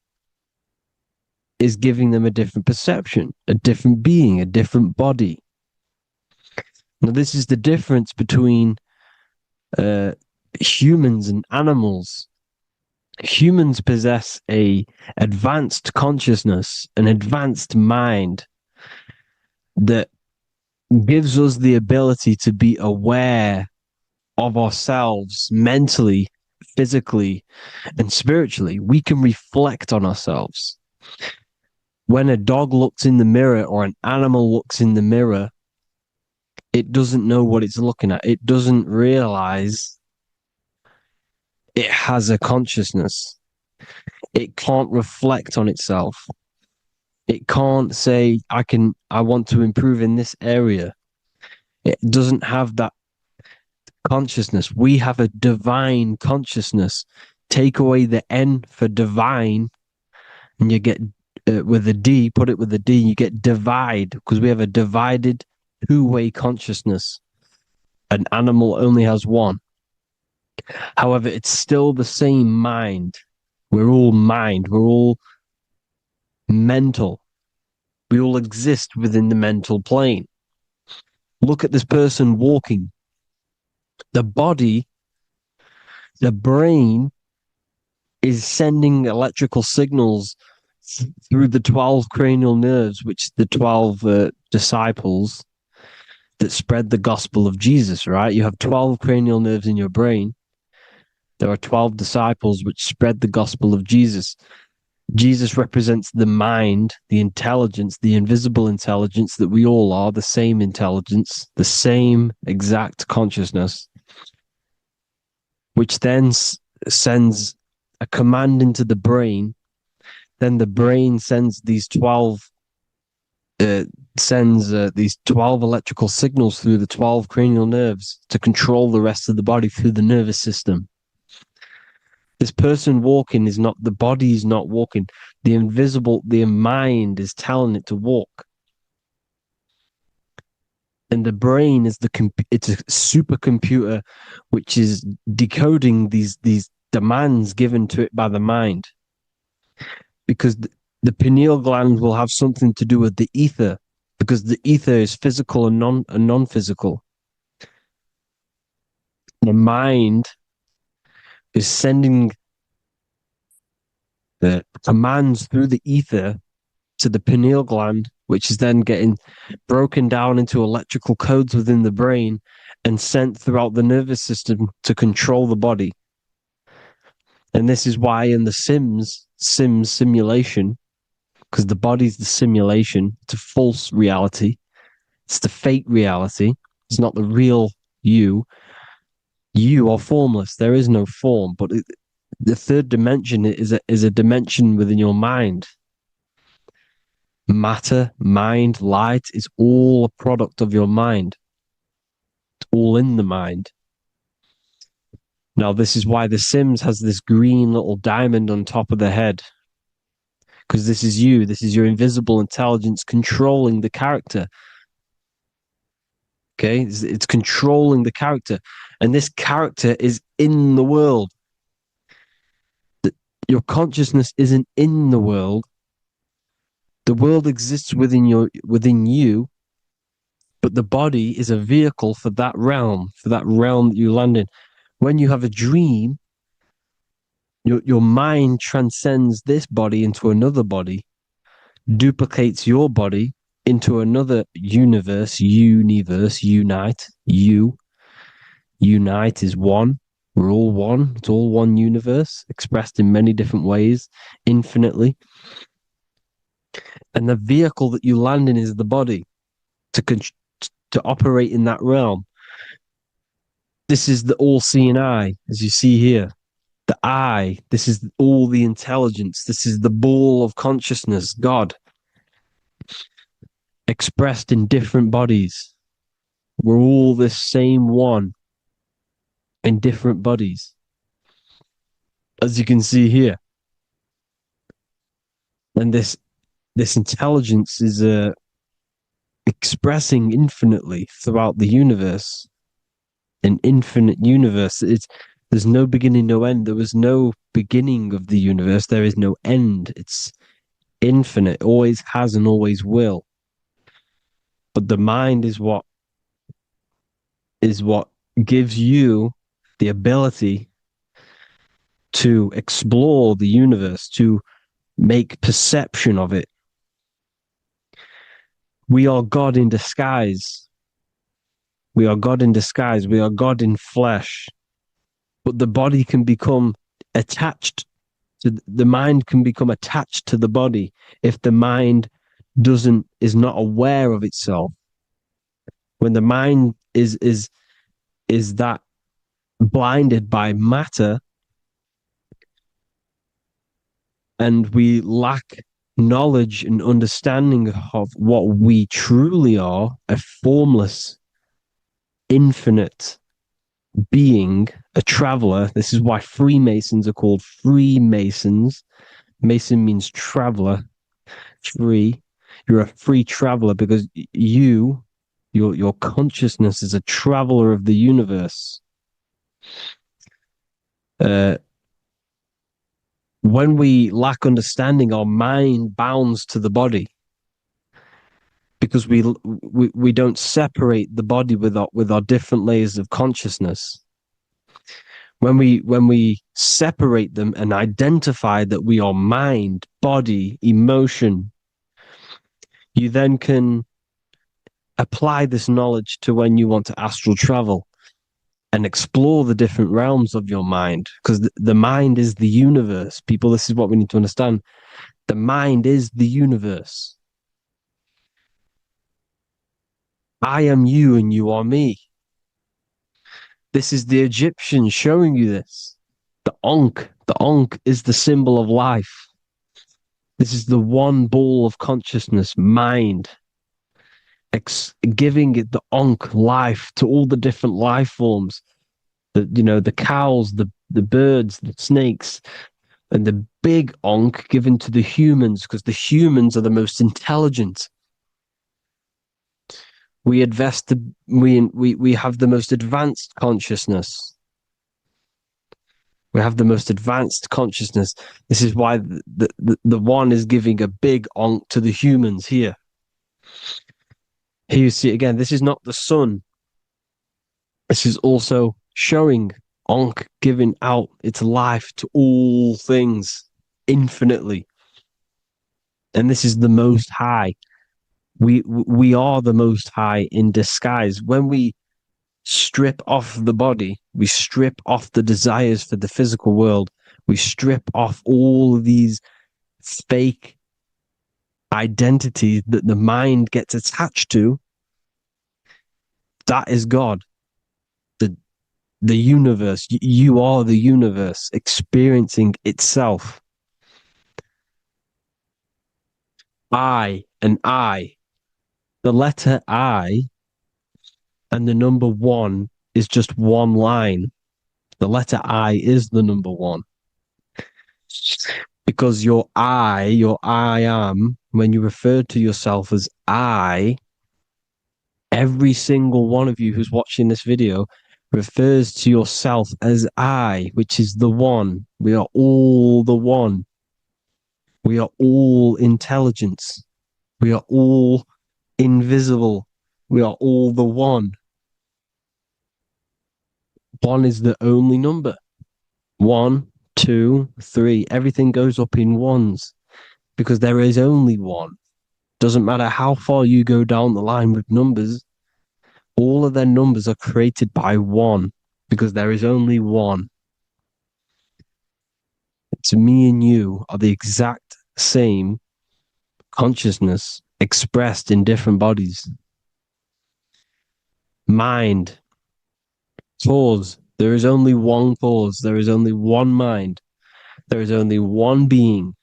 is giving them a different perception, a different being, a different body. Now, this is the difference between humans and animals. Humans possess an advanced consciousness, an advanced mind that gives us the ability to be aware of ourselves mentally, physically, and spiritually. We can reflect on ourselves. When a dog looks in the mirror or an animal looks in the mirror, it doesn't know what it's looking at. It doesn't realize it has a consciousness. It can't reflect on itself. It can't say, I want to improve in this area. It doesn't have that consciousness. We have a divine consciousness. Take away the N for divine, and you get with a D, put it with a D, you get divide, because we have a divided two-way consciousness. An animal only has one. However, it's still the same mind. We're all mind. We're all mental. We all exist within the mental plane. Look at this person walking. The body, the brain is sending electrical signals through the 12 cranial nerves, which the 12 disciples that spread the gospel of Jesus, right? You have 12 cranial nerves in your brain. There are 12 disciples which spread the gospel of Jesus. Jesus represents the mind, the intelligence, the invisible intelligence that we all are, the same intelligence, the same exact consciousness, which then sends a command into the brain. Then the brain sends these 12 electrical signals through the 12 cranial nerves to control the rest of the body through the nervous system. This person walking is not, the body is not walking. The mind is telling it to walk. And the brain is it's a supercomputer which is decoding these demands given to it by the mind. Because the pineal gland will have something to do with the ether, because the ether is physical and non-physical. The mind is sending the commands through the ether to the pineal gland, which is then getting broken down into electrical codes within the brain and sent throughout the nervous system to control the body. And this is why in the Sims simulation, because the body's the simulation, it's a false reality. It's the fake reality. It's not the real you. You are formless. There is no form. But the third dimension is a dimension within your mind. Matter, mind, light is all a product of your mind. It's all in the mind. Now, this is why The Sims has this green little diamond on top of the head. Because this is you. This is your invisible intelligence controlling the character. Okay? It's controlling the character. And this character is in the world. Your consciousness isn't in the world. The world exists within you, but the body is a vehicle for that realm that you land in. When you have a dream, your mind transcends this body into another body, duplicates your body into another universe, unite, unite is one. We're all one. It's all one universe, expressed in many different ways, infinitely. And the vehicle that you land in is the body to operate in that realm. This is the all-seeing eye, as you see here. The eye, this is all the intelligence. This is the ball of consciousness, God, expressed in different bodies. We're all this same one in different bodies, as you can see here. And this intelligence is expressing infinitely throughout the universe. An infinite universe. There's no beginning, no end. There was no beginning of the universe. There is no end. It's infinite. Always has and always will. But the mind is what gives you the ability to explore the universe, to make perception of it. We are God in disguise. We are God in disguise. We are God in flesh. But the body can become attached to the mind can become attached to the body if the mind is not aware of itself. When the mind is that blinded by matter, and we lack knowledge and understanding of what we truly are, a formless, infinite being, a traveler. This is why Freemasons are called Freemasons. Mason means traveler. Free. You're a free traveler because your consciousness is a traveler of the universe. When we lack understanding, our mind bounds to the body because we don't separate the body with our different layers of consciousness. When we separate them and identify that we are mind, body, emotion, you then can apply this knowledge to when you want to astral travel and explore the different realms of your mind, because the mind is the universe. People, this is what we need to understand. The mind is the universe. I am you and you are me. This is the Egyptians showing you this. The Ankh is the symbol of life. This is the one ball of consciousness, mind, giving it the Ankh life to all the different life forms. The cows, the birds, the snakes, and the big Ankh given to the humans, because the humans are the most intelligent. We have the most advanced consciousness. We have the most advanced consciousness. This is why the one is giving a big Ankh to the humans here. Here you see again, this is not the sun. This is also showing Ankh giving out its life to all things infinitely. And this is the Most High. We are the Most High in disguise. When we strip off the body, we strip off the desires for the physical world, we strip off all of these fake identities that the mind gets attached to. That is God. The universe. You are the universe experiencing itself. I and I. The letter I and the number 1 is just one line. The letter I is the number 1. Because your I am, when you refer to yourself as I, every single one of you who's watching this video refers to yourself as I, which is the one. We are all the one. We are all intelligence. We are all invisible. We are all the one. 1 is the only number. 1, 2, 3. Everything goes up in ones because there is only one. Doesn't matter how far you go down the line with numbers, all of their numbers are created by 1 because there is only one. So me and you are the exact same consciousness expressed in different bodies. Mind. Cause. There is only one cause. There is only one mind. There is only one being.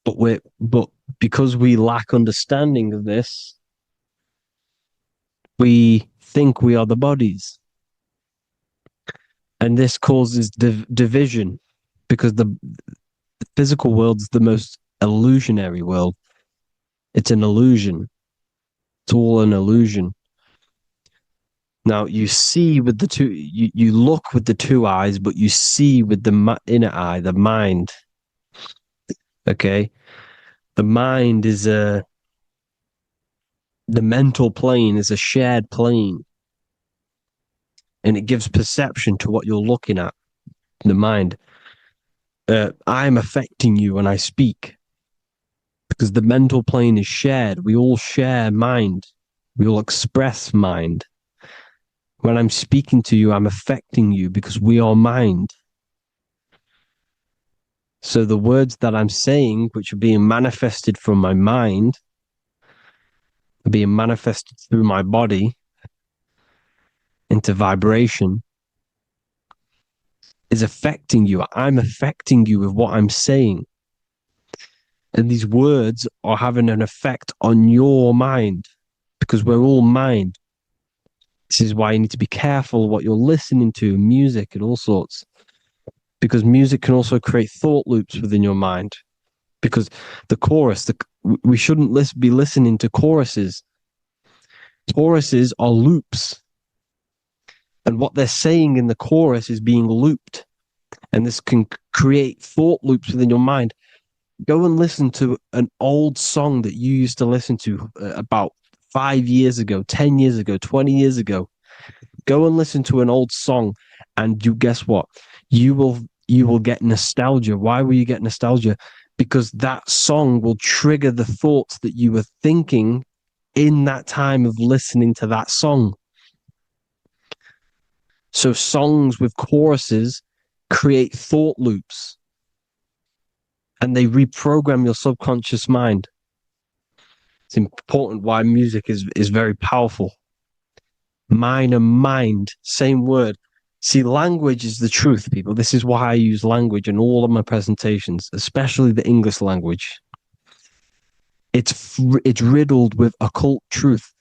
But because we lack understanding of this, we think we are the bodies. And this causes division because the physical world is the most illusionary world. It's an illusion. It's all an illusion. Now you see with the two, you look with the two eyes, but you see with the inner eye, the mind. Okay, the mind is the mental plane is a shared plane, and it gives perception to what you're looking at. The mind. I'm affecting you when I speak because the mental plane is shared. We all share mind. We all express mind. When I'm speaking to you, I'm affecting you because we are mind. So the words that I'm saying, which are being manifested from my mind, are being manifested through my body into vibration, is affecting you. I'm affecting you with what I'm saying. And these words are having an effect on your mind because we're all mind. This is why you need to be careful what you're listening to, music and all sorts. Because music can also create thought loops within your mind. Because the chorus, we shouldn't be listening to choruses. Choruses are loops. And what they're saying in the chorus is being looped. And this can create thought loops within your mind. Go and listen to an old song that you used to listen to about 5 years ago, 10 years ago, 20 years ago. Go and listen to an old song, and you guess what? You will get nostalgia. Why will you get nostalgia? Because that song will trigger the thoughts that you were thinking in that time of listening to that song. So songs with choruses create thought loops. And they reprogram your subconscious mind. It's important why music is very powerful. Mind and mind, same word. See, language is the truth, people. This is why I use language in all of my presentations, especially the English language. It's riddled with occult truth.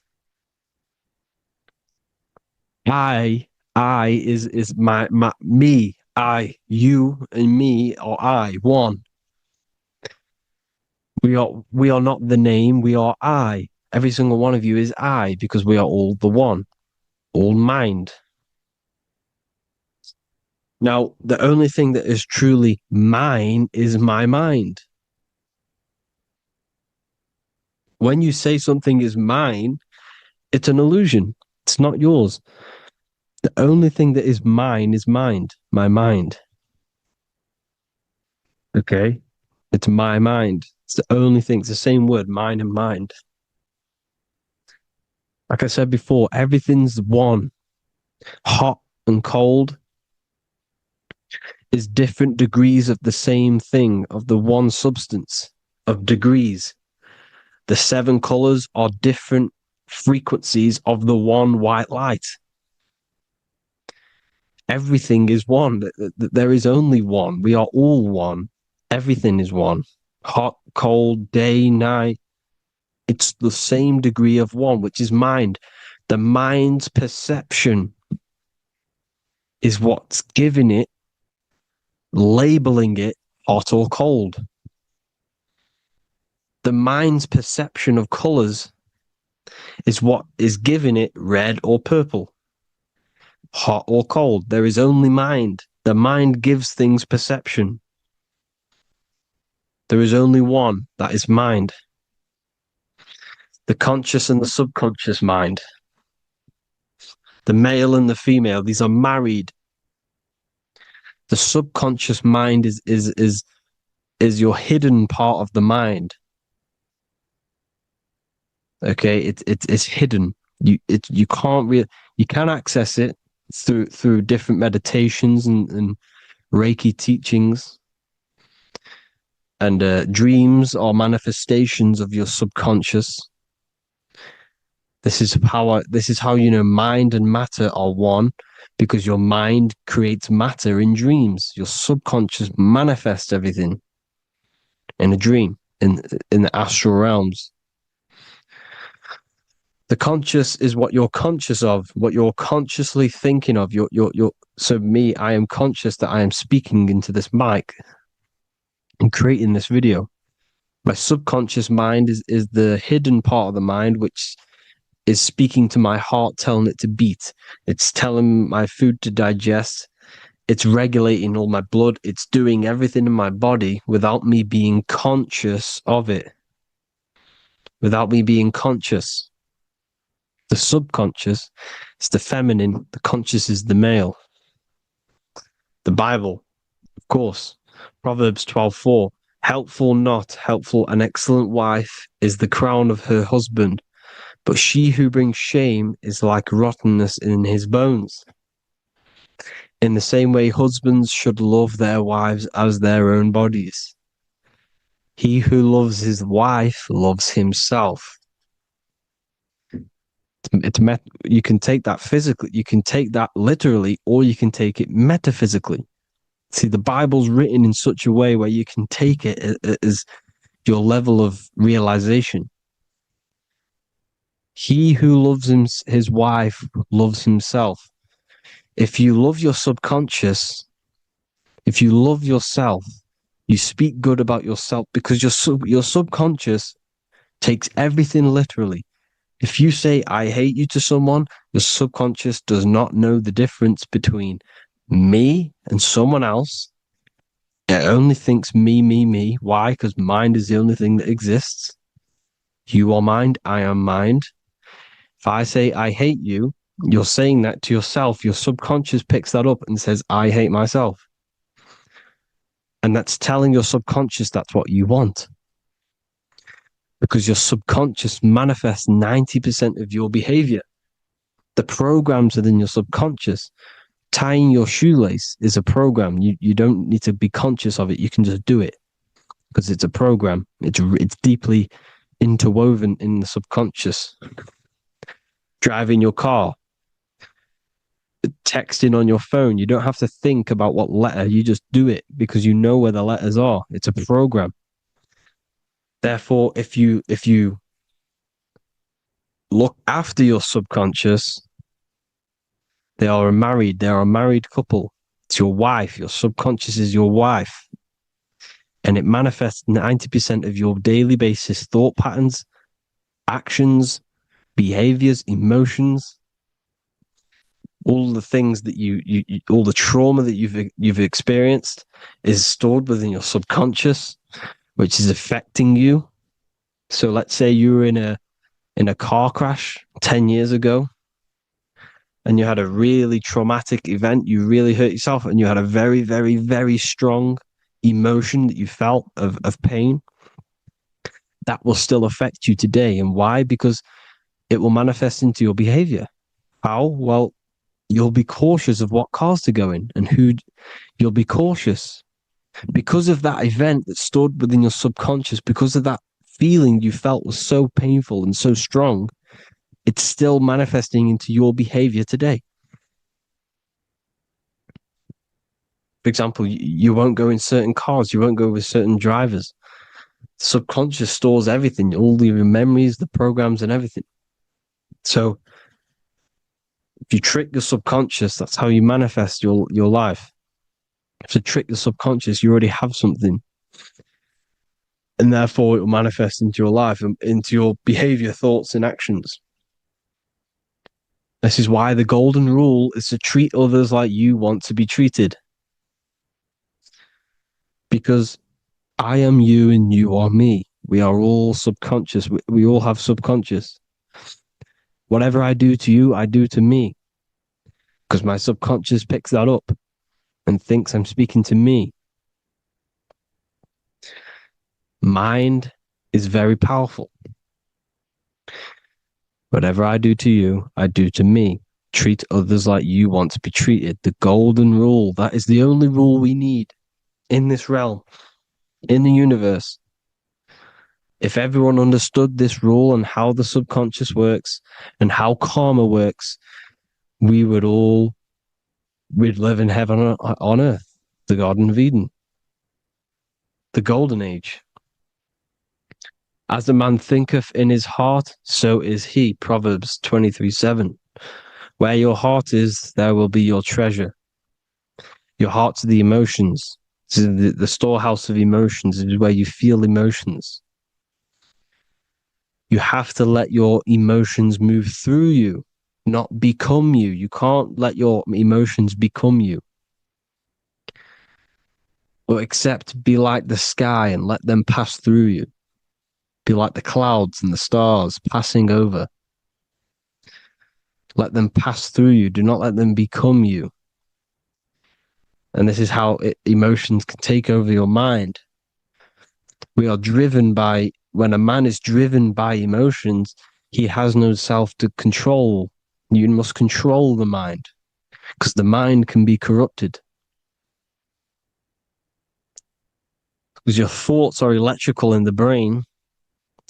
I is my me, I, you and me are I, one. We are not the name, we are I. Every single one of you is I because we are all the one, all mind. Now, the only thing that is truly mine is my mind. When you say something is mine, it's an illusion. It's not yours. The only thing that is mine is mind, my mind. Okay? It's my mind. It's the only thing. It's the same word, mind and mind. Like I said before, everything's one. Hot and cold is different degrees of the same thing, of the one substance, of degrees. The 7 colors are different frequencies of the one white light. Everything is one. There is only one. We are all one. Everything is one. Hot, cold, day, night. It's the same degree of one, which is mind. The mind's perception is what's giving it, labeling it hot or cold. The mind's perception of colors is what is giving it red or purple, hot or cold. There is only mind. The mind gives things perception. There is only one, that is mind. The conscious and the subconscious mind. The male and the female, these are married. The subconscious mind is your hidden part of the mind. Okay, it's hidden. You can access it through different meditations and Reiki teachings. And dreams are manifestations of your subconscious. This is how you know mind and matter are one, because your mind creates matter in dreams. Your subconscious manifests everything in a dream, in the astral realms. The conscious is what you're conscious of, what you're consciously thinking of. So me, I am conscious that I am speaking into this mic and creating this video. My subconscious mind is the hidden part of the mind, which is speaking to my heart, telling it to beat. It's telling my food to digest. It's regulating all my blood. It's doing everything in my body without me being conscious of it. Without me being conscious. The subconscious is the feminine. The conscious is the male. The Bible, of course. Proverbs 12:4. Helpful, not helpful, an excellent wife is the crown of her husband, but she who brings shame is like rottenness in his bones. In the same way, husbands should love their wives as their own bodies. He who loves his wife loves himself. You can take that physically, you can take that literally, or you can take it metaphysically. See, the Bible's written in such a way where you can take it as your level of realization. He who loves his wife loves himself. If you love your subconscious, if you love yourself, you speak good about yourself because your subconscious takes everything literally. If you say, I hate you to someone, your subconscious does not know the difference between me and someone else. It only thinks me, me, me. Why? Because mind is the only thing that exists. You are mind, I am mind. If I say, I hate you, you're saying that to yourself. Your subconscious picks that up and says, I hate myself. And that's telling your subconscious that's what you want. Because your subconscious manifests 90% of your behavior. The programs within your subconscious. Tying your shoelace is a program. You don't need to be conscious of it. You can just do it because it's a program. It's deeply interwoven in the subconscious. Driving your car, texting on your phone. You don't have to think about what letter. You just do it because you know where the letters are. It's a program. Therefore, if you look after your subconscious, they are a married couple. It's your wife. Your subconscious is your wife. And it manifests 90% of your daily basis thought patterns, actions, behaviors, emotions, all the things that all the trauma that you've experienced is stored within your subconscious, which is affecting you. So let's say you were in a car crash 10 years ago, and you had a really traumatic event, you really hurt yourself, and you had a very, very, very strong emotion that you felt of pain, that will still affect you today. And why? Because it will manifest into your behavior. How? Well, you'll be cautious of what cars to go in and who. You'll be cautious because of that event that stored within your subconscious, because of that feeling you felt was so painful and so strong. It's still manifesting into your behavior today. For example, you won't go in certain cars, you won't go with certain drivers. The subconscious stores everything, all your memories, the programs, and everything. So if you trick your subconscious, that's how you manifest your life. If you trick the subconscious, you already have something. And therefore it will manifest into your life, into your behavior, thoughts, and actions. This is why the golden rule is to treat others like you want to be treated. Because I am you and you are me. We are all subconscious. We all have subconscious. Whatever I do to you, I do to me. Because my subconscious picks that up and thinks I'm speaking to me. Mind is very powerful. Whatever I do to you, I do to me. Treat others like you want to be treated. The golden rule. That is the only rule we need in this realm, in the universe. If everyone understood this rule and how the subconscious works and how karma works, we'd live in heaven on earth, the Garden of Eden, the golden age. As a man thinketh in his heart, so is he. Proverbs 23:7. Where your heart is, there will be your treasure. Your heart's the emotions. This is the storehouse of emotions. It is where you feel emotions. You have to let your emotions move through you, not become you. You can't let your emotions become you. Or except be like the sky and let them pass through you. Be like the clouds and the stars passing over. Let them pass through you. Do not let them become you. And this is how emotions can take over your mind. We are driven by, when a man is driven by emotions, he has no self to control. You must control the mind, because the mind can be corrupted. Because your thoughts are electrical in the brain.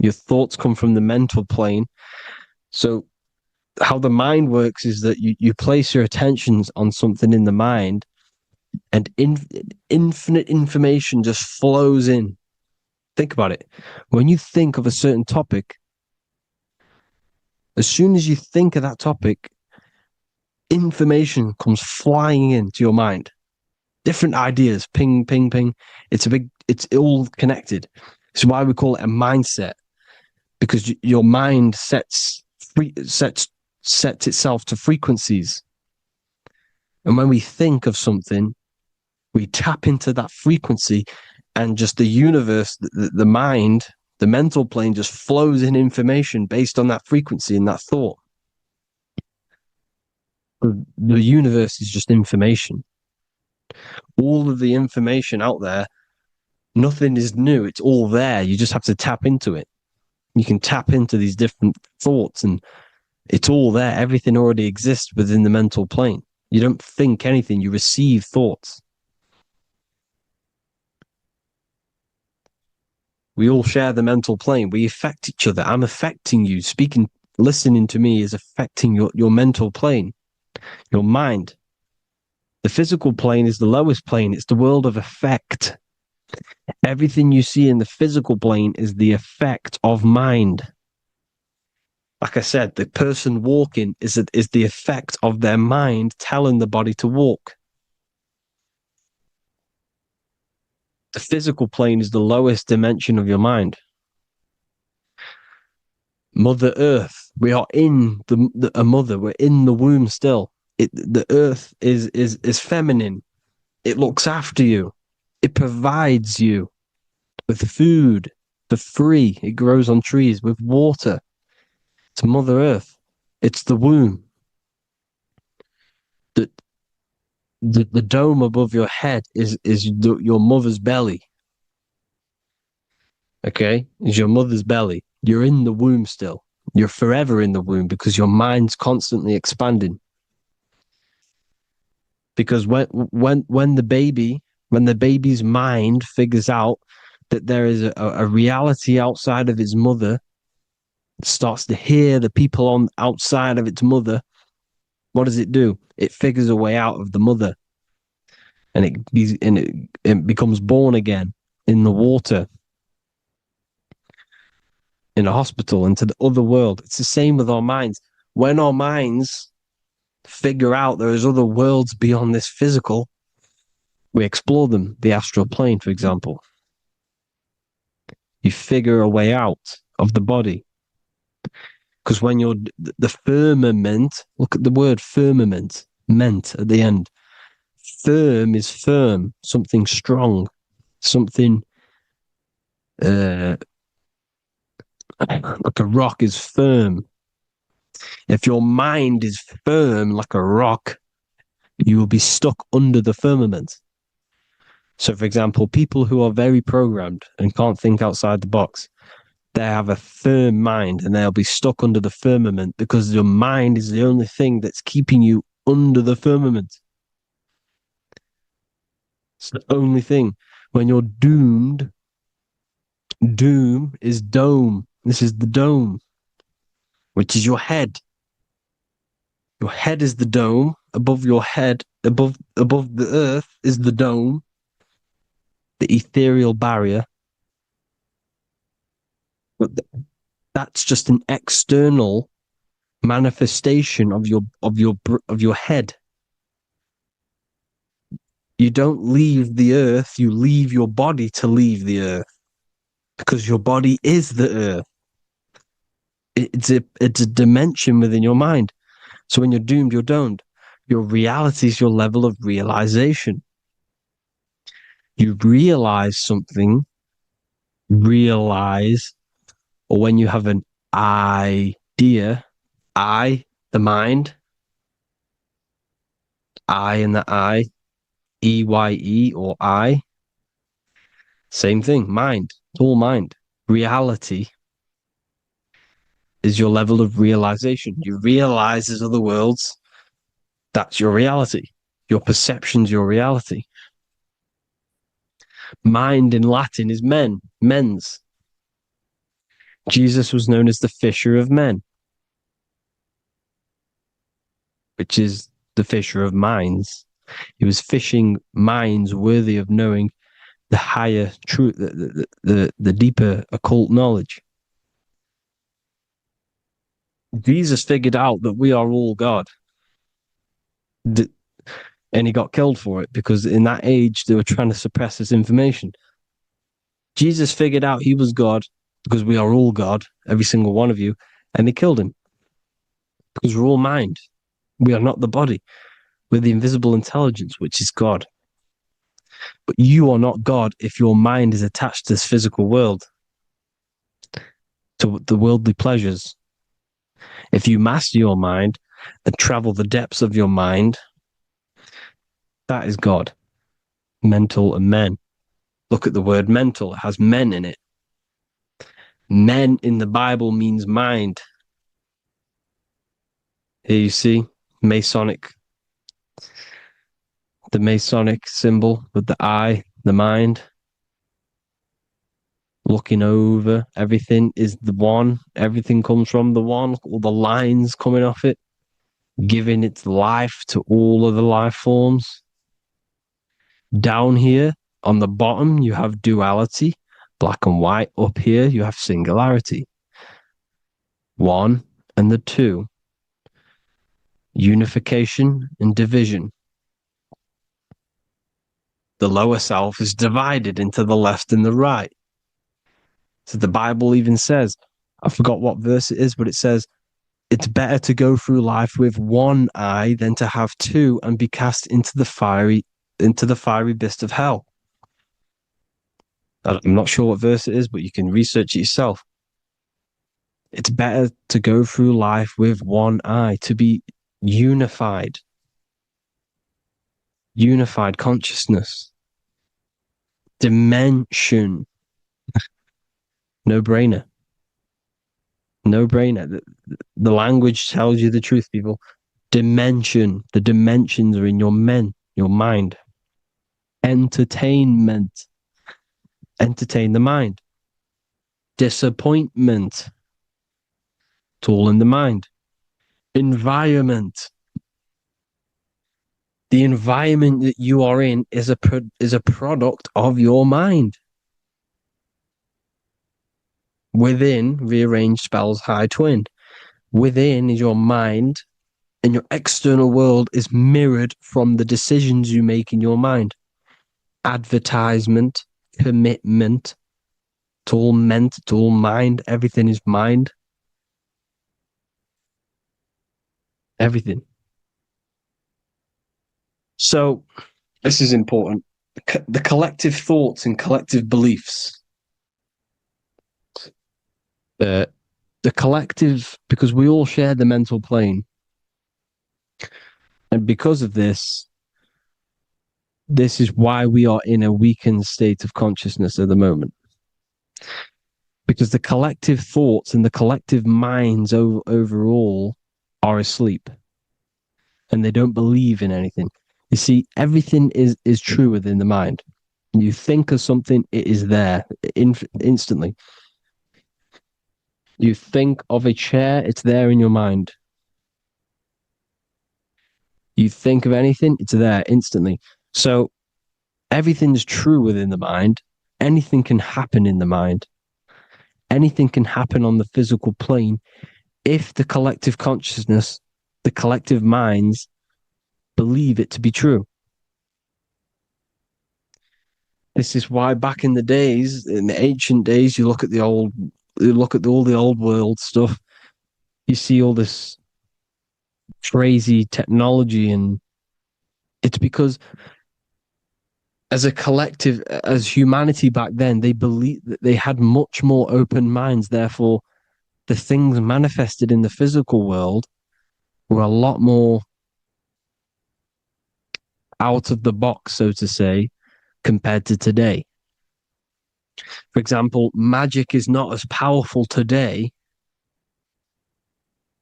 Your thoughts come from the mental plane. So how the mind works is that you place your attentions on something in the mind, and infinite information just flows in. Think about it. When you think of a certain topic, as soon as you think of that topic, information comes flying into your mind. Different ideas, ping, ping, ping. It's all connected. It's why we call it a mindset, because your mind sets itself to frequencies. And when we think of something, we tap into that frequency, and just the universe, the mind, the mental plane just flows in information based on that frequency and that thought. The universe is just information. All of the information out there, nothing is new. It's all there. You just have to tap into it. You can tap into these different thoughts, and it's all there. Everything already exists within the mental plane. You don't think anything. You receive thoughts. We all share the mental plane. We affect each other. I'm affecting you. Listening to me is affecting your mental plane, your mind. The physical plane is the lowest plane. It's the world of effect. Everything you see in the physical plane is the effect of mind. Like I said, the person walking is the effect of their mind telling the body to walk. The physical plane is the lowest dimension of your mind. Mother Earth, we are in a mother. We're in the womb still. The Earth is feminine. It looks after you. It provides you with food for free. It grows on trees with water. It's Mother Earth. It's the womb. The dome above your head is your mother's belly. Okay? Is your mother's belly. You're in the womb still. You're forever in the womb because your mind's constantly expanding. Because when the baby's mind figures out that there is a reality outside of its mother, starts to hear the people on outside of its mother, what does it do? It figures a way out of the mother, and it becomes born again in the water, in a hospital, into the other world. It's the same with our minds. When our minds figure out there is other worlds beyond this physical, we explore them. The astral plane, for example. You figure a way out of the body. Because when you're the firmament, look at the word firmament, meant at the end. Firm is firm, something strong, something like a rock is firm. If your mind is firm like a rock, you will be stuck under the firmament. So, for example, people who are very programmed and can't think outside the box, they have a firm mind and they'll be stuck under the firmament because your mind is the only thing that's keeping you under the firmament. It's the only thing. When you're doomed, doom is dome. This is the dome, which is your head. Your head is the dome. Above your head, above the earth is the dome, the ethereal barrier. But that's just an external manifestation of your head. You don't leave the earth, you leave your body to leave the earth. Because your body is the earth. It's a dimension within your mind. So when you're doomed, you're domed. Your reality is your level of realization. You realize something, or when you have an idea, the mind, in the EYE or I, same thing, mind. It's all mind. Reality is your level of realization. You realize there's other worlds. That's your reality. Your perception's your reality. Mind in Latin is mens. Jesus was known as the fisher of men, which is the fisher of minds. He was fishing minds worthy of knowing the higher truth, the deeper occult knowledge. Jesus figured out that we are all God. And he got killed for it because in that age they were trying to suppress this information. Jesus figured out he was God because we are all God, every single one of you, and they killed him because we're all mind. We are not the body. We're the invisible intelligence, which is God. But you are not God if your mind is attached to this physical world, to the worldly pleasures. If you master your mind and travel the depths of your mind, that is God. Mental and men. Look at the word mental. It has men in it. Men in the Bible means mind. Here you see Masonic, the Masonic symbol with the eye, the mind. Looking over, everything is the one. Everything comes from the one. All the lines coming off it, giving its life to all of the life forms. Down here on the bottom, you have duality, black and white. Up here, you have singularity. One and the two. Unification and division. The lower self is divided into the left and the right. So the Bible even says, I forgot what verse it is, but it says, it's better to go through life with one eye than to have two and be cast into the fiery abyss of hell. I'm not sure what verse it is, but you can research it yourself. It's better to go through life with one eye, to be unified. Unified consciousness. Dimension. No brainer. No brainer. The language tells you the truth, people. Dimension. The dimensions are in your mind. Entertainment. Entertain the mind. Disappointment. It's all in the mind. Environment. The environment that you are in is a product of your mind. Within, rearrange spells high twin. Within is your mind, and your external world is mirrored from the decisions you make in your mind. Advertisement, commitment, it's all meant, it's all mind. Everything is mind. Everything. So, this is important. The collective thoughts and collective beliefs. The collective, because we all share the mental plane. And because of this is why we are in a weakened state of consciousness at the moment. Because the collective thoughts and the collective minds overall are asleep. And they don't believe in anything. You see, everything is true within the mind. You think of something, it is there instantly. You think of a chair, it's there in your mind. You think of anything, it's there instantly. So everything's true within the mind. Anything can happen in the mind. Anything can happen on the physical plane if the collective consciousness, the collective minds, believe it to be true. This is why back in the days, in the ancient days, you look at all the old world stuff, you see all this crazy technology, and it's because as a collective, as humanity back then, they believed that they had much more open minds. Therefore, the things manifested in the physical world were a lot more out of the box, so to say, compared to today. For example, magic is not as powerful today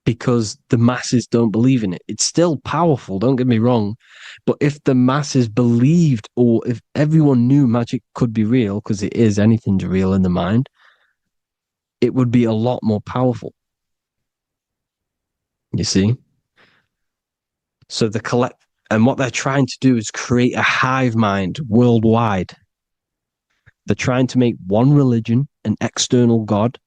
because the masses don't believe in it. It's still powerful, don't get me wrong. But if the masses believed, or if everyone knew magic could be real, because it is, anything's real in the mind, it would be a lot more powerful. You see? So and what they're trying to do is create a hive mind worldwide. They're trying to make one religion, an external god.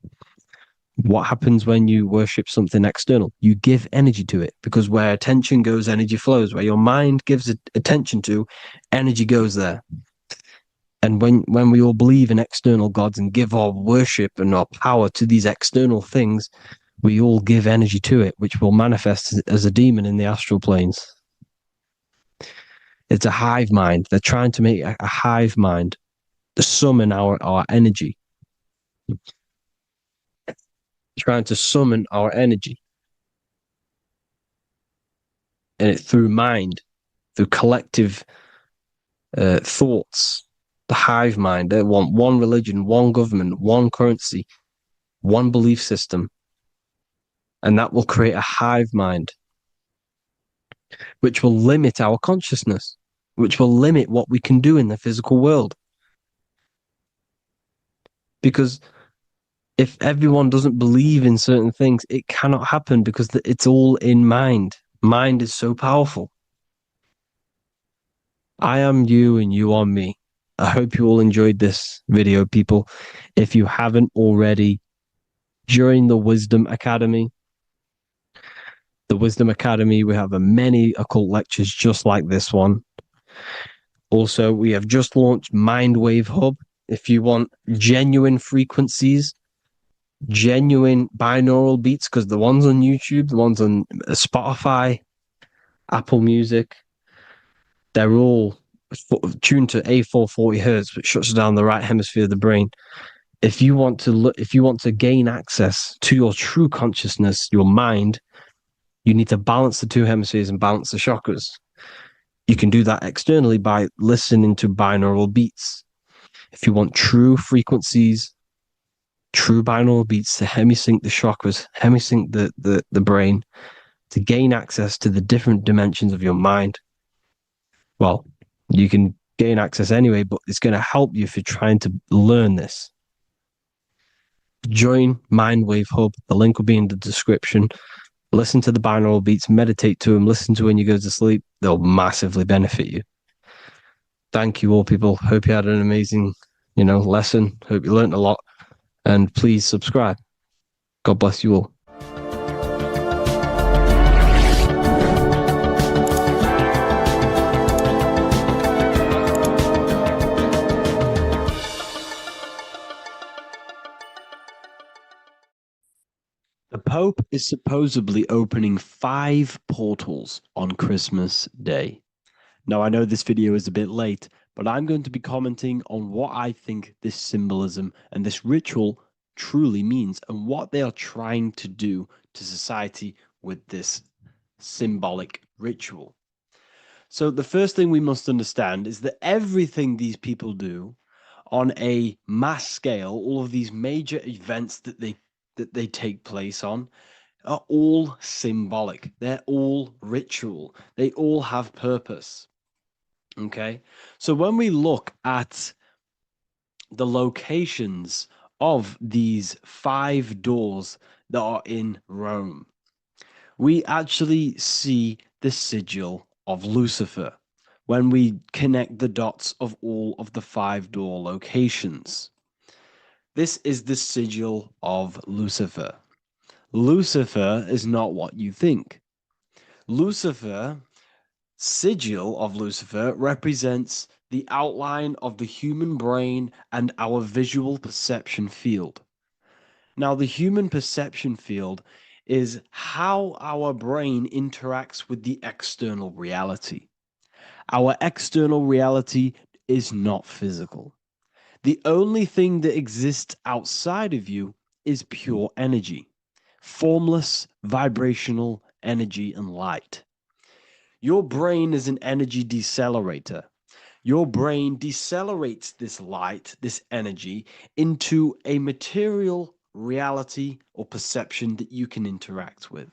What happens when you worship something external? You give energy to it, because where attention goes, energy flows. Where your mind gives attention to, energy goes there. And when we all believe in external gods and give our worship and our power to these external things, we all give energy to it, which will manifest as a demon in the astral planes. It's a hive mind. They're trying to make a hive mind to summon our energy. Trying to summon our energy. And it through mind, through collective thoughts. The hive mind. They want one religion, one government, one currency, one belief system. And that will create a hive mind, which will limit our consciousness, which will limit what we can do in the physical world. Because if everyone doesn't believe in certain things, it cannot happen, because it's all in mind. Mind is so powerful. I am you and you are me. I hope you all enjoyed this video, people. If you haven't already, join the Wisdom Academy. The Wisdom Academy, we have many occult lectures just like this one. Also, we have just launched Mindwave Hub. If you want genuine frequencies, genuine binaural beats, because the ones on YouTube, the ones on Spotify, Apple Music, they're all tuned to A440 hertz, which shuts down the right hemisphere of the brain. If you want to gain access to your true consciousness, your mind, you need to balance the two hemispheres and balance the chakras. You can do that externally by listening to binaural beats. If you want true frequencies, true binaural beats to hemisync the chakras, hemisync the brain, to gain access to the different dimensions of your mind, well, you can gain access anyway, but it's going to help you if you're trying to learn this. Join Mindwave Hub. The link will be in the description. Listen to the binaural beats, meditate to them, listen to when you go to sleep. They'll massively benefit you. Thank you all, people. Hope you had an amazing, lesson. Hope you learned a lot. And please subscribe. God bless you all. The Pope is supposedly opening 5 portals on Christmas Day. Now, I know this video is a bit late, but I'm going to be commenting on what I think this symbolism and this ritual truly means, and what they are trying to do to society with this symbolic ritual. So the first thing we must understand is that everything these people do on a mass scale, all of these major events that they take place on, are all symbolic. They're all ritual. They all have purpose. Okay? So when we look at the locations of these 5 doors that are in Rome, we actually see the sigil of Lucifer when we connect the dots of all of the 5 door locations. This is the sigil of Lucifer. Lucifer is not what you think. Sigil of Lucifer represents the outline of the human brain and our visual perception field. Now, the human perception field is how our brain interacts with the external reality. Our external reality is not physical. The only thing that exists outside of you is pure energy, formless, vibrational energy and light. Your brain is an energy decelerator. Your brain decelerates this light, this energy, into a material reality or perception that you can interact with.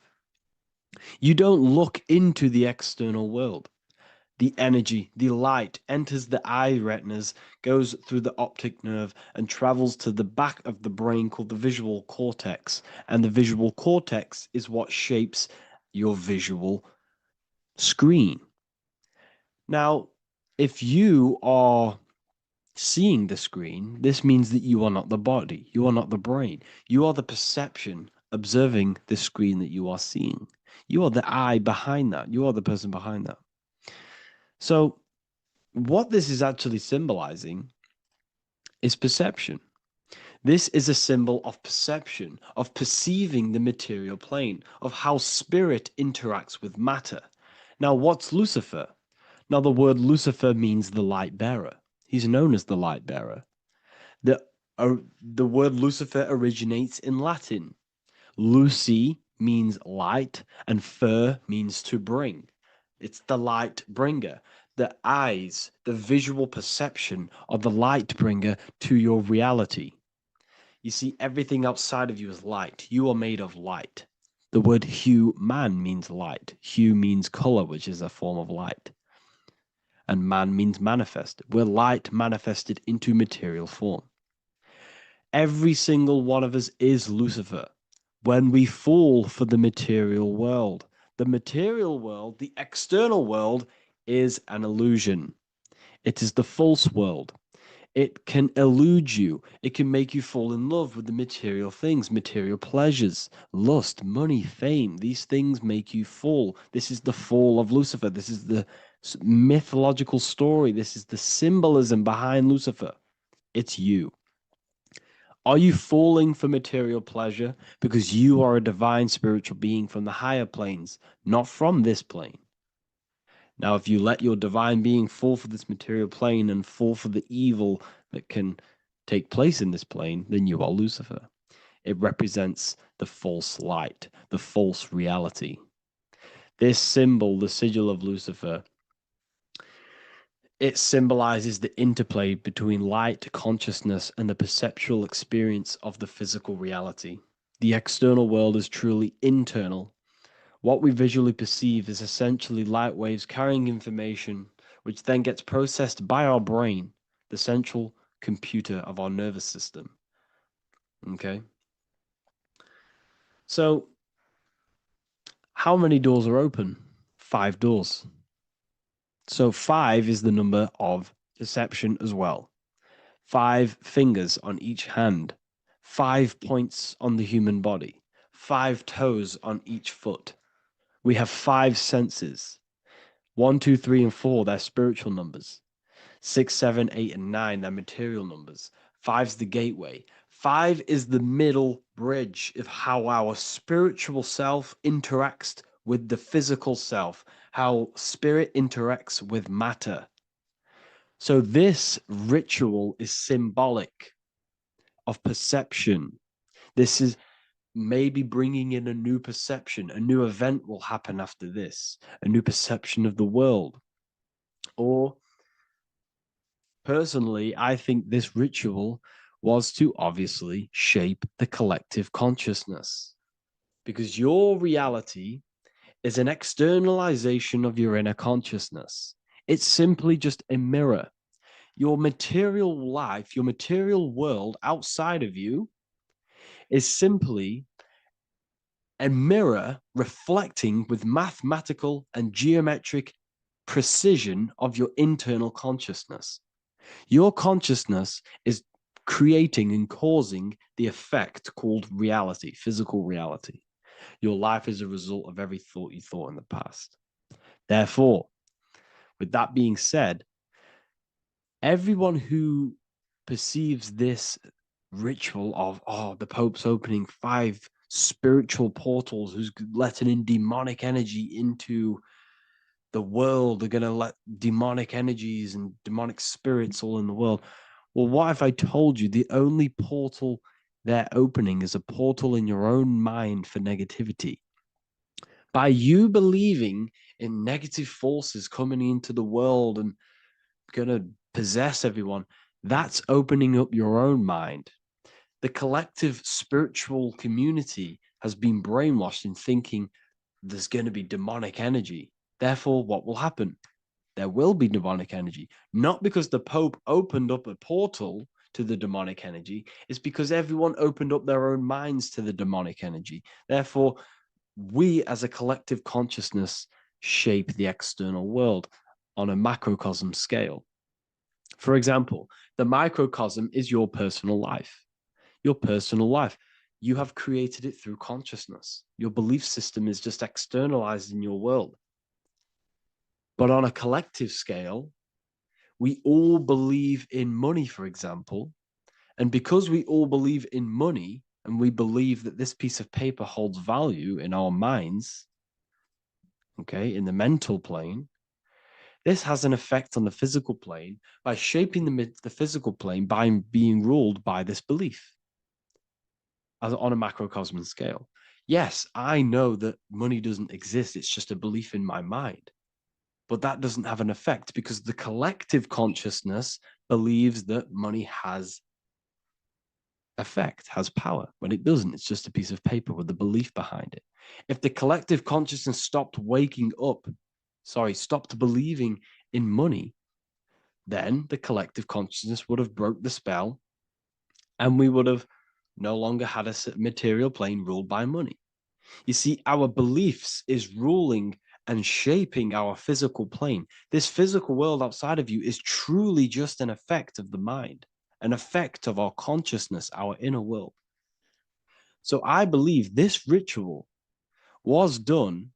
You don't look into the external world. The energy, the light enters the eye retinas, goes through the optic nerve, and travels to the back of the brain called the visual cortex. And the visual cortex is what shapes your visual screen. Now, if you are seeing the screen, this means that you are not the body, you are not the brain, you are the perception observing the screen that you are seeing. You are the eye behind that, you are the person behind that. So, what this is actually symbolizing is perception. This is a symbol of perception, of perceiving the material plane, of how spirit interacts with matter. Now, what's Lucifer? Now, the word Lucifer means the light bearer. He's known as the light bearer. The word Lucifer originates in Latin. Luci means light, and fer means to bring. It's the light bringer. The eyes, the visual perception of the light bringer to your reality. You see, everything outside of you is light. You are made of light. The word hue man means light. Hue means color, which is a form of light. And man means manifest. We're light manifested into material form. Every single one of us is Lucifer. When we fall for the material world, the external world, is an illusion. It is the false world. It can elude you. It can make you fall in love with the material things, material pleasures, lust, money, fame. These things make you fall. This is the fall of Lucifer. This is the mythological story. This is the symbolism behind Lucifer. It's you. Are you falling for material pleasure because you are a divine spiritual being from the higher planes, not from this plane? Now, if you let your divine being fall for this material plane and fall for the evil that can take place in this plane, then you are Lucifer. It represents the false light, the false reality. This symbol, the sigil of Lucifer, it symbolizes the interplay between light, consciousness, and the perceptual experience of the physical reality. The external world is truly internal. What we visually perceive is essentially light waves carrying information, which then gets processed by our brain, the central computer of our nervous system. Okay? So, how many doors are open? 5 doors. So 5 is the number of perception as well. 5 fingers on each hand, 5 points on the human body, 5 toes on each foot. We have 5 senses. 1, 2, 3, and 4, they're spiritual numbers. 6, 7, 8, and 9, they're material numbers. 5's the gateway. 5 is the middle bridge of how our spiritual self interacts with the physical self, how spirit interacts with matter. So this ritual is symbolic of perception. This is maybe bringing in a new perception. A new event will happen after this, a new perception of the world. Or personally, I think this ritual was to obviously shape the collective consciousness, because your reality is an externalization of your inner consciousness. It's simply just a mirror. Your material life, your material world outside of you is simply a mirror reflecting with mathematical and geometric precision of your internal consciousness. Your consciousness is creating and causing the effect called reality, physical reality. Your life is a result of every thought you thought in the past. Therefore, with that being said, everyone who perceives this ritual of the Pope's opening 5 spiritual portals, who's letting in demonic energy into the world, they're going to let demonic energies and demonic spirits all in the world. Well, what if I told you the only portal they're opening is a portal in your own mind for negativity? By you believing in negative forces coming into the world and going to possess everyone. That's opening up your own mind. The collective spiritual community has been brainwashed in thinking there's going to be demonic energy. Therefore, what will happen? There will be demonic energy. Not because the Pope opened up a portal to the demonic energy. It's because everyone opened up their own minds to the demonic energy. Therefore, we as a collective consciousness shape the external world on a macrocosm scale. For example, the microcosm is your personal life. Your personal life. You have created it through consciousness. Your belief system is just externalized in your world. But on a collective scale, we all believe in money, for example. And because we all believe in money, and we believe that this piece of paper holds value in our minds, okay, in the mental plane, this has an effect on the physical plane by shaping the physical plane by being ruled by this belief on a macrocosm scale. Yes, I know that money doesn't exist. It's just a belief in my mind. But that doesn't have an effect because the collective consciousness believes that money has effect, has power. When it doesn't, it's just a piece of paper with a belief behind it. If the collective consciousness stopped believing in money, then the collective consciousness would have broke the spell and we would have no longer had a material plane ruled by money. You see, our beliefs is ruling and shaping our physical plane. This physical world outside of you is truly just an effect of the mind, an effect of our consciousness, our inner world. So I believe this ritual was done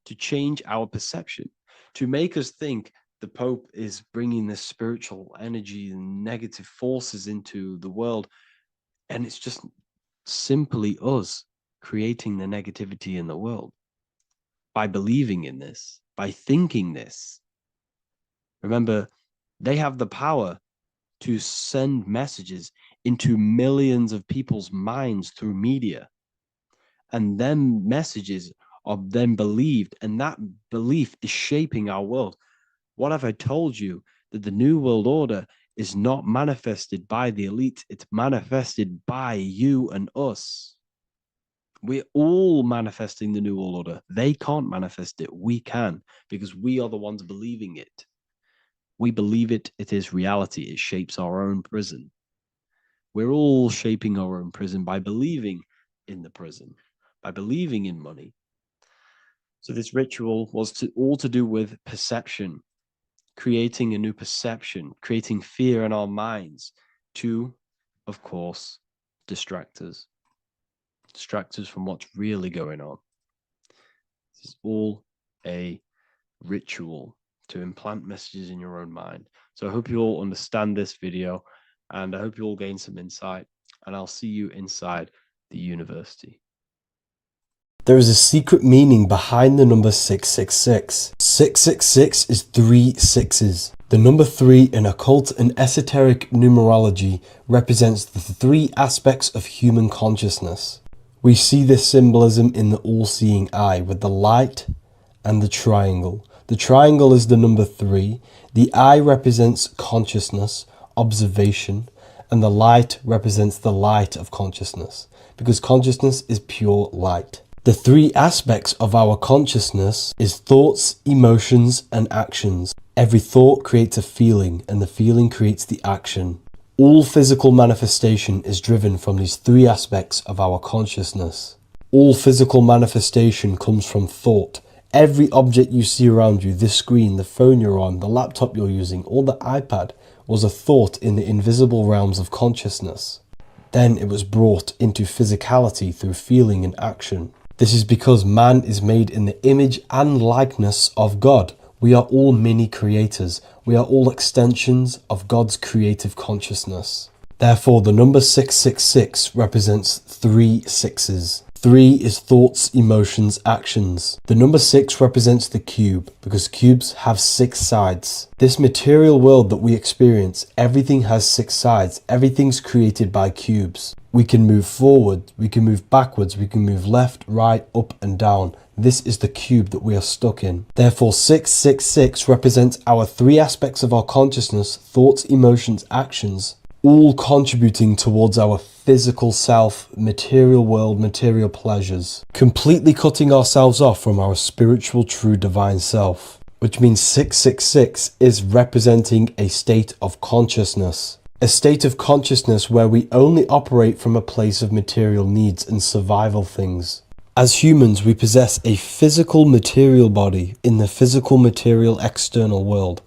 to change our perception, to make us think the Pope is bringing this spiritual energy and negative forces into the world. And it's just simply us creating the negativity in the world by believing in this, by thinking this. Remember, they have the power to send messages into millions of people's minds through media. And then messages are then believed, and that belief is shaping our world. What have I told you? That the New World Order is not manifested by the elite, it's manifested by you and us. We're all manifesting the New World Order. They can't manifest it. We can, because we are the ones believing it. We believe it. It is reality. It shapes our own prison. We're all shaping our own prison by believing in the prison, by believing in money. So this ritual was all to do with perception, creating a new perception, creating fear in our minds to, of course, distract us from what's really going on. This is all a ritual to implant messages in your own mind. So I hope you all understand this video, and I hope you all gain some insight, and I'll see you inside the university. There is a secret meaning behind the number 666. 666 is 3 sixes. The number 3 in occult and esoteric numerology represents the 3 aspects of human consciousness. We see this symbolism in the all-seeing eye with the light and the triangle. The triangle is the number 3. The eye represents consciousness, observation, and the light represents the light of consciousness, because consciousness is pure light. The 3 aspects of our consciousness is thoughts, emotions, and actions. Every thought creates a feeling, and the feeling creates the action. All physical manifestation is driven from these 3 aspects of our consciousness. All physical manifestation comes from thought. Every object you see around you, this screen, the phone you're on, the laptop you're using, or the iPad, was a thought in the invisible realms of consciousness. Then it was brought into physicality through feeling and action. This is because man is made in the image and likeness of God. We are all mini creators. We are all extensions of God's creative consciousness. Therefore, the number 666 represents 3 sixes. 3 is thoughts, emotions, actions. The number 6 represents the cube because cubes have 6 sides. This material world that we experience, everything has 6 sides. Everything's created by cubes. We can move forward, we can move backwards, we can move left, right, up and down. This is the cube that we are stuck in. Therefore 666 represents our 3 aspects of our consciousness, thoughts, emotions, actions, all contributing towards our physical self, material world, material pleasures, completely cutting ourselves off from our spiritual true divine self, which means 666 is representing a state of consciousness. A state of consciousness where we only operate from a place of material needs and survival things. As humans, we possess a physical material body in the physical material external world,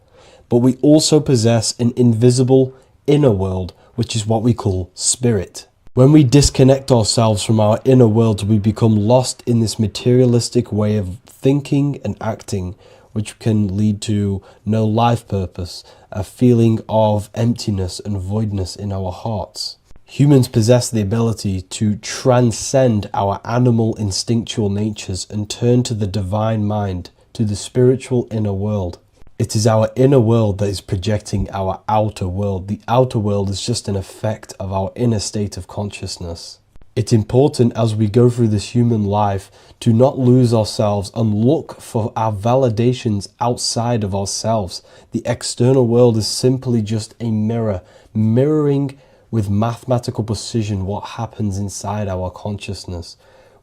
but we also possess an invisible inner world, which is what we call spirit. When we disconnect ourselves from our inner world, we become lost in this materialistic way of thinking and acting, which can lead to no life purpose, a feeling of emptiness and voidness in our hearts. Humans possess the ability to transcend our animal instinctual natures and turn to the divine mind, to the spiritual inner world. It is our inner world that is projecting our outer world. The outer world is just an effect of our inner state of consciousness. It's important as we go through this human life to not lose ourselves and look for our validations outside of ourselves. The external world is simply just a mirror, mirroring with mathematical precision what happens inside our consciousness.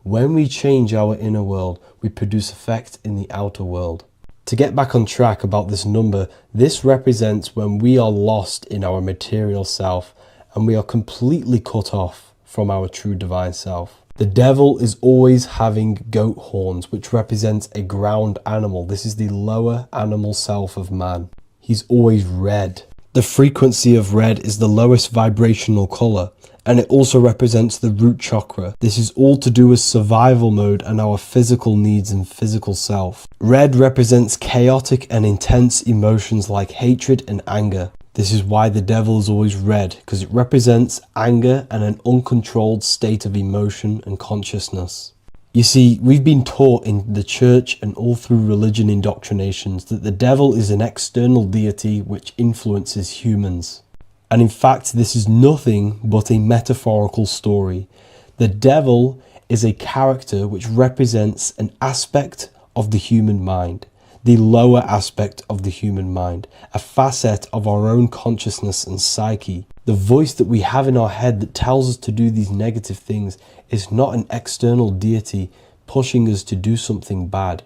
When we change our inner world, we produce effect in the outer world. To get back on track about this number, this represents when we are lost in our material self and we are completely cut off from our true divine self. The devil is always having goat horns, which represents a ground animal. This is the lower animal self of man. He's always red. The frequency of red is the lowest vibrational color, and it also represents the root chakra. This is all to do with survival mode and our physical needs and physical self. Red represents chaotic and intense emotions like hatred and anger. This is why the devil is always red, because it represents anger and an uncontrolled state of emotion and consciousness. You see, we've been taught in the church and all through religion indoctrinations that the devil is an external deity which influences humans. And in fact, this is nothing but a metaphorical story. The devil is a character which represents an aspect of the human mind, the lower aspect of the human mind, a facet of our own consciousness and psyche. The voice that we have in our head that tells us to do these negative things is not an external deity pushing us to do something bad.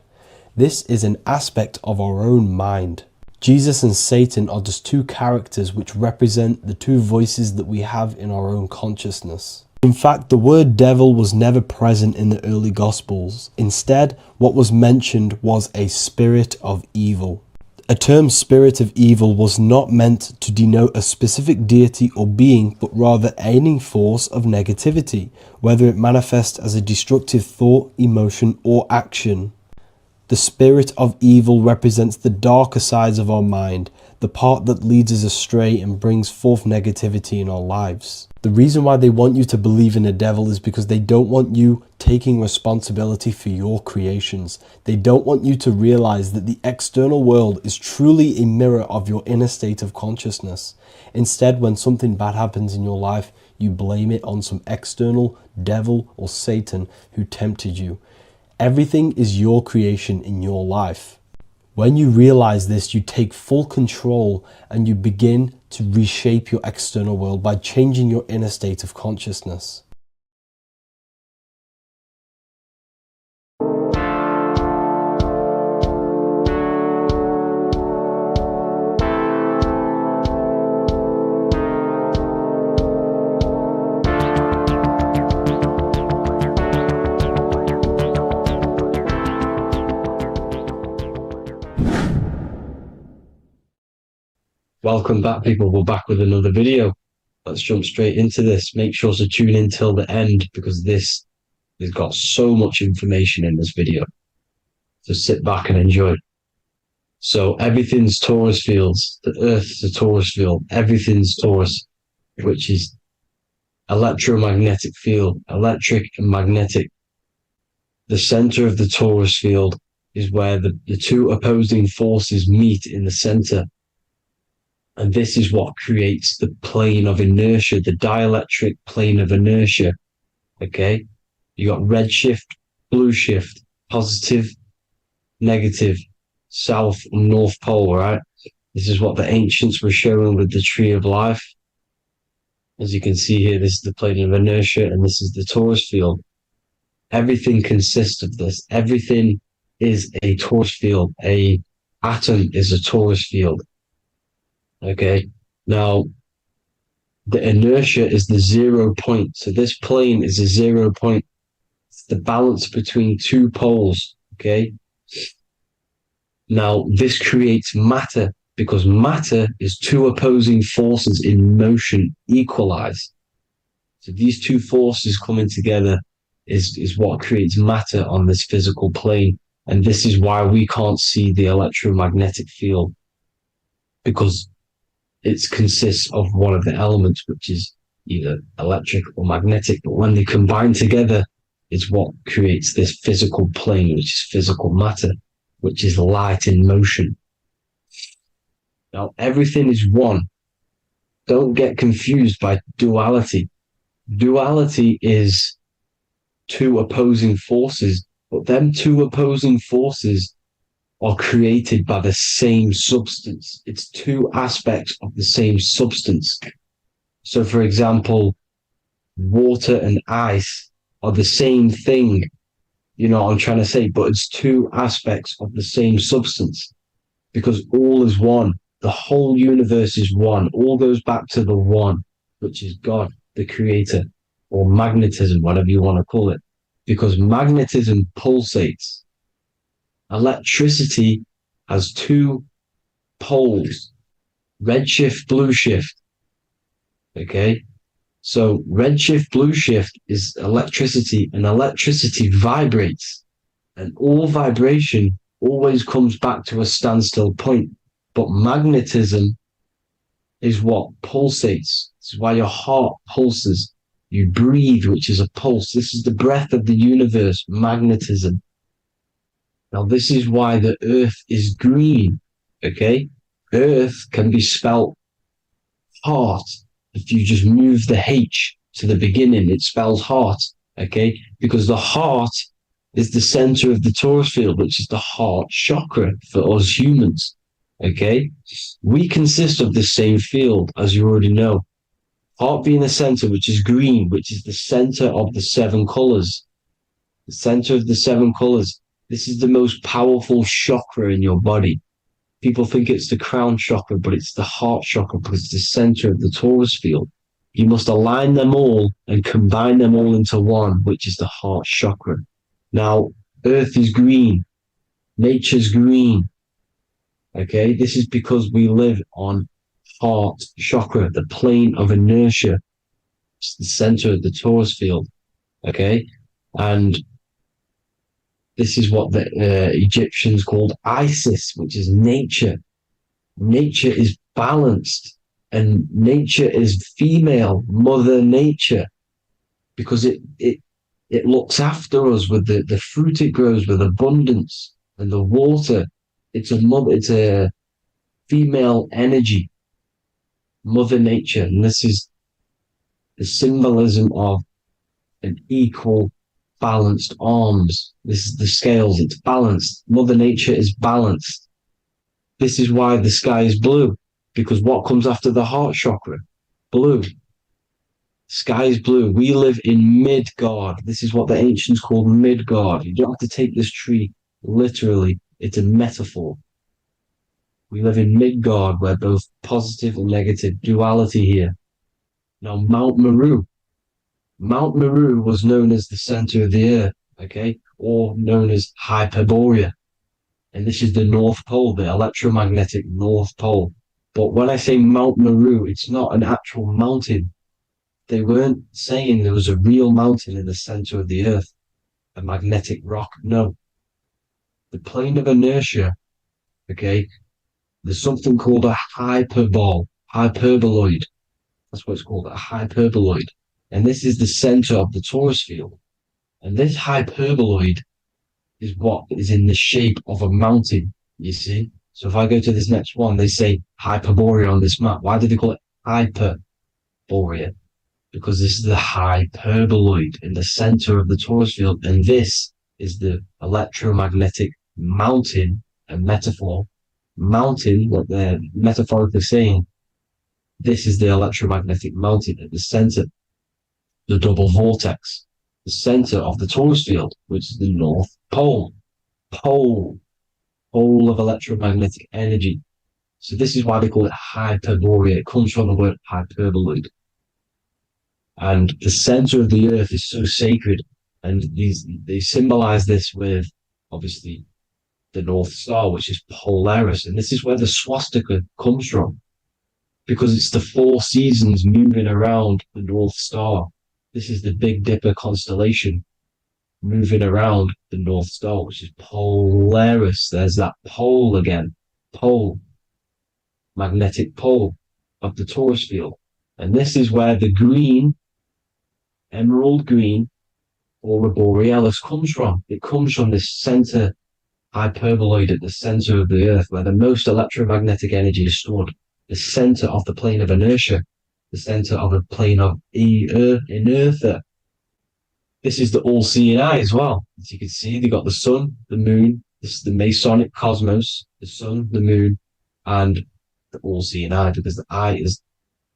This is an aspect of our own mind. Jesus and Satan are just 2 characters which represent the 2 voices that we have in our own consciousness. In fact, the word devil was never present in the early Gospels. Instead, what was mentioned was a spirit of evil. A term spirit of evil was not meant to denote a specific deity or being, but rather any force of negativity, whether it manifests as a destructive thought, emotion, or action. The spirit of evil represents the darker sides of our mind, the part that leads us astray and brings forth negativity in our lives. The reason why they want you to believe in a devil is because they don't want you taking responsibility for your creations. They don't want you to realize that the external world is truly a mirror of your inner state of consciousness. Instead, when something bad happens in your life, you blame it on some external devil or Satan who tempted you. Everything is your creation in your life. When you realize this, you take full control and you begin to reshape your external world by changing your inner state of consciousness. Welcome back, people. We're back with another video. Let's jump straight into this. Make sure to tune in till the end because this has got so much information in this video. So sit back and enjoy. So everything's torus fields. The Earth's a torus field. Everything's torus, which is electromagnetic field, electric and magnetic the center of the torus field is where the two opposing forces meet in the center. And this is what creates the plane of inertia, the dielectric plane of inertia. Okay? You got red shift, blue shift, positive, negative, south and north pole, right? This is what the ancients were showing with the tree of life. As you can see here, this is the plane of inertia and this is the torus field. Everything consists of this. Everything is a torus field. A atom is a torus field. Okay. Now, the inertia is the 0 point. So this plane is a 0 point. It's the balance between two poles. Okay. Now, this creates matter because matter is two opposing forces in motion equalized. So these two forces coming together is what creates matter on this physical plane. And this is why we can't see the electromagnetic field, because it consists of one of the elements, which is either electric or magnetic. But when they combine together, it's what creates this physical plane, which is physical matter, which is light in motion. Now, everything is one. Don't get confused by duality. Duality is two opposing forces, but them two opposing forces are created by the same substance. It's two aspects of the same substance. So, for example, water and ice are the same thing. You know what I'm trying to say? But it's two aspects of the same substance because all is one. The whole universe is one. All goes back to the one, which is God, the creator, or magnetism, whatever you want to call it. Because magnetism pulsates. Electricity has two poles, red shift, blue shift. Okay? So red shift, blue shift is electricity, and electricity vibrates. And all vibration always comes back to a standstill point. But magnetism is what pulsates. This is why your heart pulses. You breathe, which is a pulse. This is the breath of the universe, magnetism. Now, this is why the earth is green, okay? Earth can be spelt heart. If you just move the H to the beginning, it spells heart, okay? Because the heart is the center of the torus field, which is the heart chakra for us humans, okay? We consist of the same field, as you already know. Heart being the center, which is green, which is the center of the seven colors. The center of the seven colors. This is the most powerful chakra in your body. People think it's the crown chakra, but it's the heart chakra because it's the center of the torus field. You must align them all and combine them all into one, which is the heart chakra. Now, earth is green. Nature's green. Okay, this is because we live on heart chakra, the plane of inertia. It's the center of the torus field. Okay, and this is what the Egyptians called Isis, which is nature. Nature is balanced, and nature is female, Mother Nature, because it looks after us with the fruit it grows with abundance and the water. It's a female energy, Mother Nature, and this is the symbolism of an equal, balanced arms. This is the scales, it's balanced. Mother Nature is balanced. This is why the sky is blue, because what comes after the heart chakra? Blue. Sky is blue. We live in Midgard. This is what the ancients called Midgard. You don't have to take this tree literally. It's a metaphor. We live in Midgard, where both positive and negative duality here. Now, Mount Meru. Mount Meru was known as the center of the earth, okay, or known as Hyperborea. And this is the North Pole, the electromagnetic North Pole. But when I say Mount Meru, it's not an actual mountain. They weren't saying there was a real mountain in the center of the earth, a magnetic rock. No. The plane of inertia, okay, there's something called a hyperboloid. That's what it's called, a hyperboloid. And this is the center of the torus field. And this hyperboloid is what is in the shape of a mountain, you see? So if I go to this next one, they say Hyperborea on this map. Why do they call it Hyperborea? Because this is the hyperboloid in the center of the torus field, and this is the electromagnetic mountain, a metaphor. Mountain, what they're metaphorically saying, this is the electromagnetic mountain at the center, the double vortex, the center of the torus field, which is the North Pole. Pole of electromagnetic energy. So this is why they call it Hyperborea. It comes from the word hyperboloid. And the center of the earth is so sacred, and they symbolize this with, obviously, the North Star, which is Polaris. And this is where the swastika comes from, because it's the 4 seasons moving around the North Star. This is the Big Dipper constellation moving around the North Star, which is Polaris. There's that pole again. Pole. Magnetic pole of the torus field. And this is where the green, emerald green, aurora borealis comes from. It comes from this center hyperboloid at the center of the earth, where the most electromagnetic energy is stored. The center of the plane of inertia, the center of the plane of inertia. This is the all-seeing eye as well. As you can see, they got the sun, the moon. This is the Masonic cosmos, the sun, the moon, and the all-seeing eye, because the eye is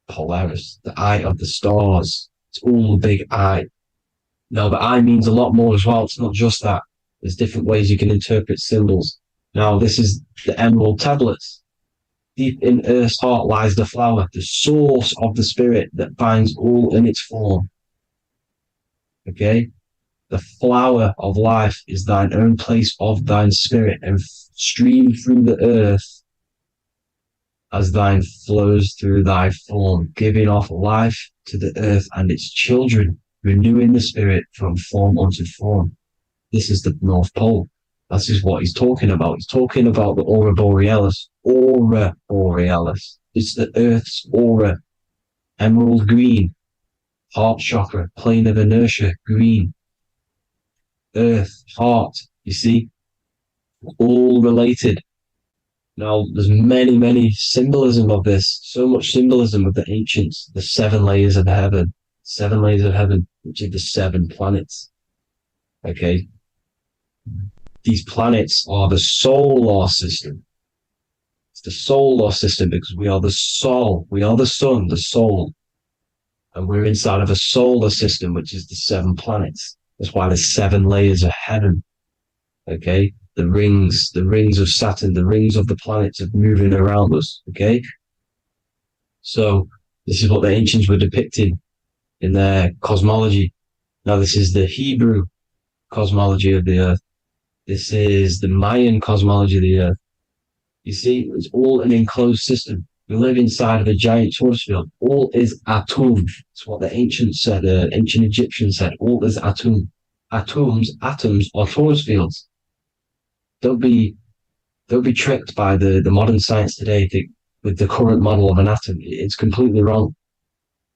Polaris, the eye of the stars. It's all a big eye. Now, the eye means a lot more as well. It's not just that. There's different ways you can interpret symbols. Now, this is the emerald tablets. Deep in Earth's heart lies the flower, the source of the spirit that binds all in its form. Okay? The flower of life is thine own place of thine spirit, and stream through the earth as thine flows through thy form, giving off life to the earth and its children, renewing the spirit from form unto form. This is the North Pole. This is what he's talking about. He's talking about the aurora borealis. Aurora borealis. It's the earth's aura. Emerald green. Heart chakra. Plane of inertia. Green. Earth. Heart. You see? All related. Now, there's many symbolism of this. So much symbolism of the ancients. The 7 layers of heaven. 7 layers of heaven, which are the 7 planets. Okay? These planets are the solar system. It's the solar system because we are the soul. We are the sun, the soul. And we're inside of a solar system, which is the 7 planets. That's why there's 7 layers of heaven. Okay? The rings of Saturn, the rings of the planets are moving around us. Okay? So, this is what the ancients were depicting in their cosmology. Now, this is the Hebrew cosmology of the earth. This is the Mayan cosmology of the earth. You see, it's all an enclosed system. We live inside of a giant torus field. All is atum. It's what the ancients said, ancient Egyptians said. All is atum. Atoms are torus fields. Don't be tricked by the modern science today with the current model of an atom. It's completely wrong.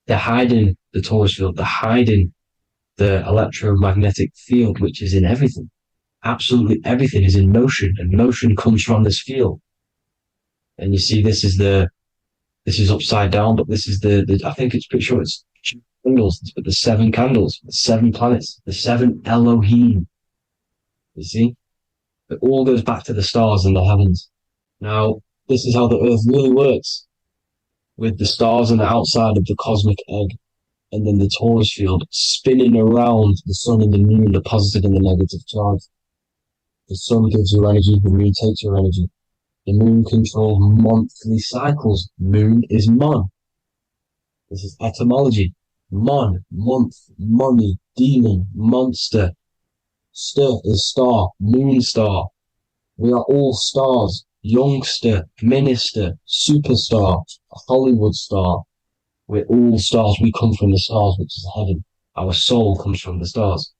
They're hiding the torus field. They're hiding the electromagnetic field, which is in everything. Absolutely everything is in motion, and motion comes from this field. And you see, this is upside down, but this is I think it's pretty sure it's candles, but the 7 candles, the 7 planets, the 7 Elohim. You see? It all goes back to the stars and the heavens. Now, this is how the earth really works, with the stars on the outside of the cosmic egg, and then the torus field spinning around the sun and the moon, the positive and the negative charge. The sun gives you energy, the moon takes your energy. The moon controls monthly cycles. Moon is mon. This is etymology. Mon, month, money, demon, monster. Stir is star, moon star. We are all stars. Youngster, minister, superstar, Hollywood star. We're all stars. We come from the stars, which is heaven. Our soul comes from the stars.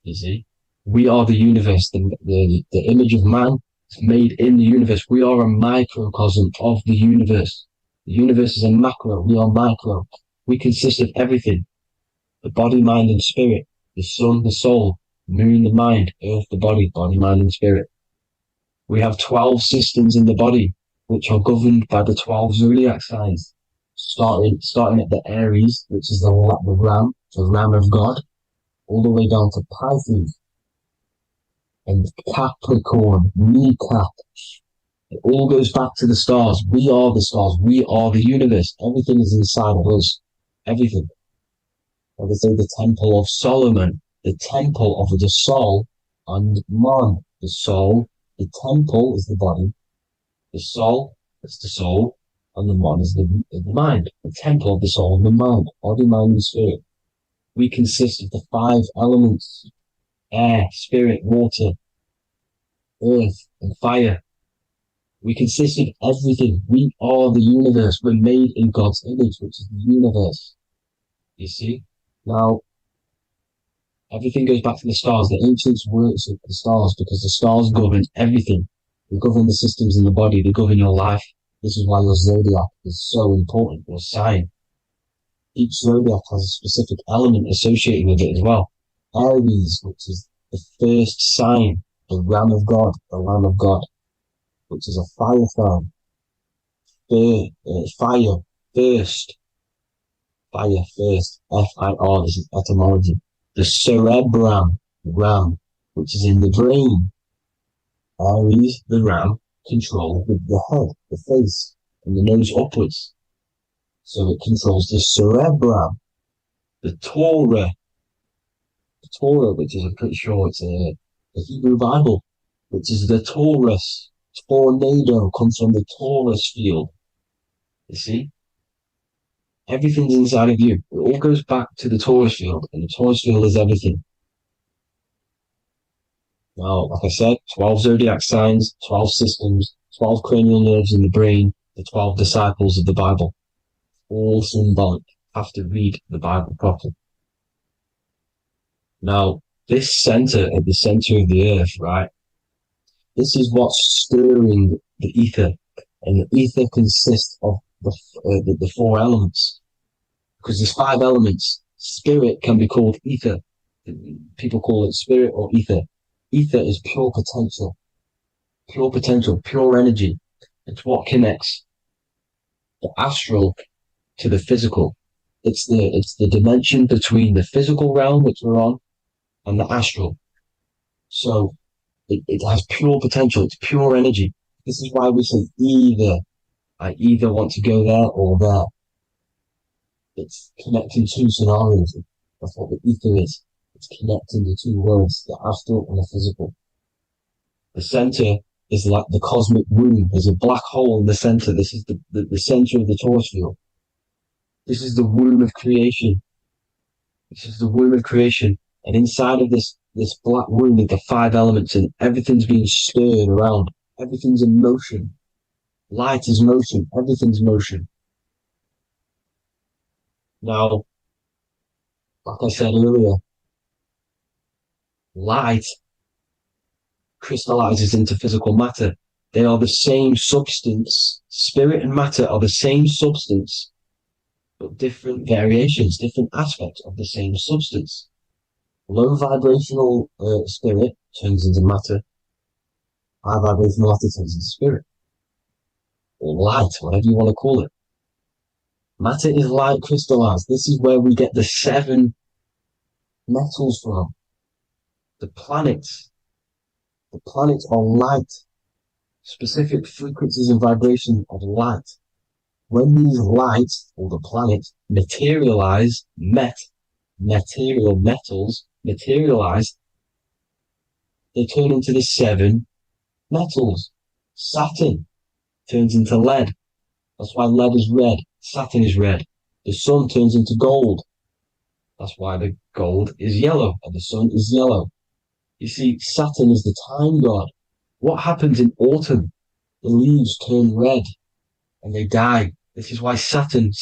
You see? We are the universe. The image of man is made in the universe. We are a microcosm of the universe. The universe is a macro. We are micro. We consist of everything. The body, mind, and spirit. The sun, the soul. moon the mind, earth the body, body, mind, and spirit. We have 12 systems in the body, which are governed by the 12 zodiac signs, starting at the Aries, which is the ram, the ram of God, all the way down to Pisces and Capricorn, kneecap. It all goes back to the stars. We are the stars. We are the universe. Everything is inside of us. Everything. Like I say, the Temple of Solomon, the temple of the soul and mind. The soul, the temple is the body. The soul is the soul, and the mind is the mind. The temple of the soul and the mind. Body, mind, and spirit. We consist of the 5 elements: air, spirit, water, earth, and fire. We consist of everything. We are the universe. We're made in God's image, which is the universe. You see? Now, everything goes back to the stars. The ancients worship the stars because the stars govern everything. They govern the systems in the body. They govern your life. This is why your zodiac is so important, your sign. Each zodiac has a specific element associated with it as well. Aries, which is the first sign, the ram of God, the lamb of God, which is a fire sign. Fire, first. Fire, first. F-I-R, this is etymology. The cerebrum, ram, which is in the brain. Aries, the ram, control the head, the face, and the nose upwards. So it controls the cerebrum. The Torah, which is, I'm pretty sure it's a Hebrew Bible, which is the Taurus. Tornado comes from the Taurus field. You see? Everything's inside of you. It all goes back to the Taurus field, and the Taurus field is everything. Now, like I said, 12 zodiac signs, 12 systems, 12 cranial nerves in the brain, the 12 disciples of the Bible. All symbolic. Have to read the Bible properly. Now, this center, at the center of the earth, right? This is what's stirring the ether. And the ether consists of the 4 elements. Because there's 5 elements. Spirit can be called ether. People call it spirit or ether. Ether is pure potential, pure energy. It's what connects the astral to the physical. It's the dimension between the physical realm, which we're on, and the astral. So it has pure potential. It's pure energy. This is why we say either. I either want to go there or there. It's connecting 2 scenarios. That's what the ether is. It's connecting the 2 worlds, the astral and the physical. The center is like the cosmic womb. There's a black hole in the center. This is the center of the Taurus field. This is the womb of creation. This is the womb of creation. And inside of this black womb are the 5 elements, and everything's being stirred around. Everything's in motion. Light is motion. Everything's motion. Now, like I said earlier, light crystallizes into physical matter. They are the same substance. Spirit and matter are the same substance, but different variations, different aspects of the same substance. Low vibrational spirit turns into matter. High vibrational matter turns into spirit. Or light, whatever you want to call it. Matter is light crystallized. This is where we get the 7 metals from. The planets. The planets are light. Specific frequencies and vibrations of light. When these lights, or the planets, materialize, material metals, materialize, they turn into the 7 metals. Saturn turns into lead. That's why lead is red. Saturn is red. The sun turns into gold. That's why the gold is yellow and the sun is yellow. You see, Saturn is the time god. What happens in autumn? The leaves turn red and they die. This is why Satan,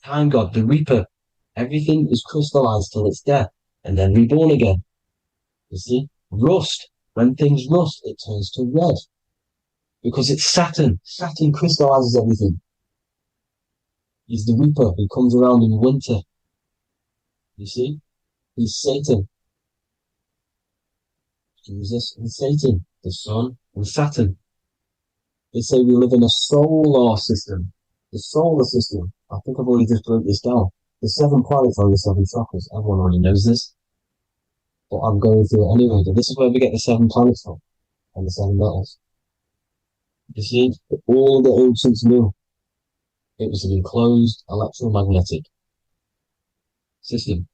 time god, the reaper, everything is crystallized till it's death and then reborn again. You see, rust. When things rust, it turns to red. Because it's Saturn. Saturn crystallizes everything. He's the reaper who comes around in winter. You see? He's Satan. Jesus and Satan, the sun and Saturn. They say we live in a solar system. The solar system. I think I've already just broke this down. The 7 planets are the 7 chakras. Everyone already knows this. But I'm going through it anyway. But this is where we get the 7 planets from. And the 7 metals. You see, all the ancients knew it was an enclosed electromagnetic system.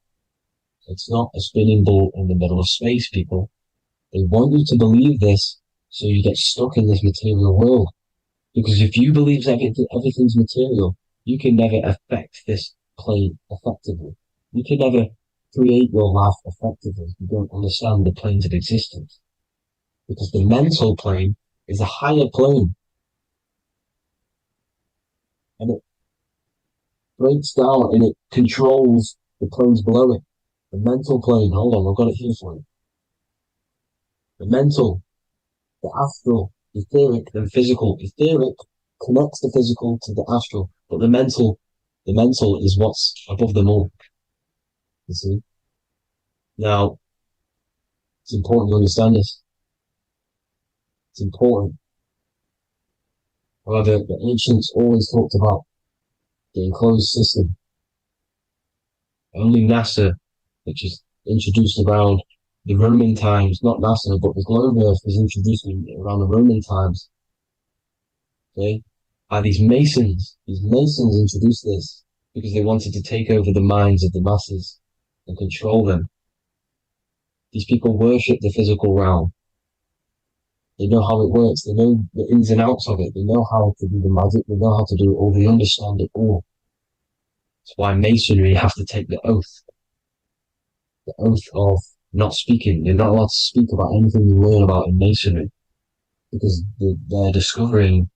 It's not a spinning ball in the middle of space, people. They want you to believe this so you get stuck in this material world. Because if you believe everything's material, you can never affect this plane effectively. You can never create your life effectively if you don't understand the planes of existence. Because the mental plane is a higher plane. And it breaks down and it controls the planes below it. The mental plane, hold on, I've got it here for you. The mental, the astral, etheric, then physical. Etheric connects the physical to the astral, but the mental is what's above them all. You see? Now, it's important to understand this. It's important. However, the ancients always talked about the enclosed system. Only NASA, which is introduced around the Roman times, not NASA, but the globe Earth was introduced around the Roman times. Okay? By these Masons. These Masons introduced this because they wanted to take over the minds of the masses and control them. These people worship the physical realm. They know how it works. They know the ins and outs of it. They know how to do the magic. They know how to do it all. They understand it all. That's why Masonry have to take the oath. The oath of not speaking. You're not allowed to speak about anything you learn about in Masonry. Because they're discovering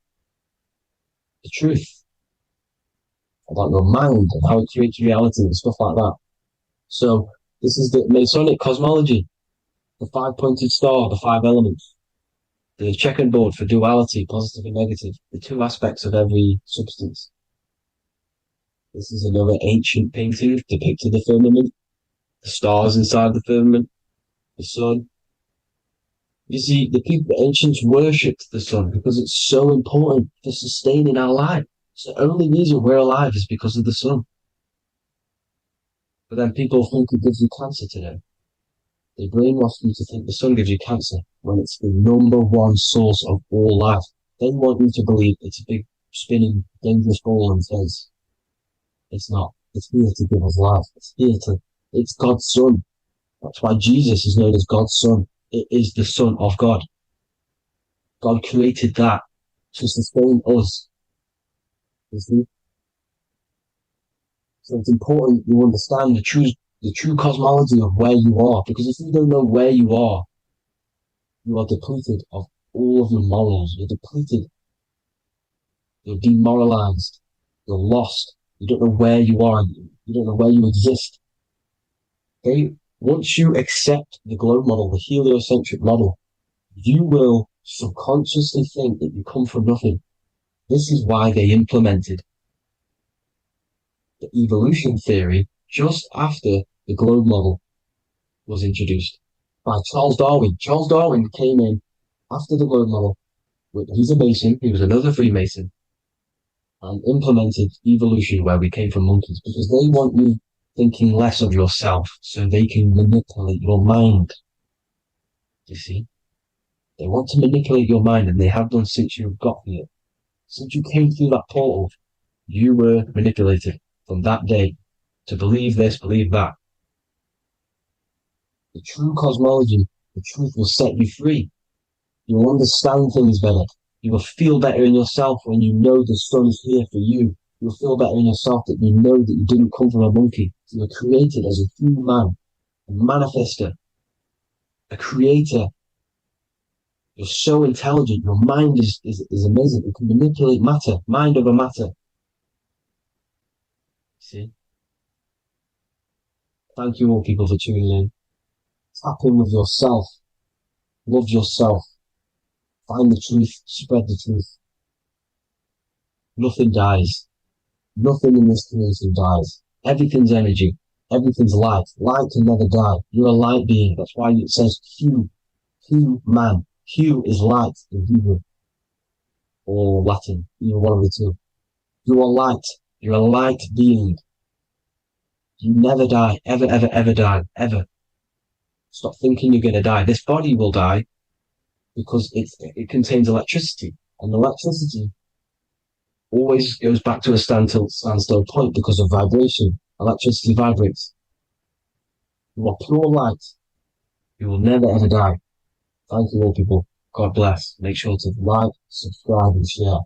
the truth about your mind and how it creates reality and stuff like that. So this is the Masonic cosmology. The 5-pointed star, the 5 elements. The checkerboard for duality, positive and negative. The 2 aspects of every substance. This is another ancient painting depicting the firmament. The stars inside the firmament. The sun. You see, the ancients worshipped the sun because it's so important for sustaining our life. It's the only reason we're alive is because of the sun. But then people think it gives you cancer today. They brainwash you to think the sun gives you cancer when it's the #1 source of all life. They want you to believe it's a big, spinning, dangerous ball and says, it's not. It's here to give us life. It's God's son. That's why Jesus is known as God's son. It is the Son of God. God created that to sustain us. You see? So it's important you understand the true cosmology of where you are. Because if you don't know where you are depleted of all of your morals. You're depleted. You're demoralized. You're lost. You don't know where you are. You don't know where you exist. Okay? Once you accept the globe model, the heliocentric model, you will subconsciously think that you come from nothing. This is why they implemented the evolution theory just after the globe model was introduced by Charles Darwin. Charles Darwin came in after the globe model. He's a Mason. He was another Freemason. And implemented evolution where we came from monkeys because they want you thinking less of yourself so they can manipulate your mind. You see? They want to manipulate your mind and they have done since you got here. Since you came through that portal, you were manipulated from that day to believe this, believe that. The true cosmology, the truth will set you free. You will understand things better. You will feel better in yourself when you know the sun is here for you. You'll feel better in yourself that you know that you didn't come from a monkey. You were created as a human, a manifester, a creator. You're so intelligent. Your mind is amazing. You can manipulate matter, mind over matter. See? Thank you all people for tuning in. Tap in with yourself. Love yourself. Find the truth. Spread the truth. Nothing dies. Nothing in this creation dies. Everything's energy. Everything's light. Light can never die. You're a light being. That's why it says Q. Human. Hu is light in Hebrew or Latin, either one of the two. You are light. You're a light being. You never die. Ever, ever, ever die. Ever. Stop thinking you're going to die. This body will die because it contains electricity. And electricity always goes back to a standstill point because of vibration. Electricity vibrates. You are pure light. You will never ever die. Thank you all, people. God bless. Make sure to like, subscribe, and share.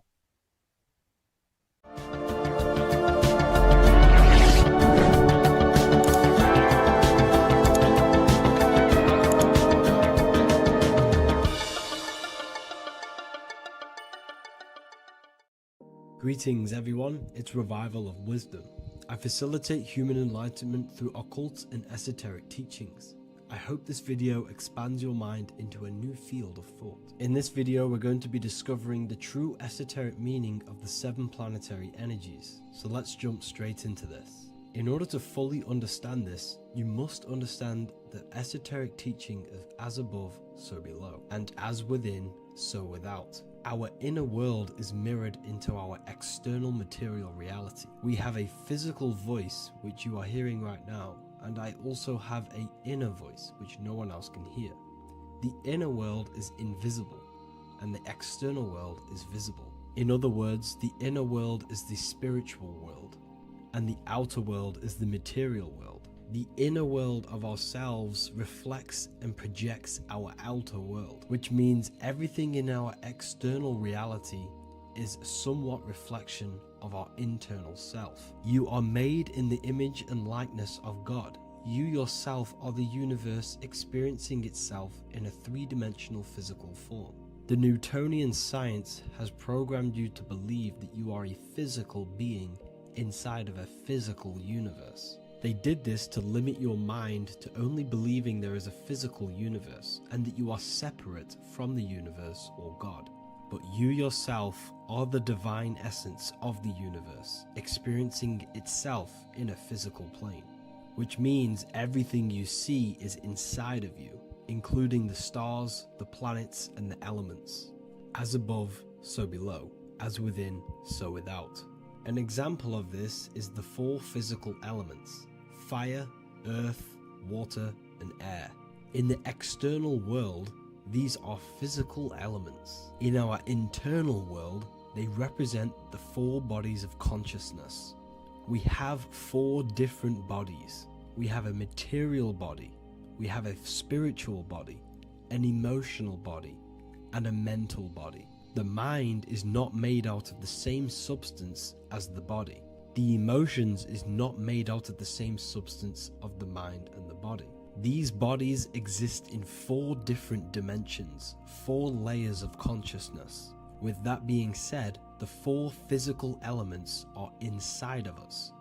Greetings everyone, it's Revival of Wisdom. I facilitate human enlightenment through occult and esoteric teachings. I hope this video expands your mind into a new field of thought. In this video, we're going to be discovering the true esoteric meaning of the 7 planetary energies. So let's jump straight into this. In order to fully understand this, you must understand the esoteric teaching of as above, so below, and as within, so without. Our inner world is mirrored into our external material reality. We have a physical voice, which you are hearing right now, and I also have an inner voice, which no one else can hear. The inner world is invisible, and the external world is visible. In other words, the inner world is the spiritual world, and the outer world is the material world. The inner world of ourselves reflects and projects our outer world, which means everything in our external reality is somewhat reflection of our internal self. You are made in the image and likeness of God. You yourself are the universe experiencing itself in a 3-dimensional physical form. The Newtonian science has programmed you to believe that you are a physical being inside of a physical universe. They did this to limit your mind to only believing there is a physical universe and that you are separate from the universe or God. But you yourself are the divine essence of the universe, experiencing itself in a physical plane, which means everything you see is inside of you, including the stars, the planets, and the elements. As above, so below. As within, so without. An example of this is the 4 physical elements: fire, earth, water, and air. In the external world, these are physical elements. In our internal world, they represent the 4 bodies of consciousness. We have 4 different bodies. We have a material body, we have a spiritual body, an emotional body, and a mental body. The mind is not made out of the same substance as the body. The emotions is not made out of the same substance of the mind and the body. These bodies exist in 4 different dimensions, 4 layers of consciousness. With that being said, the 4 physical elements are inside of us.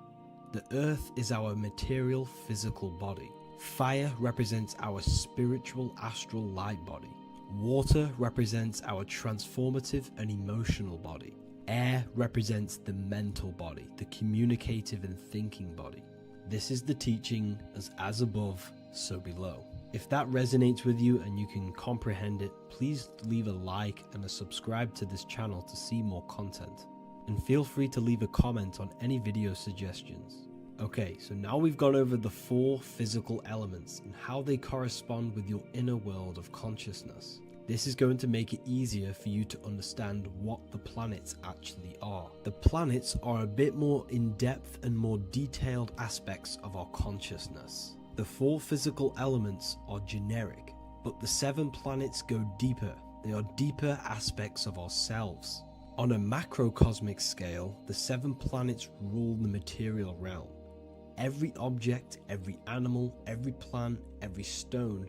The earth is our material physical body. Fire represents our spiritual astral light body. Water represents our transformative and emotional body. Air represents the mental body, the communicative and thinking body. This is the teaching as above, so below. If that resonates with you and you can comprehend it, please leave a like and a subscribe to this channel to see more content. And feel free to leave a comment on any video suggestions. Okay, so now we've gone over the 4 physical elements and how they correspond with your inner world of consciousness. This is going to make it easier for you to understand what the planets actually are. The planets are a bit more in-depth and more detailed aspects of our consciousness. The 4 physical elements are generic, but the 7 planets go deeper. They are deeper aspects of ourselves. On a macrocosmic scale, the 7 planets rule the material realm. Every object, every animal, every plant, every stone,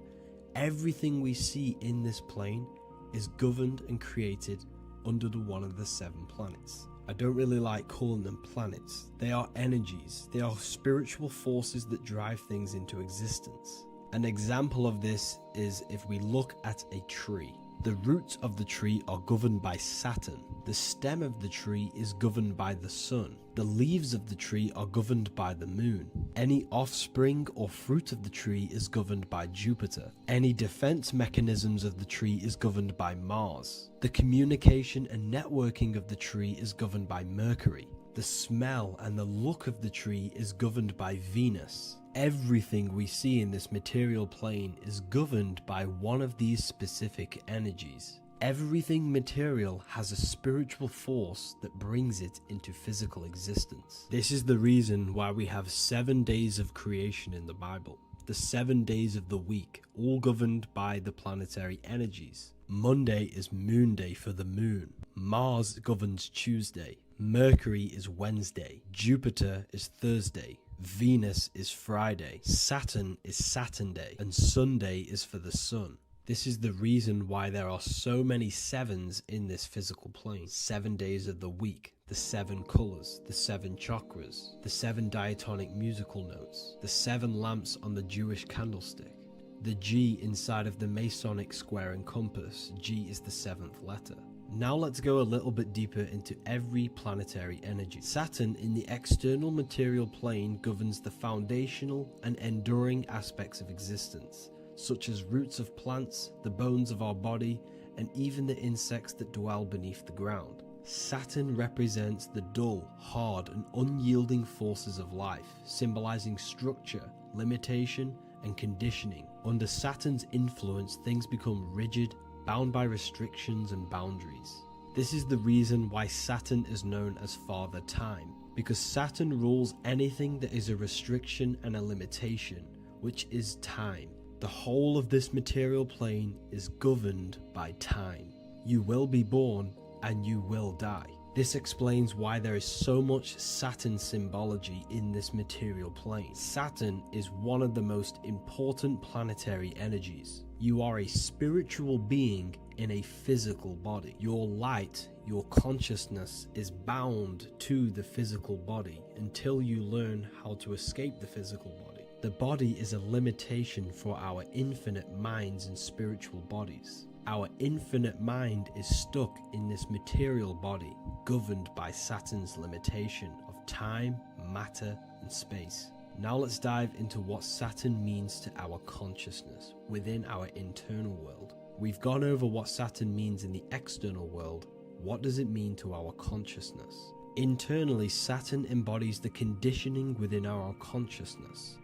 everything we see in this plane is governed and created under one of the 7 planets. I don't really like calling them planets. They are energies. They are spiritual forces that drive things into existence. An example of this is if we look at a tree. The roots of the tree are governed by Saturn. The stem of the tree is governed by the sun. The leaves of the tree are governed by the moon. Any offspring or fruit of the tree is governed by Jupiter. Any defense mechanisms of the tree is governed by Mars. The communication and networking of the tree is governed by Mercury. The smell and the look of the tree is governed by Venus. Everything we see in this material plane is governed by one of these specific energies. Everything material has a spiritual force that brings it into physical existence. This is the reason why we have 7 days of creation in the Bible. The 7 days of the week, all governed by the planetary energies. Monday is Moon Day for the moon. Mars governs Tuesday. Mercury is Wednesday. Jupiter is Thursday. Venus is Friday. Saturn is Saturn Day. And Sunday is for the sun. This is the reason why there are so many sevens in this physical plane. 7 days of the week, the 7 colors, the 7 chakras, the 7 diatonic musical notes, the 7 lamps on the Jewish candlestick, the G inside of the Masonic square and compass. G is the 7th letter. Now let's go a little bit deeper into every planetary energy. Saturn in the external material plane governs the foundational and enduring aspects of existence, such as roots of plants, the bones of our body, and even the insects that dwell beneath the ground. Saturn represents the dull, hard, and unyielding forces of life, symbolizing structure, limitation, and conditioning. Under Saturn's influence, things become rigid, bound by restrictions and boundaries. This is the reason why Saturn is known as Father Time, because Saturn rules anything that is a restriction and a limitation, which is time. The whole of this material plane is governed by time. You will be born and you will die. This explains why there is so much Saturn symbology in this material plane. Saturn is one of the most important planetary energies. You are a spiritual being in a physical body. Your light, your consciousness is bound to the physical body until you learn how to escape the physical body. The body is a limitation for our infinite minds and spiritual bodies. Our infinite mind is stuck in this material body, governed by Saturn's limitation of time, matter, and space. Now let's dive into what Saturn means to our consciousness within our internal world. We've gone over what Saturn means in the external world. What does it mean to our consciousness? Internally, Saturn embodies the conditioning within our consciousness.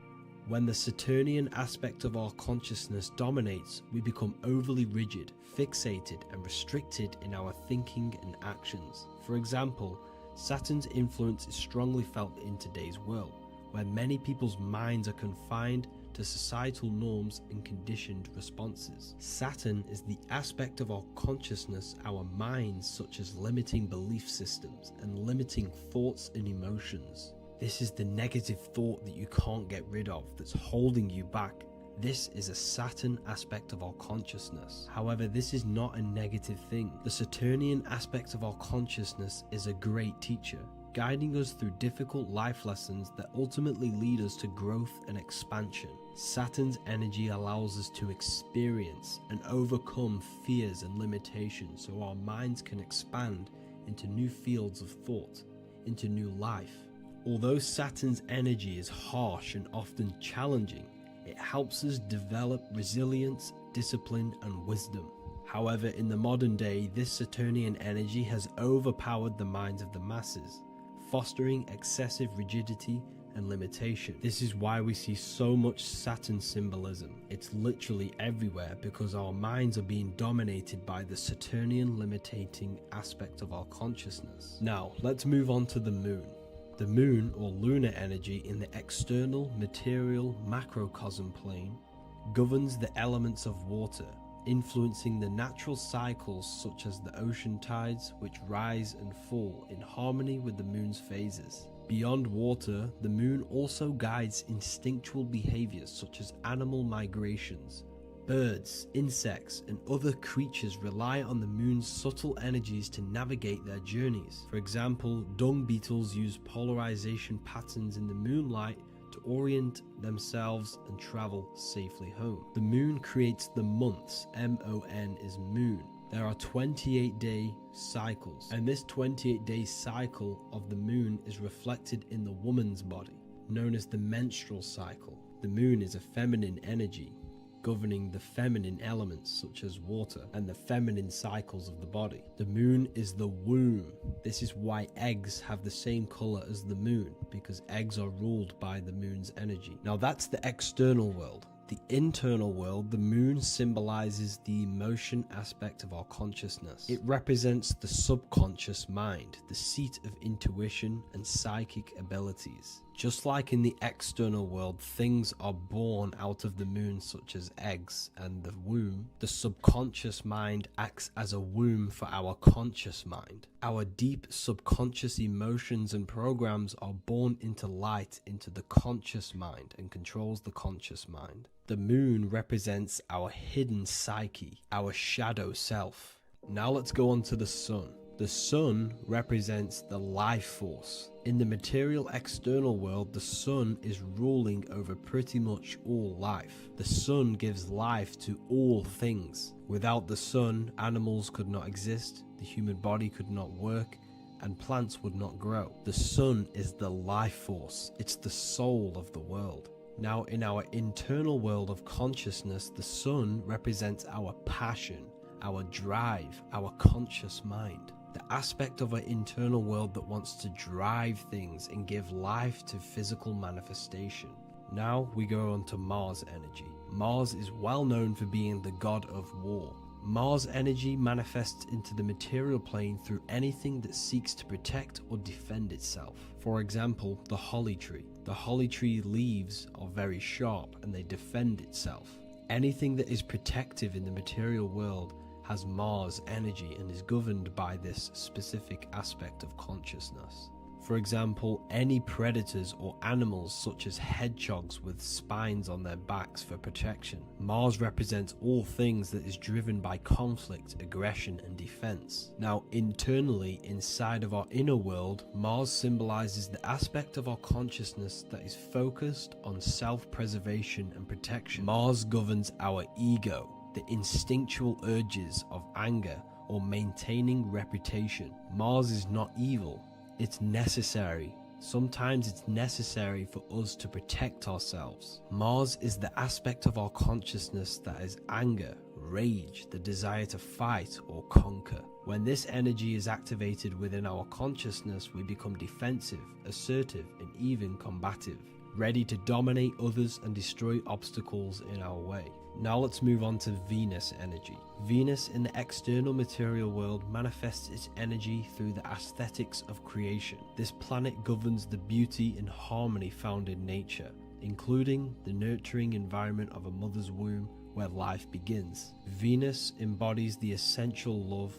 When the Saturnian aspect of our consciousness dominates, we become overly rigid, fixated, and restricted in our thinking and actions. For example, Saturn's influence is strongly felt in today's world, where many people's minds are confined to societal norms and conditioned responses. Saturn is the aspect of our consciousness, our minds, such as limiting belief systems and limiting thoughts and emotions. This is the negative thought that you can't get rid of, that's holding you back. This is a Saturn aspect of our consciousness. However, this is not a negative thing. The Saturnian aspect of our consciousness is a great teacher, guiding us through difficult life lessons that ultimately lead us to growth and expansion. Saturn's energy allows us to experience and overcome fears and limitations so our minds can expand into new fields of thought, into new life. Although Saturn's energy is harsh and often challenging, it helps us develop resilience, discipline, and wisdom. However, in the modern day, this Saturnian energy has overpowered the minds of the masses, fostering excessive rigidity and limitation. This is why we see so much Saturn symbolism. It's literally everywhere because our minds are being dominated by the Saturnian limiting aspect of our consciousness. Now, let's move on to the moon. The moon, or lunar energy in the external material macrocosm plane, governs the elements of water, influencing the natural cycles such as the ocean tides, which rise and fall in harmony with the moon's phases. Beyond water, the moon also guides instinctual behaviors such as animal migrations. Birds, insects, and other creatures rely on the moon's subtle energies to navigate their journeys. For example, dung beetles use polarization patterns in the moonlight to orient themselves and travel safely home. The moon creates the months. M-O-N is moon. There are 28-day cycles, and this 28-day cycle of the moon is reflected in the woman's body, known as the menstrual cycle. The moon is a feminine energy, governing the feminine elements such as water and the feminine cycles of the body. The moon is the womb. This is why eggs have the same color as the moon, because eggs are ruled by the moon's energy. Now that's the external world. The internal world, the moon symbolizes the emotion aspect of our consciousness. It represents the subconscious mind, the seat of intuition and psychic abilities. Just like in the external world, things are born out of the moon, such as eggs and the womb. The subconscious mind acts as a womb for our conscious mind. Our deep subconscious emotions and programs are born into light into the conscious mind and controls the conscious mind. The moon represents our hidden psyche, our shadow self. Now let's go on to the sun. The sun represents the life force. In the material external world, the sun is ruling over pretty much all life. The sun gives life to all things. Without the sun, animals could not exist, the human body could not work, and plants would not grow. The sun is the life force. It's the soul of the world. Now, in our internal world of consciousness, the sun represents our passion, our drive, our conscious mind. The aspect of our internal world that wants to drive things and give life to physical manifestation. Now we go on to Mars energy. Mars is well known for being the god of war. Mars energy manifests into the material plane through anything that seeks to protect or defend itself. For example, the holly tree. The holly tree leaves are very sharp and they defend itself. Anything that is protective in the material world has Mars energy and is governed by this specific aspect of consciousness. For example, any predators or animals such as hedgehogs with spines on their backs for protection. Mars represents all things that is driven by conflict, aggression, and defense. Now, internally, inside of our inner world, Mars symbolizes the aspect of our consciousness that is focused on self-preservation and protection. Mars governs our ego, the instinctual urges of anger or maintaining reputation. Mars is not evil, it's necessary. Sometimes it's necessary for us to protect ourselves. Mars is the aspect of our consciousness that is anger, rage, the desire to fight or conquer. When this energy is activated within our consciousness, we become defensive, assertive, and even combative, ready to dominate others and destroy obstacles in our way. Now let's move on to Venus energy. Venus in the external material world manifests its energy through the aesthetics of creation. This planet governs the beauty and harmony found in nature, including the nurturing environment of a mother's womb where life begins. Venus embodies the essential love,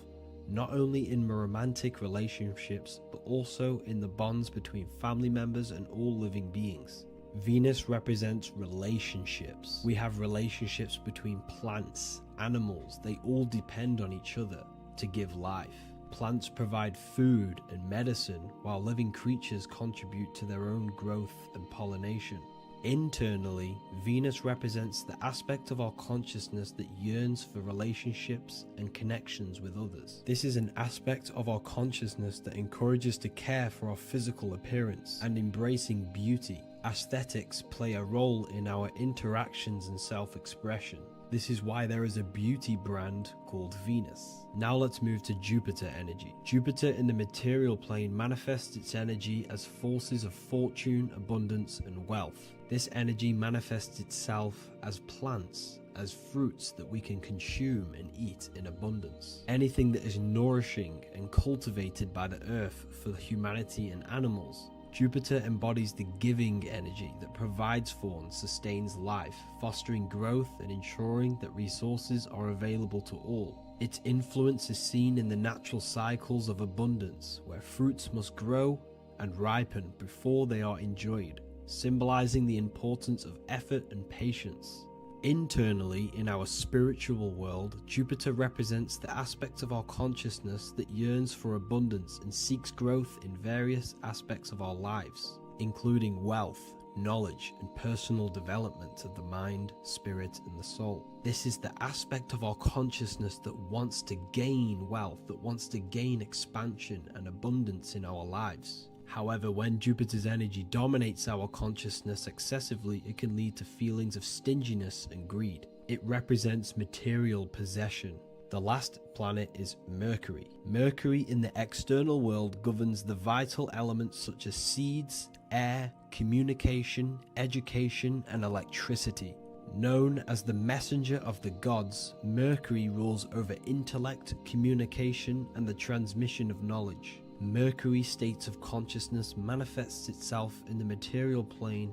not only in romantic relationships, but also in the bonds between family members and all living beings. Venus represents relationships. We have relationships between plants, animals. They all depend on each other to give life. Plants provide food and medicine, while living creatures contribute to their own growth and pollination. Internally, Venus represents the aspect of our consciousness that yearns for relationships and connections with others. This is an aspect of our consciousness that encourages to care for our physical appearance and embracing beauty. Aesthetics play a role in our interactions and self-expression. This is why there is a beauty brand called Venus. Now let's move to Jupiter energy. Jupiter in the material plane manifests its energy as forces of fortune, abundance, and wealth. This energy manifests itself as plants, as fruits that we can consume and eat in abundance. Anything that is nourishing and cultivated by the earth for humanity and animals. Jupiter embodies the giving energy that provides for and sustains life, fostering growth and ensuring that resources are available to all. Its influence is seen in the natural cycles of abundance, where fruits must grow and ripen before they are enjoyed, symbolizing the importance of effort and patience. Internally, in our spiritual world, Jupiter represents the aspect of our consciousness that yearns for abundance and seeks growth in various aspects of our lives, including wealth, knowledge, and personal development of the mind, spirit, and the soul. This is the aspect of our consciousness that wants to gain wealth, that wants to gain expansion and abundance in our lives. However, when Jupiter's energy dominates our consciousness excessively, it can lead to feelings of stinginess and greed. It represents material possession. The last planet is Mercury. Mercury in the external world governs the vital elements such as seeds, air, communication, education, and electricity. Known as the messenger of the gods, Mercury rules over intellect, communication, and the transmission of knowledge. Mercury's states of consciousness manifests itself in the material plane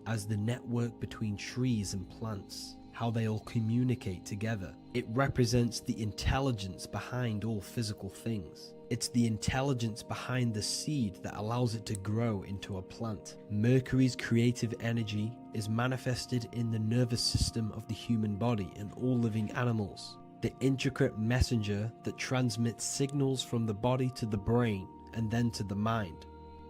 as the network between trees and plants, how they all communicate together. It represents the intelligence behind all physical things. It's the intelligence behind the seed that allows it to grow into a plant. Mercury's creative energy is manifested in the nervous system of the human body and all living animals. The intricate messenger that transmits signals from the body to the brain and then to the mind.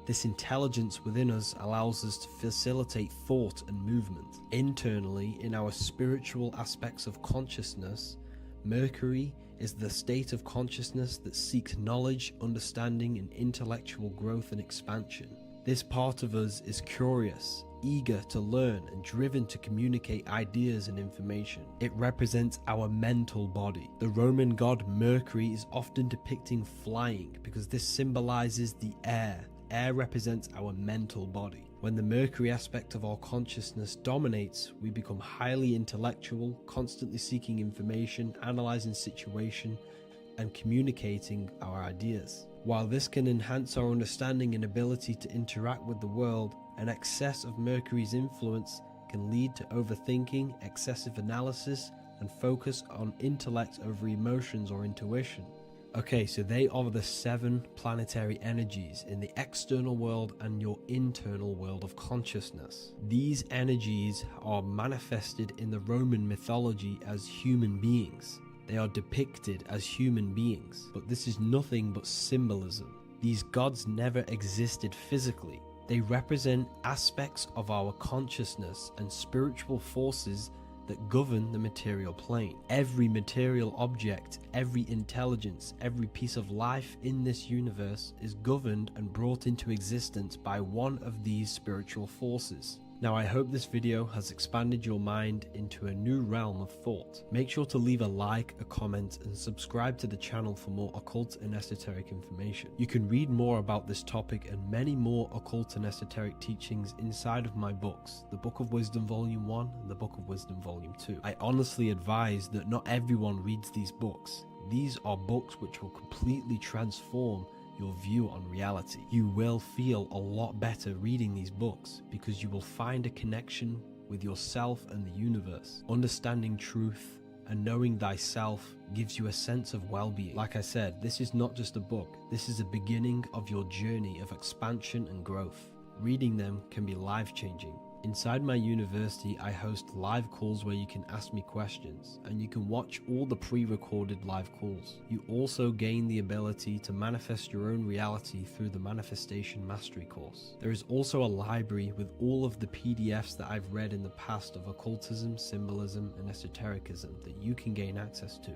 This intelligence within us allows us to facilitate thought and movement. Internally, in our spiritual aspects of consciousness, Mercury is the state of consciousness that seeks knowledge, understanding, and intellectual growth and expansion. This part of us is curious, eager to learn, and driven to communicate ideas and information. It represents our mental body. The Roman god Mercury is often depicting flying because this symbolizes the air. Air represents our mental body. When the Mercury aspect of our consciousness dominates, we become highly intellectual, constantly seeking information, analyzing situation, and communicating our ideas. While this can enhance our understanding and ability to interact with the world, an excess of Mercury's influence can lead to overthinking, excessive analysis, and focus on intellect over emotions or intuition. Okay, so they are the 7 planetary energies in the external world and your internal world of consciousness. These energies are manifested in the Roman mythology as human beings. They are depicted as human beings, but this is nothing but symbolism. These gods never existed physically. They represent aspects of our consciousness and spiritual forces that govern the material plane. Every material object, every intelligence, every piece of life in this universe is governed and brought into existence by one of these spiritual forces. Now, I hope this video has expanded your mind into a new realm of thought. Make sure to leave a like, a comment, and subscribe to the channel for more occult and esoteric information. You can read more about this topic and many more occult and esoteric teachings inside of my books, the Book of Wisdom Volume 1 and the Book of Wisdom Volume 2. I honestly advise that not everyone reads these books. These are books which will completely transform your view on reality. You will feel a lot better reading these books because you will find a connection with yourself and the universe. Understanding truth and knowing thyself gives you a sense of well-being. Like I said, this is not just a book. This is a beginning of your journey of expansion and growth. Reading them can be life-changing. Inside my university, I host live calls where you can ask me questions, and you can watch all the pre-recorded live calls. You also gain the ability to manifest your own reality through the Manifestation Mastery course. There is also a library with all of the PDFs that I've read in the past of occultism, symbolism, and esotericism that you can gain access to.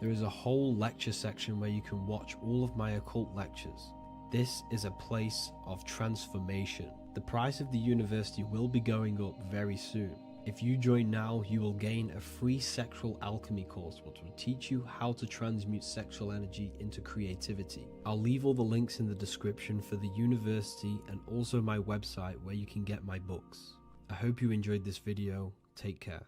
There is a whole lecture section where you can watch all of my occult lectures. This is a place of transformation. The price of the university will be going up very soon. If you join now, you will gain a free sexual alchemy course which will teach you how to transmute sexual energy into creativity. I'll leave all the links in the description for the university and also my website where you can get my books. I hope you enjoyed this video. Take care.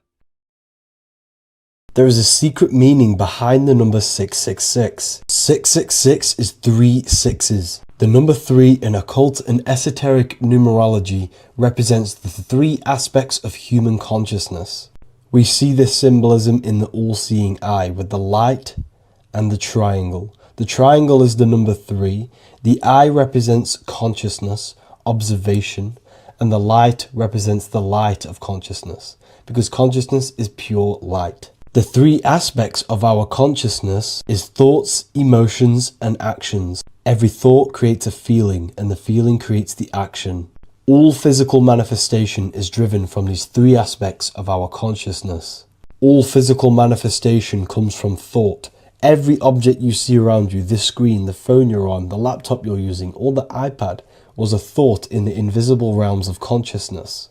There is a secret meaning behind the number 666. 666 is 3 sixes. The number 3 in occult and esoteric numerology represents the 3 aspects of human consciousness. We see this symbolism in the all-seeing eye with the light and the triangle. The triangle is the number 3. The eye represents consciousness, observation, and the light represents the light of consciousness, because consciousness is pure light. The 3 aspects of our consciousness is thoughts, emotions, and actions. Every thought creates a feeling, and the feeling creates the action. All physical manifestation is driven from these three aspects of our consciousness. All physical manifestation comes from thought. Every object you see around you, this screen, the phone you're on, the laptop you're using, or the iPad, was a thought in the invisible realms of consciousness.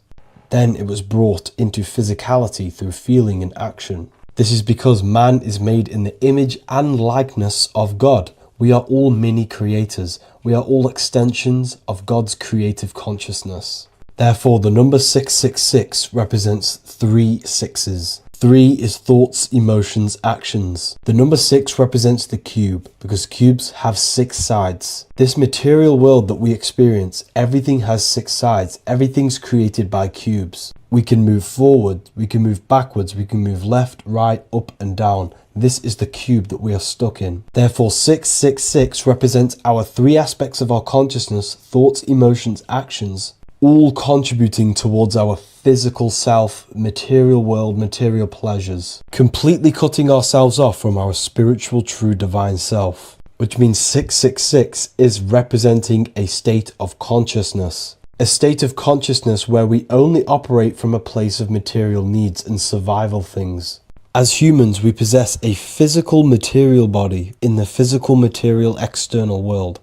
Then it was brought into physicality through feeling and action. This is because man is made in the image and likeness of God. We are all mini creators. We are all extensions of God's creative consciousness. Therefore, the number 666 represents 3 sixes. 3 is thoughts, emotions, actions. The number 6 represents the cube because cubes have 6 sides. This material world that we experience, everything has 6 sides. Everything's created by cubes. We can move forward, we can move backwards, we can move left, right, up and down. This is the cube that we are stuck in. Therefore, 666 represents our 3 aspects of our consciousness, thoughts, emotions, actions, all contributing towards our physical self, material world, material pleasures, completely cutting ourselves off from our spiritual true divine self, which means 666 is representing a state of consciousness. A state of consciousness where we only operate from a place of material needs and survival things. As humans, we possess a physical material body in the physical material external world,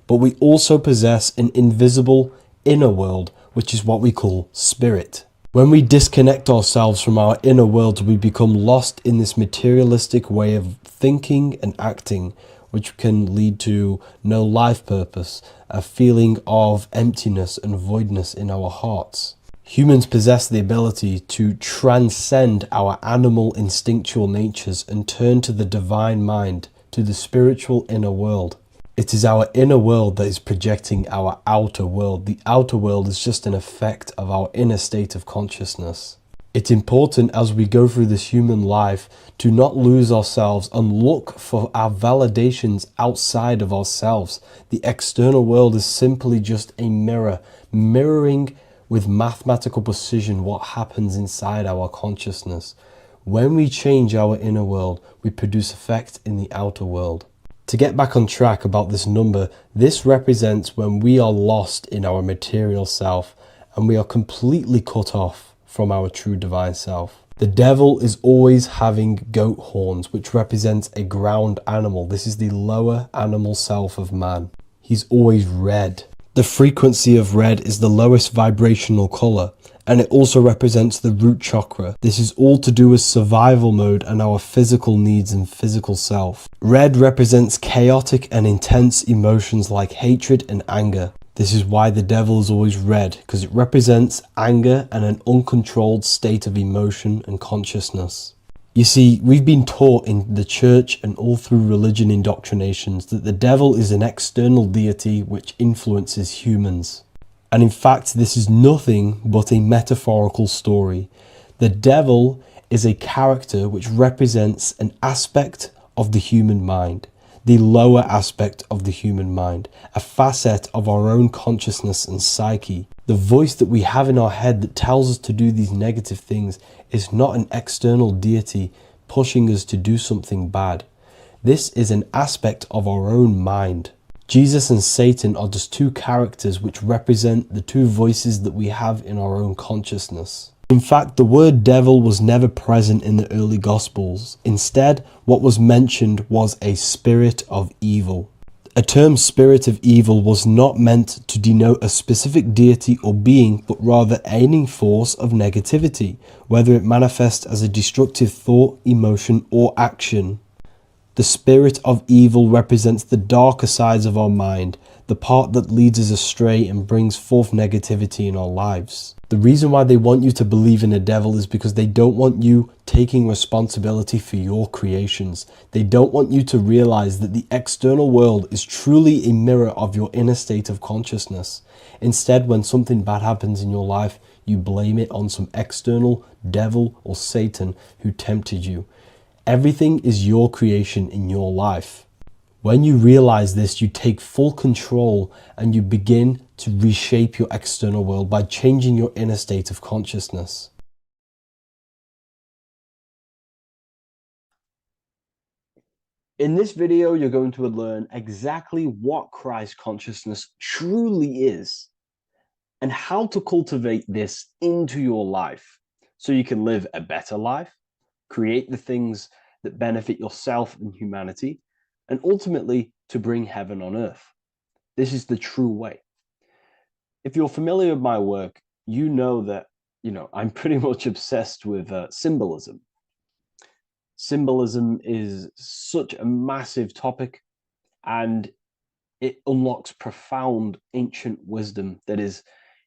but we also possess an invisible inner world, which is what we call spirit. When we disconnect ourselves from our inner world, we become lost in this materialistic way of thinking and acting, which can lead to no life purpose, a feeling of emptiness and voidness in our hearts. Humans possess the ability to transcend our animal instinctual natures and turn to the divine mind, to the spiritual inner world. It is our inner world that is projecting our outer world. The outer world is just an effect of our inner state of consciousness. It's important as we go through this human life to not lose ourselves and look for our validations outside of ourselves. The external world is simply just a mirror, mirroring with mathematical precision what happens inside our consciousness. When we change our inner world, we produce effect in the outer world. To get back on track about this number, this represents when we are lost in our material self and we are completely cut off from our true divine self. The devil is always having goat horns, which represents a ground animal. This is the lower animal self of man. He's always red. The frequency of red is the lowest vibrational color, and it also represents the root chakra. This is all to do with survival mode and our physical needs and physical self. Red represents chaotic and intense emotions like hatred and anger. This is why the devil is always red, because it represents anger and an uncontrolled state of emotion and consciousness. You see, we've been taught in the church and all through religion indoctrinations that the devil is an external deity which influences humans. And in fact, this is nothing but a metaphorical story. The devil is a character which represents an aspect of the human mind, the lower aspect of the human mind, a facet of our own consciousness and psyche. The voice that we have in our head that tells us to do these negative things is not an external deity pushing us to do something bad. This is an aspect of our own mind. Jesus and Satan are just two characters which represent the two voices that we have in our own consciousness. In fact, the word devil was never present in the early Gospels. Instead, what was mentioned was a spirit of evil. A term spirit of evil was not meant to denote a specific deity or being, but rather any force of negativity, whether it manifests as a destructive thought, emotion, or action. The spirit of evil represents the darker sides of our mind, the part that leads us astray and brings forth negativity in our lives. The reason why they want you to believe in a devil is because they don't want you taking responsibility for your creations. They don't want you to realize that the external world is truly a mirror of your inner state of consciousness. Instead, when something bad happens in your life, you blame it on some external devil or Satan who tempted you. Everything is your creation in your life. When you realize this, you take full control and you begin to reshape your external world by changing your inner state of consciousness. In this video, you're going to learn exactly what Christ consciousness truly is and how to cultivate this into your life so you can live a better life, create the things that benefit yourself and humanity, and ultimately to bring heaven on earth. This is the true way. If you're familiar with my work, you know that, I'm pretty much obsessed with symbolism. Symbolism is such a massive topic, and it unlocks profound ancient wisdom that is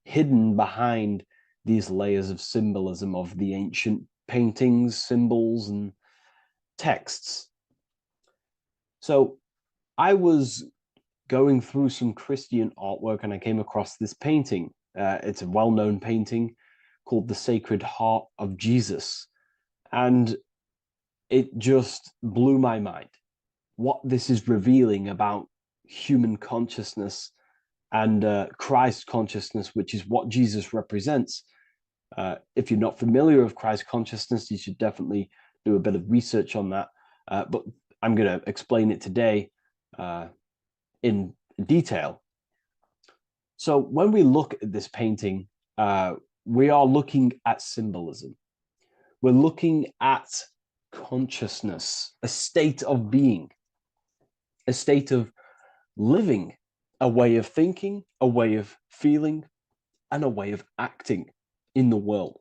hidden behind these layers of symbolism of the ancient paintings, symbols, and texts. So I was going through some Christian artwork and I came across this painting. It's a well-known painting called The Sacred Heart of Jesus. And it just blew my mind. What this is revealing about human consciousness and Christ consciousness, which is what Jesus represents. If you're not familiar with Christ consciousness, you should definitely do a bit of research on that. But I'm going to explain it today in detail. So when we look at this painting, we are looking at symbolism. We're looking at consciousness, a state of being, a state of living, a way of thinking, a way of feeling, and a way of acting in the world.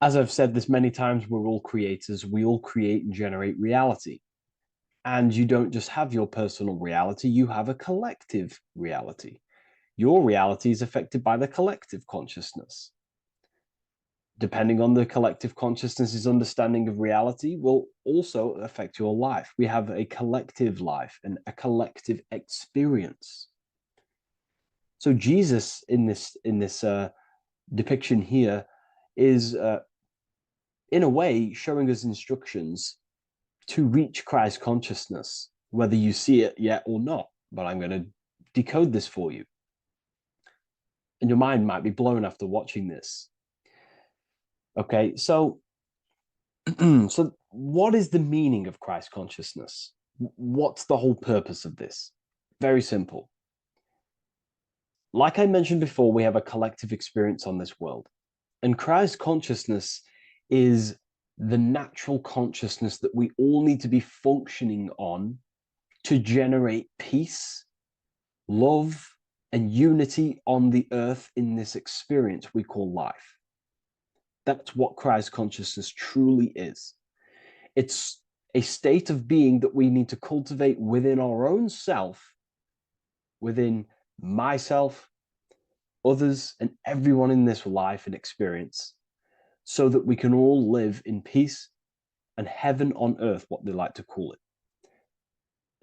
As I've said this many times, we're all creators. We all create and generate reality. And you don't just have your personal reality, you have a collective reality. Your reality is affected by the collective consciousness. Depending on the collective consciousness's understanding of reality will also affect your life. We have a collective life and a collective experience. So Jesus in this depiction here is in a way showing us instructions to reach Christ consciousness, whether you see it yet or not. But I'm going to decode this for you. And your mind might be blown after watching this. Okay, so so what is the meaning of Christ consciousness? What's the whole purpose of this? Very simple. Like I mentioned before, we have a collective experience on this world. And Christ consciousness is the natural consciousness that we all need to be functioning on to generate peace, love, and unity on the earth in this experience we call life. That's what Christ consciousness truly is. It's a state of being that we need to cultivate within our own self, within myself, others, and everyone in this life and experience, so that we can all live in peace and heaven on earth, what they like to call it,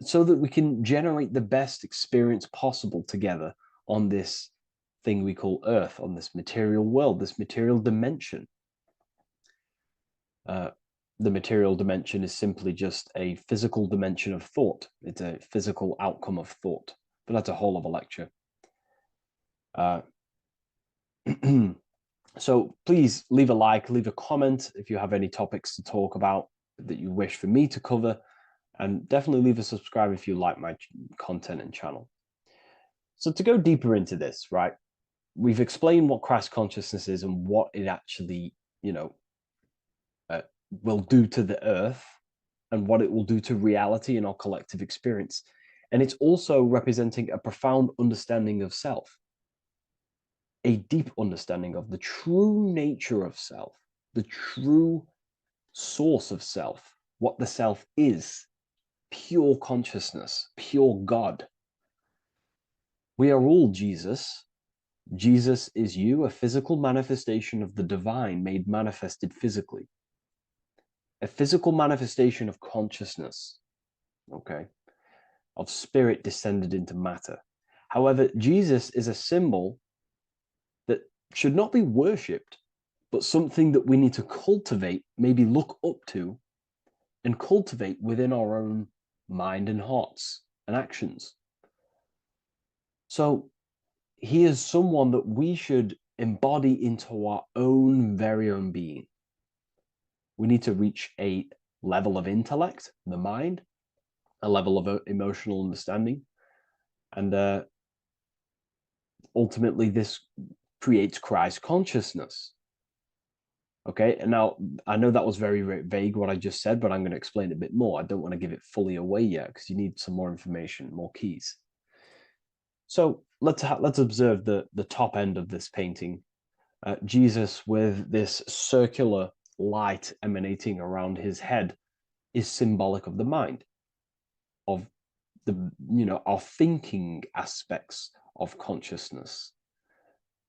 so that we can generate the best experience possible together on this thing we call earth, on this material world, this material dimension. The material dimension is simply just a physical dimension of thought. It's a physical outcome of thought, but that's a whole of a lecture. So please leave a like, leave a comment if you have any topics to talk about that you wish for me to cover, and definitely leave a subscribe if you like my content and channel. So to go deeper into this, right, we've explained what Christ consciousness is and what it actually, will do to the earth and what it will do to reality in our collective experience. And it's also representing a profound understanding of self, a deep understanding of the true nature of self, the true source of self, what the self is, pure consciousness, pure God. We are all Jesus. Jesus is you, a physical manifestation of the divine made manifested physically. A physical manifestation of consciousness, okay, of spirit descended into matter. However, Jesus is a symbol that should not be worshipped, but something that we need to cultivate, maybe look up to, and cultivate within our own mind and hearts and actions. So he is someone that we should embody into our own very own being. We need to reach a level of intellect, the mind, a level of emotional understanding, and ultimately this creates Christ consciousness. Okay, and now I know that was very, very vague what I just said, but I'm going to explain it a bit more. I don't want to give it fully away yet because you need some more information, more keys. So let's observe the top end of this painting. Jesus with this circular light emanating around his head is symbolic of the mind, of the our thinking aspects of consciousness,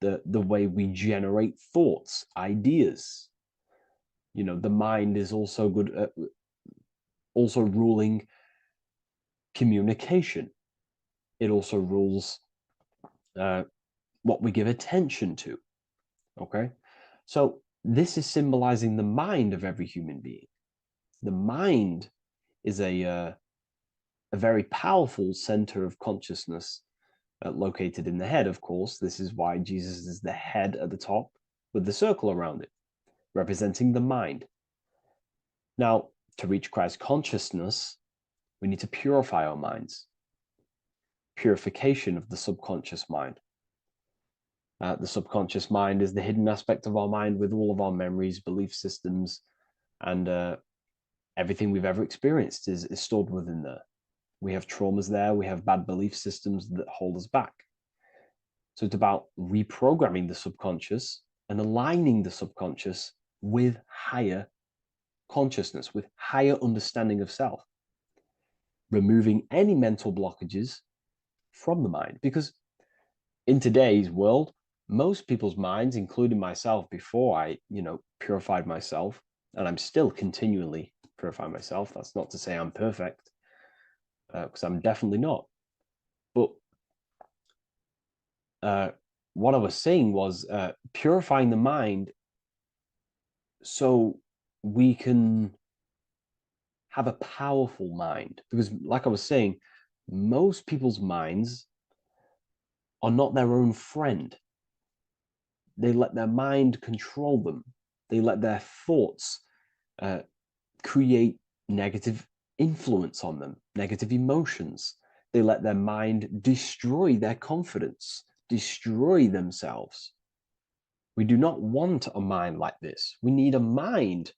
the way we generate thoughts, ideas. The mind is also good at also ruling communication. It also rules what we give attention to. Okay, so this is symbolizing the mind of every human being. The mind is a very powerful center of consciousness located in the head, of course. This is why Jesus is the head at the top with the circle around it, representing the mind. Now, to reach Christ consciousness, we need to purify our minds. Purification of the subconscious mind. The subconscious mind is the hidden aspect of our mind with all of our memories, belief systems, and everything we've ever experienced is stored within there. We have traumas there, we have bad belief systems that hold us back. So it's about reprogramming the subconscious and aligning the subconscious with higher consciousness, with higher understanding of self. Removing any mental blockages from the mind. Because in today's world, most people's minds, including myself before I, purified myself, and I'm still continually purifying myself. That's not to say I'm perfect, because I'm definitely not. But what I was saying was purifying the mind so we can have a powerful mind. Because like I was saying, most people's minds are not their own friend. They let their mind control them. They let their thoughts create negative influence on them, negative emotions. They let their mind destroy their confidence, destroy themselves. We do not want a mind like this. We need a mind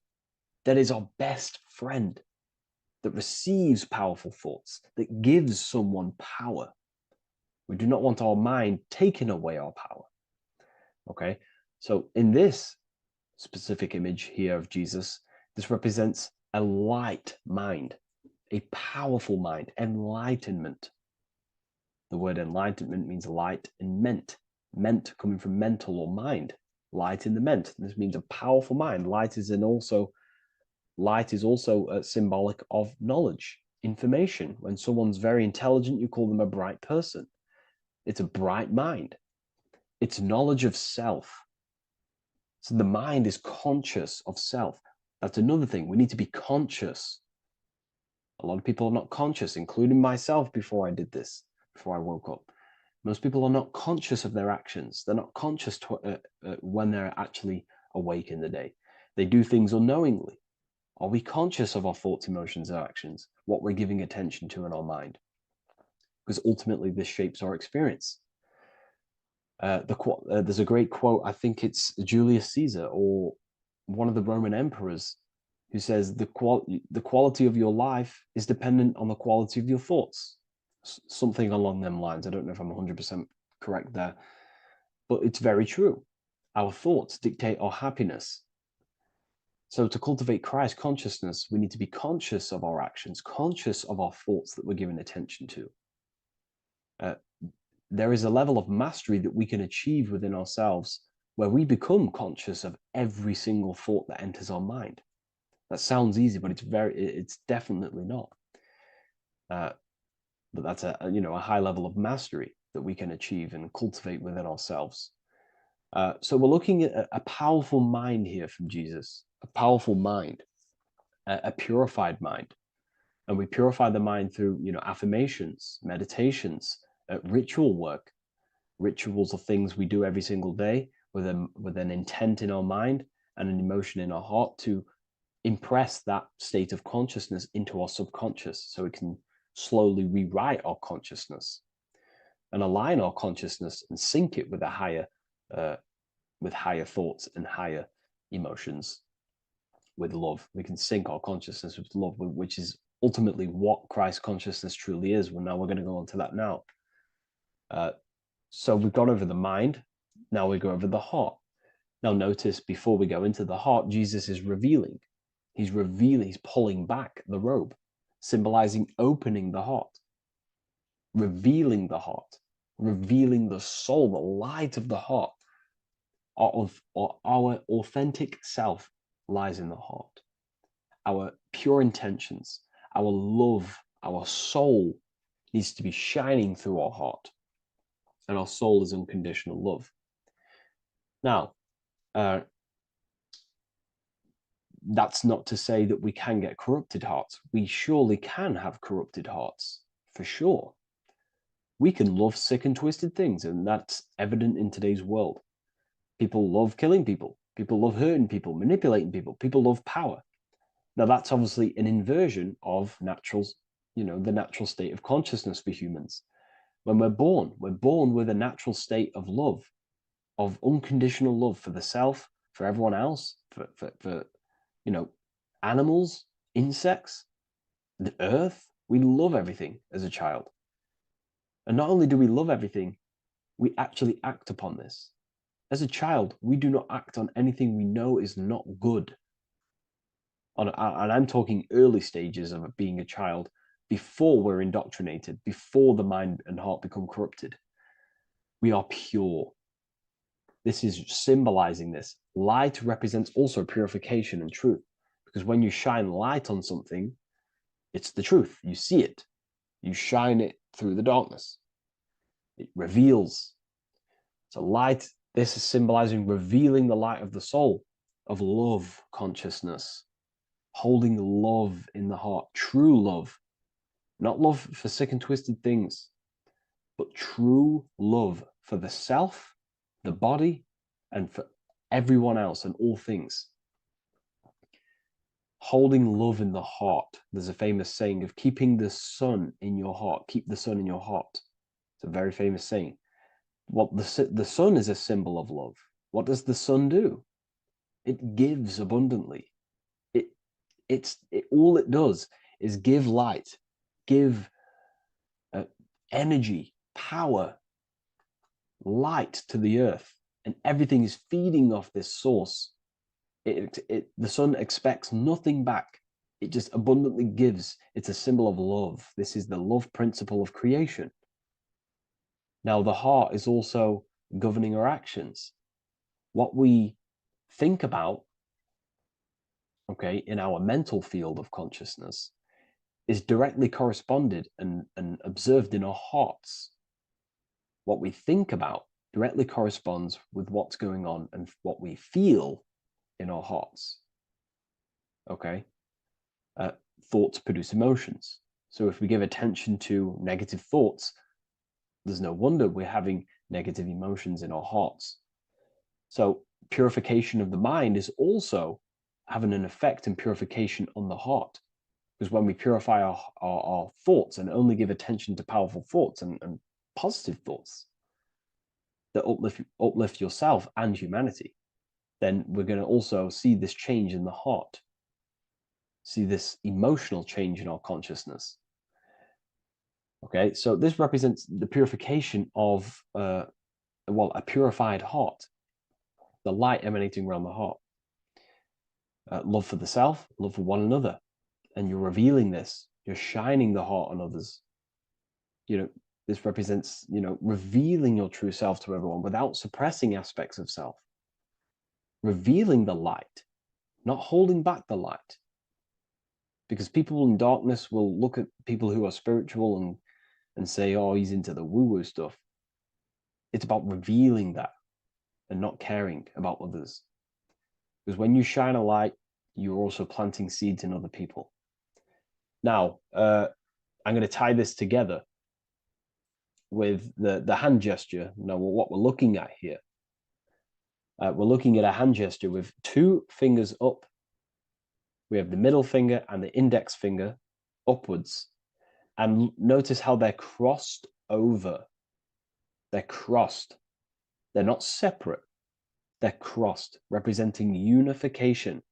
that is our best friend, that receives powerful thoughts, that gives someone power. We do not want our mind taking away our power. Okay, so in this specific image here of Jesus, this represents a light mind, a powerful mind, enlightenment. The word enlightenment means light and ment coming from mental or mind, light in the ment. This means a powerful mind. Light is also symbolic of knowledge, information. When someone's very intelligent, you call them a bright person. It's a bright mind. It's knowledge of self. So the mind is conscious of self. That's another thing. We need to be conscious. A lot of people are not conscious, including myself before I did this, before I woke up. Most people are not conscious of their actions. They're not conscious when they're actually awake in the day. They do things unknowingly. Are we conscious of our thoughts, emotions, and actions? What we're giving attention to in our mind? Because ultimately this shapes our experience. There's a great quote, I think it's Julius Caesar or one of the Roman emperors, who says the quality of your life is dependent on the quality of your thoughts. Something along them lines. I don't know if I'm 100% correct there, but it's very true. Our thoughts dictate our happiness. So to cultivate Christ consciousness, we need to be conscious of our actions, conscious of our thoughts that we're giving attention to. There is a level of mastery that we can achieve within ourselves where we become conscious of every single thought that enters our mind. That sounds easy, but it's definitely not. But that's a high level of mastery that we can achieve and cultivate within ourselves. So we're looking at a powerful mind here from Jesus, a powerful mind, a purified mind. And we purify the mind through, affirmations, meditations, ritual work. Rituals are things we do every single day with an intent in our mind and an emotion in our heart to impress that state of consciousness into our subconscious so it can slowly rewrite our consciousness. and align our consciousness and sync it with a with higher thoughts and higher emotions, with love. We can sync our consciousness with love, which is ultimately what Christ consciousness truly is. Well, now we're going to go on to that now. So we've gone over the mind. Now we go over the heart. Now notice, before we go into the heart, Jesus is revealing. He's revealing, he's pulling back the robe, symbolizing opening the heart, revealing the heart, revealing the soul, the light of the heart. Our authentic self lies in the heart. Our pure intentions, our love, our soul needs to be shining through our heart. And our soul is unconditional love. Now, that's not to say that we can get corrupted hearts. We surely can have corrupted hearts, for sure. We can love sick and twisted things, and that's evident in today's world. People love killing people. People love hurting people, manipulating people. People love power. Now, that's obviously an inversion of natural, the natural state of consciousness for humans. When we're born with a natural state of love, of unconditional love for the self, for everyone else, for animals, insects, the earth. We love everything as a child. And not only do we love everything, we actually act upon this. As a child, we do not act on anything we know is not good. And I'm talking early stages of being a child, before we're indoctrinated, before the mind and heart become corrupted. We are pure. This is symbolizing this. Light represents also purification and truth, because when you shine light on something, it's the truth. You see it. You shine it through the darkness. It reveals. So light, this is symbolizing revealing the light of the soul, of love consciousness, holding love in the heart, true love, not love for sick and twisted things, but true love for the self, the body, and for everyone else and all things. Holding love in the heart. There's a famous saying of keeping the sun in your heart. Keep the sun in your heart. It's a very famous saying. What the sun is a symbol of love. What does the sun do? It gives abundantly. All it does is give light, give energy, power, light to the earth, and everything is feeding off this source. The sun expects nothing back. It just abundantly gives. It's a symbol of love. This is the love principle of creation. Now, the heart is also governing our actions. What we think about, in our mental field of consciousness, is directly corresponded and observed in our hearts. What we think about directly corresponds with what's going on and what we feel in our hearts. Thoughts produce emotions. So if we give attention to negative thoughts, there's no wonder we're having negative emotions in our hearts. So purification of the mind is also having an effect in purification on the heart. Because when we purify our thoughts and only give attention to powerful thoughts and positive thoughts that uplift yourself and humanity, then we're going to also see this change in the heart, see this emotional change in our consciousness. So this represents the purification of a purified heart, the light emanating around the heart. Love for the self, love for one another. And you're revealing this, you're shining the heart on others. This represents, revealing your true self to everyone without suppressing aspects of self. Revealing the light, not holding back the light. Because people in darkness will look at people who are spiritual and say, oh, he's into the woo-woo stuff. It's about revealing that and not caring about others. Because when you shine a light, you're also planting seeds in other people. Now, I'm going to tie this together with the hand gesture. Now, what we're looking at here, we're looking at a hand gesture with two fingers up. We have the middle finger and the index finger upwards. And notice how they're crossed over They're crossed. They're not separate. They're crossed, representing unification.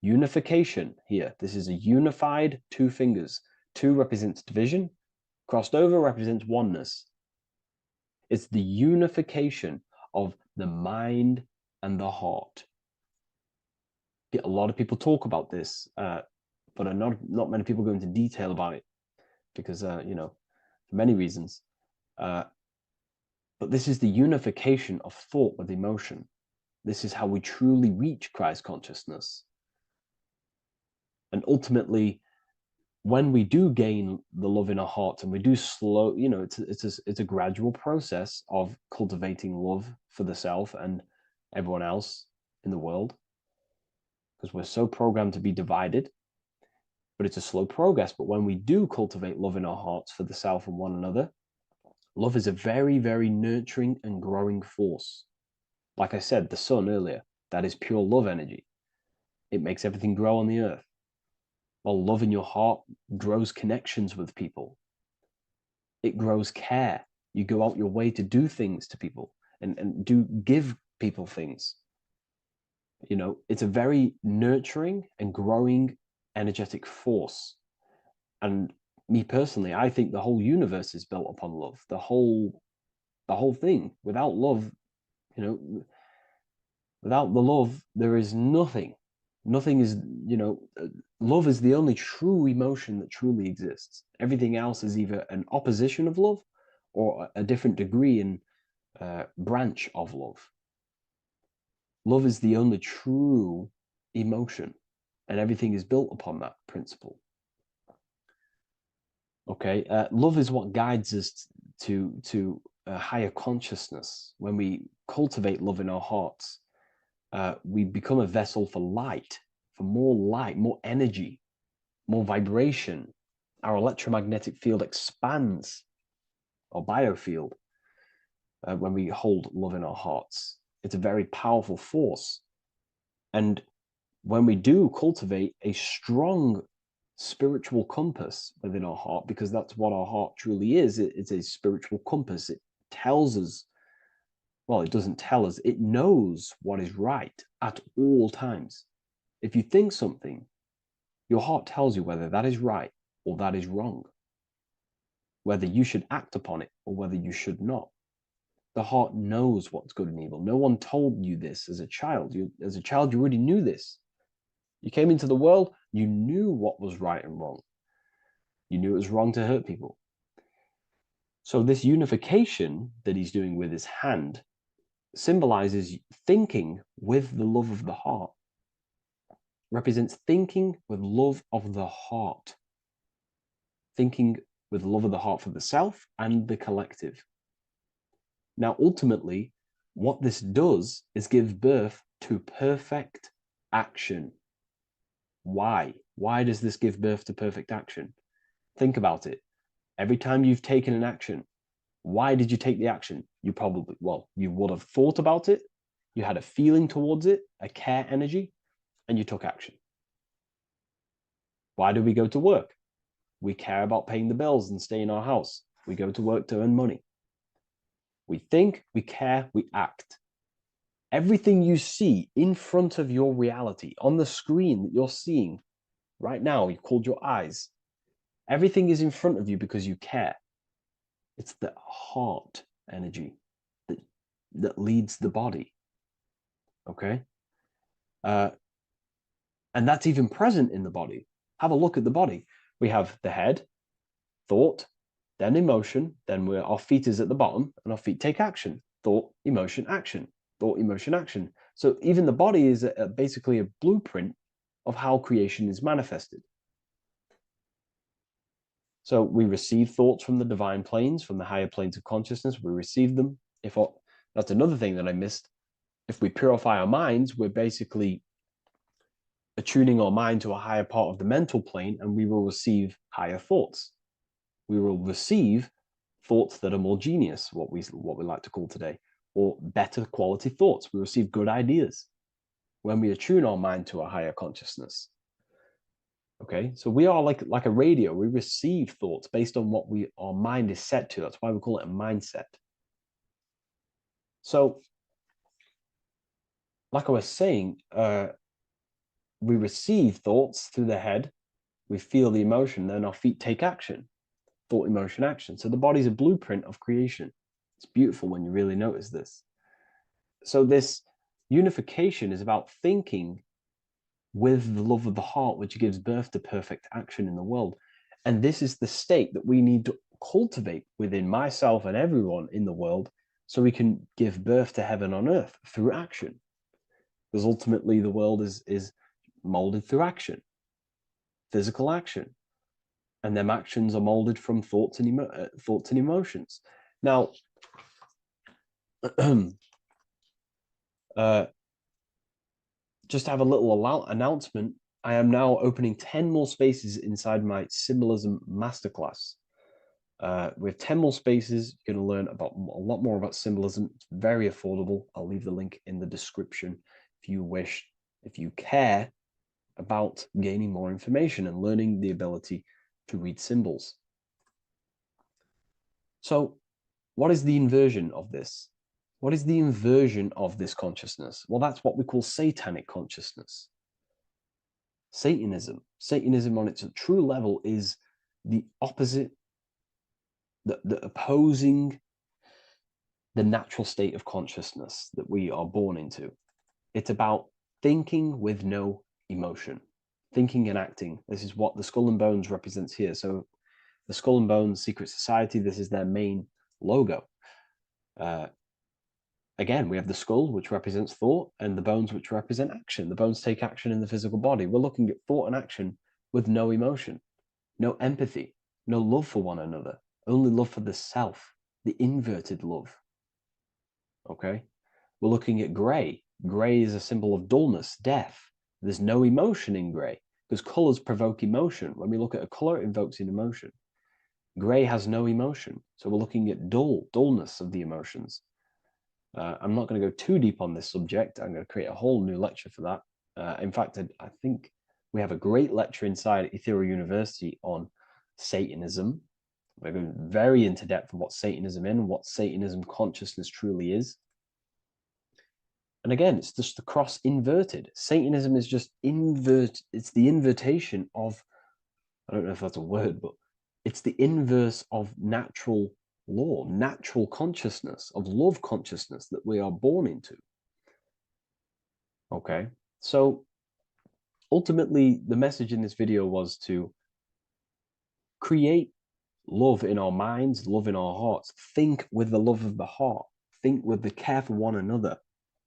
Unification here. This is a unified two fingers. Two represents division. Crossed over represents oneness. It's the unification of the mind and the heart. A lot of people talk about this, but not many people go into detail about it because, you know, for many reasons. But this is the unification of thought with emotion. This is how we truly reach Christ consciousness. And ultimately, when we do gain the love in our hearts and we do slow, you know, it's a gradual process of cultivating love for the self and everyone else in the world, because we're so programmed to be divided, but it's a slow progress. But when we do cultivate love in our hearts for the self and one another, love is a very, very nurturing and growing force. Like I said, the sun earlier, that is pure love energy. It makes everything grow on the earth. While love in your heart grows connections with people. It grows care. You go out your way to do things to people and do give people things. You know, it's a very nurturing and growing energetic force. And me personally, I think the whole universe is built upon love. The whole thing. Without love, you know, without the love, there is nothing. Nothing is, you know, love is the only true emotion that truly exists. Everything else is either an opposition of love or a different degree and branch of love. Love is the only true emotion, and everything is built upon that principle. Okay, love is what guides us to a higher consciousness. When we cultivate love in our hearts, we become a vessel for light, more energy, more vibration. Our electromagnetic field expands, or biofield, when we hold love in our hearts. It's a very powerful force. And when we do cultivate a strong spiritual compass within our heart, because that's what our heart truly is, it's a spiritual compass. It tells us, well, it doesn't tell us, it knows what is right at all times. If you think something, your heart tells you whether that is right or that is wrong, whether you should act upon it or whether you should not. The heart knows what's good and evil. No one told you this as a child. As a child, you already knew this. You came into the world, you knew what was right and wrong. You knew it was wrong to hurt people. So this unification that he's doing with his hand symbolizes thinking with the love of the heart. Represents thinking with love of the heart. Thinking with love of the heart for the self and the collective. Now, ultimately, what this does is give birth to perfect action. Why? Why does this give birth to perfect action? Think about it. Every time you've taken an action, why did you take the action? You probably, well, you would have thought about it, you had a feeling towards it, a care energy, and you took action. Why do we go to work? We care about paying the bills and staying in our house. We go to work to earn money. We think, we care, we act. Everything you see in front of your reality, on the screen that you're seeing right now, you called your eyes. Everything is in front of you because you care. It's the heart energy that leads the body. Okay? And that's even present in the body. Have a look at the body. We have the head, thought, then emotion, then our feet is at the bottom, and our feet take action. Thought, emotion, action. Thought, emotion, action. So even the body is basically a blueprint of how creation is manifested. So we receive thoughts from the divine planes, from the higher planes of consciousness. We receive them. That's another thing that I missed. If we purify our minds, we're basically attuning our mind to a higher part of the mental plane, and we will receive higher thoughts. We will receive thoughts that are more genius, what we like to call today, or better quality thoughts. We receive good ideas when we attune our mind to a higher consciousness. Okay, so we are like a radio. We receive thoughts based on what our mind is set to. That's why we call it a mindset. So, like I was saying, we receive thoughts through the head, we feel the emotion, then our feet take action. Thought, emotion, action. So the body's a blueprint of creation. It's beautiful when you really notice this. So this unification is about thinking with the love of the heart, which gives birth to perfect action in the world. And this is the state that we need to cultivate within myself and everyone in the world so we can give birth to heaven on earth through action. Because ultimately the world is molded through action, physical action. And them actions are molded from thoughts and emotions. Now, just to have a little announcement, I am now opening 10 more spaces inside my symbolism masterclass. With 10 more spaces, you're going to learn about a lot more about symbolism. It's very affordable. I'll leave the link in the description if you wish, if you care about gaining more information and learning the ability to read symbols. So, what is the inversion of this? What is the inversion of this consciousness? Well, that's what we call satanic consciousness. Satanism. Satanism on its true level is the opposite, the opposing the natural state of consciousness that we are born into. It's about thinking with no emotion, thinking and acting. This is what the Skull and Bones represents here. So the Skull and Bones Secret Society, this is their main logo. Again, we have the skull, which represents thought, and the bones, which represent action. The bones take action in the physical body. We're looking at thought and action with no emotion, no empathy, no love for one another, only love for the self, the inverted love. Okay? We're looking at gray. Gray is a symbol of dullness, death. There's no emotion in gray because colors provoke emotion. When we look at a color, it invokes an emotion. Gray has no emotion. So we're looking at dullness of the emotions. I'm not going to go too deep on this subject. I'm going to create a whole new lecture for that. In fact, I think we have a great lecture inside Ethereal University on Satanism. We're going very into depth on what Satanism is and what Satanism consciousness truly is. And again, it's just the cross inverted. Satanism is just it's the invertation of, I don't know if that's a word, but it's the inverse of natural law, natural consciousness, of love consciousness that we are born into. Okay, so ultimately the message in this video was to create love in our minds, love in our hearts, think with the love of the heart, think with the care for one another,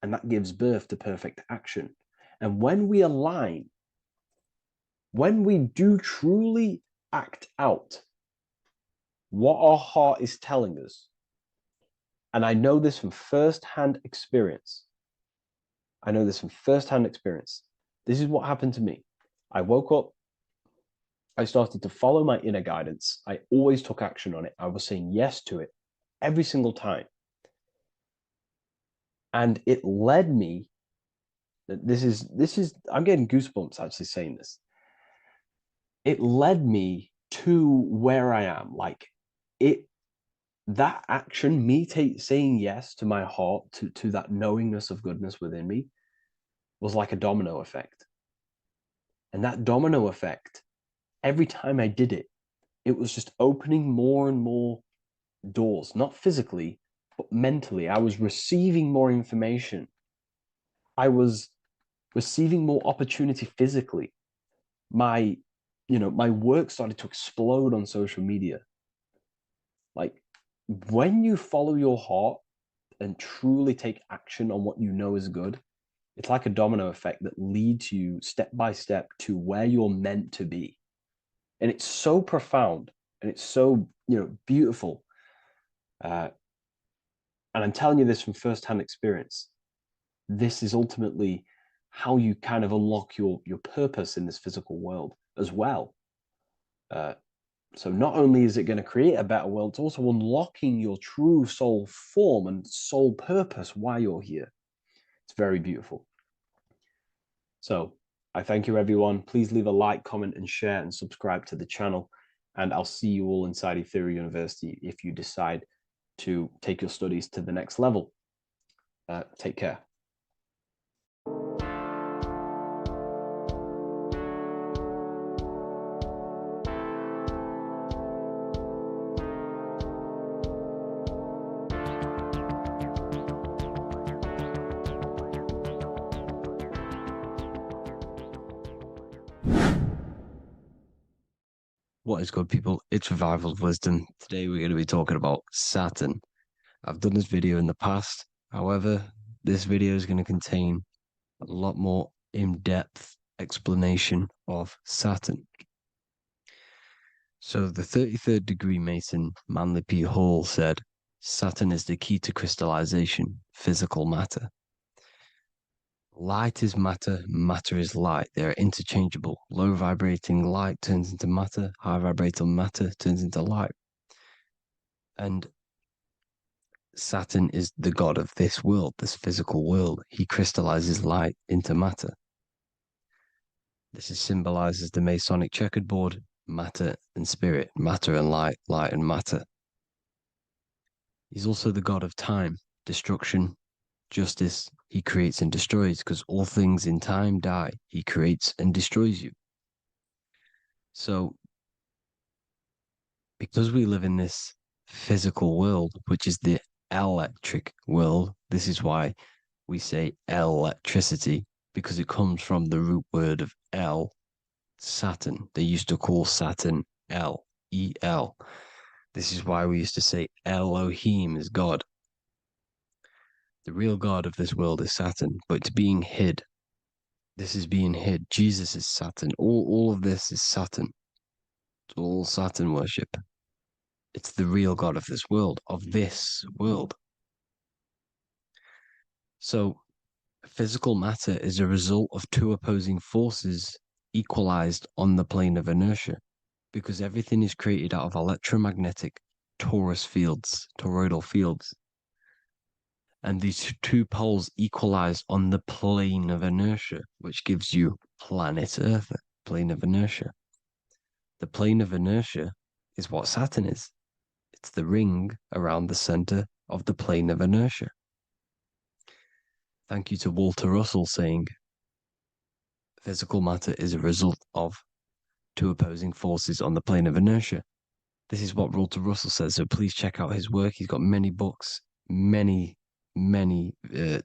and that gives birth to perfect action. And when we align, when we do truly act out what our heart is telling us, and I know this from first-hand experience. I know this from first-hand experience. This is what happened to me. I woke up. I started to follow my inner guidance. I always took action on it. I was saying yes to it every single time. And it led me, this is, I'm getting goosebumps actually saying this. It led me to where I am. Like that action, me saying yes to my heart, to that knowingness of goodness within me, was like a domino effect. And that domino effect, every time I did it, it was just opening more and more doors, not physically, but mentally. I was receiving more information. I was receiving more opportunity physically. My work started to explode on social media. Like, when you follow your heart and truly take action on what you know is good, it's like a domino effect that leads you step by step to where you're meant to be. And it's so profound and it's so, beautiful. And I'm telling you this from firsthand experience. This is ultimately how you kind of unlock your purpose in this physical world as well. So not only is it going to create a better world, it's also unlocking your true soul form and soul purpose while you're here. It's very beautiful. So I thank you, everyone. Please leave a like, comment, and share, and subscribe to the channel. And I'll see you all inside Ethereal University if you decide to take your studies to the next level. Take care. What is good, people? It's Revival of Wisdom. Today we're going to be talking about Saturn. I've done this video in the past. However, this video is going to contain a lot more in-depth explanation of Saturn. So the 33rd degree Mason, Manly P. Hall, said, Saturn is the key to crystallization, physical matter. Light is matter, matter is light. They are interchangeable. Low vibrating light turns into matter, high vibrating matter turns into light. And Saturn is the god of this world, this physical world. He crystallizes light into matter. This is symbolized as the Masonic checkerboard, matter and spirit, matter and light, light and matter. He's also the god of time, destruction, justice. He creates and destroys, because all things in time die. He creates and destroys you. So, because we live in this physical world, which is the electric world, this is why we say electricity, because it comes from the root word of El, Saturn. They used to call Saturn El, E-L. This is why we used to say Elohim is God. The real God of this world is Saturn, but it's being hid. This is being hid. Jesus is Saturn. All of this is Saturn. It's all Saturn worship. It's the real God of this world, So, physical matter is a result of two opposing forces equalized on the plane of inertia, because everything is created out of electromagnetic toroidal fields. And these two poles equalize on the plane of inertia, which gives you planet Earth, plane of inertia. The plane of inertia is what Saturn is. It's the ring around the center of the plane of inertia. Thank you to Walter Russell saying, physical matter is a result of two opposing forces on the plane of inertia. This is what Walter Russell says, so please check out his work. He's got many books, many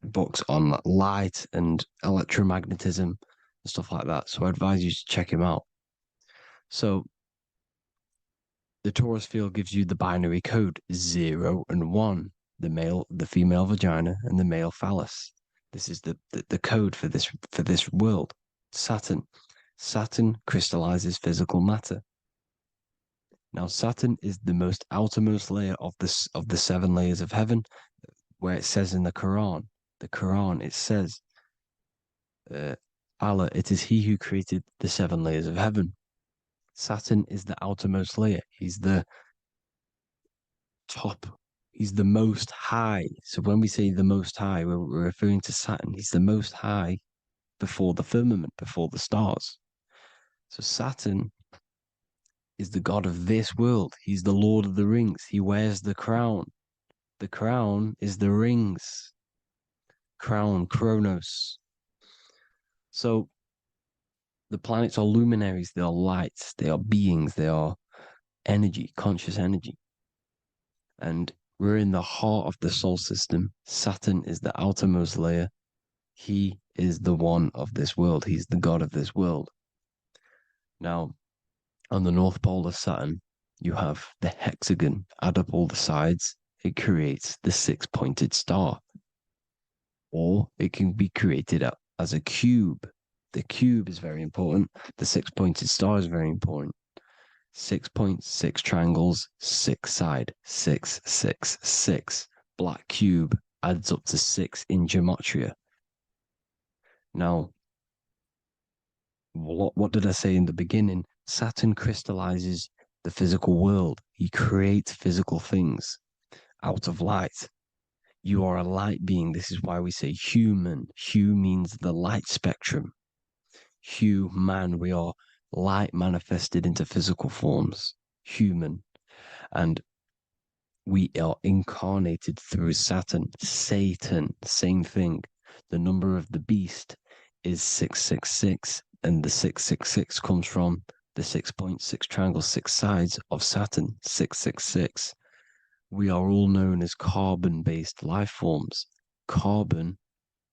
books on light and electromagnetism and stuff like that. So I advise you to check him out. So the torus field gives you the binary code 0 and 1, the female vagina and the male phallus. This is the code for this world. Saturn crystallizes physical matter. Now Saturn is the most outermost layer of the 7 layers of heaven, where it says in the Quran, it says, Allah, it is He who created the 7 layers of heaven. Saturn is the outermost layer. He's the top. He's the most high. So when we say the most high, we're referring to Saturn. He's the most high before the firmament, before the stars. So Saturn is the god of this world. He's the Lord of the Rings. He wears the crown. The crown is the rings. Crown, Kronos. So the planets are luminaries. They are lights. They are beings. They are energy, conscious energy. And we're in the heart of the solar system. Saturn is the outermost layer. He is the one of this world. He's the god of this world. Now, on the North Pole of Saturn, you have the hexagon. Add up all the sides. It creates the 6-pointed star. Or it can be created as a cube. The cube is very important. The 6-pointed star is very important. 6 points, 6 triangles, 6 side, 6, 6, 6. Black cube adds up to 6 in gematria. Now, what did I say in the beginning? Saturn crystallizes the physical world. He creates physical things out of light. You are a light being. This is why we say human. Hue means the light spectrum. Hue, man, we are light manifested into physical forms. Human. And We are incarnated through Saturn. Satan, same thing. The number of the beast is 666, and the 666 comes from the 6.6 triangle, 6 sides of Saturn, 666. We are all known as carbon-based life forms. Carbon,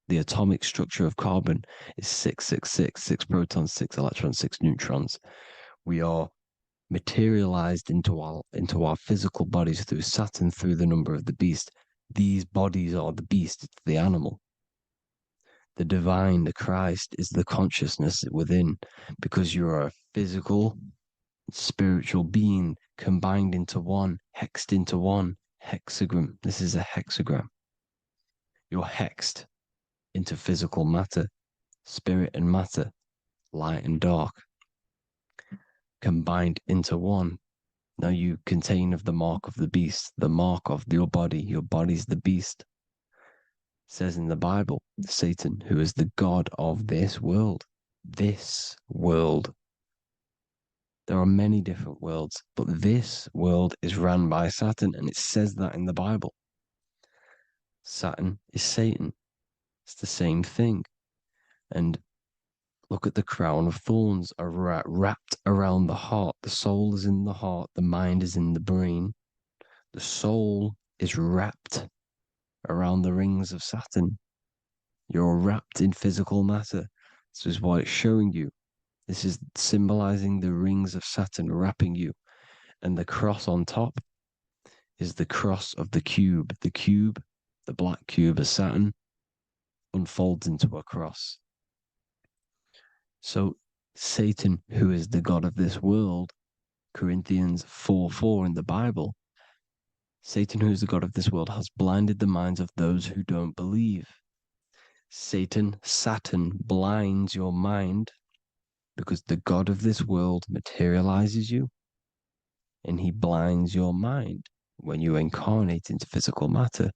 the atomic structure of carbon, is 666, 6 protons, 6 electrons, 6 neutrons. We are materialized into our physical bodies through Saturn, through the number of the beast. These bodies are the beast, it's the animal. The divine, the Christ, is the consciousness within, because you are a physical, spiritual being combined into one, hexed into one. Hexagram. This is a hexagram. You're hexed into physical matter, spirit and matter, light and dark, combined into one. Now you contain of the mark of the beast, the mark of your body. Your body's the beast. It says in the Bible, Satan, who is the god of this world. This world. There are many different worlds, but this world is run by Saturn, and it says that in the Bible. Saturn is Satan. It's the same thing. And look at the crown of thorns are wrapped around the heart. The soul is in the heart. The mind is in the brain. The soul is wrapped around the rings of Saturn. You're wrapped in physical matter. This is what it's showing you. This is symbolizing the rings of Saturn wrapping you. And the cross on top is the cross of the cube. The cube, the black cube of Saturn, unfolds into a cross. So Satan, who is the god of this world, Corinthians 4:4 in the Bible, Satan, who is the god of this world, has blinded the minds of those who don't believe. Satan blinds your mind because the god of this world materializes you, and he blinds your mind when you incarnate into physical matter.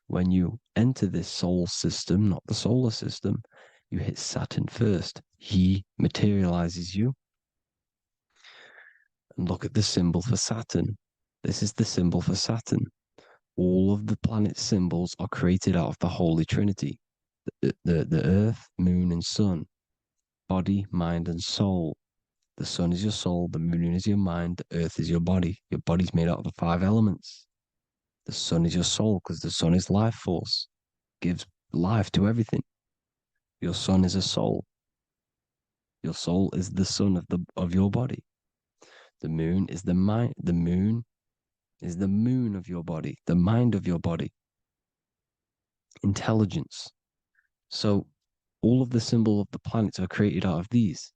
When you enter this soul system, not the solar system, you hit Saturn first. He materializes you. And look at the symbol for Saturn. This is the symbol for Saturn. All of the planet symbols are created out of the Holy Trinity. The Earth, Moon, and Sun. Body, mind, and soul. The Sun is your soul, the Moon is your mind, the Earth is your body. Your body's made out of the 5 elements. The Sun is your soul, because the Sun is life force. Gives life to everything. Your Sun is a soul. Your soul is the sun of your body. The moon is the mind. The moon is the moon of your body, the mind of your body. Intelligence. So all of the symbol of the planets are created out of these.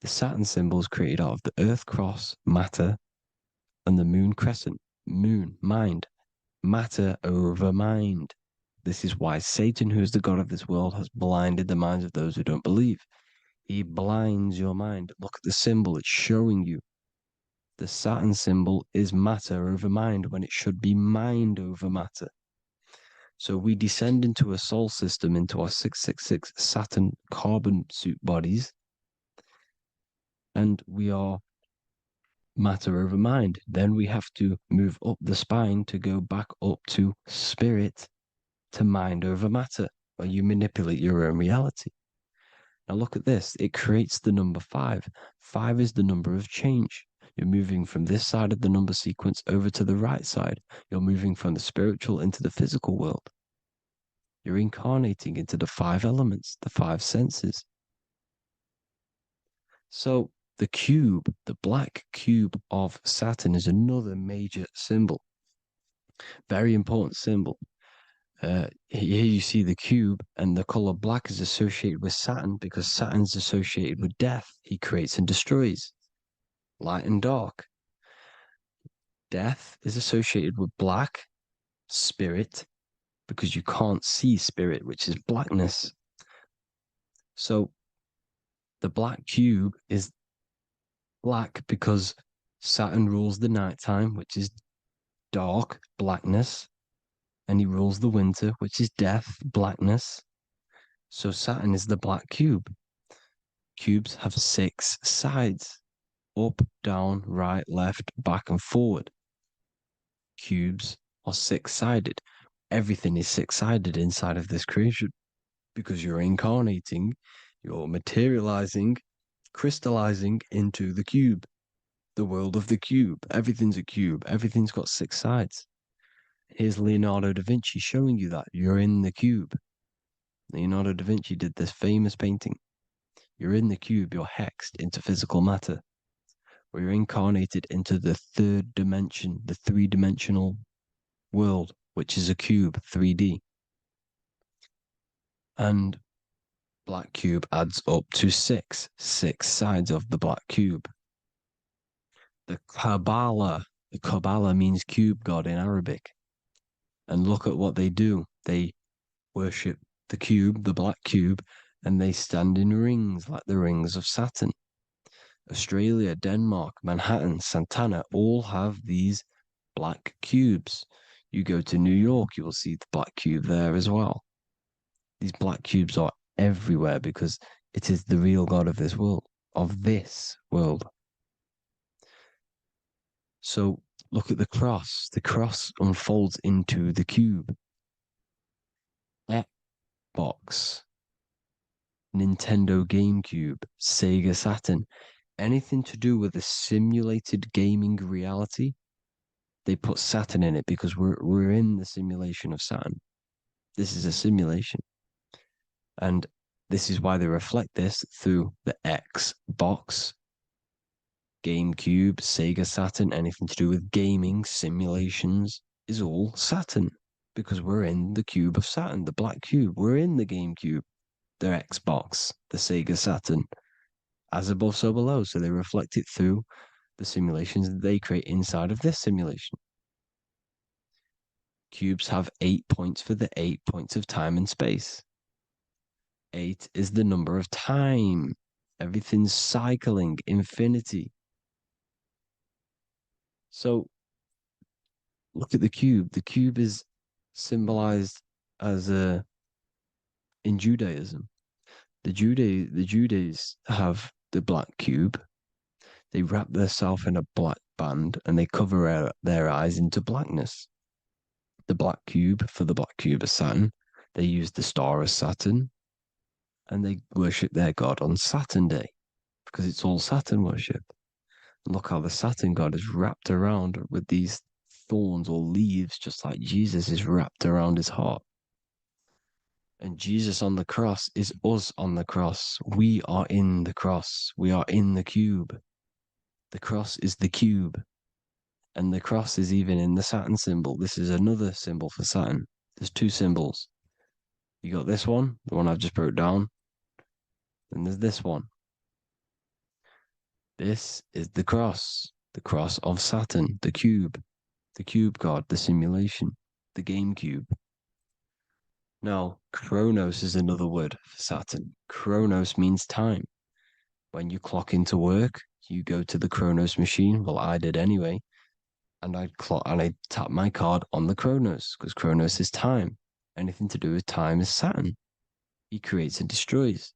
The Saturn symbol is created out of the Earth cross, matter, and the moon crescent, moon, mind, matter over mind. This is why Satan, who is the god of this world, has blinded the minds of those who don't believe. He blinds your mind. Look at the symbol, it's showing you. The Saturn symbol is matter over mind when it should be mind over matter. So we descend into a soul system, into our 666 Saturn carbon suit bodies, and we are matter over mind. Then we have to move up the spine to go back up to spirit, to mind over matter, where you manipulate your own reality. Now look at this. It creates the number 5. 5 is the number of change. You're moving from this side of the number sequence over to the right side. You're moving from the spiritual into the physical world. You're incarnating into the 5 elements, the 5 senses. So the cube, the black cube of Saturn, is another major symbol. Very important symbol. Here you see the cube, and the color black is associated with Saturn because Saturn's associated with death. He creates and destroys. Light and dark. Death is associated with black, spirit, because you can't see spirit, which is blackness. So the black cube is black because Saturn rules the nighttime, which is dark, blackness, and he rules the winter, which is death, blackness. So Saturn is the black cube. Cubes have 6 sides: up, down, right, left, back, and forward. Cubes are six-sided. Everything is six-sided inside of this creation because you're incarnating, you're materializing, crystallizing into the cube, the world of the cube. Everything's a cube. Everything's got six sides. Here's Leonardo da Vinci showing you that you're in the cube. Leonardo da Vinci did this famous painting. You're in the cube, you're hexed into physical matter, where you're incarnated into the third dimension, the three-dimensional world, which is a cube, 3D. And black cube adds up to six sides of the black cube. The Kabbalah means cube god in Arabic. And look at what they do. They worship the cube, the black cube, and they stand in rings like the rings of Saturn. Australia, Denmark, Manhattan, Santana all have these black cubes. You go to New York, you will see the black cube there as well. These black cubes are everywhere because it is the real God of this world, So look at the cross. The cross unfolds into the cube. Xbox, Nintendo GameCube, Sega Saturn, anything to do with a simulated gaming reality, they put Saturn in it because we're in the simulation of Saturn. This is a simulation. And this is why they reflect this through the Xbox, GameCube, Sega Saturn, anything to do with gaming, simulations, is all Saturn. Because we're in the cube of Saturn, the black cube. We're in the GameCube, the Xbox, the Sega Saturn. As above, so below. So they reflect it through the simulations that they create inside of this simulation. Cubes have 8 points for the 8 points of time and space. 8 is the number of time. Everything's cycling, infinity. So look at the cube. The cube is symbolized as in Judaism. The Judays have the black cube. They wrap themselves in a black band and they cover their eyes into blackness. The black cube, for the black cube of Saturn, they use the star of Saturn and they worship their god on Saturn Day because it's all Saturn worship. And look how the Saturn god is wrapped around with these thorns or leaves, just like Jesus is wrapped around his heart. And Jesus on the cross is us on the cross. We are in the cross. We are in the cube. The cross is the cube. And the cross is even in the Saturn symbol. This is another symbol for Saturn. There's two symbols. You got this one, the one I've just broke down. And there's this one. This is the cross of Saturn, the cube god, the simulation, the game cube. Now, Chronos is another word for Saturn. Chronos means time. When you clock into work, you go to the Chronos machine. Well, I did anyway. And I tap my card on the Chronos because Chronos is time. Anything to do with time is Saturn. He creates and destroys.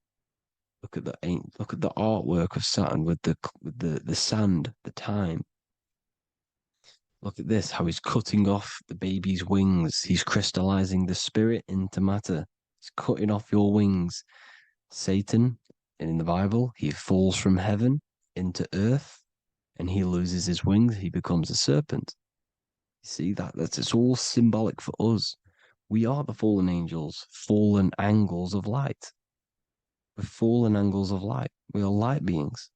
Look at the artwork of Saturn with the sand, the time. Look at this, how he's cutting off the baby's wings. He's crystallizing the spirit into matter. He's cutting off your wings. Satan, in the Bible, he falls from heaven into earth and he loses his wings. He becomes a serpent. You see, it's all symbolic for us. We are the fallen angels, fallen angles of light. We're fallen angles of light. We are light beings.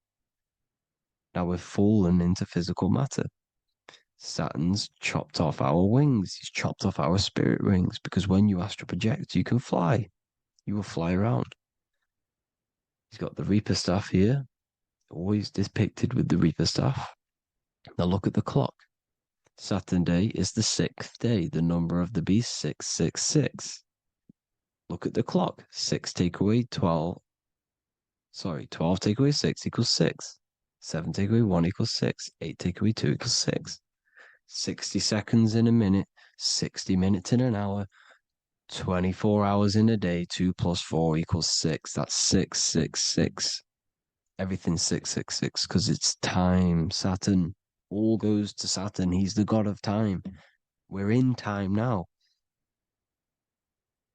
Now we're fallen into physical matter. Saturn's chopped off our wings. He's chopped off our spirit wings because when you astral project, you can fly. You will fly around. He's got the Reaper staff here, always depicted with the Reaper staff. Now look at the clock. Saturn Day is the 6th day, the number of the beast, 666. Look at the clock. 6 take away 12. 12 take away 6 equals 6. 7 take away 1 equals 6. 8 take away 2 equals 6. 60 seconds in a minute, 60 minutes in an hour, 24 hours in a day, 2 plus 4 equals 6. That's 666. Everything's 666 because it's time. Saturn all goes to Saturn. He's the god of time. We're in time now.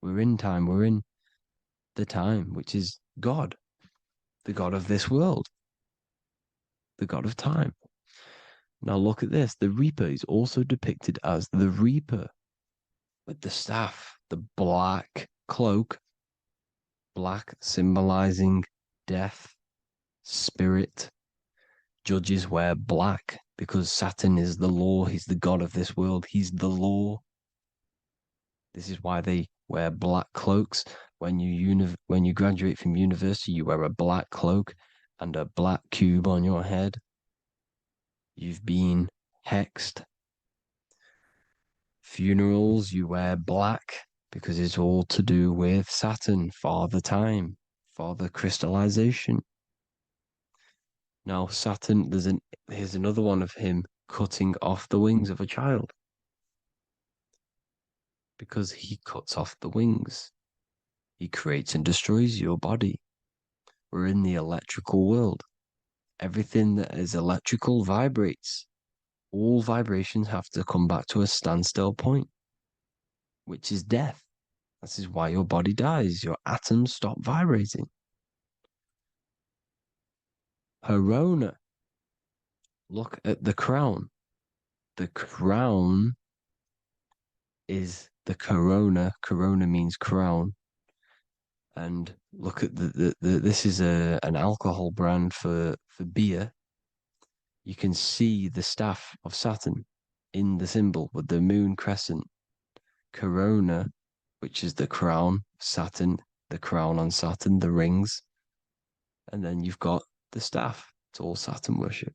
We're in time. We're in the time, which is God, the God of this world, the God of time. Now look at this. The Reaper is also depicted as the Reaper with the staff, the black cloak, black symbolizing death, spirit. Judges wear black because Saturn is the law. He's the God of this world. He's the law. This is why they wear black cloaks. When you graduate from university, you wear a black cloak and a black cube on your head. You've been hexed. Funerals, you wear black because it's all to do with Saturn, Father Time, Father Crystallization. Now Saturn, here's another one of him cutting off the wings of a child. Because he cuts off the wings. He creates and destroys your body. We're in the electrical world. Everything that is electrical vibrates. All vibrations have to come back to a standstill point, which is death. This is why your body dies. Your atoms stop vibrating. Corona. Look at the crown. The crown is the corona. Corona means crown. And look at this is an alcohol brand for beer. You can see the staff of Saturn in the symbol with the moon crescent. Corona, which is the crown, Saturn, the crown on Saturn, the rings. And then you've got the staff. It's all Saturn worship.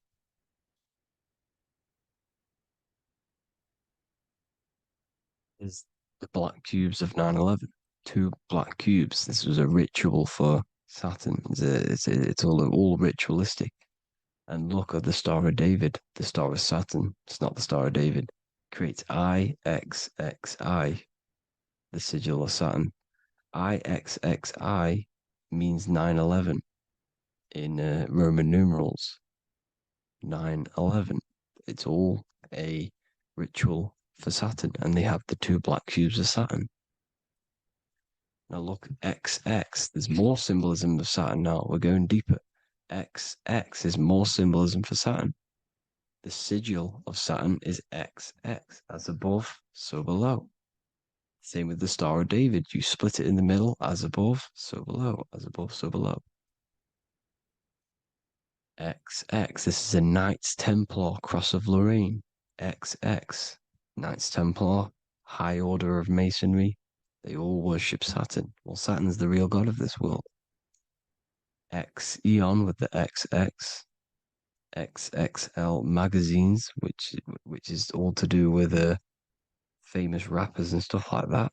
Is the black cubes of 9/11. 2 black cubes. This was a ritual for Saturn. It's all ritualistic. And look at the Star of David, the Star of Saturn. It's not the Star of David. Creates IXXI, the sigil of Saturn. IXXI means 9/11 in Roman numerals. 9/11. It's all a ritual for Saturn, and they have the 2 black cubes of Saturn. Now look, XX. There's more symbolism of Saturn now. We're going deeper. XX is more symbolism for Saturn. The sigil of Saturn is XX, as above, so below. Same with the Star of David. You split it in the middle, as above, so below, as above, so below. XX, this is a Knights Templar Cross of Lorraine. XX, Knights Templar, high order of Masonry. They all worship Saturn. Well, Saturn's the real god of this world. X Eon with the XX, XXL magazines, which is all to do with famous rappers and stuff like that.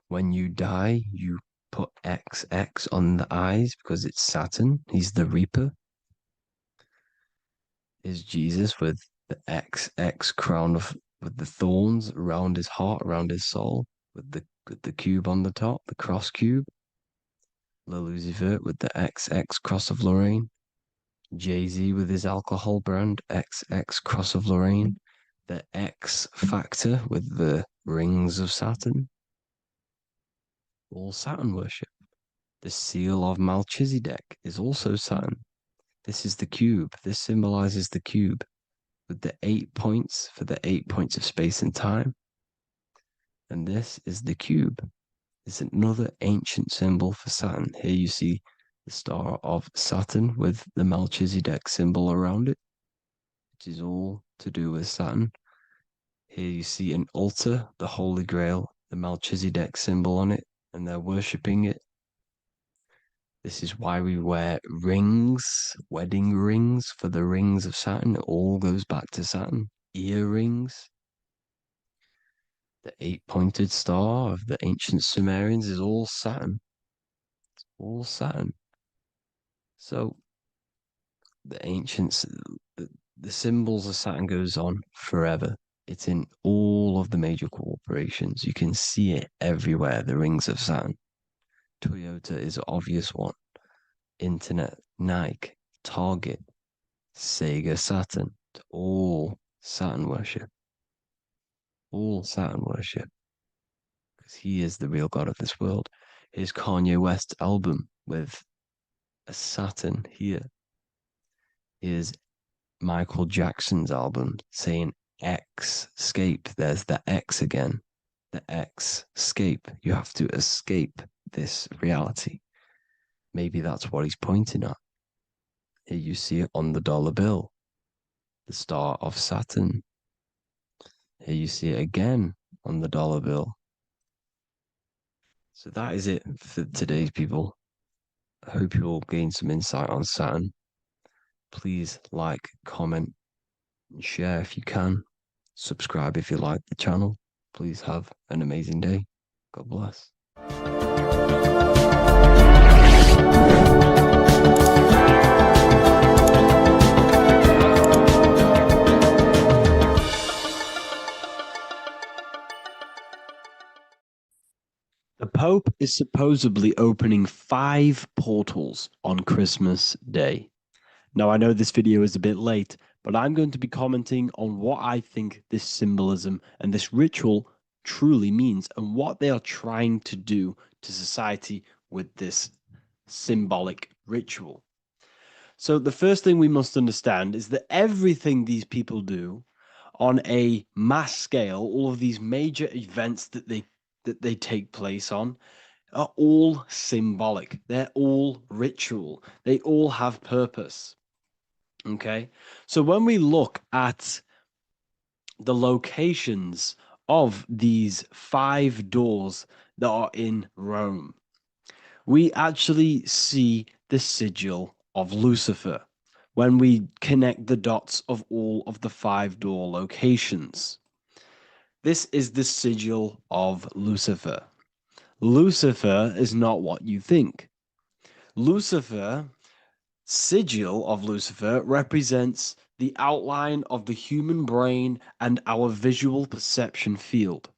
When you die, you put XX on the eyes because it's Saturn. He's the Reaper. Is Jesus with the XX crown with the thorns around his heart, around his soul, with the cube on the top, the cross cube. Lil Uzi Vert with the XX Cross of Lorraine. Jay-Z with his alcohol brand, XX Cross of Lorraine. The X Factor with the rings of Saturn. All Saturn worship. The seal of Melchizedek is also Saturn. This is the cube. This symbolizes the cube with the 8 points for the 8 points of space and time. And this is the cube. It's another ancient symbol for Saturn. Here you see the star of Saturn with the Melchizedek symbol around it, which is all to do with Saturn. Here you see an altar, the Holy Grail, the Melchizedek symbol on it, and they're worshipping it. This is why we wear rings, wedding rings for the rings of Saturn. It all goes back to Saturn. Earrings. The 8-pointed star of the ancient Sumerians is all Saturn. It's all Saturn. So the ancients, the symbols of Saturn goes on forever. It's in all of the major corporations. You can see it everywhere, the rings of Saturn. Toyota is an obvious one. Internet, Nike, Target, Sega, Saturn. It's all Saturn worship. all Saturn worship, because he is the real god of this world. Here's Kanye West's album with a Saturn here. Here's Michael Jackson's album saying X, escape. There's the X again. The X, escape. You have to escape this reality. Maybe that's what he's pointing at. Here you see it on the dollar bill, the star of Saturn. Here you see it again on the dollar bill. So that is it for today's people. I hope you all gain some insight on Saturn. Please like, comment, and share if you can. Subscribe if you like the channel. Please have an amazing day. God bless. The Pope is supposedly opening 5 portals on Christmas Day. Now, I know this video is a bit late, but I'm going to be commenting on what I think this symbolism and this ritual truly means and what they are trying to do to society with this symbolic ritual. So the first thing we must understand is that everything these people do on a mass scale, all of these major events that they take place on, are all symbolic. They're all ritual. They all have purpose. Okay, so when we look at the locations of these 5 doors that are in Rome, we actually see the sigil of Lucifer when we connect the dots of all of the 5 door locations. This is the sigil of Lucifer. Lucifer is not what you think. Lucifer, sigil of Lucifer, represents the outline of the human brain and our visual perception field.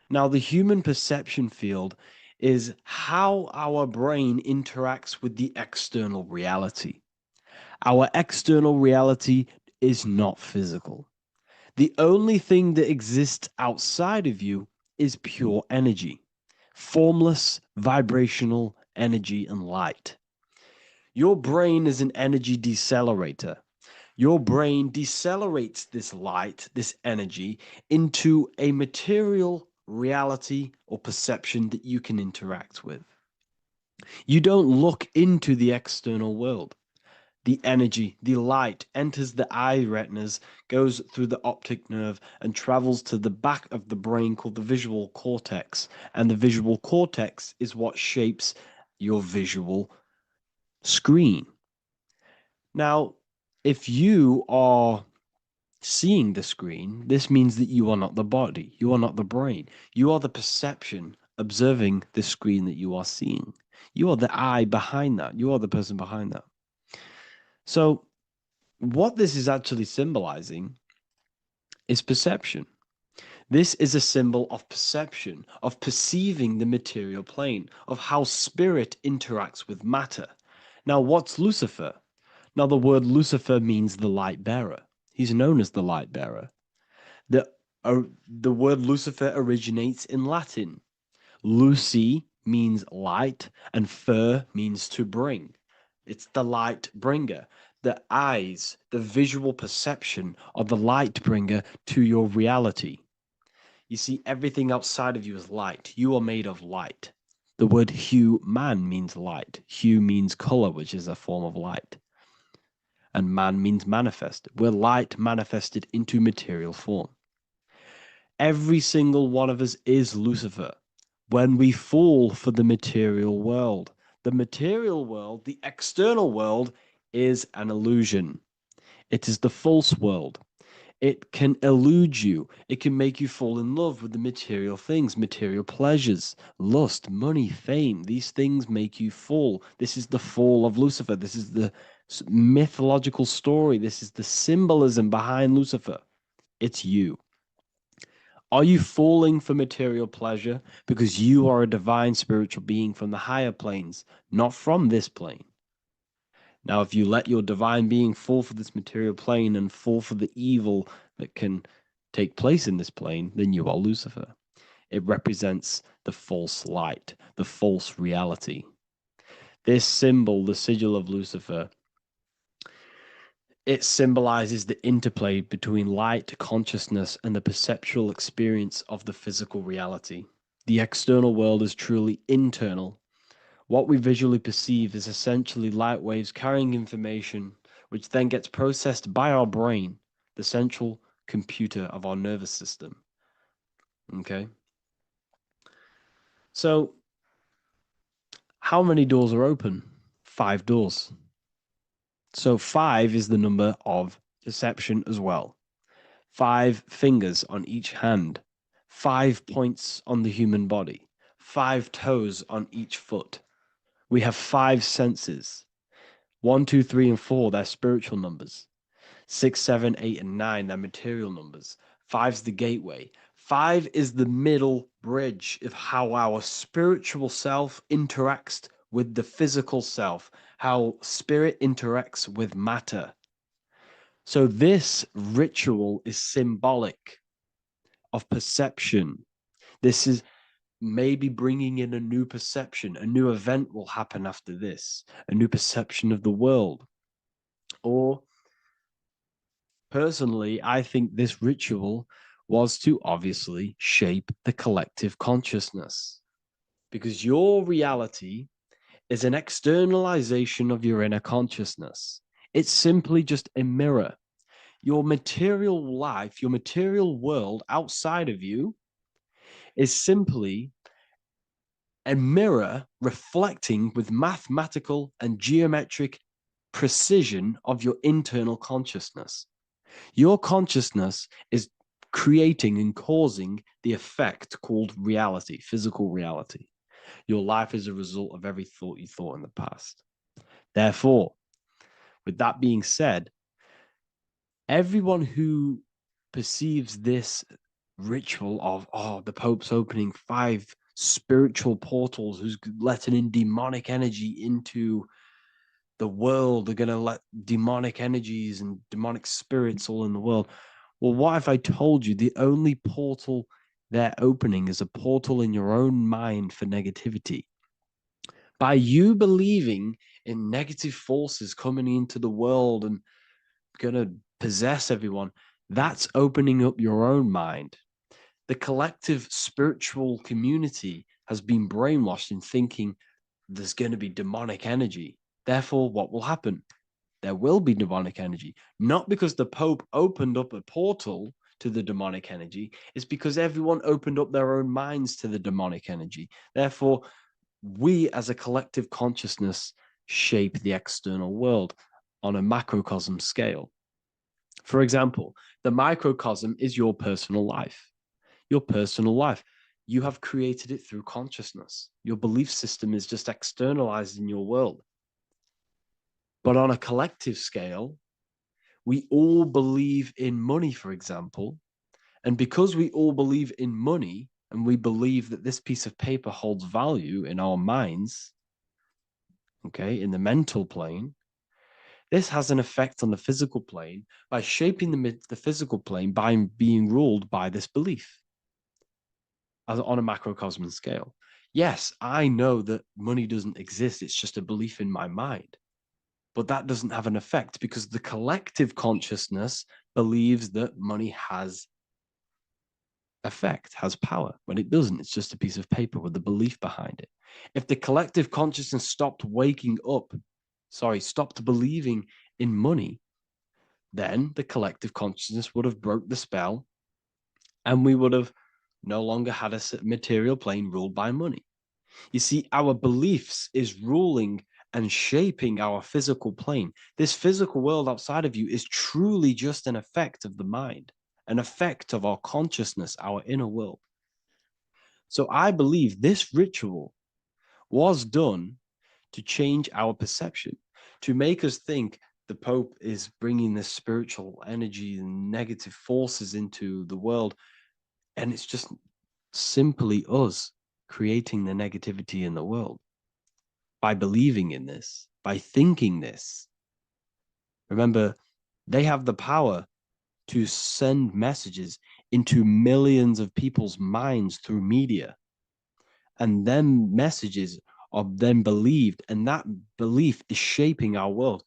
Now, the human perception field is how our brain interacts with the external reality. Our external reality is not physical. The only thing that exists outside of you is pure energy, formless, vibrational energy and light. Your brain is an energy decelerator. Your brain decelerates this light, this energy, into a material reality or perception that you can interact with. You don't look into the external world. The energy, the light, enters the eye retinas, goes through the optic nerve, and travels to the back of the brain called the visual cortex. And the visual cortex is what shapes your visual screen. Now, if you are seeing the screen, this means that you are not the body, you are not the brain, you are the perception observing the screen that you are seeing. You are the eye behind that, you are the person behind that. So, what this is actually symbolizing is perception. This is a symbol of perception, of perceiving the material plane, of how spirit interacts with matter. Now, what's Lucifer? Now, the word Lucifer means the light bearer. He's known as the light bearer. The word Lucifer originates in Latin. Luci means light, and fer means to bring. It's the light bringer. The eyes, the visual perception of the light bringer to your reality. You see, everything outside of you is light. You are made of light. The word hue man means light. Hue means color, which is a form of light. And man means manifest. We're light manifested into material form. Every single one of us is Lucifer. When we fall for the material world, the external world, is an illusion. It is the false world. It can elude you. It can make you fall in love with the material things, material pleasures, lust, money, fame. These things make you fall. This is the fall of Lucifer. This is the mythological story. This is the symbolism behind Lucifer. It's you. Are you falling for material pleasure because you are a divine spiritual being from the higher planes, not from this plane? Now, if you let your divine being fall for this material plane and fall for the evil that can take place in this plane, then you are Lucifer. It represents the false light, the false reality. This symbol, the sigil of Lucifer, it symbolizes the interplay between light, consciousness, and the perceptual experience of the physical reality. The external world is truly internal. What we visually perceive is essentially light waves carrying information, which then gets processed by our brain, the central computer of our nervous system. Okay? So, how many doors are open? 5 doors. So 5 is the number of perception as well. 5 fingers on each hand, 5 points on the human body, 5 toes on each foot. We have 5 senses. 1, 2, 3, and 4, they're spiritual numbers. 6, 7, 8, and 9, they're material numbers. 5's the gateway. 5 is the middle bridge of how our spiritual self interacts with the physical self, how spirit interacts with matter. So this ritual is symbolic of perception. This is maybe bringing in a new perception. A new event will happen after this, a new perception of the world. Or personally, I think this ritual was to obviously shape the collective consciousness, because your reality is an externalization of your inner consciousness. It's simply just a mirror. Your material life, your material world outside of you is simply a mirror reflecting with mathematical and geometric precision of your internal consciousness. Your consciousness is creating and causing the effect called reality, physical reality. Your life is a result of every thought you thought in the past. Therefore, with that being said, everyone who perceives this ritual of, the Pope's opening 5 spiritual portals, who's letting in demonic energy into the world, they're going to let demonic energies and demonic spirits all in the world. Well, what if I told you the only portal they're opening is a portal in your own mind for negativity? By you believing in negative forces coming into the world and going to possess everyone, that's opening up your own mind. The collective spiritual community has been brainwashed in thinking there's going to be demonic energy. Therefore, what will happen? There will be demonic energy. Not because the Pope opened up a portal to the demonic energy, it's because everyone opened up their own minds to the demonic energy. Therefore, we as a collective consciousness shape the external world on a macrocosm scale. For example, the microcosm is your personal life. Your personal life. You have created it through consciousness. Your belief system is just externalized in your world. But on a collective scale, we all believe in money, for example. And because we all believe in money, and we believe that this piece of paper holds value in our minds, okay, in the mental plane, this has an effect on the physical plane by shaping the physical plane by being ruled by this belief as on a macrocosm scale. Yes, I know that money doesn't exist. It's just a belief in my mind. But that doesn't have an effect because the collective consciousness believes that money has effect, has power, when it doesn't. It's just a piece of paper with a belief behind it. If the collective consciousness stopped believing in money, then the collective consciousness would have broke the spell and we would have no longer had a material plane ruled by money. You see, our beliefs is ruling and shaping our physical plane. This physical world outside of you is truly just an effect of the mind, an effect of our consciousness, our inner world. So I believe this ritual was done to change our perception, to make us think the Pope is bringing this spiritual energy and negative forces into the world. And it's just simply us creating the negativity in the world by believing in this, by thinking this. Remember, they have the power to send messages into millions of people's minds through media. And then messages are then believed, and that belief is shaping our world.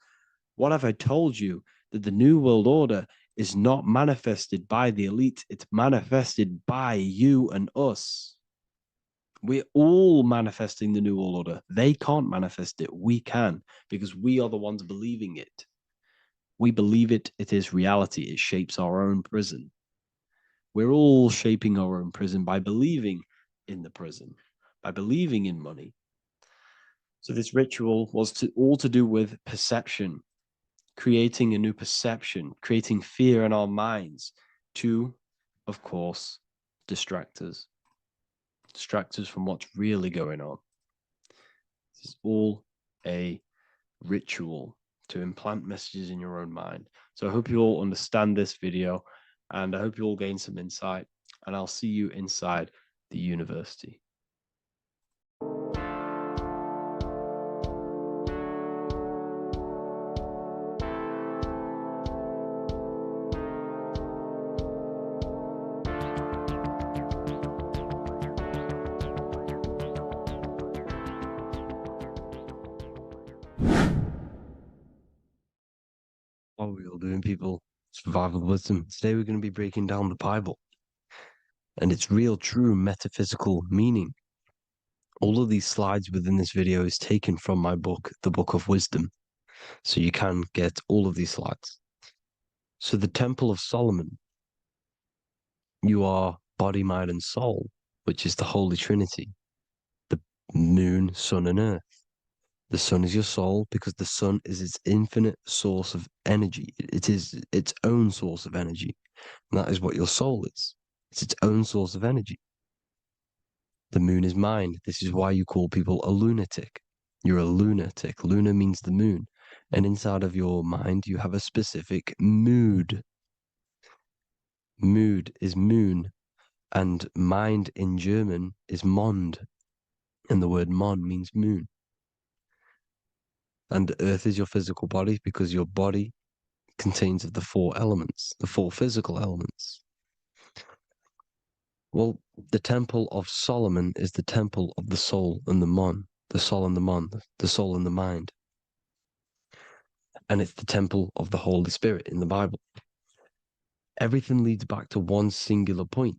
What have I told you? That the New World Order is not manifested by the elite, it's manifested by you and us. We're all manifesting the New World Order. They can't manifest it. We can, because we are the ones believing it. We believe it. It is reality. It shapes our own prison. We're all shaping our own prison by believing in the prison, by believing in money. So this ritual was all to do with perception, creating a new perception, creating fear in our minds to, of course, distract us from what's really going on. This is all a ritual to implant messages in your own mind. So I hope you all understand this video, and I hope you all gain some insight, and I'll see you inside the university. What are we all doing, people? Survival wisdom. Today we're going to be breaking down the Bible and its real, true metaphysical meaning. All of these slides within this video is taken from my book, The Book of Wisdom. So you can get all of these slides. So the Temple of Solomon, you are body, mind, and soul, which is the Holy Trinity. The moon, sun, and earth. The sun is your soul because the sun is its infinite source of energy. It is its own source of energy. And that is what your soul is. It's its own source of energy. The moon is mind. This is why you call people a lunatic. You're a lunatic. Luna means the moon. And inside of your mind, you have a specific mood. Mood is moon. And mind in German is Mond. And the word Mond means moon. And earth is your physical body because your body contains of the four elements, the four physical elements. Well, the Temple of Solomon is the temple of the soul and the mon, the soul and the mon, the soul and the mind. And it's the temple of the Holy Spirit in the Bible. Everything leads back to one singular point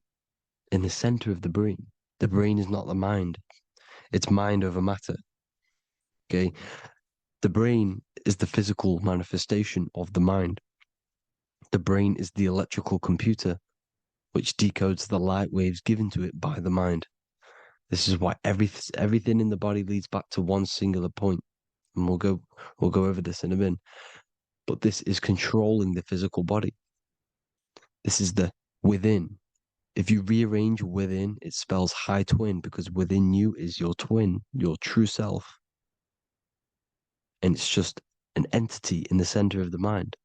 in the center of the brain. The brain is not the mind. It's mind over matter. Okay? The brain is the physical manifestation of the mind. The brain is the electrical computer which decodes the light waves given to it by the mind. This is why everything in the body leads back to one singular point. And we'll go over this in a minute. But this is controlling the physical body. This is the within. If you rearrange within, it spells high twin because within you is your twin, your true self. And it's just an entity in the center of the mind.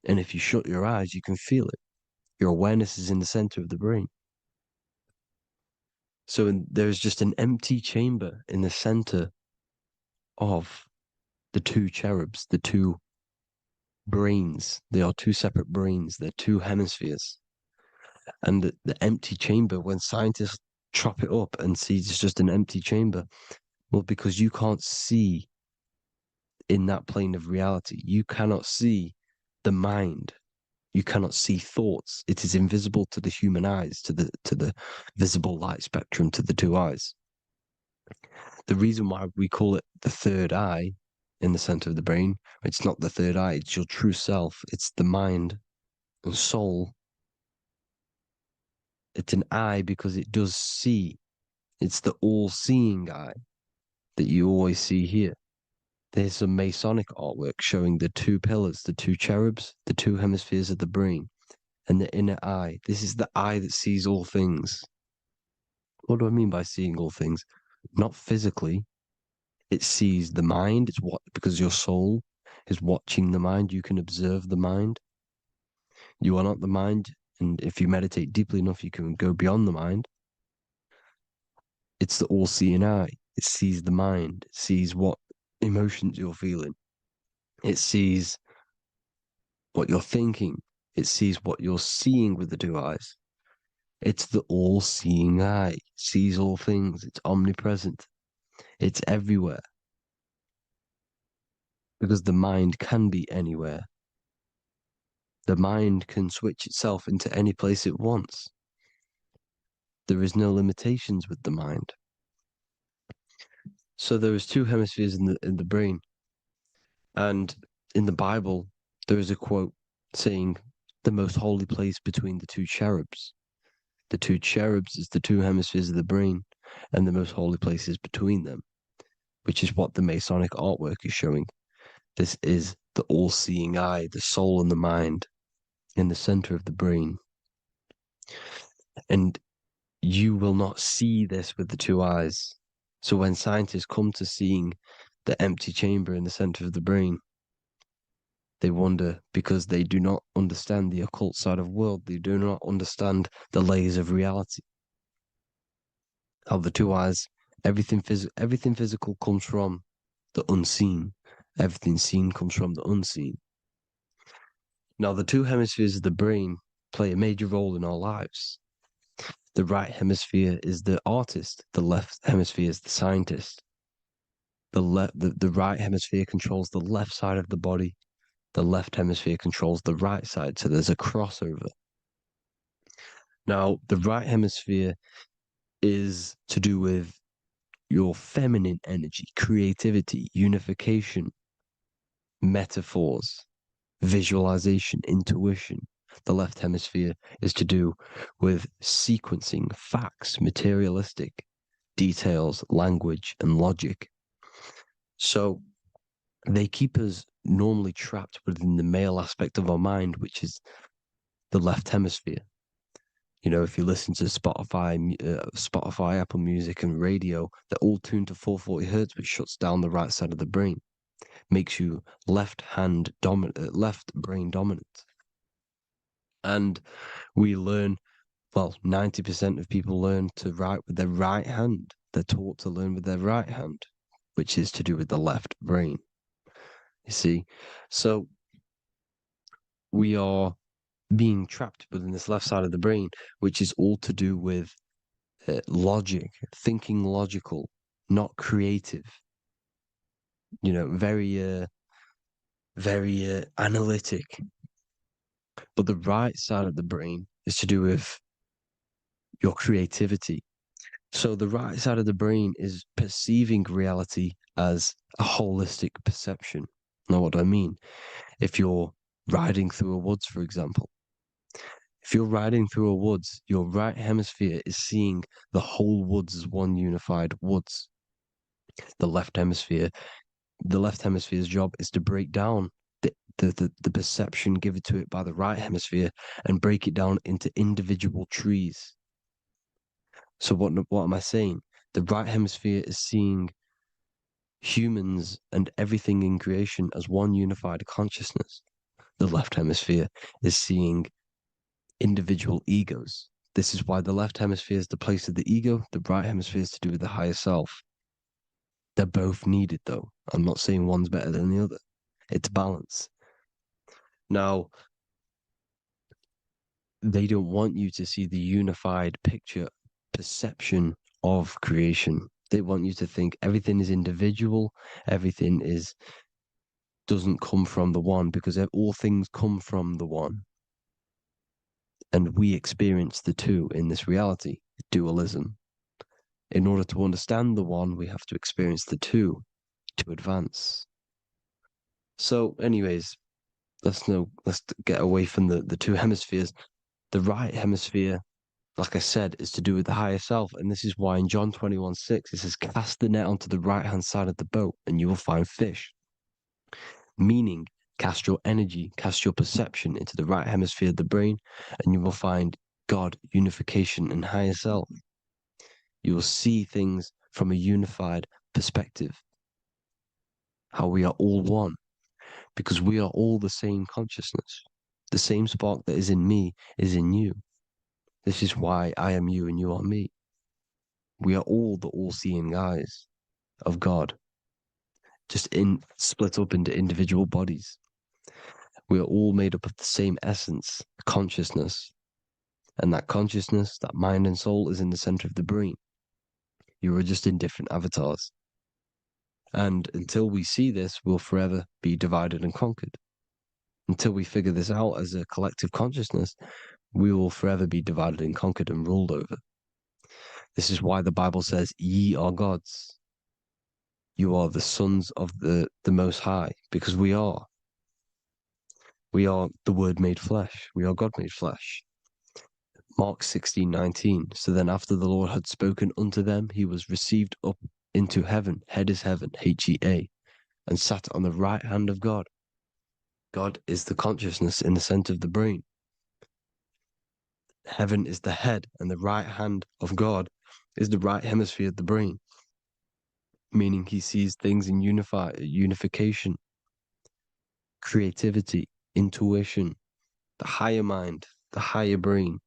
And if you shut your eyes, you can feel it. Your awareness is in the center of the brain. So there's just an empty chamber in the center of the two cherubs, the two brains. They are two separate brains. They're two hemispheres. And the empty chamber, when scientists chop it up and see it's just an empty chamber, well, because you can't see in that plane of reality. You cannot see the mind. You cannot see thoughts. It is invisible to the human eyes, to the visible light spectrum, to the two eyes. The reason why we call it the third eye in the center of the brain, it's not the third eye, it's your true self. It's the mind and soul. It's an eye because it does see. It's the all-seeing eye that you always see here. There's some Masonic artwork showing the two pillars, the two cherubs, the two hemispheres of the brain, and the inner eye. This is the eye that sees all things. What do I mean by seeing all things? Not physically. It sees the mind. It's what, because your soul is watching the mind. You can observe the mind. You are not the mind. And if you meditate deeply enough, you can go beyond the mind. It's the all-seeing eye. It sees the mind. It sees what emotions you're feeling. It sees what you're thinking. It sees what you're seeing with the two eyes. It's the all-seeing eye. It sees all things. It's omnipresent. It's everywhere. Because the mind can be anywhere. The mind can switch itself into any place it wants. There is no limitations with the mind. So there is two hemispheres in the brain. And in the Bible, there is a quote saying, the most holy place between the two cherubs. The two cherubs is the two hemispheres of the brain, and the most holy place is between them, which is what the Masonic artwork is showing. This is the all-seeing eye, the soul and the mind, in the center of the brain. And you will not see this with the two eyes. So when scientists come to seeing the empty chamber in the center of the brain, they wonder because they do not understand the occult side of the world. They do not understand the layers of reality. How the two eyes, everything physical comes from the unseen. Everything seen comes from the unseen. Now, the two hemispheres of the brain play a major role in our lives. The right hemisphere is the artist. The left hemisphere is the scientist. The right hemisphere controls the left side of the body. The left hemisphere controls the right side. So there's a crossover. Now, the right hemisphere is to do with your feminine energy, creativity, unification, metaphors, visualization, intuition. The left hemisphere is to do with sequencing, facts, materialistic details, language, and logic. So they keep us normally trapped within the male aspect of our mind, which is the left hemisphere. You know, if you listen to Spotify, Apple Music, and radio, they're all tuned to 440 hertz, which shuts down the right side of the brain, makes you left brain dominant. And we learn, well, 90% of people learn to write with their right hand. They're taught to learn with their right hand, which is to do with the left brain. You see, so we are being trapped within this left side of the brain, which is all to do with logic, thinking logical, not creative. You know, very analytic. But the right side of the brain is to do with your creativity. So the right side of the brain is perceiving reality as a holistic perception. Now, what do I mean? If you're riding through a woods, for example, if you're riding through a woods, your right hemisphere is seeing the whole woods as one unified woods. The left hemisphere's job is to break down the perception given to it by the right hemisphere and break it down into individual trees. So what am I saying? The right hemisphere is seeing humans and everything in creation as one unified consciousness. The left hemisphere is seeing individual egos. This is why the left hemisphere is the place of the ego, the right hemisphere is to do with the higher self. They're both needed, though. I'm not saying one's better than the other. It's balance. Now, they don't want you to see the unified picture, perception of creation. They want you to think everything is individual, everything doesn't come from the one, because all things come from the one. And we experience the two in this reality, dualism. In order to understand the one, we have to experience the two to advance. So, anyways, let's get away from the two hemispheres. The right hemisphere, like I said, is to do with the higher self. And this is why in John 21:6, it says, cast the net onto the right-hand side of the boat and you will find fish. Meaning, cast your energy, cast your perception into the right hemisphere of the brain, and you will find God, unification, and higher self. You will see things from a unified perspective. How we are all one, because we are all the same consciousness. The same spark that is in me is in you. This is why I am you and you are me. We are all the all-seeing eyes of God, just split up into individual bodies. We are all made up of the same essence, consciousness. And that consciousness, that mind and soul is in the center of the brain. You are just in different avatars. And until we see this, we'll forever be divided and conquered. Until we figure this out as a collective consciousness, we will forever be divided and conquered and ruled over. This is why the Bible says, ye are gods. You are the sons of the Most High, because we are. We are the Word made flesh. We are God made flesh. Mark 16:19. So then after the Lord had spoken unto them, he was received up into heaven, head is heaven, H-E-A, and sat on the right hand of God. God is the consciousness in the center of the brain. Heaven is the head, and the right hand of God is the right hemisphere of the brain, meaning he sees things in unification, creativity, intuition, the higher mind, the higher brain.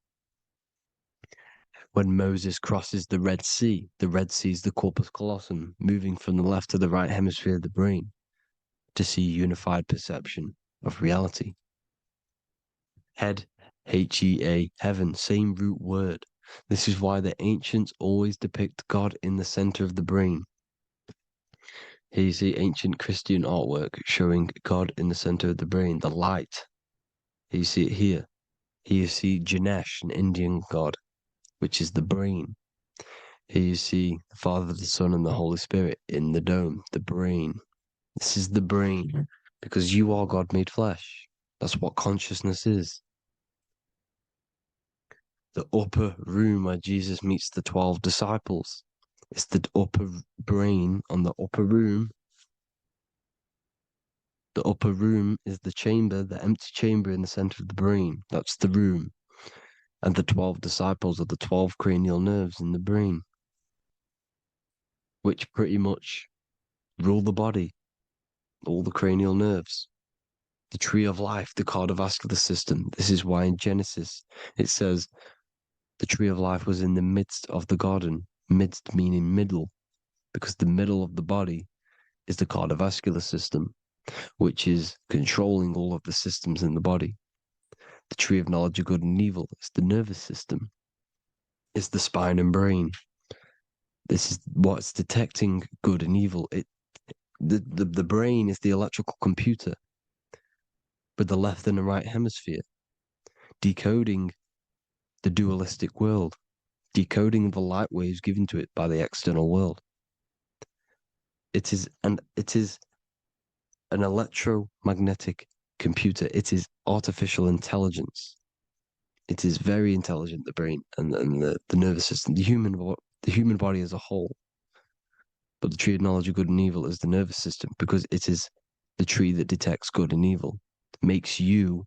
When Moses crosses the Red Sea is the corpus callosum, moving from the left to the right hemisphere of the brain to see unified perception of reality. Head, H-E-A, heaven, same root word. This is why the ancients always depict God in the center of the brain. Here you see ancient Christian artwork showing God in the center of the brain, the light. Here you see it here. Here you see Ganesh, an Indian god, which is the brain. Here you see the Father, the Son, and the Holy Spirit in the dome, the brain. This is the brain, because you are God made flesh. That's what consciousness is. The upper room where Jesus meets the 12 disciples. It's the upper brain on the upper room. The upper room is the chamber, the empty chamber in the center of the brain. That's the room. And the 12 disciples are the 12 cranial nerves in the brain, which pretty much rule the body, all the cranial nerves. The tree of life, the cardiovascular system. This is why in Genesis it says the tree of life was in the midst of the garden. Midst meaning middle, because the middle of the body is the cardiovascular system, which is controlling all of the systems in the body. The tree of knowledge of good and evil is the nervous system. It's the spine and brain. This is what's detecting good and evil. The brain is the electrical computer with the left and the right hemisphere, decoding the dualistic world, decoding the light waves given to it by the external world. It is an electromagnetic computer. It is artificial intelligence. It is very intelligent, the brain and the nervous system, the human body as a whole. But the tree of knowledge of good and evil is the nervous system, because it is the tree that detects good and evil, makes you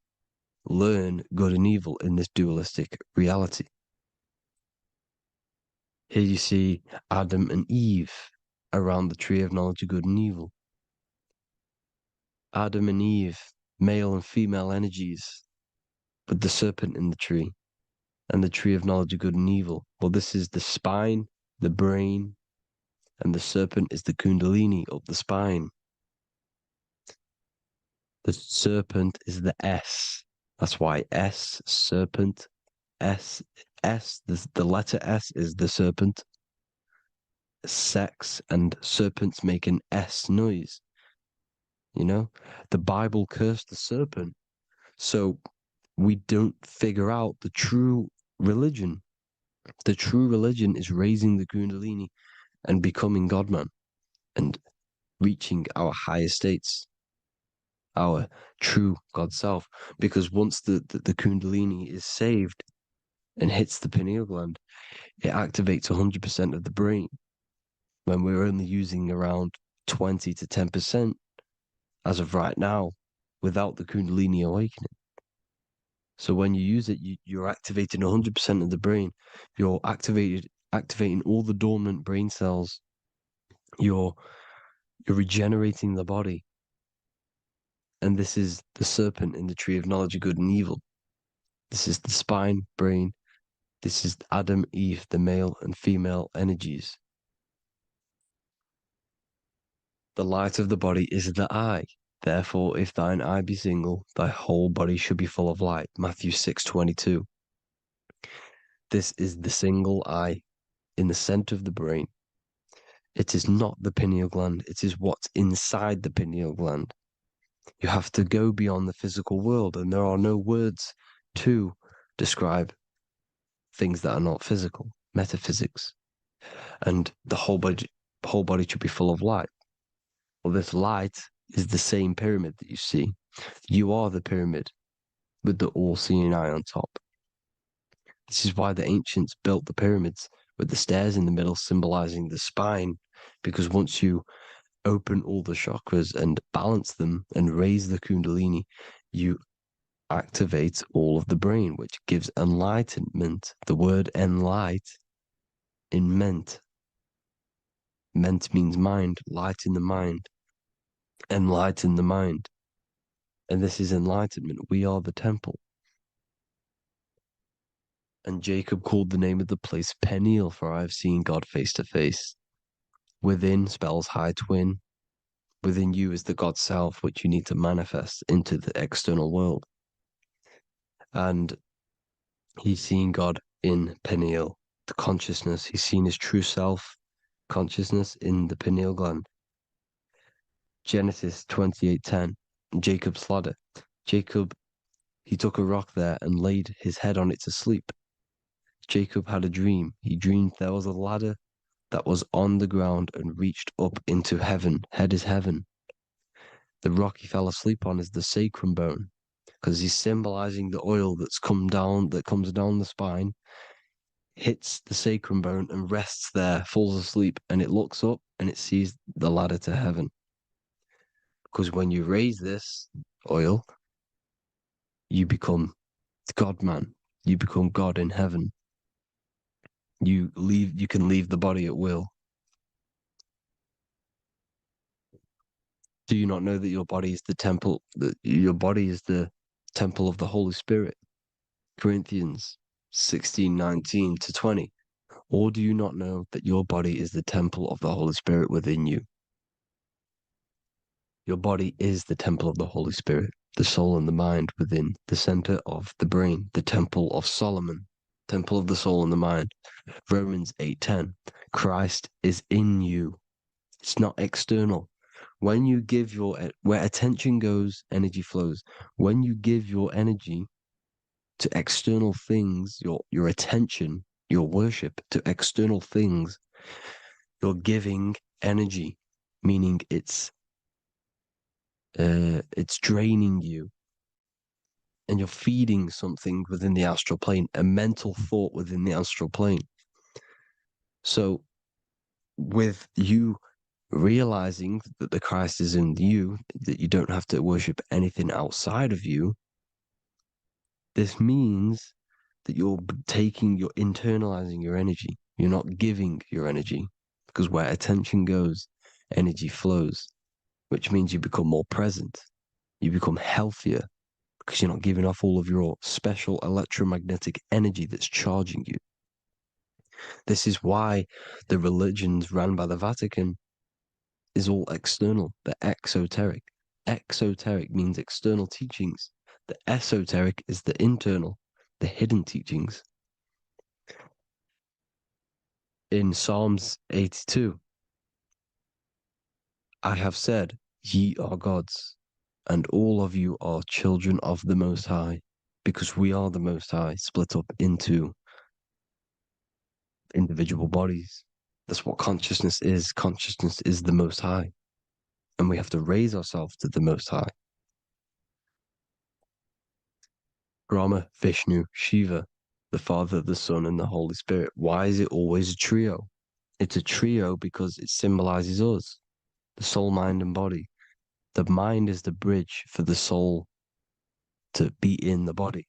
learn good and evil in this dualistic reality. Here you see Adam and Eve around the tree of knowledge of good and evil. Adam and Eve, male and female energies, with the serpent in the tree, and the tree of knowledge of good and evil. Well, this is the spine, the brain, and the serpent is the kundalini of the spine. The serpent is the S. That's why S, serpent, S, the letter S is the serpent. Sex and serpents make an S noise. You know, the Bible cursed the serpent. So we don't figure out the true religion. The true religion is raising the kundalini and becoming God-man and reaching our higher states, our true God self. Because once the kundalini is saved and hits the pineal gland, it activates 100% of the brain, when we're only using around 20 to 10% as of right now, without the kundalini awakening. So when you use it, you're activating 100% of the brain. You're activating all the dormant brain cells. You're regenerating the body. And this is the serpent in the tree of knowledge of good and evil. This is the spine, brain. This is Adam, Eve, the male and female energies. The light of the body is the eye. Therefore, if thine eye be single, thy whole body should be full of light. Matthew 6:22. This is the single eye in the center of the brain. It is not the pineal gland. It is what's inside the pineal gland. You have to go beyond the physical world, and there are no words to describe things that are not physical, metaphysics. And the whole body should be full of light. Well, this light is the same pyramid that you see. You are the pyramid with the all-seeing eye on top. This is why the ancients built the pyramids with the stairs in the middle symbolizing the spine, because once you open all the chakras and balance them and raise the kundalini, you activate all of the brain, which gives enlightenment. The word enlight in ment. Ment means mind, light in the mind. Enlighten the mind. And this is enlightenment. We are the temple. And Jacob called the name of the place Peniel, for I have seen God face to face. Within spells high twin. Within you is the God self, which you need to manifest into the external world. And he's seen God in Peniel, the consciousness. He's seen his true self, consciousness, in the pineal gland. Genesis 28:10, Jacob's ladder. Jacob, he took a rock there and laid his head on it to sleep. Jacob had a dream. He dreamed there was a ladder that was on the ground and reached up into heaven. Head is heaven. The rock he fell asleep on is the sacrum bone, because he's symbolizing the oil that comes down the spine, hits the sacrum bone and rests there, falls asleep, and it looks up and it sees the ladder to heaven. Because when you raise this oil, you become God-man. You become God in heaven. You can leave the body at will. Do you not know that your body is the temple, that your body is the temple of the Holy Spirit? Corinthians 16:19-20. Or do you not know that your body is the temple of the Holy Spirit within you? Your body is the temple of the Holy Spirit, the soul and the mind within the center of the brain, the temple of Solomon, temple of the soul and the mind. Romans 8:10. Christ is in you. It's not external. When you give where attention goes, energy flows. When you give your energy to external things, your attention, your worship to external things, you're giving energy, meaning it's draining you, and you're feeding something within the astral plane, a mental thought within the astral plane. So with you realizing that the Christ is in you, that you don't have to worship anything outside of you, this means that you're internalizing your energy. You're not giving your energy, because where attention goes, energy flows, which means you become more present. You become healthier, because you're not giving off all of your special electromagnetic energy that's charging you. This is why the religions ran by the Vatican is all external. They're exoteric. Exoteric means external teachings. The esoteric is the internal, the hidden teachings. In Psalms 82, I have said, ye are gods, and all of you are children of the Most High, because we are the Most High, split up into individual bodies. That's what consciousness is. Consciousness is the Most High. And we have to raise ourselves to the Most High. Brahma, Vishnu, Shiva, the Father, the Son, and the Holy Spirit. Why is it always a trio? It's a trio because it symbolizes us, the soul, mind, and body. The mind is the bridge for the soul to be in the body.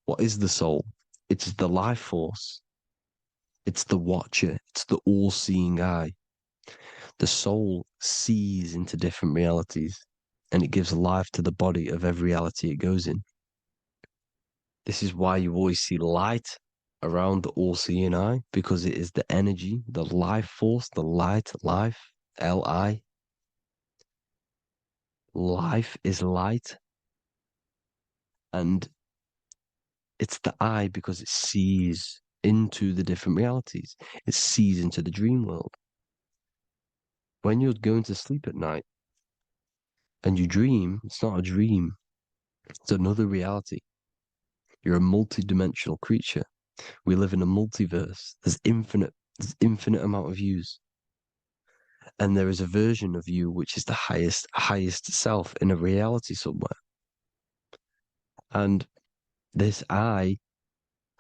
What is the soul? It's the life force. It's the watcher. It's the all-seeing eye. The soul sees into different realities, and it gives life to the body of every reality it goes in. This is why you always see light around the all-seeing eye, because it is the energy, the life force, the light, life, L-I. Life is light, and it's the eye because it sees into the different realities. It sees into the dream world. When you're going to sleep at night and you dream, it's not a dream. It's another reality. You're a multi-dimensional creature. We live in a multiverse. There's infinite amount of yous. And there is a version of you which is the highest self in a reality somewhere. And this I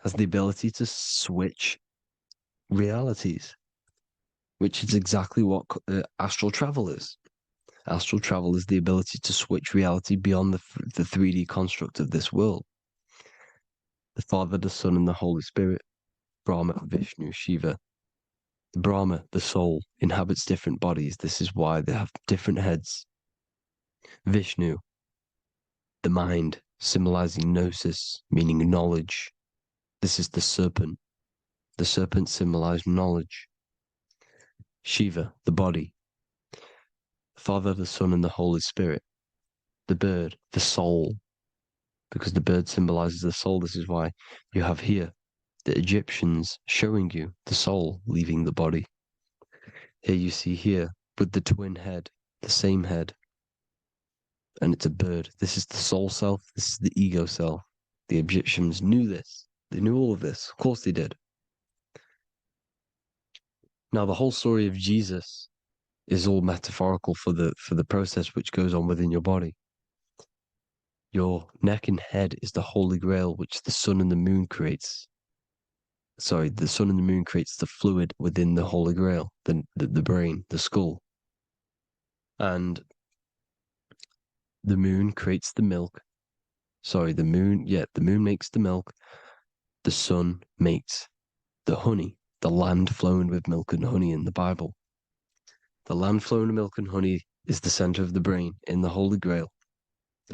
has the ability to switch realities, which is exactly what astral travel is. Astral travel is the ability to switch reality beyond the 3D construct of this world. The Father, the Son, and the Holy Spirit, Brahma, Vishnu, Shiva. The Brahma, the soul, inhabits different bodies. This is why they have different heads. Vishnu, the mind, symbolizing gnosis, meaning knowledge. This is the serpent. The serpent symbolized knowledge. Shiva, the body. The Father, the Son, and the Holy Spirit. The bird, the soul, because the bird symbolizes the soul. This is why you have here the Egyptians showing you the soul leaving the body. Here you see here with the twin head, the same head, and it's a bird. This is the soul self. This is the ego self. The Egyptians knew this. They knew all of this. Of course they did. Now the whole story of Jesus is all metaphorical for the process which goes on within your body. Your neck and head is the Holy Grail, which the sun and the moon creates. Sorry, the sun and the moon creates the fluid within the Holy Grail, the brain, the skull. And the moon creates the milk. Sorry, the moon makes the milk. The sun makes the honey, the land flowing with milk and honey in the Bible. The land flowing with milk and honey is the center of the brain in the Holy Grail.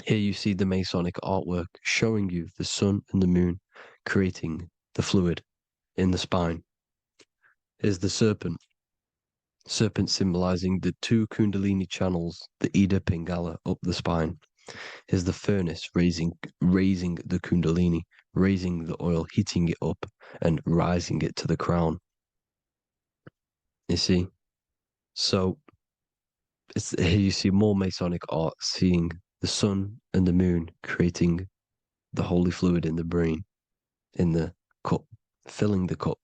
Here you see the Masonic artwork showing you the sun and the moon creating the fluid in the spine. Here's the serpent. Serpent symbolizing the two Kundalini channels, the Ida Pingala up the spine. Here's the furnace raising the Kundalini, raising the oil, heating it up and rising it to the crown. You see? So here you see more Masonic art, seeing the sun and the moon creating the holy fluid in the brain, in the cup, filling the cup.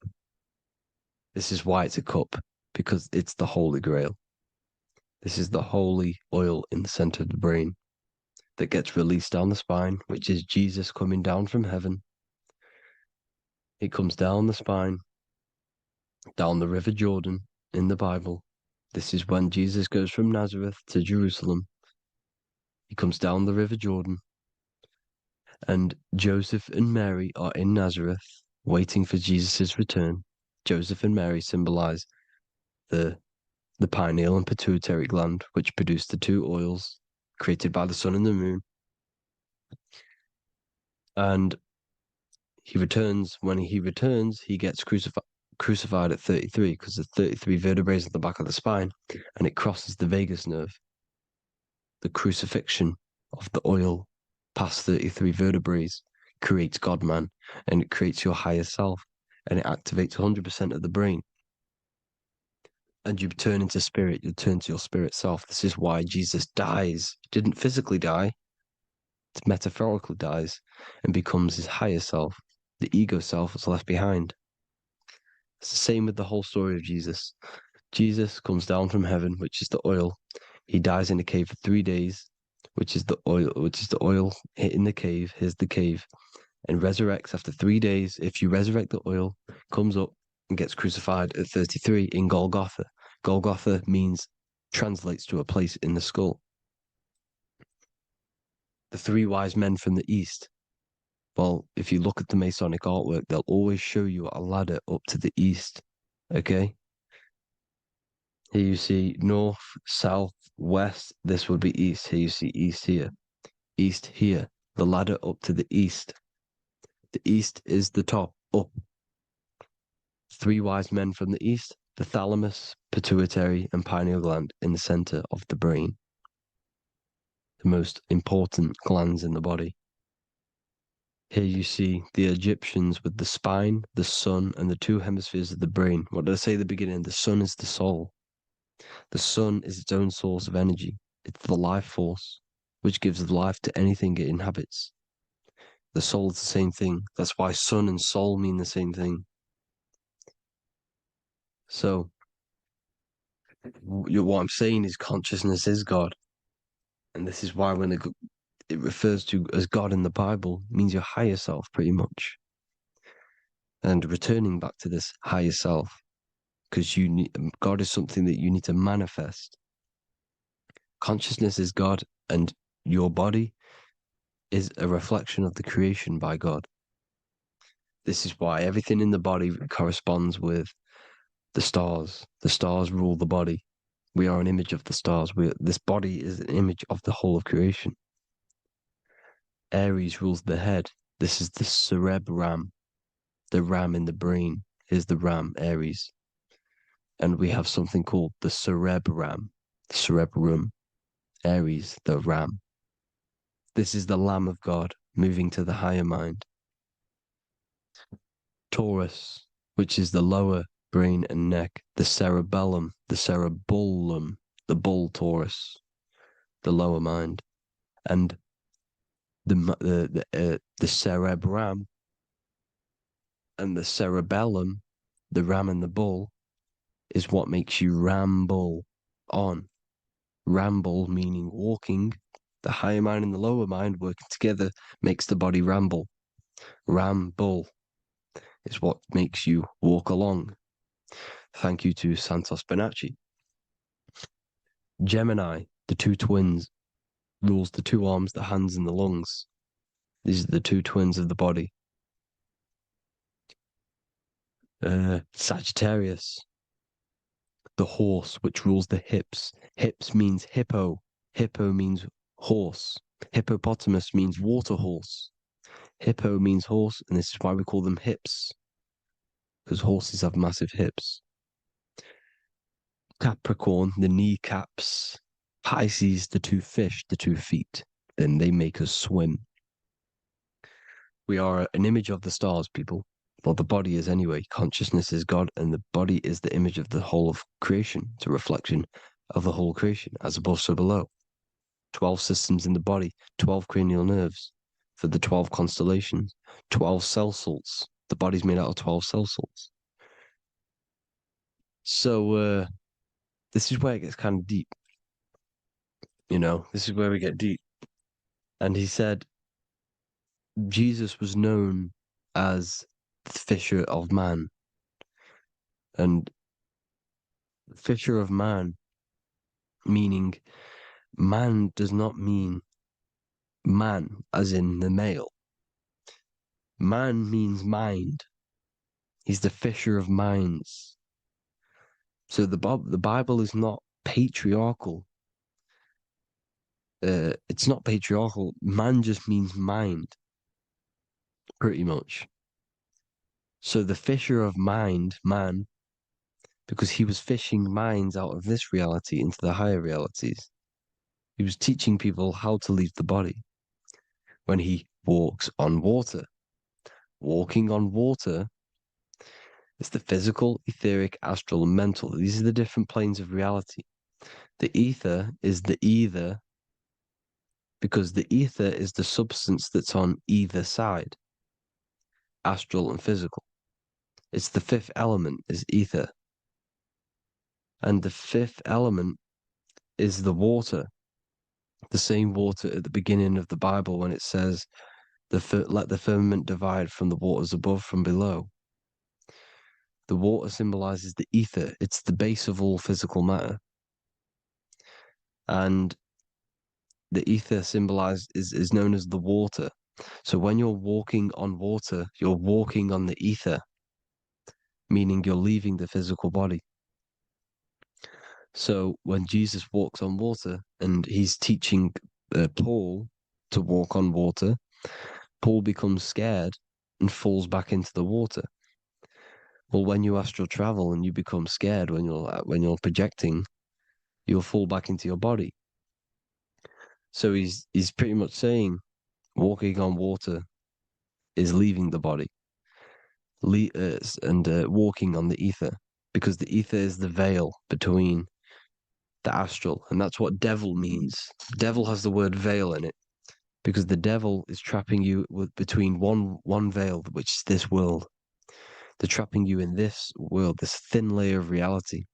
This is why it's a cup, because it's the Holy Grail. This is the holy oil in the center of the brain that gets released down the spine, which is Jesus coming down from heaven. It comes down the spine, down the River Jordan in the Bible. This is when Jesus goes from Nazareth to Jerusalem. He comes down the River Jordan, and Joseph and Mary are in Nazareth waiting for Jesus' return. Joseph and Mary symbolize the pineal and pituitary gland, which produce the two oils created by the sun and the moon. And he returns. When he returns, he gets crucified at 33, because there's 33 vertebrae at the back of the spine, and it crosses the vagus nerve. The crucifixion of the oil past 33 vertebrae creates God-man, and it creates your higher self, and it activates 100% of the brain. And you turn into spirit, you turn to your spirit self. This is why Jesus dies. He didn't physically die, it metaphorically dies, and becomes his higher self. The ego self is left behind. It's the same with the whole story of Jesus. Jesus comes down from heaven, which is the oil. He dies in a cave for 3 days, which is the oil in the cave. Here's the cave, and resurrects after 3 days. If you resurrect the oil, comes up and gets crucified at 33 in Golgotha. Golgotha translates to a place in the skull. The three wise men from the east. Well, if you look at the Masonic artwork, they'll always show you a ladder up to the east. Okay? Here you see north, south, west. This would be east. Here you see east here. East here. The ladder up to the east. The east is the top, up. Three wise men from the east. The thalamus, pituitary, and pineal gland in the center of the brain. The most important glands in the body. Here you see the Egyptians with the spine, the sun, and the two hemispheres of the brain. What did I say at the beginning? The sun is the soul. The sun is its own source of energy. It's the life force, which gives life to anything it inhabits. The soul is the same thing. That's why sun and soul mean the same thing. So, what I'm saying is consciousness is God. And this is why when it refers to as God in the Bible, it means your higher self, pretty much. And returning back to this higher self, because God is something that you need to manifest. Consciousness is God, and your body is a reflection of the creation by God. This is why everything in the body corresponds with the stars. The stars rule the body. We are an image of the stars. This body is an image of the whole of creation. Aries rules the head. This is the cerebrum, the ram in the brain. Is the ram, Aries. And we have something called the cerebrum, Aries, the ram. This is the Lamb of God moving to the higher mind. Taurus, which is the lower brain and neck, the cerebellum, the bull Taurus, the lower mind, and the cerebrum and the cerebellum, the ram and the bull, is what makes you ramble on. Ramble meaning walking. The higher mind and the lower mind working together makes the body ramble. Ramble is what makes you walk along. Thank you to Santos Bonacci. Gemini, the two twins, rules the two arms, the hands, and the lungs. These are the two twins of the body. Sagittarius, the horse, which rules the hips. Hips means hippo. Hippo means horse. Hippopotamus means water horse. Hippo means horse, and this is why we call them hips, because horses have massive hips. Capricorn, the kneecaps. Pisces, the two fish, the 2 feet. Then they make us swim. We are an image of the stars, people. Well, the body is anyway. Consciousness is God, and the body is the image of the whole of creation. It's a reflection of the whole creation, as above, so below. 12 systems in the body, 12 cranial nerves for the 12 constellations, 12 cell salts. The body's made out of 12 cell salts. So, this is where it gets kind of deep. You know, this is where we get deep. And he said, Jesus was known as the fisher of man. And fisher of man, meaning man does not mean man as in the male. Man means mind. He's the fisher of minds. So the Bible is not patriarchal. It's not patriarchal. Man just means mind, pretty much. So the fisher of mind, man, because he was fishing minds out of this reality into the higher realities. He was teaching people how to leave the body when he walks on water. Walking on water is the physical, etheric, astral, and mental. These are the different planes of reality. The ether is the either, because the ether is the substance that's on either side, astral and physical. It's the fifth element, is ether. And the fifth element is the water. The same water at the beginning of the Bible when it says, let the firmament divide from the waters above from below. The water symbolizes the ether. It's the base of all physical matter. And the ether is known as the water. So when you're walking on water, you're walking on the ether, meaning you're leaving the physical body. So when Jesus walks on water and he's teaching Paul to walk on water, Paul becomes scared and falls back into the water. Well, when you astral travel and you become scared when you're projecting, you'll fall back into your body. So he's pretty much saying, walking on water is leaving the body and walking on the ether, because the ether is the veil between the astral, and that's what devil means. Devil has the word veil in it, because the devil is trapping you between one veil, which is this world. They're trapping you in this world, this thin layer of reality.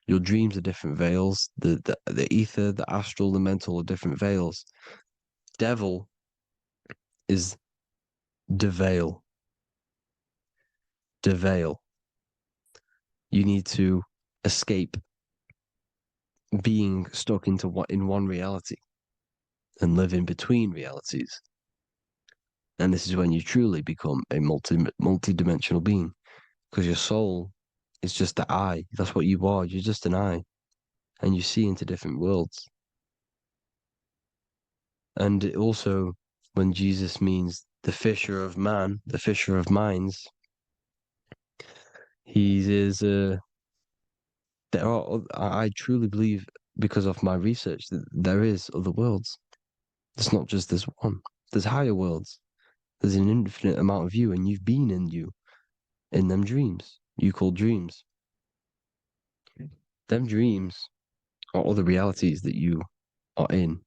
Your dreams are different veils. The ether, the astral, the mental are different veils. Devil is the veil. The veil. You need to escape being stuck in one reality and live in between realities. And this is when you truly become a multi-dimensional being, because your soul is just the eye. That's what you are. You're just an eye, and you see into different worlds. And it also, when Jesus means the fisher of man, the fisher of minds, he is. I truly believe, because of my research, that there is other worlds. It's not just this one. There's higher worlds. There's an infinite amount of you, and you've been in them dreams you call dreams. Them dreams are other realities that you are in.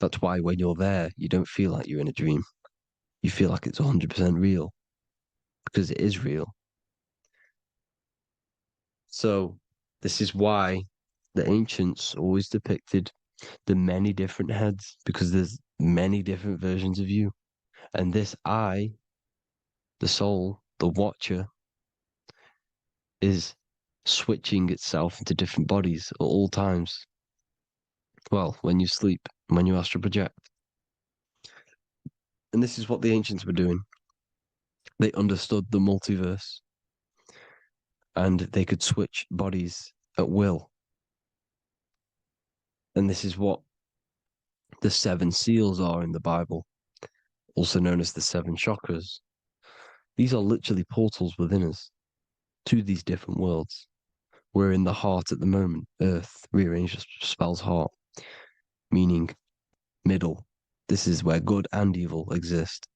That's why when you're there, you don't feel like you're in a dream. You feel like it's 100% real, because it is real. So this is why the ancients always depicted the many different heads, because there's many different versions of you. And this I, the soul, the watcher, is switching itself into different bodies at all times. Well, when you sleep, when you astral project. And this is what the ancients were doing. They understood the multiverse, and they could switch bodies at will. And this is what the 7 seals are in the Bible, also known as the 7 chakras. These are literally portals within us to these different worlds. We're in the heart at the moment. Earth, rearranged, spells heart, meaning middle. This is where good and evil exist.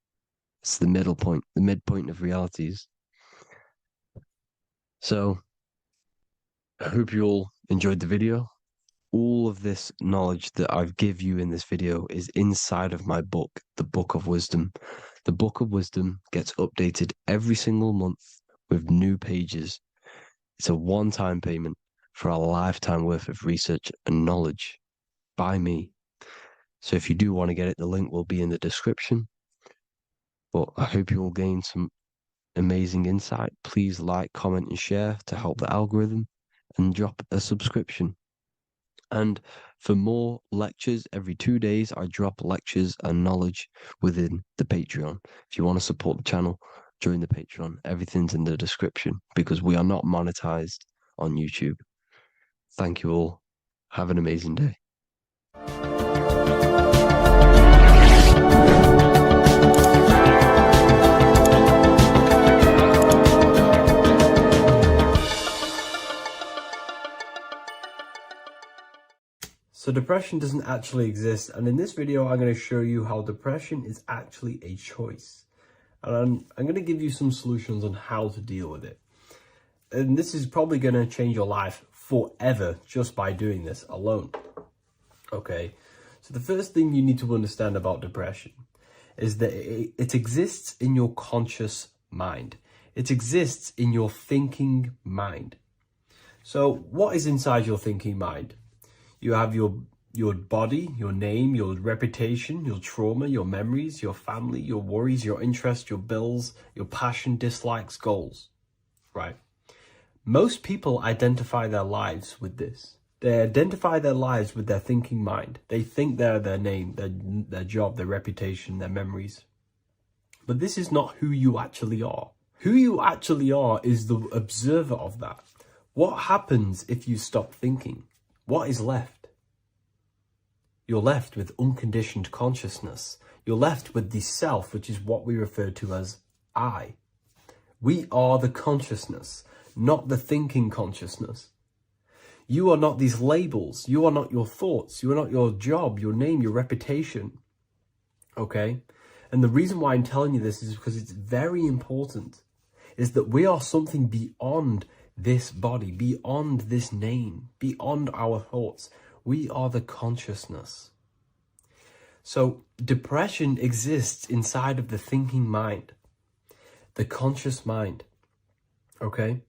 It's the middle point, the midpoint of realities. So, I hope you all enjoyed the video. All of this knowledge that I've give you in this video is inside of my book, the Book of Wisdom. The Book of Wisdom gets updated every single month with new pages. It's a one-time payment for a lifetime worth of research and knowledge by me. So if you do want to get it, the link will be in the description. But I hope you all gain some amazing insight. Please like, comment, and share to help the algorithm, and drop a subscription. And for more lectures, every 2 days, I drop lectures and knowledge within the Patreon. If you want to support the channel, join the Patreon. Everything's in the description, because we are not monetized on YouTube. Thank you all. Have an amazing day. So depression doesn't actually exist, and in this video I'm going to show you how depression is actually a choice. And I'm going to give you some solutions on how to deal with it. And this is probably going to change your life forever just by doing this alone. Okay, so the first thing you need to understand about depression is that it exists in your conscious mind. It exists in your thinking mind. So what is inside your thinking mind? You have your body, your name, your reputation, your trauma, your memories, your family, your worries, your interests, your bills, your passion, dislikes, goals, right? Most people identify their lives with this. They identify their lives with their thinking mind. They think they're their name, their job, their reputation, their memories. But this is not who you actually are. Who you actually are is the observer of that. What happens if you stop thinking? What is left? You're left with unconditioned consciousness. You're left with the self, which is what we refer to as I. We are the consciousness, not the thinking consciousness. You are not these labels. You are not your thoughts. You are not your job, your name, your reputation. Okay? And the reason why I'm telling you this is because it's very important, is that we are something beyond this body, beyond this name, beyond our thoughts. We are the consciousness. So depression exists inside of the thinking mind, the conscious mind, okay?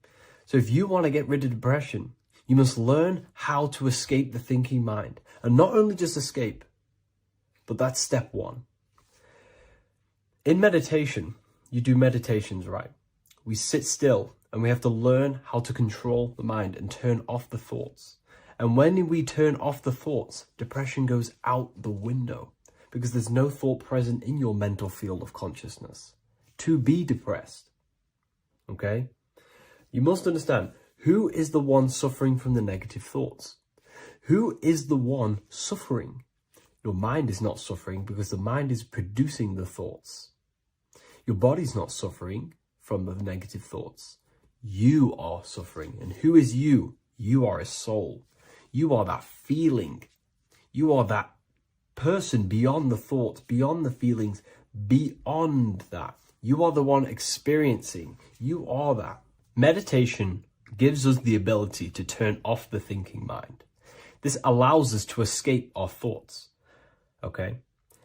So if you want to get rid of depression, you must learn how to escape the thinking mind. And not only just escape, but that's step one. In meditation, you do meditations, right? We sit still and we have to learn how to control the mind and turn off the thoughts. And when we turn off the thoughts, depression goes out the window because there's no thought present in your mental field of consciousness to be depressed. Okay? You must understand, who is the one suffering from the negative thoughts? Who is the one suffering? Your mind is not suffering because the mind is producing the thoughts. Your body's not suffering from the negative thoughts. You are suffering. And who is you? You are a soul. You are that feeling. You are that person beyond the thoughts, beyond the feelings, beyond that. You are the one experiencing. You are that. Meditation gives us the ability to turn off the thinking mind. This allows us to escape our thoughts, okay?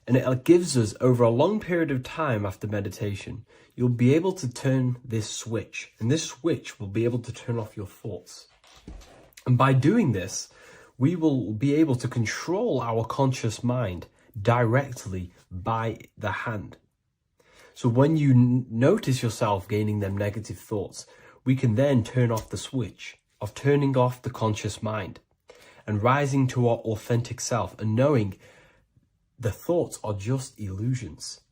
And it gives us, over a long period of time after meditation, you'll be able to turn this switch, and this switch will be able to turn off your thoughts. And by doing this, we will be able to control our conscious mind directly by the hand. So when you notice yourself gaining them negative thoughts, we can then turn off the switch of turning off the conscious mind and rising to our authentic self and knowing the thoughts are just illusions.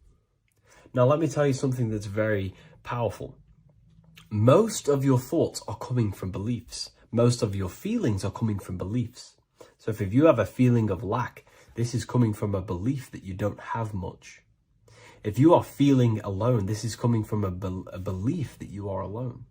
Now, let me tell you something that's very powerful. Most of your thoughts are coming from beliefs. Most of your feelings are coming from beliefs. So if you have a feeling of lack, this is coming from a belief that you don't have much. If you are feeling alone, this is coming from a belief that you are alone.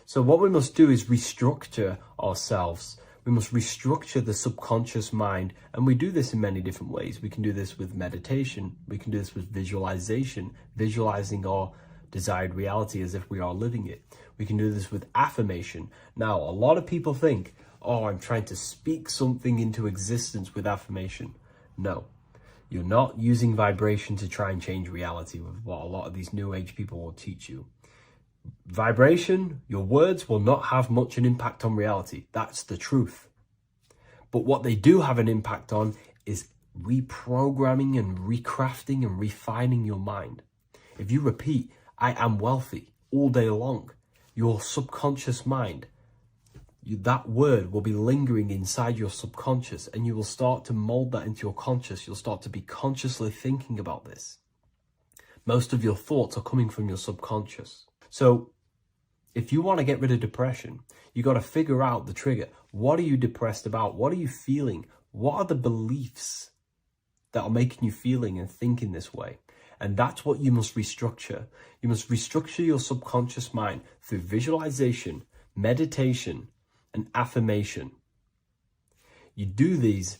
So what we must do is restructure ourselves. We must restructure the subconscious mind. And we do this in many different ways. We can do this with meditation. We can do this with visualization, visualizing our desired reality as if we are living it. We can do this with affirmation. Now, a lot of people think, oh, I'm trying to speak something into existence with affirmation. No, you're not using vibration to try and change reality with what a lot of these new age people will teach you. Vibration, your words will not have much an impact on reality. That's the truth. But what they do have an impact on is reprogramming and recrafting and refining your mind. If you repeat, I am wealthy all day long, your subconscious mind, that word will be lingering inside your subconscious and you will start to mold that into your conscious. You'll start to be consciously thinking about this. Most of your thoughts are coming from your subconscious. So if you want to get rid of depression, you got to figure out the trigger. What are you depressed about? What are you feeling? What are the beliefs that are making you feeling and thinking this way? And that's what you must restructure. You must restructure your subconscious mind through visualization, meditation, and affirmation. You do these